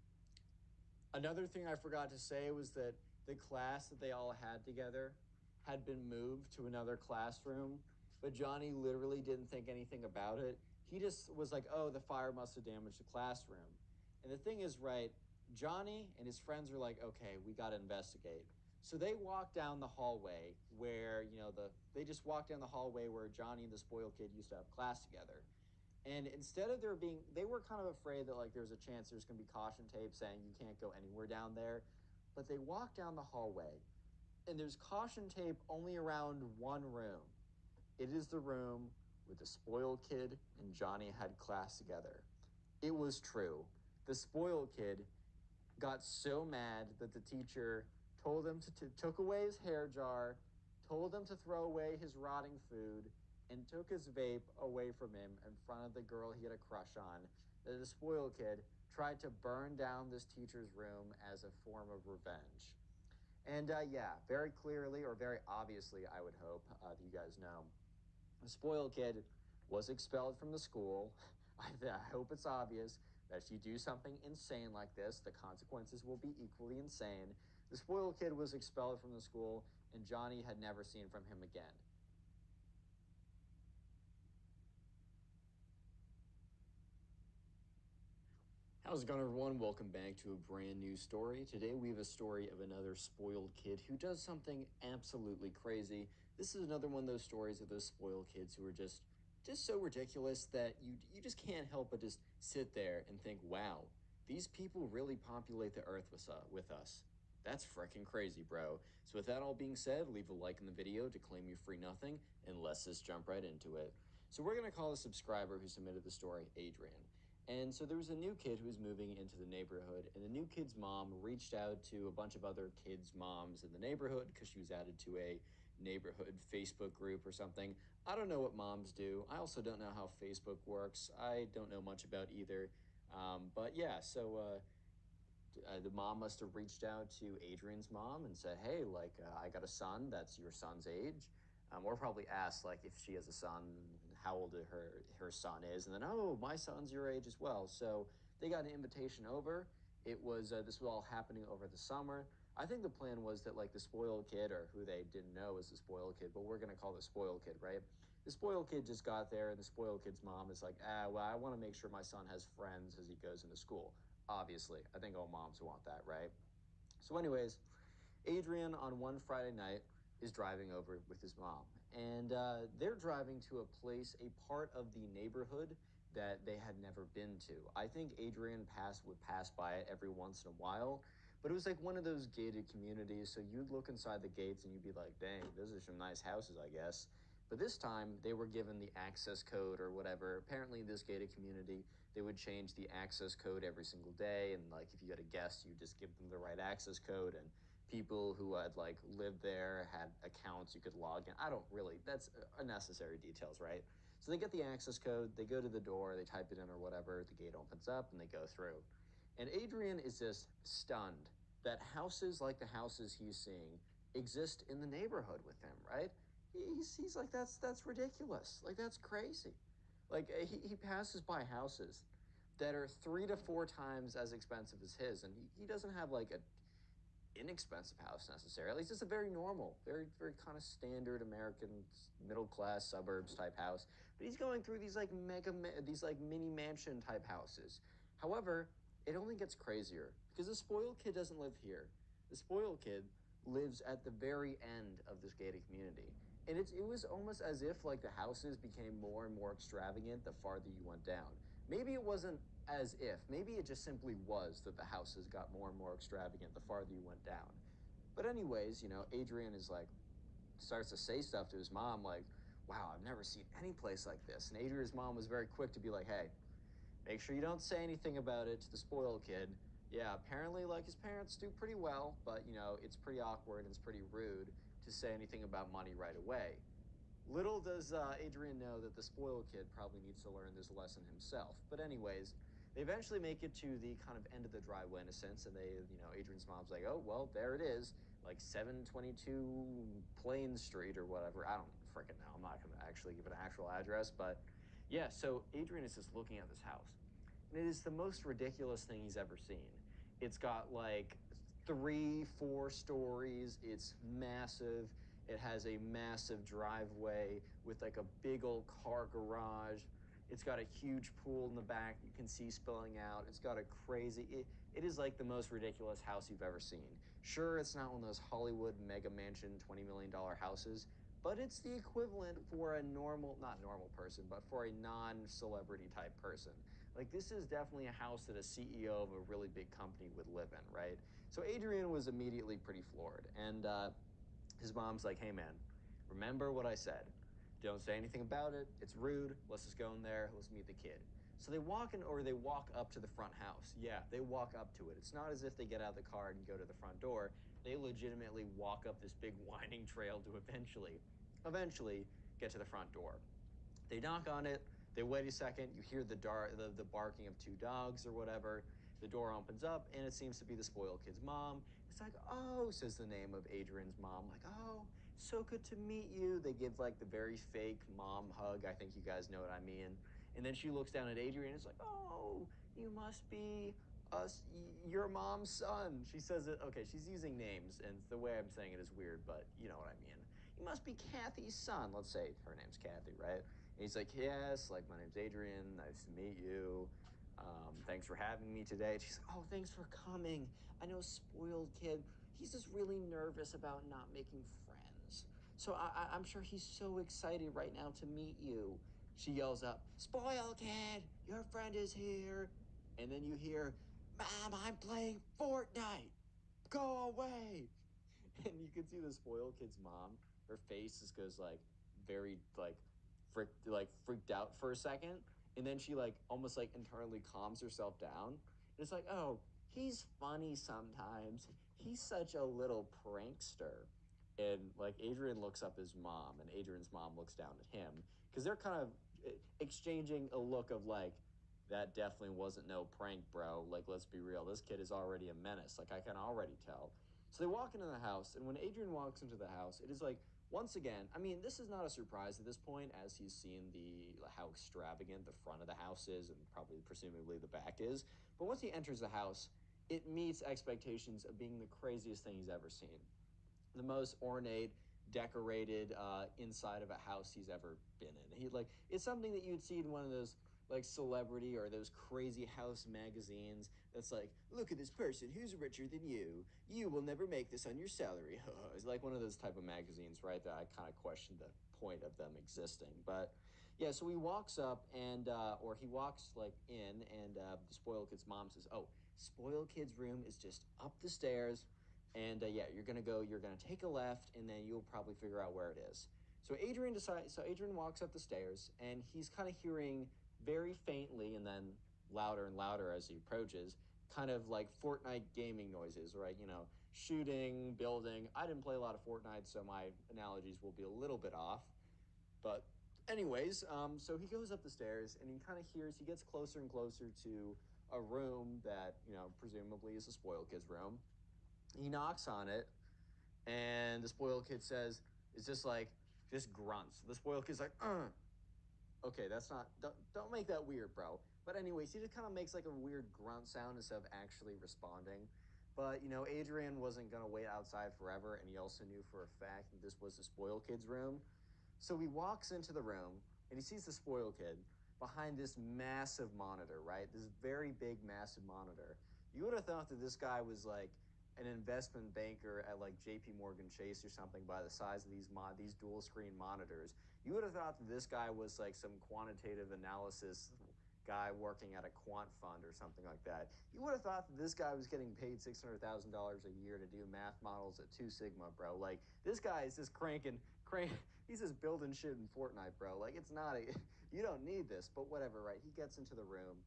Another thing I forgot to say was that the class that they all had together had been moved to another classroom, but Johnny literally didn't think anything about it. He just was like, oh, the fire must have damaged the classroom. And the thing is, right, Johnny and his friends were like, okay, we got to investigate. So they walked down the hallway where, they just walked down the hallway where Johnny and the spoiled kid used to have class together. And instead of they were kind of afraid that like there's a chance there's going to be caution tape saying you can't go anywhere down there. But they walk down the hallway and there's caution tape only around one room. It is the room where the spoiled kid and Johnny had class together. It was true. The spoiled kid got so mad that the teacher told him to took away his hair jar, told him to throw away his rotting food, and took his vape away from him in front of the girl he had a crush on. The spoiled kid tried to burn down this teacher's room as a form of revenge. And yeah, very clearly or very obviously, I would hope that you guys know the spoiled kid was expelled from the school. I hope it's obvious that if you do something insane like this, the consequences will be equally insane. The spoiled kid was expelled from the school, and Johnny had never seen from him again. How's it going, everyone? Welcome back to a brand new story. Today we have a story of another spoiled kid who does something absolutely crazy. This is another one of those stories of those spoiled kids who are just so ridiculous that you just can't help but just sit there and think, wow, these people really populate the earth with us. That's freaking crazy, bro. So with that all being said, leave a like in the video to claim your free nothing, and let's just jump right into it. So we're going to call a subscriber who submitted the story Adrian. And so there was a new kid who was moving into the neighborhood, and the new kid's mom reached out to a bunch of other kids' moms in the neighborhood because she was added to a neighborhood Facebook group or something. I don't know what moms do. I also don't know how Facebook works. I don't know much about either. But yeah, so the mom must have reached out to Adrian's mom and said, hey, like, I got a son that's your son's age. Or probably asked, like, if she has a son, how old her son is. And then, oh, my son's your age as well. So they got an invitation over. It was, this was all happening over the summer. I think the plan was that, like, the spoiled kid, or who they didn't know was the spoiled kid, but we're going to call the spoiled kid, right? The spoiled kid just got there, and the spoiled kid's mom is like, well, I want to make sure my son has friends as he goes into school. Obviously, I think all moms want that, right? So, anyways, Adrian on one Friday night is driving over with his mom, and they're driving to a place, a part of the neighborhood that they had never been to. I think Adrian would pass by it every once in a while, but it was like one of those gated communities. So you'd look inside the gates and you'd be like, "Dang, those are some nice houses, I guess." But this time they were given the access code or whatever. Apparently, in this gated community, they would change the access code every single day, and like if you had a guest, you just give them the right access code, and people who had like lived there had accounts you could log in. I don't really, that's unnecessary details, right? So they get the access code, they go to the door, they type it in or whatever, the gate opens up and they go through. And Adrian is just stunned that houses like the houses he's seeing exist in the neighborhood with him, right? He's like, that's ridiculous. Like, that's crazy. Like, he passes by houses that are 3 to 4 times as expensive as his, and he doesn't have like a inexpensive house necessarily. At least it's a very normal, very kind of standard American middle class suburbs type house. But he's going through these like these like mini mansion type houses. However, it only gets crazier because the spoiled kid doesn't live here. The spoiled kid lives at the very end of this gated community. And it was almost as if like the houses became more and more extravagant the farther you went down. Maybe it wasn't as if, maybe it just simply was that the houses got more and more extravagant the farther you went down. But anyways, Adrian is like starts to say stuff to his mom like, "Wow, I've never seen any place like this." And Adrian's mom was very quick to be like, "Hey, make sure you don't say anything about it to the spoiled kid. Yeah, apparently, like his parents do pretty well, but it's pretty awkward and it's pretty rude to say anything about money right away." Little does Adrian know that the spoiled kid probably needs to learn this lesson himself. But anyways, they eventually make it to the kind of end of the driveway in a sense, and Adrian's mom's like, "Oh well, there it is, like 722 Plain Street or whatever." I don't freaking know. I'm not gonna actually give an actual address, but yeah. So Adrian is just looking at this house, and it is the most ridiculous thing he's ever seen. It's got like 3, 4 stories. It's massive. It has a massive driveway with like a big old car garage. It's got a huge pool in the back you can see spilling out. It's got a crazy, it is like the most ridiculous house you've ever seen. Sure, it's not one of those Hollywood mega mansion $20 million houses, but it's the equivalent for a normal, not normal person, but for a non celebrity type person. Like, this is definitely a house that a CEO of a really big company would live in, right? So, Adrian was immediately pretty floored. And his mom's like, "Hey, man, remember what I said. Don't say anything about it. It's rude. Let's just go in there. Let's meet the kid." So they walk in, or they walk up to the front house. Yeah, they walk up to it. It's not as if they get out of the car and go to the front door. They legitimately walk up this big winding trail to eventually get to the front door. They knock on it. They wait a second. You hear the barking of two dogs or whatever. The door opens up, and it seems to be the spoiled kid's mom. It's like, "Oh," says the name of Adrian's mom. Like, "Oh, so good to meet you." They give like the very fake mom hug. I think you guys know what I mean. And then she looks down at Adrian and is like, "Oh, you must be your mom's son." She says it. Okay, she's using names, and the way I'm saying it is weird, but you know what I mean. "You must be Kathy's son." Let's say her name's Kathy, right? And he's like, "Yes, like my name's Adrian. Nice to meet you. Thanks for having me today." And she's like, "Oh, thanks for coming. I know spoiled kid. He's just really nervous about not making friends. So I'm sure he's so excited right now to meet you." She yells up, "Spoiled kid, your friend is here." And then you hear, "Mom, I'm playing Fortnite. Go away." And you can see the spoiled kid's mom. Her face just goes like very freaked out for a second, and then she like almost like internally calms herself down. And it's like, "Oh, he's funny sometimes. He's such a little prankster." And like Adrian looks up his mom, and Adrian's mom looks down at him because they're kind of exchanging a look of like, "That definitely wasn't no prank, bro. Like, let's be real. This kid is already a menace. Like, I can already tell." So they walk into the house, and when Adrian walks into the house, it is like once again. I mean, this is not a surprise at this point, as he's seen the how extravagant the front of the house is, and probably presumably the back is. But once he enters the house, it meets expectations of being the craziest thing he's ever seen, the most ornate, decorated inside of a house he's ever been in. He like it's something that you'd see in one of those like celebrity or those crazy house magazines that's like, "Look at this person who's richer than you. You will never make this on your salary." It's like one of those type of magazines, right? That I kind of question the point of them existing. But yeah, so he walks up and or he walks like in, and the spoiled kid's mom says, "Oh, spoiled kid's room is just up the stairs, and yeah, you're gonna take a left, and then you'll probably figure out where it is." So Adrian walks up the stairs, and he's kind of hearing very faintly, and then louder and louder as he approaches, kind of like Fortnite gaming noises, right? Shooting, building. I didn't play a lot of Fortnite, so my analogies will be a little bit off. But anyways, so he goes up the stairs, and he gets closer and closer to a room that presumably is a spoiled kid's room. He knocks on it, and the spoiled kid says, it's just grunts. The spoiled kid's like, okay, that's not, don't make that weird, bro. But anyways, he just kind of makes like a weird grunt sound instead of actually responding. But Adrian wasn't gonna wait outside forever, and he also knew for a fact that this was the spoiled kid's room. So he walks into the room, and he sees the spoiled kid behind this massive monitor, right? This very big, massive monitor. You would have thought that this guy was like an investment banker at like JP Morgan Chase or something by the size of these dual screen monitors. You would have thought that this guy was like some quantitative analysis guy working at a quant fund or something like that. You would have thought that this guy was getting paid $600,000 a year to do math models at Two Sigma, bro. Like this guy is just he's just building shit in Fortnite, bro. Like it's not a, you don't need this, but whatever, right? He gets into the room.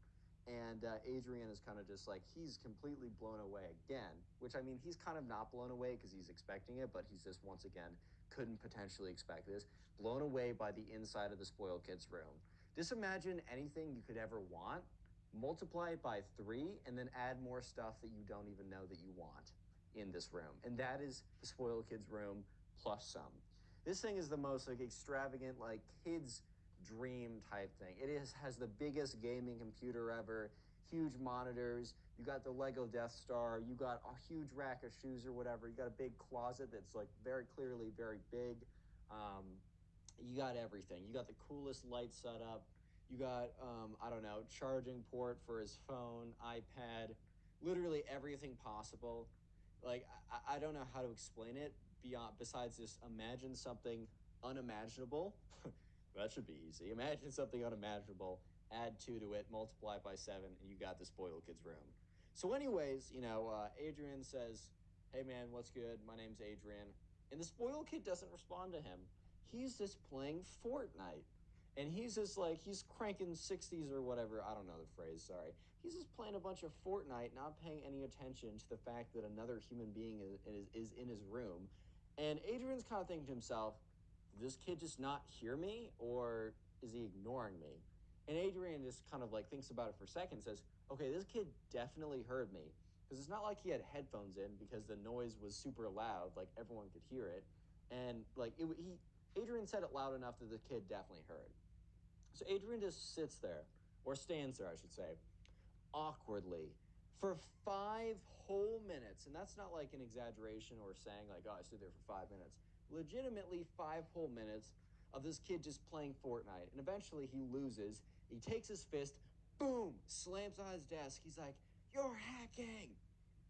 And Adrian is kind of just like, he's completely blown away again, which I mean, he's kind of not blown away because he's expecting it, but he's just once again couldn't potentially expect this. Blown away by the inside of the spoiled kid's room. Just imagine anything you could ever want, multiply it by 3, and then add more stuff that you don't even know that you want in this room. And that is the spoiled kid's room plus some. This thing is the most like extravagant, like kids dream type thing. Has the biggest gaming computer ever, huge monitors. You got the Lego Death Star. You got a huge rack of shoes or whatever. You got a big closet that's like very clearly very big. Um, you got everything. You got the coolest light setup. You got I don't know, charging port for his phone, iPad, literally everything possible. Like I don't know how to explain it beyond besides just imagine something unimaginable. That should be easy. Imagine something unimaginable, add 2 to it, multiply it by 7, and you got the spoiled kid's room. So, anyways, Adrian says, "Hey, man, what's good? My name's Adrian." And the spoiled kid doesn't respond to him. He's just playing Fortnite. And he's just like, he's cranking 60s or whatever. I don't know the phrase, sorry. He's just playing a bunch of Fortnite, not paying any attention to the fact that another human being is in his room. And Adrian's kind of thinking to himself, did this kid just not hear me or is he ignoring me? And Adrian just kind of like thinks about it for a second and says, okay, this kid definitely heard me because it's not like he had headphones in because the noise was super loud, like everyone could hear it. And like Adrian said it loud enough that the kid definitely heard. So Adrian just sits there, or stands there, I should say, awkwardly for 5 whole minutes. And that's not like an exaggeration or saying like, oh, I stood there for 5 minutes. Legitimately 5 whole minutes of this kid just playing Fortnite. And eventually he loses. He takes his fist, boom, slams on his desk. He's like, you're hacking.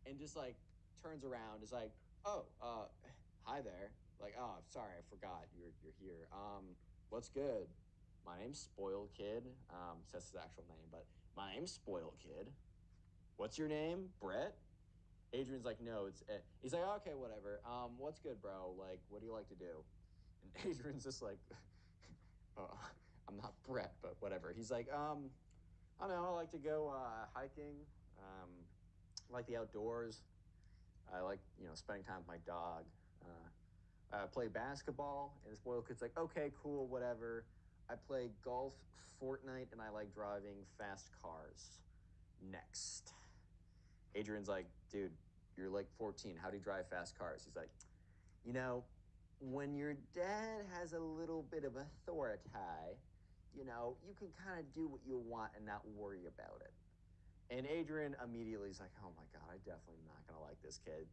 And just like turns around, is like, oh, hi there. Like, oh, sorry, I forgot you're here. What's good? My name's Spoiled Kid. Says his actual name, but my name's Spoiled Kid. What's your name? Brett? Adrian's like, no, it's he's like, okay, whatever. What's good, bro? Like, what do you like to do? And Adrian's just like, oh, I'm not Brett, but whatever. He's like, I don't know, I like to go hiking. I like the outdoors. I like, spending time with my dog. I play basketball, and the spoiled kid's like, okay, cool, whatever. I play golf, Fortnite, and I like driving fast cars. Next. Adrian's like, dude, you're like 14. How do you drive fast cars? He's like, you know, when your dad has a little bit of authority, you can kind of do what you want and not worry about it. And Adrian immediately is like, oh my God, I definitely not going to like this kid.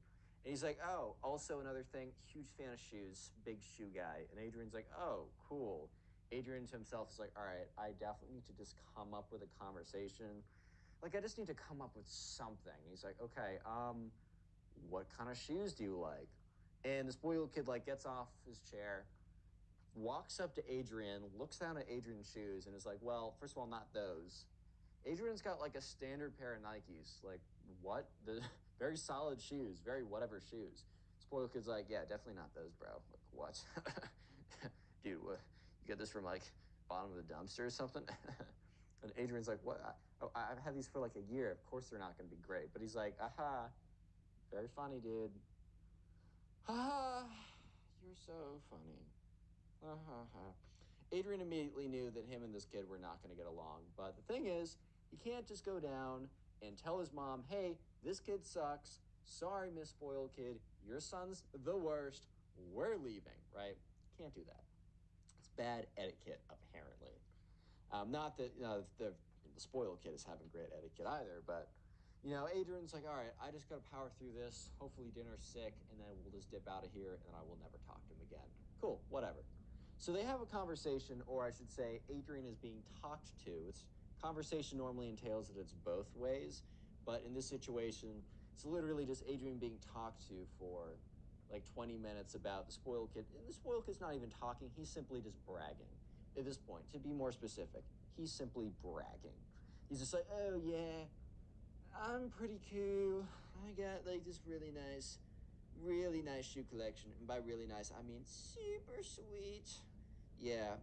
And he's like, oh, also another thing, huge fan of shoes, big shoe guy. And Adrian's like, oh, cool. Adrian to himself is like, all right, I definitely need to just come up with a conversation. Like, I just need to come up with something. He's like, okay, what kind of shoes do you like? And this spoiled kid, like, gets off his chair, walks up to Adrian, looks down at Adrian's shoes, and is like, well, first of all, not those. Adrian's got like a standard pair of Nikes. Like, what? The very solid shoes, very whatever shoes. Spoiled kid's like, yeah, definitely not those, bro. Like, what? Dude, what? You get this from like bottom of the dumpster or something? And Adrian's like, what? I've had these for like a year. Of course they're not going to be great. But he's like, aha, very funny, dude. Ah, you're so funny. Adrian immediately knew that him and this kid were not going to get along. But the thing is, he can't just go down and tell his mom, hey, this kid sucks. Sorry, Miss Spoiled Kid. Your son's the worst. We're leaving, right? Can't do that. It's bad etiquette, apparently. Not that the spoiled kid is having great etiquette either, but Adrian's like, all right, I just got to power through this. Hopefully dinner's sick, and then we'll just dip out of here, and I will never talk to him again. Cool, whatever. So they have a conversation, or I should say, Adrian is being talked to. It's conversation normally entails that it's both ways, But in this situation, it's literally just Adrian being talked to for like 20 minutes about the spoiled kid. And the spoiled kid's not even talking, he's simply just bragging. At this point, to be more specific, he's simply bragging. He's just like, oh yeah, I'm pretty cool. I got like this really nice shoe collection. And by really nice, I mean super sweet. Yeah,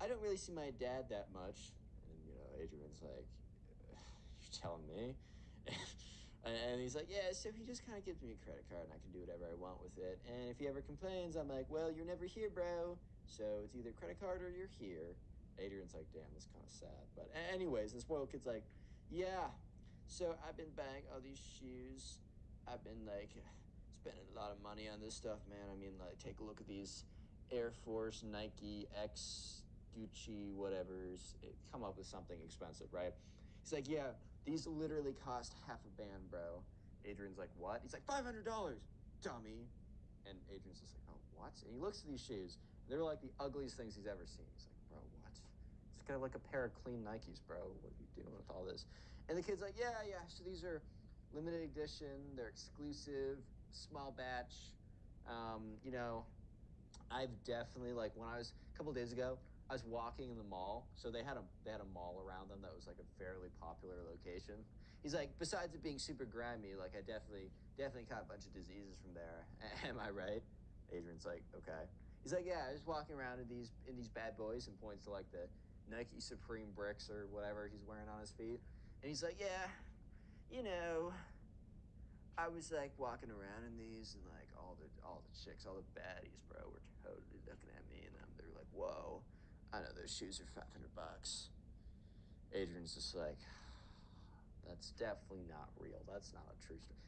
I don't really see my dad that much. And, Adrian's like, you're telling me? And he's like, yeah, so he just kind of gives me a credit card and I can do whatever I want with it. And if he ever complains, I'm like, well, you're never here, bro. So it's either credit card or you're here. Adrian's like, damn, that's kind of sad. But anyways, the spoiled kid's like, yeah, so I've been buying all these shoes. I've been like spending a lot of money on this stuff, man. I mean, like, take a look at these Air Force, Nike, X, Gucci, whatever's. Come up with something expensive, right? He's like, yeah, these literally cost half a band, bro. Adrian's like, what? He's like, $500, dummy. And Adrian's just like, oh, what? And he looks at these shoes. They're like the ugliest things he's ever seen. He's like, bro, what? It's got like a pair of clean Nikes, bro. What are you doing with all this? And the kid's like, yeah. So these are limited edition. They're exclusive, small batch. Um, you know, I've definitely like when I was a couple of days ago, I was walking in the mall. So they had a mall around them that was like a fairly popular location. He's like, besides it being super grimy, like I definitely caught a bunch of diseases from there. Am I right? Adrian's like, okay. He's like, yeah, I was walking around in these bad boys and points to like the Nike Supreme bricks or whatever he's wearing on his feet. And he's like, yeah, you know, I was like walking around in these, and like all the chicks, all the baddies, bro, were totally looking at me, and they're like, "Whoa, I know those shoes are $500." Adrian's just like, "That's definitely not real. That's not a true story.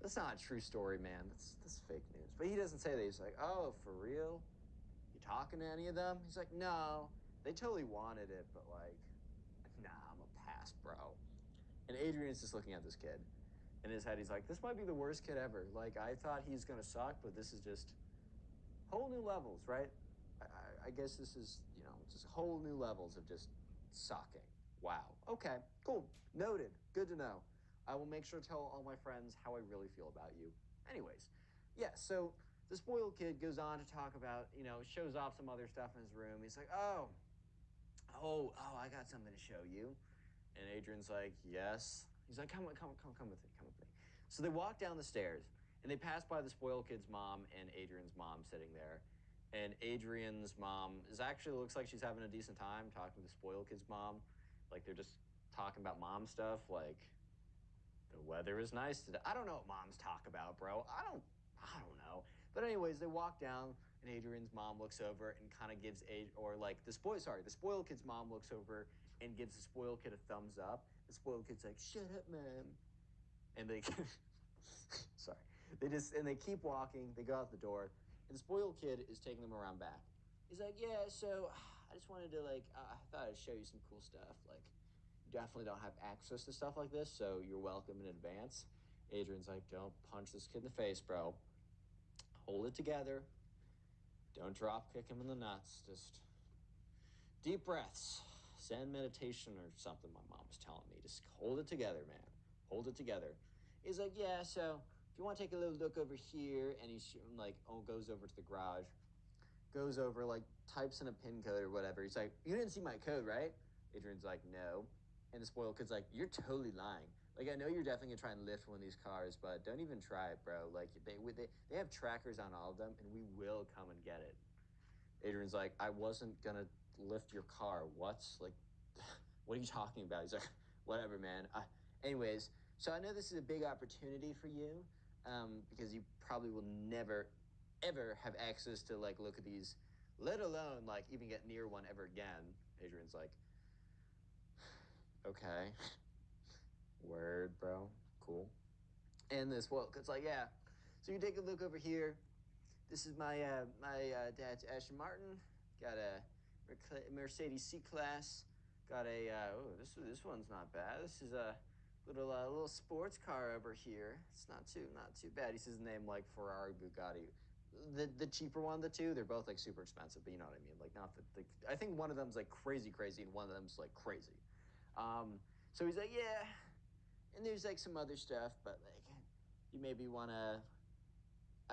That's not a true story, man. That's fake news." But he doesn't say that. He's like, "Oh, for real? You talking to any of them?" He's like, "No, they totally wanted it, but like, nah, I'm a pass, bro." And Adrian's just looking at this kid. In his head, he's like, this might be the worst kid ever. Like, I thought he's going to suck, but this is just whole new levels, right? I guess this is, just whole new levels of just sucking. Wow. Okay, cool. Noted. Good to know. I will make sure to tell all my friends how I really feel about you. Anyways, yeah, so the spoiled kid goes on to talk about, shows off some other stuff in his room. He's like, oh, I got something to show you. And Adrian's like, yes. He's like, come with me, come with me. So they walk down the stairs and they pass by the spoiled kid's mom and Adrian's mom sitting there. And Adrian's mom is actually looks like she's having a decent time talking to the spoiled kid's mom. Like they're just talking about mom stuff. Like the weather is nice today. I don't know what moms talk about, bro. I don't know. But anyways, they walk down and Adrian's mom looks over and kind of gives the spoiled kid's mom looks over and gives the spoiled kid a thumbs up. The spoiled kid's like, "Shut up, mom." And they sorry. They keep walking. They go out the door. And the spoiled kid is taking them around back. He's like, "Yeah, so I just wanted to I thought I'd show you some cool stuff. Like you definitely don't have access to stuff like this, so you're welcome in advance." Adrian's like, "Don't punch this kid in the face, bro. Hold it together. Don't drop kick him in the nuts. Just deep breaths, Zen meditation or something my mom was telling me. Just hold it together, man. Hold it together." He's like, "Yeah, so if you want to take a little look over here," and he's like, goes over to the garage, goes over, like, types in a pin code or whatever. He's like, "You didn't see my code, right?" Adrian's like, "No." And the spoiled kid's like, "You're totally lying. Like, I know you're definitely gonna try and lift one of these cars, but don't even try it, bro. Like, they have trackers on all of them, and we will come and get it." Adrian's like, "I wasn't gonna lift your car. What? Like, what are you talking about?" He's like, "Whatever, man." Anyways, so I know this is a big opportunity for you, because you probably will never, ever have access to like look at these, let alone like even get near one ever again. Adrian's like, "Okay, word, bro, cool." And this, well, it's like, yeah. So you take a look over here. This is my dad's Aston Martin. Got a Mercedes C-Class. Got a this one's not bad. This is a little sports car over here. It's not too bad. He says the name like Ferrari, Bugatti. The cheaper one, the two, they're both like super expensive, but you know what I mean. Like not the I think one of them's like crazy, and one of them's like crazy. So he's like, yeah. And there's like some other stuff, but like you maybe want to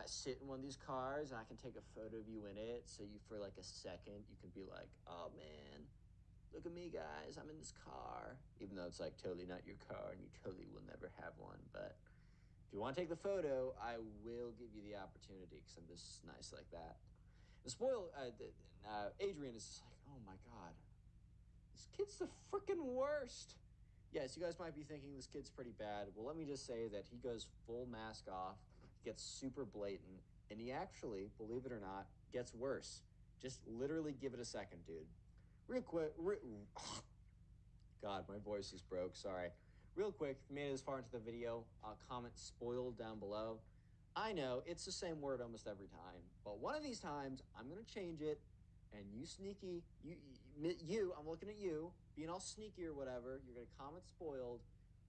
sit in one of these cars and I can take a photo of you in it. So you, for like a second, you can be like, oh man, look at me, guys. I'm in this car. Even though it's like totally not your car and you totally will never have one. But if you want to take the photo, I will give you the opportunity because I'm just nice like that. The spoil, Adrian is just like, oh my God, this kid's the freaking worst. Yes, you guys might be thinking this kid's pretty bad. Well, let me just say that he goes full mask off, he gets super blatant, and he actually, believe it or not, gets worse. Just literally give it a second, dude. Real quick, God, my voice is broke. Sorry. Real quick, if you made it this far into the video, comment spoiled down below. I know it's the same word almost every time, but one of these times I'm gonna change it. And you sneaky, I'm looking at you, being all sneaky or whatever. You're gonna comment spoiled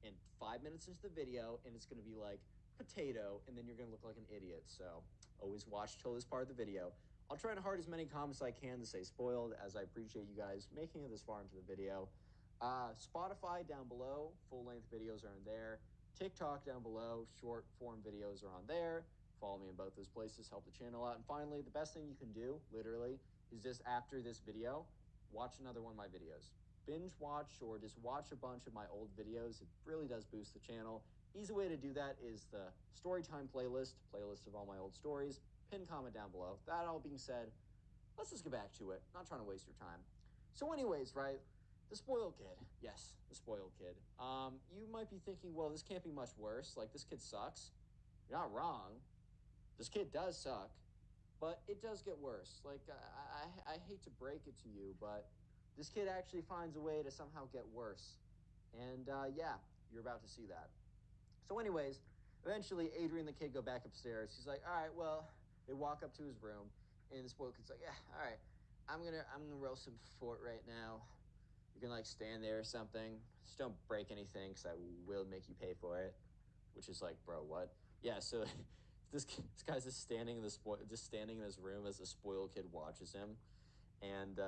in 5 minutes into the video, and it's gonna be like potato, and then you're gonna look like an idiot. So always watch till this part of the video. I'll try to hard as many comments as I can to say spoiled, as I appreciate you guys making it this far into the video. Spotify down below, full-length videos are in there. TikTok down below, short form videos are on there. Follow me in both those places, help the channel out. And finally, the best thing you can do, literally, is just after this video, watch another one of my videos. Binge watch or just watch a bunch of my old videos. It really does boost the channel. Easy way to do that is the Storytime playlist of all my old stories. Pin comment down below. That all being said, let's just get back to it. Not trying to waste your time. So anyways, right, the spoiled kid. Yes, the spoiled kid. You might be thinking, well, this can't be much worse. Like, this kid sucks. You're not wrong. This kid does suck, but it does get worse. Like, I hate to break it to you, but this kid actually finds a way to somehow get worse. And yeah, you're about to see that. So anyways, eventually Adrian the kid go back upstairs. He's like, all right, well, they walk up to his room, and the spoiled kid's like, yeah, all right, I'm gonna roast some fort right now. You can like stand there or something. Just don't break anything, because I will make you pay for it. Which is like, bro, what? Yeah, so this guy's just standing in his room as the spoiled kid watches him, and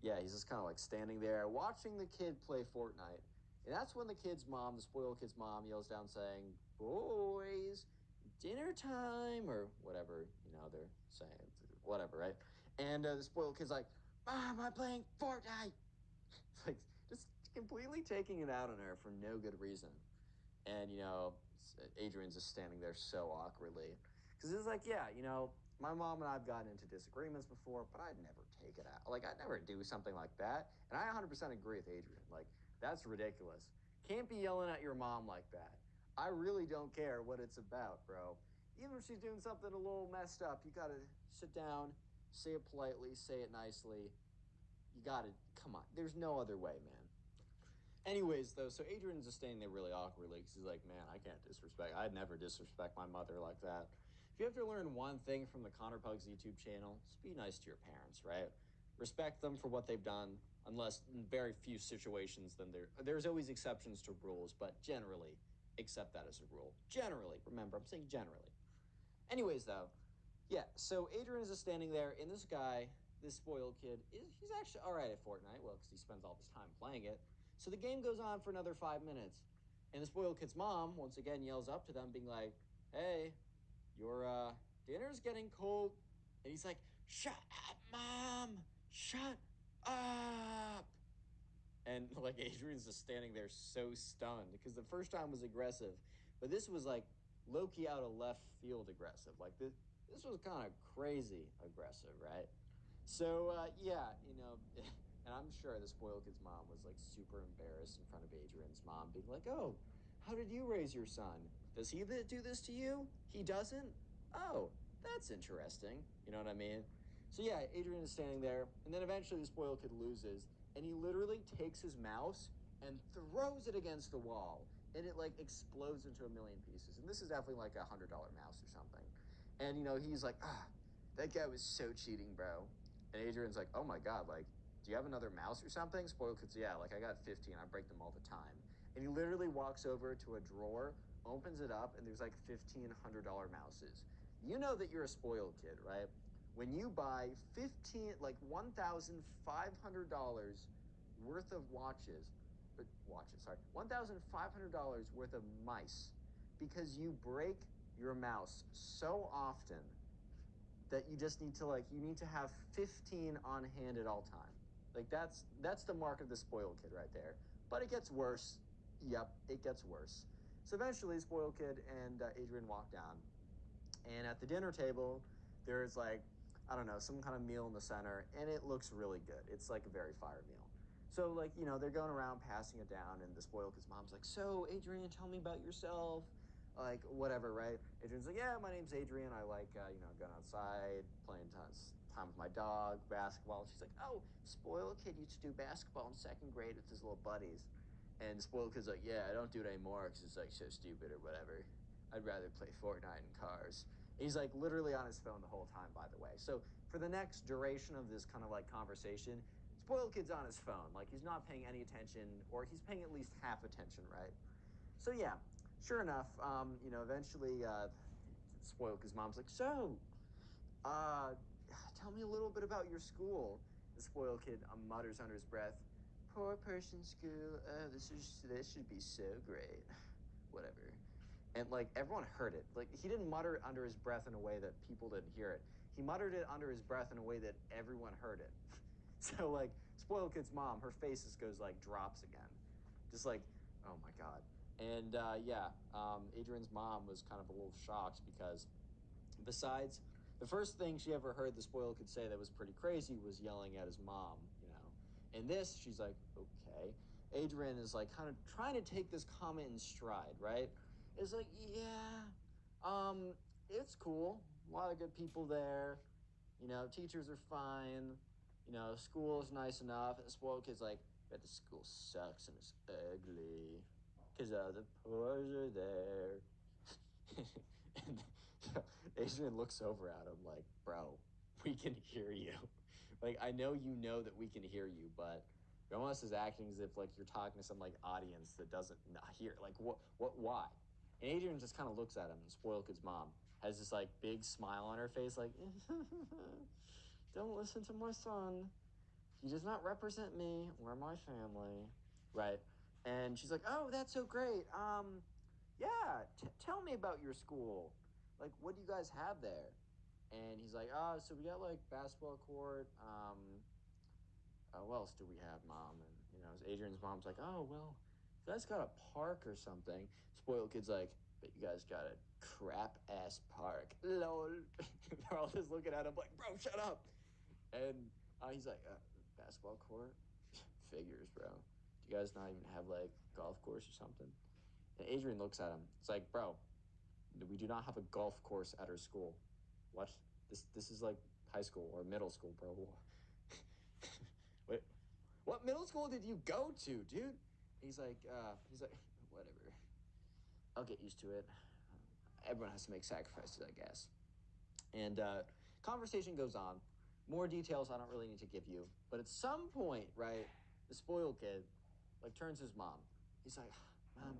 yeah, he's just kind of like standing there watching the kid play Fortnite. And that's when the kid's mom, the spoiled kid's mom, yells down saying, boys, dinner time, or whatever, they're saying, whatever, right? And the spoiled kid's like, Mom, I'm playing Fortnite. It's like just completely taking it out on her for no good reason. And, Adrian's just standing there so awkwardly. Because it's like, yeah, my mom and I've gotten into disagreements before, but I'd never take it out. Like, I'd never do something like that. And I 100% agree with Adrian. Like, that's ridiculous. Can't be yelling at your mom like that. I really don't care what it's about, bro. Even if she's doing something a little messed up, you gotta sit down, say it politely, say it nicely. You gotta, come on. There's no other way, man. Anyways, though, so Adrian's just standing there really awkwardly because he's like, man, I can't disrespect. I'd never disrespect my mother like that. If you have to learn one thing from the Connor Pugs YouTube channel, just be nice to your parents, right? Respect them for what they've done, unless in very few situations, then there's always exceptions to rules, but generally, accept that as a rule. Generally, remember, I'm saying generally. Anyways, though, yeah, so Adrian is just standing there, and this guy, this spoiled kid, he's actually all right at Fortnite, well, because he spends all his time playing it. So the game goes on for another 5 minutes, and the spoiled kid's mom, once again, yells up to them, being like, hey, your dinner's getting cold. And he's like, shut up, Mom! Shut up! And like Adrian's just standing there so stunned because the first time was aggressive, but this was like low-key out of left field aggressive. Like this was kind of crazy aggressive, right? So yeah, and I'm sure the spoiled kid's mom was like super embarrassed in front of Adrian's mom, being like, "Oh, how did you raise your son? Does he do this to you? He doesn't? Oh, that's interesting." You know what I mean? So yeah, Adrian is standing there, and then eventually the spoiled kid loses, and he literally takes his mouse and throws it against the wall, and it like explodes into a million pieces. And this is definitely like $100 mouse or something. And he's like, that guy was so cheating, bro. And Adrian's like, oh my God, like, do you have another mouse or something? Spoiled kid's, yeah, like I got 15. I break them all the time. And he literally walks over to a drawer, opens it up, and there's like $1,500 mouses. You know that you're a spoiled kid, right? When you buy $1,500 worth of watches, watch it, sorry, $1,500 worth of mice because you break your mouse so often that you just need to you need to have 15 on hand at all time. Like that's the mark of the spoiled kid right there. But it gets worse. Yep, it gets worse. So eventually, spoiled kid and Adrian walk down, and at the dinner table, there's I don't know, some kind of meal in the center, and it looks really good. It's like a very fire meal. So they're going around passing it down, and the spoiled kid's mom's like, "So Adrian, tell me about yourself." Like whatever, right? Adrian's like, "Yeah, my name's Adrian. I like going outside, playing time with my dog, basketball." And she's like, "Oh, spoiled kid used to do basketball in second grade with his little buddies." And the spoiled kid's like, "Yeah, I don't do it anymore because it's like so stupid or whatever. I'd rather play Fortnite in cars." He's like literally on his phone the whole time, by the way. So for the next duration of this kind of conversation, spoiled kid's on his phone. Like he's not paying any attention, or he's paying at least half attention, right? So yeah, sure enough, eventually, spoiled kid's mom's like, "So, uh, tell me a little bit about your school." The spoiled kid mutters under his breath, "Poor person school. Oh, this should be so great." Whatever. And everyone heard it. Like he didn't mutter it under his breath in a way that people didn't hear it. He muttered it under his breath in a way that everyone heard it. So spoiled kid's mom, her face just goes drops again, just oh my god. And Adrian's mom was kind of a little shocked because besides the first thing she ever heard the spoiled kid say that was pretty crazy was yelling at his mom, And this, she's like, okay. Adrian is kind of trying to take this comment in stride, right? It's like, yeah, it's cool. A lot of good people there. Teachers are fine. School is nice enough. And the spoiled kid's like, but the school sucks and it's ugly. Because the poors are there. And Adrian looks over at him like, bro, we can hear you. I know you know that we can hear you, but you're almost as acting as if you're talking to some audience that doesn't hear. Why? And Adrian just kind of looks at him, and spoiled kid's mom has this big smile on her face, don't listen to my son. He does not represent me or my family, right? And she's like, "Oh, that's so great. Yeah, tell me about your school. What do you guys have there?" And he's like, "Oh, so we got basketball court. What else do we have, Mom?" And Adrian's mom's like, "Oh, well, you guys got a park or something." Spoiled kid's like, "But you guys got a crap ass park." Lol. They're all just looking at him like, "Bro, shut up." And he's like, "Basketball court? Figures, bro. Do you guys not even have golf course or something?" And Adrian looks at him. It's like, "Bro, we do not have a golf course at our school. What? This is high school or middle school, bro." Wait, what middle school did you go to, dude? He's like, "Whatever. I'll get used to it. Everyone has to make sacrifices, I guess." And conversation goes on. More details I don't really need to give you. But at some point, right, the spoiled kid turns to his mom. He's like, "Mom,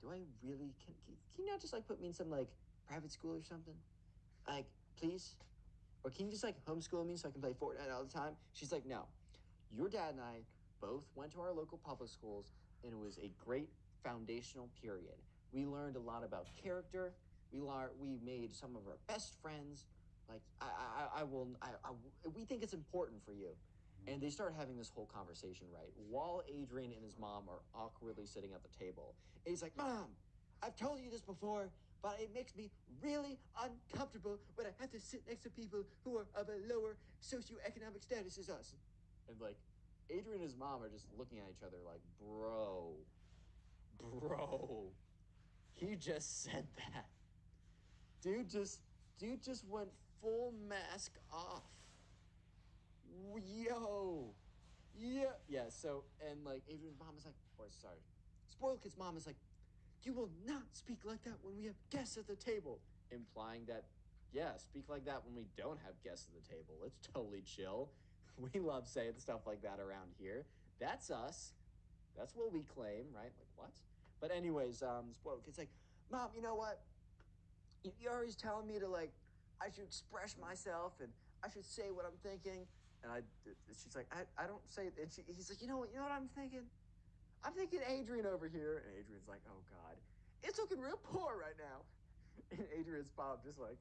do I really can you not just put me in some private school or something? Please? Or can you just homeschool me so I can play Fortnite all the time?" She's like, "No. Your dad and I both went to our local public schools, and it was a great foundational period. We learned a lot about character. We made some of our best friends. We think it's important for you." And they start having this whole conversation, right? While Adrian and his mom are awkwardly sitting at the table. And he's like, "Mom, I've told you this before, but it makes me really uncomfortable when I have to sit next to people who are of a lower socioeconomic status as us." And Adrian and his mom are just looking at each other like, bro, he just said that. Dude just dude just went full mask off. Yo. Yeah, so and Adrian's mom is like, or sorry, spoiled kid's mom is like, "You will not speak like that when we have guests at the table," implying that, yeah, speak like that when we don't have guests at the table. It's totally chill. We love saying stuff like that around here. That's us. That's what we claim, right? What? But anyways, spoiled kid's like, "Mom, you know what? You're always telling me to I should express myself and I should say what I'm thinking." And she's like, I don't say it. And he's like, you know what I'm thinking? I'm thinking Adrian over here. And Adrian's like, oh God, it's looking real poor right now. And Adrian's mom just like,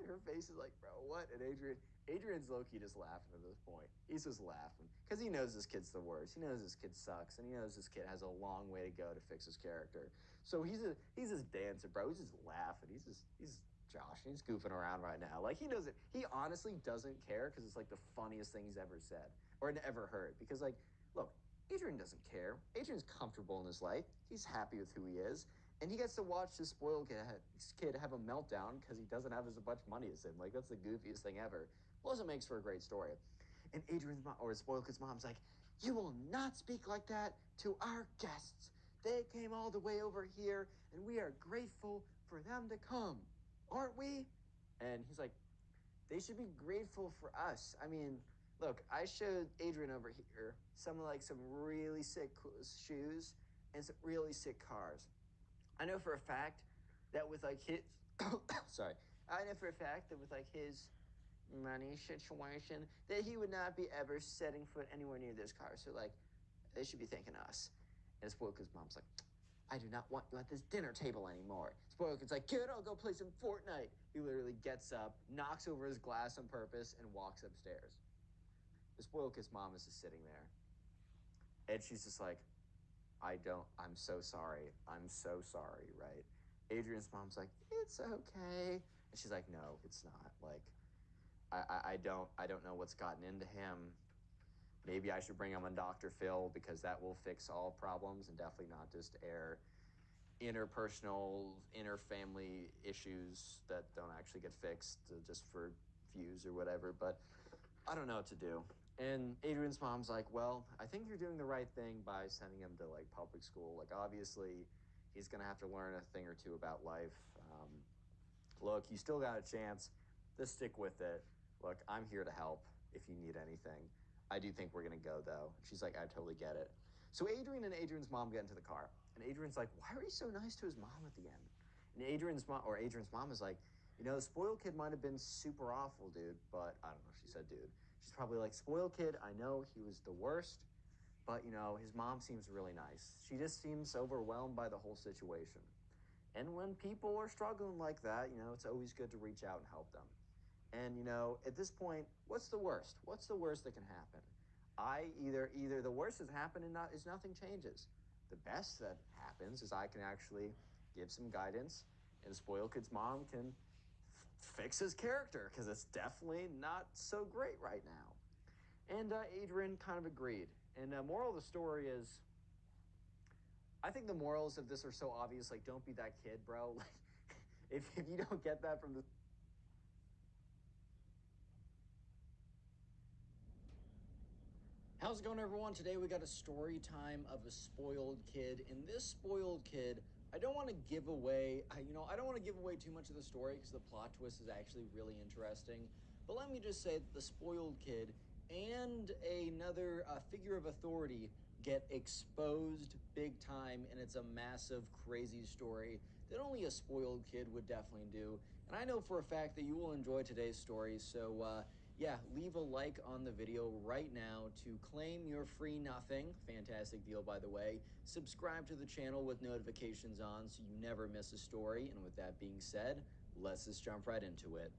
her face is like, bro, what? And Adrian's low-key just laughing at this point. He's just laughing because he knows this kid's the worst. He knows this kid sucks, and he knows this kid has a long way to go to fix his character. So he's just dancing, bro. He's just laughing. He's Josh. He's goofing around right now. Like he doesn't. He honestly doesn't care because it's like the funniest thing he's ever said or ever heard. Because like, look, Adrian doesn't care. Adrian's comfortable in his life. He's happy with who he is. And he gets to watch this spoiled kid have a meltdown because he doesn't have as much money as him. Like, that's the goofiest thing ever. Plus, it makes for a great story. And Adrian's mom, or spoiled kid's mom's like, you will not speak like that to our guests. They came all the way over here, and we are grateful for them to come. Aren't we? And he's like, they should be grateful for us. I mean, look, I showed Adrian over here some really sick shoes and some really sick cars. I know for a fact that with like his sorry, I know for a fact that with like his money situation that he would not be ever setting foot anywhere near this car. So like they should be thanking us. And Spoilkid's mom's like, I do not want you at this dinner table anymore. Spoilkid's like, kid, I'll go play some Fortnite. He literally gets up, knocks over his glass on purpose, and walks upstairs. The Spoilkid's mom is just sitting there. And she's just like, I'm so sorry. I'm so sorry, right? Adrian's mom's like, it's okay. And she's like, no, it's not. Like, I don't know what's gotten into him. Maybe I should bring him on Dr. Phil because that will fix all problems and definitely not just air interpersonal, inter-family issues that don't actually get fixed just for views or whatever. But I don't know what to do. And Adrian's mom's like, well, I think you're doing the right thing by sending him to like public school. Like, obviously, he's gonna have to learn a thing or two about life. Look, you still got a chance. Just stick with it. Look, I'm here to help if you need anything. I do think we're gonna go though. She's like, I totally get it. So Adrian and Adrian's mom get into the car, and Adrian's like, why are you so nice to his mom at the end? And Adrian's mom is like, you know, the spoiled kid might have been super awful, dude, but I don't know. She said, dude. She's probably like, spoiled kid. I know he was the worst, but you know, his mom seems really nice. She just seems overwhelmed by the whole situation. And when people are struggling like that, you know, it's always good to reach out and help them. And you know, at this point, what's the worst? What's the worst that can happen? Either the worst has happened and not is nothing changes. The best that happens is I can actually give some guidance, and Spoil Kid's mom can fix his character because it's definitely not so great right now. And Adrian kind of agreed. And moral of the story is, I think the morals of this are so obvious. Like, don't be that kid, bro. Like, if you don't get that from the How's it going, everyone? Today we got a story time of a spoiled kid. And this spoiled kid, I don't want to give away, I don't want to give away too much of the story because the plot twist is actually really interesting. But let me just say that the spoiled kid and another figure of authority get exposed big time, and it's a massive, crazy story that only a spoiled kid would definitely do. And I know for a fact that you will enjoy today's story, so yeah, leave a like on the video right now to claim your free nothing. Fantastic deal, by the way. Subscribe to the channel with notifications on so you never miss a story. And with that being said, let's just jump right into it.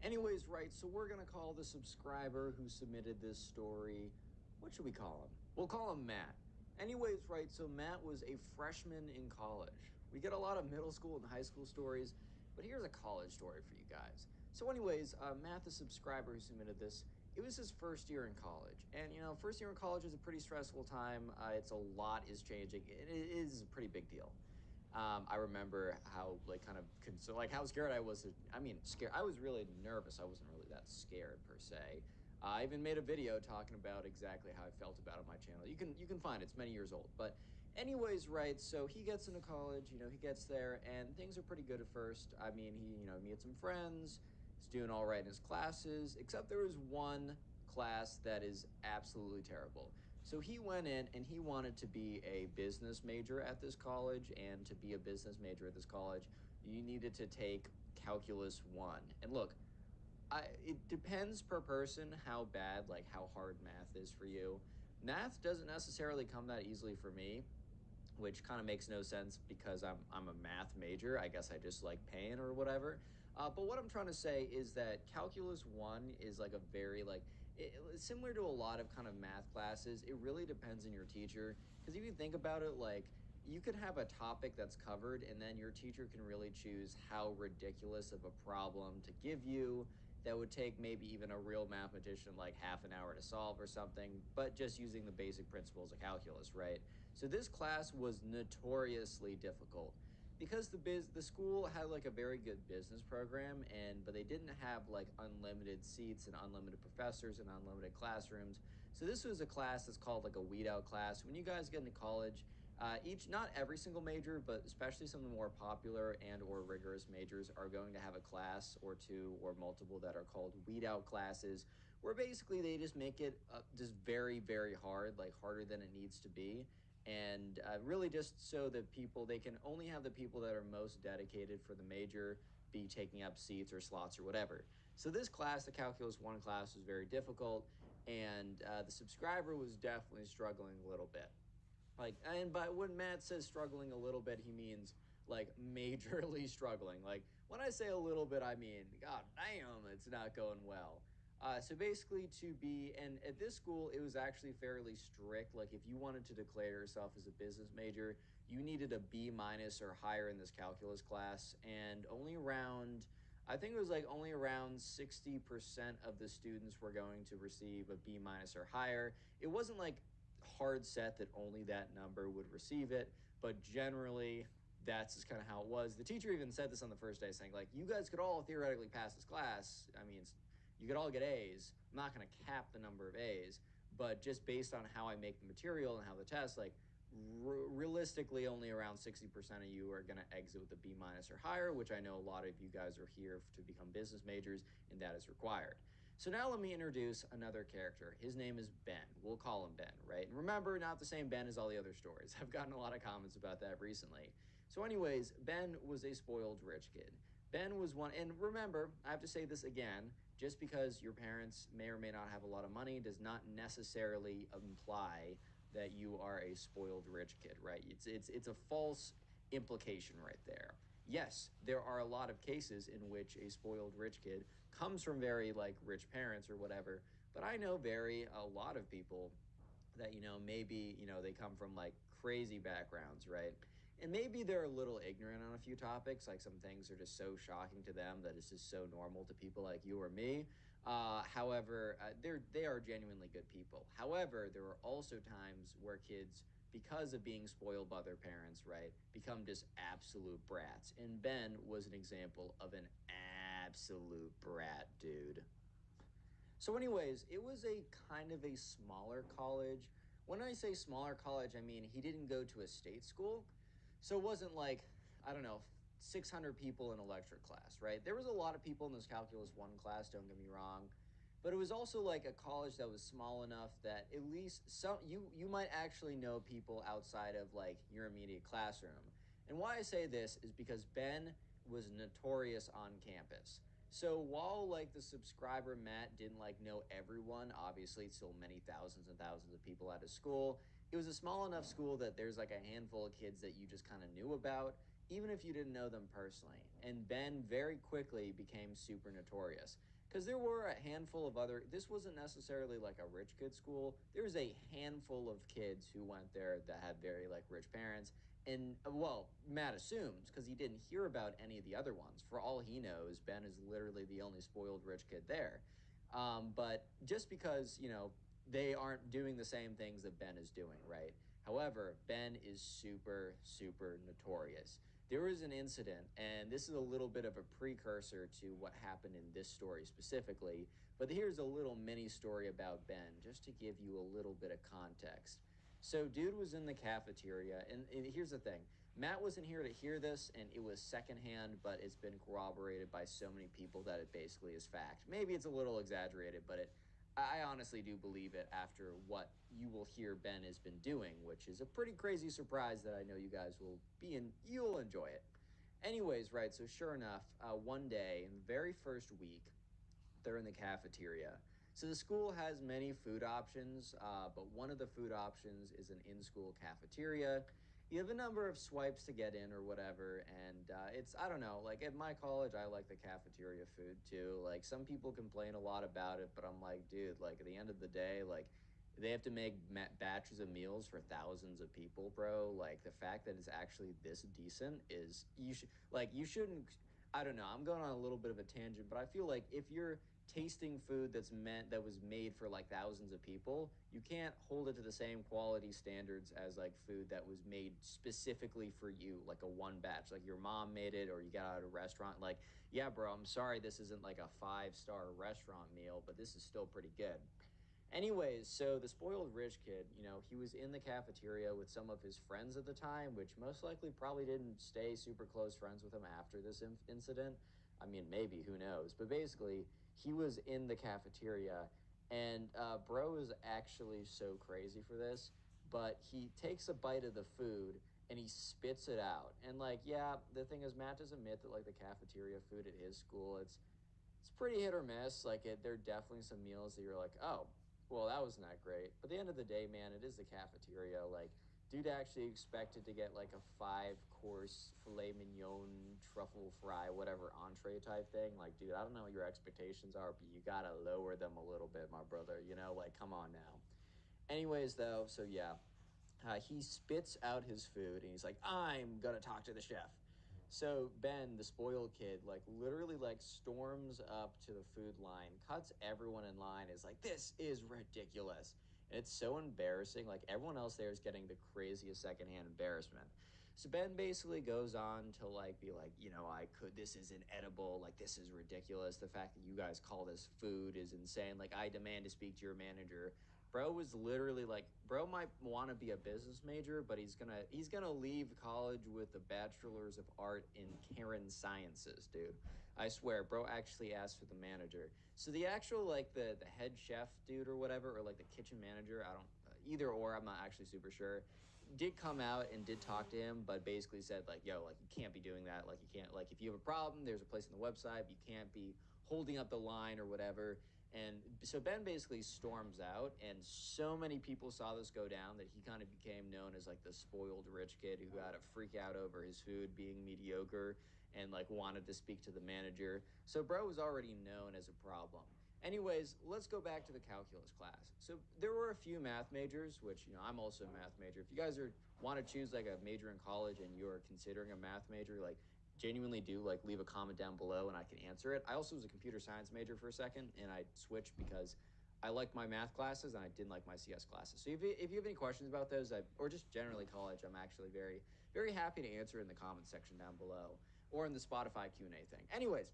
Anyways, right, so we're gonna call the subscriber who submitted this story, what should we call him? We'll call him Matt. Anyways, right, so Matt was a freshman in college. We get a lot of middle school and high school stories, but here's a college story for you guys. So anyways, Matt, the subscriber who submitted this, it was his first year in college. And, you know, first year in college is a pretty stressful time. It's a lot is changing. It is a pretty big deal. I remember how how scared I was. I mean, scared. I was really nervous. I wasn't really that scared per se. I even made a video talking about exactly how I felt about it on my channel. You can find it. It's many years old. But anyways, right. So he gets into college. You know, he gets there, and things are pretty good at first. I mean, he meets some friends. He's doing all right in his classes, except there was one class that is absolutely terrible. So he went in and he wanted to be a business major at this college, and to be a business major at this college, you needed to take Calculus 1. And look, it depends per person how bad, like how hard math is for you. Math doesn't necessarily come that easily for me, which kind of makes no sense because I'm a math major. I guess I just like pain or whatever. But what I'm trying to say is that calculus one is like a very like similar to a lot of kind of math classes. It really depends on your teacher because if you think about it, like you could have a topic that's covered, and then your teacher can really choose how ridiculous of a problem to give you that would take maybe even a real mathematician like half an hour to solve or something, but just using the basic principles of calculus, right? So this class was notoriously difficult because the school had like a very good business program, and but they didn't have like unlimited seats and unlimited professors and unlimited classrooms. So this was a class that's called like a weed out class. When you guys get into college, each not every single major, but especially some of the more popular and or rigorous majors are going to have a class or two or multiple that are called weed out classes, where basically they just make it just very hard, like harder than it needs to be, and really just so that people they can only have the people that are most dedicated for the major be taking up seats or slots or whatever. So this class, the calculus one class, was very difficult, and the subscriber was definitely struggling a little bit. Like, and by when Matt says struggling a little bit, he means like majorly struggling. Like when I say a little bit, I mean, god damn, it's not going well. So basically, to be, and at this school, it was actually fairly strict. Like if you wanted to declare yourself as a business major, you needed a B minus or higher in this calculus class, and only around, I think it was like only around 60% of the students were going to receive a B minus or higher. It wasn't like hard set that only that number would receive it, but generally that's just kind of how it was. The teacher even said this on the first day, saying like, you guys could all theoretically pass this class. I mean, you could all get A's. I'm not going to cap the number of A's, but just based on how I make the material and how the test, like realistically only around 60% of you are going to exit with a B minus or higher, which I know a lot of you guys are here to become business majors, and that is required. So now let me introduce another character. His name is Ben. We'll call him Ben, right? And remember, not the same Ben as all the other stories. I've gotten a lot of comments about that recently. So, anyways, Ben was a spoiled rich kid. Ben was one, and remember, I have to say this again, just because your parents may or may not have a lot of money does not necessarily imply that you are a spoiled rich kid, right? It's a false implication right there. Yes, there are a lot of cases in which a spoiled rich kid comes from very like rich parents or whatever, but I know very a lot of people that maybe they come from like crazy backgrounds, right? And maybe they're a little ignorant on a few topics, like some things are just so shocking to them that it's just so normal to people like you or me. However, they are genuinely good people. However, there are also times where kids, because of being spoiled by their parents, right, become just absolute brats. And Ben was an example of an absolute brat, dude. So, anyways, it was a kind of a smaller college. When I say smaller college, I mean he didn't go to a state school. So it wasn't like, I don't know, 600 people in a lecture class, right? There was a lot of people in this Calculus 1 class, don't get me wrong. But it was also like a college that was small enough that at least some you might actually know people outside of like your immediate classroom. And why I say this is because Ben was notorious on campus. So while like the subscriber Matt didn't like know everyone, obviously still many thousands and thousands of people at his school, it was a small enough school that there's like a handful of kids that you just kind of knew about, even if you didn't know them personally. And Ben very quickly became super notorious because there were a handful of other, this wasn't necessarily like a rich kid school. There was a handful of kids who went there that had very like rich parents, and well, Matt assumes because he didn't hear about any of the other ones. For all he knows, Ben is literally the only spoiled rich kid there. But just because they aren't doing the same things that Ben is doing, right? However, Ben is super notorious. There was an incident, and this is a little bit of a precursor to what happened in this story specifically. But here's a little mini story about Ben, just to give you a little bit of context. So, dude was in the cafeteria, and here's the thing: Matt wasn't here to hear this, and it was secondhand, but it's been corroborated by so many people that it basically is fact. Maybe it's a little exaggerated, but I honestly do believe it after what you will hear Ben has been doing, which is a pretty crazy surprise that I know you guys will be in. You'll enjoy it. Anyways, right? So, sure enough, one day in the very first week, they're in the cafeteria. So the school has many food options, but one of the food options is an in-school cafeteria. You have a number of swipes to get in or whatever, and it's I don't know. Like at my college, I like the cafeteria food too. Like some people complain a lot about it, but I'm like, dude, like at the end of the day, like they have to make batches of meals for thousands of people, bro. Like the fact that it's actually this decent is you shouldn't. I don't know. I'm going on a little bit of a tangent, but I feel like if you're tasting food that was made for like thousands of people, you can't hold it to the same quality standards as like food that was made specifically for you, like a one batch, like your mom made it or you got out of a restaurant. Like, yeah, bro, I'm sorry this isn't like a 5-star restaurant meal, but this is still pretty good. Anyways, so the spoiled rich kid, he was in the cafeteria with some of his friends at the time, which most likely probably didn't stay super close friends with him after this incident. I mean, maybe, who knows? But basically, he was in the cafeteria, and bro is actually so crazy for this, but he takes a bite of the food and he spits it out. And like, yeah, the thing is, Matt doesn't admit that like the cafeteria food at his school, it's pretty hit or miss. Like there are definitely some meals that you're like, oh, well, that wasn't that great. But at the end of the day, man, it is the cafeteria. Like, dude actually expected to get like a 5-course filet mignon truffle fry, whatever entree type thing. Like, dude, I don't know what your expectations are, but you gotta lower them a little bit, my brother. Like, come on now. Anyways, though, so yeah, he spits out his food and he's like, I'm gonna talk to the chef. So Ben, the spoiled kid, like literally like storms up to the food line, cuts everyone in line, is like, this is ridiculous. And it's so embarrassing. Like everyone else there is getting the craziest secondhand embarrassment. So Ben basically goes on to like be like, this isn't edible. Like this is ridiculous. The fact that you guys call this food is insane. Like I demand to speak to your manager. Bro was literally like, bro might want to be a business major, but he's gonna leave college with a bachelor's of art in Karen sciences, dude. I swear, bro actually asked for the manager. So the actual like the head chef dude or whatever, or like the kitchen manager, I don't either or. I'm not actually super sure. Did come out and did talk to him, but basically said like, yo, like you can't be doing that. Like you can't like if you have a problem, there's a place on the website. But you can't be holding up the line or whatever. And so Ben basically storms out, and so many people saw this go down that he kind of became known as like the spoiled rich kid who got to freak out over his food being mediocre and like wanted to speak to the manager. So bro was already known as a problem. Anyways, let's go back to the calculus class. So there were a few math majors, which I'm also a math major. If you guys want to choose like a major in college and you're considering a math major, like genuinely do like leave a comment down below and I can answer it. I also was a computer science major for a second and I switched because I liked my math classes and I didn't like my CS classes. So if you have any questions about those or just generally college, I'm actually very, very happy to answer in the comments section down below or in the Spotify Q&A thing. Anyways,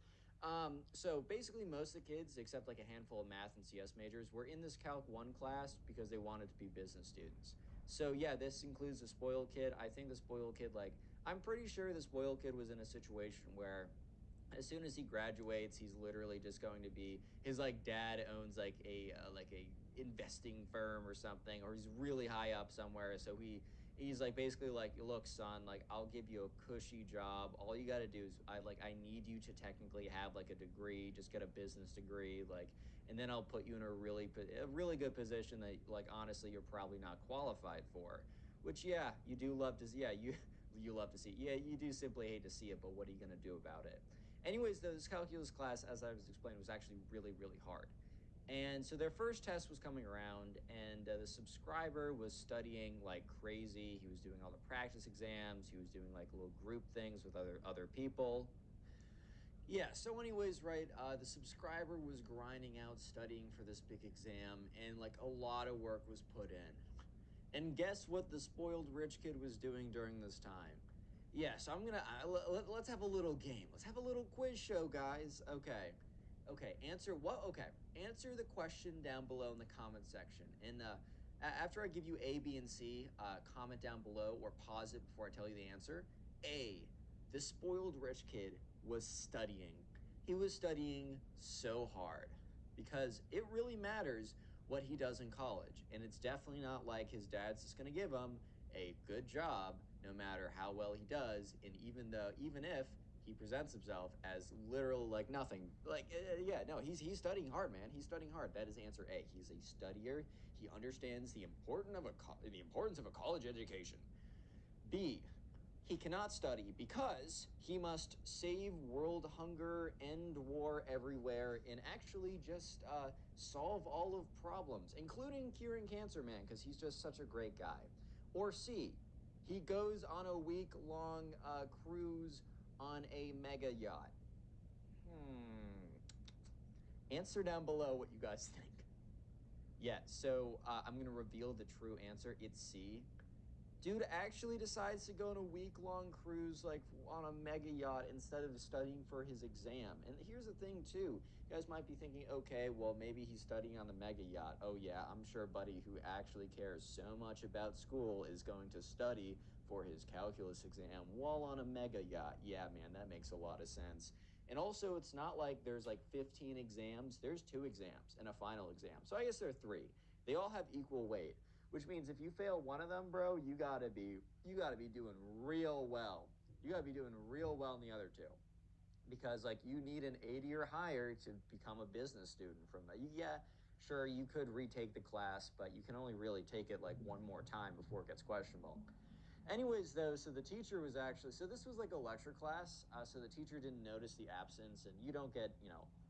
so basically most of the kids, except like a handful of math and CS majors, were in this Calc 1 class because they wanted to be business students. So yeah, this includes the spoiled kid. I think the spoiled kid, like, I'm pretty sure the spoiled kid was in a situation where as soon as he graduates, he's literally just going to be his like dad owns like a investing firm or something, or he's really high up somewhere. So he's like basically like, look, son, like I'll give you a cushy job. All you got to do is I need you to technically have like a degree, just get a business degree, like, and then I'll put you in a really good position that like honestly you're probably not qualified for. Which yeah, you do love to see. Yeah, you love to see. Yeah, you do simply hate to see it, but what are you gonna do about it? Anyways, though, this calculus class, as I was explaining, was actually really, really hard. And so their first test was coming around, and the subscriber was studying like crazy. He was doing all the practice exams. He was doing like little group things with other people. Yeah, so anyways, right, the subscriber was grinding out studying for this big exam, and like a lot of work was put in. And guess what the spoiled rich kid was doing during this time? Yeah, so I'm gonna let's have a little game. Let's have a little quiz show, guys. Okay, okay. Answer the question down below in the comment section. And after I give you A, B, and C, comment down below or pause it before I tell you the answer. A, the spoiled rich kid was studying. He was studying so hard because it really matters what he does in college. And it's definitely not like his dad's just going to give him a good job no matter how well he does. And even if he presents himself as literally like nothing. Like, yeah, no, he's studying hard, man. He's studying hard. That is answer A. He's a studier. He understands the importance of a college education. B, he cannot study because he must save world hunger, end war everywhere, and actually just solve all of problems, including curing cancer, man, because he's just such a great guy. Or C, he goes on a week-long cruise on a mega yacht. Answer down below what you guys think. Yeah, so I'm going to reveal the true answer. It's C. Dude actually decides to go on a week-long cruise, like on a mega yacht, instead of studying for his exam. And here's the thing, too. You guys might be thinking, okay, well, maybe he's studying on the mega yacht. Oh, yeah, I'm sure buddy who actually cares so much about school is going to study for his calculus exam while on a mega yacht. Yeah, man, that makes a lot of sense. And also, it's not like there's like 15 exams. There's 2 exams and a final exam. So I guess there are 3. They all have equal weight, which means if you fail one of them, bro, you gotta be doing real well. You gotta be doing real well in the other 2, because like you need an 80 or higher to become a business student from that. Yeah, sure, you could retake the class, but you can only really take it like one more time before it gets questionable. Anyways, though, so the teacher was actually, so this was like a lecture class, so the teacher didn't notice the absence, and you don't get,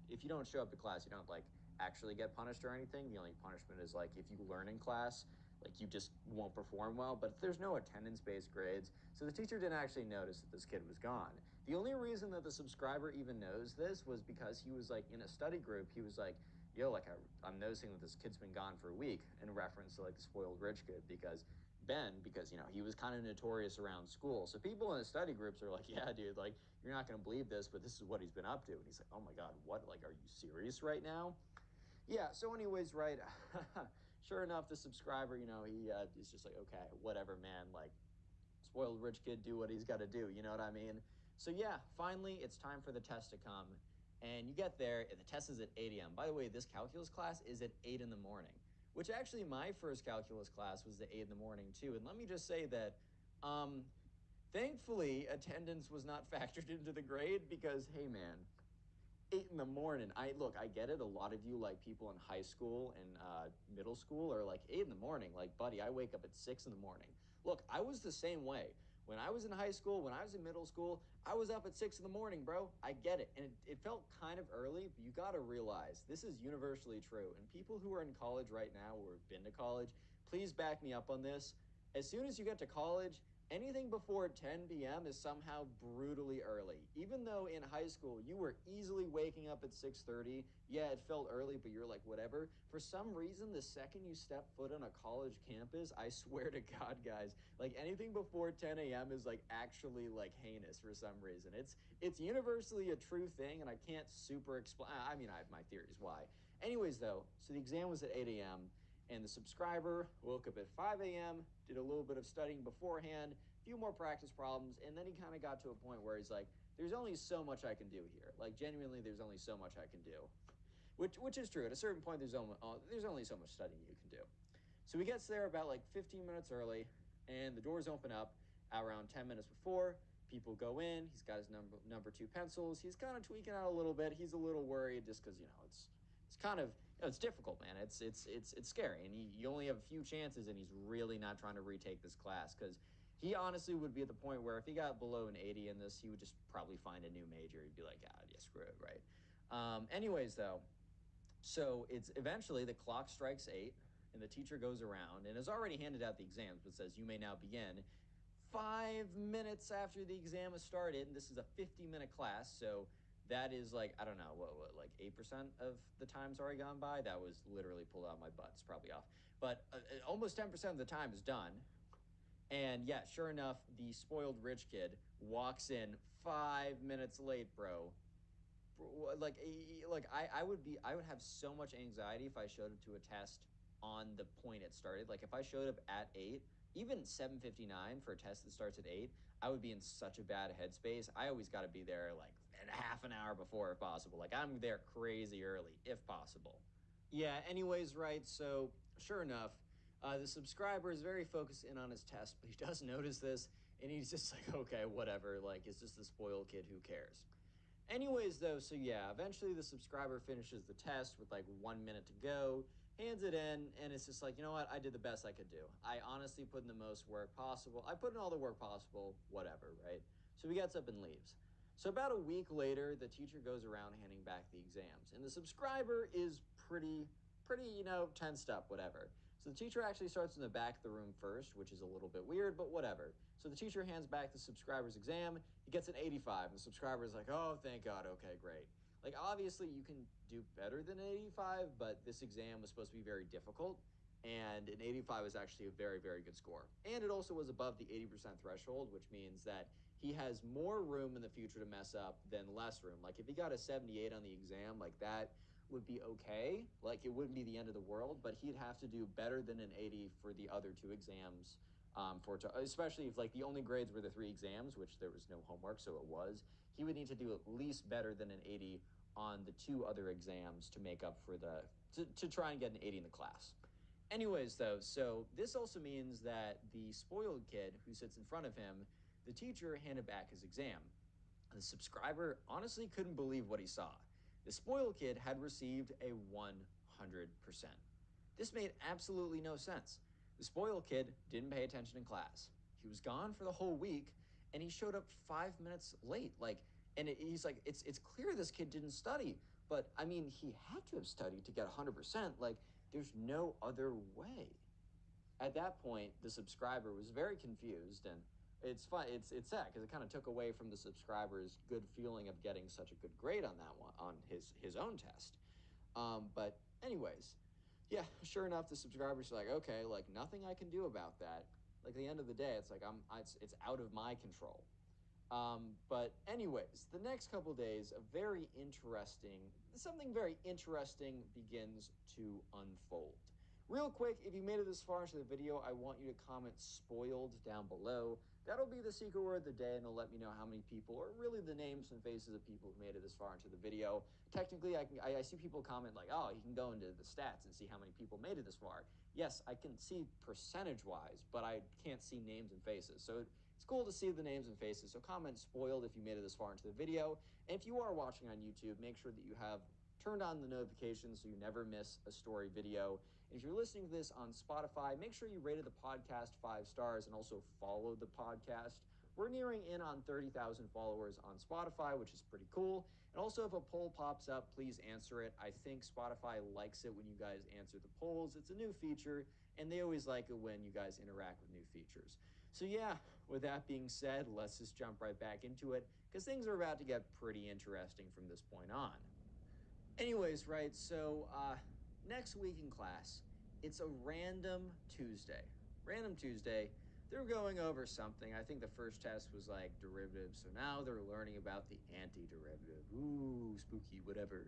if you don't show up to class, you don't like actually get punished or anything. The only punishment is like if you learn in class, like you just won't perform well, but there's no attendance-based grades, so the teacher didn't actually notice that this kid was gone. The only reason that the subscriber even knows this was because he was like in a study group, he was like, yo, like I'm noticing that this kid's been gone for a week, in reference to like the spoiled rich kid, because he was kind of notorious around school. So people in the study groups are like, yeah, dude, like, you're not going to believe this, but this is what he's been up to. And he's like, oh my God, what? Like, are you serious right now? Yeah, so anyways, right, sure enough, the subscriber, he is just like, okay, whatever, man, like, spoiled rich kid, do what he's got to do, you know what I mean? So yeah, finally, it's time for the test to come, and you get there, and the test is at 8 a.m. By the way, this calculus class is at 8 in the morning, which actually my first calculus class was at 8 in the morning, too, and let me just say that, thankfully, attendance was not factored into the grade, because, hey, man, 8 in the morning. I get it. A lot of you, like people in high school and middle school, are like 8 in the morning. Like, buddy, I wake up at 6 in the morning. Look, I was the same way. When I was in high school, when I was in middle school, I was up at 6 in the morning, bro. I get it. And it felt kind of early, but you got to realize this is universally true. And people who are in college right now or have been to college, please back me up on this. As soon as you get to college, anything before 10 p.m. is somehow brutally early. Even though in high school you were easily waking up at 6:30, yeah, it felt early, but you're like, whatever. For some reason, the second you step foot on a college campus, I swear to God, guys, like anything before 10 a.m. is like actually like heinous for some reason. It's universally a true thing, and I can't super explain. I mean, I have my theories why. Anyways, though, so the exam was at 8 a.m. And the subscriber woke up at 5 a.m., did a little bit of studying beforehand, a few more practice problems, and then he kind of got to a point where he's like, there's only so much I can do here. Like, genuinely, there's only so much I can do. Which is true. At a certain point, there's only so much studying you can do. So he gets there about like 15 minutes early, and the doors open up around 10 minutes before. People go in. He's got his number 2 pencils. He's kind of tweaking out a little bit. He's a little worried just because it's kind of it's difficult, man. It's scary, and you only have a few chances, and he's really not trying to retake this class because he honestly would be at the point where if he got below an 80 in this, he would just probably find a new major. He'd be like, ah, yeah, screw it, right? Anyways, though, so it's eventually the clock strikes 8, and the teacher goes around and has already handed out the exams, but says, you may now begin. 5 minutes after the exam has started, and this is a 50-minute class, so that is like, I don't know, what like 8% of the time's already gone by? That was literally pulled out of my butt. It's probably off. But almost 10% of the time is done. And yeah, sure enough, the spoiled rich kid walks in 5 minutes late, bro. I would have so much anxiety if I showed up to a test on the point it started. Like if I showed up at 8, even 7:59 for a test that starts at 8, I would be in such a bad headspace. I always got to be there like half an hour before if possible. Like I'm there crazy early if possible. Yeah, anyways, right, so sure enough, the subscriber is very focused in on his test, but he does notice this, And he's just like, okay, whatever. Like, it's just the spoiled kid. Who cares? Anyways, though, so yeah, eventually the subscriber finishes the test with like 1 minute to go, hands it in, and it's just like, you know what? I did the best I could do. I honestly put in the most work possible. I put in all the work possible, whatever, right? So he gets up and leaves. So about a week later, the teacher goes around handing back the exams, and the subscriber is pretty, tensed up, whatever. So the teacher actually starts in the back of the room first, which is a little bit weird, but whatever. So the teacher hands back the subscriber's exam. He gets an 85, and the subscriber is like, oh, thank God, okay, great. Like, obviously, you can do better than an 85, but this exam was supposed to be very difficult, and an 85 is actually a very, very good score. And it also was above the 80% threshold, which means that he has more room in the future to mess up than less room. Like, if he got a 78 on the exam, like that would be okay. Like, it wouldn't be the end of the world, but he'd have to do better than an 80 for the other two exams. For it to, especially if like the only grades were the three exams, which there was no homework, so it was, he would need to do at least better than an 80 on the two other exams to make up for to try and get an 80 in the class. Anyways, though, so this also means that the spoiled kid who sits in front of him, the teacher handed back his exam. The subscriber honestly couldn't believe what he saw. The spoiled kid had received a 100%. This made absolutely no sense. The spoiled kid didn't pay attention in class. He was gone for the whole week, and he showed up 5 minutes late. He's like, it's clear this kid didn't study, but I mean, he had to have studied to get 100%. Like, there's no other way. At that point, the subscriber was very confused, and it's fun. It's sad because it kind of took away from the subscriber's good feeling of getting such a good grade on that one on his own test. But anyways, yeah, sure enough, the subscriber's like, okay, like nothing I can do about that. Like at the end of the day, it's like it's out of my control. But anyways, the next couple days, something very interesting begins to unfold. Real quick, if you made it this far into the video, I want you to comment spoiled down below. That'll be the secret word of the day, and it'll let me know how many people, or really the names and faces of people who made it this far into the video. Technically, I see people comment like, oh, you can go into the stats and see how many people made it this far. Yes, I can see percentage-wise, but I can't see names and faces. So it's cool to see the names and faces. So comment spoiled if you made it this far into the video. And if you are watching on YouTube, make sure that you have turned on the notifications so you never miss a story video. And if you're listening to this on Spotify, make sure you rated the podcast 5 stars and also follow the podcast. We're nearing in on 30,000 followers on Spotify, which is pretty cool. And also, if a poll pops up, please answer it. I think Spotify likes it when you guys answer the polls. It's a new feature, and they always like it when you guys interact with new features. So yeah, with that being said, let's just jump right back into it, because things are about to get pretty interesting from this point on. Anyways, right, so next week in class, it's a random Tuesday. Random Tuesday, they're going over something. I think the first test was like derivatives, so now they're learning about the antiderivative. Ooh, spooky, whatever.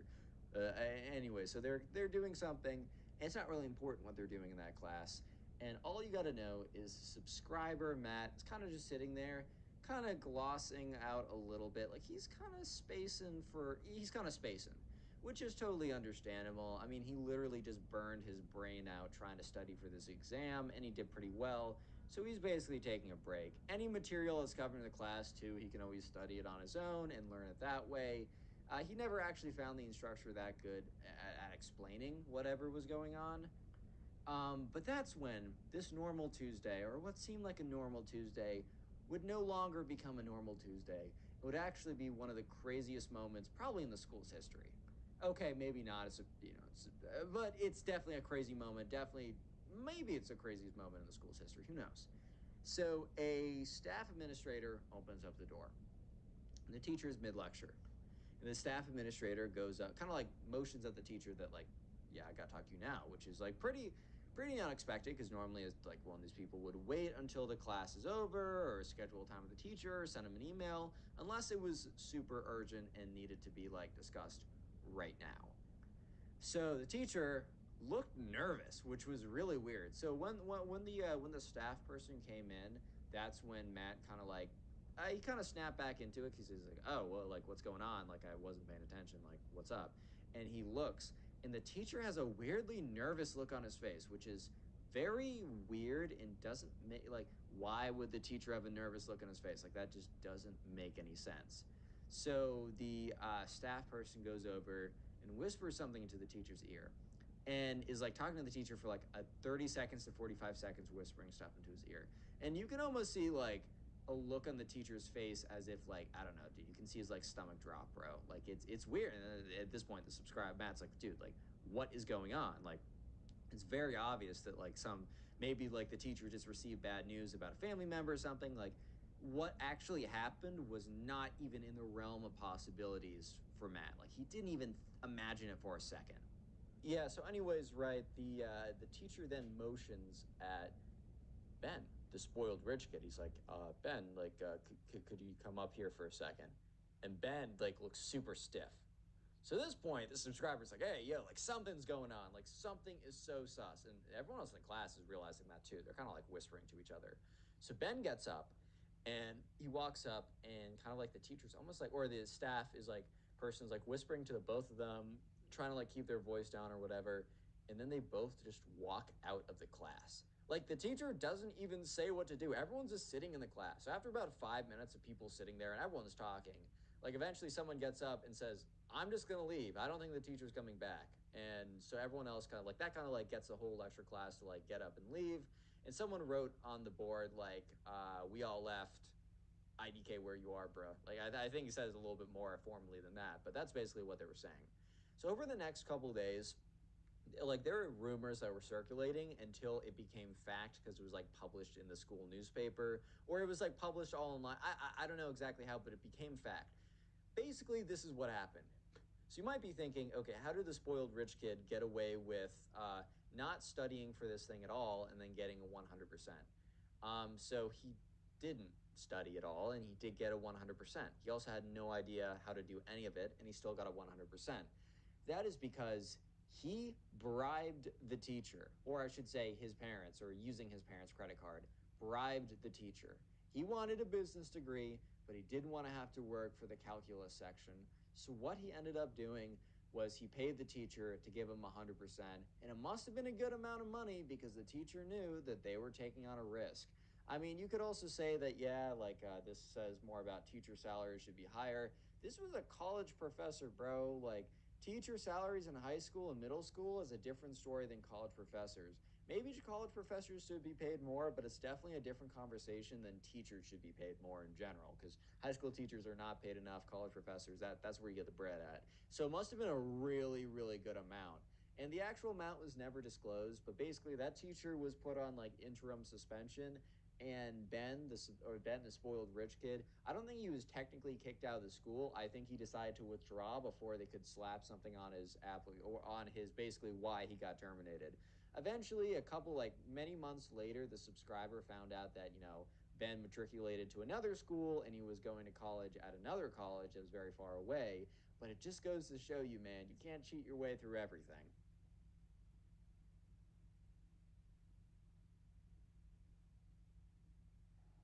Anyway, so they're doing something, and it's not really important what they're doing in that class. And all you got to know is subscriber Matt is kind of just sitting there, kind of glossing out a little bit. Like he's kind of spacing, which is totally understandable. I mean, he literally just burned his brain out trying to study for this exam, and he did pretty well. So he's basically taking a break. Any material that's covered in the class, too, he can always study it on his own and learn it that way. He never actually found the instructor that good at explaining whatever was going on. But that's when this normal Tuesday, or what seemed like a normal Tuesday, would no longer become a normal Tuesday. It would actually be one of the craziest moments, probably in the school's history. Okay, maybe not. But it's definitely a crazy moment. Definitely, maybe it's the craziest moment in the school's history. Who knows? So a staff administrator opens up the door, and the teacher is mid-lecture. And the staff administrator goes up, kind of like motions at the teacher that like, yeah, I got to talk to you now, which is like pretty unexpected because normally it's like one of these people would wait until the class is over or schedule a time with the teacher or send him an email unless it was super urgent and needed to be like discussed right now. So the teacher looked nervous, which was really weird. So when the staff person came in, that's when Matt kind of like he kind of snapped back into it because he's like, oh well, like what's going on? Like I wasn't paying attention. Like what's up? And he looks, and the teacher has a weirdly nervous look on his face, which is very weird and doesn't make like Why would the teacher have a nervous look on his face? Like, that just doesn't make any sense. So the staff person goes over and whispers something into the teacher's ear and is like talking to the teacher for like a 30 seconds to 45 seconds, whispering stuff into his ear. And you can almost see like a look on the teacher's face as if like, I don't know, dude, you can see his like stomach drop, bro. Like it's weird. And at this point, the subscribe Matt's like, dude, like what is going on? Like, it's very obvious that like some maybe like the teacher just received bad news about a family member or something. Like what actually happened was not even in the realm of possibilities for Matt. Like he didn't even imagine it for a second. Yeah, so anyways, right, the teacher then motions at Ben, the spoiled rich kid. He's like, Ben, like, could you come up here for a second? And Ben, like, looks super stiff. So at this point, the subscriber's like, hey, yo, like something's going on. Like something is so sus. And everyone else in the class is realizing that too. They're kind of like whispering to each other. So Ben gets up and he walks up and kind of like the teacher's almost like, or the staff is like, person's like whispering to the both of them, trying to like keep their voice down or whatever. And then they both just walk out of the class. Like the teacher doesn't even say what to do. Everyone's just sitting in the class. So after about 5 minutes of people sitting there and everyone's talking, like eventually someone gets up and says, I'm just going to leave. I don't think the teacher's coming back. And so everyone else kind of like that kind of like gets the whole lecture class to like get up and leave. And someone wrote on the board, like, we all left. IDK where you are, bro. Like, I think he says a little bit more formally than that, but that's basically what they were saying. So over the next couple of days, like there were rumors that were circulating until it became fact because it was like published in the school newspaper or it was like published all online. I don't know exactly how, but it became fact. Basically, this is what happened. So you might be thinking, okay, how did the spoiled rich kid get away with not studying for this thing at all and then getting a 100%? So he didn't study at all and he did get a 100%. He also had no idea how to do any of it and he still got a 100%. That is because he bribed the teacher, or I should say his parents, or using his parents' credit card, bribed the teacher. He wanted a business degree, but he didn't want to have to work for the calculus section. So what he ended up doing was he paid the teacher to give him 100%, and it must have been a good amount of money because the teacher knew that they were taking on a risk. I mean, you could also say that, yeah, like this says more about teacher salaries should be higher. This was a college professor, bro. Like, teacher salaries in high school and middle school is a different story than college professors. Maybe college professors should be paid more, but it's definitely a different conversation than teachers should be paid more in general, because high school teachers are not paid enough. College professors, that's where you get the bread at. So it must have been a really, really good amount. And the actual amount was never disclosed, but basically that teacher was put on like interim suspension, and Ben, the spoiled rich kid, I don't think he was technically kicked out of the school. I think he decided to withdraw before they could slap something on his app or on his basically why he got terminated. Eventually, a couple like many months later, the subscriber found out that Ben matriculated to another school and he was going to college at another college that was very far away. But it just goes to show you, man, you can't cheat your way through everything.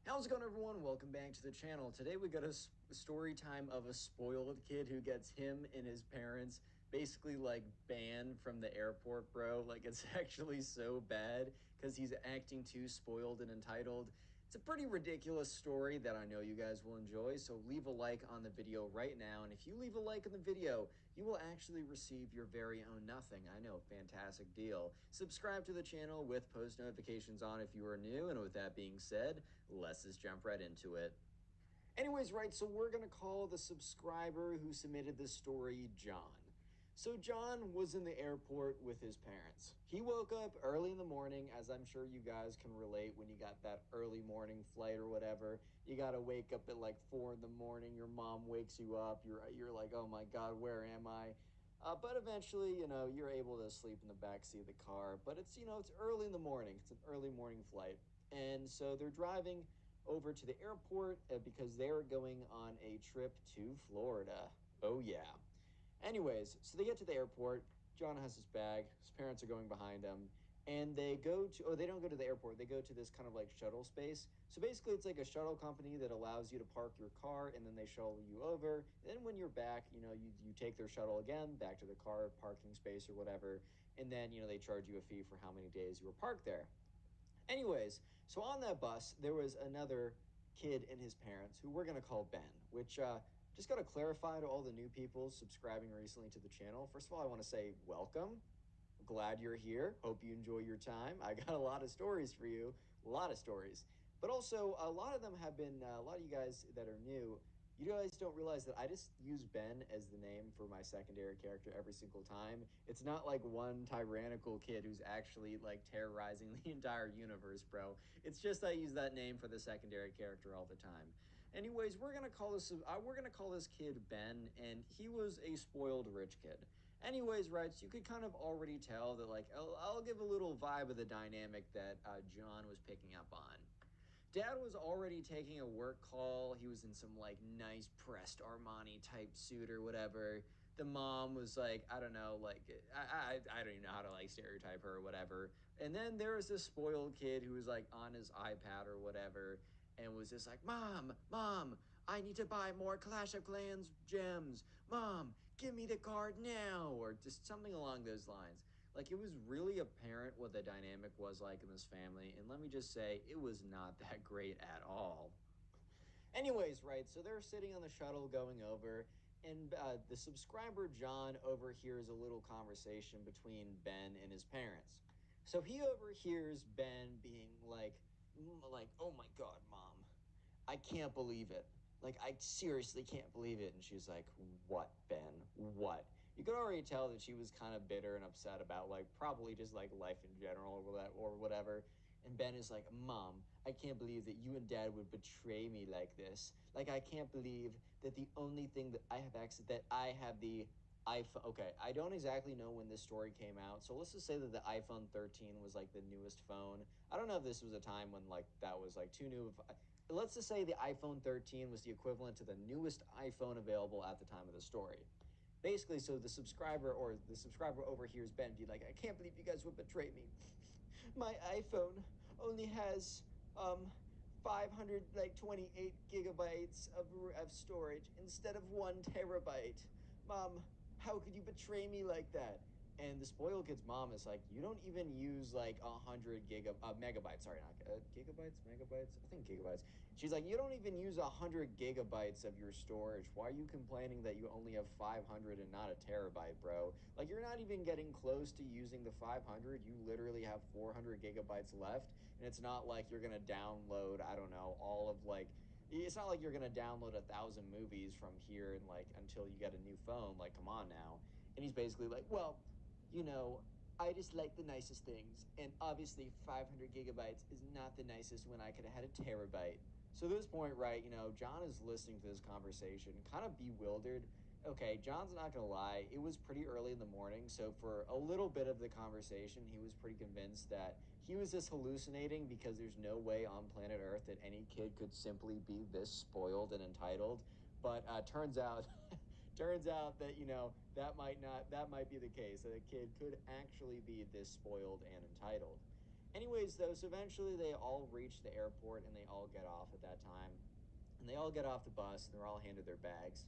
How's it going, everyone? Welcome back to the channel. Today we got a story time of a spoiled kid who gets him and his parents basically like banned from the airport, bro. Like it's actually so bad because he's acting too spoiled and entitled. It's a pretty ridiculous story that I know you guys will enjoy, so leave a like on the video right now. And if you leave a like on the video, you will actually receive your very own nothing. I know, fantastic deal. Subscribe to the channel with post notifications on if you are new. And with that being said, let's just jump right into it. Anyways, right, so we're going to call the subscriber who submitted this story John. So John was in the airport with his parents. He woke up early in the morning, as I'm sure you guys can relate when you got that early morning flight or whatever. You got to wake up at like 4 in the morning. Your mom wakes you up. You're like, oh my God, where am I? But eventually, you're able to sleep in the back seat of the car. But it's early in the morning. It's an early morning flight. And so they're driving over to the airport because they're going on a trip to Florida. Oh, yeah. Anyways, so they get to the airport. John has his bag. His parents are going behind him. And they they don't go to the airport. They go to this kind of like shuttle space. So basically, it's like a shuttle company that allows you to park your car and then they shuttle you over. And then when you're back, you take their shuttle again back to the car parking space or whatever. And then, they charge you a fee for how many days you were parked there. Anyways, so on that bus, there was another kid and his parents who we're going to call Ben, which just got to clarify to all the new people subscribing recently to the channel. First of all, I want to say welcome. Glad you're here. Hope you enjoy your time. I got a lot of stories for you, a lot of stories. But also, a lot of them have been, a lot of you guys that are new, you guys don't realize that I just use Ben as the name for my secondary character every single time. It's not like one tyrannical kid who's actually like terrorizing the entire universe, bro. It's just I use that name for the secondary character all the time. Anyways, we're gonna call this kid Ben, and he was a spoiled rich kid. Anyways, right, so you could kind of already tell that, like, I'll give a little vibe of the dynamic that John was picking up on. Dad was already taking a work call. He was in some like nice pressed Armani type suit or whatever. The mom was like, I don't know, like I don't even know how to like stereotype her or whatever. And then there was this spoiled kid who was like on his iPad or whatever and was just like, Mom, I need to buy more Clash of Clans gems. Mom, give me the card now, or just something along those lines. Like, it was really apparent what the dynamic was like in this family, and let me just say, it was not that great at all. Anyways, right, so they're sitting on the shuttle going over, and the subscriber John overhears a little conversation between Ben and his parents. So he overhears Ben being like, oh my God, Mom, I can't believe it. Like, I seriously can't believe it. And she's like, what, Ben? What? You could already tell that she was kind of bitter and upset about, like, probably just, like, life in general or whatever. And Ben is like, Mom, I can't believe that you and Dad would betray me like this. Like, I can't believe that the only thing that I have access, that I have the iPhone. Okay, I don't exactly know when this story came out. So let's just say that the iPhone 13 was, like, the newest phone. I don't know if this was a time when, like, that was, like, too new of let's just say the iPhone 13 was the equivalent to the newest iPhone available at the time of the story. Basically, so the subscriber overhears Ben be like, I can't believe you guys would betray me. My iPhone only has 528 gigabytes of storage instead of 1 terabyte. Mom, how could you betray me like that? And the spoiled kid's mom is like, you don't even use like 100 megabytes. Sorry, not gigabytes, megabytes. I think gigabytes. She's like, you don't even use 100 gigabytes of your storage. Why are you complaining that you only have 500 and not a terabyte, bro? Like, you're not even getting close to using the 500. You literally have 400 gigabytes left, and it's not like you're gonna download, I don't know, all of like. It's not like you're gonna download 1,000 movies from here and like until you get a new phone. Like, come on now. And he's basically like, well, you know, I just like the nicest things. And obviously, 500 gigabytes is not the nicest when I could have had a terabyte. So at this point, right, John is listening to this conversation, kind of bewildered. Okay, John's not going to lie. It was pretty early in the morning. So for a little bit of the conversation, he was pretty convinced that he was just hallucinating because there's no way on planet Earth that any kid could simply be this spoiled and entitled. But turns out turns out that that might be the case, that a kid could actually be this spoiled and entitled. Anyways, though, so eventually they all reach the airport and they all get off at that time, and they all get off the bus and they're all handed their bags.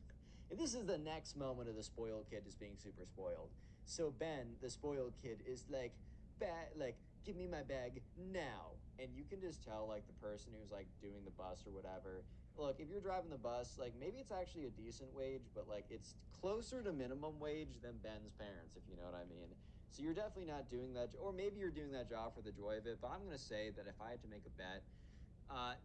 And this is the next moment of the spoiled kid just being super spoiled. So Ben, the spoiled kid, is like, give me my bag now. And you can just tell, like, the person who's like doing the bus or whatever. Look, if you're driving the bus, like, maybe it's actually a decent wage, but like it's closer to minimum wage than Ben's parents, if you know what I mean. So you're definitely not doing that, or maybe you're doing that job for the joy of it. But I'm gonna say that if I had to make a bet,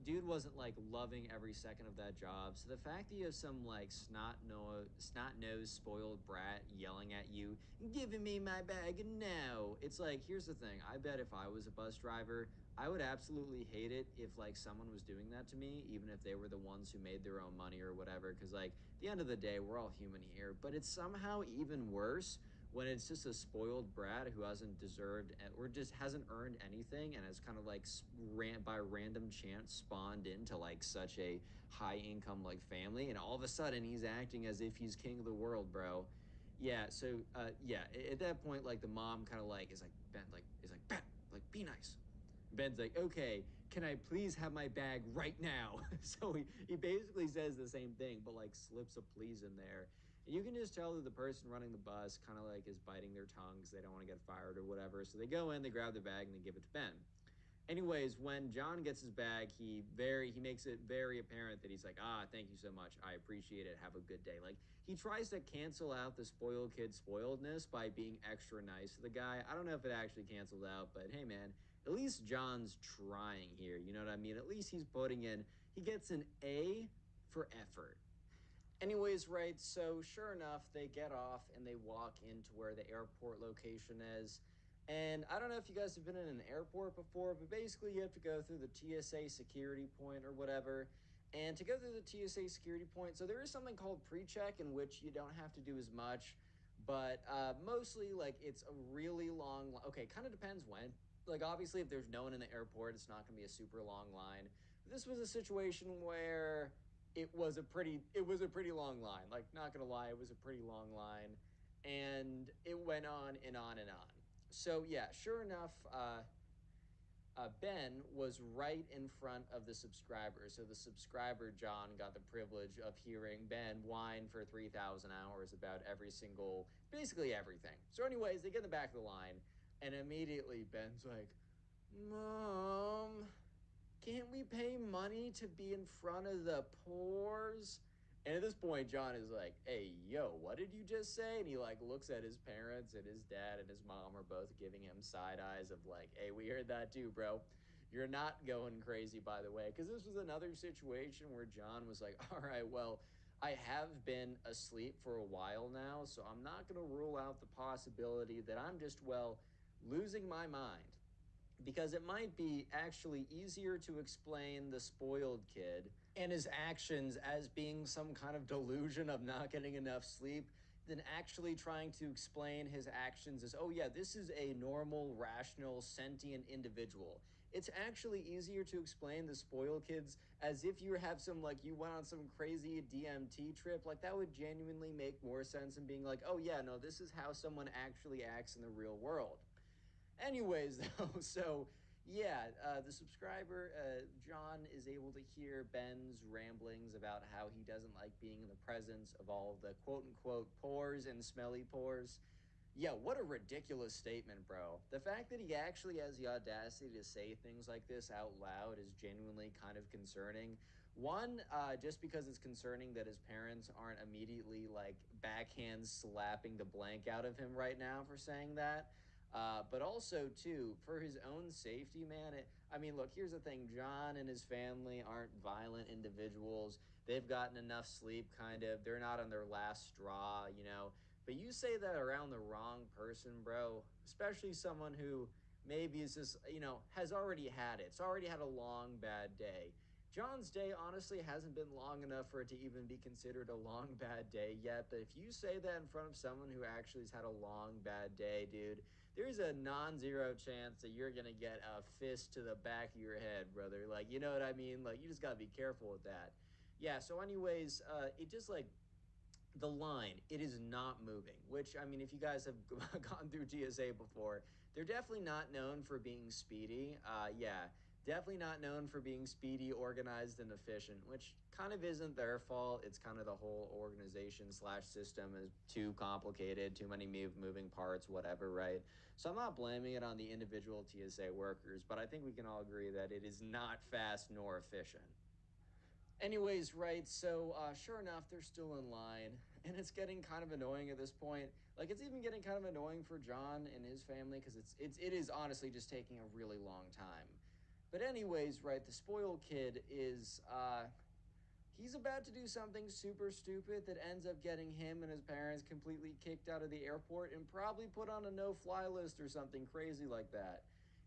dude wasn't like loving every second of that job. So the fact that you have some like snot nosed spoiled brat yelling at you, giving me my bag now. It's like, here's the thing. I bet if I was a bus driver, I would absolutely hate it if like someone was doing that to me, even if they were the ones who made their own money or whatever. Cause like at the end of the day, we're all human here. But it's somehow even worse when it's just a spoiled brat who hasn't deserved or just hasn't earned anything and has kind of like by random chance spawned into like such a high income like family, and all of a sudden he's acting as if he's king of the world, bro. Yeah, so yeah, at that point, like the mom kind of like is like Ben, like be nice. Ben's like, okay, can I please have my bag right now? So he basically says the same thing, but like slips a please in there. And you can just tell that the person running the bus kind of like is biting their tongues. They don't want to get fired or whatever. So they go in, they grab the bag, and they give it to Ben. Anyways, when John gets his bag, he makes it very apparent that he's like, thank you so much. I appreciate it. Have a good day. Like he tries to cancel out the spoiled kid spoiledness by being extra nice to the guy. I don't know if it actually canceled out, but hey man, at least John's trying here. You know what I mean? At least he's putting in, he gets an A for effort. Anyways, right, so sure enough, they get off and they walk into where the airport location is. And I don't know if you guys have been in an airport before, but basically you have to go through the TSA security point or whatever. And to go through the TSA security point, so there is something called pre-check in which you don't have to do as much, but mostly like it's a really long, okay, kind of depends when. Like obviously if there's no one in the airport, it's not going to be a super long line. But this was a situation where it was a pretty long line. Like, not gonna lie, it was a pretty long line, and it went on and on and on. So yeah, sure enough, Ben was right in front of the subscriber. So the subscriber John got the privilege of hearing Ben whine for 3,000 hours about basically everything. So, anyways, they get in the back of the line, and immediately Ben's like, "Mom, can't we pay money to be in front of the pores?" And at this point, John is like, "Hey, yo, what did you just say?" And he like looks at his parents, and his dad and his mom are both giving him side eyes of like, "Hey, we heard that too, bro. You're not going crazy, by the way." Because this was another situation where John was like, "All right, well, I have been asleep for a while now, so I'm not going to rule out the possibility that I'm just, well, losing my mind, because it might be actually easier to explain the spoiled kid and his actions as being some kind of delusion of not getting enough sleep than actually trying to explain his actions as, oh yeah, this is a normal, rational, sentient individual. It's actually easier to explain the spoiled kids as if you have some, like, you went on some crazy DMT trip. Like, that would genuinely make more sense than being like, oh yeah, no, this is how someone actually acts in the real world. Anyways, though, so yeah, the subscriber, John, is able to hear Ben's ramblings about how he doesn't like being in the presence of all of the quote unquote pores and smelly pores. Yeah, what a ridiculous statement, bro. The fact that he actually has the audacity to say things like this out loud is genuinely kind of concerning. One, just because it's concerning that his parents aren't immediately like backhand slapping the blank out of him right now for saying that. But also, too, for his own safety, man. I mean, look, here's the thing: John and his family aren't violent individuals. They've gotten enough sleep, kind of. They're not on their last straw, you know. But you say that around the wrong person, bro, especially someone who maybe is just, has already had it. It's already had a long, bad day. John's day honestly hasn't been long enough for it to even be considered a long, bad day yet. But if you say that in front of someone who actually has had a long, bad day, dude, there's a non zero chance that you're going to get a fist to the back of your head, brother. Like, you know what I mean? Like, you just got to be careful with that. Yeah, so, anyways, it just like the line, it is not moving, which, I mean, if you guys have gone through TSA before, they're definitely not known for being speedy. Yeah, definitely not known for being speedy, organized, and efficient, which kind of isn't their fault. It's kind of the whole organization slash system is too complicated, too many moving parts, whatever, right? So I'm not blaming it on the individual TSA workers, but I think we can all agree that it is not fast nor efficient. Anyways, right, so sure enough, they're still in line, and it's getting kind of annoying at this point. Like, it's even getting kind of annoying for John and his family because it is honestly just taking a really long time. But anyways, right, the spoiled kid is he's about to do something super stupid that ends up getting him and his parents completely kicked out of the airport and probably put on a no-fly list or something crazy like that.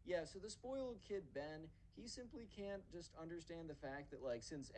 Yeah, so the spoiled kid Ben, he simply can't just understand the fact that, like, since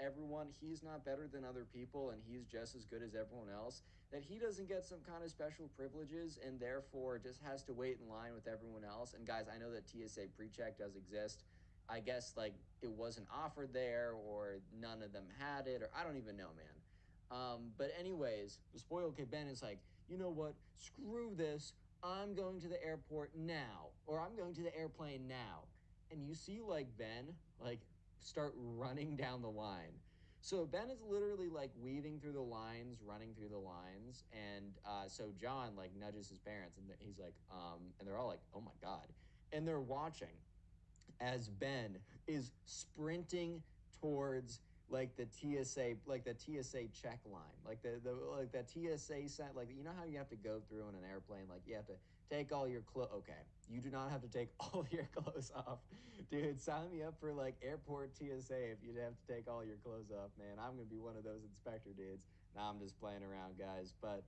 he's not better than other people and he's just as good as everyone else, that he doesn't get some kind of special privileges and therefore just has to wait in line with everyone else. And guys, I know that TSA pre-check does exist. I guess like it wasn't offered there or none of them had it, or I don't even know, man. But anyways, the spoiled kid Ben is like, you know what? Screw this. I'm going to the airport now, or I'm going to the airplane now. And you see like Ben like start running down the line. So Ben is literally like weaving through the lines, running through the lines, and so John like nudges his parents, and he's like, and they're all like, "Oh my god," and they're watching. as Ben is sprinting towards like the TSA check line, like the like that TSA set, like you know how you have to go through in an airplane, like you have to take all your clothes. Okay, you do not have to take all your clothes off, dude. Sign me up for like airport TSA if you'd have to take all your clothes off, man. I'm gonna be one of those inspector dudes. Nah, I'm just playing around, guys. But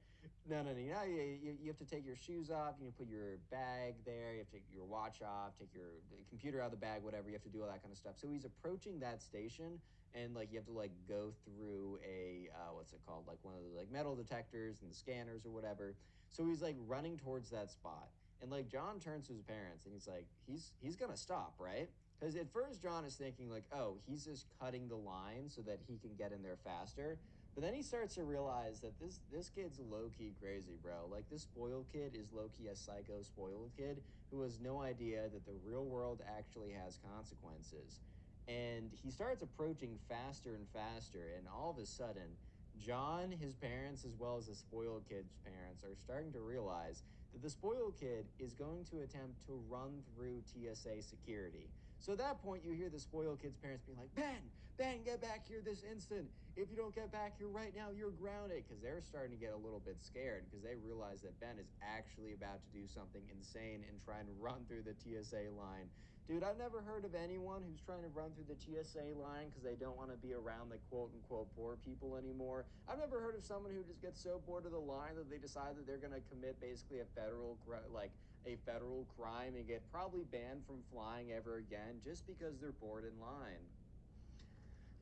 no. You know, you have to take your shoes off. You put your bag there. You have to take your watch off, take your computer out of the bag, whatever. You have to do all that kind of stuff. So he's approaching that station, and like you have to like go through a what's it called? Like one of the like metal detectors and the scanners or whatever. So he's like running towards that spot, and like John turns to his parents, and he's like, he's gonna stop, right? Because at first John is thinking like, oh, he's just cutting the line so that he can get in there faster. But then he starts to realize that this kid's low key crazy, bro. Like this spoiled kid is low key a psycho spoiled kid who has no idea that the real world actually has consequences. And he starts approaching faster and faster, and all of a sudden, John, his parents, as well as the spoiled kid's parents, are starting to realize that the spoiled kid is going to attempt to run through TSA security. So at that point, you hear the spoiled kid's parents being like, Ben, get back here this instant. If you don't get back here right now, you're grounded. Because they're starting to get a little bit scared because they realize that Ben is actually about to do something insane and trying to run through the TSA line. Dude, I've never heard of anyone who's trying to run through the TSA line because they don't want to be around the quote unquote poor people anymore. I've never heard of someone who just gets so bored of the line that they decide that they're going to commit basically a federal crime and get probably banned from flying ever again just because they're bored in line.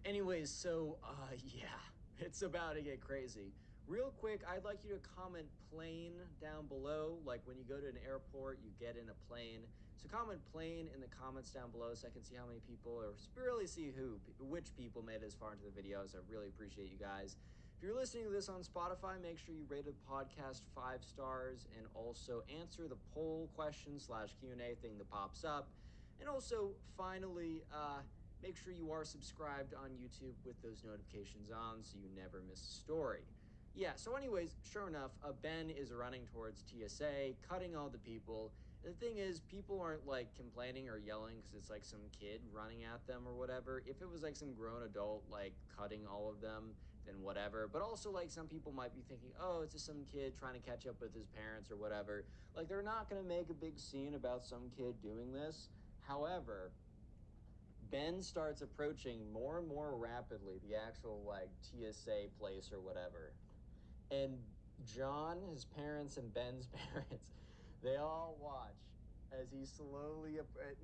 Anyways, so yeah, it's about to get crazy. Real quick, I'd like you to comment plane down below. Like when you go to an airport, you get in a plane. So comment plane in the comments down below so I can see how many people, or really see which people made it as far into the videos. I really appreciate you guys. If you're listening to this on Spotify, make sure you rate the podcast 5 stars and also answer the poll question / Q&A thing that pops up. And also, finally, make sure you are subscribed on YouTube with those notifications on so you never miss a story. Yeah, so anyways, sure enough, Ben is running towards TSA, cutting all the people. And the thing is, people aren't like complaining or yelling because it's like some kid running at them or whatever. If it was like some grown adult like cutting all of them, then whatever. But also like some people might be thinking, oh, it's just some kid trying to catch up with his parents or whatever. Like they're not going to make a big scene about some kid doing this. However, Ben starts approaching more and more rapidly the actual like TSA place or whatever. And John, his parents, and Ben's parents, they all watch as he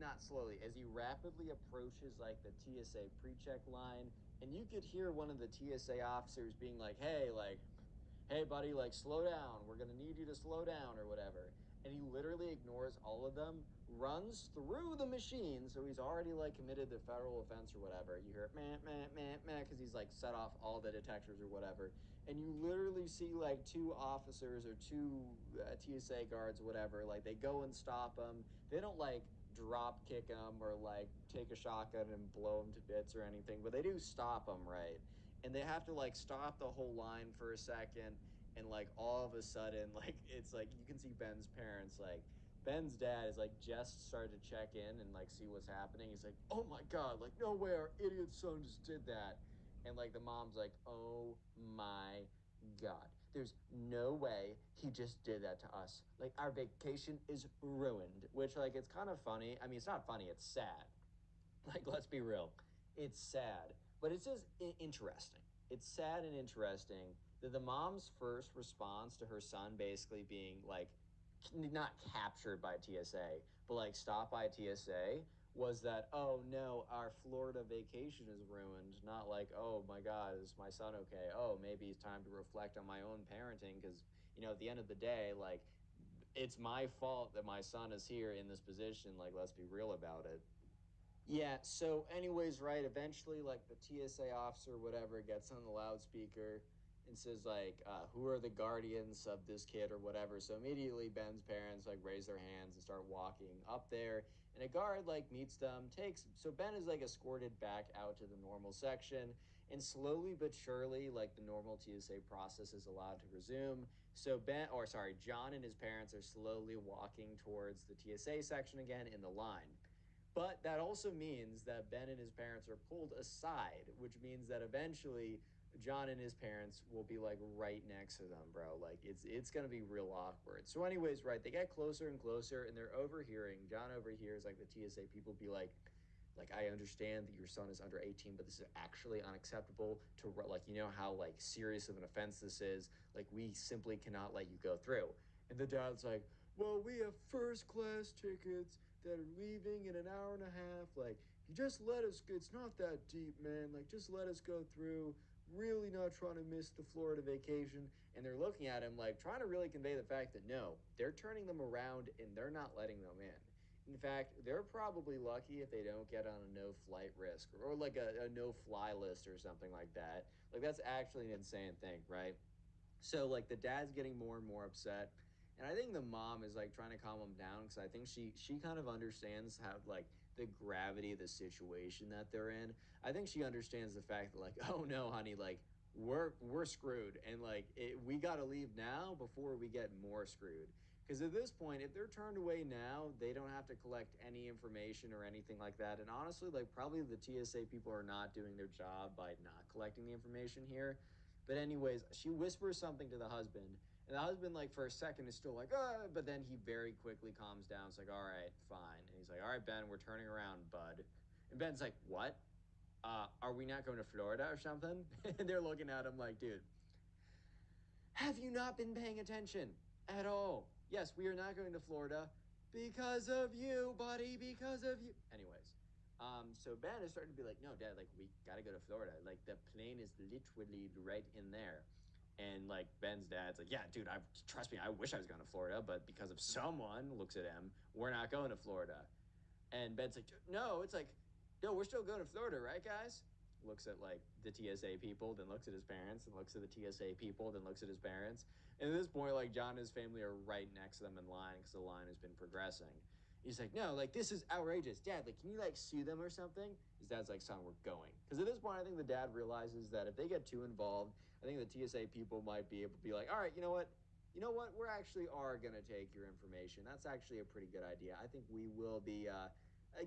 not slowly, as he rapidly approaches like the TSA pre-check line. And you could hear one of the TSA officers being like, hey buddy, like slow down, we're gonna need you to slow down or whatever. And he literally ignores all of them, runs through the machine, so he's already like committed the federal offense or whatever. You hear it meh because he's like set off all the detectors or whatever. And you literally see like two officers or two TSA guards, whatever, like they go and stop him. They don't like drop kick him or like take a shotgun and blow him to bits or anything, but they do stop him, right? And they have to like stop the whole line for a second, and like all of a sudden like it's like you can see Ben's parents, like Ben's dad is like just started to check in and like see what's happening. He's like, oh my god, like no way our idiot son just did that. And like the mom's like, oh my god, there's no way he just did that to us, like our vacation is ruined. Which like it's kind of funny. I mean, it's not funny, it's sad. Like, let's be real. It's sad, but it's just interesting. It's sad and interesting that the mom's first response to her son basically being like, not captured by TSA, but like stopped by TSA was that, oh no, our Florida vacation is ruined. Not like, oh my God, is my son okay? Oh, maybe it's time to reflect on my own parenting because, at the end of the day, like, it's my fault that my son is here in this position. Like, let's be real about it. Yeah, so anyways, right, eventually like the TSA officer, whatever, gets on the loudspeaker and says like, who are the guardians of this kid or whatever. So immediately Ben's parents like raise their hands and start walking up there. And a guard like meets them, so Ben is like escorted back out to the normal section. And slowly but surely, like the normal TSA process is allowed to resume. So John and his parents are slowly walking towards the TSA section again in the line. But that also means that Ben and his parents are pulled aside, which means that eventually John and his parents will be like right next to them, bro. Like it's gonna be real awkward. So, anyways, right, they get closer and closer, and they're overhearing. John overhears like the TSA people be like I understand that your son is under 18, but this is actually unacceptable to like, you know how like serious of an offense this is. Like we simply cannot let you go through. And the dad's like, well, we have first class tickets that are leaving in an hour and a half. Like, if you just let us, it's not that deep, man. Like, just let us go through. Really not trying to miss the Florida vacation. And they're looking at him like trying to really convey the fact that no, they're turning them around and they're not letting them in. In fact, they're probably lucky if they don't get on a no flight risk or like a no fly list or something like that. Like, that's actually an insane thing, right? So like the dad's getting more and more upset, and I think the mom is like trying to calm him down because I think she kind of understands how like the gravity of the situation that they're in. I think she understands the fact that like, oh no, honey, like we're screwed, and like we got to leave now before we get more screwed. Because at this point, if they're turned away now, they don't have to collect any information or anything like that. And honestly, like probably the TSA people are not doing their job by not collecting the information here. But anyways, she whispers something to the husband, and the husband, like for a second, is still like, but then he very quickly calms down. It's like, all right, fine. And he's like, all right, Ben, we're turning around, bud. And Ben's like, what? Are we not going to Florida or something? And they're looking at him like, dude, have you not been paying attention at all? Yes, we are not going to Florida because of you, buddy, because of you. Anyways, so Ben is starting to be like, no, Dad, like we gotta go to Florida. Like the plane is literally right in there. And like Ben's dad's like, yeah, dude, I trust me, I wish I was going to Florida, but because of someone looks at him, we're not going to Florida. And Ben's like, no, it's like, no, we're still going to Florida, right, guys? Looks at like the TSA people, then looks at his parents, and looks at the TSA people, then looks at his parents. And at this point, like John and his family are right next to them in line because the line has been progressing. He's like, no, like this is outrageous. Dad, like, can you like sue them or something? His dad's like, son, we're going. Because at this point, I think the dad realizes that if they get too involved, I think the TSA people might be able to be like, all right, you know what? You know what? We're actually are going to take your information. That's actually a pretty good idea. I think we will be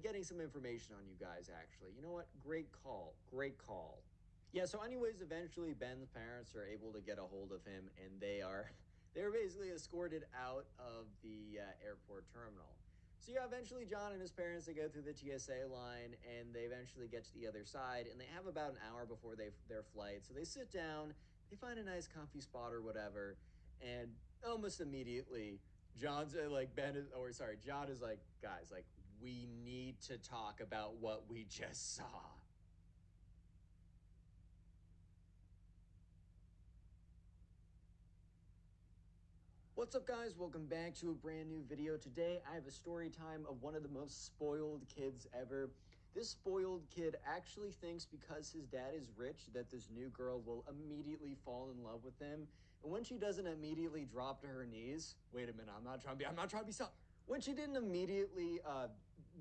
getting some information on you guys, actually. You know what? Great call. Great call. Yeah, so anyways, eventually Ben's parents are able to get a hold of him, and they're basically escorted out of the airport terminal. So yeah, eventually John and his parents, they go through the TSA line, and they eventually get to the other side, and they have about an hour before their flight. So they sit down, they find a nice comfy spot or whatever, and almost immediately John's like Ben is, or sorry, John is like, guys, like we need to talk about what we just saw. What's up, guys? Welcome back to a brand new video. Today, I have a story time of one of the most spoiled kids ever. This spoiled kid actually thinks because his dad is rich that this new girl will immediately fall in love with him. And when she doesn't immediately drop to her knees, wait a minute, I'm not trying to be soft. When she didn't immediately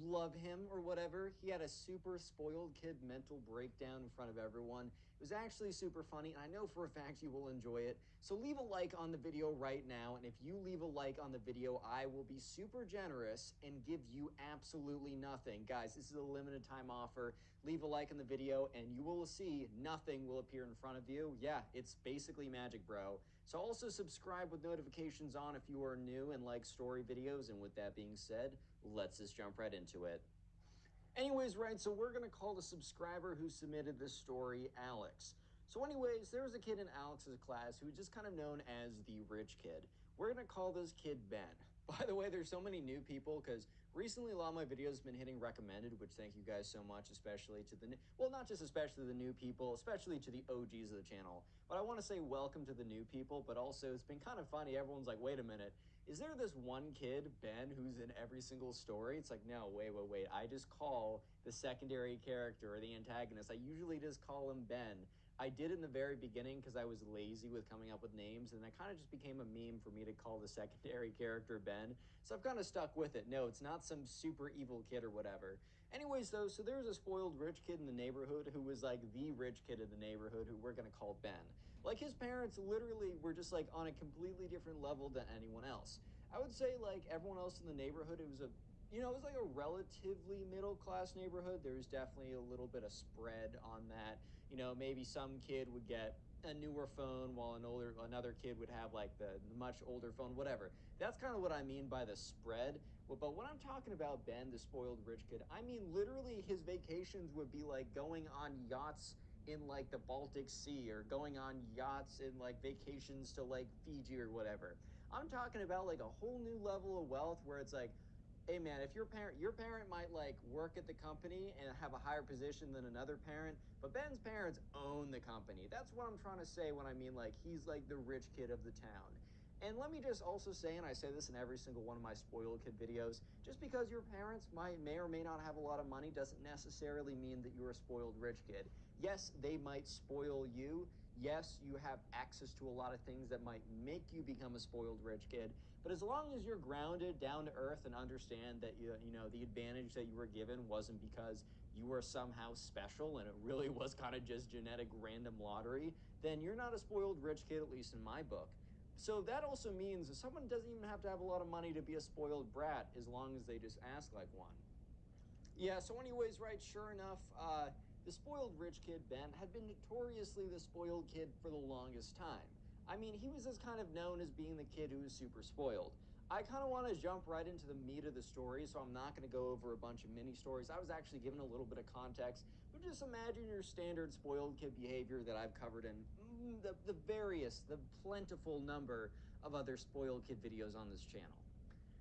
love him or whatever, he had a super spoiled kid mental breakdown in front of everyone. It was actually super funny, and I know for a fact you will enjoy it. So leave a like on the video right now, and if you leave a like on the video, I will be super generous and give you absolutely nothing. Guys, this is a limited time offer. Leave a like on the video, and you will see nothing will appear in front of you. Yeah, it's basically magic, bro. So also subscribe with notifications on if you are new and like story videos, and with that being said, let's just jump right into it. Anyways, right, so we're going to call the subscriber who submitted this story Alex. So anyways, there was a kid in Alex's class who was just kind of known as the rich kid. We're going to call this kid Ben. By the way, there's so many new people because recently a lot of my videos have been hitting recommended, which thank you guys so much, especially to the, well, not just especially the new people, especially to the OGs of the channel. But I want to say welcome to the new people, but also it's been kind of funny. Everyone's like, wait a minute, is there this one kid, Ben, who's in every single story? It's like, no, wait. I just call the secondary character or the antagonist. I usually just call him Ben. I did in the very beginning because I was lazy with coming up with names, and that kind of just became a meme for me to call the secondary character Ben. So I've kind of stuck with it. No, it's not some super evil kid or whatever. Anyways, though, so there's a spoiled rich kid in the neighborhood who was like the rich kid in the neighborhood who we're going to call Ben. Like his parents literally were just like on a completely different level than anyone else. I would say like everyone else in the neighborhood, it was a It was like a relatively middle class neighborhood. There was definitely a little bit of spread on that. Maybe some kid would get a newer phone while another kid would have like the much older phone, whatever. That's kind of what I mean by the spread. But when I'm talking about Ben, the spoiled rich kid, I mean literally his vacations would be like going on yachts in like the Baltic Sea or going on yachts in like vacations to like Fiji or whatever. I'm talking about like a whole new level of wealth where it's like, hey man, if your parent might like work at the company and have a higher position than another parent, but Ben's parents own the company. That's what I'm trying to say when I mean like he's like the rich kid of the town. And let me just also say, and I say this in every single one of my spoiled kid videos, just because your parents may or may not have a lot of money doesn't necessarily mean that you're a spoiled rich kid. Yes, they might spoil you. Yes, you have access to a lot of things that might make you become a spoiled rich kid. But as long as you're grounded, down to earth, and understand that the advantage that you were given wasn't because you were somehow special and it really was kind of just genetic random lottery, then you're not a spoiled rich kid, at least in my book. So that also means that someone doesn't even have to have a lot of money to be a spoiled brat as long as they just ask like one. Yeah, so anyways, right, sure enough, the spoiled rich kid, Ben, had been notoriously the spoiled kid for the longest time. I mean, he was as kind of known as being the kid who was super spoiled. I kind of want to jump right into the meat of the story, so I'm not going to go over a bunch of mini stories. I was actually given a little bit of context, but just imagine your standard spoiled kid behavior that I've covered in the plentiful number of other spoiled kid videos on this channel.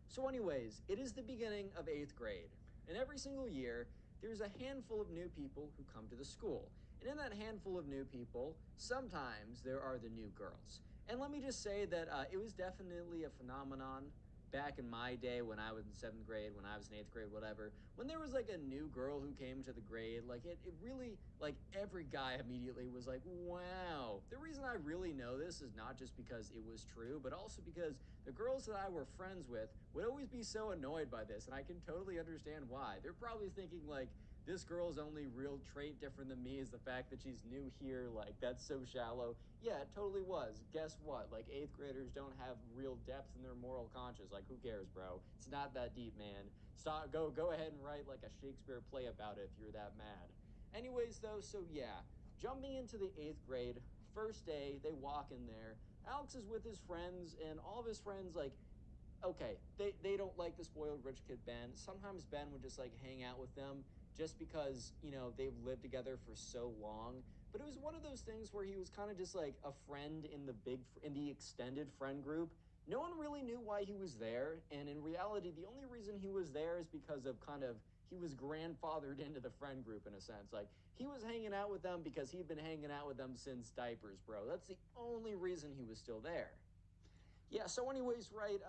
So, anyways, it is the beginning of eighth grade, and every single year, there's a handful of new people who come to the school. And in that handful of new people, sometimes there are the new girls. And let me just say that it was definitely a phenomenon back in my day when I was in seventh grade, when I was in eighth grade, whatever, when there was like a new girl who came to the grade, like it really, like every guy immediately was like, wow. The reason I really know this is not just because it was true, but also because the girls that I were friends with would always be so annoyed by this. And I can totally understand why. They're probably thinking, like, this girl's only real trait different than me is the fact that she's new here. Like, that's so shallow. Yeah, it totally was. Guess what? Like, eighth graders don't have real depth in their moral conscience. Like, who cares, bro? It's not that deep, man. Stop. Go ahead and write like a Shakespeare play about it if you're that mad. Anyways, though, so yeah, jumping into the eighth grade, first day, they walk in there. Alex is with his friends, and all of his friends, like, okay, they don't like the spoiled rich kid Ben. Sometimes Ben would just like hang out with them just because, they've lived together for so long. But it was one of those things where he was kind of just like a friend in the extended friend group. No one really knew why he was there, and in reality, the only reason he was there is because of kind of he was grandfathered into the friend group in a sense. Like he was hanging out with them because he'd been hanging out with them since diapers, bro. That's the only reason he was still there. Yeah, so anyways, right,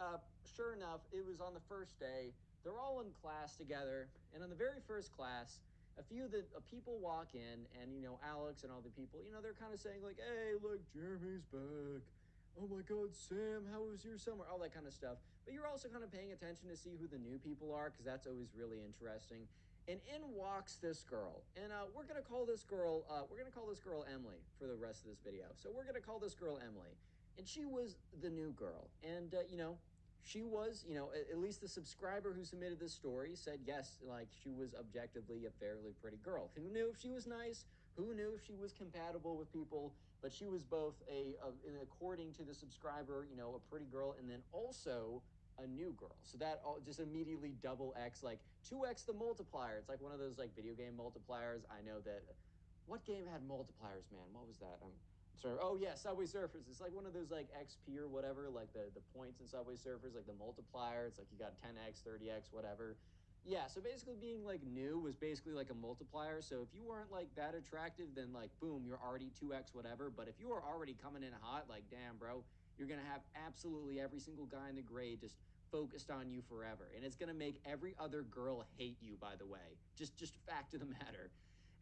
sure enough, it was on the first day. They're all in class together, and on the very first class, a few of the people walk in, and Alex and all the people, they're kind of saying like, "Hey, look, Jeremy's back. Oh my God, Sam, how was your summer?" All that kind of stuff. But you're also kind of paying attention to see who the new people are, because that's always really interesting. And in walks this girl, and we're gonna call this girl Emily for the rest of this video. So we're gonna call this girl Emily, and she was the new girl. And she was, at least the subscriber who submitted this story said yes, like she was objectively a fairly pretty girl. Who knew if she was nice? Who knew if she was compatible with people? But she was both according to the subscriber, a pretty girl, and then also a new girl. So that all just immediately double X, like 2X the multiplier. It's like one of those like video game multipliers. I know that. What game had multipliers, man? What was that? Sorry. Oh yeah, Subway Surfers. It's like one of those like XP or whatever, like the points in Subway Surfers, like the multiplier. It's like you got 10x, 30x, whatever. Yeah, so basically being like new was basically like a multiplier. So if you weren't like that attractive, then like boom, you're already 2x whatever. But if you are already coming in hot, like damn, bro, you're gonna have absolutely every single guy in the grade just focused on you forever. And it's gonna make every other girl hate you, by the way. Just a fact of the matter.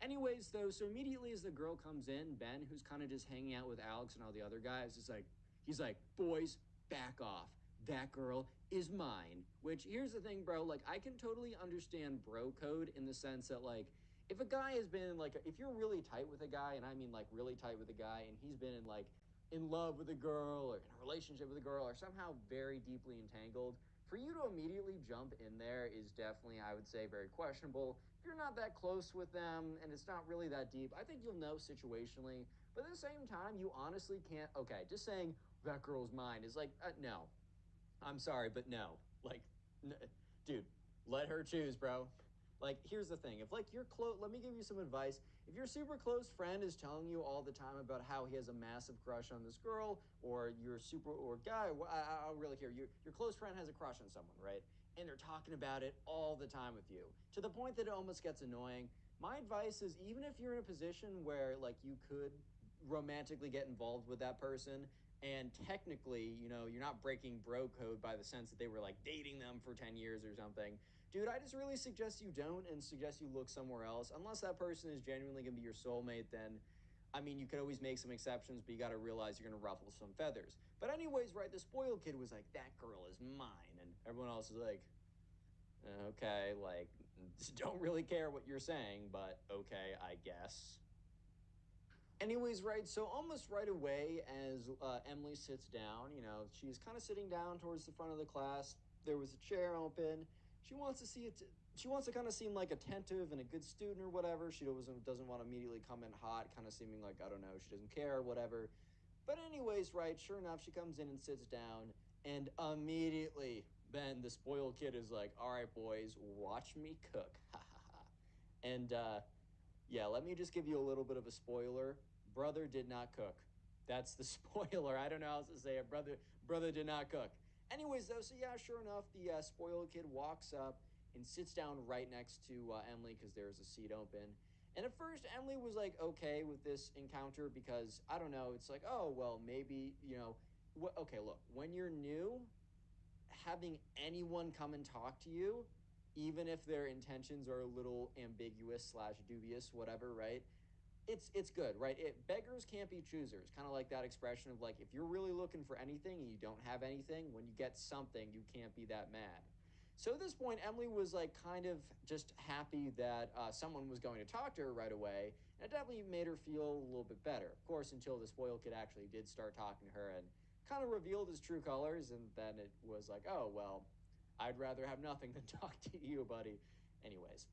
Anyways, though, so immediately as the girl comes in, Ben, who's kind of just hanging out with Alex and all the other guys, he's like, boys, back off. That girl is mine. Which here's the thing, bro. Like, I can totally understand bro code in the sense that, like, if a guy has been like, if you're really tight with a guy, and I mean like really tight with a guy, and he's been in love with a girl or in a relationship with a girl or somehow very deeply entangled, for you to immediately jump in there is definitely, I would say, very questionable. If you're not that close with them and it's not really that deep, I think you'll know situationally. But at the same time, you honestly can't. Okay, just saying that girl's mine is like, no. I'm sorry, but no. Like, dude, let her choose, bro. Like, here's the thing. If, like, you're close, let me give you some advice. If your super close friend is telling you all the time about how he has a massive crush on this girl, or your super, or guy, I don't really care. Your close friend has a crush on someone, right? And they're talking about it all the time with you to the point that it almost gets annoying. My advice is even if you're in a position where, like, you could romantically get involved with that person, and technically, you're not breaking bro code by the sense that they were like dating them for 10 years or something. Dude, I just really suggest you don't and suggest you look somewhere else. Unless that person is genuinely going to be your soulmate, then I mean, you could always make some exceptions, but you got to realize you're going to ruffle some feathers. But, anyways, right, the spoiled kid was like, that girl is mine. And everyone else is like, okay, like, don't really care what you're saying, but okay, I guess. Anyways, right, so almost right away as Emily sits down, she's kind of sitting down towards the front of the class. There was a chair open. She wants to see it. She wants to kind of seem like attentive and a good student or whatever. She doesn't want to immediately come in hot, kind of seeming like, I don't know, she doesn't care or whatever. But anyways, right, sure enough, she comes in and sits down, and immediately, Ben, the spoiled kid, is like, all right, boys, watch me cook. Ha ha ha. And yeah, let me just give you a little bit of a spoiler. Brother did not cook. That's the spoiler. I don't know how else to say it. Brother did not cook. Anyways, though, so yeah, sure enough, the spoiled kid walks up and sits down right next to Emily because there's a seat open. And at first, Emily was like okay with this encounter because I don't know. It's like, oh well, maybe okay, look, when you're new, having anyone come and talk to you, even if their intentions are a little ambiguous slash dubious, whatever, right? It's good, right? Beggars can't be choosers. Kind of like that expression of like, if you're really looking for anything and you don't have anything, when you get something, you can't be that mad. So at this point, Emily was like kind of just happy that someone was going to talk to her right away, and it definitely made her feel a little bit better. Of course, until the spoiled kid actually did start talking to her and kind of revealed his true colors, and then it was like, oh well, I'd rather have nothing than talk to you, buddy. Anyways,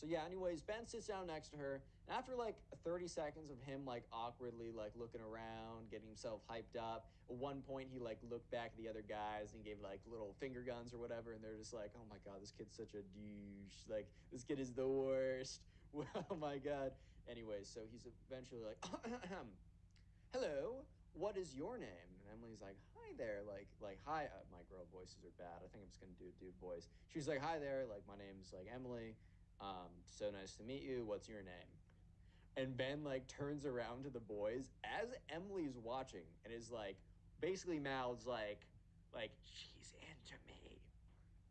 so yeah, anyways, Ben sits down next to her, and after like 30 seconds of him like awkwardly like looking around, getting himself hyped up, at one point he like looked back at the other guys and gave like little finger guns or whatever, and they're just like, oh my god, this kid's such a douche. Like, this kid is the worst. Oh my god. Anyways, so he's eventually like, hello, what is your name? And Emily's like, hi there, like hi. My girl voices are bad. I think I'm just gonna do a dude voice. She's like, hi there, like my name's like Emily. So nice to meet you. What's your name? And Ben like turns around to the boys as Emily's watching and is like, basically mouths like she's into me.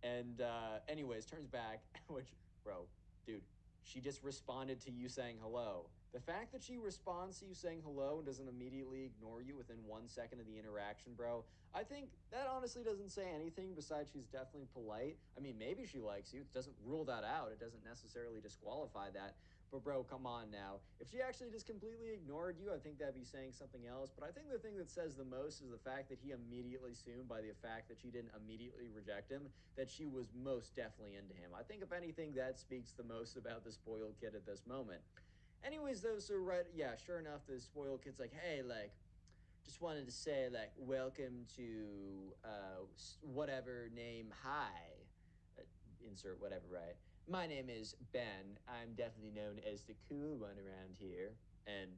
And anyways, turns back, which, bro, dude, she just responded to you saying hello. The fact that she responds to you saying hello and doesn't immediately ignore you within 1 second of the interaction, bro, I think that honestly doesn't say anything besides she's definitely polite. I mean, maybe she likes you. It doesn't rule that out. It doesn't necessarily disqualify that. But, bro, come on now. If she actually just completely ignored you, I think that'd be saying something else. But I think the thing that says the most is the fact that he immediately assumed by the fact that she didn't immediately reject him that she was most definitely into him. I think, if anything, that speaks the most about the spoiled kid at this moment. Anyways, though, so right, yeah, sure enough, the spoiled kid's like, hey, like, just wanted to say, like, welcome to whatever name, hi, uh, insert whatever, right? My name is Ben. I'm definitely known as the cool one around here. And,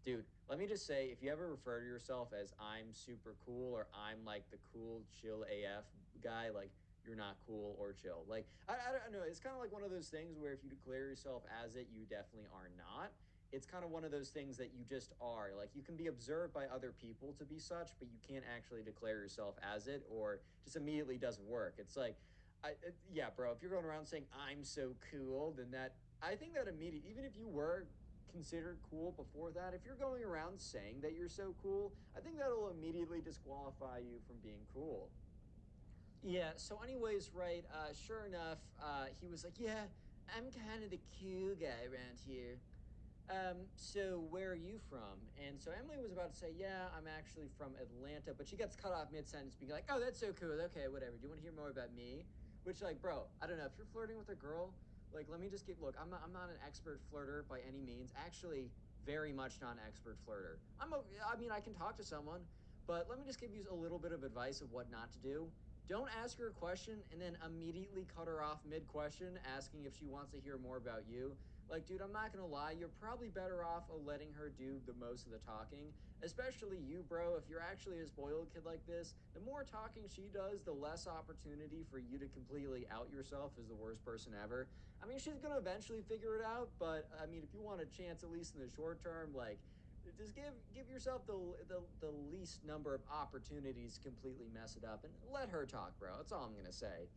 dude, let me just say, if you ever refer to yourself as I'm super cool or I'm like the cool, chill AF guy, like, you're not cool or chill. Like, I don't know. It's kind of like one of those things where if you declare yourself as it, you definitely are not. It's kind of one of those things that you just are. Like, you can be observed by other people to be such, but you can't actually declare yourself as it, or just immediately doesn't work. It's like, yeah, bro, if you're going around saying I'm so cool, then I think that immediately, even if you were considered cool before that, if you're going around saying that you're so cool, I think that'll immediately disqualify you from being cool. Yeah, so anyways, right, sure enough, he was like, yeah, I'm kind of the cool guy around here. So where are you from? And so Emily was about to say, yeah, I'm actually from Atlanta, but she gets cut off mid-sentence being like, oh, that's so cool. Okay, whatever. Do you want to hear more about me? Which, like, bro, I don't know. If you're flirting with a girl, like, let me just get, look, I'm not an expert flirter by any means. Actually, very much not an expert flirter. I mean, I can talk to someone, but let me just give you a little bit of advice of what not to do. Don't ask her a question and then immediately cut her off mid question, asking if she wants to hear more about you. Like, dude, I'm not gonna lie, you're probably better off letting her do the most of the talking. Especially you, bro. If you're actually a spoiled kid like this, the more talking she does, the less opportunity for you to completely out yourself as the worst person ever. I mean, she's gonna eventually figure it out, but I mean, if you want a chance, at least in the short term, like, just give yourself the least number of opportunities to completely mess it up and let her talk, bro. That's all I'm gonna say.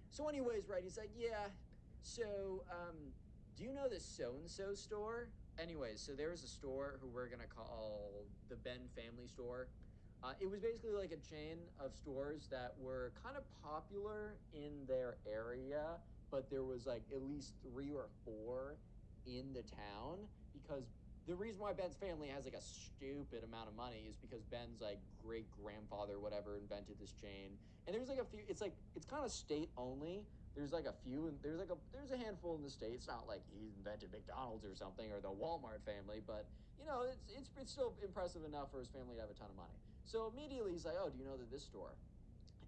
So, anyways, right? He's like, yeah. So, do you know this so and so store? Anyways, so there was a store who we're gonna call the Ben Family Store. It was basically like a chain of stores that were kind of popular in their area, but there was like at least three or four in the town because the reason why Ben's family has like a stupid amount of money is because Ben's like great grandfather, whatever, invented this chain. And there's like a few, it's kind of state only. There's like a few, and there's a handful in the state. It's not like he invented McDonald's or something or the Walmart family, but you know, it's still impressive enough for his family to have a ton of money. So immediately he's like, "Oh, do you know that this store?"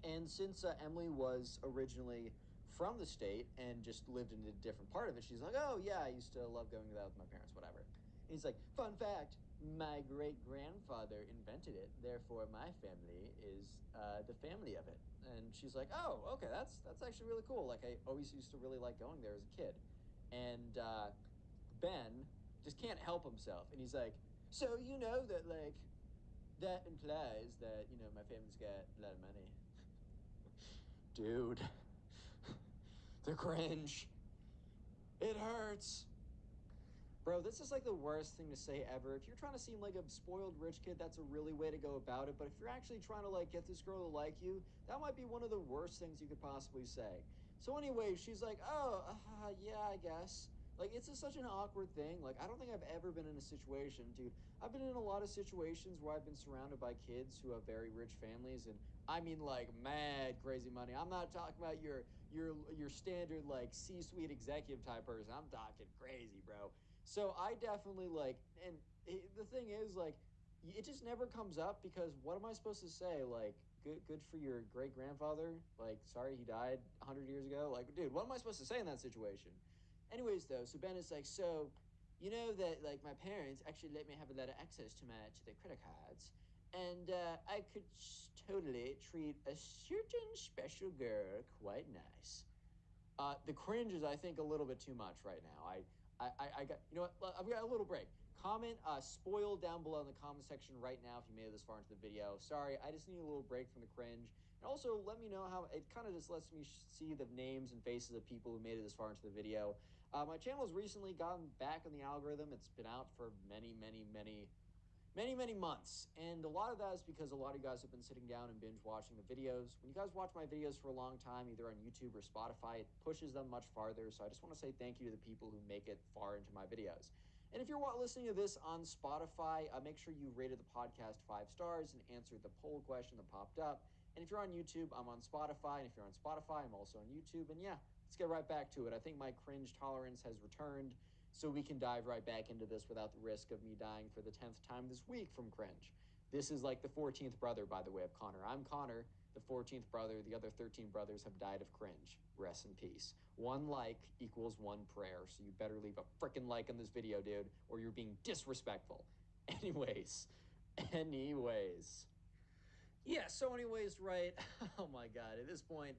And since Emily was originally from the state and just lived in a different part of it, she's like, "Oh yeah, I used to love going to that with my parents, whatever." And he's like, "Fun fact: my great grandfather invented it. Therefore, my family is the family of it." And she's like, "Oh, okay, that's actually really cool. Like, I always used to really like going there as a kid." And Ben just can't help himself, and he's like, "So you know that like." That implies that, you know, my family's got a lot of money. Dude, the cringe. It hurts. Bro, this is like the worst thing to say ever. If you're trying to seem like a spoiled rich kid, that's a really way to go about it. But if you're actually trying to like get this girl to like you, that might be one of the worst things you could possibly say. So anyway, she's like, "Oh, yeah, I guess." Like it's just such an awkward thing. Like I don't think I've ever been in a situation, dude. I've been in a lot of situations where I've been surrounded by kids who have very rich families, and I mean like mad crazy money. I'm not talking about your standard like C-suite executive type person. I'm talking crazy, bro. So I definitely like, and the thing is, like, it just never comes up because what am I supposed to say? Like, good for your great grandfather. Like, sorry he died 100 years ago. Like, dude, what am I supposed to say in that situation? Anyways, though, so Ben is like, so you know that like my parents actually let me have a lot of access to their credit cards, and I could totally treat a certain special girl quite nice. The cringe is, I think, a little bit too much right now. I got, you know what? I've got a little break. Comment spoiled down below in the comment section right now if you made it this far into the video. Sorry, I just need a little break from the cringe. And also, let me know how it kind of just lets me see the names and faces of people who made it this far into the video. My channel has recently gotten back in the algorithm. It's been out for many months. And a lot of that is because a lot of you guys have been sitting down and binge watching the videos. When you guys watch my videos for a long time, either on YouTube or Spotify, it pushes them much farther. So I just want to say thank you to the people who make it far into my videos. And if you're listening to this on Spotify, make sure you rated the podcast 5 stars and answered the poll question that popped up. And if you're on YouTube, I'm on Spotify. And if you're on Spotify, I'm also on YouTube. And yeah, let's get right back to it. I think my cringe tolerance has returned, so we can dive right back into this without the risk of me dying for the 10th time this week from cringe. This is like the 14th brother, by the way, of Connor. I'm Connor, the 14th brother. The other 13 brothers have died of cringe. Rest in peace. One like equals one prayer, so you better leave a freaking like on this video, dude, or you're being disrespectful. Anyways. Yeah, so anyways, right. Oh my God. At this point,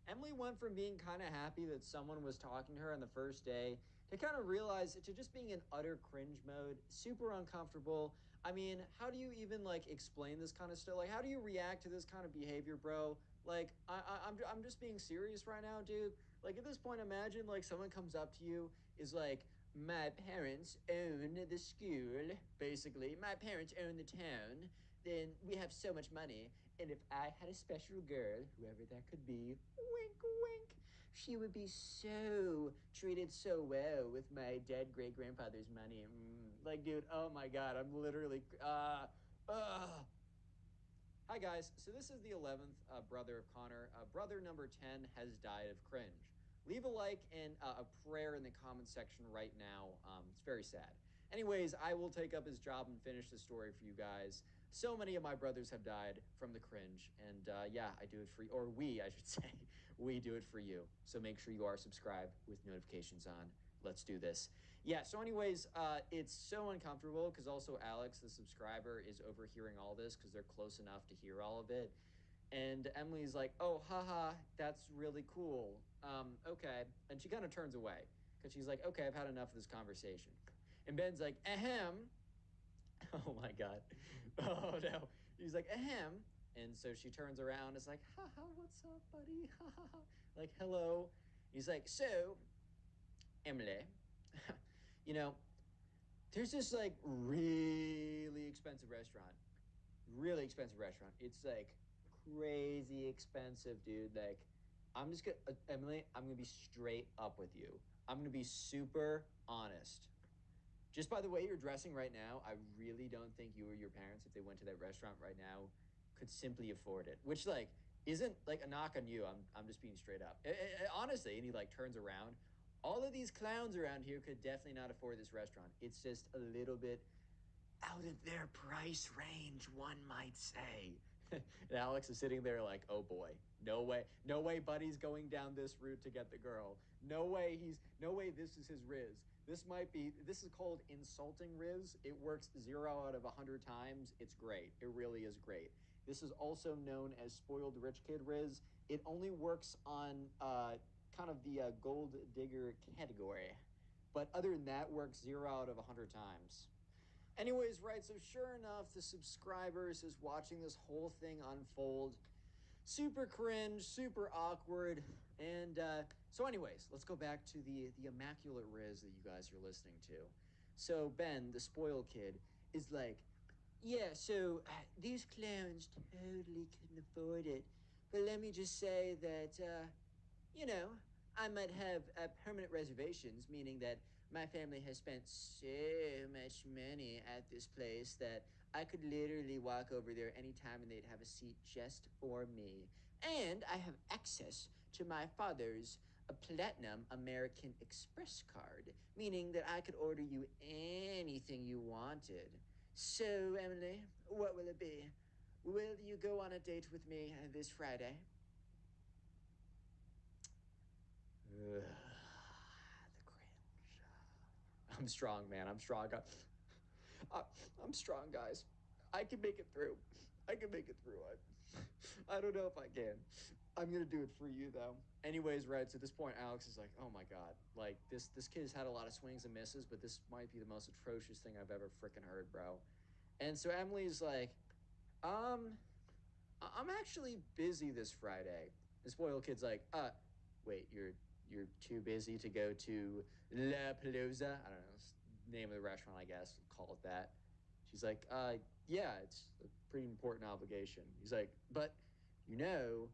Emily went from being kind of happy that someone was talking to her on the first day to kind of realize to just being in utter cringe mode, super uncomfortable. I mean, how do you even like explain this kind of stuff? Like, how do you react to this kind of behavior, bro? Like, I'm just being serious right now, dude. Like, at this point, imagine like someone comes up to you, is like, my parents own the school, basically. My parents own the town. Then we have so much money. And if I had a special girl, whoever that could be, wink, wink, she would be so treated so well with my dead great grandfather's money. Like, dude, oh my God, I'm literally, Hi, guys. So this is the 11th brother of Connor. Brother number 10 has died of cringe. Leave a like and a prayer in the comment section right now. It's very sad. Anyways, I will take up his job and finish the story for you guys. So many of my brothers have died from the cringe. And yeah, I do it for you, or we, I should say, we do it for you. So make sure you are subscribed with notifications on. Let's do this. Yeah, so anyways, it's so uncomfortable because also Alex, the subscriber, is overhearing all this because they're close enough to hear all of it. And Emily's like, oh, haha, that's really cool. Okay. And she kind of turns away because she's like, okay, I've had enough of this conversation. And Ben's like, ahem. Oh my God. Oh no. He's like, ahem. And so she turns around. It's like, haha, what's up, buddy? Ha ha ha. Like, hello. He's like, so, Emily, you know, there's this like really expensive restaurant. Really expensive restaurant. It's like crazy expensive, dude. Like, I'm just gonna, Emily, I'm gonna be straight up with you. I'm gonna be super honest. Just by the way you're dressing right now, I really don't think you or your parents, if they went to that restaurant right now, could simply afford it. Which like isn't like a knock on you. I'm just being straight up. Honestly, and he like turns around. All of these clowns around here could definitely not afford this restaurant. It's just a little bit out of their price range, one might say. And Alex is sitting there like, oh boy, no way, no way Buddy's going down this route to get the girl. No way this is his Riz. This is called insulting Riz. It works 0 out of 100 times. It's great. It really is great. This is also known as spoiled rich kid Riz. It only works on kind of the gold digger category. But other than that, works 0 out of 100 times. Anyways, right, so sure enough, the subscribers is watching this whole thing unfold. Super cringe, super awkward. And so anyways, let's go back to the immaculate Riz that you guys are listening to. So Ben, the spoiled kid, is like, yeah, so these clowns totally couldn't afford it. But let me just say that you know, I might have permanent reservations, meaning that my family has spent so much money at this place that I could literally walk over there anytime and they'd have a seat just for me. And I have access to my father's a platinum American Express card, meaning that I could order you anything you wanted. So, Emily, what will it be? Will you go on a date with me this Friday? Ugh, the cringe. I'm strong, man. I'm strong. I, I'm strong, guys. I can make it through. I can make it through. I don't know if I can. I'm gonna do it for you, though. Anyways, right. So at this point, Alex is like, "Oh my god! Like this kid has had a lot of swings and misses, but this might be the most atrocious thing I've ever freaking heard, bro." And so Emily's like, um, I'm actually busy this Friday. The spoiled kid's like, wait, you're too busy to go to La Palooza? I don't know, name of the restaurant, I guess. Call it that. She's like, yeah, it's a pretty important obligation. He's like, but you know,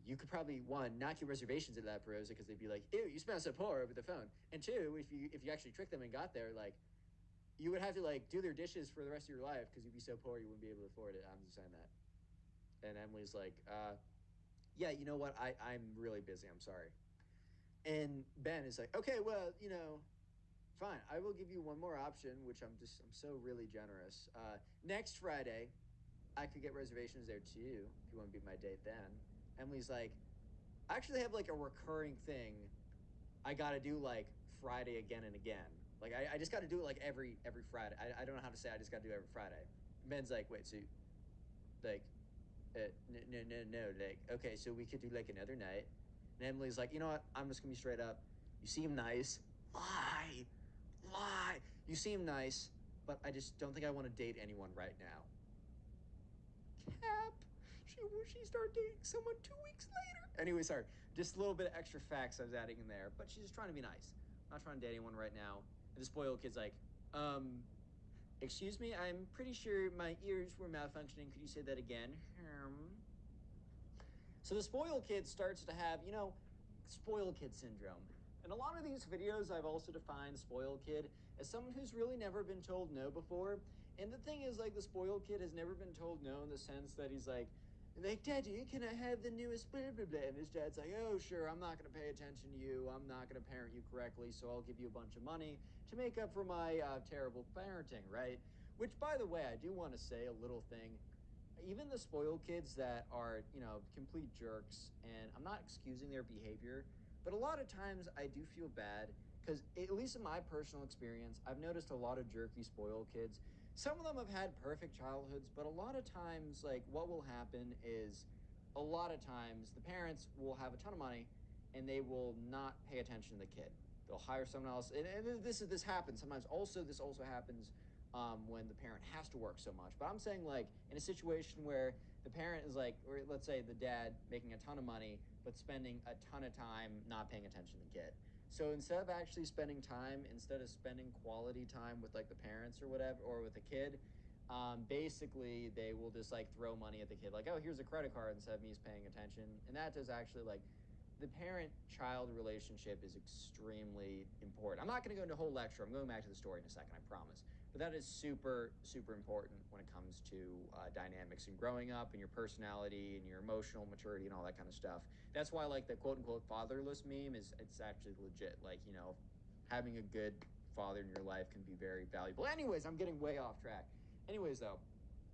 you could probably one not get reservations at La Palooza because they'd be like, ew, you smell so poor over the phone. And two, if you actually tricked them and got there, like you would have to like do their dishes for the rest of your life because you'd be so poor you wouldn't be able to afford it. I'm just saying that. And Emily's like, yeah, you know what? I'm really busy. I'm sorry. And Ben is like, okay, well, fine. I will give you one more option, which I'm so really generous. Next Friday, I could get reservations there too, if you want to be my date then. Emily's like, I actually have like a recurring thing. I got to do like Friday again and again. Like I just got to do it like every Friday. I don't know how to say I just got to do it every Friday. Ben's like, wait, so like no. Like, okay, so we could do like another night. And Emily's like, you know what? I'm just gonna be straight up. You seem nice. Lie. You seem nice, but I just don't think I want to date anyone right now. Cap. She started dating someone 2 weeks later. Anyway, sorry. Just a little bit of extra facts I was adding in there, but she's just trying to be nice. Not trying to date anyone right now. And the spoiled kid's like, excuse me, I'm pretty sure my ears were malfunctioning. Could you say that again? So the spoiled kid starts to have, spoiled kid syndrome. In a lot of these videos, I've also defined spoiled kid as someone who's really never been told no before. And the thing is, like, the spoiled kid has never been told no in the sense that he's like, Daddy, can I have the newest blah, blah, blah? And his dad's like, oh, sure, I'm not going to pay attention to you. I'm not going to parent you correctly, so I'll give you a bunch of money to make up for my terrible parenting, right? Which, by the way, I do want to say a little thing. Even the spoiled kids that are, complete jerks, and I'm not excusing their behavior, but a lot of times I do feel bad because, at least in my personal experience, I've noticed a lot of jerky spoiled kids. Some of them have had perfect childhoods, but a lot of times, like, what will happen is a lot of times the parents will have a ton of money and they will not pay attention to the kid. They'll hire someone else, and this happens sometimes. Also, this also happens when the parent has to work so much. But I'm saying, like, in a situation where the parent is like, or let's say the dad making a ton of money, but spending a ton of time not paying attention to the kid. So instead of actually spending time, instead of spending quality time with like the parents or whatever, or with the kid, basically they will just like throw money at the kid, like, oh, here's a credit card, instead of me paying attention. And that does actually, like, the parent-child relationship is extremely important. I'm not going to go into a whole lecture. I'm going back to the story in a second, I promise. But that is super, super important when it comes to dynamics and growing up and your personality and your emotional maturity and all that kind of stuff. That's why, like, the quote-unquote fatherless meme it's actually legit. Like, having a good father in your life can be very valuable. Anyways, I'm getting way off track. Anyways, though,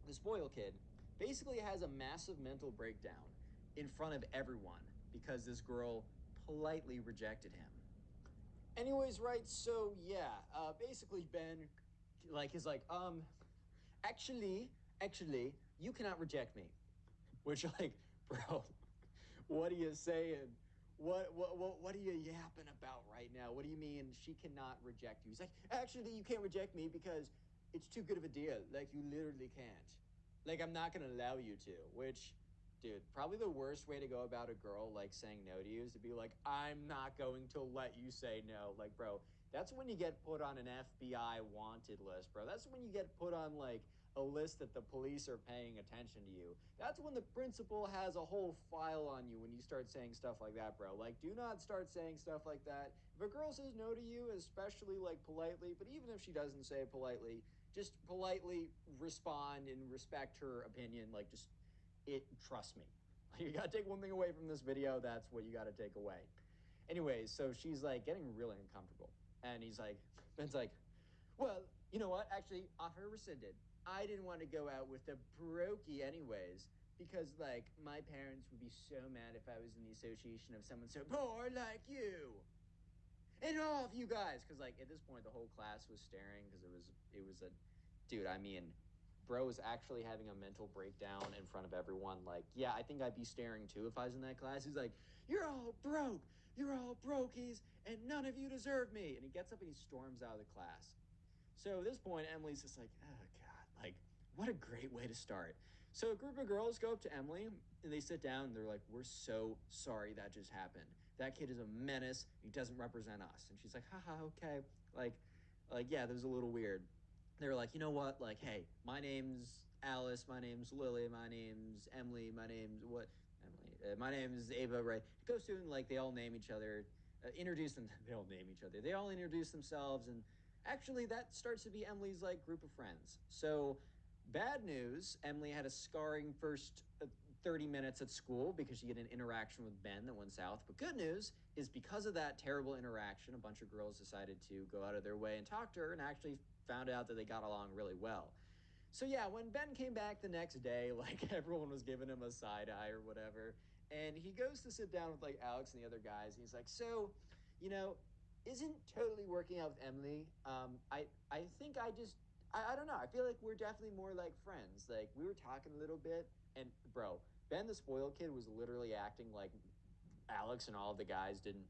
the spoiled kid basically has a massive mental breakdown in front of everyone because this girl politely rejected him. Anyways, right, so yeah, basically Ben, like, is like, actually, you cannot reject me. Which, like, bro, what are you saying? What are you yapping about right now? What do you mean she cannot reject you? He's like, actually, you can't reject me because it's too good of a deal. Like, you literally can't. Like, I'm not gonna allow you to. Which, dude, probably the worst way to go about a girl, like, saying no to you is to be like, I'm not going to let you say no. Like, bro, that's when you get put on an FBI wanted list, bro. That's when you get put on, like, a list that the police are paying attention to you. That's when the principal has a whole file on you when you start saying stuff like that, bro. Like, do not start saying stuff like that. If a girl says no to you, especially, like, politely, but even if she doesn't say it politely, just politely respond and respect her opinion. Like, just, trust me. You gotta take one thing away from this video, that's what you gotta take away. Anyways, so she's, like, getting really uncomfortable. And Ben's like, well, you know what? Actually, offer rescinded. I didn't want to go out with a brokey anyways, because, like, my parents would be so mad if I was in the association of someone so poor like you. And all of you guys, because, like, at this point, the whole class was staring because it was a, dude, I mean, bro was actually having a mental breakdown in front of everyone. Like, yeah, I think I'd be staring too if I was in that class. He's like, you're all brokies, and none of you deserve me. And he gets up and he storms out of the class. So at this point, Emily's just like, oh, God, like, what a great way to start. So a group of girls go up to Emily and they sit down and they're like, we're so sorry that just happened. That kid is a menace. He doesn't represent us. And she's like, haha, okay. Yeah, that was a little weird. They were like, you know what? Like, hey, my name's Alice. My name's Lily. My name's Emily. My name's what? Emily. My name is Ava, right? It goes through and, like, they all name each other, introduce them. They all name each other. They all introduce themselves, and actually, that starts to be Emily's, like, group of friends. So, bad news, Emily had a scarring first 30 minutes at school because she had an interaction with Ben that went south. But good news is, because of that terrible interaction, a bunch of girls decided to go out of their way and talk to her and actually found out that they got along really well. So yeah, when Ben came back the next day, like, everyone was giving him a side eye or whatever, and he goes to sit down with, like, Alex and the other guys, and he's like, so, you know, isn't totally working out with Emily. I think I don't know. I feel like we're definitely more like friends. Like, we were talking a little bit, and bro, Ben the spoiled kid was literally acting like Alex and all of the guys didn't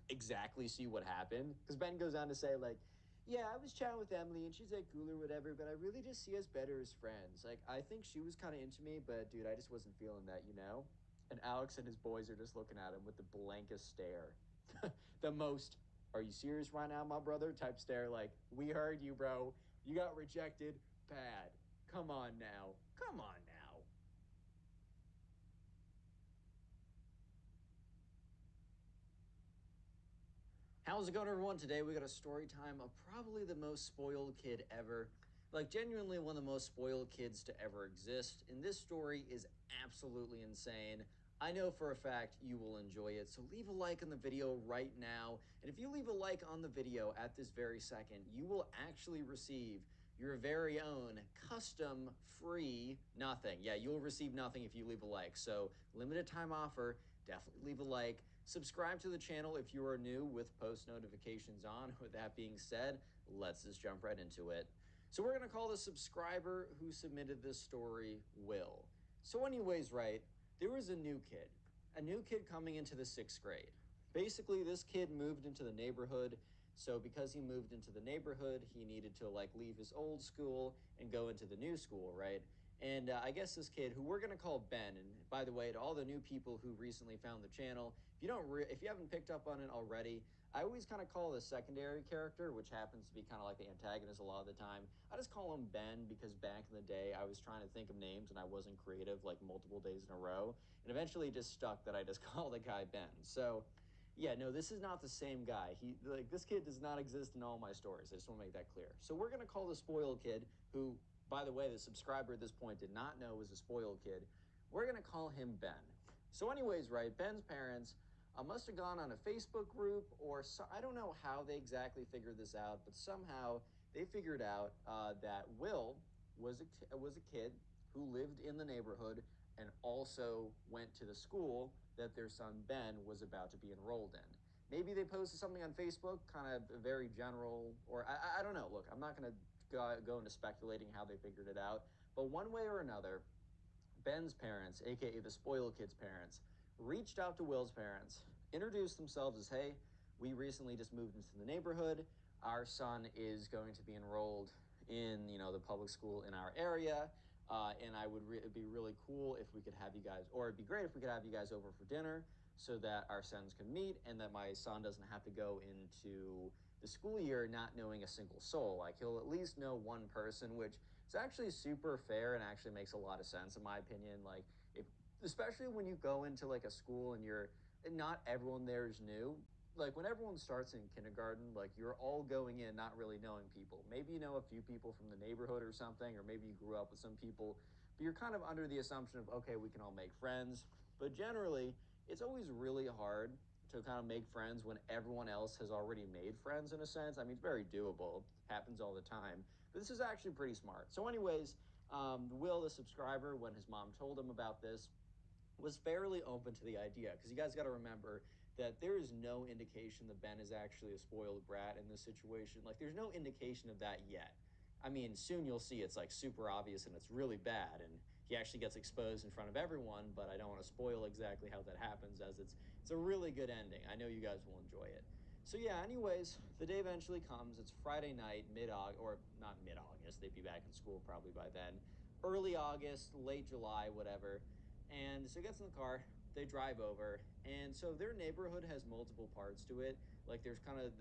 exactly see what happened. Because Ben goes on to say, like, yeah, I was chatting with Emily and she's like cool or whatever, but I really just see us better as friends. Like, I think she was kind of into me, but dude, I just wasn't feeling that, you know? And Alex and his boys are just looking at him with the blankest stare. The most, are you serious right now, my brother? Type stare, like, we heard you, bro. You got rejected. Bad. Come on now. Come on now. How's it going, everyone? Today we got a story time of probably the most spoiled kid ever. Like, genuinely one of the most spoiled kids to ever exist. And this story is absolutely insane. I know for a fact you will enjoy it, so leave a like on the video right now. And if you leave a like on the video at this very second, you will actually receive your very own custom free nothing. Yeah, you'll receive nothing if you leave a like. So, limited time offer. Definitely leave a like. Subscribe to the channel if you are new with post notifications on. With that being said, let's just jump right into it. So we're going to call the subscriber who submitted this story Will. So anyways, right, there was a new kid coming into the 6th grade. Basically, this kid moved into the neighborhood. So because he moved into the neighborhood, he needed to like leave his old school and go into the new school, right? And I guess this kid, who we're gonna call Ben, and by the way, to all the new people who recently found the channel, if you haven't picked up on it already, I always kind of call the secondary character, which happens to be kind of like the antagonist a lot of the time. I just call him Ben because back in the day, I was trying to think of names and I wasn't creative like multiple days in a row, and eventually it just stuck that I just call the guy Ben. So yeah, no, this is not the same guy. This kid does not exist in all my stories. I just want to make that clear. So we're gonna call the spoiled kid, who, by the way, the subscriber at this point did not know was a spoiled kid. We're gonna call him Ben. So, anyways, right, Ben's parents must have gone on a Facebook group, or I don't know how they exactly figured this out, but somehow they figured out that Will was a kid who lived in the neighborhood and also went to the school that their son Ben was about to be enrolled in. Maybe they posted something on Facebook, kind of very general, or I don't know. Look, I'm not going to go into speculating how they figured it out, but one way or another, Ben's parents, aka the spoiled kid's parents, reached out to Will's parents, introduced themselves as, hey, we recently just moved into the neighborhood. Our son is going to be enrolled in, the public school in our area. And it'd be really cool if we could have you guys, or it'd be great if we could have you guys over for dinner so that our sons can meet and that my son doesn't have to go into the school year not knowing a single soul. Like, he'll at least know one person, which is actually super fair and actually makes a lot of sense in my opinion. Like, if especially when you go into like a school and not everyone there is new. Like, when everyone starts in kindergarten, like, you're all going in not really knowing people. Maybe you know a few people from the neighborhood or something, or maybe you grew up with some people, but you're kind of under the assumption of, okay, we can all make friends. But generally, it's always really hard to kind of make friends when everyone else has already made friends, in a sense. I mean, it's very doable, happens all the time, but this is actually pretty smart. So anyways, Will, the subscriber, when his mom told him about this, was fairly open to the idea, because you guys got to remember that there is no indication that Ben is actually a spoiled brat in this situation. Like, there's no indication of that yet. I mean, soon you'll see it's like super obvious and it's really bad, and he actually gets exposed in front of everyone. But I don't want to spoil exactly how that happens, as it's a really good ending. I know you guys will enjoy it. So yeah, anyways, the day eventually comes. It's Friday night, mid-August, or not mid-August. They'd be back in school probably by then. Early August, late July, whatever. And so he gets in the car, they drive over, and so their neighborhood has multiple parts to it. Like, there's kind of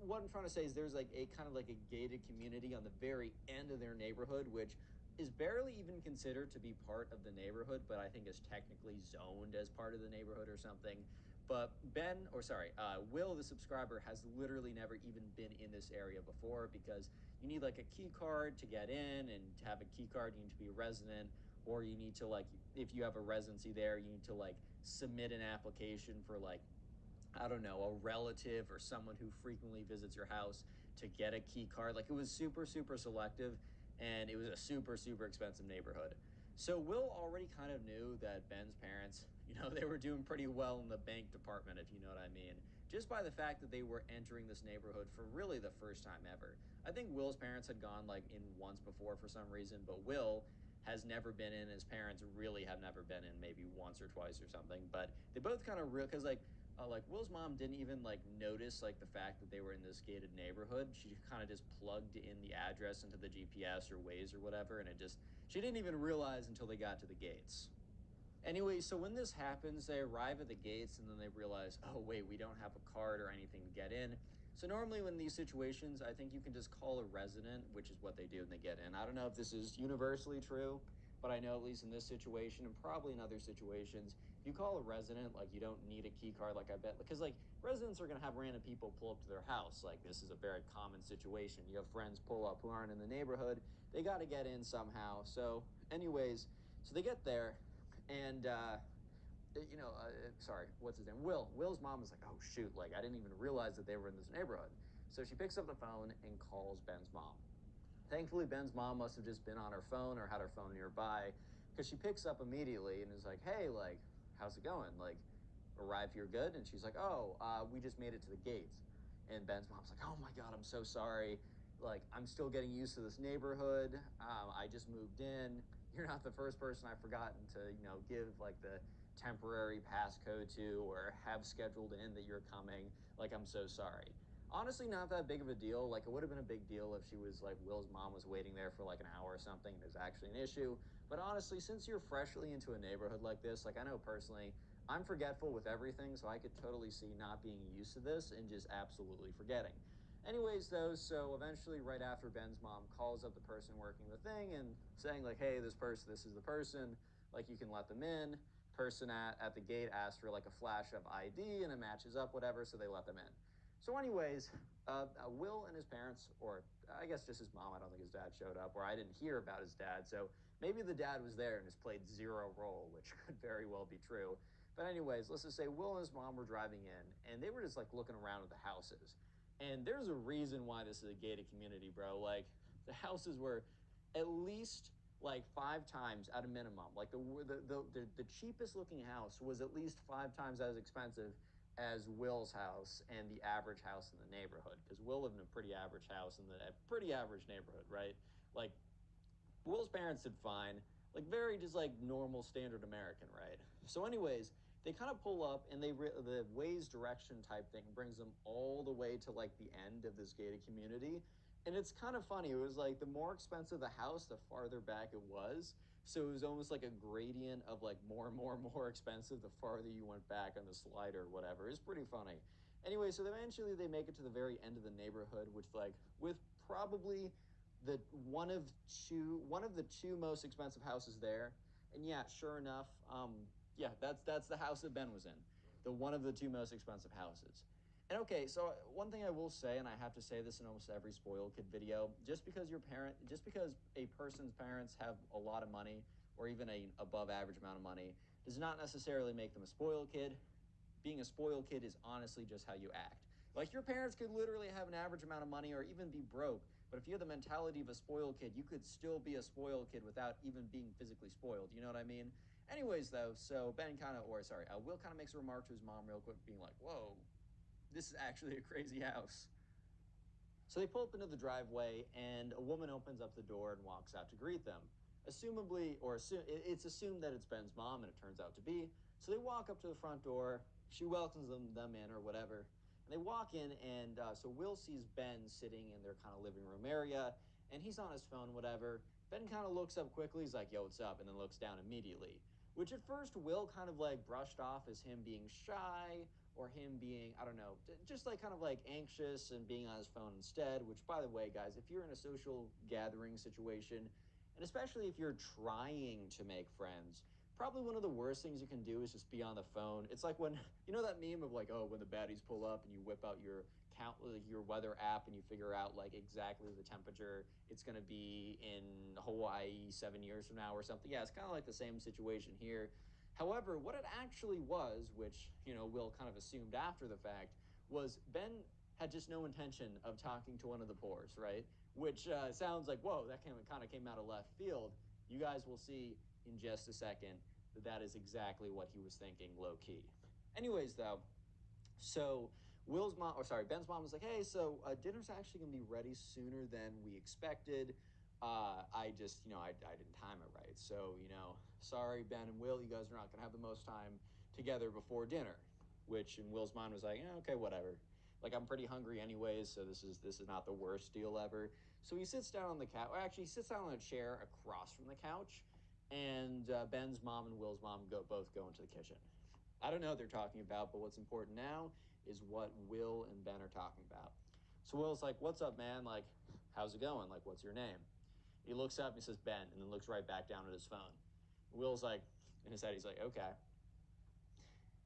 what I'm trying to say is there's like a kind of like a gated community on the very end of their neighborhood, which is barely even considered to be part of the neighborhood, but I think is technically zoned as part of the neighborhood or something. But Will, the subscriber, has literally never even been in this area before, because you need like a key card to get in, and to have a key card, you need to be a resident, or you need to, like, if you have a residency there, you need to like submit an application for, like, I don't know, a relative or someone who frequently visits your house to get a key card. Like, it was super, super selective, and it was a super, super expensive neighborhood. So Will already kind of knew that Ben's parents, they were doing pretty well in the bank department, if you know what I mean, just by the fact that they were entering this neighborhood for really the first time ever. I think Will's parents had gone like in once before for some reason, but Will has never been in. His parents really have never been in, maybe once or twice or something. But they both kind of real, because like Will's mom didn't even like notice like the fact that they were in this gated neighborhood. She kind of just plugged in the address into the GPS or Waze or whatever, and she didn't even realize until they got to the gates. Anyway, so when this happens, they arrive at the gates and then they realize, oh wait, we don't have a card or anything to get in. So normally in these situations, I think you can just call a resident, which is what they do when they get in. I don't know if this is universally true, but I know at least in this situation and probably in other situations, you call a resident, like you don't need a key card, like I bet, because like residents are gonna have random people pull up to their house. Like this is a very common situation. You have friends pull up who aren't in the neighborhood. They got to get in somehow. So, anyways, so they get there, and sorry, what's his name? Will. Will's mom is like, oh shoot, like I didn't even realize that they were in this neighborhood. So she picks up the phone and calls Ben's mom. Thankfully, Ben's mom must have just been on her phone or had her phone nearby because she picks up immediately and is like, hey, like, how's it going? Like, arrive here good? And she's like, oh, we just made it to the gates. And Ben's mom's like, oh my God, I'm so sorry. Like, I'm still getting used to this neighborhood. I just moved in. You're not the first person I've forgotten to, give like the temporary passcode to or have scheduled in that you're coming. Like, I'm so sorry. Honestly, not that big of a deal. Like, it would have been a big deal if she was like, Will's mom was waiting there for like an hour or something and there's actually an issue. But honestly, since you're freshly into a neighborhood like this, like I know personally, I'm forgetful with everything, so I could totally see not being used to this and just absolutely forgetting. Anyways, though, so eventually, right after Ben's mom calls up the person working the thing and saying, like, hey, this is the person, like, you can let them in. Person at the gate asks for, like, a flash of ID and it matches up, whatever, so they let them in. So, anyways, Will and his parents, or I guess just his mom, I don't think his dad showed up, or I didn't hear about his dad, so maybe the dad was there and has played zero role, which could very well be true. But anyways, let's just say Will and his mom were driving in, and they were just like looking around at the houses. And there's a reason why this is a gated community, bro. Like the houses were at least like 5 times at a minimum. Like the cheapest looking house was at least 5 times as expensive as Will's house and the average house in the neighborhood. Because Will lived in a pretty average house in a pretty average neighborhood, right? Like Will's parents did fine, like very just like normal standard American, right? So, anyways, they kind of pull up and the Waze direction type thing brings them all the way to like the end of this gated community. And it's kind of funny. It was like the more expensive the house, the farther back it was. So it was almost like a gradient of like more and more and more expensive the farther you went back on the slider or whatever. It's pretty funny. Anyway, so eventually they make it to the very end of the neighborhood, which like with probably the one of the two most expensive houses there. And yeah, sure enough, yeah, that's the house that Ben was in, the one of the two most expensive houses. And okay, so one thing I will say, and I have to say this in almost every spoiled kid video, just because a person's parents have a lot of money or even a above average amount of money, does not necessarily make them a spoiled kid. Being a spoiled kid is honestly just how you act. Like your parents could literally have an average amount of money or even be broke, but if you have the mentality of a spoiled kid, you could still be a spoiled kid without even being physically spoiled. You know what I mean? Anyways, though, so Will kind of makes a remark to his mom real quick, being like, "Whoa, this is actually a crazy house." So they pull up into the driveway, and a woman opens up the door and walks out to greet them. It's assumed that it's Ben's mom, and it turns out to be. So they walk up to the front door. She welcomes them in or whatever. And they walk in, and so Will sees Ben sitting in their kind of living room area, and he's on his phone, whatever. Ben kind of looks up quickly. He's like, yo, what's up? And then looks down immediately. Which at first Will kind of like brushed off as him being shy or him being, I don't know, just like kind of like anxious and being on his phone instead. Which, by the way, guys, if you're in a social gathering situation, and especially if you're trying to make friends, probably one of the worst things you can do is just be on the phone. It's like when, you know that meme of like, oh, when the baddies pull up and you whip out your weather app and you figure out like exactly the temperature it's going to be in Hawaii 7 years from now or something. Yeah, it's kind of like the same situation here. However, what it actually was, which, Will kind of assumed after the fact, was Ben had just no intention of talking to one of the poors, right? Which sounds like, whoa, that kind of came out of left field. You guys will see in just a second that that is exactly what he was thinking low key. Anyways, though, so Ben's mom was like, hey, so dinner's actually gonna be ready sooner than we expected. I just, I didn't time it right. So, sorry, Ben and Will, you guys are not gonna have the most time together before dinner. Which in Will's mind was like, okay, whatever. Like I'm pretty hungry anyways, so this is not the worst deal ever. So he sits down on the couch. Actually, he sits down on a chair across from the couch, and Ben's mom and Will's mom both go into the kitchen. I don't know what they're talking about, but what's important now is what Will and Ben are talking about. So Will's like, what's up, man? Like, how's it going? Like, what's your name? He looks up and he says Ben, and then looks right back down at his phone. Will's like, in his head, he's like, okay.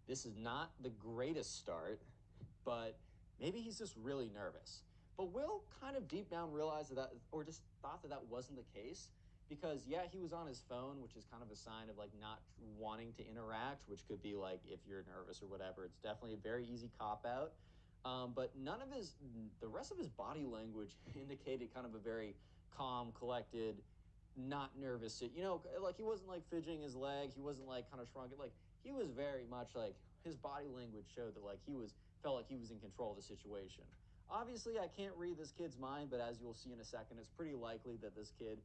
This is not the greatest start, but maybe he's just really nervous. But Will kind of deep down realized that, or just thought that that wasn't the case, because yeah, he was on his phone, which is kind of a sign of like not wanting to interact, which could be like if you're nervous or whatever. It's definitely a very easy cop out. But the rest of his body language indicated kind of a very calm, collected, not nervous. Like he wasn't like fidgeting his leg. He wasn't like kind of shrunk. Like he was very much like his body language showed that like he was felt like he was in control of the situation. Obviously, I can't read this kid's mind, but as you'll see in a second, it's pretty likely that this kid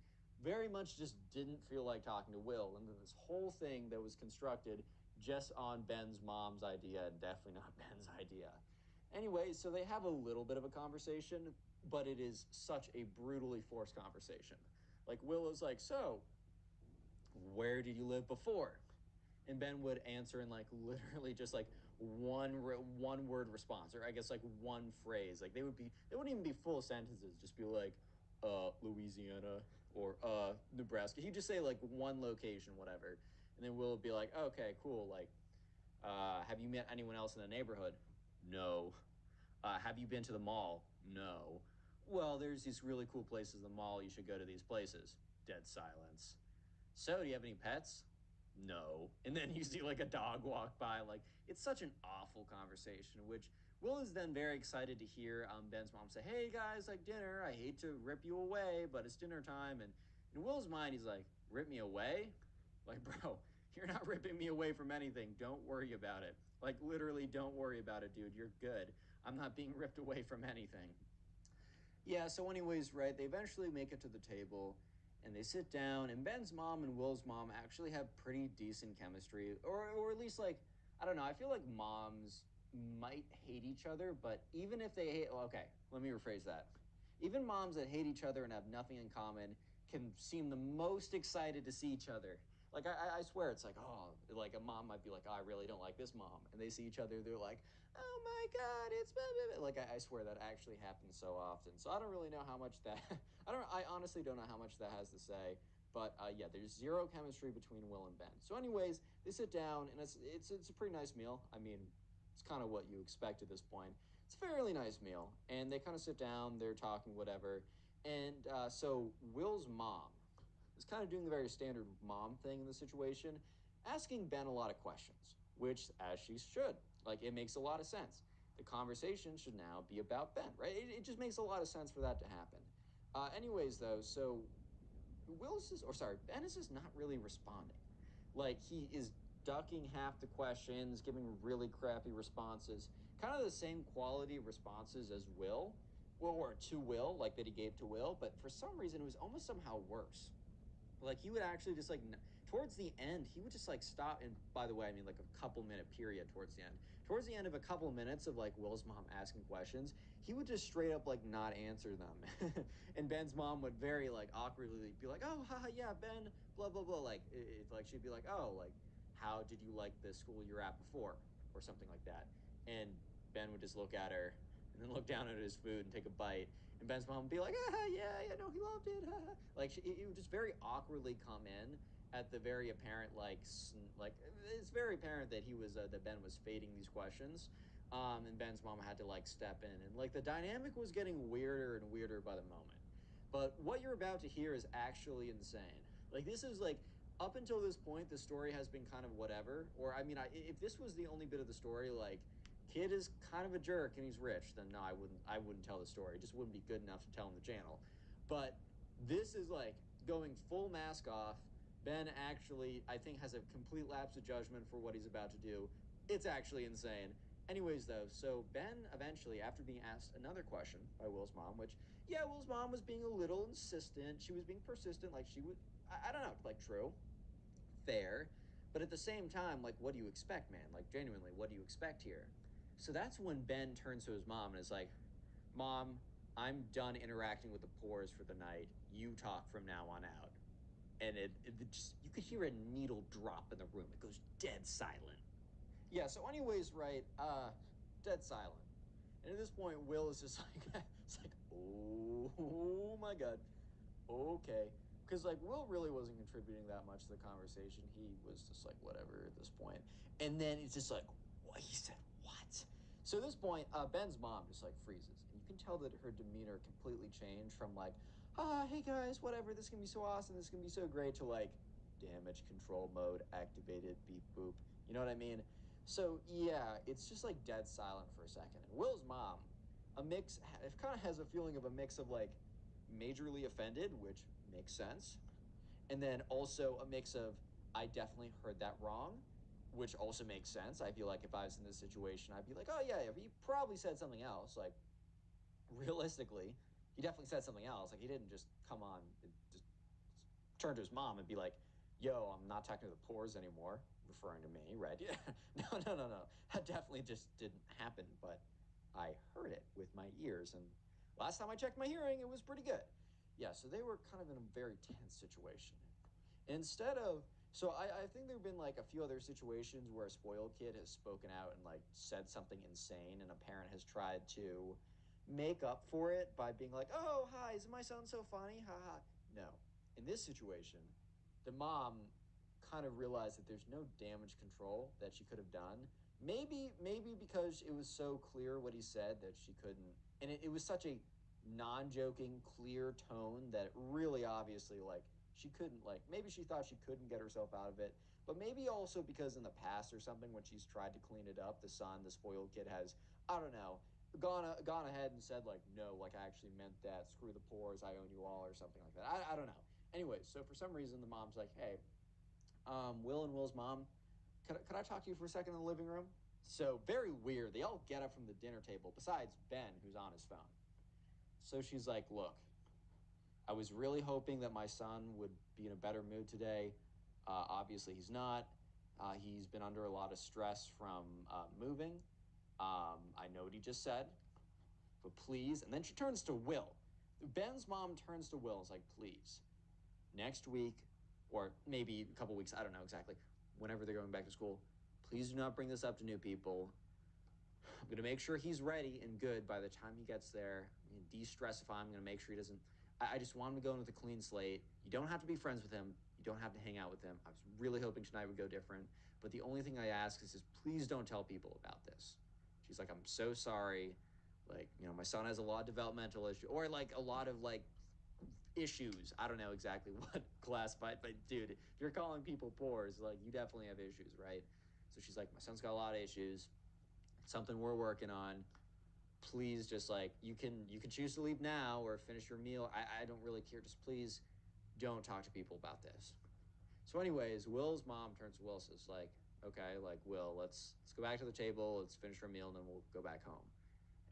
very much just didn't feel like talking to Will, and that this whole thing that was constructed just on Ben's mom's idea and definitely not Ben's idea. Anyway, so they have a little bit of a conversation, but it is such a brutally forced conversation. Like Will is like, "So, where did you live before?" And Ben would answer in like literally just like one word response, or I guess like one phrase. Like they wouldn't even be full sentences. Just be like, Louisiana or Nebraska. He'd just say like one location, whatever, and then Will would be like, okay, cool. Like, have you met anyone else in the neighborhood? No. Have you been to the mall? No. Well, there's these really cool places in the mall. You should go to these places. Dead silence. So, do you have any pets? No. And then you see like a dog walk by. Like, it's such an awful conversation, which Will is then very excited to hear Ben's mom say, hey guys, like dinner. I hate to rip you away, but it's dinner time. And in Will's mind, he's like, rip me away? Like, bro, you're not ripping me away from anything. Don't worry about it. Like, literally, don't worry about it, dude. You're good. I'm not being ripped away from anything. Yeah, so anyways, right, they eventually make it to the table and they sit down, and Ben's mom and Will's mom actually have pretty decent chemistry, or at least like, I don't know, I feel like moms might hate each other, but even if they hate, okay, let me rephrase that. Even moms that hate each other and have nothing in common can seem the most excited to see each other. Like I swear it's like, oh, like a mom might be like, oh, I really don't like this mom, and they see each other, they're like, oh my god, it's blah, blah, blah. Like I swear that actually happens so often. So I don't really know how much that I honestly don't know how much that has to say. But yeah, there's zero chemistry between Will and Ben. So anyways, they sit down and it's a pretty nice meal. I mean, it's kind of what you expect at this point. It's a fairly nice meal, and they kind of sit down, they're talking, whatever. And so Will's mom is kind of doing the very standard mom thing in the situation, asking Ben a lot of questions, which, as she should, like, it makes a lot of sense. The conversation should now be about Ben, right? It just makes a lot of sense for that to happen. Anyways, though, so Ben is just not really responding. Like, he is ducking half the questions, giving really crappy responses, kind of the same quality of responses as Will, well, or to Will, like that he gave to Will, but for some reason it was almost somehow worse. Like he would actually just like towards the end, he would just like stop. And by the way, I mean like a couple minute period towards the end. Towards the end of a couple minutes of like Will's mom asking questions, he would just straight up like not answer them. And Ben's mom would very like awkwardly be like, "Oh, haha, yeah, Ben, blah blah blah." Like like she'd be like, "Oh, like how did you like the school you're at before?" or something like that. And Ben would just look at her and then look down at his food and take a bite. And Ben's mom would be like, yeah, no, he loved it. Like, it would just very awkwardly come in at the very apparent, like it's very apparent that that Ben was fading these questions. And Ben's mom had to, like, step in. And, like, the dynamic was getting weirder and weirder by the moment. But what you're about to hear is actually insane. Like, this is, like, up until this point, the story has been kind of whatever. Or, I mean, if this was the only bit of the story, like, kid is kind of a jerk and he's rich, then no, I wouldn't tell the story. It just wouldn't be good enough to tell on the channel. But this is like going full mask off. Ben actually, I think, has a complete lapse of judgment for what he's about to do. It's actually insane. Anyways, though, so Ben eventually, after being asked another question by Will's mom, which, yeah, Will's mom was being a little insistent. She was being persistent, like she would, I don't know, like true, fair. But at the same time, like, what do you expect, man? Like, genuinely, what do you expect here? So that's when Ben turns to his mom and is like, Mom, I'm done interacting with the pores for the night. You talk from now on out. And it just, you could hear a needle drop in the room. It goes dead silent. Yeah, so anyways, right, dead silent. And at this point, Will is just like, it's like, oh my God, okay. Because, like, Will really wasn't contributing that much to the conversation. He was just like, whatever at this point. And then it's just like, He said, what? So at this point, Ben's mom just like freezes, and you can tell that her demeanor completely changed from like, hey guys, whatever, this is gonna be so awesome, this is gonna be so great, to like, damage control mode activated, beep boop. You know what I mean? So yeah, it's just like dead silent for a second. And Will's mom, it kind of has a feeling of a mix of like majorly offended, which makes sense, and then also a mix of I definitely heard that wrong, which also makes sense. I feel like if I was in this situation, I'd be like, oh yeah, he probably said something else. Like realistically, he definitely said something else. Like he didn't just come on and just turn to his mom and be like, yo, I'm not talking to the pores anymore, referring to me, right? Yeah. No. That definitely just didn't happen, but I heard it with my ears. And last time I checked my hearing, it was pretty good. Yeah, so they were kind of in a very tense situation. Instead of, so I think there have been like a few other situations where a spoiled kid has spoken out and like said something insane, and a parent has tried to make up for it by being like, oh, hi, isn't my son so funny? Ha ha. No. In this situation, the mom kind of realized that there's no damage control that she could have done. Maybe because it was so clear what he said that she couldn't, and it was such a non-joking, clear tone that really obviously like she couldn't, like, maybe she thought she couldn't get herself out of it, but maybe also because in the past or something when she's tried to clean it up, the spoiled kid has, I don't know, gone ahead and said like, no, like I actually meant that, screw the pores, I own you all, or something like that. I don't know. Anyway, so for some reason the mom's like, hey, Will and Will's mom, could I talk to you for a second in the living room? So very weird. They all get up from the dinner table, besides Ben, who's on his phone. So she's like, look, I was really hoping that my son would be in a better mood today. Obviously, he's not. He's been under a lot of stress from moving. I know what he just said, but please. And then she turns to Will. Ben's mom turns to Will and is like, please, next week, or maybe a couple weeks, I don't know exactly, whenever they're going back to school, please do not bring this up to new people. I'm going to make sure he's ready and good by the time he gets there. I'm going to de-stressify him. I'm going to make sure he doesn't. I just want him to go in with a clean slate. You don't have to be friends with him. You don't have to hang out with him. I was really hoping tonight would go different. But the only thing I ask is just please don't tell people about this. She's like, I'm so sorry. Like, my son has a lot of developmental issues, or like a lot of like issues. I don't know exactly what classified, but dude, if you're calling people pores, like you definitely have issues, right? So she's like, my son's got a lot of issues. It's something we're working on. Please, just like you can choose to leave now or finish your meal. I don't really care. Just please don't talk to people about this. So anyways, Will's mom turns to Will, says like, okay, like Will, let's go back to the table, let's finish our meal, and then we'll go back home.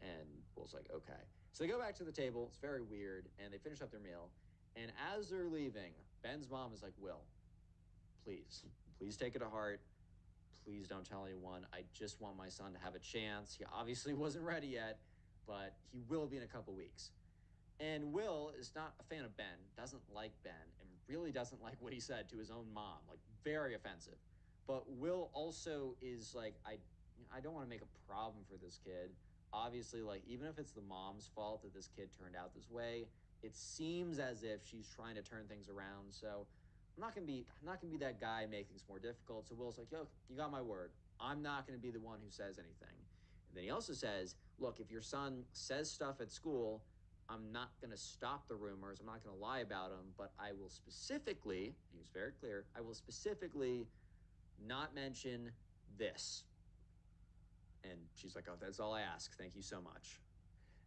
And Will's like, okay. So they go back to the table. It's very weird, and they finish up their meal. And as they're leaving, Ben's mom is like, Will, please take it to heart. Please don't tell anyone. I just want my son to have a chance. He obviously wasn't ready yet, but he will be in a couple weeks. And Will is not a fan of Ben, doesn't like Ben, and really doesn't like what he said to his own mom, like very offensive. But Will also is like, I don't want to make a problem for this kid. Obviously, like even if it's the mom's fault that this kid turned out this way, it seems as if she's trying to turn things around. So I'm not gonna be that guy, make things more difficult. So Will's like, yo, you got my word. I'm not gonna be the one who says anything. And then he also says, look, if your son says stuff at school, I'm not going to stop the rumors. I'm not going to lie about them, but I will specifically, he was very clear, I will specifically not mention this. And she's like, oh, that's all I ask. Thank you so much.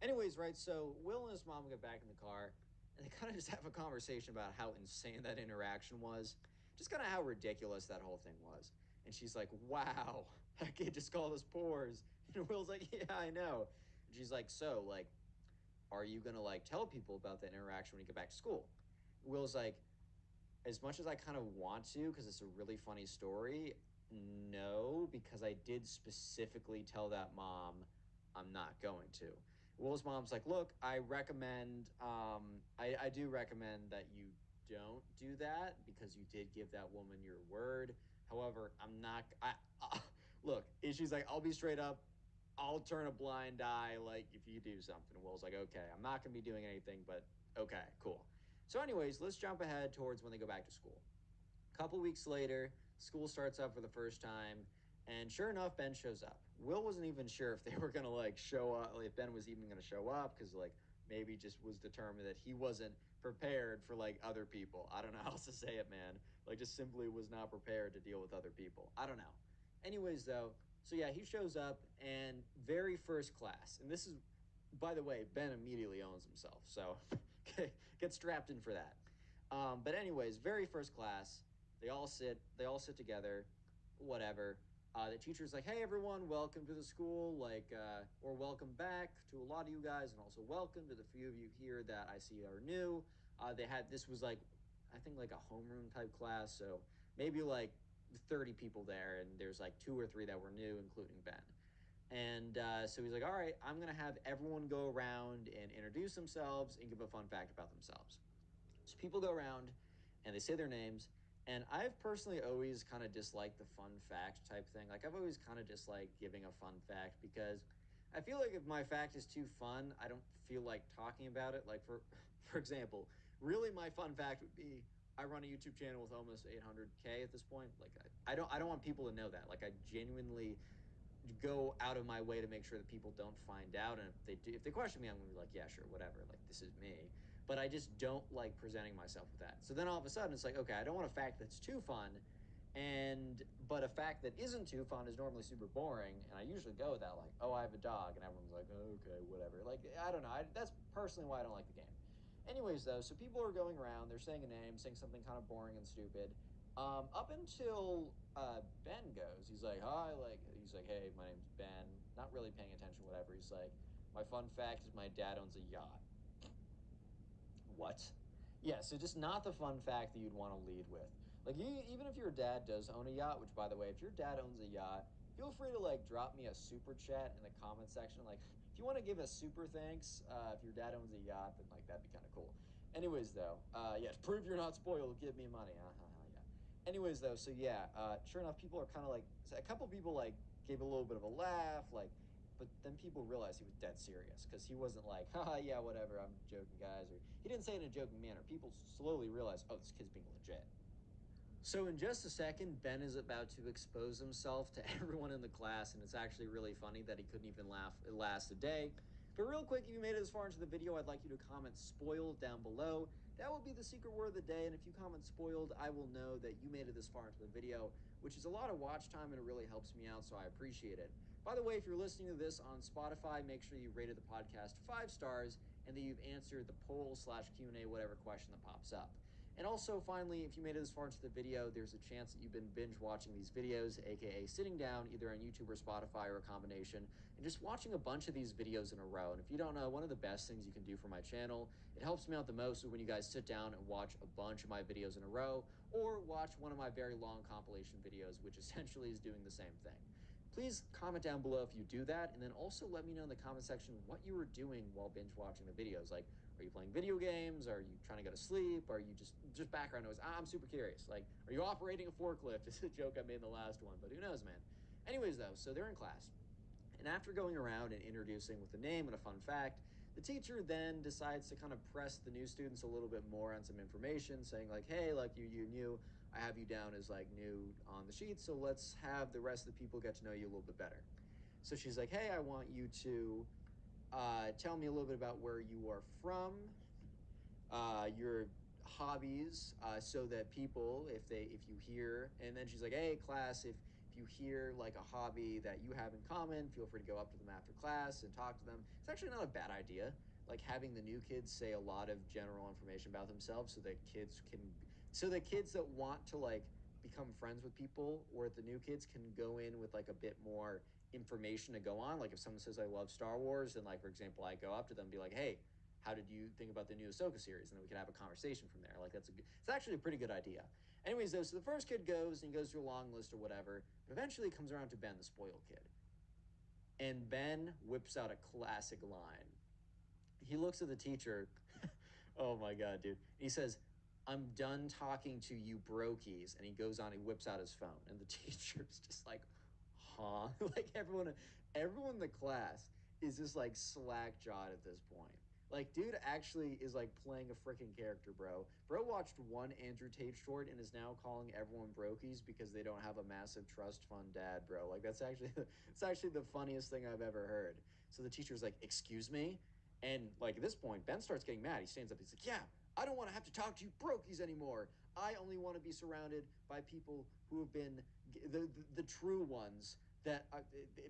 Anyways, right, so Will and his mom get back in the car, and they kind of just have a conversation about how insane that interaction was, just kind of how ridiculous that whole thing was. And she's like, wow, that kid just called us pores. And Will's like, yeah, I know. And she's like, so, like, are you going to like tell people about that interaction when you get back to school? Will's like, as much as I kind of want to, because it's a really funny story, no, because I did specifically tell that mom I'm not going to. Will's mom's like, look, I do recommend that you don't do that because you did give that woman your word. However, I'm not, look, she's like, I'll be straight up. I'll turn a blind eye, like, if you do something. Will's like, okay, I'm not going to be doing anything, but okay, cool. So, anyways, let's jump ahead towards when they go back to school. A couple weeks later, school starts up for the first time, And sure enough, Ben shows up. Will wasn't even sure if they were gonna like show up, if Ben was even gonna show up, because like maybe just was determined that he wasn't prepared for like other people. I don't know how else to say it, man. Like just simply was not prepared to deal with other people. I don't know. Anyways, though, so yeah, he shows up and very first class, and this is, by the way, Ben immediately owns himself, so get strapped in for that. But anyways, very first class, they all sit together, whatever. The teacher's like, "Hey, everyone, welcome to the school, like, or welcome back to a lot of you guys, and also welcome to the few of you here that I see are new." This was like, I think like a homeroom type class, so maybe like 30 people there, and there's like two or three that were new, including Ben. And so he's like, "All right, I'm gonna have everyone go around and introduce themselves and give a fun fact about themselves." So people go around and they say their names. And I've personally always kind of disliked the fun fact type thing. Like I've always kind of disliked giving a fun fact because I feel like if my fact is too fun, I don't feel like talking about it. Like for example, really my fun fact would be I run a YouTube channel with almost 800K at this point. Like I don't want people to know that. Like I genuinely go out of my way to make sure that people don't find out, and if they question me, I'm gonna be like, yeah, sure, whatever, like this is me. But I just don't like presenting myself with that. So then all of a sudden it's like, okay, I don't want a fact that's too fun, but a fact that isn't too fun is normally super boring, and I usually go with that, like, oh, I have a dog, and everyone's like, oh, okay, whatever. Like I don't know, that's personally why I don't like the game. Anyways, though, so people are going around, they're saying a name, saying something kind of boring and stupid, up until Ben goes. He's like, "Hi," he's like, "Hey, my name's Ben." Not really paying attention, whatever. He's like, "My fun fact is my dad owns a yacht." What? Yeah, so just not the fun fact that you'd want to lead with. Like, even if your dad does own a yacht, which, by the way, if your dad owns a yacht, feel free to like drop me a super chat in the comment section. Like, if you want to give a super thanks, if your dad owns a yacht, then like that'd be kind of cool. Anyways, though, yeah, to prove you're not spoiled, give me money. Yeah. Anyways, though, so yeah, sure enough, people are kind of like, a couple people like gave a little bit of a laugh, like, but then people realized he was dead serious because he wasn't like, haha, yeah, whatever, I'm joking, guys, or he didn't say it in a joking manner. People slowly realized, oh, this kid's being legit. So in just a second, Ben is about to expose himself to everyone in the class, and it's actually really funny that he couldn't even laugh. It last a day. But real quick, if you made it this far into the video, I'd like you to comment "spoiled" down below. That will be the secret word of the day, and if you comment "spoiled," I will know that you made it this far into the video, which is a lot of watch time, and it really helps me out, so I appreciate it. By the way, if you're listening to this on Spotify, make sure you rated the podcast 5 stars and that you've answered the poll/Q&A, whatever question that pops up. And also, finally, if you made it this far into the video, there's a chance that you've been binge watching these videos, aka sitting down either on YouTube or Spotify or a combination, and just watching a bunch of these videos in a row. And if you don't know, one of the best things you can do for my channel, it helps me out the most when you guys sit down and watch a bunch of my videos in a row, or watch one of my very long compilation videos, which essentially is doing the same thing. Please comment down below if you do that, and then also let me know in the comment section what you were doing while binge watching the videos. Like, are you playing video games? Are you trying to go to sleep? Are you just background noise? I'm super curious. Like, are you operating a forklift? It's a joke I made in the last one, but who knows, man. Anyways, though, so they're in class. And after going around and introducing with a name and a fun fact, the teacher then decides to kind of press the new students a little bit more on some information, saying like, hey, like you knew, I have you down as like new on the sheet, so let's have the rest of the people get to know you a little bit better. So she's like, hey, I want you to tell me a little bit about where you are from, your hobbies, so that people, if you hear, and then she's like, hey, class, if you hear like a hobby that you have in common, feel free to go up to them after class and talk to them. It's actually not a bad idea. Like having the new kids say a lot of general information about themselves so that kids that want to like become friends with people, or the new kids can go in with like a bit more information to go on. Like if someone says I love Star Wars, and like, for example, I go up to them and be like, hey, how did you think about the new Ahsoka series? And then we could have a conversation from there. Like it's actually a pretty good idea. Anyways, though, so the first kid goes and he goes through a long list or whatever, but eventually it comes around to Ben, the spoiled kid. And Ben whips out a classic line. He looks at the teacher. Oh my God, dude. He says, I'm done talking to you brokies. And he goes on, he whips out his phone. And the teacher's just like, huh? Like everyone in the class is just like slack jawed at this point. Like, dude actually is like playing a freaking character, bro. Bro watched one Andrew Tate short and is now calling everyone brokies because they don't have a massive trust fund dad, bro. Like, that's actually it's actually the funniest thing I've ever heard. So the teacher's like, "Excuse me," and like at this point, Ben starts getting mad. He stands up. He's like, "Yeah, I don't want to have to talk to you brokies anymore. I only want to be surrounded by people who have been the true ones." That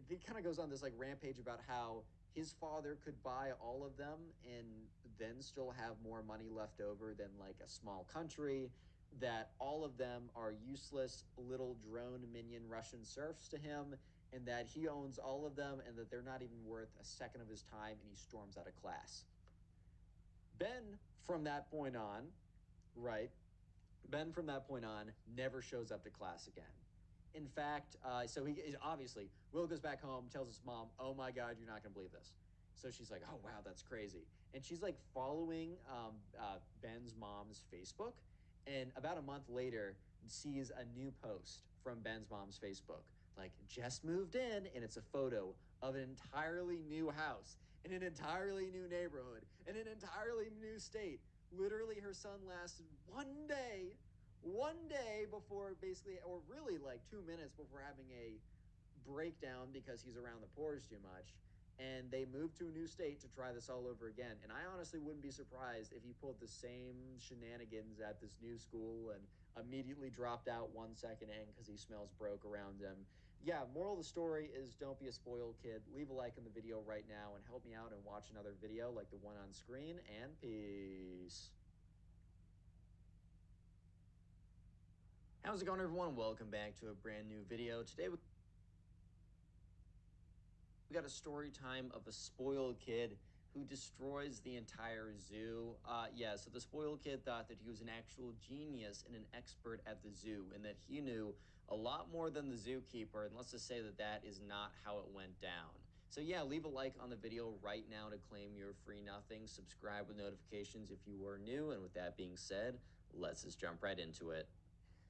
it kind of goes on this like rampage about how his father could buy all of them and then still have more money left over than like a small country, that all of them are useless little drone minion Russian serfs to him, and that he owns all of them and that they're not even worth a second of his time, and he storms out of class. Ben, from that point on, right, Ben, from that point on, never shows up to class again. In fact, so he obviously, Will goes back home, tells his mom, "Oh my God, you're not going to believe this." So she's like, "Oh wow, that's crazy." And she's like following Ben's mom's Facebook. And about a month later, sees a new post from Ben's mom's Facebook, like, "Just moved in." And it's a photo of an entirely new house in an entirely new neighborhood in an entirely new state. Literally, her son lasted one day before basically, or really like 2 minutes before having a breakdown because he's around the pores too much. And they moved to a new state to try this all over again. And I honestly wouldn't be surprised if he pulled the same shenanigans at this new school and immediately dropped out 1 second in because he smells broke around him. Yeah, moral of the story is don't be a spoiled kid. Leave a like in the video right now and help me out and watch another video like the one on screen. And peace. How's it going, everyone? Welcome back to a brand new video. Today we got a story time of a spoiled kid who destroys the entire zoo. Yeah, so the spoiled kid thought that he was an actual genius and an expert at the zoo and that he knew a lot more than the zookeeper. And let's just say that that is not how it went down. So yeah, leave a like on the video right now to claim your free nothing. Subscribe with notifications if you are new. And with that being said, let's just jump right into it.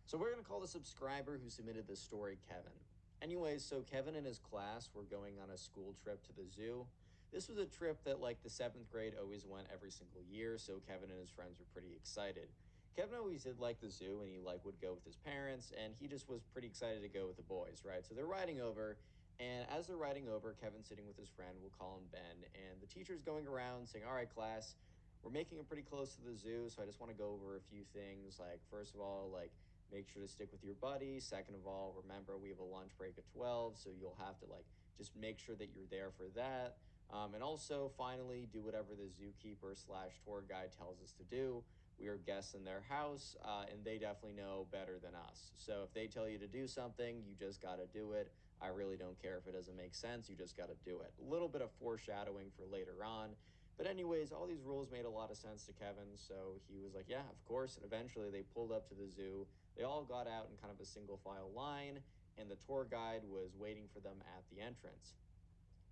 So we're going to call the subscriber who submitted this story Kevin. Anyways, so Kevin and his class were going on a school trip to the zoo. This was a trip that like the seventh grade always went every single year, so Kevin and his friends were pretty excited. Kevin always did like the zoo and he like would go with his parents and he just was pretty excited to go with the boys, right? So they're riding over, and as they're riding over, Kevin's sitting with his friend, we'll call him Ben, and the teacher's going around saying, "All right, class, we're making it pretty close to the zoo, so I just want to go over a few things. Like, first of all, like, make sure to stick with your buddy. Second of all, remember we have a lunch break at 12, so you'll have to like just make sure that you're there for that. And also, finally, do whatever the zookeeper slash tour guide tells us to do. We are guests in their house, and they definitely know better than us. So if they tell you to do something, you just got to do it. I really don't care if it doesn't make sense. You just got to do it." A little bit of foreshadowing for later on. But anyways, all these rules made a lot of sense to Kevin, so he was like, "Yeah, of course." And eventually they pulled up to the zoo. They all got out in kind of a single file line, and the tour guide was waiting for them at the entrance.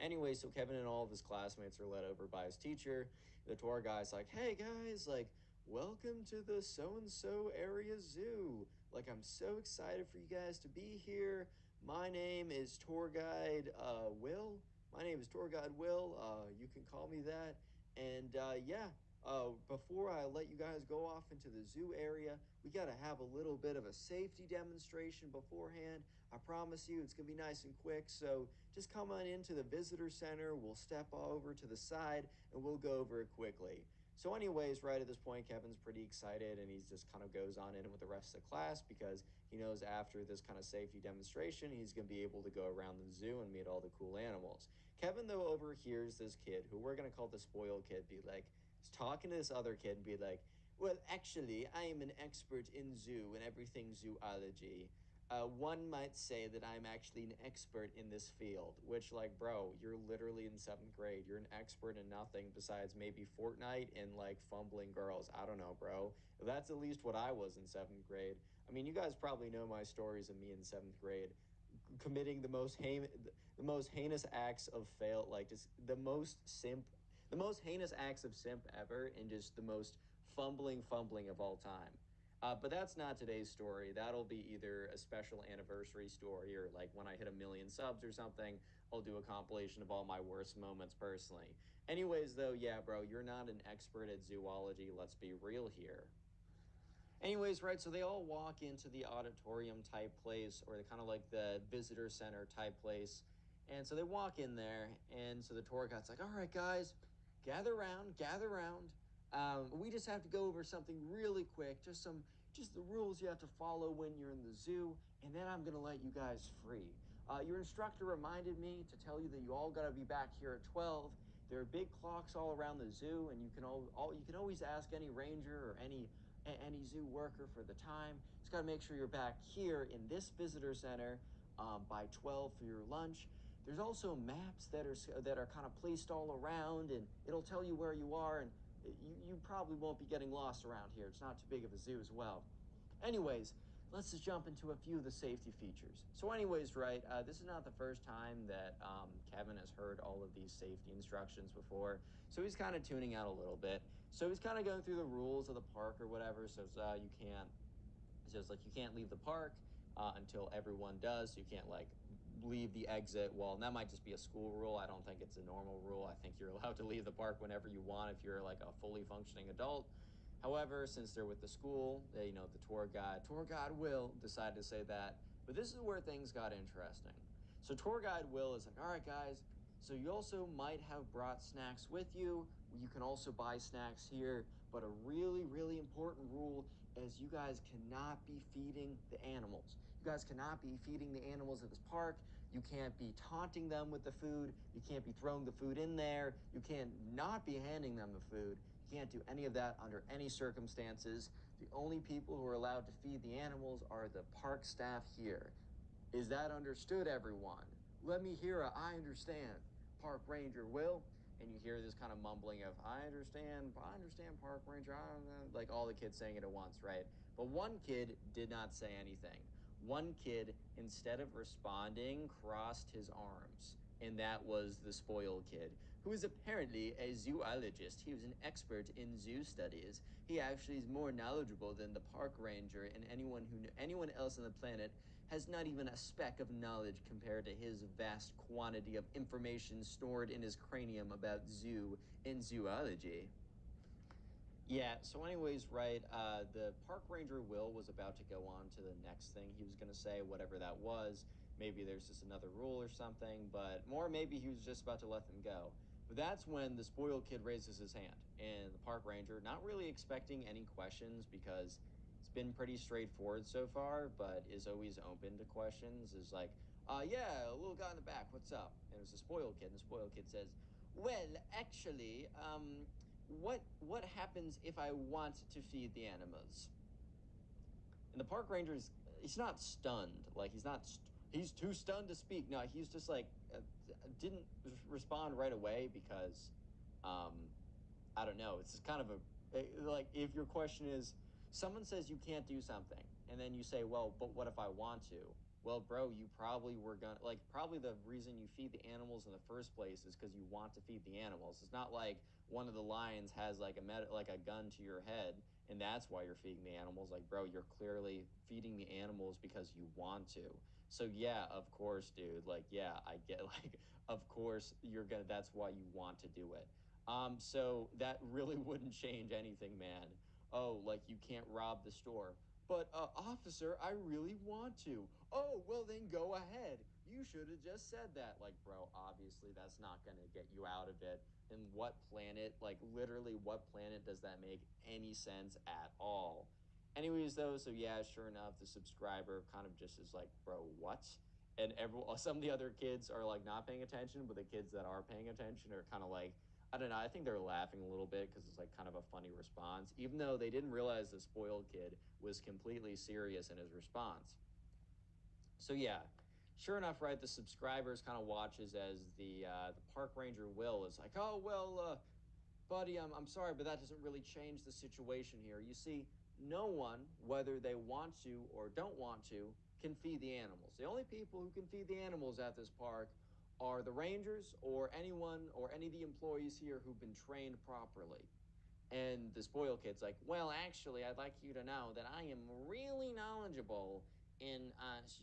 Anyway, so Kevin and all of his classmates are led over by his teacher. The tour guide's like, "Hey guys, like, welcome to the so and so area zoo. Like, I'm so excited for you guys to be here. My name is Tour Guide Will. My name is Tour Guide Will. You can call me that. And yeah, before I let you guys go off into the zoo area, we got to have a little bit of a safety demonstration beforehand. I promise you it's going to be nice and quick. So just come on into the visitor center. We'll step over to the side and we'll go over it quickly." So anyways, right at this point, Kevin's pretty excited and he's just kind of goes on in with the rest of the class because he knows after this kind of safety demonstration, he's going to be able to go around the zoo and meet all the cool animals. Kevin, though, overhears this kid, who we're going to call the spoiled kid, be like, he's talking to this other kid and be like, "Well, actually, I am an expert in zoo and everything zoology. One might say that I'm actually an expert in this field," which, like, bro, you're literally in seventh grade. You're an expert in nothing besides maybe Fortnite and like fumbling girls. I don't know, bro. That's at least what I was in seventh grade. I mean, you guys probably know my stories of me in seventh grade committing the most heinous acts of fail, like just the most heinous acts of simp ever, and just the most fumbling of all time. But that's not today's story. That'll be either a special anniversary story or like when I hit 1 million subs or something, I'll do a compilation of all my worst moments personally. Anyways, though, yeah, bro, you're not an expert at zoology. Let's be real here. Anyways, right, so they all walk into the auditorium type place or kind of like the visitor center type place. And so they walk in there, and so the tour guide's like, all right, guys, gather around, gather around. We just have to go over something really quick, just the rules you have to follow when you're in the zoo, and then I'm gonna let you guys free. Your instructor reminded me to tell you that you all gotta be back here at 12. There are big clocks all around the zoo, and you can always ask any ranger or any zoo worker for the time. Just got to make sure you're back here in this visitor center by 12 for your lunch. There's also maps that are kind of placed all around, and it'll tell you where you are, and you probably won't be getting lost around here. It's not too big of a zoo as well. Anyways, let's just jump into a few of the safety features. So anyways, right, this is not the first time that Kevin has heard all of these safety instructions before, so he's kind of tuning out a little bit. So he's kind of going through the rules of the park or whatever. So you can't leave the park until everyone does. So you can't like leave the exit. Well, and that might just be a school rule. I don't think it's a normal rule. I think you're allowed to leave the park whenever you want if you're like a fully functioning adult. However, since they're with the school, the tour guide Will decided to say that. But this is where things got interesting. So tour guide Will is like, all right, guys. So you also might have brought snacks with you. You can also buy snacks here. But a really, really important rule is you guys cannot be feeding the animals. You guys cannot be feeding the animals at this park. You can't be taunting them with the food. You can't be throwing the food in there. You can't not be handing them the food. You can't do any of that under any circumstances. The only people who are allowed to feed the animals are the park staff here. Is that understood, everyone? Let me hear a I understand. Park Ranger Will. And you hear this kind of mumbling of I understand, Park Ranger, like all the kids saying it at once, right? But one kid did not say anything. One kid, instead of responding, crossed his arms. And that was the spoiled kid, who is apparently a zoologist. He was an expert in zoo studies. He actually is more knowledgeable than the park ranger and anyone else on the planet has not even a speck of knowledge compared to his vast quantity of information stored in his cranium about zoo and zoology. Yeah, so anyways, right, the park ranger Will was about to go on to the next thing he was going to say, whatever that was. Maybe there's just another rule or something, but more maybe he was just about to let them go. But that's when the spoiled kid raises his hand, and the park ranger, not really expecting any questions because it's been pretty straightforward so far, but is always open to questions, is like, yeah, a little guy in the back, what's up? And it was the spoiled kid, and the spoiled kid says, well, actually, what happens if I want to feed the animals? And the park ranger's he's not stunned, like he's too stunned to speak. No, he's just like didn't respond right away because um I don't know. It's just kind of like if your question is someone says you can't do something and then you say, "Well, but what if I want to?" Well, bro, you probably were going to like probably the reason you feed the animals in the first place is cuz you want to feed the animals. It's not like one of the lions has like like a gun to your head and that's why you're feeding the animals. Like, bro, you're clearly feeding the animals because you want to. So yeah, of course, dude. Like, yeah, I get like of course you're going to that's why you want to do it. So that really wouldn't change anything, man. Oh, like you can't rob the store. But, officer, I really want to. Oh, well, then go ahead. You should have just said that. Like, bro, obviously that's not going to get you out of it. And what planet, like, literally, what planet does that make any sense at all? Anyways, though, so yeah, sure enough, the subscriber kind of just is like, bro, what? And some of the other kids are like not paying attention, but the kids that are paying attention are kind of like, I don't know. I think they're laughing a little bit because it's like kind of a funny response, even though they didn't realize the spoiled kid was completely serious in his response. So yeah, sure enough, right? The subscribers kind of watches as the park ranger Will is like, oh well, buddy, I'm sorry, but that doesn't really change the situation here. You see, no one, whether they want to or don't want to, can feed the animals. The only people who can feed the animals at this park are the rangers or anyone or any of the employees here who've been trained properly. And the spoiled kid's like, well, actually, I'd like you to know that I am really knowledgeable in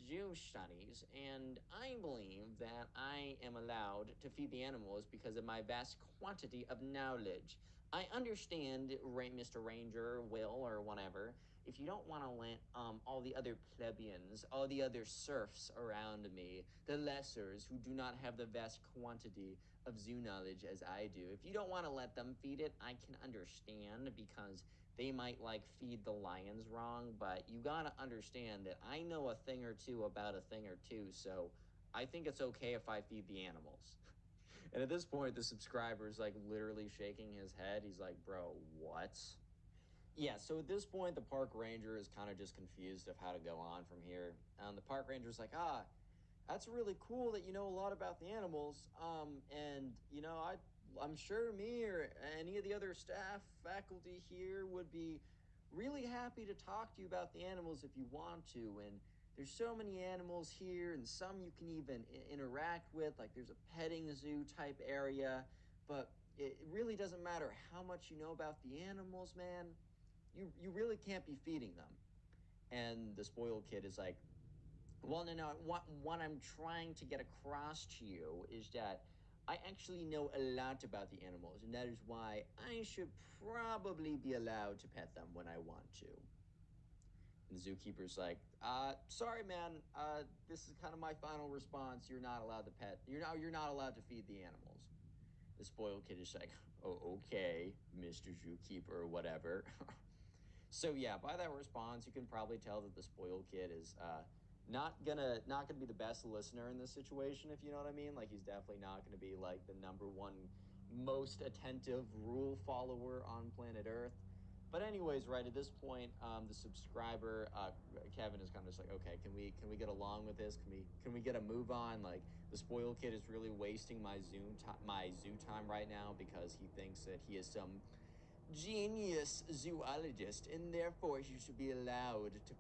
zoo studies, and I believe that I am allowed to feed the animals because of my vast quantity of knowledge. I understand, Mr. Ranger, Will, or whatever, if you don't want to let all the other plebeians, all the other serfs around me, the lessers who do not have the vast quantity of zoo knowledge as I do, if you don't want to let them feed it, I can understand because they might like feed the lions wrong, but you gotta understand that I know a thing or two about a thing or two, so I think it's okay if I feed the animals. And at this point, the subscriber's like literally shaking his head. He's like, bro, what? Yeah, so at this point, the park ranger is kind of just confused of how to go on from here. The park ranger's like, that's really cool that you know a lot about the animals. And you know, I'm sure me or any of the other staff, faculty here would be really happy to talk to you about the animals if you want to. And there's so many animals here, and some you can even interact with. Like there's a petting zoo type area, but it really doesn't matter how much you know about the animals, man. You really can't be feeding them. And the spoiled kid is like, well, no. What I'm trying to get across to you is that I actually know a lot about the animals, and that is why I should probably be allowed to pet them when I want to. And the zookeeper's like, sorry, man. This is kind of my final response. You're not allowed to pet. You're not allowed to feed the animals. The spoiled kid is like, oh, okay, Mr. Zookeeper, or whatever. So yeah, by that response, you can probably tell that the spoiled kid is not gonna be the best listener in this situation, if you know what I mean. Like he's definitely not gonna be like the number one most attentive rule follower on planet Earth. But anyways, right at this point, the subscriber Kevin is kind of just like, okay, can we get along with this? Can we get a move on? Like the spoiled kid is really wasting my zoo time right now because he thinks that he is some genius zoologist, and therefore he should be allowed to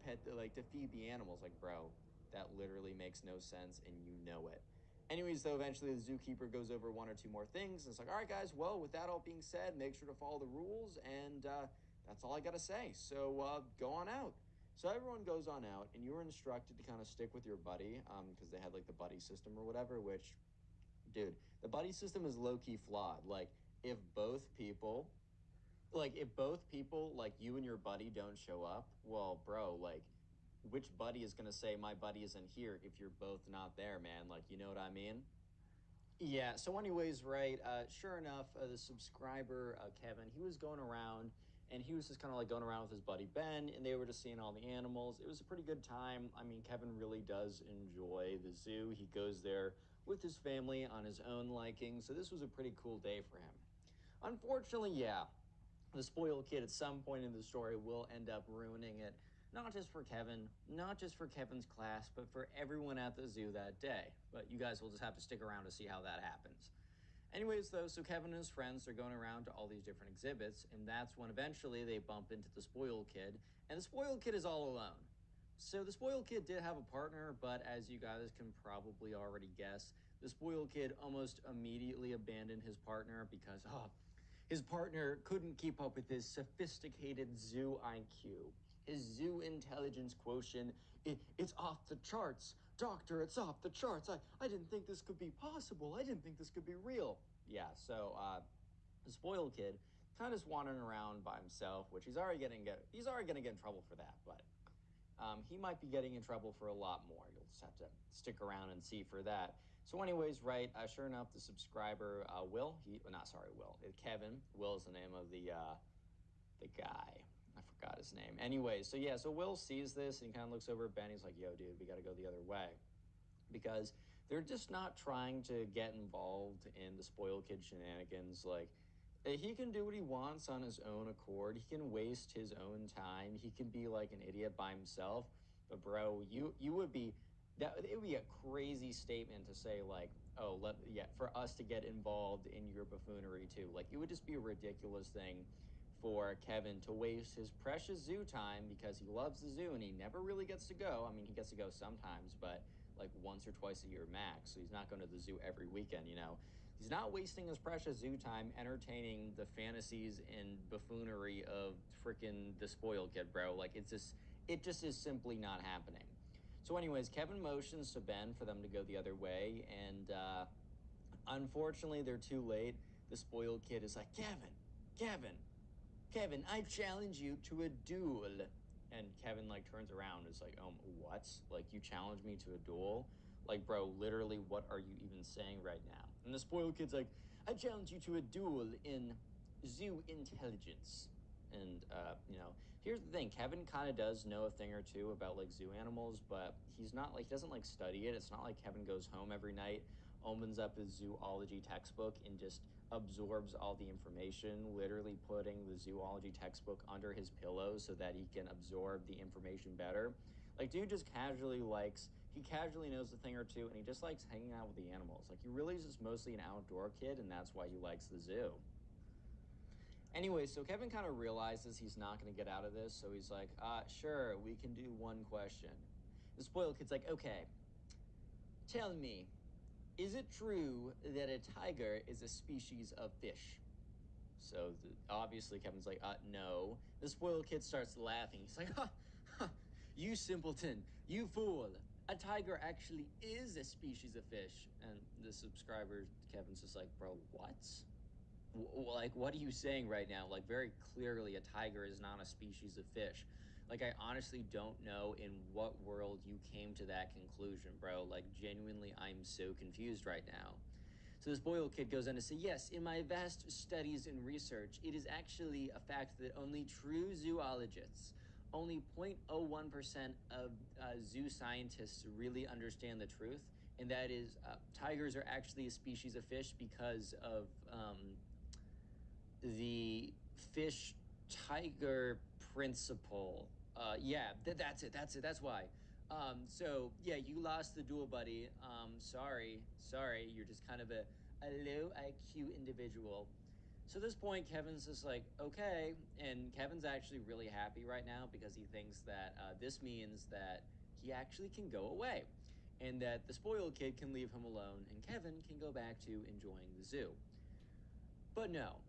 to feed the animals. Like, bro, that literally makes no sense, and you know it. Anyways, though, eventually the zookeeper goes over one or two more things, and it's like, all right, guys, well, with that all being said, make sure to follow the rules, and that's all I gotta say. So go on out. So everyone goes on out, and you were instructed to kind of stick with your buddy, because they had like the buddy system or whatever. Which, dude, the buddy system is low key flawed. If both people like you and your buddy don't show up, well, bro, like which buddy is going to say my buddy isn't here if you're both not there, man? Like, you know what I mean? Yeah. So, anyways, right. Sure enough, the subscriber Kevin, he was going around, and he was just kind of like going around with his buddy Ben, and they were just seeing all the animals. It was a pretty good time. I mean, Kevin really does enjoy the zoo. He goes there with his family on his own liking. So this was a pretty cool day for him. Unfortunately, yeah, the spoiled kid at some point in the story will end up ruining it, not just for Kevin, not just for Kevin's class, but for everyone at the zoo that day. But you guys will just have to stick around to see how that happens. Anyways, though, so Kevin and his friends are going around to all these different exhibits, and that's when eventually they bump into the spoiled kid, and the spoiled kid is all alone. So the spoiled kid did have a partner, but as you guys can probably already guess, the spoiled kid almost immediately abandoned his partner because, his partner couldn't keep up with his sophisticated zoo IQ. His zoo intelligence quotient, it's off the charts. Doctor, it's off the charts. I didn't think this could be possible. I didn't think this could be real. Yeah, so the spoiled kid kind of just wandering around by himself, which he's already gonna get in trouble for that, but he might be getting in trouble for a lot more. You'll just have to stick around and see for that. So, anyways, right, sure enough, the subscriber Will, not sorry, Will, Kevin. Will is the name of the guy. I forgot his name. Anyway, so yeah, so Will sees this and he kind of looks over at Ben. He's like, "Yo, dude, we got to go the other way." Because they're just not trying to get involved in the spoiled kid shenanigans. Like, he can do what he wants on his own accord. He can waste his own time. He can be like an idiot by himself. But bro, you would be that it would be a crazy statement to say like, oh, for us to get involved in your buffoonery too. Like, it would just be a ridiculous thing for Kevin to waste his precious zoo time because he loves the zoo and he never really gets to go. I mean, he gets to go sometimes, but like once or twice a year max. So he's not going to the zoo every weekend, you know. He's not wasting his precious zoo time entertaining the fantasies and buffoonery of freaking the spoiled kid, bro. Like it just is simply not happening. So, anyways, Kevin motions to Ben for them to go the other way, and unfortunately, they're too late. The spoiled kid is like, Kevin, I challenge you to a duel. And Kevin like turns around and is like, what? Like, you challenge me to a duel? Like, bro, literally, what are you even saying right now? And the spoiled kid's like, I challenge you to a duel in zoo intelligence. And here's the thing: Kevin kind of does know a thing or two about like zoo animals, but he's not like he doesn't like study it. It's not like Kevin goes home every night, opens up his zoology textbook, and just absorbs all the information, literally putting the zoology textbook under his pillow so that he can absorb the information better. Like, dude just he casually knows a thing or two, and he just likes hanging out with the animals. Like, he really is just mostly an outdoor kid, and that's why he likes the zoo. Anyway, so Kevin kind of realizes he's not going to get out of this, so he's like, sure, we can do one question. The spoiled kid's like, okay, tell me, is it true that a tiger is a species of fish? So obviously Kevin's like, no. The spoiled kid starts laughing. He's like, you simpleton, you fool. A tiger actually is a species of fish. And the subscriber, Kevin's just like, bro, what? Like, what are you saying right now? Like, very clearly, a tiger is not a species of fish. Like, I honestly don't know in what world you came to that conclusion, bro. Like, genuinely, I'm so confused right now. So this spoiled kid goes on to say, yes, in my vast studies and research, it is actually a fact that only true zoologists, only 0.01% of zoo scientists really understand the truth. And that is, tigers are actually a species of fish because of the fish tiger principle. That's it. That's why. So yeah, you lost the duel, buddy. Sorry. You're just kind of a low IQ individual. So at this point, Kevin's just like, okay. And Kevin's actually really happy right now because he thinks that this means that he actually can go away and that the spoiled kid can leave him alone and Kevin can go back to enjoying the zoo. But no,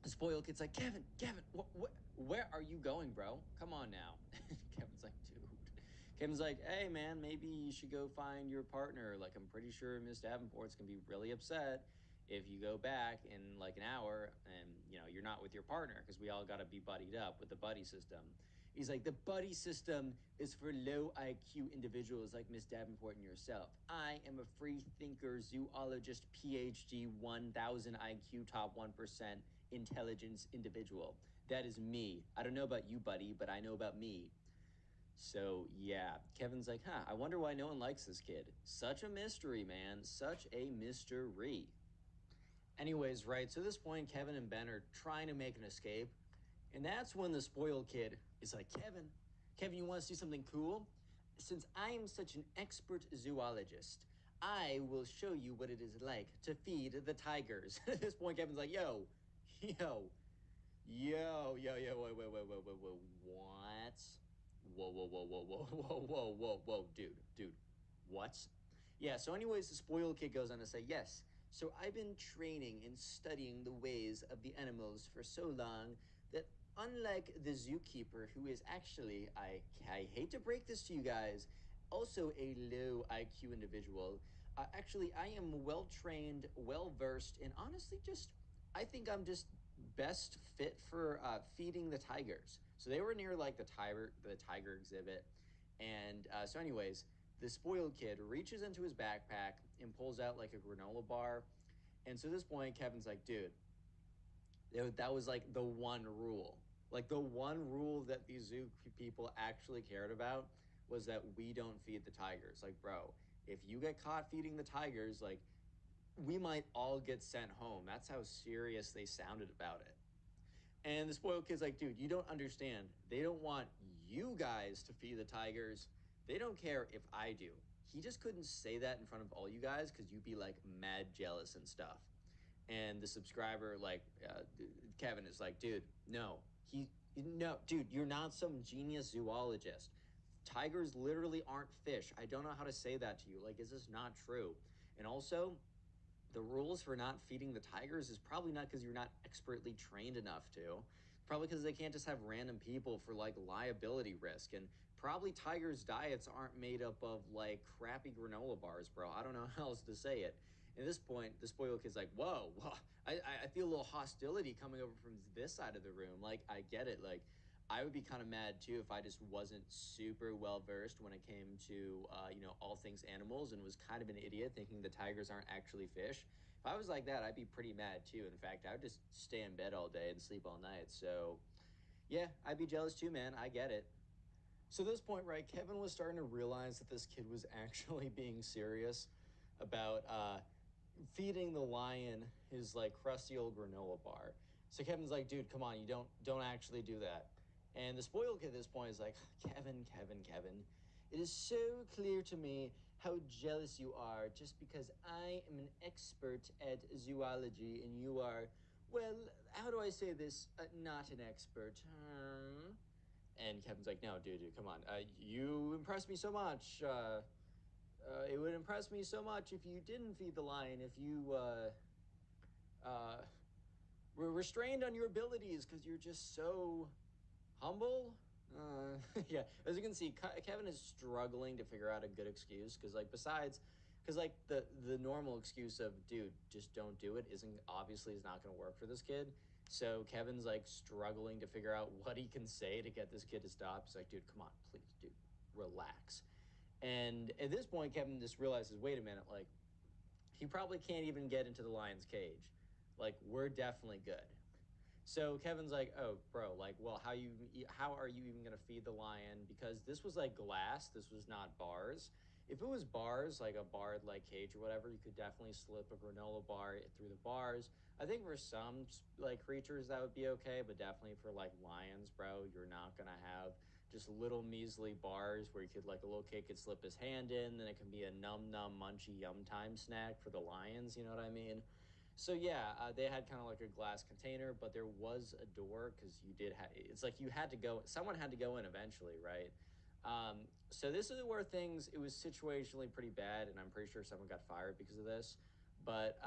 the spoiled kid's like, Kevin, where are you going, bro? Come on now. Kevin's like, dude. Kevin's like, hey, man, maybe you should go find your partner. Like, I'm pretty sure Miss Davenport's going to be really upset if you go back in like an hour and, you're not with your partner because we all got to be buddied up with the buddy system. He's like, the buddy system is for low IQ individuals like Miss Davenport and yourself. I am a free thinker, zoologist, PhD, 1000 IQ, top 1% intelligence individual. That is me. I don't know about you, buddy, but I know about me. So, yeah, Kevin's like, I wonder why no one likes this kid. Such a mystery, man. Such a mystery. Anyways, right, so at this point, Kevin and Ben are trying to make an escape. And that's when the spoiled kid is like, Kevin, you want to see something cool? Since I am such an expert zoologist, I will show you what it is like to feed the tigers. At this point, Kevin's like, yo, wait, what? Whoa, dude, what? Yeah, so anyways, the spoiled kid goes on to say, yes, so I've been training and studying the ways of the animals for so long that unlike the zookeeper, who is actually, I hate to break this to you guys, also a low IQ individual, actually, I am well trained, well versed, and honestly, I think I'm just best fit for feeding the tigers. So they were near like the tiger exhibit, and so anyways, the spoiled kid reaches into his backpack and pulls out like a granola bar, and so at this point, Kevin's like, dude, that was like the one rule. Like the one rule that these zoo people actually cared about was that we don't feed the tigers. Like, bro, if you get caught feeding the tigers, like we might all get sent home. That's how serious they sounded about it. And the spoiled kid's like, dude, you don't understand. They don't want you guys to feed the tigers. They don't care if I do. He just couldn't say that in front of all you guys because you'd be like mad jealous and stuff. And the subscriber, like Kevin, is like, dude, no, dude, you're not some genius zoologist. Tigers literally aren't fish. I don't know how to say that to you. Like, is this not true? And also, the rules for not feeding the tigers is probably not because you're not expertly trained enough to. Probably because they can't just have random people for like liability risk. And probably tigers' diets aren't made up of like crappy granola bars, bro. I don't know how else to say it. At this point, the spoiled kid's like, whoa, I feel a little hostility coming over from this side of the room. Like, I get it. Like, I would be kind of mad too if I just wasn't super well versed when it came to, all things animals and was kind of an idiot thinking the tigers aren't actually fish. If I was like that, I'd be pretty mad too. In fact, I would just stay in bed all day and sleep all night. So, yeah, I'd be jealous too, man. I get it. So at this point, right, Kevin was starting to realize that this kid was actually being serious about feeding the lion his like crusty old granola bar. So Kevin's like, dude, come on, you don't actually do that. And the spoiled kid at this point is like, Kevin, it is so clear to me how jealous you are just because I am an expert at zoology and you are, well, how do I say this? Not an expert. And Kevin's like, no, dude, come on. You impressed me so much. It would impress me so much if you didn't feed the lion, if you were restrained on your abilities because you're just so humble. Yeah, as you can see, Kevin is struggling to figure out a good excuse because, like, because like the normal excuse of dude, just don't do it isn't obviously is not going to work for this kid. So Kevin's like struggling to figure out what he can say to get this kid to stop. He's like, dude, come on, please, dude, relax. And at this point, Kevin just realizes, wait a minute, like he probably can't even get into the lion's cage. Like we're definitely good. So Kevin's like, "Oh, bro, like, well, how are you even gonna feed the lion? Because this was like glass. This was not bars. If it was bars, like a barred like cage or whatever, you could definitely slip a granola bar through the bars. I think for some like creatures that would be okay, but definitely for like lions, bro, you're not gonna have just little measly bars where you could like a little kid could slip his hand in, then it can be a num munchy yum time snack for the lions. You know what I mean? So yeah, they had kind of like a glass container, but there was a door because you did have. It's like you had to go. Someone had to go in eventually, right? So this is where things it was situationally pretty bad, and I'm pretty sure someone got fired because of this. But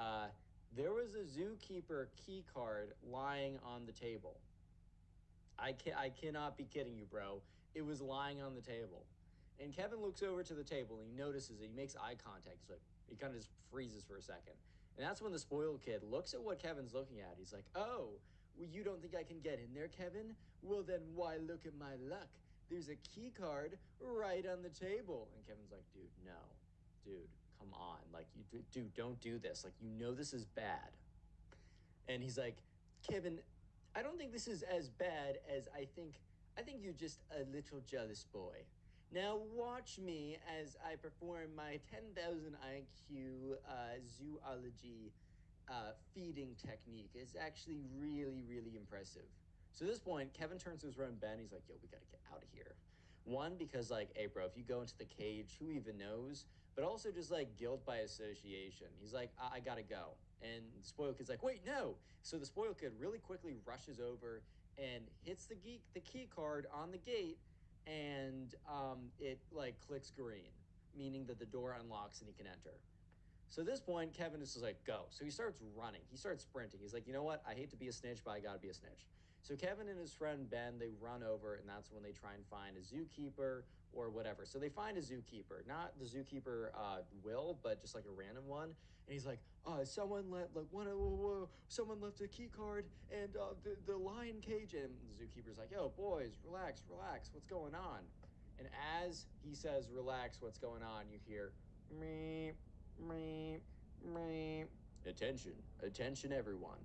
there was a zookeeper key card lying on the table. I cannot be kidding you, bro. It was lying on the table. And Kevin looks over to the table and he notices it. He makes eye contact. He's like, he kind of just freezes for a second. And that's when the spoiled kid looks at what Kevin's looking at. He's like, oh, well, you don't think I can get in there, Kevin? Well, then why look at my luck? There's a key card right on the table. And Kevin's like, dude, no. Dude, come on. Like, dude, don't do this. Like, you know this is bad. And he's like, Kevin, I don't think this is as bad as I think. I think you're just a little jealous boy. Now watch me as I perform my 10,000 IQ zoology feeding technique. It's actually really, really impressive. So at this point, Kevin turns to his friend Ben. He's like, yo, we got to get out of here. One, because, like, hey, bro, if you go into the cage, who even knows? But also just, like, guilt by association. He's like, I got to go. And the spoiled kid's like, wait, no. So the spoiled kid really quickly rushes over and hits the key card on the gate, and it, like, clicks green, meaning that the door unlocks and he can enter. So at this point, Kevin is just like, go. So he starts running. He starts sprinting. He's like, you know what? I hate to be a snitch, but I got to be a snitch. So Kevin and his friend Ben, they run over, and that's when they try and find a zookeeper or whatever. So they find a zookeeper, not the zookeeper Will, but just like a random one. And he's like, someone left like someone left a key card and the lion cage. And the zookeeper's like, yo, boys, relax, what's going on? And as he says, relax, what's going on, you hear me, me, me. Attention, everyone.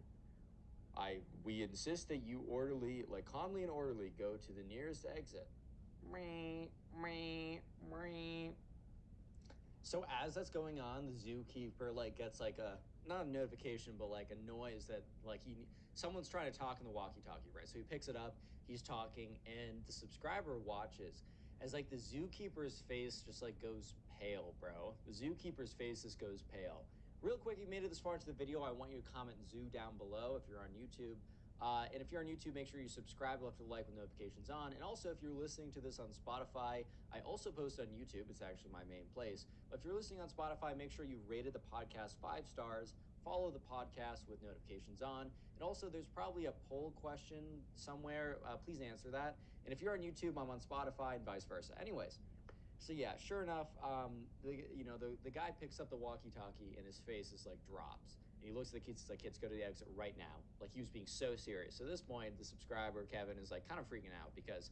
We insist that you orderly, like calmly and orderly, go to the nearest exit. Me, me, me. So as that's going on, the zookeeper like gets like a not a notification, but like a noise that like someone's trying to talk in the walkie-talkie, right? So he picks it up, he's talking, and the subscriber watches as like the zookeeper's face just like goes pale, bro. The zookeeper's face just goes pale. Real quick, you made it this far into the video. I want you to comment zoo down below if you're on YouTube. And if you're on YouTube, make sure you subscribe, left a like with notifications on. And also, if you're listening to this on Spotify, I also post on YouTube. It's actually my main place. But if you're listening on Spotify, make sure you rated the podcast 5 stars, follow the podcast with notifications on. And also, there's probably a poll question somewhere. Please answer that. And if you're on YouTube, I'm on Spotify, and vice versa. Anyways, so yeah, sure enough, the guy picks up the walkie-talkie and his face is like drops. And he looks at the kids. He's like, "Kids, go to the exit right now." Like he was being so serious. So at this point, the subscriber Kevin is like kind of freaking out because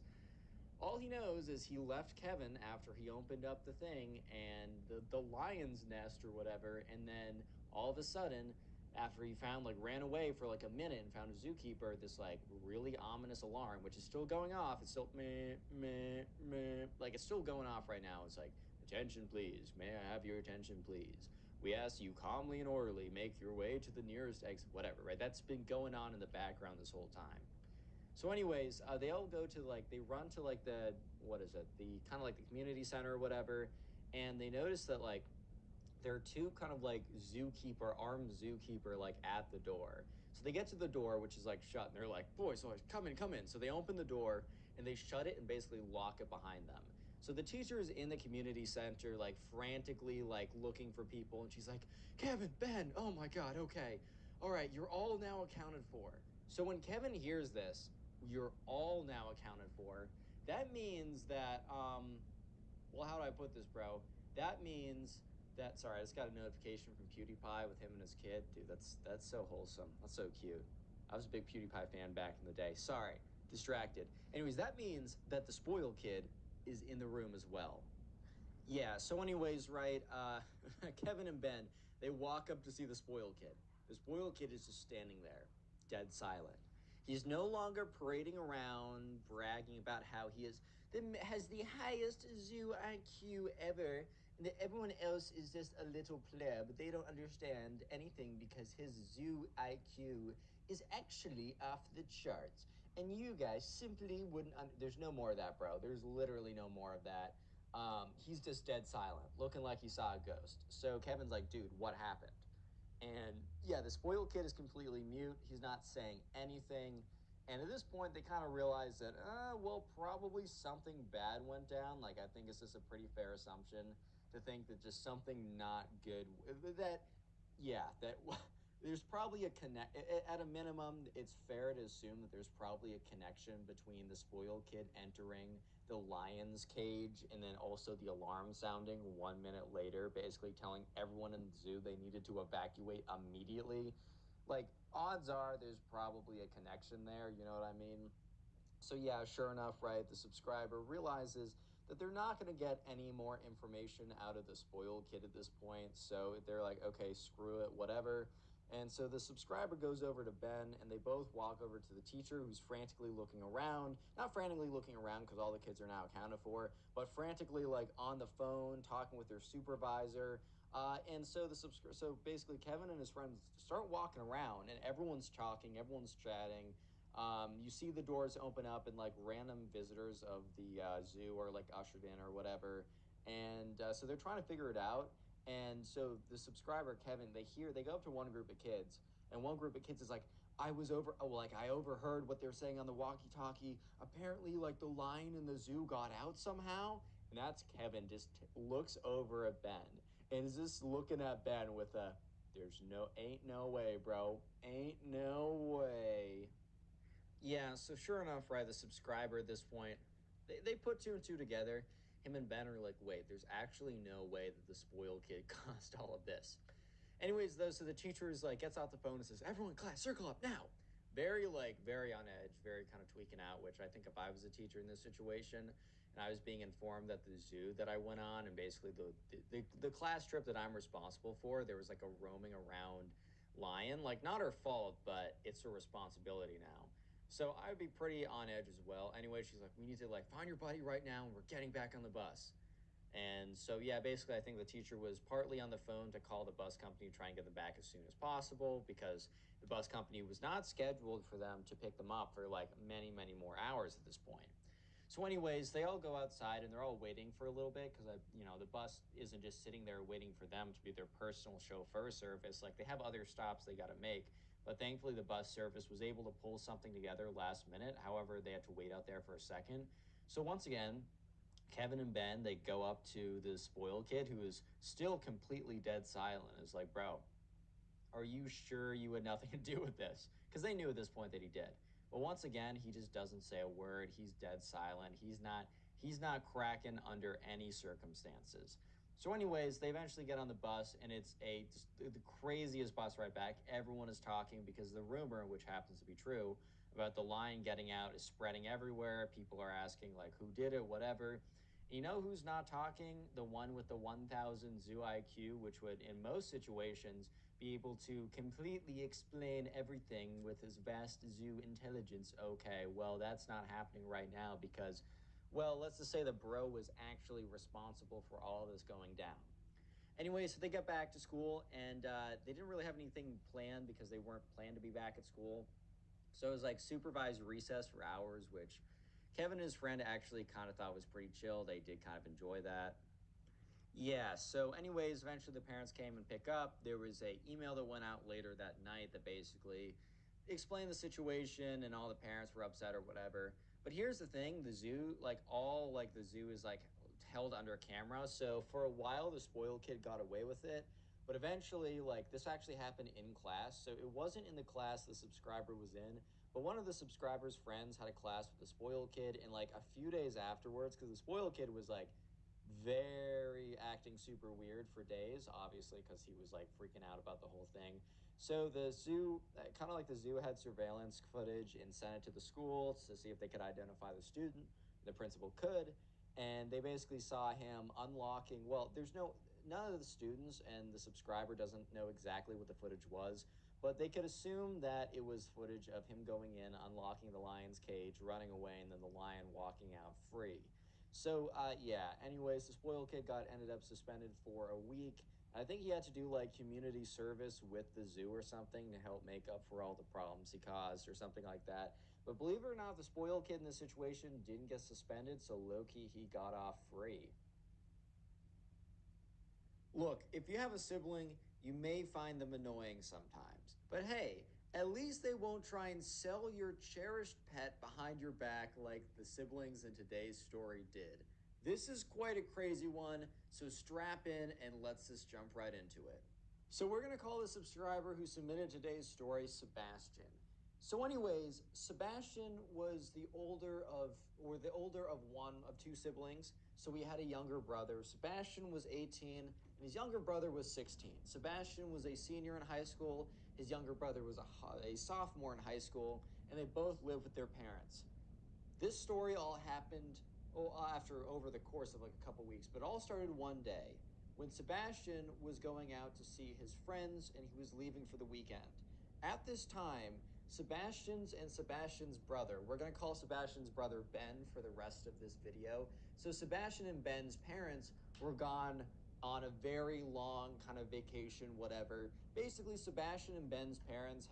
all he knows is he left Kevin after he opened up the thing and the lion's nest or whatever, and then all of a sudden, after he found like ran away for like a minute and found a zookeeper, this like really ominous alarm, which is still going off. It's still meh meh meh, like it's still going off right now. It's like, attention please, may I have your attention please? We ask you calmly and orderly make your way to the nearest exit, whatever, right? That's been going on in the background this whole time. So, anyways, they all go to like they run to like the what is it? The kind of like the community center or whatever, and they notice that like there are two kind of like armed zookeeper like at the door. So they get to the door, which is like shut, and they're like, "Boys, come in, come in." So they open the door and they shut it and basically lock it behind them. So the teacher is in the community center, like frantically like looking for people, and she's like, "Kevin, Ben, oh my God, okay, all right, you're all now accounted for." So when Kevin hears this, "You're all now accounted for," that means that well, how do I put this, bro? That means that sorry, I just got a notification from PewDiePie with him and his kid. Dude, that's so wholesome. That's so cute. I was a big PewDiePie fan back in the day. Sorry, distracted. Anyways, that means that the spoiled kid is in the room as well. Yeah, so anyways, right, Kevin and Ben, they walk up to see the spoiled kid. The spoiled kid is just standing there, dead silent. He's no longer parading around, bragging about how has the highest zoo IQ ever, and that everyone else is just a little pleb. They don't understand anything because his zoo IQ is actually off the charts. And you guys simply wouldn't. There's no more of that, bro. There's literally no more of that. He's just dead silent, looking like he saw a ghost. So Kevin's like, "Dude, what happened?" And yeah, the spoiled kid is completely mute. He's not saying anything. And at this point, they kind of realize that, well, probably something bad went down. Like, I think it's just a pretty fair assumption to think that just something not good, that, yeah, that there's probably a connect, at a minimum, it's fair to assume that there's probably a connection between the spoiled kid entering the lion's cage and then also the alarm sounding 1 minute later, basically telling everyone in the zoo they needed to evacuate immediately. Like, odds are there's probably a connection there, you know what I mean? So yeah, sure enough, right, the subscriber realizes that they're not going to get any more information out of the spoiled kid at this point. So they're like, okay, screw it, whatever. And so the subscriber goes over to Ben and they both walk over to the teacher who's frantically looking around. Not frantically looking around because all the kids are now accounted for, but frantically like on the phone talking with their supervisor. And so so basically Kevin and his friends start walking around and everyone's talking, everyone's chatting. You see the doors open up and like random visitors of the zoo are like ushered in or whatever. And so they're trying to figure it out. And so the subscriber, Kevin, they go up to one group of kids and one group of kids is like, I overheard what they're saying on the walkie talkie. Apparently like the lion in the zoo got out somehow. And that's Kevin just looks over at Ben and is just looking at Ben with a, ain't no way, bro. Ain't no way. Yeah, so sure enough, right, the subscriber at this point, they put two and two together. Him and Ben are like, wait, there's actually no way that the spoiled kid caused all of this. Anyways, though, so the teacher is like, gets out the phone and says, everyone, class, circle up now. Very on edge, very kind of tweaking out, which I think if I was a teacher in this situation and I was being informed that the zoo that I went on and basically the class trip that I'm responsible for, there was like a roaming around lion, like not her fault, but it's her responsibility now. So I would be pretty on edge as well. Anyway, she's like, we need to like find your buddy right now and we're getting back on the bus. And so, yeah, basically, I think the teacher was partly on the phone to call the bus company to try and get them back as soon as possible because the bus company was not scheduled for them to pick them up for like many, many more hours at this point. So, anyways, they all go outside and they're all waiting for a little bit because, the bus isn't just sitting there waiting for them to be their personal chauffeur service. Like, they have other stops they got to make. But thankfully, the bus service was able to pull something together last minute. However, they had to wait out there for a second. So, once again, Kevin and Ben, they go up to the spoiled kid who is still completely dead silent. It's like, bro, are you sure you had nothing to do with this? because they knew at this point that he did. But once again, he just doesn't say a word. He's dead silent. He's not cracking under any circumstances. So, anyways, they eventually get on the bus, and it's just the craziest bus ride back. Everyone is talking because the rumor, which happens to be true, about the lion getting out is spreading everywhere. People are asking, like, who did it, whatever. You know who's not talking? The one with the 1,000 zoo IQ, which would, in most situations, be able to completely explain everything with his vast zoo intelligence. Okay, well, that's not happening right now because, well, let's just say the bro was actually responsible for all of this going down. Anyway, so they get back to school, and they didn't really have anything planned because they weren't planned to be back at school. So it was like supervised recess for hours, which Kevin and his friend actually kind of thought was pretty chill. They did kind of enjoy that. Yeah, so anyways, eventually the parents came and pick up. There was a email that went out later that night that basically explained the situation and all the parents were upset or whatever. But here's the thing, the zoo, like the zoo is like held under camera. So for a while the spoiled kid got away with it, but eventually like this actually happened in class. So it wasn't in the class the subscriber was in, but one of the subscriber's friends had a class with the spoiled kid, and like a few days afterwards, because the spoiled kid was like very acting super weird for days, obviously, because he was like freaking out about the whole thing. So the zoo, kind of like the zoo, had surveillance footage and sent it to the school to see if they could identify the student. The principal could, and they basically saw him unlocking. Well, none of the students and the subscriber doesn't know exactly what the footage was, but they could assume that it was footage of him going in, unlocking the lion's cage, running away, and then the lion walking out free. So yeah. Anyways, the spoiled kid ended up suspended for a week. I think he had to do like community service with the zoo or something to help make up for all the problems he caused or something like that. But believe it or not, the spoiled kid in this situation didn't get suspended, so low key he got off free. Look, if you have a sibling, you may find them annoying sometimes. But hey, at least they won't try and sell your cherished pet behind your back like the siblings in today's story did. This is quite a crazy one, so strap in and let's just jump right into it. So we're going to call the subscriber who submitted today's story Sebastian. So anyways, Sebastian was the older of one of two siblings. So we had a younger brother. Sebastian was 18 and his younger brother was 16. Sebastian was a senior in high school. His younger brother was a sophomore in high school, and they both lived with their parents. This story all happened after over the course of like a couple weeks, but it all started one day when Sebastian was going out to see his friends and he was leaving for the weekend. At this time, Sebastian's brother, we're going to call Sebastian's brother Ben for the rest of this video. So Sebastian and Ben's parents were gone on a very long kind of vacation, whatever. Basically, Sebastian and Ben's parents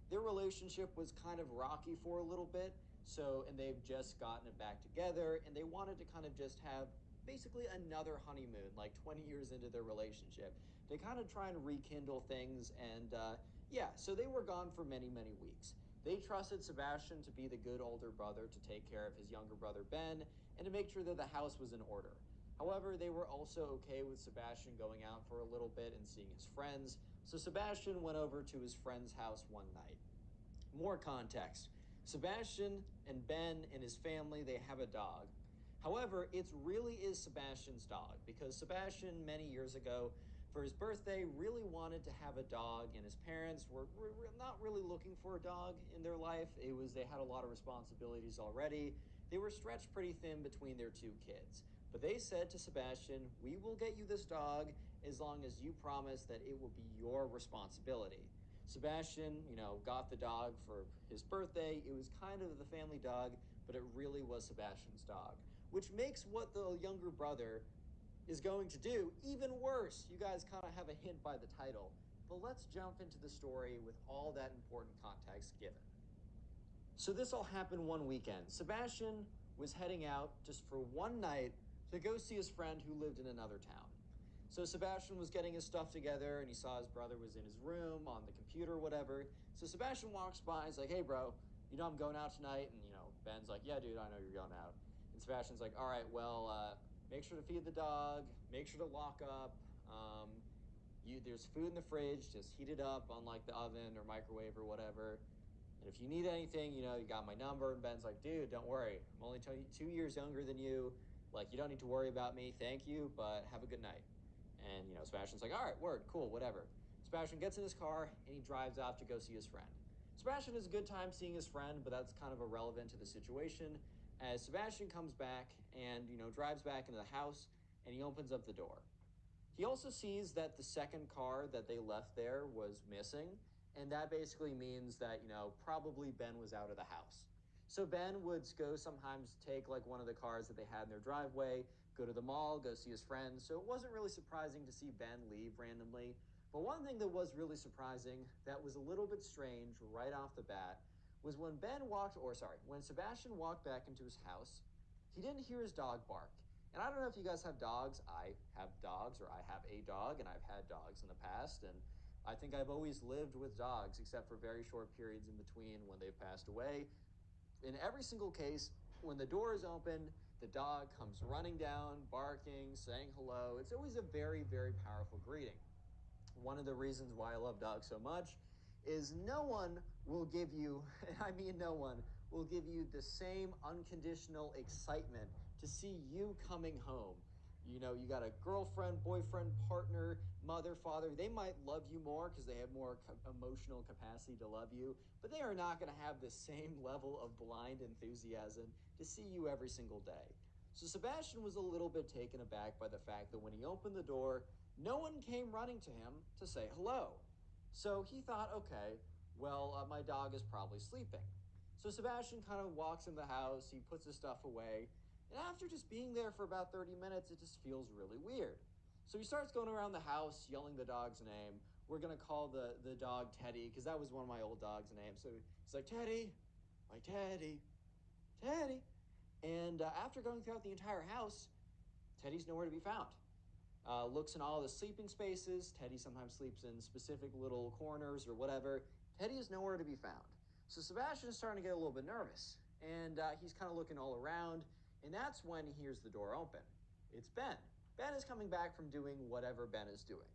their relationship was kind of rocky for a little bit. So, and they've just gotten it back together, and they wanted to kind of just have basically another honeymoon, like 20 years into their relationship, to kind of try and rekindle things. And yeah, so they were gone for many, many weeks. They trusted Sebastian to be the good older brother to take care of his younger brother Ben and to make sure that the house was in order. However, they were also okay with Sebastian going out for a little bit and seeing his friends, so Sebastian went over to his friend's house one night. More context. Sebastian and Ben and his family, they have a dog. However, it really is Sebastian's dog because Sebastian, many years ago, for his birthday, really wanted to have a dog, and his parents were not really looking for a dog in their life. They had a lot of responsibilities already. They were stretched pretty thin between their two kids. But they said to Sebastian, "We will get you this dog as long as you promise that it will be your responsibility." Sebastian, got the dog for his birthday. It was kind of the family dog, but it really was Sebastian's dog, which makes what the younger brother is going to do even worse. You guys kind of have a hint by the title, but let's jump into the story with all that important context given. So this all happened one weekend. Sebastian was heading out just for one night to go see his friend who lived in another town. So Sebastian was getting his stuff together, and he saw his brother was in his room on the computer, whatever. So Sebastian walks by, he's like, "Hey, bro, I'm going out tonight." And, Ben's like, "Yeah, dude, I know you're going out." And Sebastian's like, "All right, well, make sure to feed the dog, make sure to lock up. There's food in the fridge, just heat it up on, like, the oven or microwave or whatever. And if you need anything, you know, you got my number. And Ben's like, dude, don't worry. I'm only 2 years younger than you. Like, you don't need to worry about me. Thank you, but have a good night. And, you know, Sebastian's like, all right, word, cool, whatever. Sebastian gets in his car and he drives off to go see his friend. Sebastian has a good time seeing his friend, but that's kind of irrelevant to the situation as Sebastian comes back and, you know, drives back into the house and he opens up the door. He also sees that the second car that they left there was missing, and that basically means that, you know, probably Ben was out of the house. So Ben would go sometimes take like one of the cars that they had in their driveway, go to the mall, go see his friends. So it wasn't really surprising to see Ben leave randomly. But one thing that was really surprising that was a little bit strange right off the bat was when Sebastian walked back into his house, he didn't hear his dog bark. And I don't know if you guys have dogs. I have dogs, or I have a dog, and I've had dogs in the past. And I think I've always lived with dogs, except for very short periods in between when they've passed away. In every single case, when the door is open, the dog comes running down, barking, saying hello. It's always a very, very powerful greeting. One of the reasons why I love dogs so much is no one will give you, and I mean no one, will give you the same unconditional excitement to see you coming home. You know, you got a girlfriend, boyfriend, partner, mother, father. They might love you more because they have more emotional capacity to love you, but they are not going to have the same level of blind enthusiasm to see you every single day. So Sebastian was a little bit taken aback by the fact that when he opened the door, no one came running to him to say hello. So he thought, okay, well, my dog is probably sleeping. So Sebastian kind of walks in the house, he puts his stuff away, and after just being there for about 30 minutes, it just feels really weird. So he starts going around the house, yelling the dog's name. We're going to call the dog Teddy, because that was one of my old dog's names. So he's like, Teddy, my Teddy, Teddy. And after going throughout the entire house, Teddy's nowhere to be found. Looks in all the sleeping spaces. Teddy sometimes sleeps in specific little corners or whatever. Teddy is nowhere to be found. So Sebastian is starting to get a little bit nervous. And he's kind of looking all around. And that's when he hears the door open. It's Ben. Ben is coming back from doing whatever Ben is doing.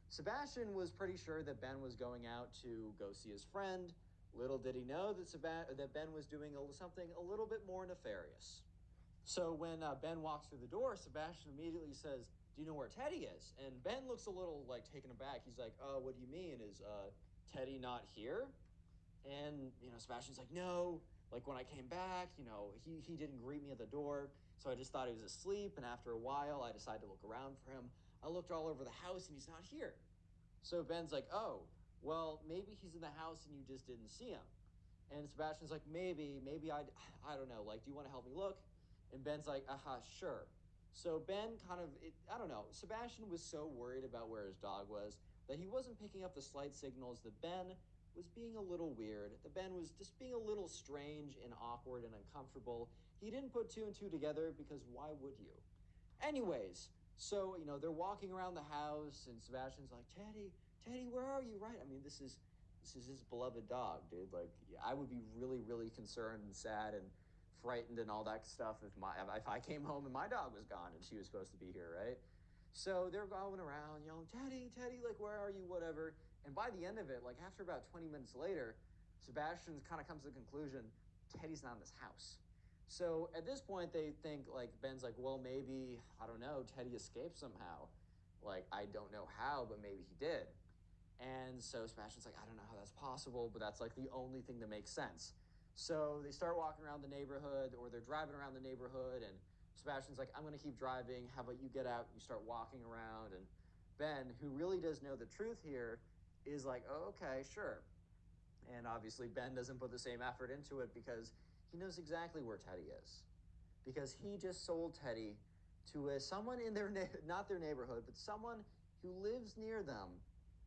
Sebastian was pretty sure that Ben was going out to go see his friend. Little did he know that Ben was doing something a little bit more nefarious. So when Ben walks through the door, Sebastian immediately says, do you know where Teddy is? And Ben looks a little like taken aback. He's like, what do you mean? Is Teddy not here? And, you know, Sebastian's like, no, like when I came back, you know, he didn't greet me at the door. So I just thought he was asleep. And after a while, I decided to look around for him. I looked all over the house and he's not here. So Ben's like, oh, well, maybe he's in the house and you just didn't see him. And Sebastian's like, maybe I don't know. Like, do you want to help me look? And Ben's like, sure. So Ben I don't know. Sebastian was so worried about where his dog was that he wasn't picking up the slight signals that Ben was being a little weird, that Ben was just being a little strange and awkward and uncomfortable. He didn't put two and two together because why would you? Anyways, so, you know, they're walking around the house and Sebastian's like, Teddy, where are you? Right? I mean, this is his beloved dog, dude. Like, yeah, I would be really, really concerned and sad and frightened and all that stuff if I came home and my dog was gone and she was supposed to be here, right? So they're going around yelling, Teddy, like, where are you? Whatever. And by the end of it, like after about 20 minutes later, Sebastian kind of comes to the conclusion, Teddy's not in this house. So at this point, they think like Ben's like, well, maybe, I don't know, Teddy escaped somehow. Like, I don't know how, but maybe he did. And so Sebastian's like, I don't know how that's possible, but that's like the only thing that makes sense. So they start walking around the neighborhood, or they're driving around the neighborhood, and Sebastian's like, I'm going to keep driving. How about you get out and you start walking around? And Ben, who really does know the truth here, is like, oh, okay, sure. And obviously, Ben doesn't put the same effort into it because he knows exactly where Teddy is. Because he just sold Teddy to someone in not their neighborhood, but someone who lives near them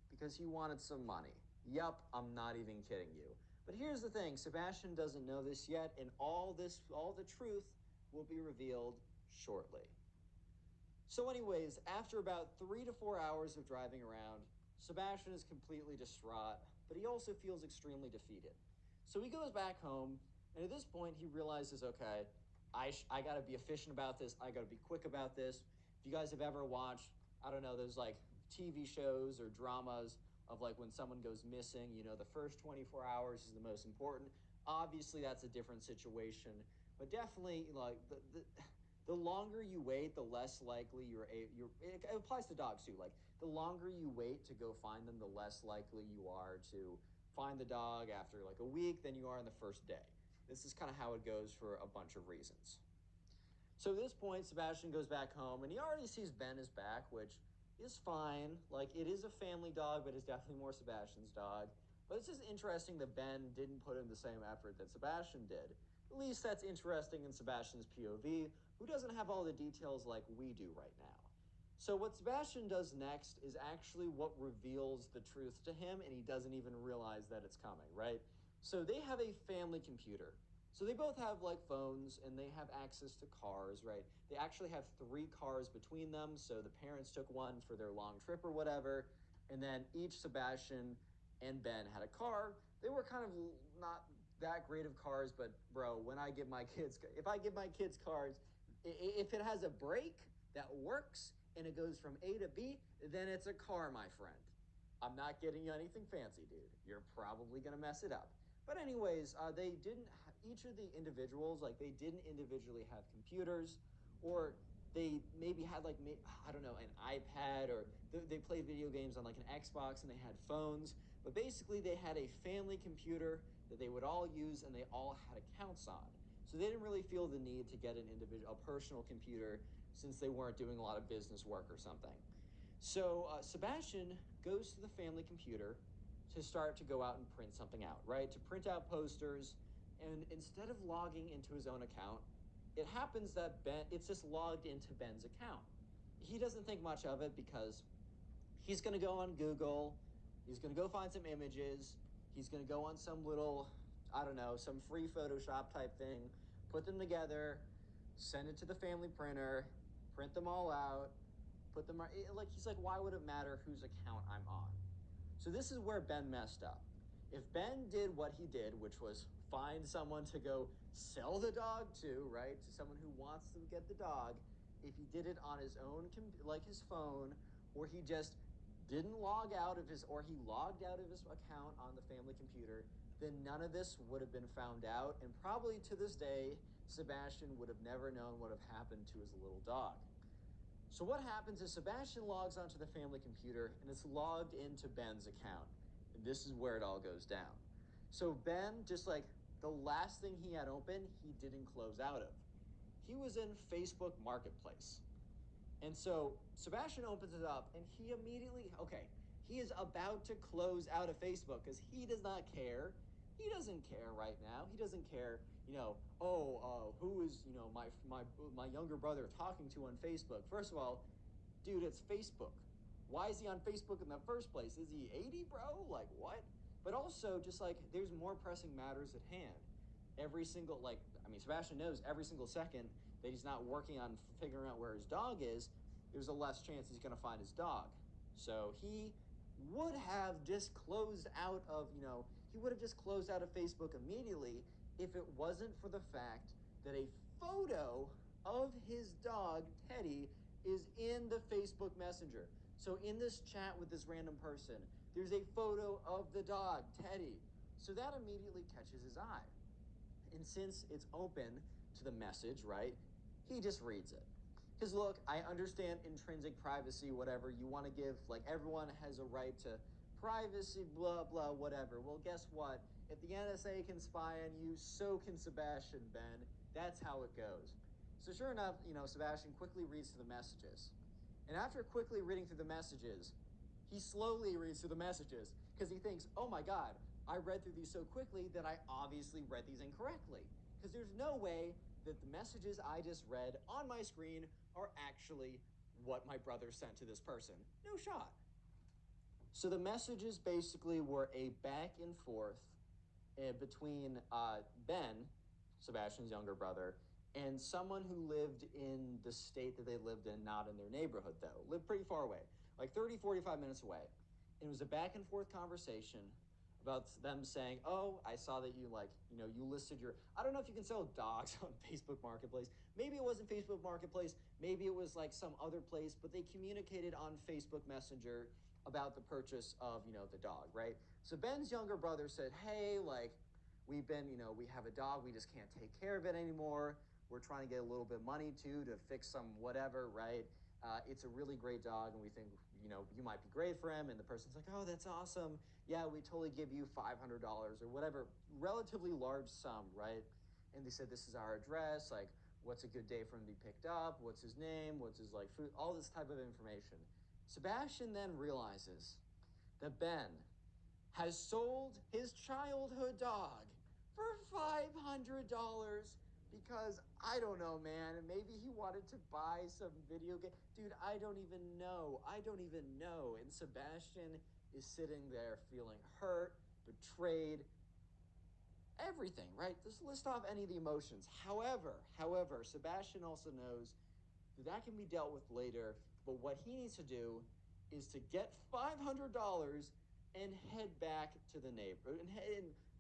because he wanted some money. Yup, I'm not even kidding you. But here's the thing, Sebastian doesn't know this yet, and all the truth will be revealed shortly. So anyways, after about 3 to 4 hours of driving around, Sebastian is completely distraught, but he also feels extremely defeated. So he goes back home, and at this point he realizes, okay, I gotta be efficient about this, I gotta be quick about this. If you guys have ever watched, I don't know, those like TV shows or dramas of like when someone goes missing, you know, the first 24 hours is the most important. Obviously, that's a different situation, but definitely like the longer you wait, the less likely it applies to dogs too. Like the longer you wait to go find them, the less likely you are to find the dog after like a week than you are on the first day. This is kind of how it goes for a bunch of reasons. So at this point, Sebastian goes back home and he already sees Ben is back, which is fine. Like it is a family dog, but it's definitely more Sebastian's dog. But it's just interesting that Ben didn't put in the same effort that Sebastian did. At least that's interesting in Sebastian's POV, who doesn't have all the details like we do right now. So what Sebastian does next is actually what reveals the truth to him, and he doesn't even realize that it's coming, right? So they have a family computer. So they both have like phones and they have access to cars, right? They actually have 3 cars between them. So the parents took one for their long trip or whatever. And then each Sebastian and Ben had a car. They were kind of not that great of cars, but bro, when I give my kids, if I give my kids cars, if it has a brake that works and it goes from A to B, then it's a car, my friend. I'm not getting you anything fancy, dude. You're probably gonna mess it up. But anyways, they didn't. Each of the individuals, like they didn't individually have computers, or they maybe had like I don't know, an iPad, or they played video games on like an Xbox, and they had phones. But basically, they had a family computer that they would all use, and they all had accounts on. So they didn't really feel the need to get a personal computer, since they weren't doing a lot of business work or something. So Sebastian goes to the family computer to start to go out and print something out, right? To print out posters. And instead of logging into his own account, it happens that it's just logged into Ben's account. He doesn't think much of it because he's going to go on Google, he's going to go find some images, he's going to go on some little, I don't know, some free Photoshop type thing, put them together, send it to the family printer, print them all out, put them like he's like, why would it matter whose account I'm on? So this is where Ben messed up. If Ben did what he did, which was find someone to go sell the dog to, right, to someone who wants to get the dog, if he did it on his own, like his phone, or he just didn't log out of his, or he logged out of his account on the family computer, then none of this would have been found out, and probably to this day, Sebastian would have never known what have happened to his little dog. So what happens is Sebastian logs onto the family computer and it's logged into Ben's account. And this is where it all goes down. So Ben, just like the last thing he had open, he didn't close out of. He was in Facebook Marketplace. And so Sebastian opens it up and he immediately, okay, he is about to close out of Facebook because he does not care. He doesn't care right now. He doesn't care, who is, my younger brother talking to on Facebook. First of all, dude, it's Facebook. Why is he on Facebook in the first place? Is he 80, bro? Like, what? But also, just like, there's more pressing matters at hand. Sebastian knows every single second that he's not working on figuring out where his dog is, there's a less chance he's going to find his dog. So he would have just closed out of, he would have just closed out of Facebook immediately if it wasn't for the fact that a photo of his dog, Teddy, is in the Facebook Messenger. So in this chat with this random person, there's a photo of the dog, Teddy. So that immediately catches his eye. And since it's open to the message, right, he just reads it. Because look, I understand intrinsic privacy, whatever. You want to give, like, everyone has a right to privacy, blah, blah, whatever. Well, guess what? If the NSA can spy on you, so can Sebastian, Ben. That's how it goes. So sure enough, Sebastian quickly reads through the messages. And after quickly reading through the messages, he slowly reads through the messages because he thinks, oh my God, I read through these so quickly that I obviously read these incorrectly. Because there's no way that the messages I just read on my screen are actually what my brother sent to this person. No shot. So the messages basically were a back and forth between Ben, Sebastian's younger brother, and someone who lived in the state that they lived in, not in their neighborhood though, lived pretty far away, like 30, 45 minutes away. And it was a back and forth conversation about them saying, oh, I saw that you you listed I don't know if you can sell dogs on Facebook Marketplace. Maybe it wasn't Facebook Marketplace. Maybe it was like some other place, but they communicated on Facebook Messenger about the purchase of, the dog, right? So Ben's younger brother said, hey, like, we have a dog, we just can't take care of it anymore. We're trying to get a little bit of money too to fix some whatever, right? It's a really great dog, and we think, you might be great for him. And the person's like, oh, that's awesome. Yeah, we totally give you $500 or whatever, relatively large sum, right? And they said, this is our address. Like, what's a good day for him to be picked up? What's his name? What's his like food? All this type of information. Sebastian then realizes that Ben has sold his childhood dog for $500 because I don't know, man. Maybe he wanted to buy some video game. Dude, I don't even know. And Sebastian is sitting there feeling hurt, betrayed, everything, right? Just list off any of the emotions. However, Sebastian also knows that can be dealt with later, but what he needs to do is to get $500 and head back to the neighborhood,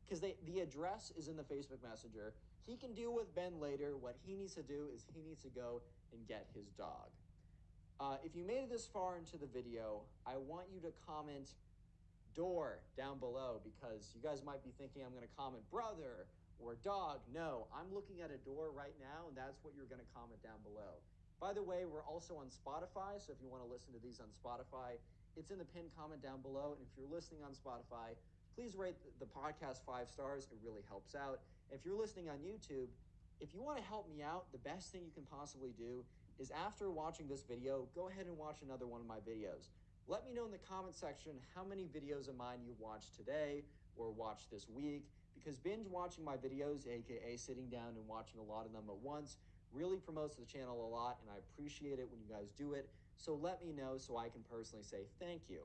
because the address is in the Facebook Messenger. He can deal with Ben later. What he needs to do is he needs to go and get his dog. If you made it this far into the video, I want you to comment door down below, because you guys might be thinking I'm going to comment brother or dog. No, I'm looking at a door right now, and that's what you're going to comment down below. By the way, we're also on Spotify, so if you want to listen to these on Spotify, it's in the pinned comment down below. And if you're listening on Spotify, please rate the podcast 5 stars. It really helps out. And if you're listening on YouTube, if you want to help me out, the best thing you can possibly do is, after watching this video, go ahead and watch another one of my videos. Let me know in the comment section how many videos of mine you've watched today or watched this week, because binge watching my videos, aka sitting down and watching a lot of them at once, really promotes the channel a lot, and I appreciate it when you guys do it. So let me know so I can personally say thank you.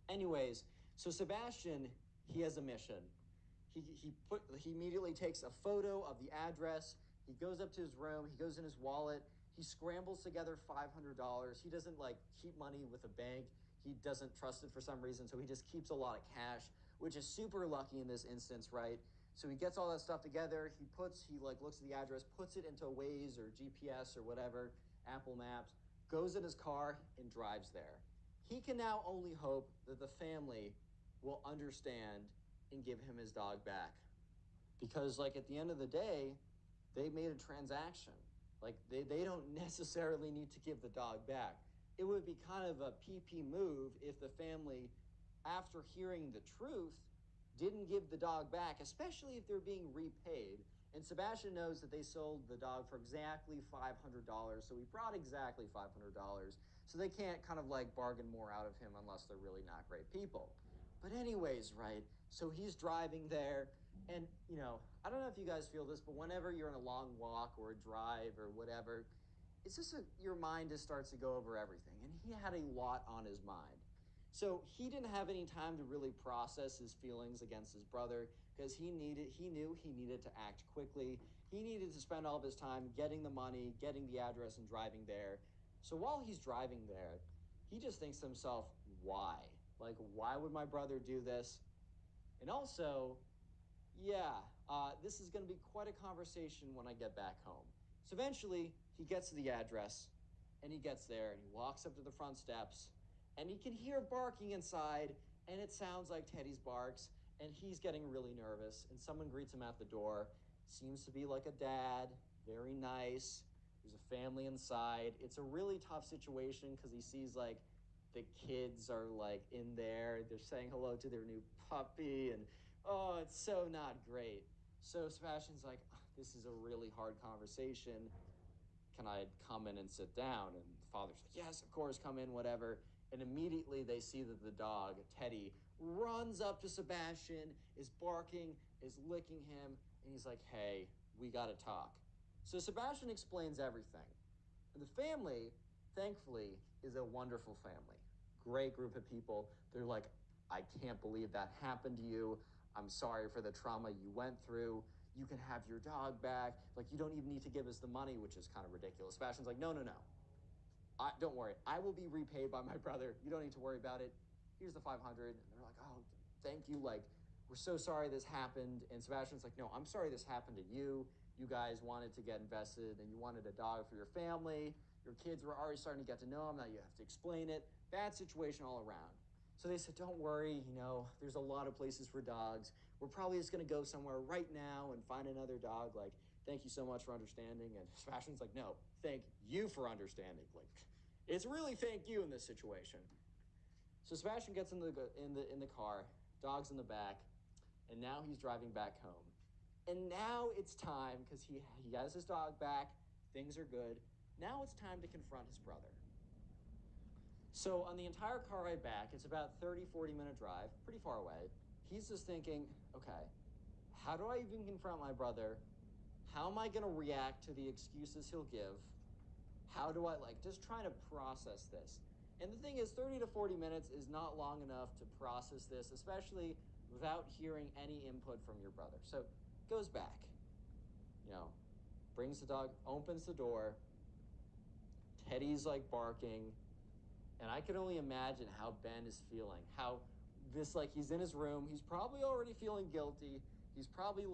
Anyways, so Sebastian, he has a mission. He immediately takes a photo of the address. He goes up to his room. He goes in his wallet. He scrambles together $500. He doesn't like keep money with a bank. He doesn't trust it for some reason, so he just keeps a lot of cash, which is super lucky in this instance, right? So he gets all that stuff together. He looks at the address, puts it into Waze or GPS or whatever, Apple Maps, goes in his car and drives there. He can now only hope that the family will understand and give him his dog back. Because, like, at the end of the day, they made a transaction. Like, they don't necessarily need to give the dog back. It would be kind of a PP move if the family, after hearing the truth, didn't give the dog back, especially if they're being repaid. And Sebastian knows that they sold the dog for exactly $500, so he brought exactly $500. So they can't kind of like bargain more out of him unless they're really not great people. But anyways, right, so he's driving there, and, I don't know if you guys feel this, but whenever you're on a long walk or a drive or whatever, it's just your mind just starts to go over everything. And he had a lot on his mind. So he didn't have any time to really process his feelings against his brother, because he knew he needed to act quickly. He needed to spend all of his time getting the money, getting the address, and driving there. So while he's driving there, he just thinks to himself, why? Like, why would my brother do this? And also, yeah, this is going to be quite a conversation when I get back home. So eventually, he gets to the address, and he gets there, and he walks up to the front steps, and he can hear barking inside, and it sounds like Teddy's barks, and he's getting really nervous, and someone greets him at the door. Seems to be like a dad, very nice. There's a family inside. It's a really tough situation because he sees, like, the kids are, like, in there. They're saying hello to their new puppy, and oh, it's so not great. So Sebastian's like, this is a really hard conversation. Can I come in and sit down? And the father's like, yes, of course, come in, whatever. And immediately they see that the dog, Teddy, runs up to Sebastian, is barking, is licking him, and he's like, hey, we gotta talk. So Sebastian explains everything. And the family, thankfully, is a wonderful family. Great group of people. They're like, I can't believe that happened to you. I'm sorry for the trauma you went through. You can have your dog back. Like, you don't even need to give us the money, which is kind of ridiculous. Sebastian's like, no. Don't worry. I will be repaid by my brother. You don't need to worry about it. Here's the 500. And they're like, oh, thank you. Like, we're so sorry this happened. And Sebastian's like, no, I'm sorry this happened to you. You guys wanted to get invested, and you wanted a dog for your family. Your kids were already starting to get to know him. Now you have to explain it. Bad situation all around. So they said, don't worry, there's a lot of places for dogs. We're probably just going to go somewhere right now and find another dog. Like, thank you so much for understanding. And Sebastian's like, no, thank you for understanding. Like, it's really thank you in this situation. So Sebastian gets in the car, dog's in the back, and now he's driving back home. And now it's time, because he has his dog back, things are good. Now it's time to confront his brother. So on the entire car ride back, it's about 30, 40-minute drive, pretty far away. He's just thinking, okay, how do I even confront my brother? How am I going to react to the excuses he'll give? How do I, just trying to process this? And the thing is, 30 to 40 minutes is not long enough to process this, especially without hearing any input from your brother. So goes back, brings the dog, opens the door. Teddy's barking. And I could only imagine how Ben is feeling. How he's in his room. He's probably already feeling guilty. He's probably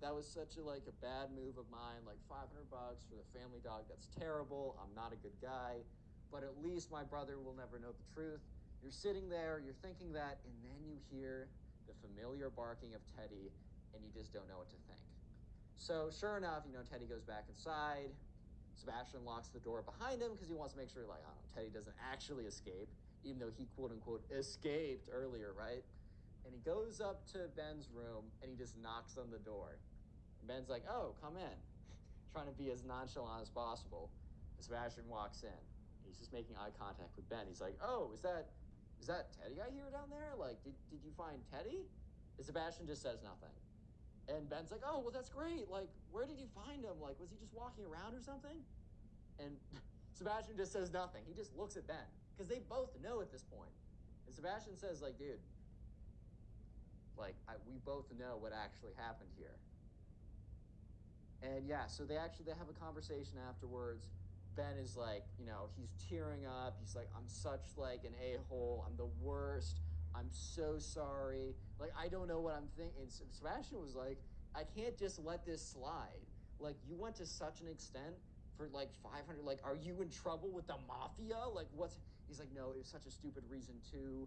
that was such a bad move of mine, $500 for the family dog. That's terrible. I'm not a good guy. But at least my brother will never know the truth. You're sitting there, you're thinking that, and then you hear the familiar barking of Teddy, and you just don't know what to think. So sure enough, Teddy goes back inside. Sebastian locks the door behind him because he wants to make sure, Teddy doesn't actually escape, even though he quote-unquote escaped earlier, right? And he goes up to Ben's room, and he just knocks on the door. And Ben's like, oh, come in. Trying to be as nonchalant as possible. And Sebastian walks in. He's just making eye contact with Ben. He's like, oh, is that Teddy I hear down there? Did you find Teddy? And Sebastian just says nothing. And Ben's like, oh, well, that's great. Where did you find him? Was he just walking around or something? And Sebastian just says nothing. He just looks at Ben, because they both know at this point. And Sebastian says, dude, we both know what actually happened here. And yeah, so they have a conversation afterwards. Ben is he's tearing up. He's like, I'm such an a-hole. I'm the worst. I'm so sorry. I don't know what I'm thinking. And Sebastian was like, I can't just let this slide. You went to such an extent for 500. Are you in trouble with the mafia? What's, he's like, no, it was such a stupid reason too.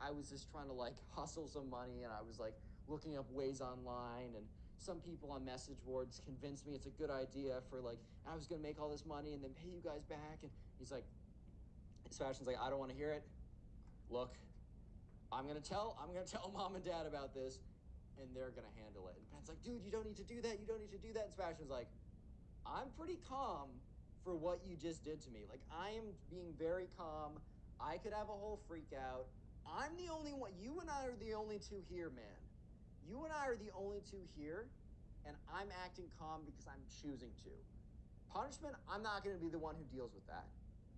I was just trying to hustle some money, and I was looking up ways online, and some people on message boards convinced me it's a good idea for I was gonna make all this money and then pay you guys back. And he's like, Sebastian's like, I don't want to hear it. Look, I'm gonna tell mom and dad about this, and they're gonna handle it. And Ben's like, dude, you don't need to do that. You don't need to do that. And Sebastian's like, I'm pretty calm for what you just did to me. I am being very calm. I could have a whole freak out. I'm the only one. You and I are the only two here, man. You and I are the only two here, and I'm acting calm because I'm choosing to. Punishment, I'm not going to be the one who deals with that.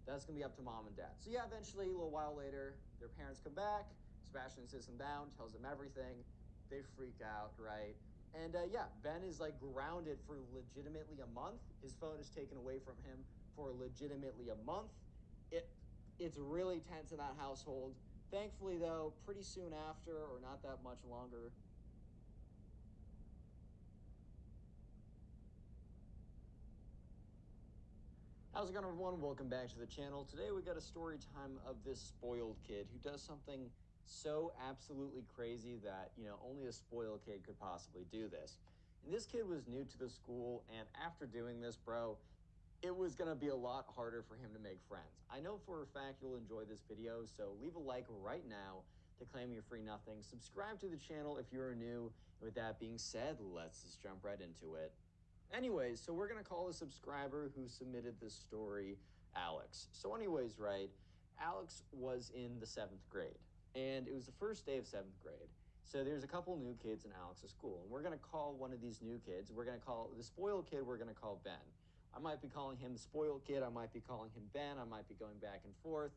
That's going to be up to mom and dad. So yeah, eventually, a little while later, their parents come back. Sebastian sits them down, tells them everything. They freak out, right? And yeah, Ben is grounded for legitimately a month. His phone is taken away from him for legitimately a month. It's really tense in that household. Thankfully, though, pretty soon after, or not that much longer, how's it going, everyone? Welcome back to the channel. Today we got a story time of this spoiled kid who does something so absolutely crazy that, only a spoiled kid could possibly do this. And this kid was new to the school, and after doing this, bro, it was going to be a lot harder for him to make friends. I know for a fact you'll enjoy this video, so leave a like right now to claim your free nothing. Subscribe to the channel if you're new. With that being said, let's just jump right into it. Anyways, so we're going to call a subscriber who submitted this story Alex. So anyways, right, Alex was in the 7th grade, and it was the first day of 7th grade. So there's a couple new kids in Alex's school, and we're going to call one of these new kids, we're going to call the spoiled kid, we're going to call Ben. I might be calling him the spoiled kid, I might be calling him Ben, I might be going back and forth.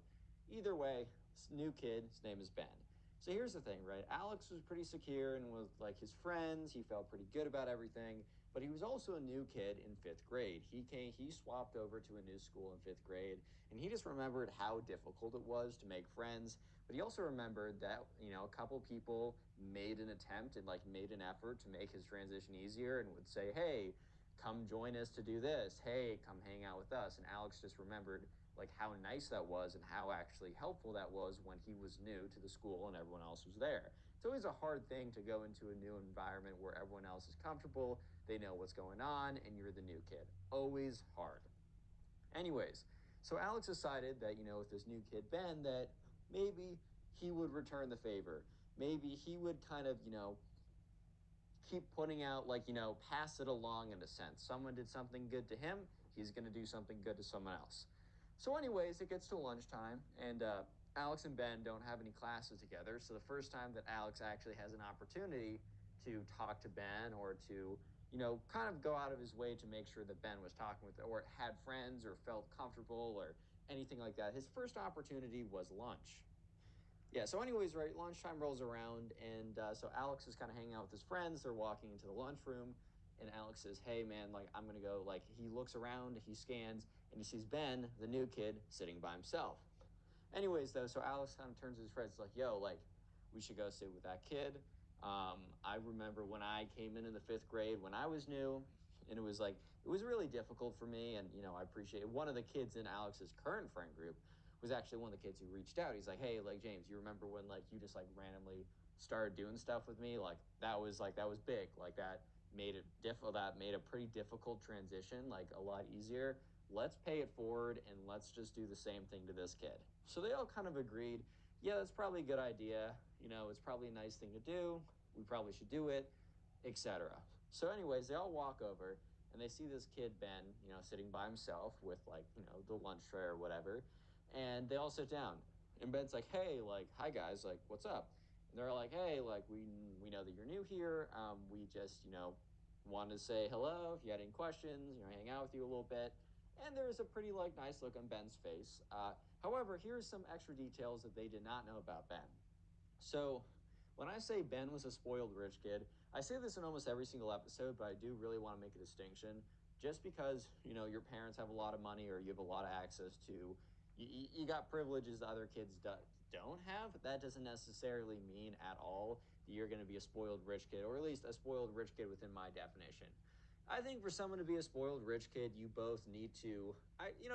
Either way, this new kid, his name is Ben. So here's the thing, right? Alex was pretty secure and with his friends, he felt pretty good about everything. But he was also a new kid in 5th grade. He swapped over to a new school in 5th grade, and he just remembered how difficult it was to make friends. But he also remembered that, a couple people made an attempt and made an effort to make his transition easier and would say, hey, come join us to do this. Hey, come hang out with us. And Alex just remembered like how nice that was and how actually helpful that was when he was new to the school and everyone else was there. It's always a hard thing to go into a new environment where everyone else is comfortable, they know what's going on, and you're the new kid. Always hard. Anyways, so Alex decided that, with this new kid, Ben, that maybe he would return the favor. Maybe he would kind of, keep putting out, like, pass it along in a sense. Someone did something good to him, he's going to do something good to someone else. So, anyways, it gets to lunchtime, and Alex and Ben don't have any classes together. So, the first time that Alex actually has an opportunity to talk to Ben or to, kind of go out of his way to make sure that Ben was talking with or had friends or felt comfortable or anything like that, his first opportunity was lunch. Yeah, so anyways, right, lunchtime rolls around, and so Alex is kind of hanging out with his friends. They're walking into the lunchroom, and Alex says, hey, man, like, I'm going to go. Like, he looks around, he scans, and he sees Ben, the new kid, sitting by himself. Anyways, though, so Alex kind of turns to his friends, like, yo, like, we should go sit with that kid. I remember when I came in the fifth grade when I was new, and it was like, it was really difficult for me, and, I appreciate it. One of the kids in Alex's current friend group was actually one of the kids who reached out. He's like, hey, like, James, you remember when, like, you just, like, randomly started doing stuff with me? That was big. Like, that made it that made a pretty difficult transition, like, a lot easier. Let's pay it forward and let's just do the same thing to this kid. So they all kind of agreed, yeah, that's probably a good idea. It's probably a nice thing to do. We probably should do it, etc. So, anyways, they all walk over and they see this kid, Ben, sitting by himself with, like, the lunch tray or whatever. And they all sit down. And Ben's like, hey, like, hi guys, like, what's up? And they're like, hey, like, we know that you're new here. We just, wanted to say hello. If you had any questions, hang out with you a little bit. And there was a pretty, like, nice look on Ben's face. However, here's some extra details that they did not know about Ben. So, when I say Ben was a spoiled rich kid, I say this in almost every single episode, but I do really want to make a distinction. Just because, your parents have a lot of money or you have a lot of access to, you got privileges that other kids don't have, that doesn't necessarily mean at all that you're going to be a spoiled rich kid, or at least a spoiled rich kid within my definition. I think for someone to be a spoiled rich kid, you both need to.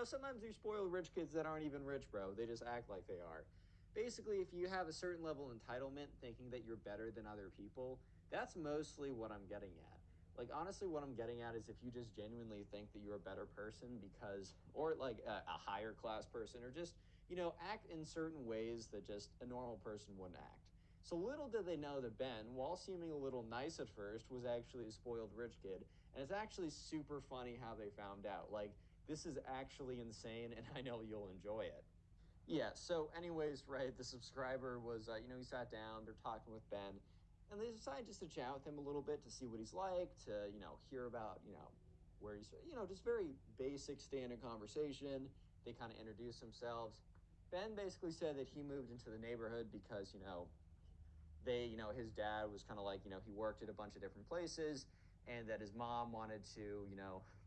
Sometimes there's spoiled rich kids that aren't even rich, bro. They just act like they are. Basically, if you have a certain level of entitlement, thinking that you're better than other people, that's mostly what I'm getting at. Like, honestly, what I'm getting at is if you just genuinely think that you're a better person because, or like a higher class person, or just, act in certain ways that just a normal person wouldn't act. So little did they know that Ben, while seeming a little nice at first, was actually a spoiled rich kid. And it's actually super funny how they found out. Like, this is actually insane, and I know you'll enjoy it. Yeah, so anyways, right, the subscriber was, he sat down, they're talking with Ben, and they decided just to chat with him a little bit to see what he's like, to, hear about, where he's, just very basic standard conversation. They kind of introduced themselves. Ben basically said that he moved into the neighborhood because, his dad was kind of like, he worked at a bunch of different places, and that his mom wanted to,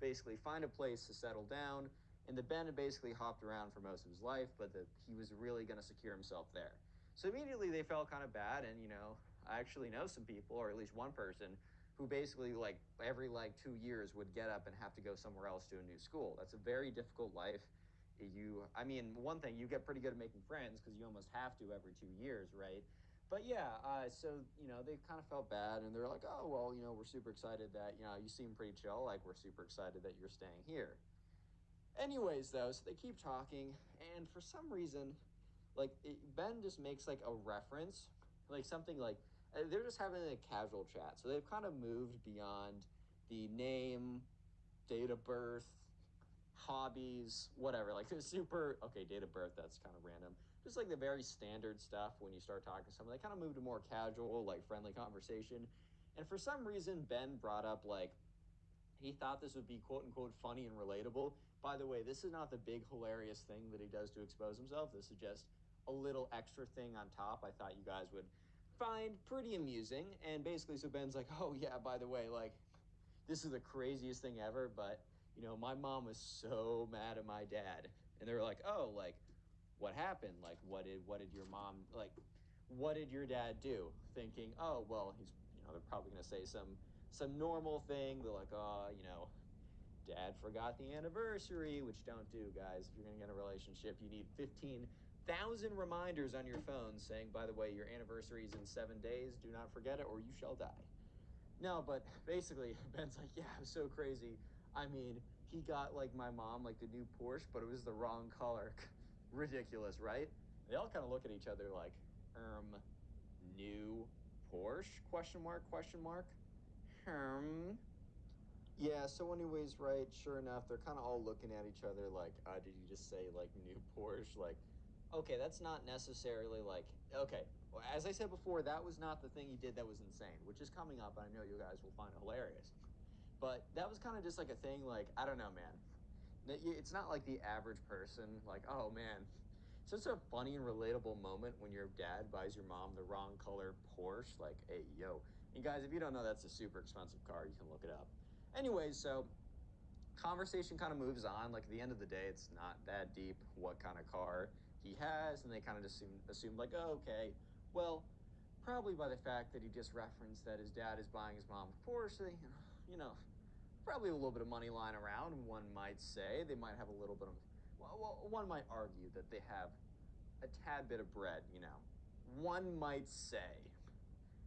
basically find a place to settle down. And that Ben had basically hopped around for most of his life, but that he was really going to secure himself there. So immediately they felt kind of bad. And, I actually know some people, or at least one person, who basically, like, every, like, 2 years would get up and have to go somewhere else to a new school. That's a very difficult life. One thing, you get pretty good at making friends because you almost have to every 2 years, right? But yeah, so, they kind of felt bad, and they're like, oh, well, we're super excited that, you seem pretty chill. Like, we're super excited that you're staying here. Anyways, though, so they keep talking, and for some reason, like, Ben just makes, like, a reference, like, something like, they're just having a casual chat. So they've kind of moved beyond the name, date of birth, hobbies, whatever. Like, the super, okay, date of birth, that's kind of random. Just like the very standard stuff when you start talking to someone. They kind of moved to more casual, like, friendly conversation. And for some reason, Ben brought up, like, he thought this would be quote unquote funny and relatable. By the way, this is not the big hilarious thing that he does to expose himself. This is just a little extra thing on top I thought you guys would find pretty amusing. And basically, so Ben's like, oh, yeah, by the way, like, this is the craziest thing ever, but, my mom was so mad at my dad. And they were like, oh, like, what happened? Like, what did your mom, like, what did your dad do? Thinking, oh, well, he's, they're probably going to say some normal thing. They're like, oh, dad forgot the anniversary, which don't do, guys. If you're going to get a relationship, you need 15,000 reminders on your phone saying, by the way, your anniversary is in 7 days. Do not forget it or you shall die. No, but basically, Ben's like, yeah, it was so crazy. I mean, he got, like, my mom, like, the new Porsche, but it was the wrong color. Ridiculous, right? They all kind of look at each other like, new Porsche? Question mark, question mark? Yeah, so anyways, right, sure enough, they're kind of all looking at each other like, did you just say, like, new Porsche? Like, okay, that's not necessarily, like, okay. Well, as I said before, that was not the thing he did that was insane, which is coming up, and I know you guys will find it hilarious. But that was kind of just like a thing, like, I don't know, man. It's not like the average person, like, oh, man. It's such a funny and relatable moment when your dad buys your mom the wrong color Porsche. Like, hey, yo. And guys, if you don't know, that's a super expensive car. You can look it up. Anyways, so conversation kind of moves on. Like, at the end of the day, it's not that deep what kind of car he has. And they kind of just assume like, oh, okay, well, probably by the fact that he just referenced that his dad is buying his mom a Porsche, you know, probably a little bit of money lying around, one might say. They might have a little bit of, well, one might argue that they have a tad bit of bread, you know. One might say.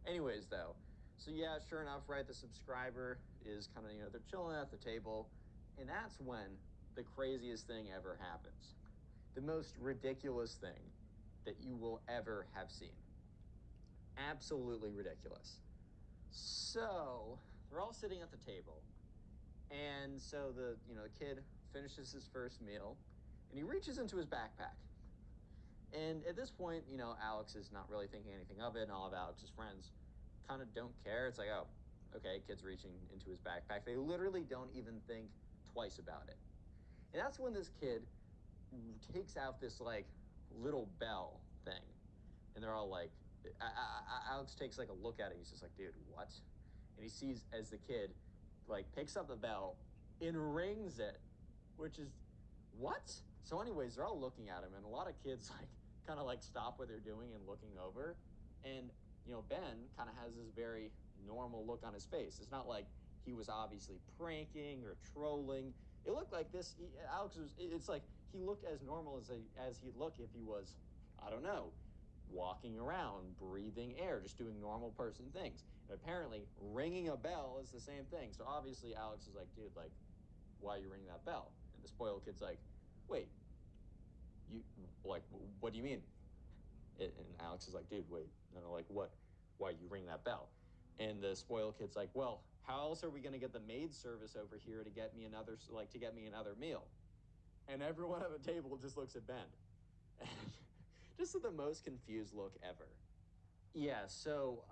Anyways, though, so yeah, sure enough, right, the subscriber is kind of, you know, they're chilling at the table, and that's when the craziest thing ever happens. The most ridiculous thing that you will ever have seen. Absolutely ridiculous. So, they're all sitting at the table, and so the kid finishes his first meal, and he reaches into his backpack. And at this point, Alex is not really thinking anything of it, and all of Alex's friends kind of don't care. It's like, oh, okay, kid's reaching into his backpack. They literally don't even think twice about it. And that's when this kid takes out this, like, little bell thing. And they're all like, Alex takes, like, a look at it. He's just like, dude, what? And he sees as the kid, like, picks up the bell and rings it, which is, what? So anyways, they're all looking at him, and a lot of kids, like, kind of, like, stop what they're doing and looking over. And, Ben kind of has this very normal look on his face. It's not like he was obviously pranking or trolling. It looked like this. Alex was, it's like he looked as normal as he'd look if he was, I don't know, walking around, breathing air, just doing normal person things. And apparently, ringing a bell is the same thing. So obviously, Alex is like, dude, like, why are you ringing that bell? And the spoiled kid's like, wait, you, like, what do you mean? And Alex is like, dude, wait, no, like, what? Why you ring that bell? And the spoiled kid's like, well, how else are we gonna get the maid service over here to get me another meal? And everyone at the table just looks at Ben, just with the most confused look ever. Yeah, so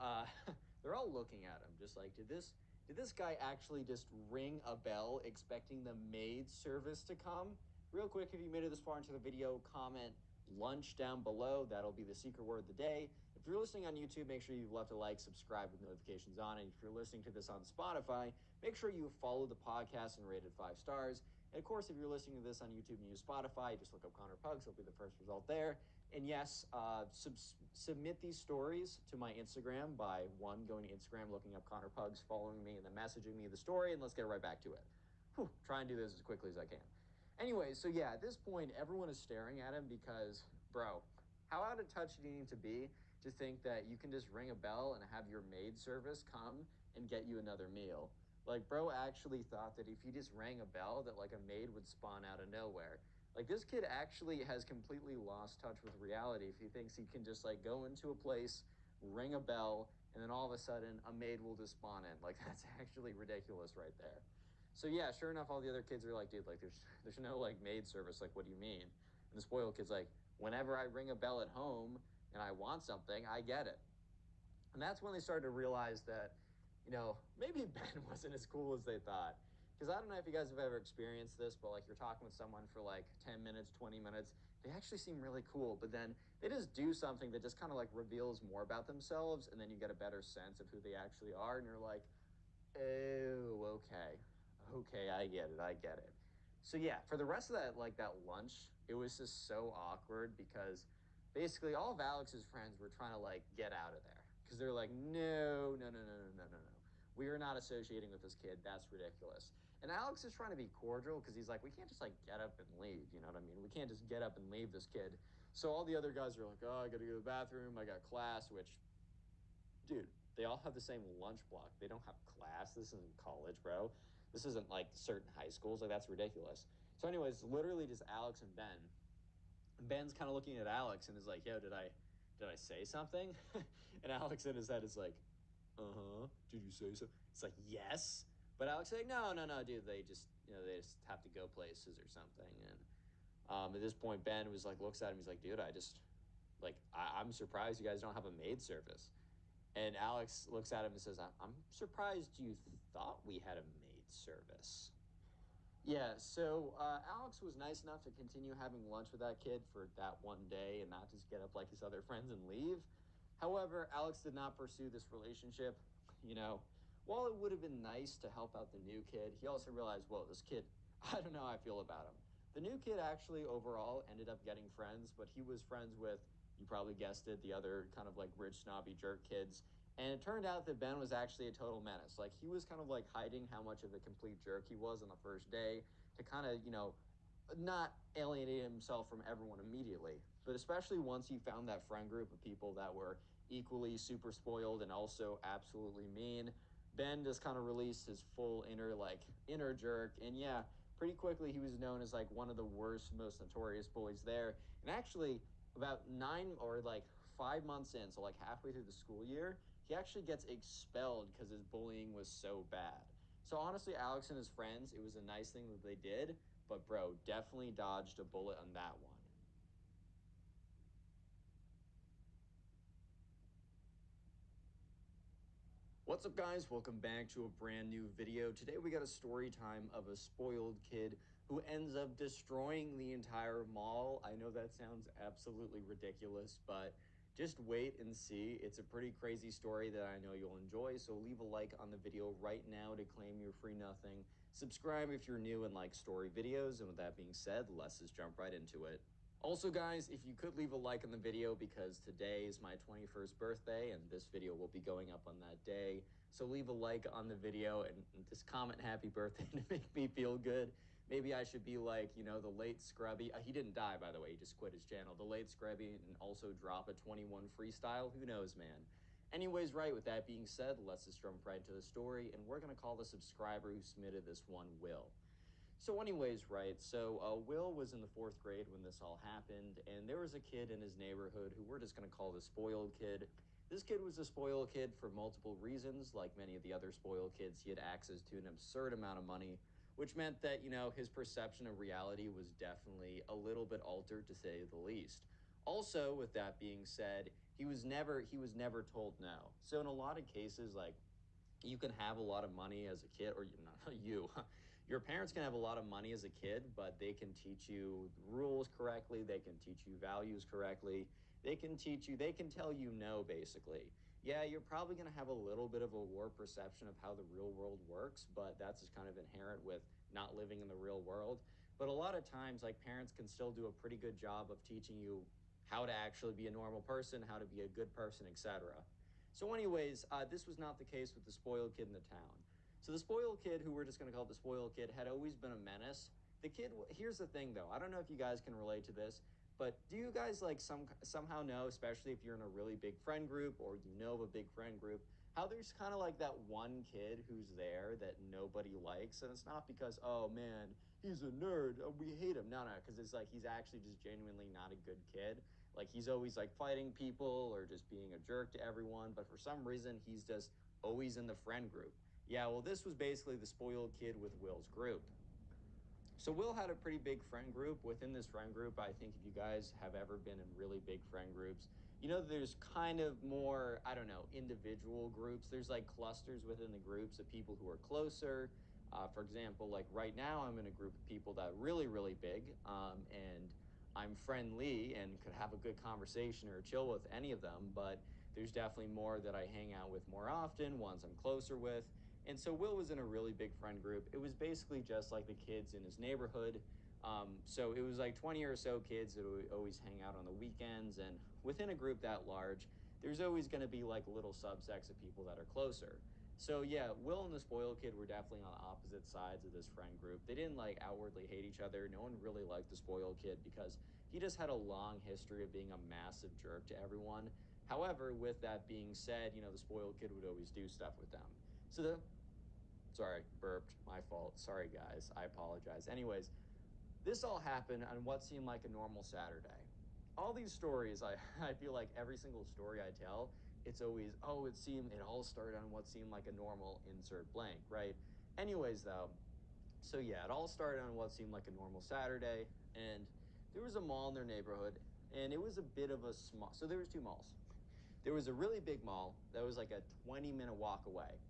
they're all looking at him, just like, did this guy actually just ring a bell expecting the maid service to come? Real quick, if you made it this far into the video, comment lunch down below. That'll be the secret word of the day. If you're listening on YouTube, make sure you've left a like, subscribe with notifications on. And if you're listening to this on Spotify, make sure you follow the podcast and rate it 5 stars. And of course, if you're listening to this on YouTube and use Spotify, just look up Connor Pugs. It'll be the first result there. And yes, submit these stories to my Instagram by, one, going to Instagram, looking up Connor Pugs, following me, and then messaging me the story, and let's get right back to it. Try and do this as quickly as I can. Anyway, so yeah, at this point, everyone is staring at him because, bro, how out of touch do you need to be to think that you can just ring a bell and have your maid service come and get you another meal? Like, bro actually thought that if he just rang a bell that, like, a maid would spawn out of nowhere. Like, this kid actually has completely lost touch with reality if he thinks he can just, like, go into a place, ring a bell, and then all of a sudden a maid will just spawn in. Like, that's actually ridiculous right there. So yeah, sure enough, all the other kids are like, dude, like, there's no, like, maid service. Like, what do you mean? And the spoiled kid's like, whenever I ring a bell at home and I want something, I get it. And that's when they started to realize that, maybe Ben wasn't as cool as they thought. Because I don't know if you guys have ever experienced this, but, like, you're talking with someone for, like, 10 minutes, 20 minutes. They actually seem really cool, but then they just do something that just kind of, like, reveals more about themselves, and then you get a better sense of who they actually are, and you're like, oh, okay. Okay, I get it. I get it. So yeah, for the rest of that lunch, it was just so awkward because basically all of Alex's friends were trying to, like, get out of there because they're like, no, no, no, no, no, no, no, no. we are not associating with this kid. That's ridiculous. And Alex is trying to be cordial because he's like, we can't just like get up and leave. You know what I mean? We can't just get up and leave this kid. So all the other guys are like, oh, I got to go to the bathroom. I got class, which, dude, they all have the same lunch block. They don't have class. This isn't college, bro. This isn't like certain high schools. Like, that's ridiculous. So, anyways, literally just Alex and Ben. And Ben's kind of looking at Alex and is like, yo, did I say something? And Alex in his head is like, uh-huh, did you say so? It's like, yes. But Alex is like, no, no, no, dude, they just, they just have to go places or something. And at this point, Ben was like, looks at him, he's like, dude, I'm surprised you guys don't have a maid service. And Alex looks at him and says, I'm surprised you thought we had a maid service. Yeah, so Alex was nice enough to continue having lunch with that kid for that one day and not just get up like his other friends and leave. However, Alex did not pursue this relationship. You know, while it would have been nice to help out the new kid, he also realized, whoa, this kid, I don't know how I feel about him. The new kid actually overall ended up getting friends, but he was friends with, you probably guessed it, the other kind of like rich, snobby jerk kids. And it turned out that Ben was actually a total menace. Like, he was kind of like hiding how much of a complete jerk he was on the first day to kind of, not alienate himself from everyone immediately. But especially once he found that friend group of people that were equally super spoiled and also absolutely mean, Ben just kind of released his full inner jerk. And yeah, pretty quickly he was known as like one of the worst, most notorious bullies there. And actually, about 5 months in, so like halfway through the school year, he actually gets expelled because his bullying was so bad. So honestly, Alex and his friends, it was a nice thing that they did, but bro, definitely dodged a bullet on that one. What's up, guys? Welcome back to a brand new video. Today we got a story time of a spoiled kid who ends up destroying the entire mall. I know that sounds absolutely ridiculous, but just wait and see. It's a pretty crazy story that I know you'll enjoy, so leave a like on the video right now to claim your free nothing. Subscribe if you're new and like story videos, and with that being said, let's just jump right into it. Also, guys, if you could leave a like on the video, because today is my 21st birthday and this video will be going up on that day. So leave a like on the video and just comment happy birthday to make me feel good. Maybe I should be like, the late Scrubby. He didn't die, by the way. He just quit his channel. The late Scrubby, and also drop a 21 freestyle. Who knows, man? Anyways, right, with that being said, let's just jump right into the story. And we're going to call the subscriber who submitted this one Will. So anyways, right, Will was in the 4th grade when this all happened, and there was a kid in his neighborhood who we're just going to call the spoiled kid. This kid was a spoiled kid for multiple reasons. Like many of the other spoiled kids, he had access to an absurd amount of money, which meant that, his perception of reality was definitely a little bit altered, to say the least. Also, with that being said, he was never told no. So in a lot of cases, like, you can have a lot of money as a kid, or not you. Your parents can have a lot of money as a kid, but they can teach you rules correctly. They can teach you values correctly. They can tell you no, basically. Yeah, you're probably going to have a little bit of a warped perception of how the real world works, but that's just kind of inherent with not living in the real world. But a lot of times, like, parents can still do a pretty good job of teaching you how to actually be a normal person, how to be a good person, etc. So anyways, this was not the case with the spoiled kid in the town. So the spoiled kid, who we're just going to call the spoiled kid, had always been a menace. The kid, here's the thing though, I don't know if you guys can relate to this, but do you guys like somehow know, especially if you're in a really big friend group or you know of a big friend group, how there's kind of like that one kid who's there that nobody likes, and it's not because, oh man, he's a nerd, we hate him. No, because it's like he's actually just genuinely not a good kid. Like, he's always like fighting people or just being a jerk to everyone, but for some reason he's just always in the friend group. Yeah, well, this was basically the spoiled kid with Will's group. So Will had a pretty big friend group. Within this friend group, I think if you guys have ever been in really big friend groups, there's kind of more, I don't know, individual groups. There's like clusters within the groups of people who are closer. For example, like right now, I'm in a group of people that are really, really big, and I'm friendly and could have a good conversation or chill with any of them, but there's definitely more that I hang out with more often, ones I'm closer with. And so Will was in a really big friend group. It was basically just like the kids in his neighborhood. So it was like 20 or so kids that would always hang out on the weekends. And within a group that large, there's always going to be like little subsects of people that are closer. So yeah, Will and the spoiled kid were definitely on opposite sides of this friend group. They didn't like outwardly hate each other. No one really liked the spoiled kid because he just had a long history of being a massive jerk to everyone. However, with that being said, the spoiled kid would always do stuff with them. So the sorry, burped, my fault. Sorry guys, I apologize. Anyways, this all happened on what seemed like a normal Saturday. All these stories, I feel like every single story I tell, it's always, oh, it all started on what seemed like a normal insert blank, right? Anyways, though, so yeah, it all started on what seemed like a normal Saturday, and there was a mall in their neighborhood, and it was a bit of a small, so there was two malls. There was a really big mall that was like a 20-minute walk away.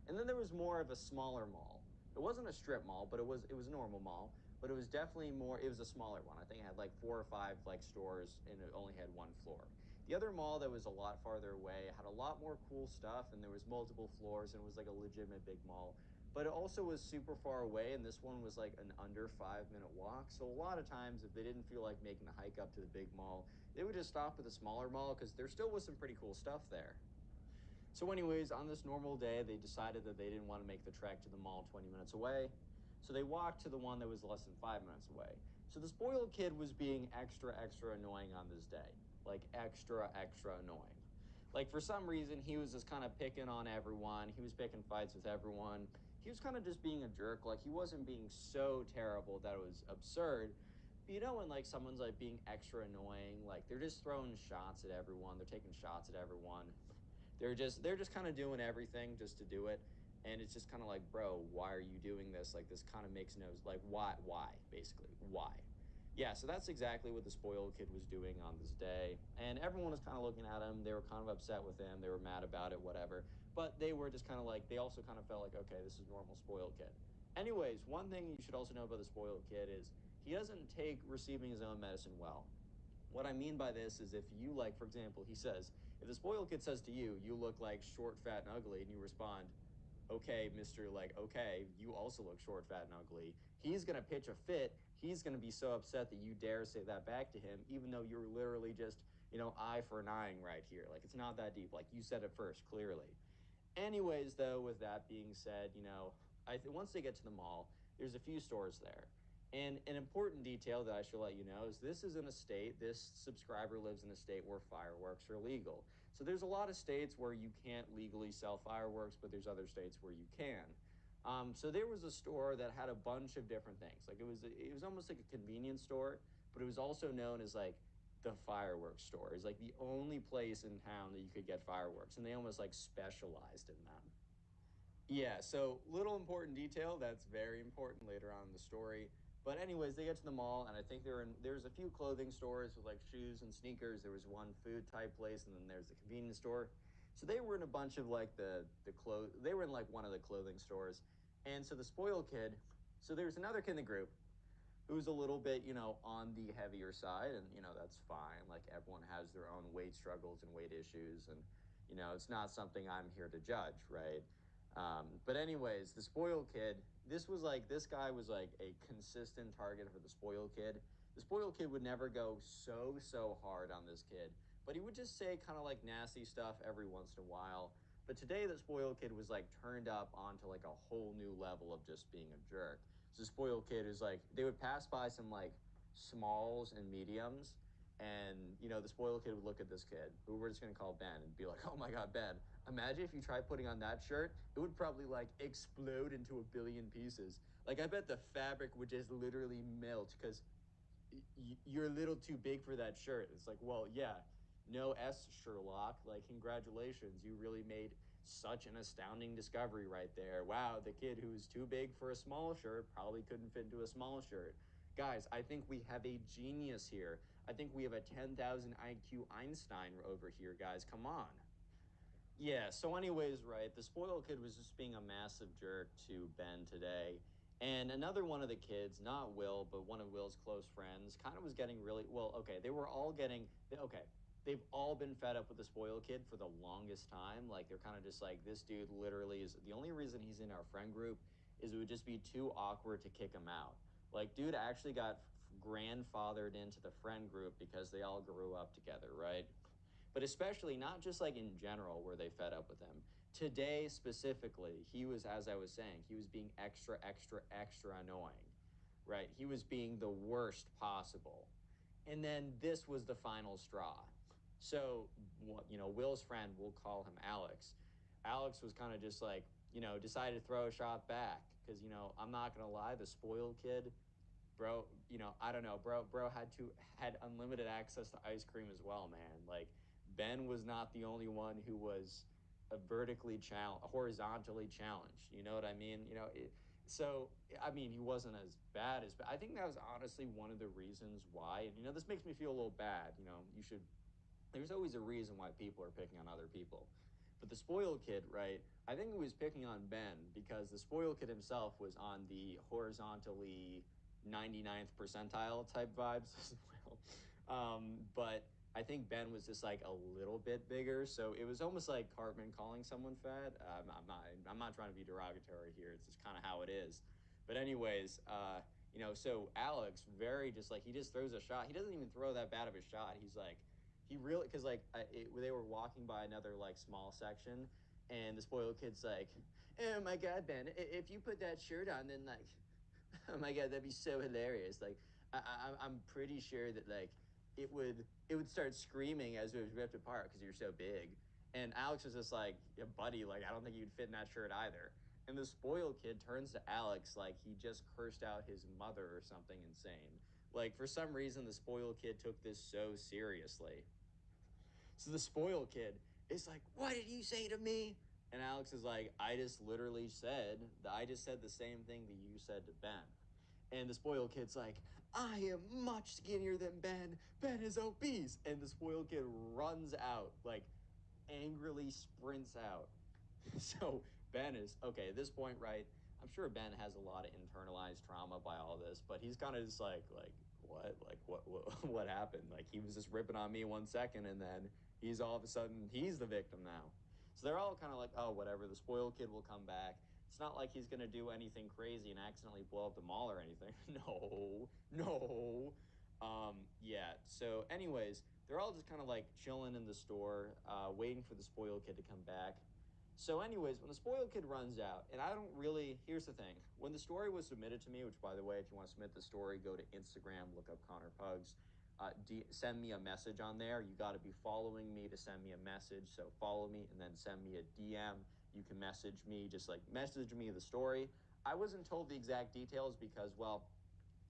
And then there was more of a smaller mall. It wasn't a strip mall, but it was a normal mall, but it was definitely more it was a smaller one. I think it had like 4 or 5 like stores and it only had one floor. The other mall that was a lot farther away had a lot more cool stuff and there was multiple floors and it was like a legitimate big mall. But it also was super far away and this one was like an under 5 minute walk. So a lot of times if they didn't feel like making the hike up to the big mall, they would just stop at the smaller mall because there still was some pretty cool stuff there. So, anyways, on this normal day, they decided that they didn't want to make the trek to the mall 20 minutes away. So they walked to the one that was less than 5 minutes away. So the spoiled kid was being extra, extra annoying on this day. Like, extra, extra annoying. Like, for some reason, he was just kind of picking on everyone. He was picking fights with everyone. He was kind of just being a jerk. Like, he wasn't being so terrible that it was absurd. But when, like, someone's, like, being extra annoying, like, they're just throwing shots at everyone. They're taking shots at everyone. They're just kind of doing everything just to do it, and it's just kind of like, bro, why are you doing this? Like this kind of makes no like why basically why. Yeah, so that's exactly what the spoiled kid was doing on this day, and everyone was kind of looking at him. They were kind of upset with him. They were mad about it, whatever. But they were just kind of like they also kind of felt like, okay, this is normal spoiled kid. Anyways, one thing you should also know about the spoiled kid is he doesn't take receiving his own medicine well. What I mean by this is if you like, for example, he says, if the spoiled kid says to you, you look like short, fat, and ugly, and you respond, okay, Mr. Like, okay, you also look short, fat, and ugly. He's gonna pitch a fit. He's gonna be so upset that you dare say that back to him, even though you're literally just, eye for an eyeing right here. Like, it's not that deep. Like, you said it first, clearly. Anyways, though, with that being said, once they get to the mall, there's a few stores there. And an important detail that I should let you know is this is in a state, this subscriber lives in a state where fireworks are legal. So there's a lot of states where you can't legally sell fireworks, but there's other states where you can. So there was a store that had a bunch of different things. Like it was almost like a convenience store, but it was also known as like the fireworks store. It's like the only place in town that you could get fireworks, and they almost like specialized in them. Yeah, so little important detail that's very important later on in the story. But anyways, they get to the mall, and I think there's a few clothing stores with like shoes and sneakers. There was one food type place, and then there's the convenience store. So they were in a bunch of like they were in like one of the clothing stores, and so the spoiled kid. So there's another kid in the group who's a little bit, on the heavier side, and that's fine. Like everyone has their own weight struggles and weight issues, and it's not something I'm here to judge, right? But anyways, the spoiled kid. This guy was like a consistent target for the spoiled kid. The spoiled kid would never go so hard on this kid, but he would just say kind of like nasty stuff every once in a while. But today, the spoiled kid was like turned up onto like a whole new level of just being a jerk. So the spoiled kid is like they would pass by some like smalls and mediums, and the spoiled kid would look at this kid, who we're just gonna call Ben, and be like, "Oh my God, Ben! Imagine if you tried putting on that shirt, it would probably like explode into a billion pieces. Like I bet the fabric would just literally melt because you're a little too big for that shirt." It's like, well, yeah, no S, Sherlock. Like, congratulations, you really made such an astounding discovery right there. Wow, the kid who's too big for a small shirt probably couldn't fit into a small shirt. Guys, I think we have a genius here. I think we have a 10,000 IQ Einstein over here, guys. Come on. Yeah, so anyways, right, the spoiled kid was just being a massive jerk to Ben today. And another one of the kids, not Will, but one of Will's close friends, kind of was getting really well, okay, they were all getting okay. They've all been fed up with the spoiled kid for the longest time. Like they're kind of just like this dude literally is the only reason he's in our friend group is it would just be too awkward to kick him out. Like dude actually got grandfathered into the friend group because they all grew up together, right? But especially not just like in general were they fed up with him. today specifically, he was, as I was saying, he was being extra, extra, extra annoying, right? He was being the worst possible. And then this was the final straw. So, Will's friend, we'll call him Alex. Alex was kind of just like, decided to throw a shot back because, I'm not going to lie, the spoiled kid, bro, I don't know, bro had unlimited access to ice cream as well, man. Like, Ben was not the only one who was horizontally challenged. You know what I mean? So I mean, he wasn't as bad as. But I think that was honestly one of the reasons why. And this makes me feel a little bad. You should. There's always a reason why people are picking on other people. But the spoiled kid, right? I think he was picking on Ben because the spoiled kid himself was on the horizontally 99th percentile type vibes as well. But I think Ben was just like a little bit bigger, so it was almost like Cartman calling someone fat. I'm not trying to be derogatory here. It's just kind of how it is. But anyways, so Alex very just like he just throws a shot. He doesn't even throw that bad of a shot. He's like he really because they were walking by another like small section, and the spoiled kid's like, "Oh my God, Ben! If you put that shirt on, then like, oh my God, that'd be so hilarious!" Like, I'm pretty sure that like it would start screaming as it was ripped apart because you're so big. And Alex was just like, yeah, buddy, like I don't think you'd fit in that shirt either. And the spoiled kid turns to Alex like he just cursed out his mother or something insane. Like for some reason, the spoiled kid took this so seriously. So the spoiled kid is like, "What did you say to me?" And Alex is like, I just said the same thing that you said to Ben." And the spoiled kid's like, "I am much skinnier than Ben. Ben is obese." And the spoiled kid runs out, like angrily sprints out. So Ben is okay at this point, right? I'm sure Ben has a lot of internalized trauma by all this, but he's kind of just like what happened? Like he was just ripping on me 1 second, and then he's all of a sudden he's the victim now. So they're all kind of like, oh, whatever. The spoiled kid will come back. It's not like he's gonna do anything crazy and accidentally blow up the mall or anything. No, no. Yeah. So, anyways, they're all just kind of like chilling in the store, waiting for the spoiled kid to come back. So, anyways, when the spoiled kid runs out, and I don't really, here's the thing. When the story was submitted to me, which, by the way, if you want to submit the story, go to Instagram, look up Connor Pugs, send me a message on there. You got to be following me to send me a message. So, follow me and then send me a DM. You can message me, just like message me the story. I wasn't told the exact details because, well,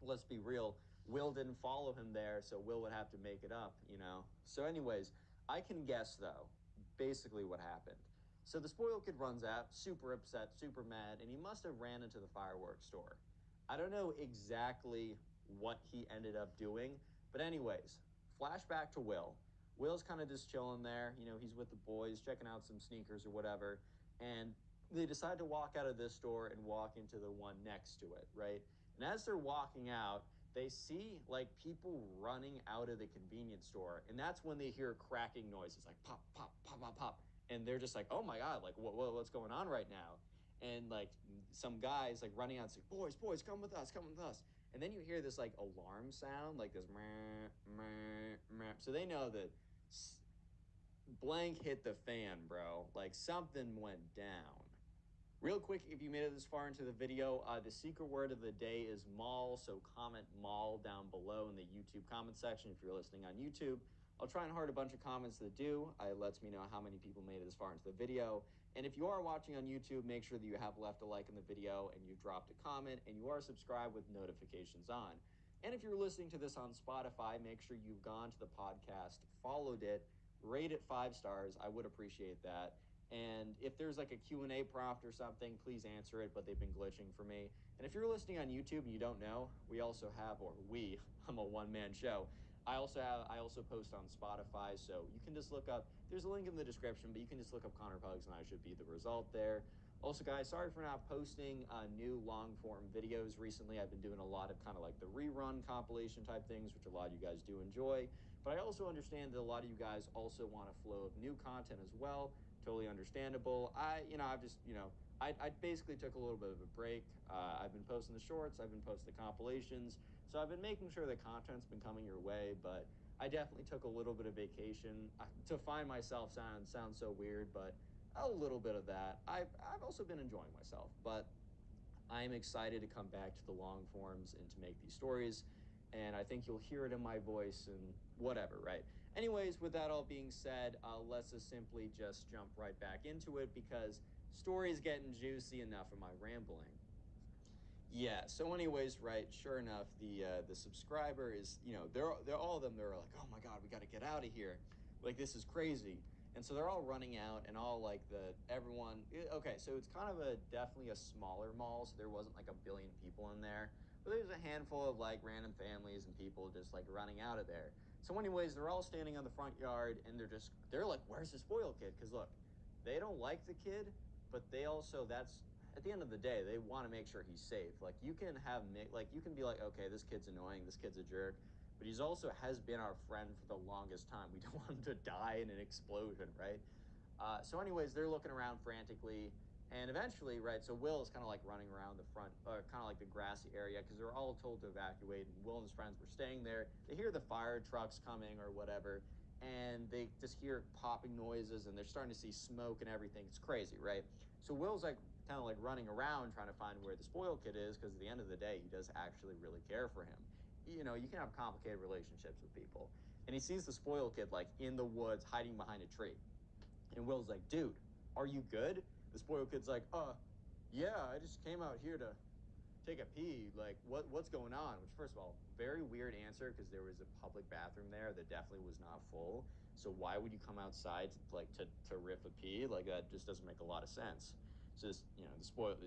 let's be real, Will didn't follow him there, so Will would have to make it up. So, anyways, I can guess though, basically what happened. So the spoiled kid runs out, super upset, super mad, and he must have ran into the fireworks store. I don't know exactly what he ended up doing, but anyways, flashback to Will. Will's kind of just chilling there. He's with the boys, checking out some sneakers or whatever, and they decide to walk out of this store and walk into the one next to it, right? And as they're walking out, they see like people running out of the convenience store, and that's when they hear cracking noises like pop, pop, pop, pop, pop, and they're just like, "Oh my God, like what's going on right now?" And like some guys like running out, saying, "Boys, come with us, come with us." And then you hear this like alarm sound, like this meh, meh, meh. So they know that blank hit the fan, bro. Like something went down. Real quick, if you made it this far into the video, the secret word of the day is mall, so comment mall down below in the YouTube comment section if you're listening on YouTube. I'll try and heart a bunch of comments that do. It lets me know how many people made it this far into the video. And if you are watching on YouTube, make sure that you have left a like in the video and you've dropped a comment and you are subscribed with notifications on. And if you're listening to this on Spotify, make sure you've gone to the podcast, followed it, rate it 5 stars. I would appreciate that. And if there's like a Q&A prompt or something, please answer it, but they've been glitching for me. And if you're listening on YouTube and you don't know, I'm a one-man show. I also post on Spotify, so you can just look up, there's a link in the description, but you can just look up Connor Pugs and I should be the result there. Also, guys, sorry for not posting new long-form videos recently. I've been doing a lot of kind of like the rerun compilation type things, which a lot of you guys do enjoy. But I also understand that a lot of you guys also want a flow of new content as well. Totally understandable. I basically took a little bit of a break. I've been posting the shorts, I've been posting the compilations, so I've been making sure that content's been coming your way, but I definitely took a little bit of vacation. To find myself sounds so weird, but a little bit of that. I've also been enjoying myself, but I'm excited to come back to the long forms and to make these stories. And I think you'll hear it in my voice and whatever, right? Anyways, with that all being said, let's just simply just jump right back into it because story's getting juicy enough of my rambling. Yeah. So, anyways, right. Sure enough, the subscriber is, they're all of them. They're like, oh my god, we got to get out of here. Like this is crazy. And so they're all running out, and all like okay, so it's kind of definitely a smaller mall, so there wasn't like a billion people in there, but there's a handful of like random families and people just like running out of there. So, anyways, they're all standing on the front yard, and they're like, where's the spoiled kid? Because look, they don't like the kid, but they also that's at the end of the day, they want to make sure he's safe. Like you can be like, okay, this kid's annoying, this kid's a jerk, but he's also has been our friend for the longest time. We don't want him to die in an explosion, right? So, anyways, they're looking around frantically, and eventually, right? So Will is kind of like running around the front, kind of like the grassy area, because they're all told to evacuate, and Will and his friends were staying there. They hear the fire trucks coming or whatever, and they just hear popping noises, and they're starting to see smoke and everything. It's crazy, right? So Will's like kind of like running around trying to find where the spoiled kid is, because at the end of the day, he does actually really care for him. You can have complicated relationships with people, and he sees the spoiled kid like in the woods, hiding behind a tree. And Will's like, dude, are you good? The spoiled kid's like, yeah, I just came out here to take a pee. Like, what's going on? Which, first of all, very weird answer because there was a public bathroom there that definitely was not full. So why would you come outside to riff a pee? Like that just doesn't make a lot of sense. So this, the spoiled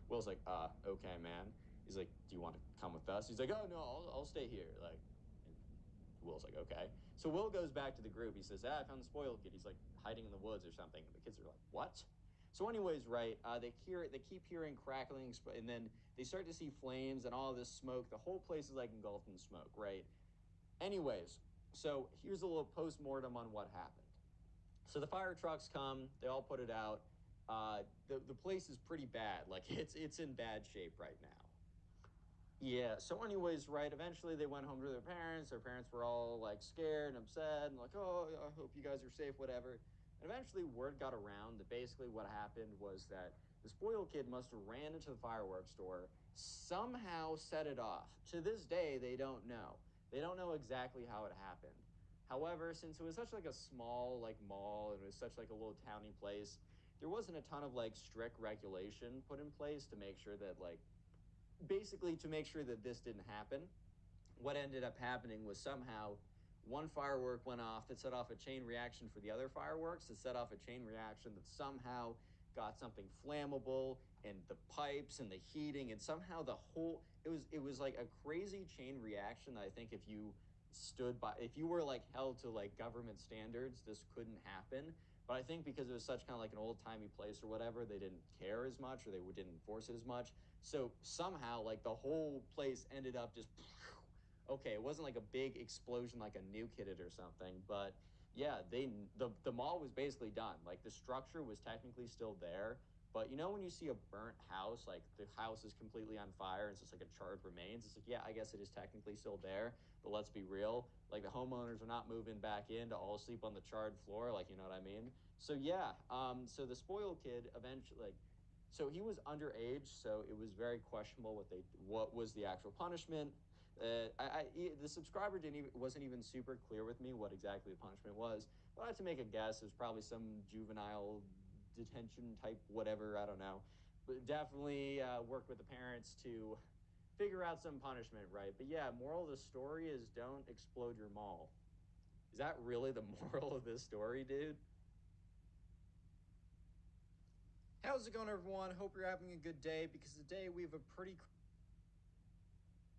Will's like, okay, man. He's like, do you want to come with us? He's like, oh no, I'll stay here. Like, and Will's like, okay. So Will goes back to the group. He says, I found the spoiled kid. He's like hiding in the woods or something. And the kids are like, what? So, anyways, right? They keep hearing crackling, and then they start to see flames and all this smoke. The whole place is like engulfed in smoke, right? Anyways, so here's a little post mortem on what happened. So the fire trucks come. They all put it out. The place is pretty bad. Like it's in bad shape right now. Yeah. So, anyways, right. Eventually, they went home to their parents. Their parents were all like scared and upset and like, "Oh, I hope you guys are safe, whatever." And eventually, word got around that basically what happened was that the spoiled kid must have ran into the fireworks store, somehow set it off. To this day, they don't know. They don't know exactly how it happened. However, since it was such like a small like mall and it was such like a little towny place, there wasn't a ton of like strict regulation put in place to make sure that like basically to make sure that this didn't happen. What ended up happening was somehow one firework went off that set off a chain reaction for the other fireworks that set off a chain reaction that somehow got something flammable and the pipes and the heating and somehow the whole it was like a crazy chain reaction that I think if you were like held to like government standards, this couldn't happen. But I think because it was such kind of like an old timey place or whatever, they didn't care as much or they didn't enforce it as much. So somehow, like the whole place ended up just okay. It wasn't like a big explosion like a nuke hit it or something, but yeah, the mall was basically done. Like the structure was technically still there, but when you see a burnt house, like the house is completely on fire, and it's just like a charred remains. It's like, yeah, I guess it is technically still there, but let's be real. Like the homeowners are not moving back in to all sleep on the charred floor. Like, you know what I mean? So yeah, so the spoiled kid eventually, so he was underage, so it was very questionable what was the actual punishment. The subscriber wasn't even super clear with me what exactly the punishment was, but I had to make a guess. It was probably some juvenile detention type whatever. I don't know, but definitely worked with the parents to figure out some punishment, right? But yeah, moral of the story is don't explode your mall. Is that really the moral of this story, dude? How's it going, everyone? Hope you're having a good day because today we have a pretty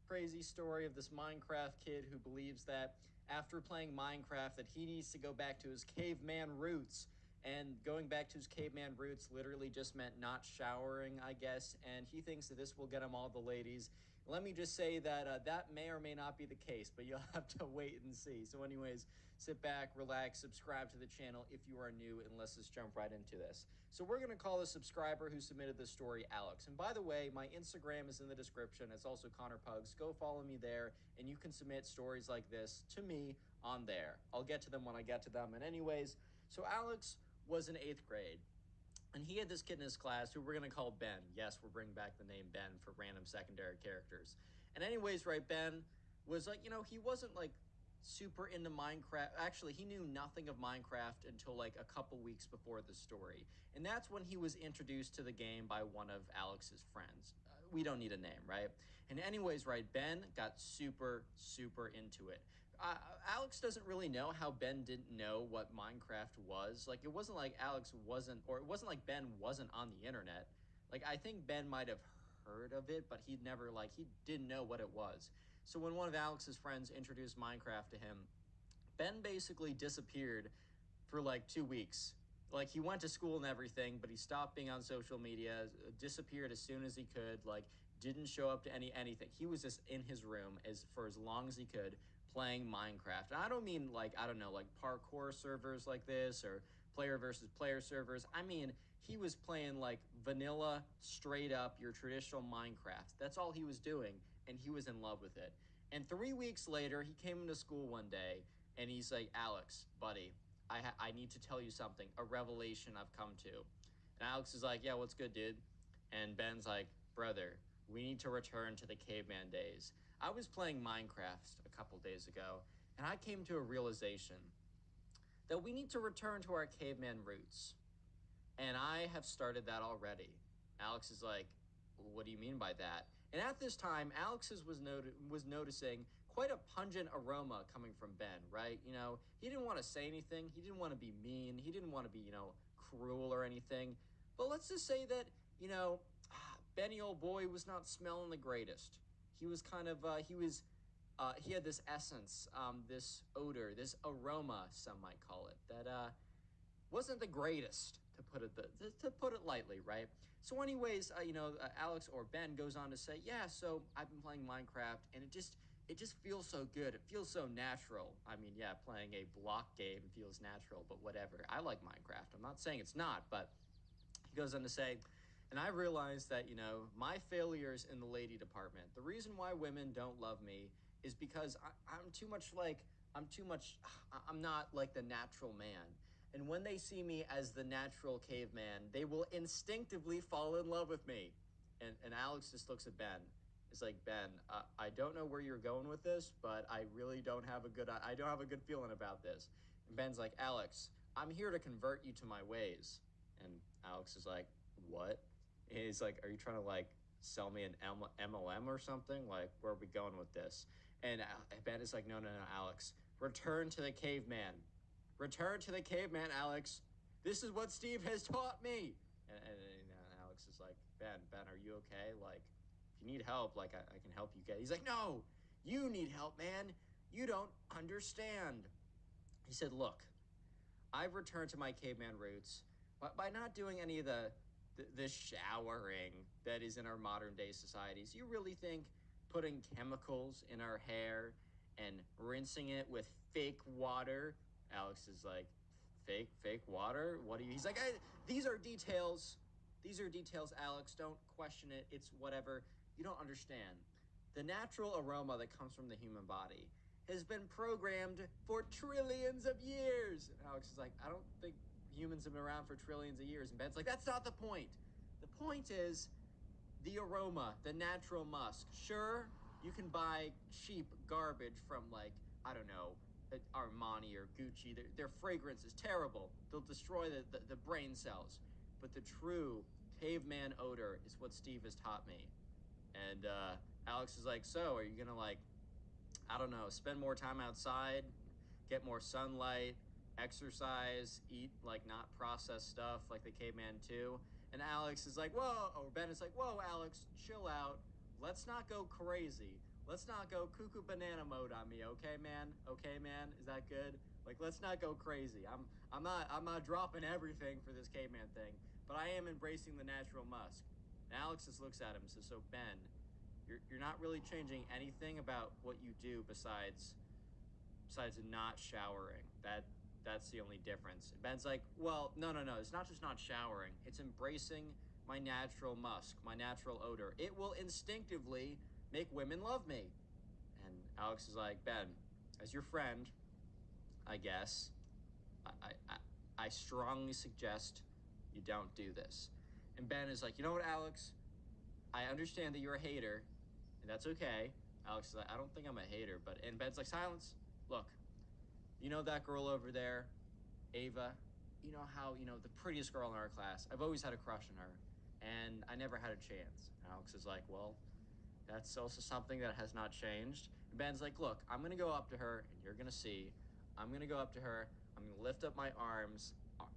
crazy story of this Minecraft kid who believes that after playing Minecraft that he needs to go back to his caveman roots. And going back to his caveman roots literally just meant not showering, I guess. And he thinks that this will get him all the ladies. Let me just say that that may or may not be the case, but you'll have to wait and see. So anyways, sit back, relax, subscribe to the channel if you are new, and let's just jump right into this. So we're going to call the subscriber who submitted this story Alex. And by the way, my Instagram is in the description. It's also Connor Pugs. Go follow me there, and you can submit stories like this to me on there. I'll get to them when I get to them. And anyways, so Alex was in 8th grade. And he had this kid in his class who we're going to call Ben. Yes, we're bringing back the name Ben for random secondary characters. And anyways, right, Ben was like, he wasn't like super into Minecraft. Actually, he knew nothing of Minecraft until like a couple weeks before the story. And that's when he was introduced to the game by one of Alex's friends. We don't need a name, right? And anyways, right, Ben got super, super into it. Alex doesn't really know how Ben didn't know what Minecraft was. Like, it wasn't like Alex wasn't, or it wasn't like Ben wasn't on the internet. Like, I think Ben might have heard of it, but he'd never, like, he didn't know what it was. So when one of Alex's friends introduced Minecraft to him, Ben basically disappeared for like 2 weeks. Like, he went to school and everything, but he stopped being on social media, disappeared as soon as he could, like, didn't show up to anything. He was just in his room for as long as he could, playing Minecraft. And I don't mean like, I don't know, like parkour servers like this or player versus player servers. I mean, he was playing like vanilla, straight up, your traditional Minecraft. That's all he was doing, and he was in love with it. And 3 weeks later, he came into school one day, and he's like, Alex, buddy, I need to tell you something, a revelation I've come to. And Alex is like, yeah, what's good, dude? And Ben's like, brother, we need to return to the caveman days. I was playing Minecraft a couple days ago, and I came to a realization that we need to return to our caveman roots. And I have started that already. Alex is like, what do you mean by that? And at this time, Alex was noticing quite a pungent aroma coming from Ben, right? He didn't want to say anything. He didn't want to be mean. He didn't want to be, cruel or anything. But let's just say that, Benny old boy was not smelling the greatest. He was kind of, he had this essence, this odor, this aroma, some might call it, that wasn't the greatest, to put it lightly, right? So, anyways, Alex or Ben goes on to say, yeah. So I've been playing Minecraft, and it just feels so good. It feels so natural. I mean, yeah, playing a block game feels natural, but whatever. I like Minecraft. I'm not saying it's not, but he goes on to say, and I realized that, my failures in the lady department, the reason why women don't love me is because I'm too much like, I'm not like the natural man. And when they see me as the natural caveman, they will instinctively fall in love with me. And Alex just looks at Ben. It's like, Ben, I don't know where you're going with this, but I really I don't have a good feeling about this. And Ben's like, Alex, I'm here to convert you to my ways. And Alex is like, what? And he's like, are you trying to like sell me an MLM or something? Like, where are we going with this? And Ben is like, no, no, no, Alex, return to the caveman. Return to the caveman, Alex. This is what Steve has taught me. And Alex is like, Ben, are you okay? Like, if you need help, like, I can help you get. He's like, no, you need help, man. You don't understand. He said, look, I've returned to my caveman roots by not doing any of the showering that is in our modern day societies. You really think putting chemicals in our hair and rinsing it with fake water? Alex is like, fake water? What do you? He's like, these are details. These are details, Alex. Don't question it. It's whatever. You don't understand. The natural aroma that comes from the human body has been programmed for trillions of years. And Alex is like, I don't think humans have been around for trillions of years. And Ben's like, that's not the point. The point is the aroma, the natural musk. Sure, you can buy cheap garbage from, like, I don't know, Armani or Gucci. Their fragrance is terrible. They'll destroy the brain cells. But the true caveman odor is what Steve has taught me. And Alex is like, so are you going to, like, I don't know, spend more time outside, get more sunlight, exercise, eat like not processed stuff like the caveman too? And Alex is like, whoa, or Ben is like, whoa, Alex, chill out. Let's not go crazy. Let's not go cuckoo banana mode on me, okay, man? Okay, man, is that good? Like, let's not go crazy. I'm not dropping everything for this caveman thing, but I am embracing the natural musk. And Alex just looks at him and says, so Ben, you're not really changing anything about what you do besides not showering. That's the only difference. And Ben's like, well, no. It's not just not showering. It's embracing my natural musk, my natural odor. It will instinctively make women love me. And Alex is like, Ben, as your friend, I guess, I strongly suggest You don't do this. And Ben is like, you know what, Alex? I understand that you're a hater, and that's okay. Alex is like, I don't think I'm a hater, but and Ben's like, silence. Look, you know that girl over there, Ava? You know how, the prettiest girl in our class. I've always had a crush on her, and I never had a chance. And Alex is like, well, that's also something that has not changed. And Ben's like, look, I'm gonna go up to her, and you're gonna see. I'm gonna go up to her. I'm gonna lift up my arms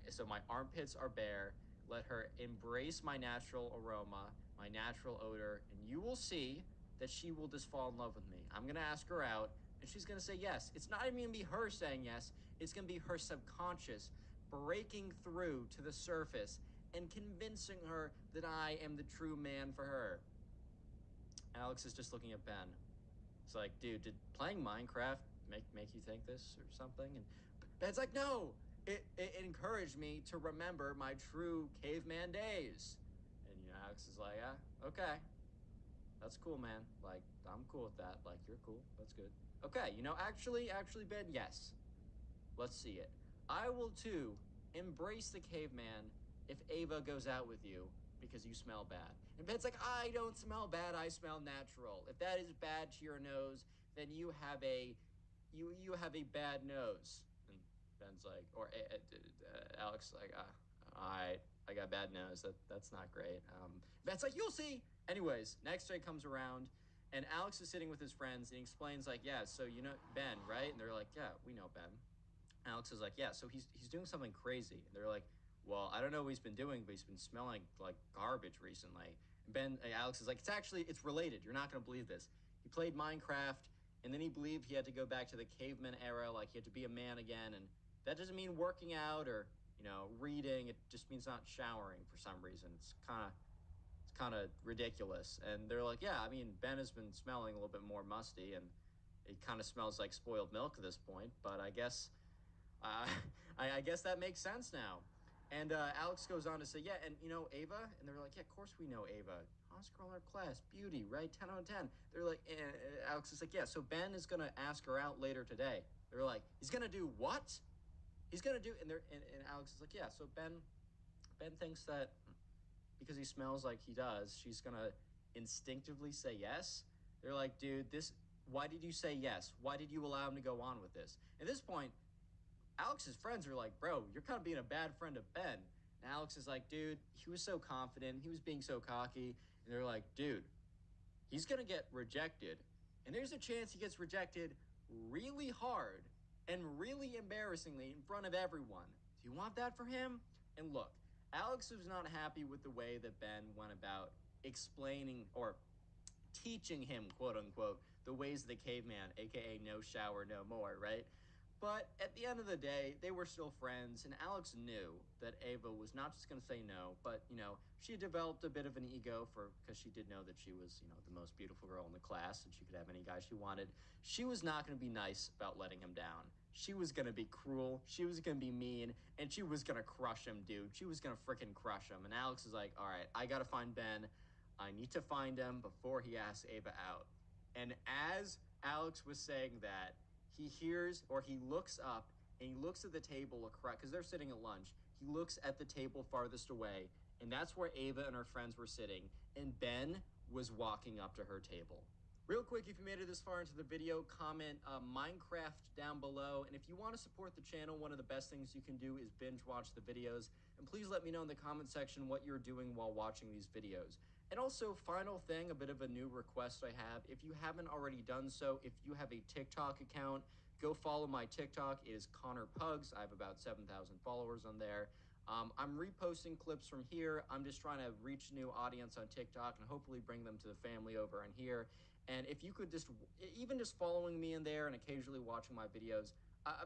so my armpits are bare. Let her embrace my natural aroma, my natural odor, and you will see that she will just fall in love with me. I'm gonna ask her out, and she's gonna say yes. It's not even gonna be her saying yes. It's gonna be her subconscious breaking through to the surface and convincing her that I am the true man for her. Alex is just looking at Ben. It's like, dude, did playing Minecraft make you think this or something? And Ben's like, no, it encouraged me to remember my true caveman days. And Alex is like, yeah, okay, that's cool, man. Like, I'm cool with that. Like, you're cool. That's good. Okay, actually, Ben, yes. Let's see it. I will too embrace the caveman if Ava goes out with you because you smell bad. And Ben's like, I don't smell bad, I smell natural. If that is bad to your nose, then you have a bad nose. And Ben's like, or Alex like, all right, I got bad nose. That's not great. Ben's like, you'll see. Anyways, next day comes around, and Alex is sitting with his friends, and he explains like, yeah, so you know Ben, right? And they're like, yeah, we know Ben. Alex is like, yeah, so he's doing something crazy. And they're like, well, I don't know what he's been doing, but he's been smelling like garbage recently. And Alex is like, it's related. You're not gonna believe this. He played Minecraft, and then he believed he had to go back to the caveman era, like he had to be a man again. And that doesn't mean working out or reading. It just means not showering for some reason. It's kind of ridiculous. And they're like, yeah, I mean, Ben has been smelling a little bit more musty, and it kind of smells like spoiled milk at this point. But I guess uh, I guess that makes sense now. And Alex goes on to say, yeah, and Ava? And they're like, yeah, of course we know Ava. Hottest girl in our class, beauty, right? 10 out of 10. They're like, Alex is like, yeah, so Ben is going to ask her out later today. They're like, he's going to do what? He's going to do, and Alex is like, yeah, so Ben thinks that because he smells like he does, she's going to instinctively say yes. They're like, dude, why did you say yes? Why did you allow him to go on with this? At this point, Alex's friends are like, bro, you're kind of being a bad friend of Ben. And Alex is like, dude, he was so confident. He was being so cocky. And they're like, dude, he's going to get rejected. And there's a chance he gets rejected really hard and really embarrassingly in front of everyone. Do you want that for him? And look, Alex was not happy with the way that Ben went about explaining or teaching him, quote unquote, the ways of the caveman, aka no shower, no more, right? But at the end of the day, they were still friends, and Alex knew that Ava was not just going to say no, but, she had developed a bit of an ego because she did know that she was, the most beautiful girl in the class and she could have any guy she wanted. She was not going to be nice about letting him down. She was going to be cruel, she was going to be mean, and she was going to crush him, dude. She was going to freaking crush him. And Alex is like, all right, I got to find Ben. I need to find him before he asks Ava out. And as Alex was saying that, he hears or he looks up and he looks at the table across because they're sitting at lunch. He looks at the table farthest away, and that's where Ava and her friends were sitting, and Ben was walking up to her table. Real quick, if you made it this far into the video, comment Minecraft down below. And if you want to support the channel, one of the best things you can do is binge watch the videos. And please let me know in the comment section what you're doing while watching these videos. And also, final thing, a bit of a new request I have. If you haven't already done so, if you have a TikTok account, go follow my TikTok. It is Connor Pugs. I have about 7,000 followers on there. I'm reposting clips from here. I'm just trying to reach a new audience on TikTok and hopefully bring them to the family over on here. And if you could even just following me in there and occasionally watching my videos,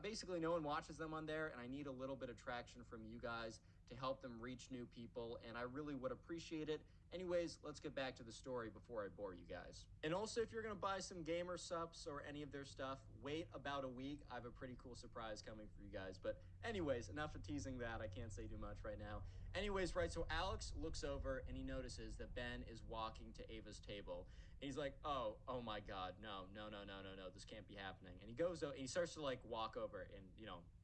basically no one watches them on there, and I need a little bit of traction from you guys to help them reach new people, and I really would appreciate it. Anyways, let's get back to the story before I bore you guys. And also, if you're gonna buy some gamer subs or any of their stuff, wait about a week. I have a pretty cool surprise coming for you guys. But anyways, enough of teasing that. I can't say too much right now. Anyways, right, so Alex looks over and he notices that Ben is walking to Ava's table. And he's like, oh my God, no, this can't be happening. And he goes and he starts to like walk over, and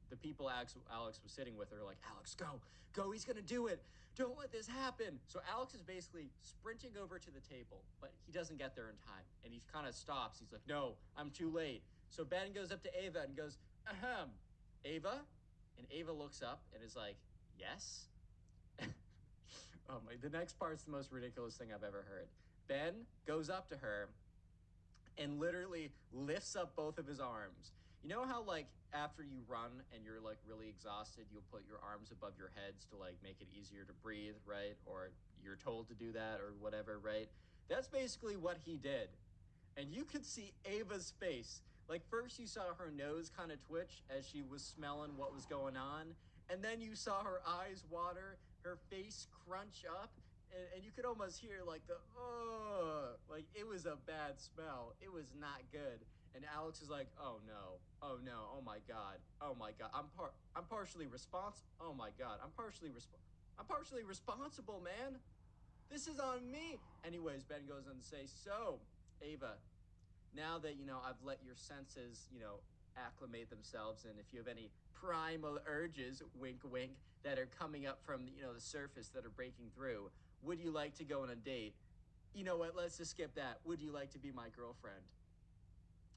the people Alex was sitting with are like, Alex, go, he's gonna do it. Don't let this happen. So Alex is basically sprinting over to the table, but he doesn't get there in time. And he kind of stops. He's like, no, I'm too late. So Ben goes up to Ava and goes, ahem, Ava? And Ava looks up and is like, yes? Oh my, the next part's the most ridiculous thing I've ever heard. Ben goes up to her and literally lifts up both of his arms. You know how like after you run and you're like really exhausted, you'll put your arms above your heads to like make it easier to breathe, right? Or you're told to do that or whatever, right? That's basically what he did. And you could see Ava's face. Like first you saw her nose kind of twitch as she was smelling what was going on, and then you saw her eyes water, her face crunch up, and you could almost hear like the like it was a bad smell. It was not good. And Alex is like, oh no, oh my god, I'm partially responsible. Oh my god, I'm partially responsible, man. This is on me. Anyways, Ben goes on to say, so Ava, now that I've let your senses acclimate themselves, and if you have any primal urges, wink wink, that are coming up from the surface that are breaking through, would you like to go on a date? You know what, let's just skip that. Would you like to be my girlfriend?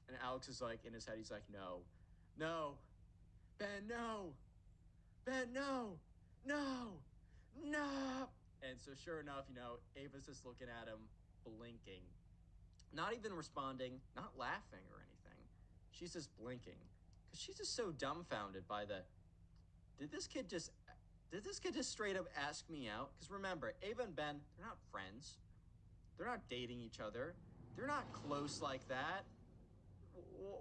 And Alex is like, in his head, he's like, no, Ben, no, Ben, no, no, no. And so sure enough, Ava's just looking at him, blinking, not even responding, not laughing or anything. She's just blinking because she's just so dumbfounded by the. Did this kid just? Did this kid just straight up ask me out? Because remember, Ava and Ben, they're not friends. They're not dating each other. They're not close like that.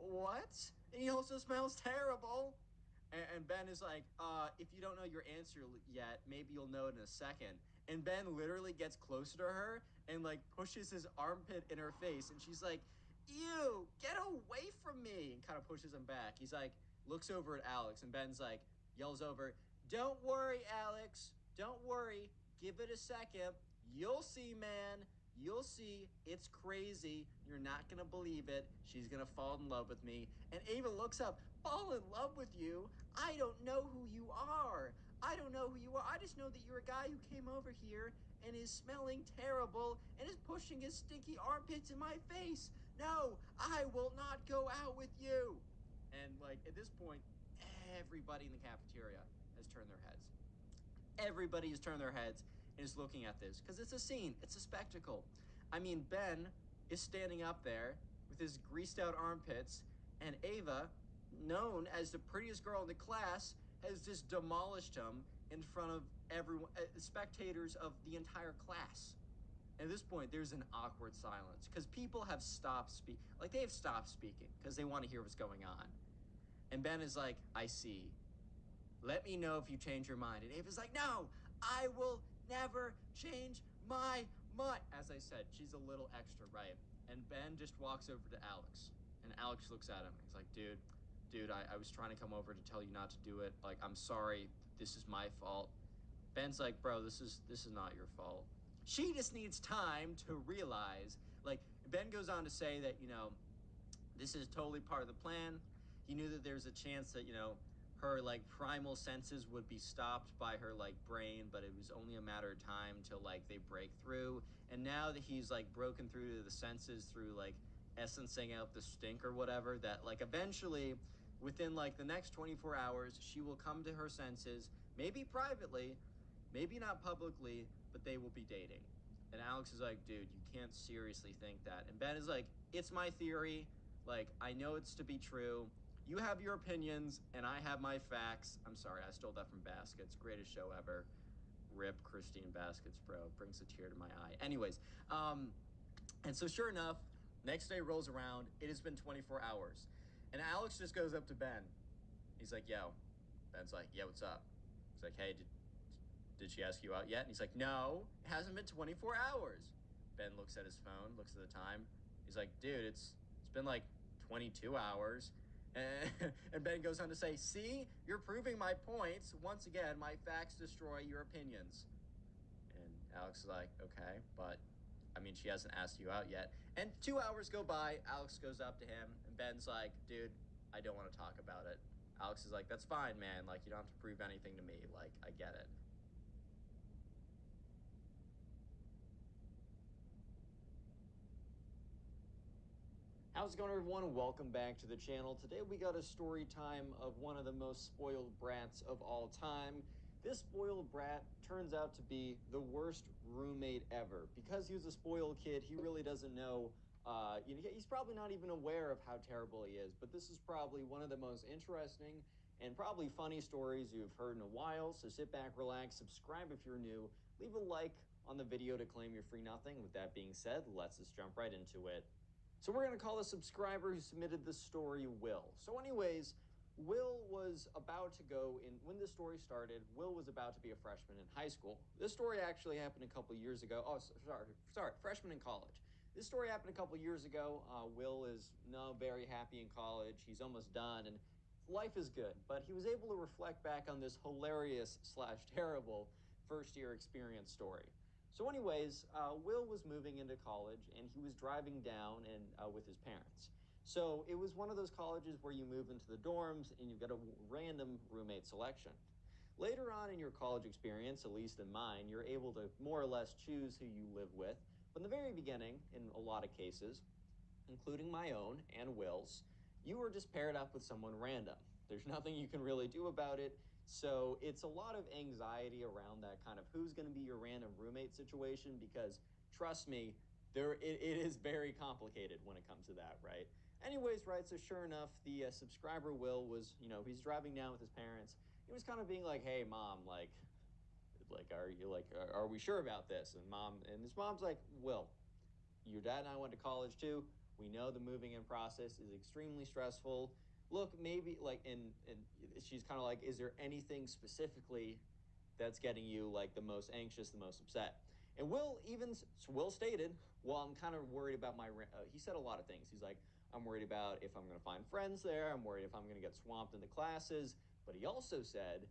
What? And he also smells terrible. And Ben is like, if you don't know your answer yet, maybe you'll know it in a second. And Ben literally gets closer to her and like pushes his armpit in her face. And she's like, ew, get away from me. And kind of pushes him back. He's like, looks over at Alex. And Ben's like, yells over, don't worry, Alex. Don't worry. Give it a second. You'll see, man. You'll see. It's crazy. You're not going to believe it. She's going to fall in love with me. And Ava looks up. Fall in love with you? I don't know who you are. I don't know who you are. I just know that you're a guy who came over here and is smelling terrible and is pushing his stinky armpits in my face. No, I will not go out with you. And like at this point, everybody in the cafeteria has turned their heads. Everybody has turned their heads and is looking at this because it's a scene, it's a spectacle. I mean, Ben is standing up there with his greased out armpits, and Ava, known as the prettiest girl in the class, has just demolished him in front of everyone, spectators of the entire class. At this point, there's an awkward silence because people have stopped speaking. Like, they have stopped speaking because they want to hear what's going on. And Ben is like, I see. Let me know if you change your mind. And Ava's like, no, I will never change my mind. As I said, she's a little extra, right? And Ben just walks over to Alex. And Alex looks at him. He's like, dude, I was trying to come over to tell you not to do it. Like, I'm sorry. This is my fault. Ben's like, bro, this is not your fault. She just needs time to realize. Like, Ben goes on to say that, this is totally part of the plan. He knew that there's a chance that, her like primal senses would be stopped by her like brain, but it was only a matter of time till like they break through. And now that he's like broken through to the senses through like essencing out the stink or whatever, that like eventually within like the next 24 hours, she will come to her senses, maybe privately, maybe not publicly, but they will be dating. And Alex is like, dude, you can't seriously think that. And Ben is like, it's my theory. Like, I know it's to be true. You have your opinions, and I have my facts. I'm sorry, I stole that from Baskets. Greatest show ever. Rip Christine Baskets, bro. Brings a tear to my eye. Anyways, and so sure enough, next day rolls around. It has been 24 hours. And Alex just goes up to Ben. He's like, yo. Ben's like, yeah, what's up? He's like, hey, did she ask you out yet? And he's like, no, it hasn't been 24 hours. Ben looks at his phone, looks at the time. He's like, dude, it's been like 22 hours. And Ben goes on to say, see, you're proving my points. Once again, my facts destroy your opinions. And Alex is like, okay, but I mean, she hasn't asked you out yet. And 2 hours go by. Alex goes up to him, and Ben's like, dude, I don't want to talk about it. Alex is like, that's fine, man. Like, you don't have to prove anything to me. Like, I get it. How's it going, everyone? Welcome back to the channel. Today we got a story time of one of the most spoiled brats of all time. This spoiled brat turns out to be the worst roommate ever. Because he was a spoiled kid, he really doesn't know, he's probably not even aware of how terrible he is. But this is probably one of the most interesting and probably funny stories you've heard in a while. So sit back, relax, subscribe if you're new, leave a like on the video to claim your free nothing. With that being said, let's just jump right into it. So we're going to call the subscriber who submitted this story Will. So anyways, Will was about to go in, when this story started, Will was about to be a freshman in high school. This story actually happened a couple years ago. Oh, sorry, freshman in college. This story happened a couple years ago. Will is very happy in college. He's almost done and life is good, but he was able to reflect back on this hilarious / terrible first year experience story. So anyways, Will was moving into college and he was driving down with his parents. So it was one of those colleges where you move into the dorms and you've got a random roommate selection. Later on in your college experience, at least in mine, you're able to more or less choose who you live with. But in the very beginning, in a lot of cases, including my own and Will's, you were just paired up with someone random. There's nothing you can really do about it. So it's a lot of anxiety around that kind of who's going to be your random roommate situation, because trust me, it is very complicated when it comes to that, right? Anyways, right, so sure enough, the subscriber Will was, he's driving down with his parents. He was kind of being like, hey, mom, are we sure about this? And his mom's like, Will, your dad and I went to college too. We know the moving in process is extremely stressful. Look, maybe and she's kind of like, is there anything specifically that's getting you like the most anxious, the most upset? And Will stated, well, I'm kind of worried about he said a lot of things. He's like, I'm worried about if I'm going to find friends there. I'm worried if I'm going to get swamped in the classes. But he also said,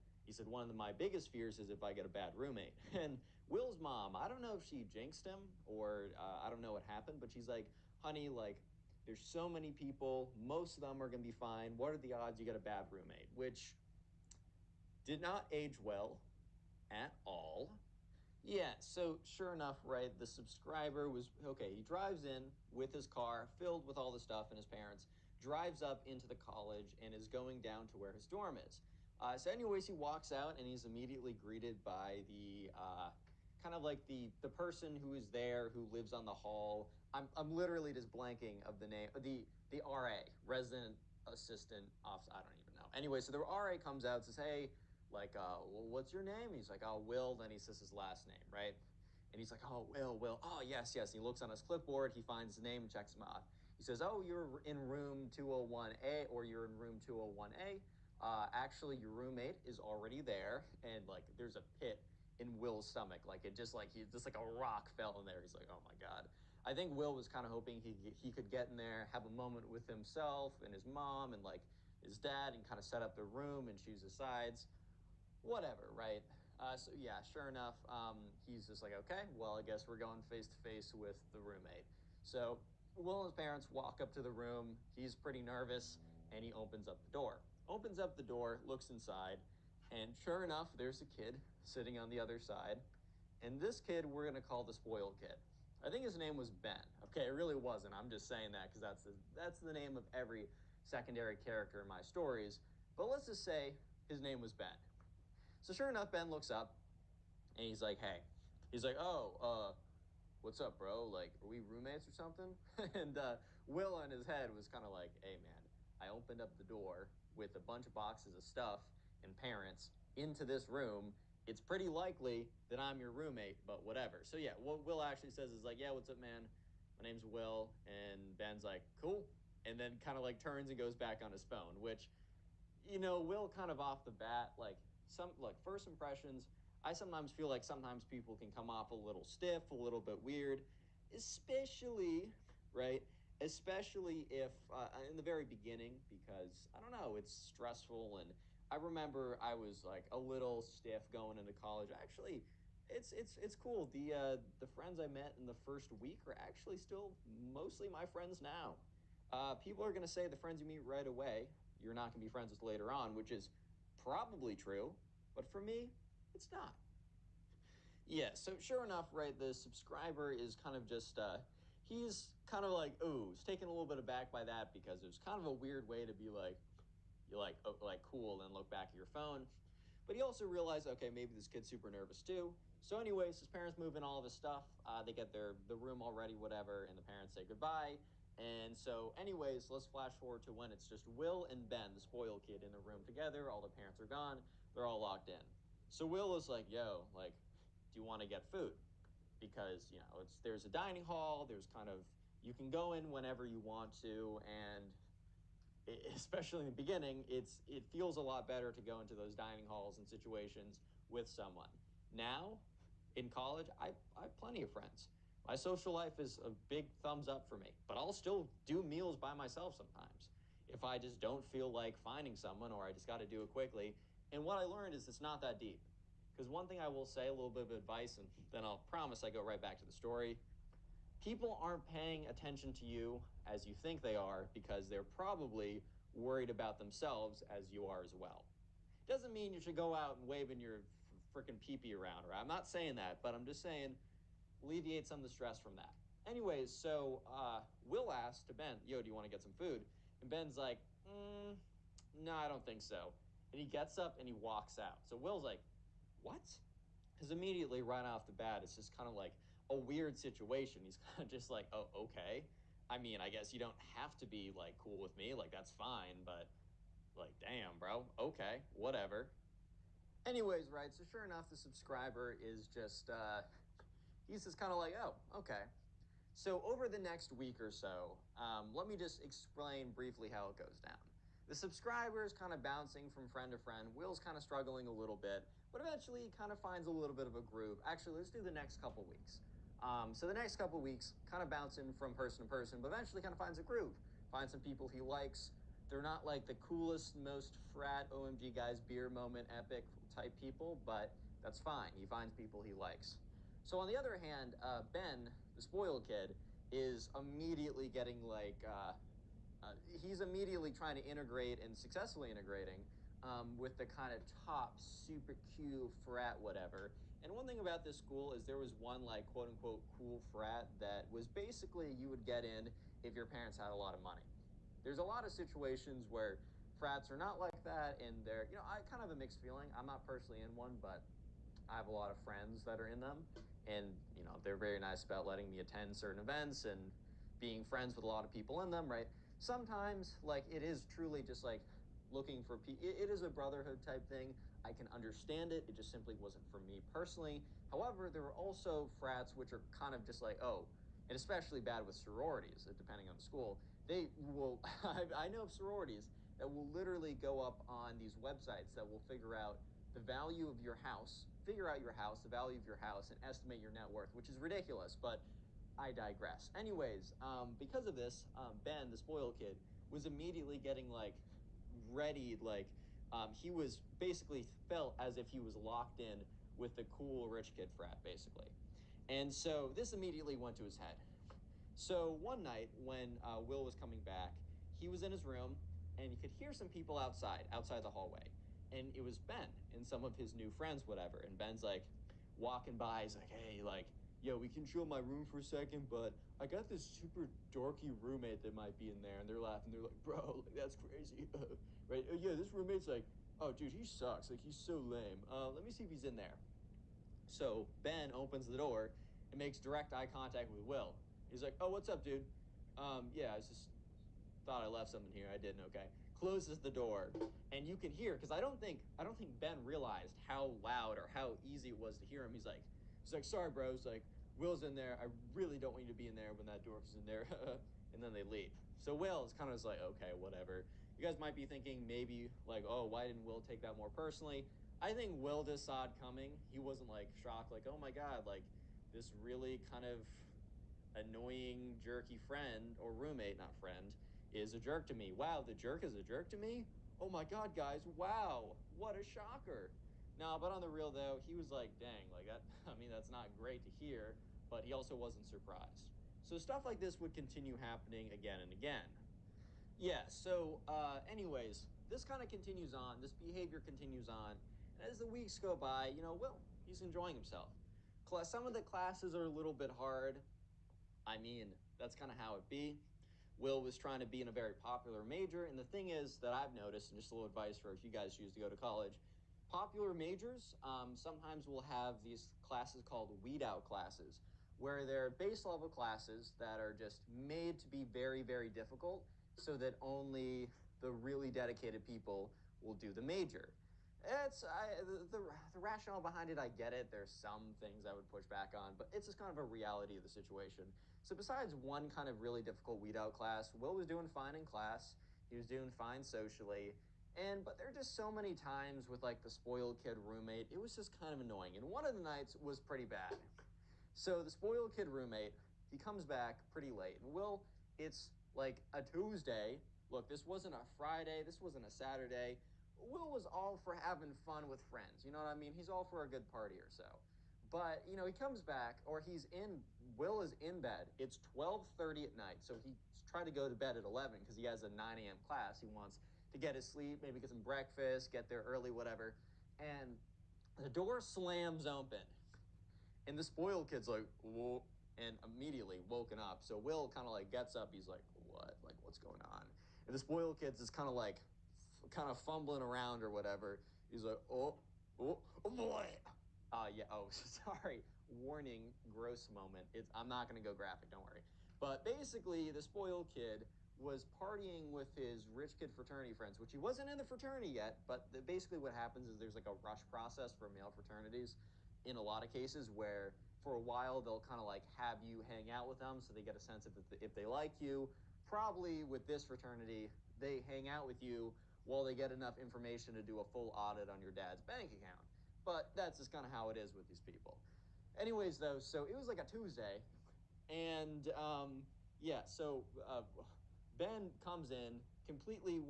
one of my biggest fears is if I get a bad roommate. And Will's mom, I don't know if she jinxed him or I don't know what happened, but she's like, honey, like, there's so many people. Most of them are going to be fine. What are the odds you get a bad roommate? Which did not age well at all. Yeah, so sure enough, right, the subscriber was, okay, he drives in with his car filled with all the stuff and his parents, drives up into the college and is going down to where his dorm is. So anyways, he walks out and he's immediately greeted by the kind of like the person who is there, who lives on the hall. I'm literally just blanking of the name, the RA, resident assistant officer, I don't even know. Anyway, so the RA comes out and says, hey, like, well, what's your name? He's like, oh, Will. Then he says his last name, right? And he's like, oh, Will. Oh, yes. And he looks on his clipboard. He finds his name and checks him off. He says, oh, you're in room 201A, or you're in room 201A. Actually, your roommate is already there. And like, there's a pit in Will's stomach. Like, just like a rock fell in there. He's like, oh my God. I think Will was kind of hoping he could get in there, have a moment with himself and his mom and like his dad, and kind of set up the room and choose his sides. Whatever, right? So yeah, sure enough, he's just like, okay, well, I guess we're going face to face with the roommate. So Will and his parents walk up to the room. He's pretty nervous, and he opens up the door. Opens up the door, looks inside, and sure enough, there's a kid sitting on the other side. And this kid, we're gonna call the spoiled kid. I think his name was Ben. Okay, it really wasn't. I'm just saying that because that's the name of every secondary character in my stories. But let's just say his name was Ben. So sure enough, Ben looks up and he's like, hey, he's like, oh, what's up, bro? Like, are we roommates or something? And Will in his head was kind of like, hey, man, I opened up the door with a bunch of boxes of stuff and parents into this room. It's pretty likely that I'm your roommate, but whatever. So yeah, what Will actually says is like, yeah, what's up, man? My name's Will. And Ben's like, cool. And then kind of like turns and goes back on his phone, which, Will kind of off the bat, first impressions, I sometimes feel like sometimes people can come off a little stiff, a little bit weird, especially, right? Especially if in the very beginning, because I don't know, it's stressful. And I remember I was like a little stiff going into college. Actually, it's cool. The friends I met in the first week are actually still mostly my friends now. People are gonna say the friends you meet right away, you're not going to be friends with later on, which is probably true, but for me, it's not. Yeah, so sure enough, right, the subscriber is kind of just, he's kind of like, ooh, he's taken a little bit aback by that because it was kind of a weird way to be like, you're like, oh, like cool, and look back at your phone. But he also realized, okay, maybe this kid's super nervous too. So, anyways, his parents move in all of his stuff. They get the room all ready, whatever, and the parents say goodbye. And so, anyways, let's flash forward to when it's just Will and Ben, the spoiled kid, in the room together. All the parents are gone. They're all locked in. So Will is like, "Yo, like, do you want to get food? Because there's a dining hall. There's kind of you can go in whenever you want to, and especially in the beginning, it feels a lot better to go into those dining halls and situations with someone. Now, in college, I have plenty of friends. My social life is a big thumbs up for me, but I'll still do meals by myself sometimes if I just don't feel like finding someone or I just got to do it quickly. And what I learned is it's not that deep. Because one thing I will say, a little bit of advice, and then I'll promise I go right back to the story. People aren't paying attention to you as you think they are because they're probably worried about themselves as you are as well. Doesn't mean you should go out and waving your freaking pee-pee around, right? I'm not saying that, but I'm just saying alleviate some of the stress from that. Anyways, so Will asked to Ben, yo, do you want to get some food? And Ben's like, no, I don't think so. And he gets up and he walks out. So Will's like, what? Because immediately, right off the bat, it's just kind of like a weird situation. He's kind of just like, oh, okay. I mean, I guess you don't have to be like cool with me. Like, that's fine. But like, damn, bro. Okay, whatever. Anyways, right. So sure enough, the subscriber is just, he's just kind of like, oh, okay. So over the next week or so, let me just explain briefly how it goes down. The subscriber is kind of bouncing from friend to friend. Will's kind of struggling a little bit, but eventually he kind of finds a little bit of a groove. Actually, let's do the next couple weeks. So the next couple weeks, kind of bouncing from person to person, but eventually kind of finds a groove. Finds some people he likes. They're not like the coolest, most frat OMG guys beer moment epic type people, but that's fine. He finds people he likes. So on the other hand, Ben, the spoiled kid, is immediately getting like he's immediately trying to integrate and successfully integrating with the kind of top super cute frat whatever. And one thing about this school is there was one like quote unquote cool frat that was basically you would get in if your parents had a lot of money. There's a lot of situations where frats are not like that, and they're I kind of have a mixed feeling. I'm not personally in one, but I have a lot of friends that are in them, and they're very nice about letting me attend certain events and being friends with a lot of people in them. Right? Sometimes, like it is truly just like looking for people. It is a brotherhood type thing. I can understand it. It just simply wasn't for me personally. However, there are also frats which are kind of just like and especially bad with sororities, depending on the school. They will. I know of sororities that will literally go up on these websites that will figure out the value of your house, figure out your house, the value of your house, and estimate your net worth, which is ridiculous, but I digress. Anyways, because of this, Ben, the spoiled kid, was immediately getting like ready, like he was basically felt as if he was locked in with the cool rich kid frat, basically. And so this immediately went to his head. So one night when Will was coming back, he was in his room and you could hear some people outside the hallway. And it was Ben and some of his new friends, whatever. And Ben's like walking by. He's like, hey, like, yo, we can chill in my room for a second, but I got this super dorky roommate that might be in there. And they're laughing. They're like, bro, like, that's crazy. Right? Yeah, this roommate's like, oh, dude, he sucks. Like, he's so lame. Let me see if he's in there. So Ben opens the door and makes direct eye contact with Will. He's like, oh, what's up, dude? Yeah, I just thought I left something here. I didn't, okay. Closes the door, and you can hear, because I don't think Ben realized how loud or how easy it was to hear him. He's like, sorry, bro. He's like, Will's in there. I really don't want you to be in there when that door is in there. And then they leave. So Will is kind of just like, okay, whatever. You guys might be thinking maybe like, oh, why didn't Will take that more personally? I think Will just saw it coming. He wasn't like shocked, like, oh my God, like this really kind of annoying, jerky friend or roommate, not friend, is a jerk to me. Wow, the jerk is a jerk to me? Oh my God, guys, wow, what a shocker. No, but on the real though, he was like, dang, like that, I mean, that's not great to hear, but he also wasn't surprised. So stuff like this would continue happening again and again. Yeah, so anyways, this kind of continues on, this behavior continues on, and as the weeks go by, Will, he's enjoying himself. Some of the classes are a little bit hard. I mean, that's kind of how it be. Will was trying to be in a very popular major, and the thing is that I've noticed, and just a little advice for if you guys choose to go to college, popular majors sometimes will have these classes called weed out classes, where they're base level classes that are just made to be very, very difficult so that only the really dedicated people will do the major. The rationale behind it, I get it. There's some things I would push back on, but it's just kind of a reality of the situation. So besides one kind of really difficult weed out class, Will was doing fine in class. He was doing fine socially. But there are just so many times with like the spoiled kid roommate, it was just kind of annoying. And one of the nights was pretty bad. So the spoiled kid roommate, he comes back pretty late. And Will, it's like a Tuesday. Look, this wasn't a Friday. This wasn't a Saturday. Will was all for having fun with friends. You know what I mean? He's all for a good party or so. But, he comes back, or Will is in bed. It's 12:30 at night. So he's trying to go to bed at 11 because he has a 9 a.m. class. He wants to get his sleep, maybe get some breakfast, get there early, whatever. And the door slams open. And the spoiled kid's like, whoa, and immediately woken up. So Will kind of like gets up. He's like, what? Like, what's going on? And the spoiled kid's just kind of like, kind of fumbling around or whatever. He's like, oh boy. Yeah. Oh, sorry. Warning, gross moment. I'm not gonna go graphic. Don't worry. But basically, the spoiled kid was partying with his rich kid fraternity friends, which he wasn't in the fraternity yet. But basically, what happens is there's like a rush process for male fraternities in a lot of cases where for a while they'll kind of like have you hang out with them so they get a sense of if they like you. Probably with this fraternity, they hang out with you while they get enough information to do a full audit on your dad's bank account. But that's just kind of how it is with these people. Anyways, though, so it was like a Tuesday, and yeah, so Ben comes in completely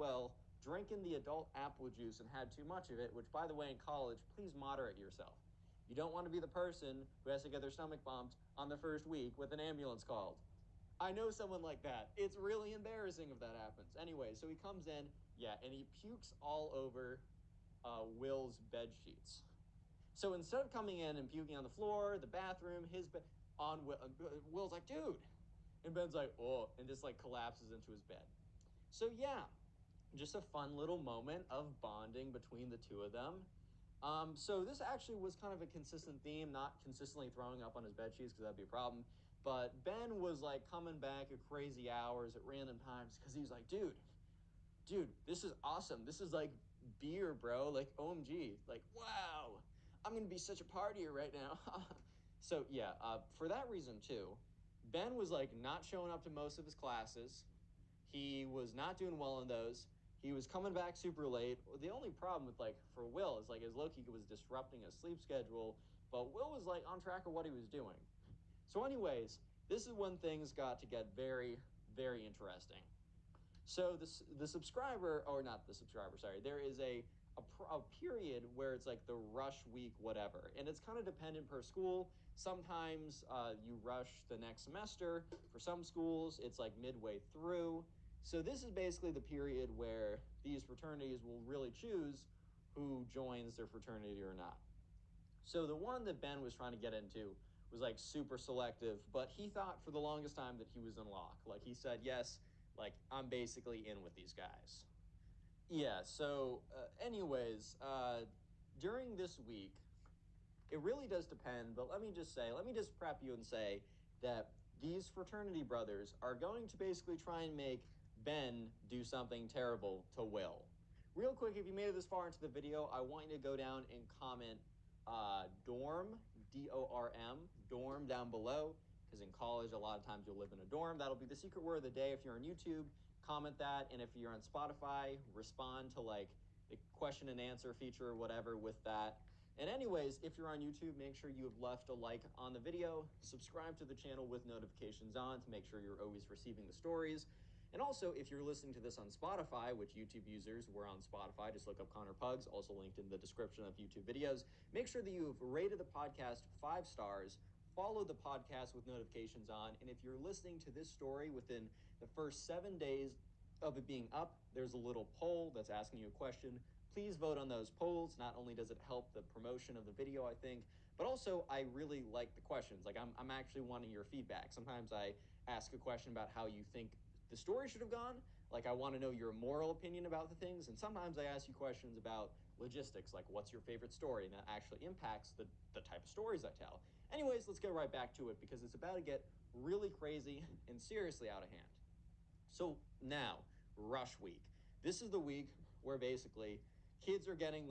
drinking the adult apple juice and had too much of it, which, by the way, in college, please moderate yourself. You don't want to be the person who has to get their stomach bumped on the first week with an ambulance called. I know someone like that. It's really embarrassing if that happens. Anyway, so he comes in, yeah, and he pukes all over Will's bed sheets. So instead of coming in and puking on the floor, the bathroom, his bed, on Will's like, dude. And Ben's like, oh, and just like collapses into his bed. So yeah, just a fun little moment of bonding between the two of them. So this actually was kind of a consistent theme, not consistently throwing up on his bed sheets because that'd be a problem. But Ben was like coming back at crazy hours at random times because he was like, dude, this is awesome. This is like beer, bro. Like OMG. Like, wow, I'm gonna be such a partier right now. So yeah, for that reason too, Ben was like not showing up to most of his classes. He was not doing well in those. He was coming back super late. The only problem with like for Will is like his Loki was disrupting his sleep schedule, but Will was like on track of what he was doing. So, anyways, this is when things got to get very, very interesting. So the subscriber, or not the subscriber, sorry, there is a period where it's like the rush week, whatever, and it's kind of dependent per school. Sometimes you rush the next semester. For some schools, it's like midway through. So this is basically the period where these fraternities will really choose who joins their fraternity or not. So the one that Ben was trying to get into was like super selective, but he thought for the longest time that he was in lock. Like he said, yes, like I'm basically in with these guys. Yeah, so anyways, during this week, it really does depend, but let me just prep you and say that these fraternity brothers are going to basically try and make Ben do something terrible to Will. Real quick, if you made it this far into the video, I want you to go down and comment dorm, D-O-R-M, dorm down below, because in college, a lot of times you'll live in a dorm. That'll be the secret word of the day. If you're on YouTube, comment that, and if you're on Spotify, respond to like the question and answer feature or whatever with that. And anyways, if you're on YouTube, make sure you have left a like on the video, subscribe to the channel with notifications on to make sure you're always receiving the stories. And also, if you're listening to this on Spotify, which YouTube users were on Spotify, just look up Connor Pugs, also linked in the description of YouTube videos. Make sure that you've rated the podcast 5 stars, follow the podcast with notifications on, and if you're listening to this story within the first 7 days of it being up, there's a little poll that's asking you a question. Please vote on those polls. Not only does it help the promotion of the video, I think, but also I really like the questions. Like I'm actually wanting your feedback. Sometimes I ask a question about how you think the story should have gone. Like I want to know your moral opinion about the things. And sometimes I ask you questions about logistics, like what's your favorite story? And that actually impacts the type of stories I tell. Anyways, let's get right back to it because it's about to get really crazy and seriously out of hand. So now, rush week. This is the week where basically kids are getting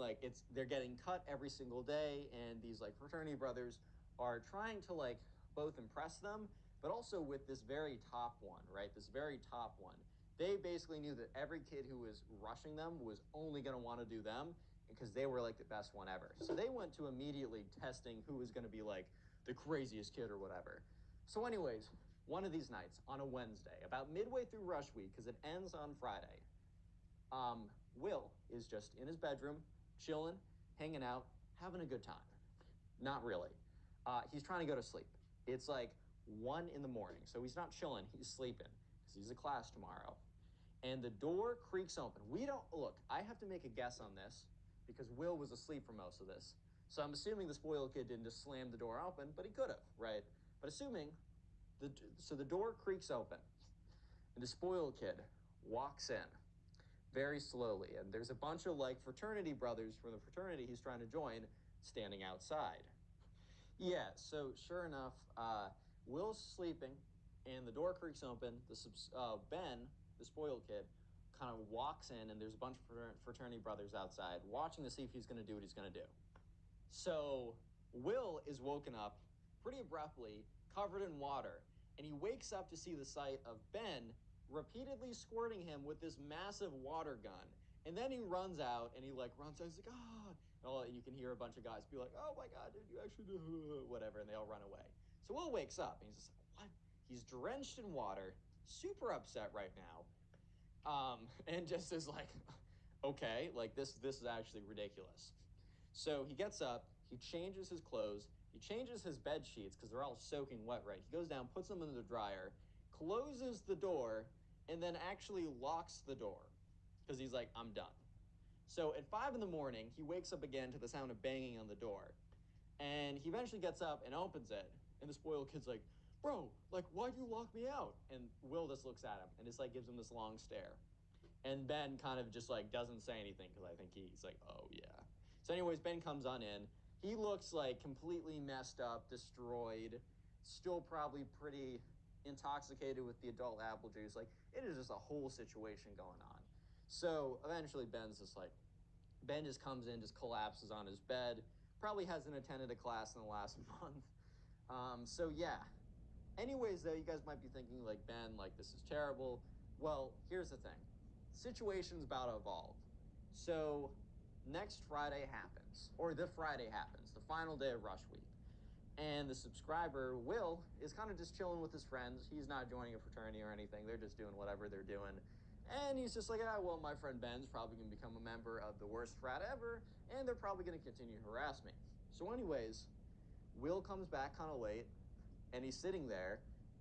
they're getting cut every single day, and these like fraternity brothers are trying to like both impress them, but also with this very top one, right? This very top one. They basically knew that every kid who was rushing them was only going to want to do them because they were like the best one ever. So they went to immediately testing who was going to be like the craziest kid or whatever. So, anyways, one of these nights on a Wednesday, about midway through rush week, because it ends on Friday, Will is just in his bedroom, chilling, hanging out, having a good time. Not really. He's trying to go to sleep. It's like 1 in the morning, so he's not chilling, he's sleeping, because he's a class tomorrow. And the door creaks open. We don't, look, I have to make a guess on this, because Will was asleep for most of this. So I'm assuming the spoiled kid didn't just slam the door open, but he could have, right? But assuming so the door creaks open, and the spoiled kid walks in very slowly, and there's a bunch of like fraternity brothers from the fraternity he's trying to join standing outside. Yeah, so sure enough, Will's sleeping, and the door creaks open. Ben, the spoiled kid, kind of walks in, and there's a bunch of fraternity brothers outside watching to see if he's going to do what he's going to do. So Will is woken up pretty abruptly, covered in water, and he wakes up to see the sight of Ben repeatedly squirting him with this massive water gun. And then he runs out, and he like runs out. He's like, ah, and you can hear a bunch of guys be like, oh my god, dude, you actually do whatever, and they all run away. So Will wakes up, and he's just like, what? He's drenched in water, super upset right now, and just is like, okay, like this is actually ridiculous. So he gets up, he changes his clothes, he changes his bed sheets because they're all soaking wet, right? He goes down, puts them in the dryer, closes the door, and then actually locks the door because he's like, I'm done. So at 5 in the morning, he wakes up again to the sound of banging on the door. And he eventually gets up and opens it. And the spoiled kid's like, bro, like, why'd you lock me out? And Will just looks at him and just like gives him this long stare. And Ben kind of just like doesn't say anything because I think he's like, oh yeah. So, anyways, Ben comes on in. He looks like completely messed up, destroyed, still probably pretty intoxicated with the adult apple juice. Like, it is just a whole situation going on. So, eventually, Ben just comes in, just collapses on his bed, probably hasn't attended a class in the last month. So, yeah. Anyways, though, you guys might be thinking, like, Ben, like, this is terrible. Well, here's the thing. Situation's about to evolve. So next Friday happens, or the Friday happens, the final day of rush week. And the subscriber, Will, is kind of just chilling with his friends. He's not joining a fraternity or anything. They're just doing whatever they're doing. And he's just like, well, my friend Ben's probably going to become a member of the worst frat ever, and they're probably going to continue to harass me. So anyways, Will comes back kind of late, and he's sitting there,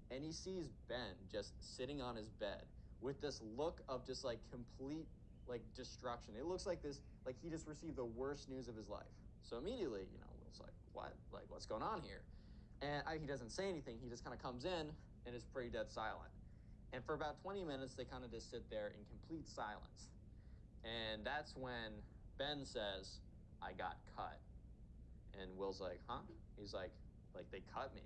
and he sees Ben just sitting on his bed with this look of just like complete like destruction. It looks like this, like he just received the worst news of his life. So immediately, Will's like, what? Like, what's going on here? And he doesn't say anything. He just kind of comes in and is pretty dead silent. And for about 20 minutes, they kind of just sit there in complete silence. And that's when Ben says, I got cut. And Will's like, huh? He's like they cut me.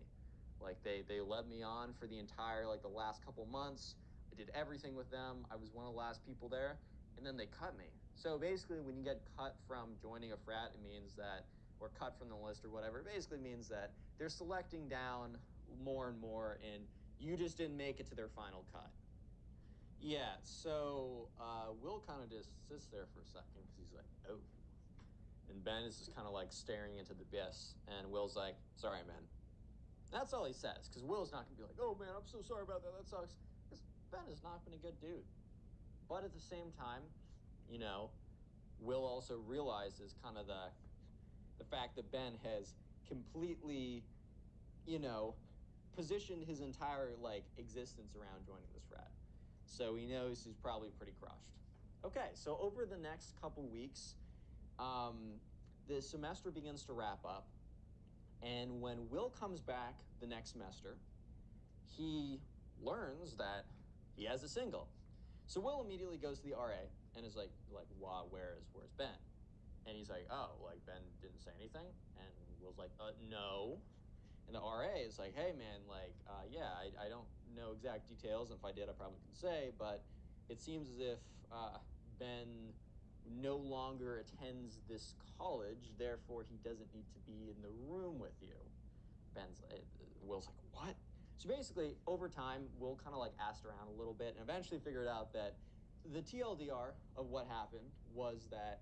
Like they led me on for the entire like the last couple months. I did everything with them. I was one of the last people there, and then they cut me. So basically, when you get cut from joining a frat, it means that, or cut from the list or whatever, it basically means that they're selecting down more and more, and you just didn't make it to their final cut. Yeah, so Will kind of just sits there for a second because he's like, oh. And Ben is just kind of like staring into the abyss, and Will's like, sorry, man. That's all he says, because Will's not going to be like, oh, man, I'm so sorry about that. That sucks. Because Ben has not been a good dude. But at the same time, Will also realizes kind of the fact that Ben has completely, positioned his entire, like, existence around joining this frat. So he knows he's probably pretty crushed. Okay, so over the next couple weeks, the semester begins to wrap up. And when Will comes back the next semester, he learns that he has a single. So Will immediately goes to the RA and is like, wow, where's Ben? And he's like, oh, like Ben didn't say anything. And Will's like, no. And the RA is like, hey man, like, yeah, I don't know exact details, and if I did, I probably could say, but it seems as if Ben no longer attends this college, therefore he doesn't need to be in the room with you. Will's like, what? So basically, over time, Will kind of like asked around a little bit and eventually figured out that the TLDR of what happened was that,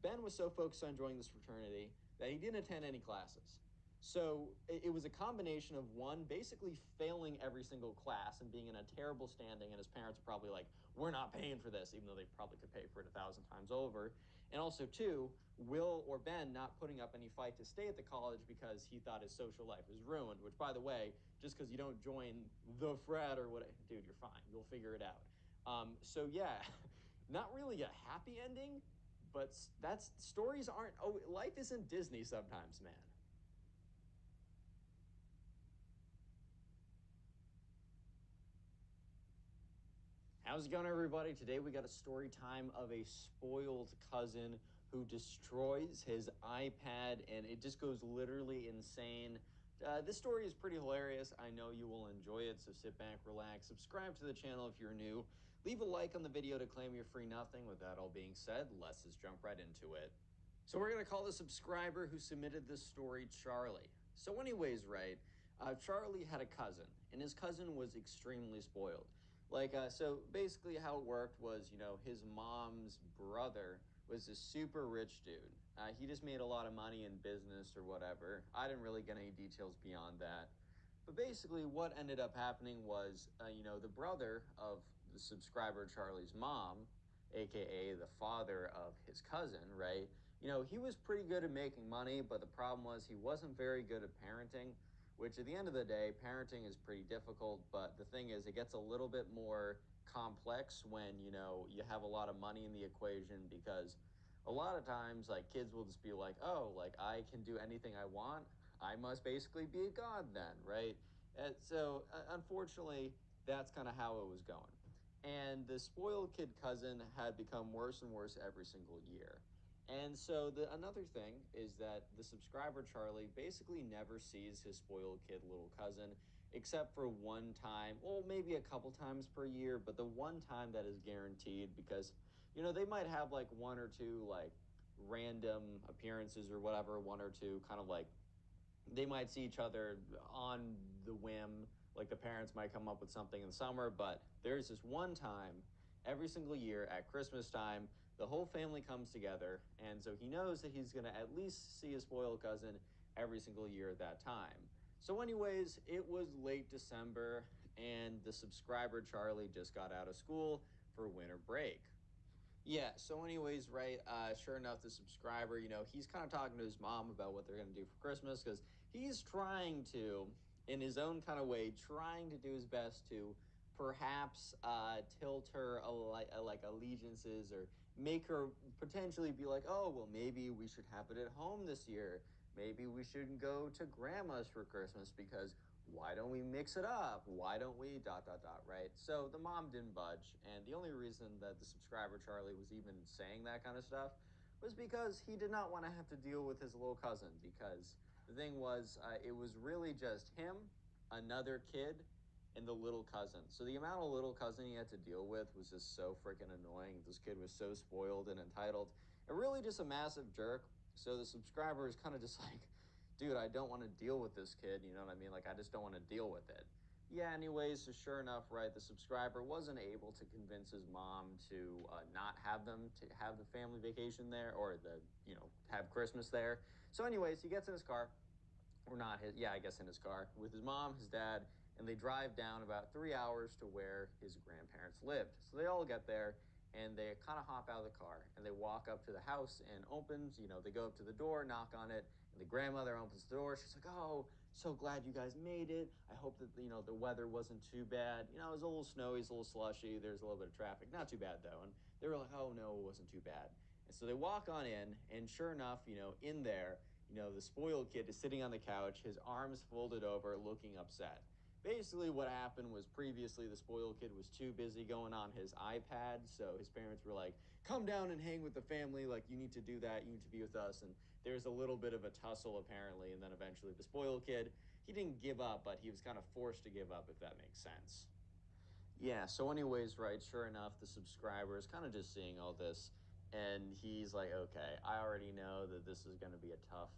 Ben was so focused on joining this fraternity that he didn't attend any classes. So it was a combination of one, basically failing every single class and being in a terrible standing, and his parents were probably like, we're not paying for this, even though they probably could pay for it 1,000 times over. And also, two, Will or Ben not putting up any fight to stay at the college because he thought his social life was ruined, which, by the way, just because you don't join the frat or what, dude, you're fine. You'll figure it out. So, yeah, not really a happy ending, but stories aren't, life isn't Disney sometimes, man. How's it going, everybody? Today we got a story time of a spoiled cousin who destroys his iPad, and it just goes literally insane. This story is pretty hilarious. I know you will enjoy it, so sit back, relax, subscribe to the channel if you're new. Leave a like on the video to claim your free nothing. With that all being said, let's just jump right into it. So we're going to call the subscriber who submitted this story Charlie. So anyways, right, Charlie had a cousin, and his cousin was extremely spoiled. So basically how it worked was, his mom's brother was a super rich dude. He just made a lot of money in business or whatever. I didn't really get any details beyond that. But basically what ended up happening was, the brother of the subscriber Charlie's mom, aka the father of his cousin, right? He was pretty good at making money, but the problem was he wasn't very good at parenting, which at the end of the day, parenting is pretty difficult. But the thing is, it gets a little bit more complex when, you have a lot of money in the equation, because a lot of times, like, kids will just be like, oh, like, I can do anything I want. I must basically be a god then, right? And so, unfortunately, that's kind of how it was going. And the spoiled kid cousin had become worse and worse every single year. And so another thing is that the subscriber Charlie basically never sees his spoiled kid little cousin except for one time, well, maybe a couple times per year, but the one time that is guaranteed, because they might have like one or two like random appearances or whatever, one or two kind of like they might see each other on the whim. Like the parents might come up with something in the summer, but there's this one time every single year at Christmas time, the whole family comes together. And so he knows that he's going to at least see his spoiled cousin every single year at that time. So, anyways, it was late December, and the subscriber Charlie just got out of school for winter break. Yeah, so anyways, right, sure enough, the subscriber, he's kind of talking to his mom about what they're going to do for Christmas, because he's trying to, in his own kind of way, trying to do his best to perhaps tilt her like allegiances, or make her potentially be like, oh, well, maybe we should have it at home this year. Maybe we shouldn't go to grandma's for Christmas, because why don't we mix it up? Why don't we ... right? So the mom didn't budge. And the only reason that the subscriber Charlie was even saying that kind of stuff was because he did not want to have to deal with his little cousin. Because the thing was, it was really just him, another kid, and the little cousin. So the amount of little cousin he had to deal with was just so freaking annoying. This kid was so spoiled and entitled, and really just a massive jerk. So the subscriber is kind of just like, dude, I don't want to deal with this kid. You know what I mean? Like, I just don't want to deal with it. Yeah, anyways, so sure enough, right, the subscriber wasn't able to convince his mom to not have them to have the family vacation there, or have Christmas there. So anyways, he gets in his car, or not his, yeah, I guess in his car, with his mom, his dad, and they drive down about 3 hours to where his grandparents lived. So they all get there, and they kind of hop out of the car and they walk up to the house and opens, they go up to the door, knock on it, and the grandmother opens the door. She's like, "Oh, so glad you guys made it. I hope that, the weather wasn't too bad. It was a little snowy, it's a little slushy, there's a little bit of traffic. Not too bad, though." And they were like, "Oh, no, it wasn't too bad." And so they walk on in, and sure enough, in there, the spoiled kid is sitting on the couch, his arms folded over, looking upset. Basically, what happened was previously the spoiled kid was too busy going on his iPad, so his parents were like, "Come down and hang with the family, like, you need to do that, you need to be with us." And there's a little bit of a tussle, apparently, and then eventually the spoiled kid, he didn't give up, but he was kind of forced to give up, if that makes sense. Yeah, so anyways, right, sure enough, the subscriber is kind of just seeing all this, and he's like, "Okay, I already know that this is going to be a tough,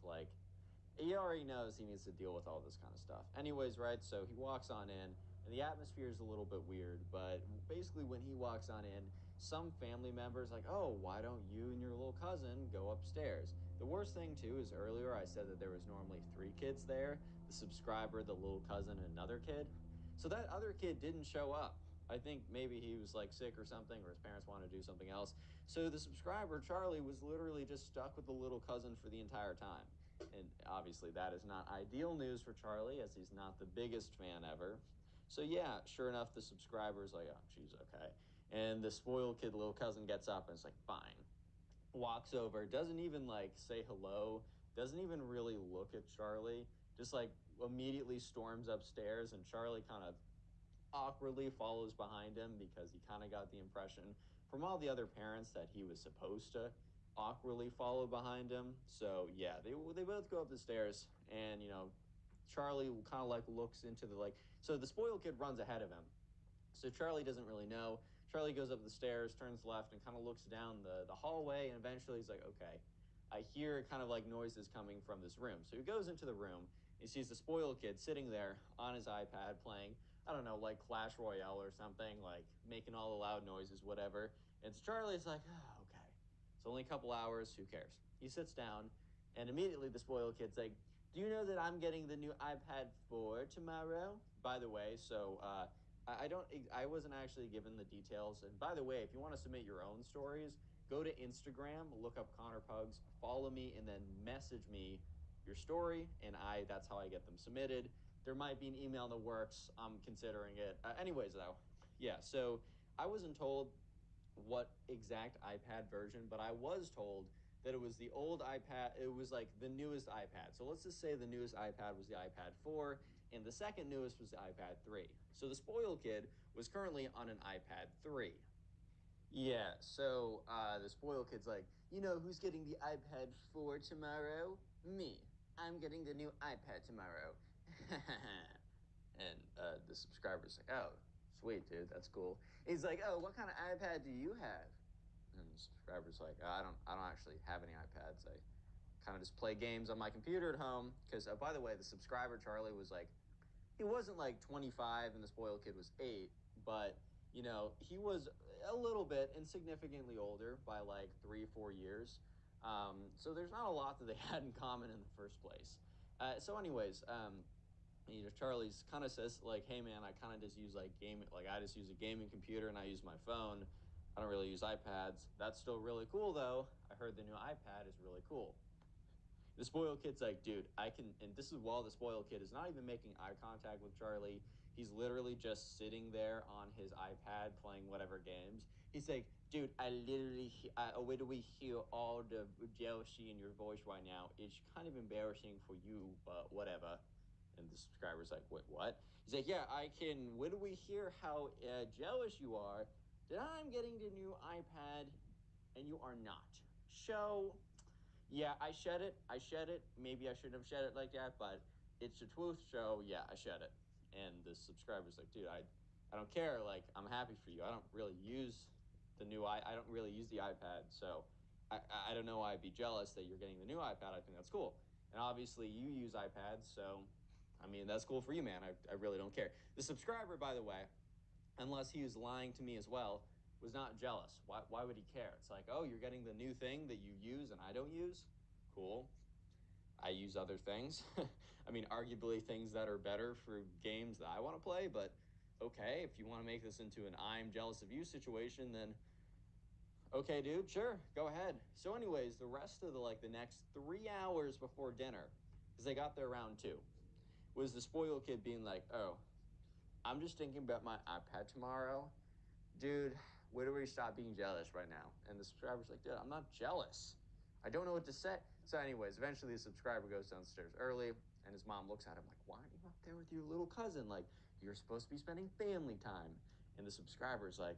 he already knows he needs to deal with all this kind of stuff." Anyways, right, so he walks on in, and the atmosphere is a little bit weird, but basically when he walks on in, some family members like, "Oh, why don't you and your little cousin go upstairs?" The worst thing too is earlier I said that there was normally 3 kids there, the subscriber, the little cousin, and another kid. So that other kid didn't show up. I think maybe he was like sick or something, or his parents wanted to do something else. So the subscriber, Charlie, was literally just stuck with the little cousin for the entire time. And obviously, that is not ideal news for Charlie, as he's not the biggest fan ever. So, yeah, sure enough, the subscriber's like, "Oh, geez, okay." And the spoiled kid, little cousin, gets up and is like, "Fine." Walks over, doesn't even say hello, doesn't even really look at Charlie, just immediately storms upstairs. And Charlie kind of awkwardly follows behind him because he kind of got the impression from all the other parents that he was supposed to awkwardly follow behind him. So yeah, they both go up the stairs, and Charlie kind of looks into so the spoiled kid runs ahead of him, so Charlie doesn't really know. Charlie goes up the stairs, turns left, and kind of looks down the hallway, and eventually he's like, "Okay, I hear kind of noises coming from this room." So he goes into the room, he sees the spoiled kid sitting there on his iPad playing, I don't know, Clash Royale or something, making all the loud noises, whatever. And so Charlie's like, "Oh, okay. It's only a couple hours, who cares?" He sits down, and immediately the spoiled kid's like, "Do you know that I'm getting the new iPad 4 tomorrow?" By the way, so I don't. I wasn't actually given the details. And by the way, if you want to submit your own stories, go to Instagram, look up Connor Pugs, follow me, and then message me your story, and that's how I get them submitted. There might be an email in the works. I'm considering it. Anyways, though, yeah. So I wasn't told what exact iPad version, but I was told that it was the old iPad. It was the newest iPad. So let's just say the newest iPad was the iPad 4, and the second newest was the iPad 3. So the spoiled kid was currently on an iPad 3. Yeah, so the spoiled kid's like, "You know who's getting the iPad 4 tomorrow? Me. I'm getting the new iPad tomorrow." And the subscriber's like, "Oh, sweet, dude, that's cool." He's like, "Oh, what kind of iPad do you have?" And the subscriber's like, I don't actually have any iPads. I kind of just play games on my computer at home." Because, by the way, the subscriber, Charlie, was he wasn't 25 and the spoiled kid was 8, but he was a little bit insignificantly older by 3 4 years. So there's not a lot that they had in common in the first place. So anyways, Charlie's kind of says "Hey man, I kind of just use gaming, I just use a gaming computer and I use my phone. I don't really use iPads. That's still really cool though. I heard the new iPad is really cool." The spoiled kid's like, "Dude, I can," and this is while the spoiled kid is not even making eye contact with Charlie. He's literally just sitting there on his iPad playing whatever games. He's like, "Dude, I literally, wait till we hear all the jealousy in your voice right now. It's kind of embarrassing for you, but whatever." And the subscriber's like, "Wait, what?" He's like, "Yeah, I can. Wait till we hear how jealous you are that I'm getting the new iPad and you are not." So yeah, I shed it. I shed it. Maybe I shouldn't have shed it like that, but it's the truth. So yeah, I shed it. And the subscriber's like, "Dude, I don't care. I'm happy for you. I don't really use I don't really use the iPad. So I don't know why I'd be jealous that you're getting the new iPad. I think that's cool. And obviously you use iPads. So, I mean, that's cool for you, man. I really don't care." The subscriber, by the way, unless he was lying to me as well, was not jealous. Why would he care? It's like, "Oh, you're getting the new thing that you use and I don't use? Cool. I use other things." I mean, arguably things that are better for games that I want to play, but okay, if you want to make this into an "I'm jealous of you" situation, then Okay, dude, sure, go ahead. So, anyways, the rest of the next 3 hours before dinner, because they got there around 2, was the spoiled kid being like, "Oh, I'm just thinking about my iPad tomorrow. Dude, where do we stop being jealous right now?" And the subscriber's like, "Dude, I'm not jealous. I don't know what to say." So, anyways, eventually the subscriber goes downstairs early, and his mom looks at him like, "Why aren't you up there with your little cousin? Like, you're supposed to be spending family time." And the subscriber's like,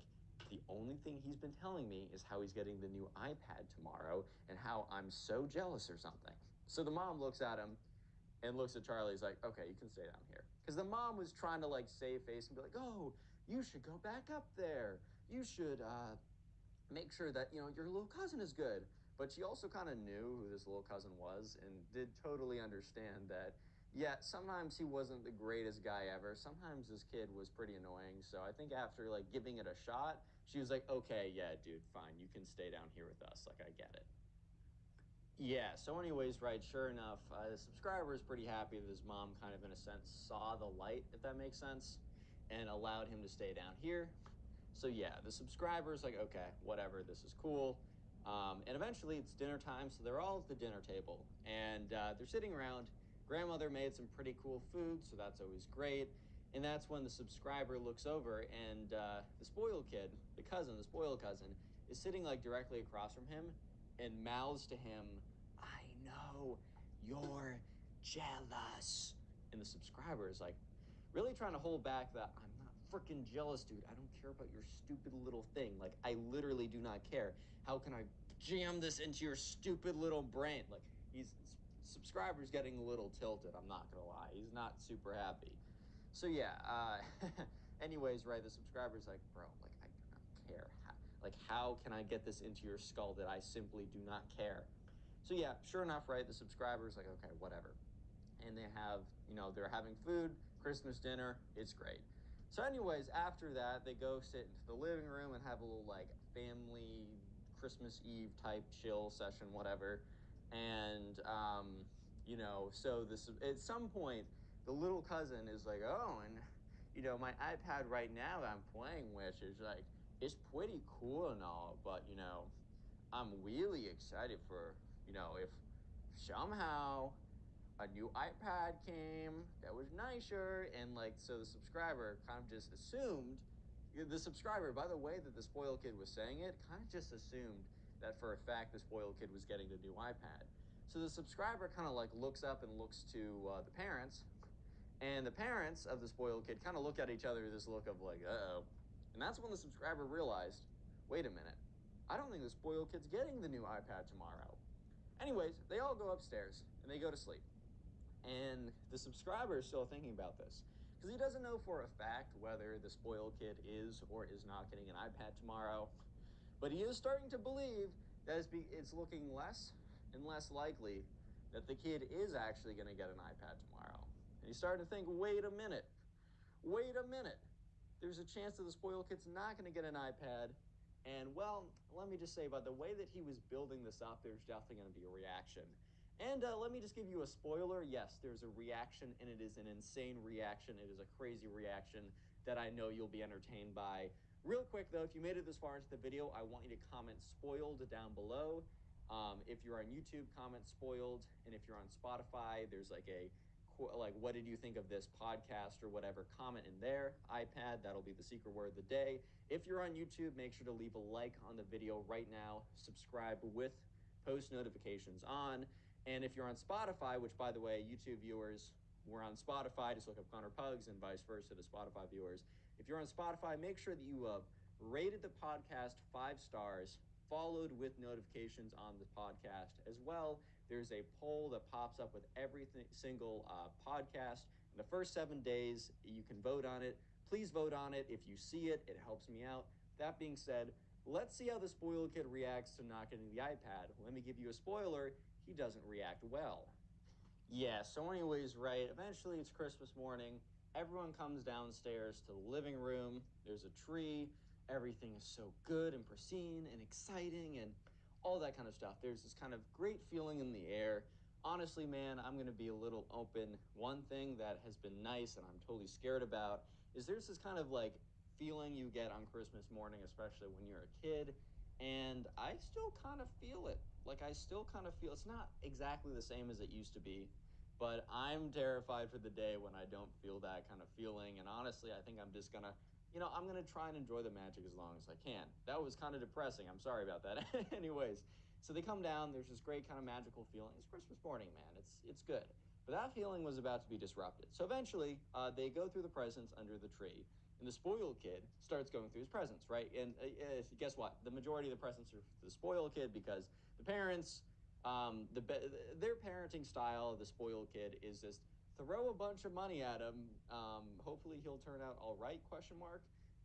"The only thing he's been telling me is how he's getting the new iPad tomorrow and how I'm so jealous or something." So the mom looks at him and looks at Charlie. He's like, "Okay, you can stay down here." Because the mom was trying to like save face and be like, "Oh, you should go back up there. You should make sure that your little cousin is good." But she also kind of knew who this little cousin was and did totally understand that. Yeah, sometimes he wasn't the greatest guy ever. Sometimes this kid was pretty annoying. So I think after like giving it a shot, she was like, "Okay, yeah, dude, fine. You can stay down here with us. Like, I get it." Yeah. So, anyways, right. Sure enough, the subscriber is pretty happy that his mom kind of, in a sense, saw the light, if that makes sense, and allowed him to stay down here. So yeah, the subscriber's like, "Okay, whatever, this is cool." And eventually it's dinner time, so they're all at the dinner table and they're sitting around. Grandmother made some pretty cool food, so that's always great. And that's when the subscriber looks over and the spoiled kid, the spoiled cousin, is sitting like directly across from him and mouths to him, "I know you're jealous." And the subscriber is like, really trying to hold back that "I'm not freaking jealous, dude. I don't care about your stupid little thing. Like, I literally do not care. How can I jam this into your stupid little brain?" Like, subscriber's getting a little tilted. I'm not gonna lie. He's not super happy. So yeah. Anyways, right. The subscriber's like, "Bro, like, I do not care. How can I get this into your skull that I simply do not care?" So yeah, sure enough, right. The subscriber's like, "Okay, whatever." And they're having food, Christmas dinner. It's great. So, anyways, after that, they go sit into the living room and have a little like family Christmas Eve type chill session, whatever. And so this at some point, the little cousin is like, "Oh, and my iPad right now that I'm playing with is like it's pretty cool and all, but I'm really excited for if somehow a new iPad came that was nicer." And like, so the subscriber kind of just assumed, the subscriber, by the way that the spoiled kid was saying it, kind of just assumed that for a fact the spoiled kid was getting the new iPad. So the subscriber kind of like looks up and looks to the parents, and the parents of the spoiled kid kind of look at each other with this look of like, "Uh-oh." And that's when the subscriber realized, wait a minute, I don't think the spoiled kid's getting the new iPad tomorrow. Anyways, they all go upstairs and they go to sleep. And the subscriber is still thinking about this because he doesn't know for a fact whether the spoiled kid is or is not getting an iPad tomorrow. But he is starting to believe that it's looking less and less likely that the kid is actually going to get an iPad tomorrow. And he's starting to think, wait a minute. There's a chance that the spoiled kid's not going to get an iPad. And well, let me just say, by the way that he was building this up, there's definitely going to be a reaction. And let me just give you a spoiler. Yes, there's a reaction, and it is an insane reaction. It is a crazy reaction that I know you'll be entertained by. Real quick, though, if you made it this far into the video, I want you to comment "spoiled" down below. If you're on YouTube, comment "spoiled." And if you're on Spotify, there's like "what did you think of this podcast?" or whatever, comment in there. iPad, that'll be the secret word of the day. If you're on YouTube, make sure to leave a like on the video right now. Subscribe with post notifications on. And if you're on Spotify, which, by the way, YouTube viewers, we're on Spotify, just look up Connor Pugs, and vice versa to Spotify viewers. If you're on Spotify, make sure that you rated the podcast 5 stars, followed with notifications on the podcast as well. There's a poll that pops up with every single podcast. In the first 7 days, you can vote on it. Please vote on it. If you see it, it helps me out. That being said, let's see how the spoiled kid reacts to not getting the iPad. Let me give you a spoiler. He doesn't react well. Yeah, so anyways, right, eventually it's Christmas morning. Everyone comes downstairs to the living room. There's a tree. Everything is so good and pristine and exciting and all that kind of stuff. There's this kind of great feeling in the air. Honestly, man, I'm going to be a little open. One thing that has been nice and I'm totally scared about is there's this kind of like feeling you get on Christmas morning, especially when you're a kid. And I still kind of feel it. Like, I still kind of feel it's not exactly the same as it used to be, but I'm terrified for the day when I don't feel that kind of feeling. And honestly, I think I'm just gonna, I'm gonna try and enjoy the magic as long as I can. That was kind of depressing. I'm sorry about that. Anyways, so they come down. There's this great kind of magical feeling. It's Christmas morning, man. It's good. But that feeling was about to be disrupted. So eventually, they go through the presents under the tree, and the spoiled kid starts going through his presents, right? And guess what? The majority of the presents are for the spoiled kid because the parents, their parenting style, the spoiled kid, is just throw a bunch of money at him. Hopefully, he'll turn out all right? Question mark.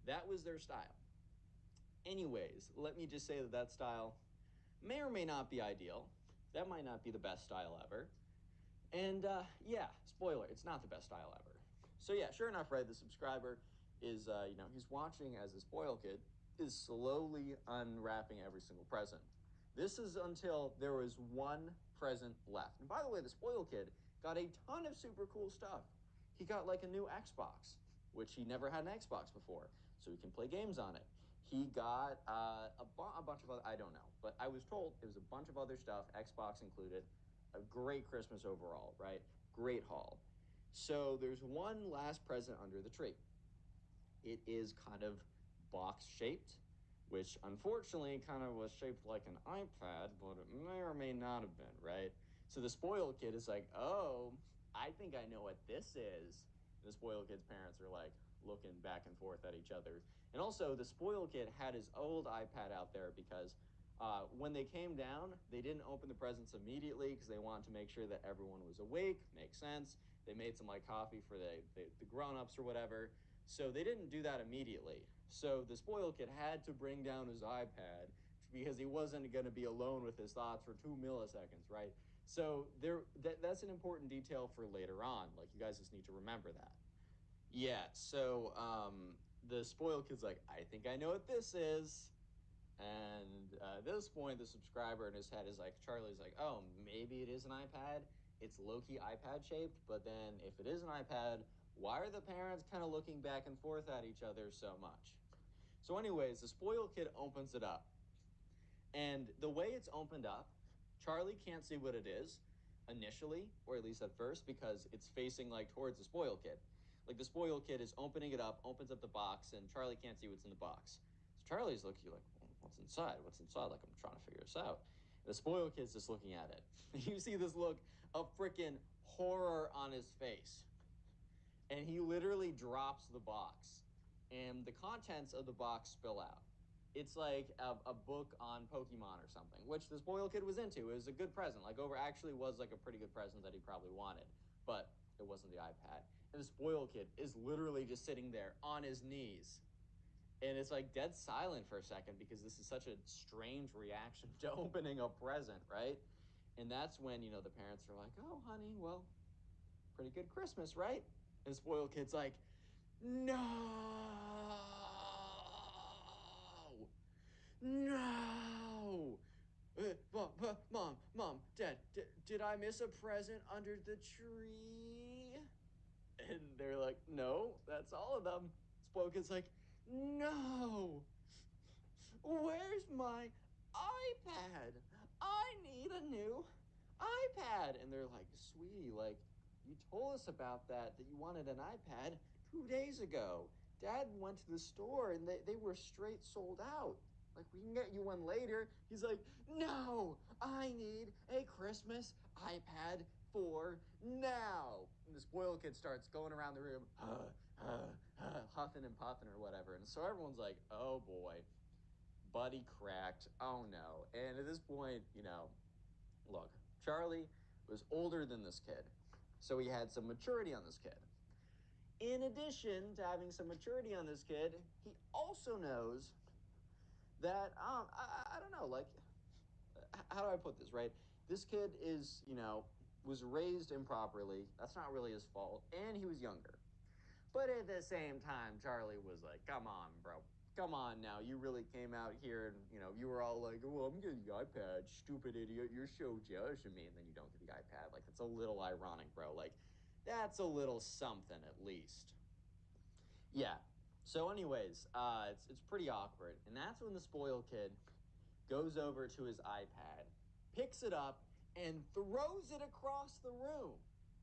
That was their style. Anyways, let me just say that style may or may not be ideal. That might not be the best style ever. And yeah, spoiler, it's not the best style ever. So yeah, sure enough, right, the subscriber is, he's watching as the spoil kid is slowly unwrapping every single present. This is until there was one present left. And by the way, the spoil kid got a ton of super cool stuff. He got like a new Xbox, which he never had an Xbox before, so he can play games on it. He got a bunch of other, I don't know, but I was told it was a bunch of other stuff, Xbox included. A great Christmas overall, right? Great haul. So there's one last present under the tree. It is kind of box shaped, which unfortunately kind of was shaped like an iPad, but it may or may not have been, right? So the spoiled kid is like, oh, I think I know what this is. And the spoiled kid's parents are like looking back and forth at each other. And also, the spoiled kid had his old iPad out there because when they came down, they didn't open the presents immediately because they wanted to make sure that everyone was awake. Makes sense. They made some like coffee for the grown-ups or whatever. So they didn't do that immediately. So the spoiled kid had to bring down his iPad because he wasn't going to be alone with his thoughts for 2 milliseconds, right? So that's an important detail for later on. Like, you guys just need to remember that. Yeah, so the spoiled kid's like, I think I know what this is. And at this point, the subscriber in his head is like, Charlie's like, oh, maybe it is an iPad. It's low-key iPad shaped, but then if it is an iPad, why are the parents kind of looking back and forth at each other so much? So anyways, the spoiled kid opens it up. And the way it's opened up, Charlie can't see what it is initially, or at least at first, because it's facing like towards the spoiled kid. Like, the spoiled kid is opening it up, opens up the box, and Charlie can't see what's in the box. So Charlie's looking like, well, what's inside? What's inside? Like, I'm trying to figure this out. And the spoiled kid's just looking at it. You see this look of freaking horror on his face. And he literally drops the box. And the contents of the box spill out. It's like a book on Pokemon or something, which the spoiled kid was into. It was a good present. Like, actually was like a pretty good present that he probably wanted. But it wasn't the iPad. And the spoiled kid is literally just sitting there on his knees. And it's like dead silent for a second because this is such a strange reaction to opening a present, right? And that's when, the parents are like, oh, honey, well, pretty good Christmas, right? And the spoiled kid's like, no, no. Mom, Dad, did I miss a present under the tree? And they're like, no, that's all of them. Spoiled kid's like, no, where's my iPad? I need a new iPad. And they're like, sweetie, like, you told us about that you wanted an iPad 2 days ago. Dad went to the store and they were straight sold out. Like, we can get you one later. He's like, no, I need a Christmas iPad for now. And the spoiled kid starts going around the room, huffing and puffing or whatever. And so everyone's like, oh boy, buddy cracked. Oh no. And at this point, look, Charlie was older than this kid. So he had some maturity on this kid. In addition to having some maturity on this kid, he also knows that, I don't know, like, how do I put this, right? This kid is, was raised improperly. That's not really his fault. And he was younger. But at the same time, Charlie was like, come on, bro. Come on now. You really came out here and, you were all like, well, I'm getting the iPad. Stupid idiot. You're so jealous of me. And then you don't get the iPad. Like, that's a little ironic, bro. Like, that's a little something at least. Yeah. So anyways, it's pretty awkward. And that's when the spoiled kid goes over to his iPad, picks it up, and throws it across the room.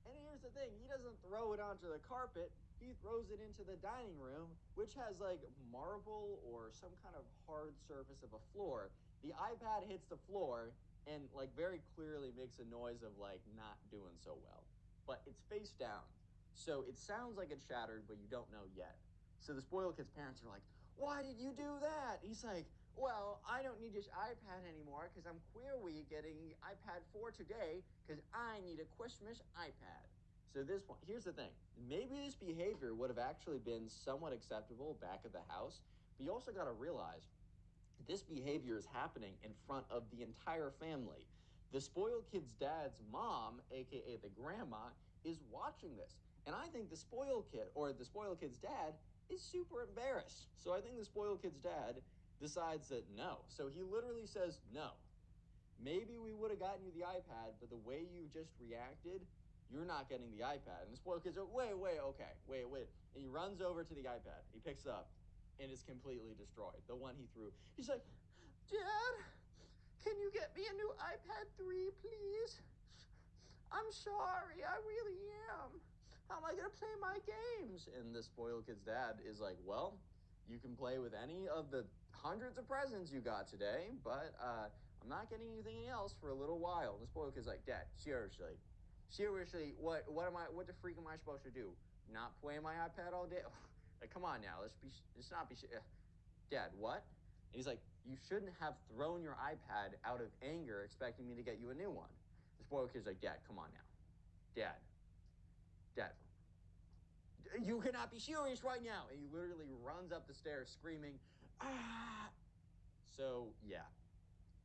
And here's the thing, he doesn't throw it onto the carpet, he throws it into the dining room, which has like marble or some kind of hard surface of a floor. The iPad hits the floor and like very clearly makes a noise of like not doing so well. But it's face down. So it sounds like it's shattered, but you don't know yet. So the spoiled kid's parents are like, why did you do that? He's like, well, I don't need this iPad anymore because I'm clearly getting iPad 4 today because I need a Christmas iPad. So this one, here's the thing. Maybe this behavior would have actually been somewhat acceptable back at the house, but you also got to realize this behavior is happening in front of the entire family. The spoiled kid's dad's mom, aka the grandma, is watching this. And I think the spoiled kid, or the spoiled kid's dad, is super embarrassed. So I think the spoiled kid's dad decides that no. So he literally says, no. Maybe we would have gotten you the iPad, but the way you just reacted, you're not getting the iPad. And the spoiled kid's like, wait, okay, wait. And he runs over to the iPad. He picks it up, and it's completely destroyed. The one he threw. He's like, Dad, can you get me a new iPad 3, please? I'm sorry, I really am. How am I going to play my games? And the spoiled kid's dad is like, well, you can play with any of the hundreds of presents you got today, but I'm not getting anything else for a little while. And the spoiled kid's like, Dad, seriously, what the freak am I supposed to do? Not play my iPad all day? Like, come on now, let's not be. Dad, what? And he's like, you shouldn't have thrown your iPad out of anger expecting me to get you a new one. The spoiled kid's like, Dad, come on now. Dad, you cannot be serious right now. And he literally runs up the stairs screaming, ah. So, yeah.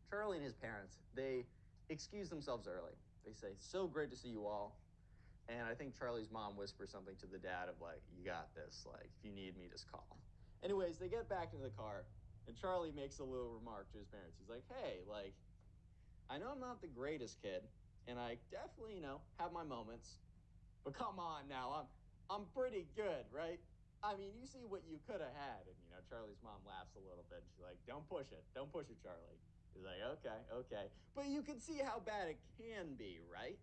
Charlie and his parents, they excuse themselves early. They say, so great to see you all. And I think Charlie's mom whispers something to the dad of like, you got this. Like, if you need me, just call. Anyways, they get back into the car, and Charlie makes a little remark to his parents. He's like, hey, like, I know I'm not the greatest kid, and I definitely, have my moments. But come on now, I'm pretty good, right? I mean, you see what you could have had. And, Charlie's mom laughs a little bit. She's like, don't push it. Don't push it, Charlie. He's like, okay. But you can see how bad it can be, right?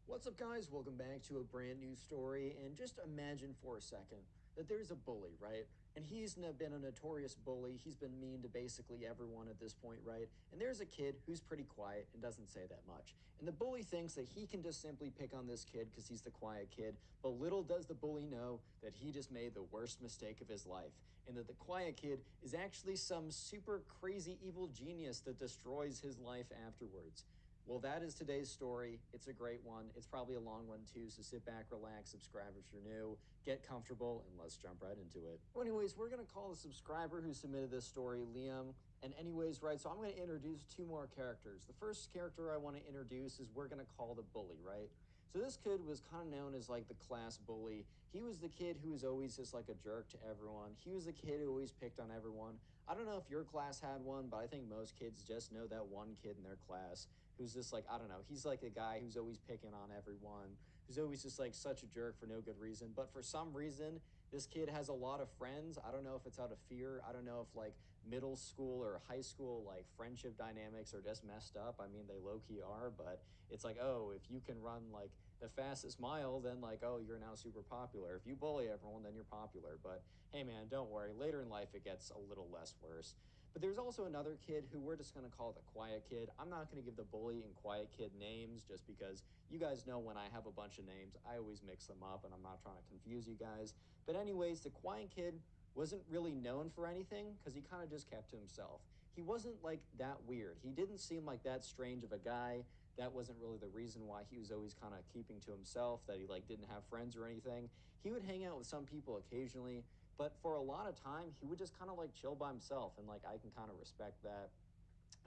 What's up, guys? Welcome back to a brand new story. And just imagine for a second that there's a bully, right? And he's been a notorious bully. He's been mean to basically everyone at this point, right? And there's a kid who's pretty quiet and doesn't say that much. And the bully thinks that he can just simply pick on this kid because he's the quiet kid. But little does the bully know that he just made the worst mistake of his life. And that the quiet kid is actually some super crazy evil genius that destroys his life afterwards. Well, that is today's story. It's a great one. It's probably a long one too, so sit back, relax, subscribe if you're new, get comfortable, and let's jump right into it. Well, anyways, we're gonna call the subscriber who submitted this story Liam. And anyways, right, so I'm gonna introduce two more characters. The first character I wanna introduce is we're gonna call the bully, right? So this kid was kind of known as like the class bully. He was the kid who was always just like a jerk to everyone. He was the kid who always picked on everyone. I don't know if your class had one, but I think most kids just know that one kid in their class who's just like, I don't know, he's like a guy who's always picking on everyone, who's always just like such a jerk for no good reason. But for some reason, this kid has a lot of friends. I don't know if it's out of fear. I don't know if like middle school or high school like friendship dynamics are just messed up. I mean, they low-key are, but it's like, oh, if you can run like the fastest mile, then like, oh, you're now super popular. If you bully everyone, then you're popular. But hey, man, don't worry. Later in life, it gets a little less worse. But there's also another kid who we're just going to call the quiet kid. I'm not going to give the bully and quiet kid names just because you guys know when I have a bunch of names, I always mix them up and I'm not trying to confuse you guys. But anyways, the quiet kid wasn't really known for anything because he kind of just kept to himself. He wasn't like that weird. He didn't seem like that strange of a guy. That wasn't really the reason why he was always kind of keeping to himself, that he like didn't have friends or anything. He would hang out with some people occasionally, but for a lot of time, he would just kind of like chill by himself. And like, I can kind of respect that.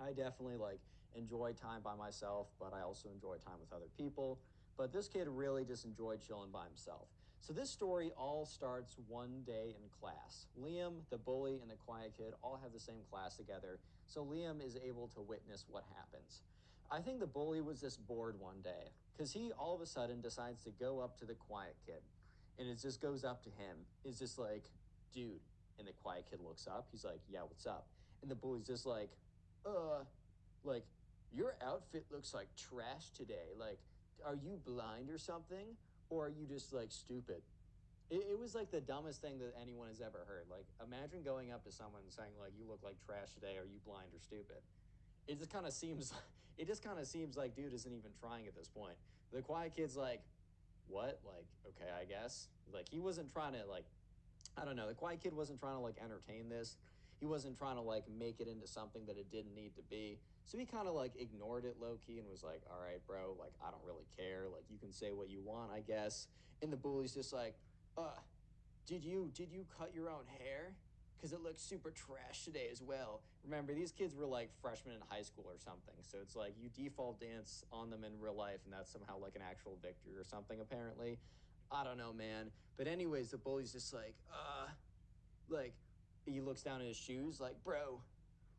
I definitely like enjoy time by myself, but I also enjoy time with other people. But this kid really just enjoyed chilling by himself. So this story all starts one day in class. Liam, the bully, and the quiet kid all have the same class together. So Liam is able to witness what happens. I think the bully was just bored one day because he all of a sudden decides to go up to the quiet kid, and it just goes up to him. It's just like, dude. And the quiet kid looks up. He's like, yeah, what's up? And the bully's just uh, like, your outfit looks like trash today. Like, are you blind or something? Or are you just like stupid? It was like the dumbest thing that anyone has ever heard. Like, imagine going up to someone and saying, like, you look like trash today. Are you blind or stupid? It just kind of seems, it just kind of seems like dude isn't even trying at this point. The quiet kid's like, what? Like, okay, I guess. Like, he wasn't trying to, like, I don't know. The quiet kid wasn't trying to like entertain this. He wasn't trying to like make it into something that it didn't need to be. So he kind of like ignored it low key and was like, "All right, bro. Like I don't really care. Like you can say what you want, I guess." And the bully's just like, "Uh, did you cut your own hair? Because it looks super trash today as well." Remember, these kids were like freshmen in high school or something. So it's like you default dance on them in real life, and that's somehow like an actual victory or something, apparently. I don't know, man. But anyways, the bully's just like, he looks down at his shoes, like, bro,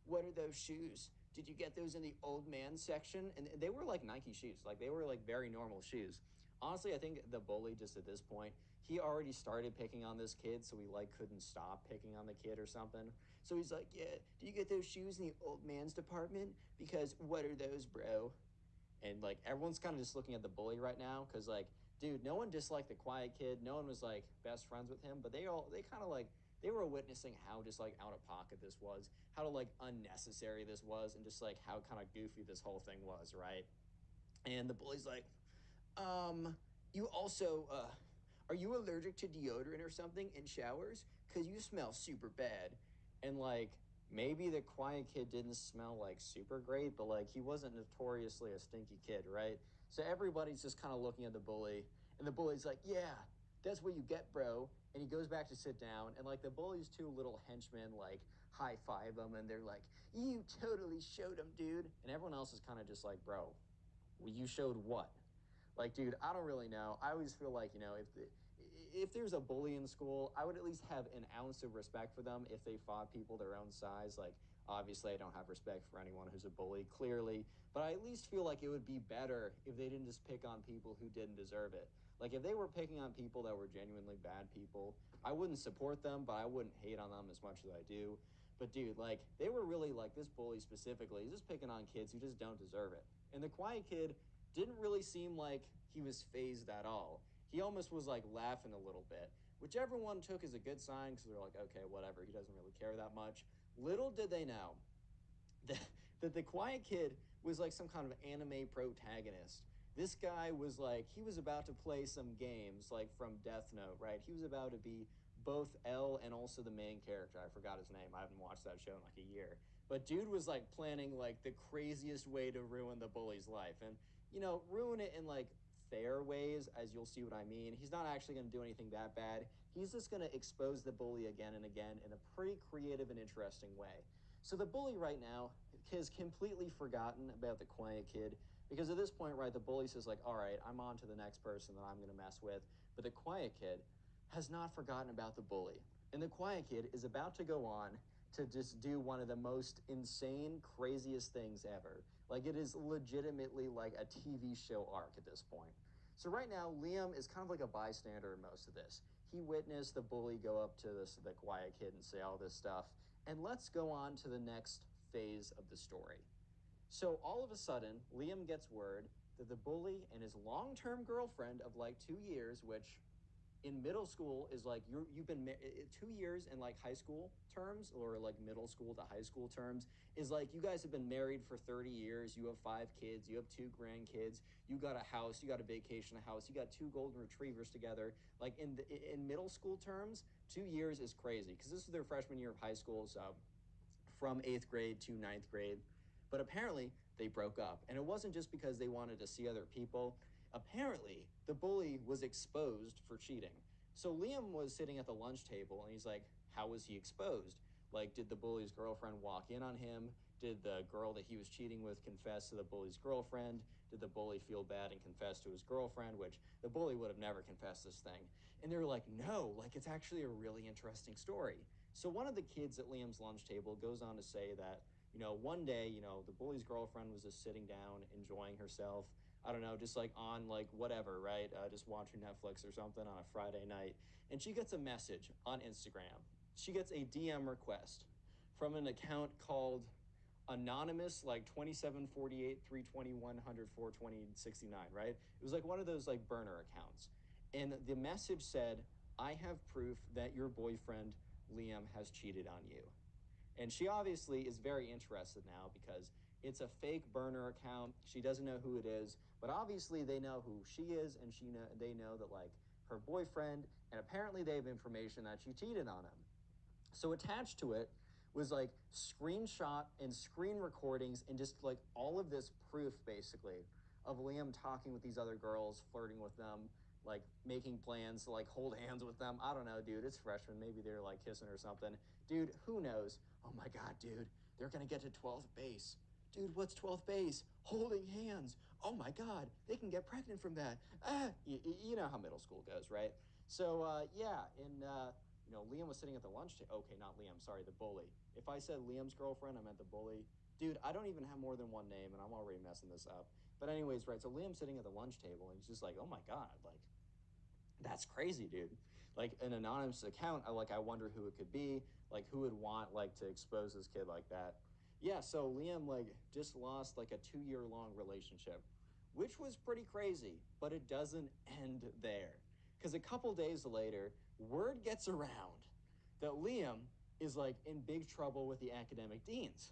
what are those shoes? Did you get those in the old man section? And they were like Nike shoes. Like they were like very normal shoes. Honestly, I think the bully just at this point, he already started picking on this kid, so he like couldn't stop picking on the kid or something. So he's like, yeah, do you get those shoes in the old man's department? Because what are those, bro? And like everyone's kind of just looking at the bully right now because like dude, no one disliked the quiet kid, no one was like best friends with him, but they kind of like they were witnessing how just like out of pocket this was, how like unnecessary this was, and just like how kind of goofy this whole thing was, right? And the bully's like, um, you also, are you allergic to deodorant or something in showers? Because you smell super bad. And like, maybe the quiet kid didn't smell like super great, but like, he wasn't notoriously a stinky kid, right? So everybody's just kind of looking at the bully, and the bully's like, yeah, that's what you get, bro. And he goes back to sit down, and like, the bully's two little henchmen, like, high five him, and they're like, you totally showed him, dude. And everyone else is kind of just like, bro, well, you showed what? Like, dude, I don't really know. I always feel like, if there's a bully in school, I would at least have an ounce of respect for them if they fought people their own size. Like, obviously, I don't have respect for anyone who's a bully, clearly, but I at least feel like it would be better if they didn't just pick on people who didn't deserve it. Like, if they were picking on people that were genuinely bad people, I wouldn't support them, but I wouldn't hate on them as much as I do. But, dude, like, they were really, like, this bully specifically, he's just picking on kids who just don't deserve it. And the quiet kid didn't really seem like he was phased at all. He almost was like laughing a little bit, which everyone took as a good sign because they're like, okay, whatever, he doesn't really care that much. Little did they know that, that the quiet kid was like some kind of anime protagonist. This guy was like, he was about to play some games like from Death Note, right? He was about to be both L and also the main character. I forgot his name. I haven't watched that show in like a year. But dude was like planning like the craziest way to ruin the bully's life. And, ruin it in like fair ways, as you'll see what I mean. He's not actually going to do anything that bad. He's just going to expose the bully again and again in a pretty creative and interesting way. So the bully right now has completely forgotten about the quiet kid because at this point, right, the bully says like, all right, I'm on to the next person that I'm going to mess with. But the quiet kid has not forgotten about the bully. And the quiet kid is about to go on to just do one of the most insane, craziest things ever. Like it is legitimately like a TV show arc at this point. So right now, Liam is kind of like a bystander in most of this. He witnessed the bully go up to the quiet kid and say all this stuff. And let's go on to the next phase of the story. So all of a sudden, Liam gets word that the bully and his long-term girlfriend of like 2 years, which in middle school is like you've been 2 years in like high school terms or like middle school to high school terms is like you guys have been married for 30 years, you have 5 kids, you have 2 grandkids, you got a house, you got a vacation house, you got 2 golden retrievers together. Like in middle school terms, 2 years is crazy because this is their freshman year of high school, so from 8th grade to ninth grade. But apparently, they broke up. And it wasn't just because they wanted to see other people. Apparently, the bully was exposed for cheating. So Liam was sitting at the lunch table and he's like, how was he exposed? Like, did the bully's girlfriend walk in on him? Did the girl that he was cheating with confess to the bully's girlfriend? Did the bully feel bad and confess to his girlfriend? Which the bully would have never confessed this thing. And they were like, no, like, it's actually a really interesting story. So one of the kids at Liam's lunch table goes on to say that, one day, the bully's girlfriend was just sitting down, enjoying herself. I don't know, just like on like whatever, right? Just watching Netflix or something on a Friday night. And she gets a message on Instagram. She gets a DM request from an account called Anonymous, like 2748 320 100 420 69, right? It was like one of those like burner accounts. And the message said, I have proof that your boyfriend Liam has cheated on you. And she obviously is very interested now because it's a fake burner account. She doesn't know who it is, but obviously they know who she is, and they know that like her boyfriend, and apparently they have information that she cheated on him. So attached to it was like screenshot and screen recordings and just like all of this proof basically of Liam talking with these other girls, flirting with them, like making plans to like hold hands with them. I don't know, dude. It's freshman. Maybe they're like kissing or something. Dude, who knows? Oh my God, dude. They're going to get to 12th base. Dude, what's 12th base? Holding hands. Oh my God, they can get pregnant from that. You know how middle school goes, right? So, yeah, and Liam was sitting at the lunch table. Okay, not Liam, sorry, the bully. If I said Liam's girlfriend, I meant the bully. Dude, I don't even have more than one name, and I'm already messing this up. But anyways, right, so Liam's sitting at the lunch table, and he's just like, oh my God, like, that's crazy, dude. Like, an anonymous account, I wonder who it could be. Like, who would want, like, to expose this kid like that? Yeah, so Liam, like, just lost, like, a 2-year-long relationship, which was pretty crazy, but it doesn't end there. Because a couple days later, word gets around that Liam is, like, in big trouble with the academic deans.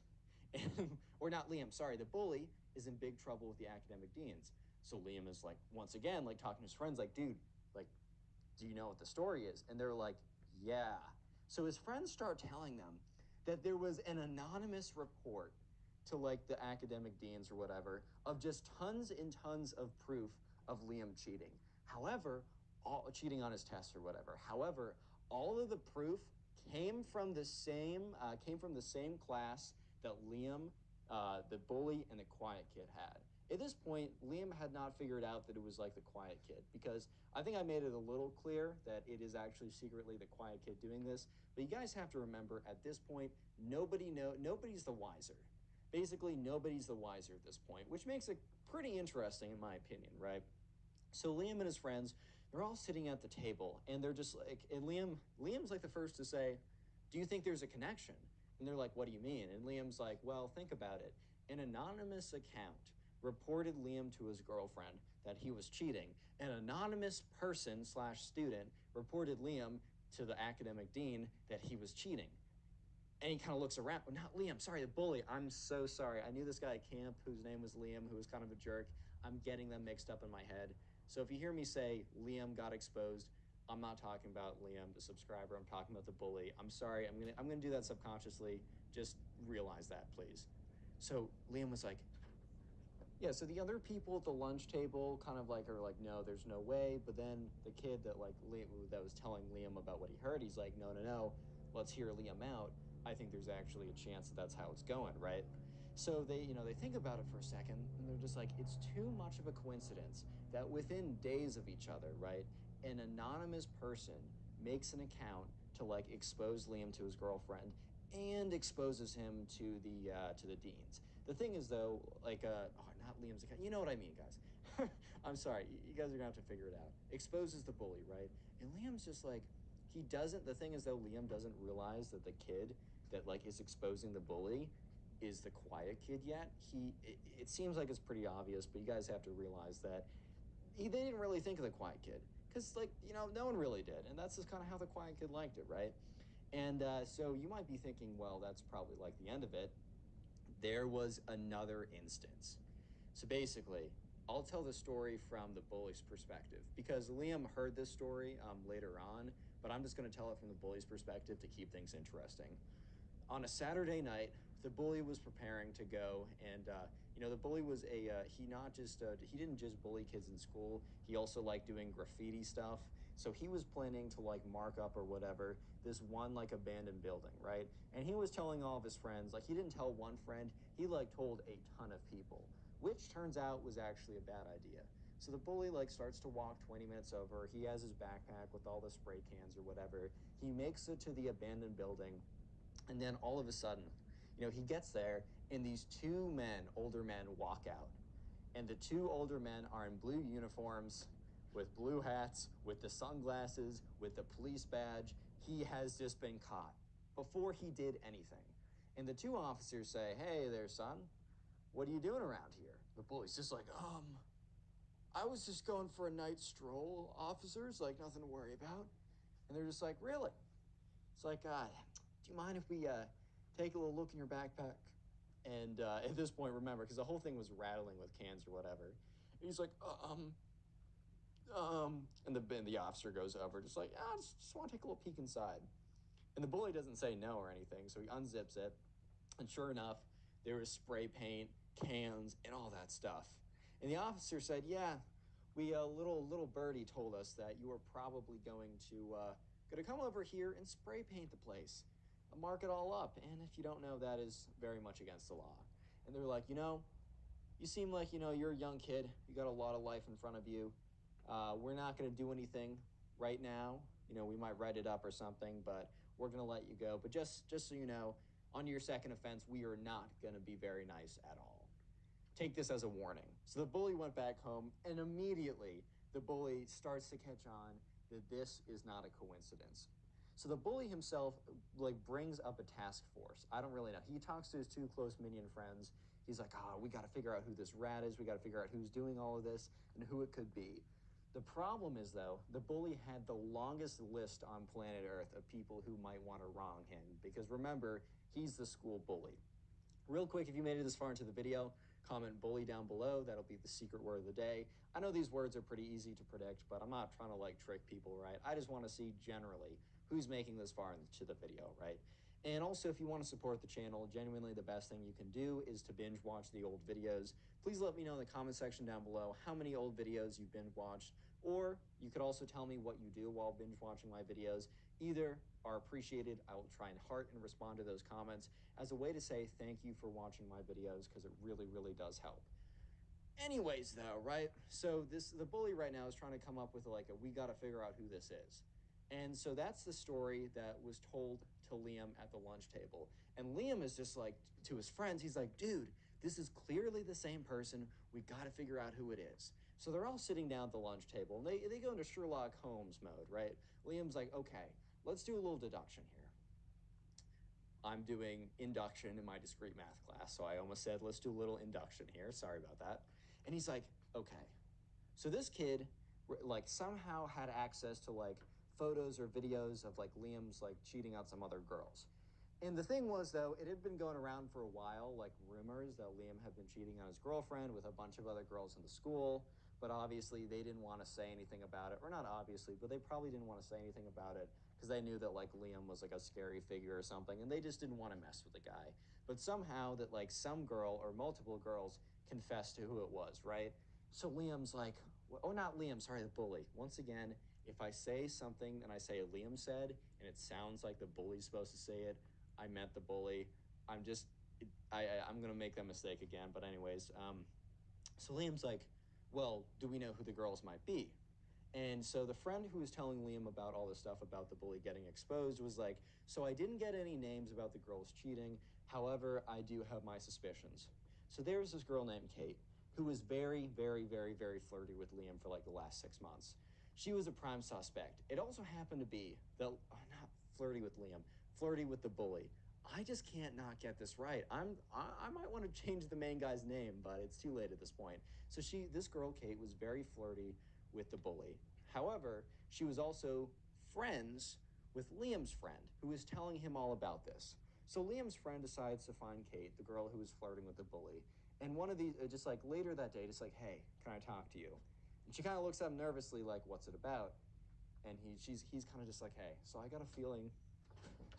And, or not Liam, sorry, the bully is in big trouble with the academic deans. So Liam is, like, once again, like, talking to his friends, like, dude, like, do you know what the story is? And they're like, yeah. So his friends start telling them that there was an anonymous report to like the academic deans or whatever of just tons and tons of proof of Liam cheating. However, all cheating on his tests or whatever. However, all of the proof came from the same class that Liam, the bully, and the quiet kid had. At this point, Liam had not figured out that it was like the quiet kid because I think I made it a little clear that it is actually secretly the quiet kid doing this. But you guys have to remember at this point, nobody's the wiser. Basically, nobody's the wiser at this point, which makes it pretty interesting in my opinion, right? So Liam and his friends, they're all sitting at the table and they're just like, and Liam's like the first to say, do you think there's a connection? And they're like, what do you mean? And Liam's like, well, think about it. An anonymous account reported Liam to his girlfriend that he was cheating. An anonymous person slash student reported Liam to the academic dean that he was cheating. And he kind of looks around. Not Liam, sorry, the bully. I'm so sorry. I knew this guy at camp whose name was Liam, who was kind of a jerk. I'm getting them mixed up in my head. So if you hear me say Liam got exposed, I'm not talking about Liam, the subscriber. I'm talking about the bully. I'm sorry. I'm gonna do that subconsciously. Just realize that, please. So Liam was like, yeah, so the other people at the lunch table kind of like are like, no, there's no way. But then the kid that like Liam, that was telling Liam about what he heard, he's like, no, no, no, let's hear Liam out. I think there's actually a chance that that's how it's going, right? So they think about it for a second, and they're just like, it's too much of a coincidence that within days of each other, right, an anonymous person makes an account to like expose Liam to his girlfriend and exposes him to the deans. The thing is though, like not Liam's account. You know what I mean, guys. I'm sorry. You guys are gonna have to figure it out. Exposes the bully, right? And Liam's just like he doesn't. The thing is though, Liam doesn't realize that the kid that like is exposing the bully is the quiet kid yet. It seems like it's pretty obvious, but you guys have to realize that they didn't really think of the quiet kid because like no one really did, and that's just kind of how the quiet kid liked it, right? And so you might be thinking, well, that's probably like the end of it. There was another instance. So basically, I'll tell the story from the bully's perspective because Liam heard this story later on, but I'm just going to tell it from the bully's perspective to keep things interesting. On a Saturday night, the bully was preparing to go, and the bully was he didn't just bully kids in school. He also liked doing graffiti stuff. So he was planning to like mark up or whatever this one like abandoned building, right? And he was telling all of his friends, like he didn't tell one friend, he like told a ton of people, which turns out was actually a bad idea. So the bully like starts to walk 20 minutes over. He has his backpack with all the spray cans or whatever. He makes it to the abandoned building, and then all of a sudden, he gets there and these two men, older men, walk out. and the two older men are in blue uniforms with blue hats, with the sunglasses, with the police badge. He has just been caught before he did anything. And the two officers say, "Hey there, son. What are you doing around here?" The bully's just like, I was just going for a night stroll, officers, like nothing to worry about. And they're just like, "Really?" It's like, do you mind if we take a little look in your backpack? And at this point, remember, because the whole thing was rattling with cans or whatever. And he's like, and the officer goes over, just like, just want to take a little peek inside. And the bully doesn't say no or anything, so he unzips it. And sure enough, there was spray paint, cans, and all that stuff. And the officer said, "Yeah, we little birdie told us that you were probably going to come over here and spray paint the place, mark it all up. And if you don't know, that is very much against the law." And they're like, "You seem like you're a young kid. You got a lot of life in front of you. We're not going to do anything right now. We might write it up or something, but we're going to let you go. But just so you know, on your second offense, we are not going to be very nice at all. Take this as a warning." So the bully went back home, and immediately the bully starts to catch on that this is not a coincidence. So the bully himself brings up a task force. I don't really know. He talks to his two close minion friends. He's like, we got to figure out who this rat is. We got to figure out who's doing all of this and who it could be. The problem is, though, the bully had the longest list on planet Earth of people who might want to wrong him, because remember, he's the school bully. Real quick, if you made it this far into the video, comment bully down below. That'll be the secret word of the day. I know these words are pretty easy to predict, but I'm not trying to trick people, right? I just want to see generally who's making this far into the video, right? And also, if you want to support the channel, genuinely the best thing you can do is to binge watch the old videos. Please let me know in the comment section down below how many old videos you've binge watched, or you could also tell me what you do while binge watching my videos. Either are appreciated. I will try and heart and respond to those comments as a way to say thank you for watching my videos, because it really, really does help. Anyways, though, right? So the bully right now is trying to come up with we got to figure out who this is. And so that's the story that was told to Liam at the lunch table. And Liam is just like, to his friends, he's like, "Dude, this is clearly the same person. We got to figure out who it is." So they're all sitting down at the lunch table, and they go into Sherlock Holmes mode, right? Liam's like, "Okay, let's do a little deduction here." I'm doing induction in my discrete math class, so I almost said, let's do a little induction here. Sorry about that. And he's like, "Okay, so this kid somehow had access to photos or videos of Liam's cheating on some other girls." And the thing was, though, it had been going around for a while, rumors that Liam had been cheating on his girlfriend with a bunch of other girls in the school. But obviously, they didn't want to say anything about it. Or not obviously, but they probably didn't want to say anything about it because they knew that Liam was a scary figure or something, and they just didn't want to mess with the guy. But somehow that some girl or multiple girls confessed to who it was, right? So Liam's like, oh, not Liam, sorry, the bully. Once again, if I say something and I say Liam said, and it sounds like the bully's supposed to say it, I meant the bully. I'm going to make that mistake again. But anyways, so Liam's like, "Well, do we know who the girls might be?" And so the friend who was telling Liam about all this stuff about the bully getting exposed was like, "So I didn't get any names about the girls cheating. However, I do have my suspicions." So there was this girl named Kate who was very, very, very, very flirty with Liam for the last 6 months. She was a prime suspect. It also happened to be that, not flirty with Liam, flirty with the bully. I just can't not get this right. I might want to change the main guy's name, but it's too late at this point. So this girl, Kate, was very flirty with the bully. However, she was also friends with Liam's friend, who was telling him all about this. So Liam's friend decides to find Kate, the girl who was flirting with the bully. And one of these, just later that day, just "Hey, can I talk to you?" And she kind of looks at him nervously, "What's it about?" And he's kind of just like, "Hey, so I got a feeling."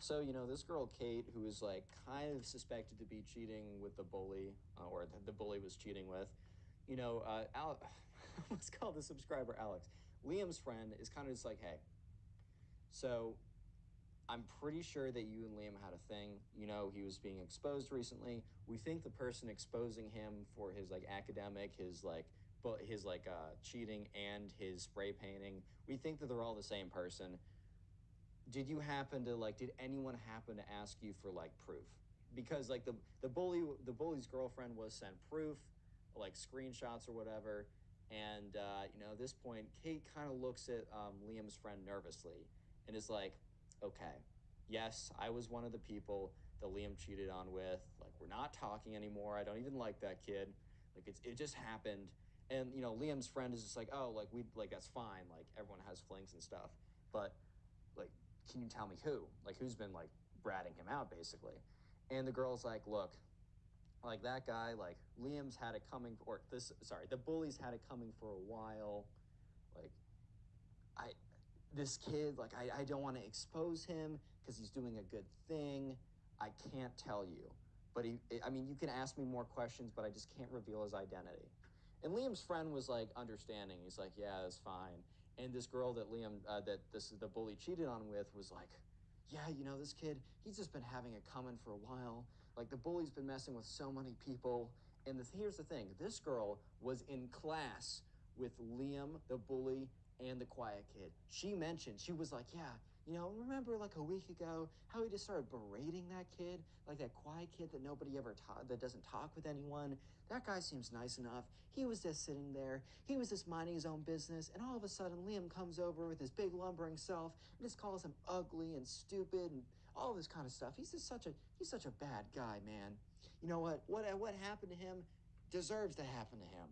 So, this girl, Kate, who is kind of suspected to be cheating with the bully, or the bully was cheating with, let's call the subscriber Alex. Liam's friend is kind of just like, "Hey, so I'm pretty sure that you and Liam had a thing. He was being exposed recently. We think the person exposing him for his academic, his cheating and his spray painting, we think that they're all the same person. Did you happen to did anyone happen to ask you for proof?" Because the bully's girlfriend was sent proof. like screenshots or whatever. And at this point, Kate kind of looks at Liam's friend nervously and is like, "Okay, yes, I was one of the people that Liam cheated on with. Like, we're not talking anymore. I don't even like that kid. Like, it just happened." And Liam's friend is just like, "Oh, like that's fine. Like, everyone has flings and stuff, but like, can you tell me who? Like, who's been like bratting him out, basically?" And the girl's like, "Look, like that guy, like Liam's had it coming, or this, sorry, the bully's had it coming for a while. Like, I, this kid, like, I don't want to expose him because he's doing a good thing. I can't tell you, but I mean, you can ask me more questions, but I just can't reveal his identity." And Liam's friend was like understanding. He's like, "Yeah, that's fine." And this girl that the bully cheated on with was like, "Yeah, this kid, he's just been having it coming for a while. Like, the bully's been messing with so many people." And here's the thing: this girl was in class with Liam, the bully, and the quiet kid. She mentioned, she was like, "Yeah, remember like a week ago how he just started berating that kid, like that quiet kid that nobody ever that doesn't talk with anyone? That guy seems nice enough. He was just sitting there. He was just minding his own business. And all of a sudden, Liam comes over with his big lumbering self and just calls him ugly and stupid and all this kind of stuff. He's such a bad guy, man. You know what happened to him deserves to happen to him."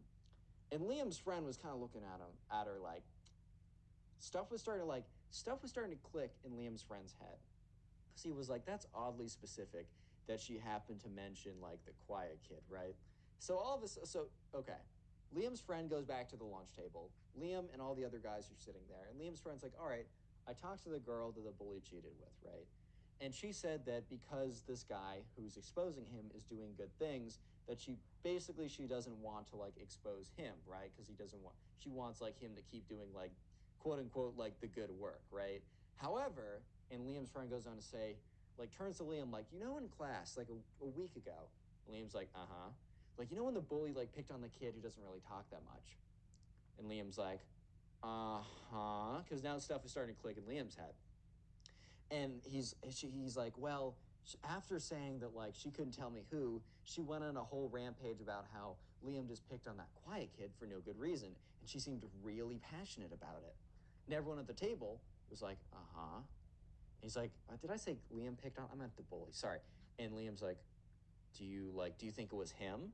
And Liam's friend was kind of looking at her like, stuff was starting to click in Liam's friend's head. Because he was like, "That's oddly specific that she happened to mention like the quiet kid, right?" So all of this, so okay, Liam's friend goes back to the lunch table. Liam and all the other guys are sitting there, and Liam's friend's like, "All right, I talked to the girl that the bully cheated with, right? And she said that because this guy who's exposing him is doing good things, that she doesn't want to like expose him, right? Because she wants like him to keep doing like quote unquote like the good work, right? However," and Liam's friend goes on to say, like, turns to Liam like, "In class, like a week ago." And Liam's like, "Uh-huh." Like, when the bully like picked on the kid who doesn't really talk that much? And Liam's like, "Uh-huh," because now stuff is starting to click in Liam's head. And he's like, "Well, after saying that like she couldn't tell me who, she went on a whole rampage about how Liam just picked on that quiet kid for no good reason, and she seemed really passionate about it." And everyone at the table was like, "Uh-huh." He's like, "Did I say Liam picked on? I meant the bully. Sorry." And Liam's like, do you think it was him?"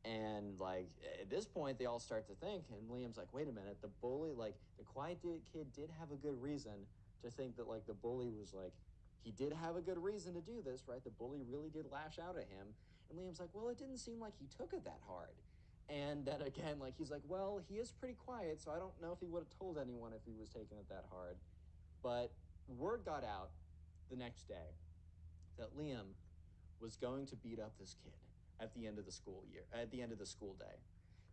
And like at this point, they all start to think, and Liam's like, "Wait a minute, the bully, like the kid did have a good reason to think that like the bully was like, he did have a good reason to do this, right? The bully really did lash out at him." And Liam's like, "Well, it didn't seem like he took it that hard." And then again, like he's like, "Well, he is pretty quiet, so I don't know if he would have told anyone if he was taking it that hard." But word got out the next day that Liam was going to beat up this kid at the end of the school year, at the end of the school day.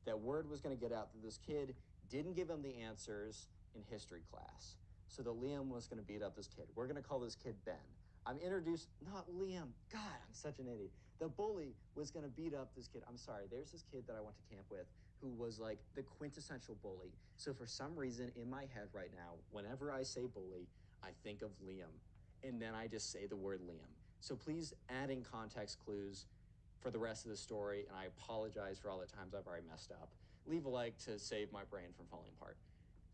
That word was going to get out that this kid didn't give him the answers in history class. So that Liam was going to beat up this kid. We're going to call this kid Ben. I'm introduced, not Liam. God, I'm such an idiot. The bully was going to beat up this kid. I'm sorry. There's this kid that I went to camp with who was like the quintessential bully. So for some reason in my head right now, whenever I say bully, I think of Liam. And then I just say the word Liam. So please add in context clues for the rest of the story, and I apologize for all the times I've already messed up. Leave a like to save my brain from falling apart.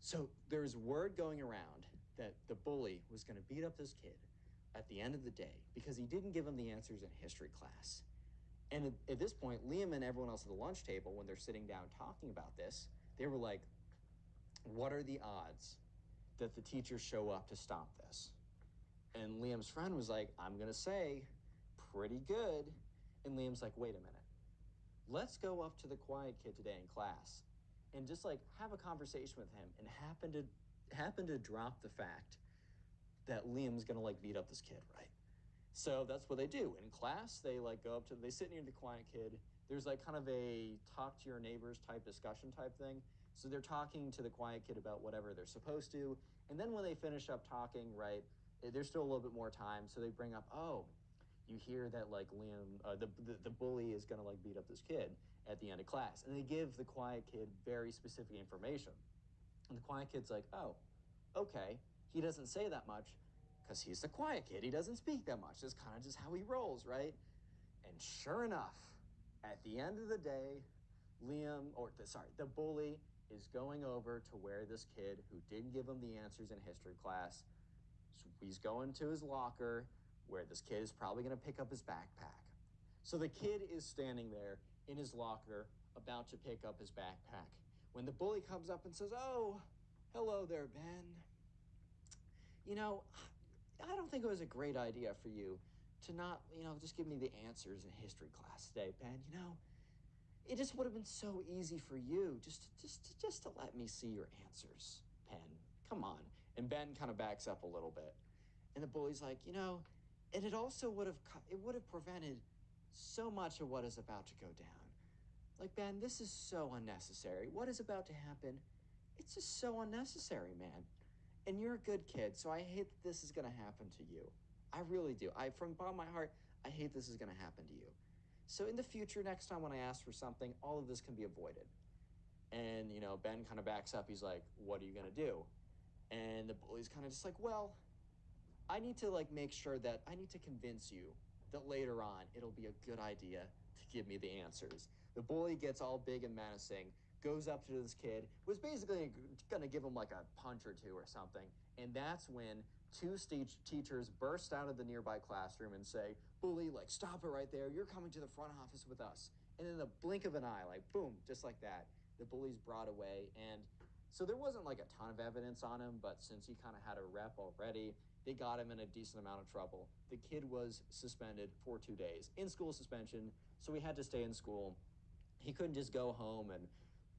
So there's word going around that the bully was going to beat up this kid at the end of the day because he didn't give him the answers in history class. And at this point, Liam and everyone else at the lunch table, when they're sitting down talking about this, they were like, "What are the odds that the teachers show up to stop this?" And Liam's friend was like, "I'm going to say pretty good." And Liam's like, "Wait a minute. Let's go up to the quiet kid today in class and just like have a conversation with him and happen to drop the fact that Liam's going to like beat up this kid, right?" So that's what they do. In class, they like they sit near the quiet kid. There's like kind of a talk to your neighbors type discussion type thing. So they're talking to the quiet kid about whatever they're supposed to. And then when they finish up talking, right, there's still a little bit more time. So they bring up, "Oh, you hear that like Liam, the bully is going to like beat up this kid at the end of class." And they give the quiet kid very specific information. And the quiet kid's like, "Oh, okay." He doesn't say that much because he's the quiet kid. He doesn't speak that much. It's kind of just how he rolls, right? And sure enough, at the end of the day, the bully is going over to where this kid who didn't give him the answers in history class, so he's going to his locker where this kid is probably going to pick up his backpack. So the kid is standing there in his locker about to pick up his backpack when the bully comes up and says, "Oh, hello there, Ben. You know, I don't think it was a great idea for you to not, just give me the answers in history class today, Ben. It just would have been so easy for you just to let me see your answers, Ben. Come on." And Ben kind of backs up a little bit. And the bully's like, and it also would have prevented so much of what is about to go down. Like, Ben, this is so unnecessary. What is about to happen? It's just so unnecessary, man. And you're a good kid, so I hate that this is going to happen to you. I really do. From the bottom of my heart, I hate this is going to happen to you. So in the future, next time when I ask for something, all of this can be avoided. And, Ben kind of backs up. He's like, "What are you going to do?" And the bully's kind of just like, "Well, I need to make sure that I need to convince you that later on it'll be a good idea to give me the answers." The bully gets all big and menacing, goes up to this kid, was basically going to give him like a punch or two or something. And that's when two teachers burst out of the nearby classroom and say, "Bully, stop it right there. You're coming to the front office with us." And in the blink of an eye, boom, just like that, the bully's brought away. And so there wasn't a ton of evidence on him, but since he kind of had a rep already, they got him in a decent amount of trouble. The kid was suspended for 2 days, in school suspension, so he had to stay in school. He couldn't just go home and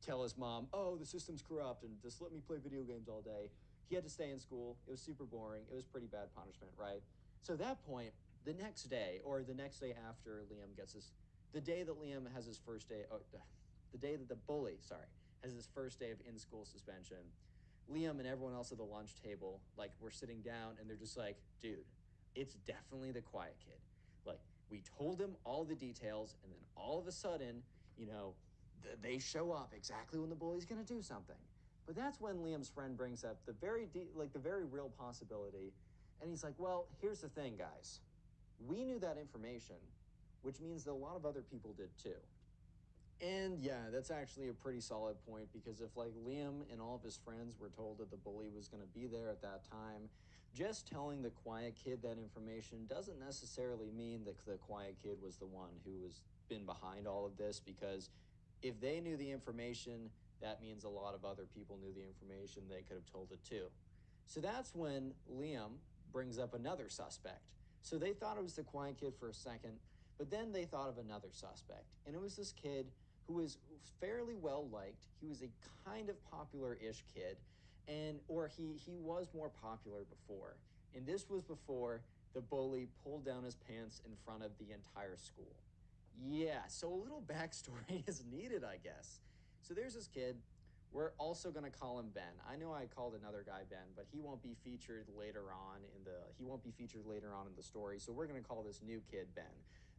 tell his mom, "Oh, the system's corrupt and just let me play video games all day." He had to stay in school. It was super boring. It was pretty bad punishment, right? So at that point, the next day, or the next day after Liam gets the day that Liam has his first day, the day that the bully, has his first day of in-school suspension, Liam and everyone else at the lunch table, we're sitting down and they're just like, "Dude, it's definitely the quiet kid. We told him all the details, and then all of a sudden, they show up exactly when the bully's gonna do something." But that's when Liam's friend brings up the the very real possibility, and he's like, "Well, here's the thing, guys. We knew that information, which means that a lot of other people did too." And yeah, that's actually a pretty solid point, because if Liam and all of his friends were told that the bully was going to be there at that time, just telling the quiet kid that information doesn't necessarily mean that the quiet kid was the one who was been behind all of this, because if they knew the information, that means a lot of other people knew the information. They could have told it too. So that's when Liam brings up another suspect. So they thought it was the quiet kid for a second, but then they thought of another suspect, and it was this kid who was fairly well liked. He was a kind of popular-ish kid, or he was more popular before. And this was before the bully pulled down his pants in front of the entire school. Yeah, so a little backstory is needed, I guess. So there's this kid. We're also going to call him Ben. I know I called another guy Ben, but he won't be featured later on in the story. So we're going to call this new kid Ben.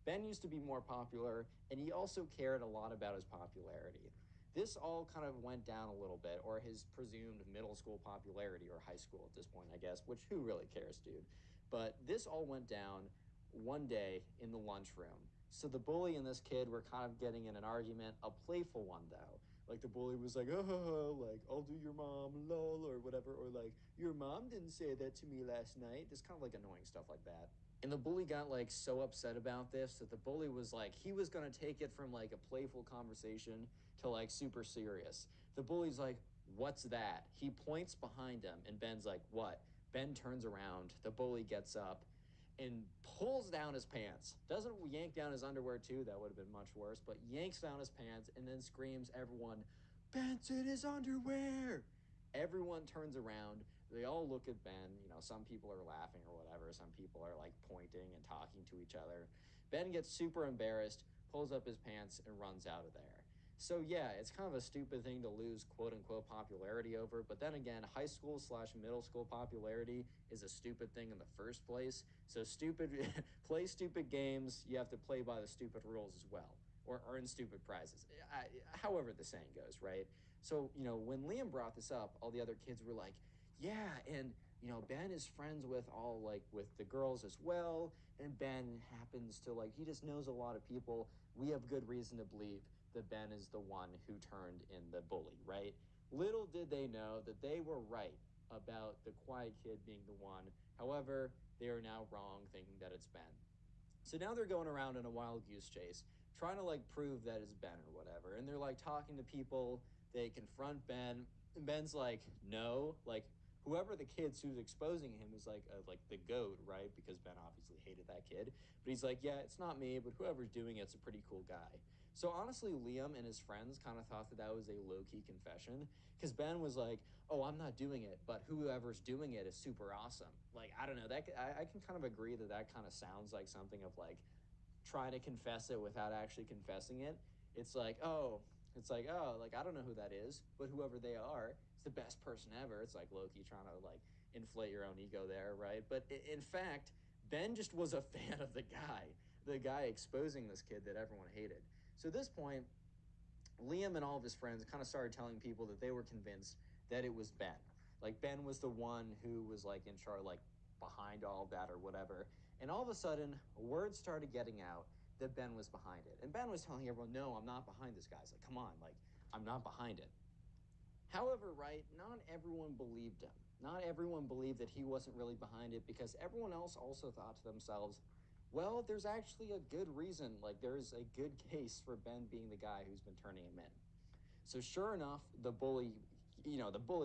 Ben used to be more popular, and he also cared a lot about his popularity. This all kind of went down a little bit, or his presumed middle school popularity, or high school at this point, I guess, which who really cares, dude? But this all went down one day in the lunchroom. So the bully and this kid were kind of getting in an argument, a playful one though. The bully was like, "Oh, I'll do your mom, lol," or whatever, or "Your mom didn't say that to me last night." Just kind of annoying stuff like that. And the bully got so upset about this that the bully was he was gonna take it from a playful conversation to super serious. The bully's like, "What's that?" He points behind him, and Ben's like, "What?" Ben turns around, the bully gets up and pulls down his pants. Doesn't yank down his underwear too, that would have been much worse, but yanks down his pants and then screams, "Everyone, Ben's in his underwear!" Everyone turns around. They all look at Ben. Some people are laughing or whatever. Some people are pointing and talking to each other. Ben gets super embarrassed, pulls up his pants, and runs out of there. So yeah, it's kind of a stupid thing to lose quote unquote popularity over, but then again, high school / middle school popularity is a stupid thing in the first place. So play stupid games, you have to play by the stupid rules as well, or earn stupid prizes. However the saying goes, right? So, when Liam brought this up, all the other kids were like, "Yeah, and Ben is friends with with the girls as well, and Ben happens to he just knows a lot of people. We have good reason to believe that Ben is the one who turned in the bully, right? Little did they know that they were right about the quiet kid being the one. However, they are now wrong, thinking that it's Ben. So now they're going around in a wild goose chase, trying to like prove that it's Ben or whatever. And they're like talking to people. They confront Ben, and Ben's like, no, like whoever the kid's who's exposing him is like the goat, right? Because Ben obviously hated that kid. But he's like, yeah, it's not me, but whoever's doing it's a pretty cool guy. So honestly, Liam and his friends kind of thought that that was a low-key confession, because Ben was like, oh, I'm not doing it, but whoever's doing it is super awesome. Like, I don't know, that I can kind of agree that that kind of sounds like something of like trying to confess it without actually confessing it. It's like, oh, like I don't know who that is, but whoever they are, it's the best person ever. It's like Loki trying to like inflate your own ego there, right? But in fact, Ben just was a fan of the guy exposing this kid that everyone hated. So at this point, Liam and all of his friends kind of started telling people that they were convinced that it was Ben. Like Ben was the one who was like in charge, like behind all of that or whatever. And all of a sudden, word started getting out that Ben was behind it. And Ben was telling everyone, no, I'm not behind this, guys. Like, come on, like, I'm not behind it. However, right, not everyone believed him. Not everyone believed that he wasn't really behind it, because everyone else also thought to themselves, well, there's actually a good reason. Like, there's a good case for Ben being the guy who's been turning him in. So sure enough, the bully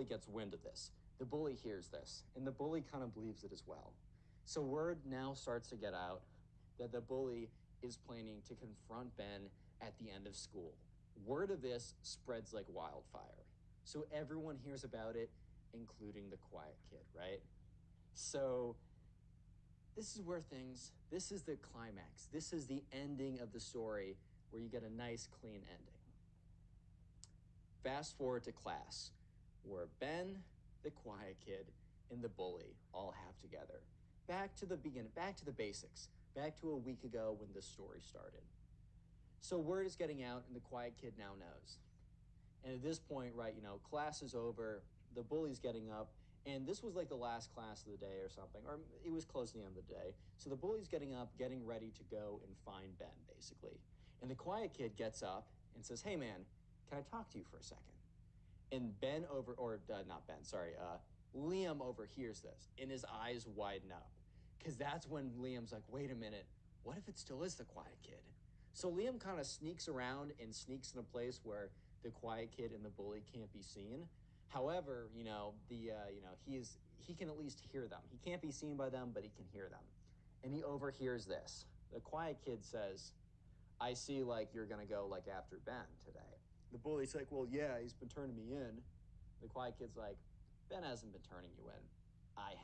gets wind of this. The bully hears this, and the bully kind of believes it as well. So word now starts to get out that the bully is planning to confront Ben at the end of school. Word of this spreads like wildfire. So everyone hears about it, including the quiet kid, right? So this is the climax. This is the ending of the story where you get a nice, clean ending. Fast forward to class, where Ben, the quiet kid, and the bully all have together. Back to the beginning, back to the basics, back to a week ago when this story started. So word is getting out, and the quiet kid now knows. And at this point, right, class is over, the bully's getting up, and this was like the last class of the day or something, or it was close to the end of the day. So the bully's getting up, getting ready to go and find Ben, basically. And the quiet kid gets up and says, hey man, can I talk to you for a second? And not Ben, sorry, Liam overhears this, and his eyes widen up. Because that's when Liam's like, wait a minute, what if it still is the quiet kid? So Liam kind of sneaks around and sneaks in a place where the quiet kid and the bully can't be seen. However, he can at least hear them. He can't be seen by them, but he can hear them. And he overhears this. The quiet kid says, I see like you're gonna go like after Ben today. The bully's like, well, yeah, he's been turning me in. The quiet kid's like, Ben hasn't been turning you in. I have.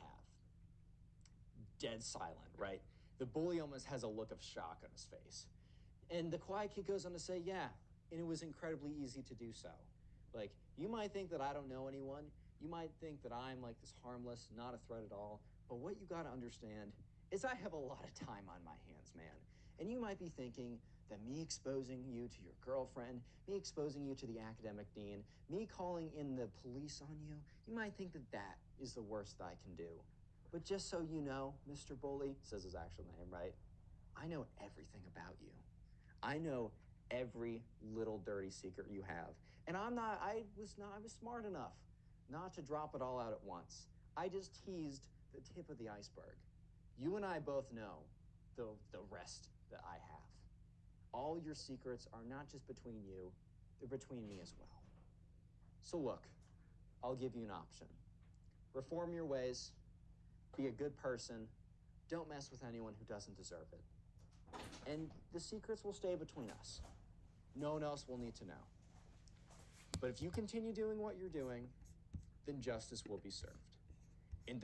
Dead silent, right? The bully almost has a look of shock on his face. And the quiet kid goes on to say, yeah, and it was incredibly easy to do so. Like, you might think that I don't know anyone. You might think that I'm like this harmless, not a threat at all. But what you gotta understand is I have a lot of time on my hands, man. And you might be thinking that me exposing you to your girlfriend, me exposing you to the academic dean, me calling in the police on you, you might think that that is the worst I can do. But just so you know, Mr. Bully, says his actual name, right? I know everything about you. I know every little dirty secret you have. And I was smart enough not to drop it all out at once. I just teased the tip of the iceberg. You and I both know the rest that I have. All your secrets are not just between you, they're between me as well. So look, I'll give you an option. Reform your ways, be a good person, don't mess with anyone who doesn't deserve it. And the secrets will stay between us. No one else will need to know. But if you continue doing what you're doing, then justice will be served. In the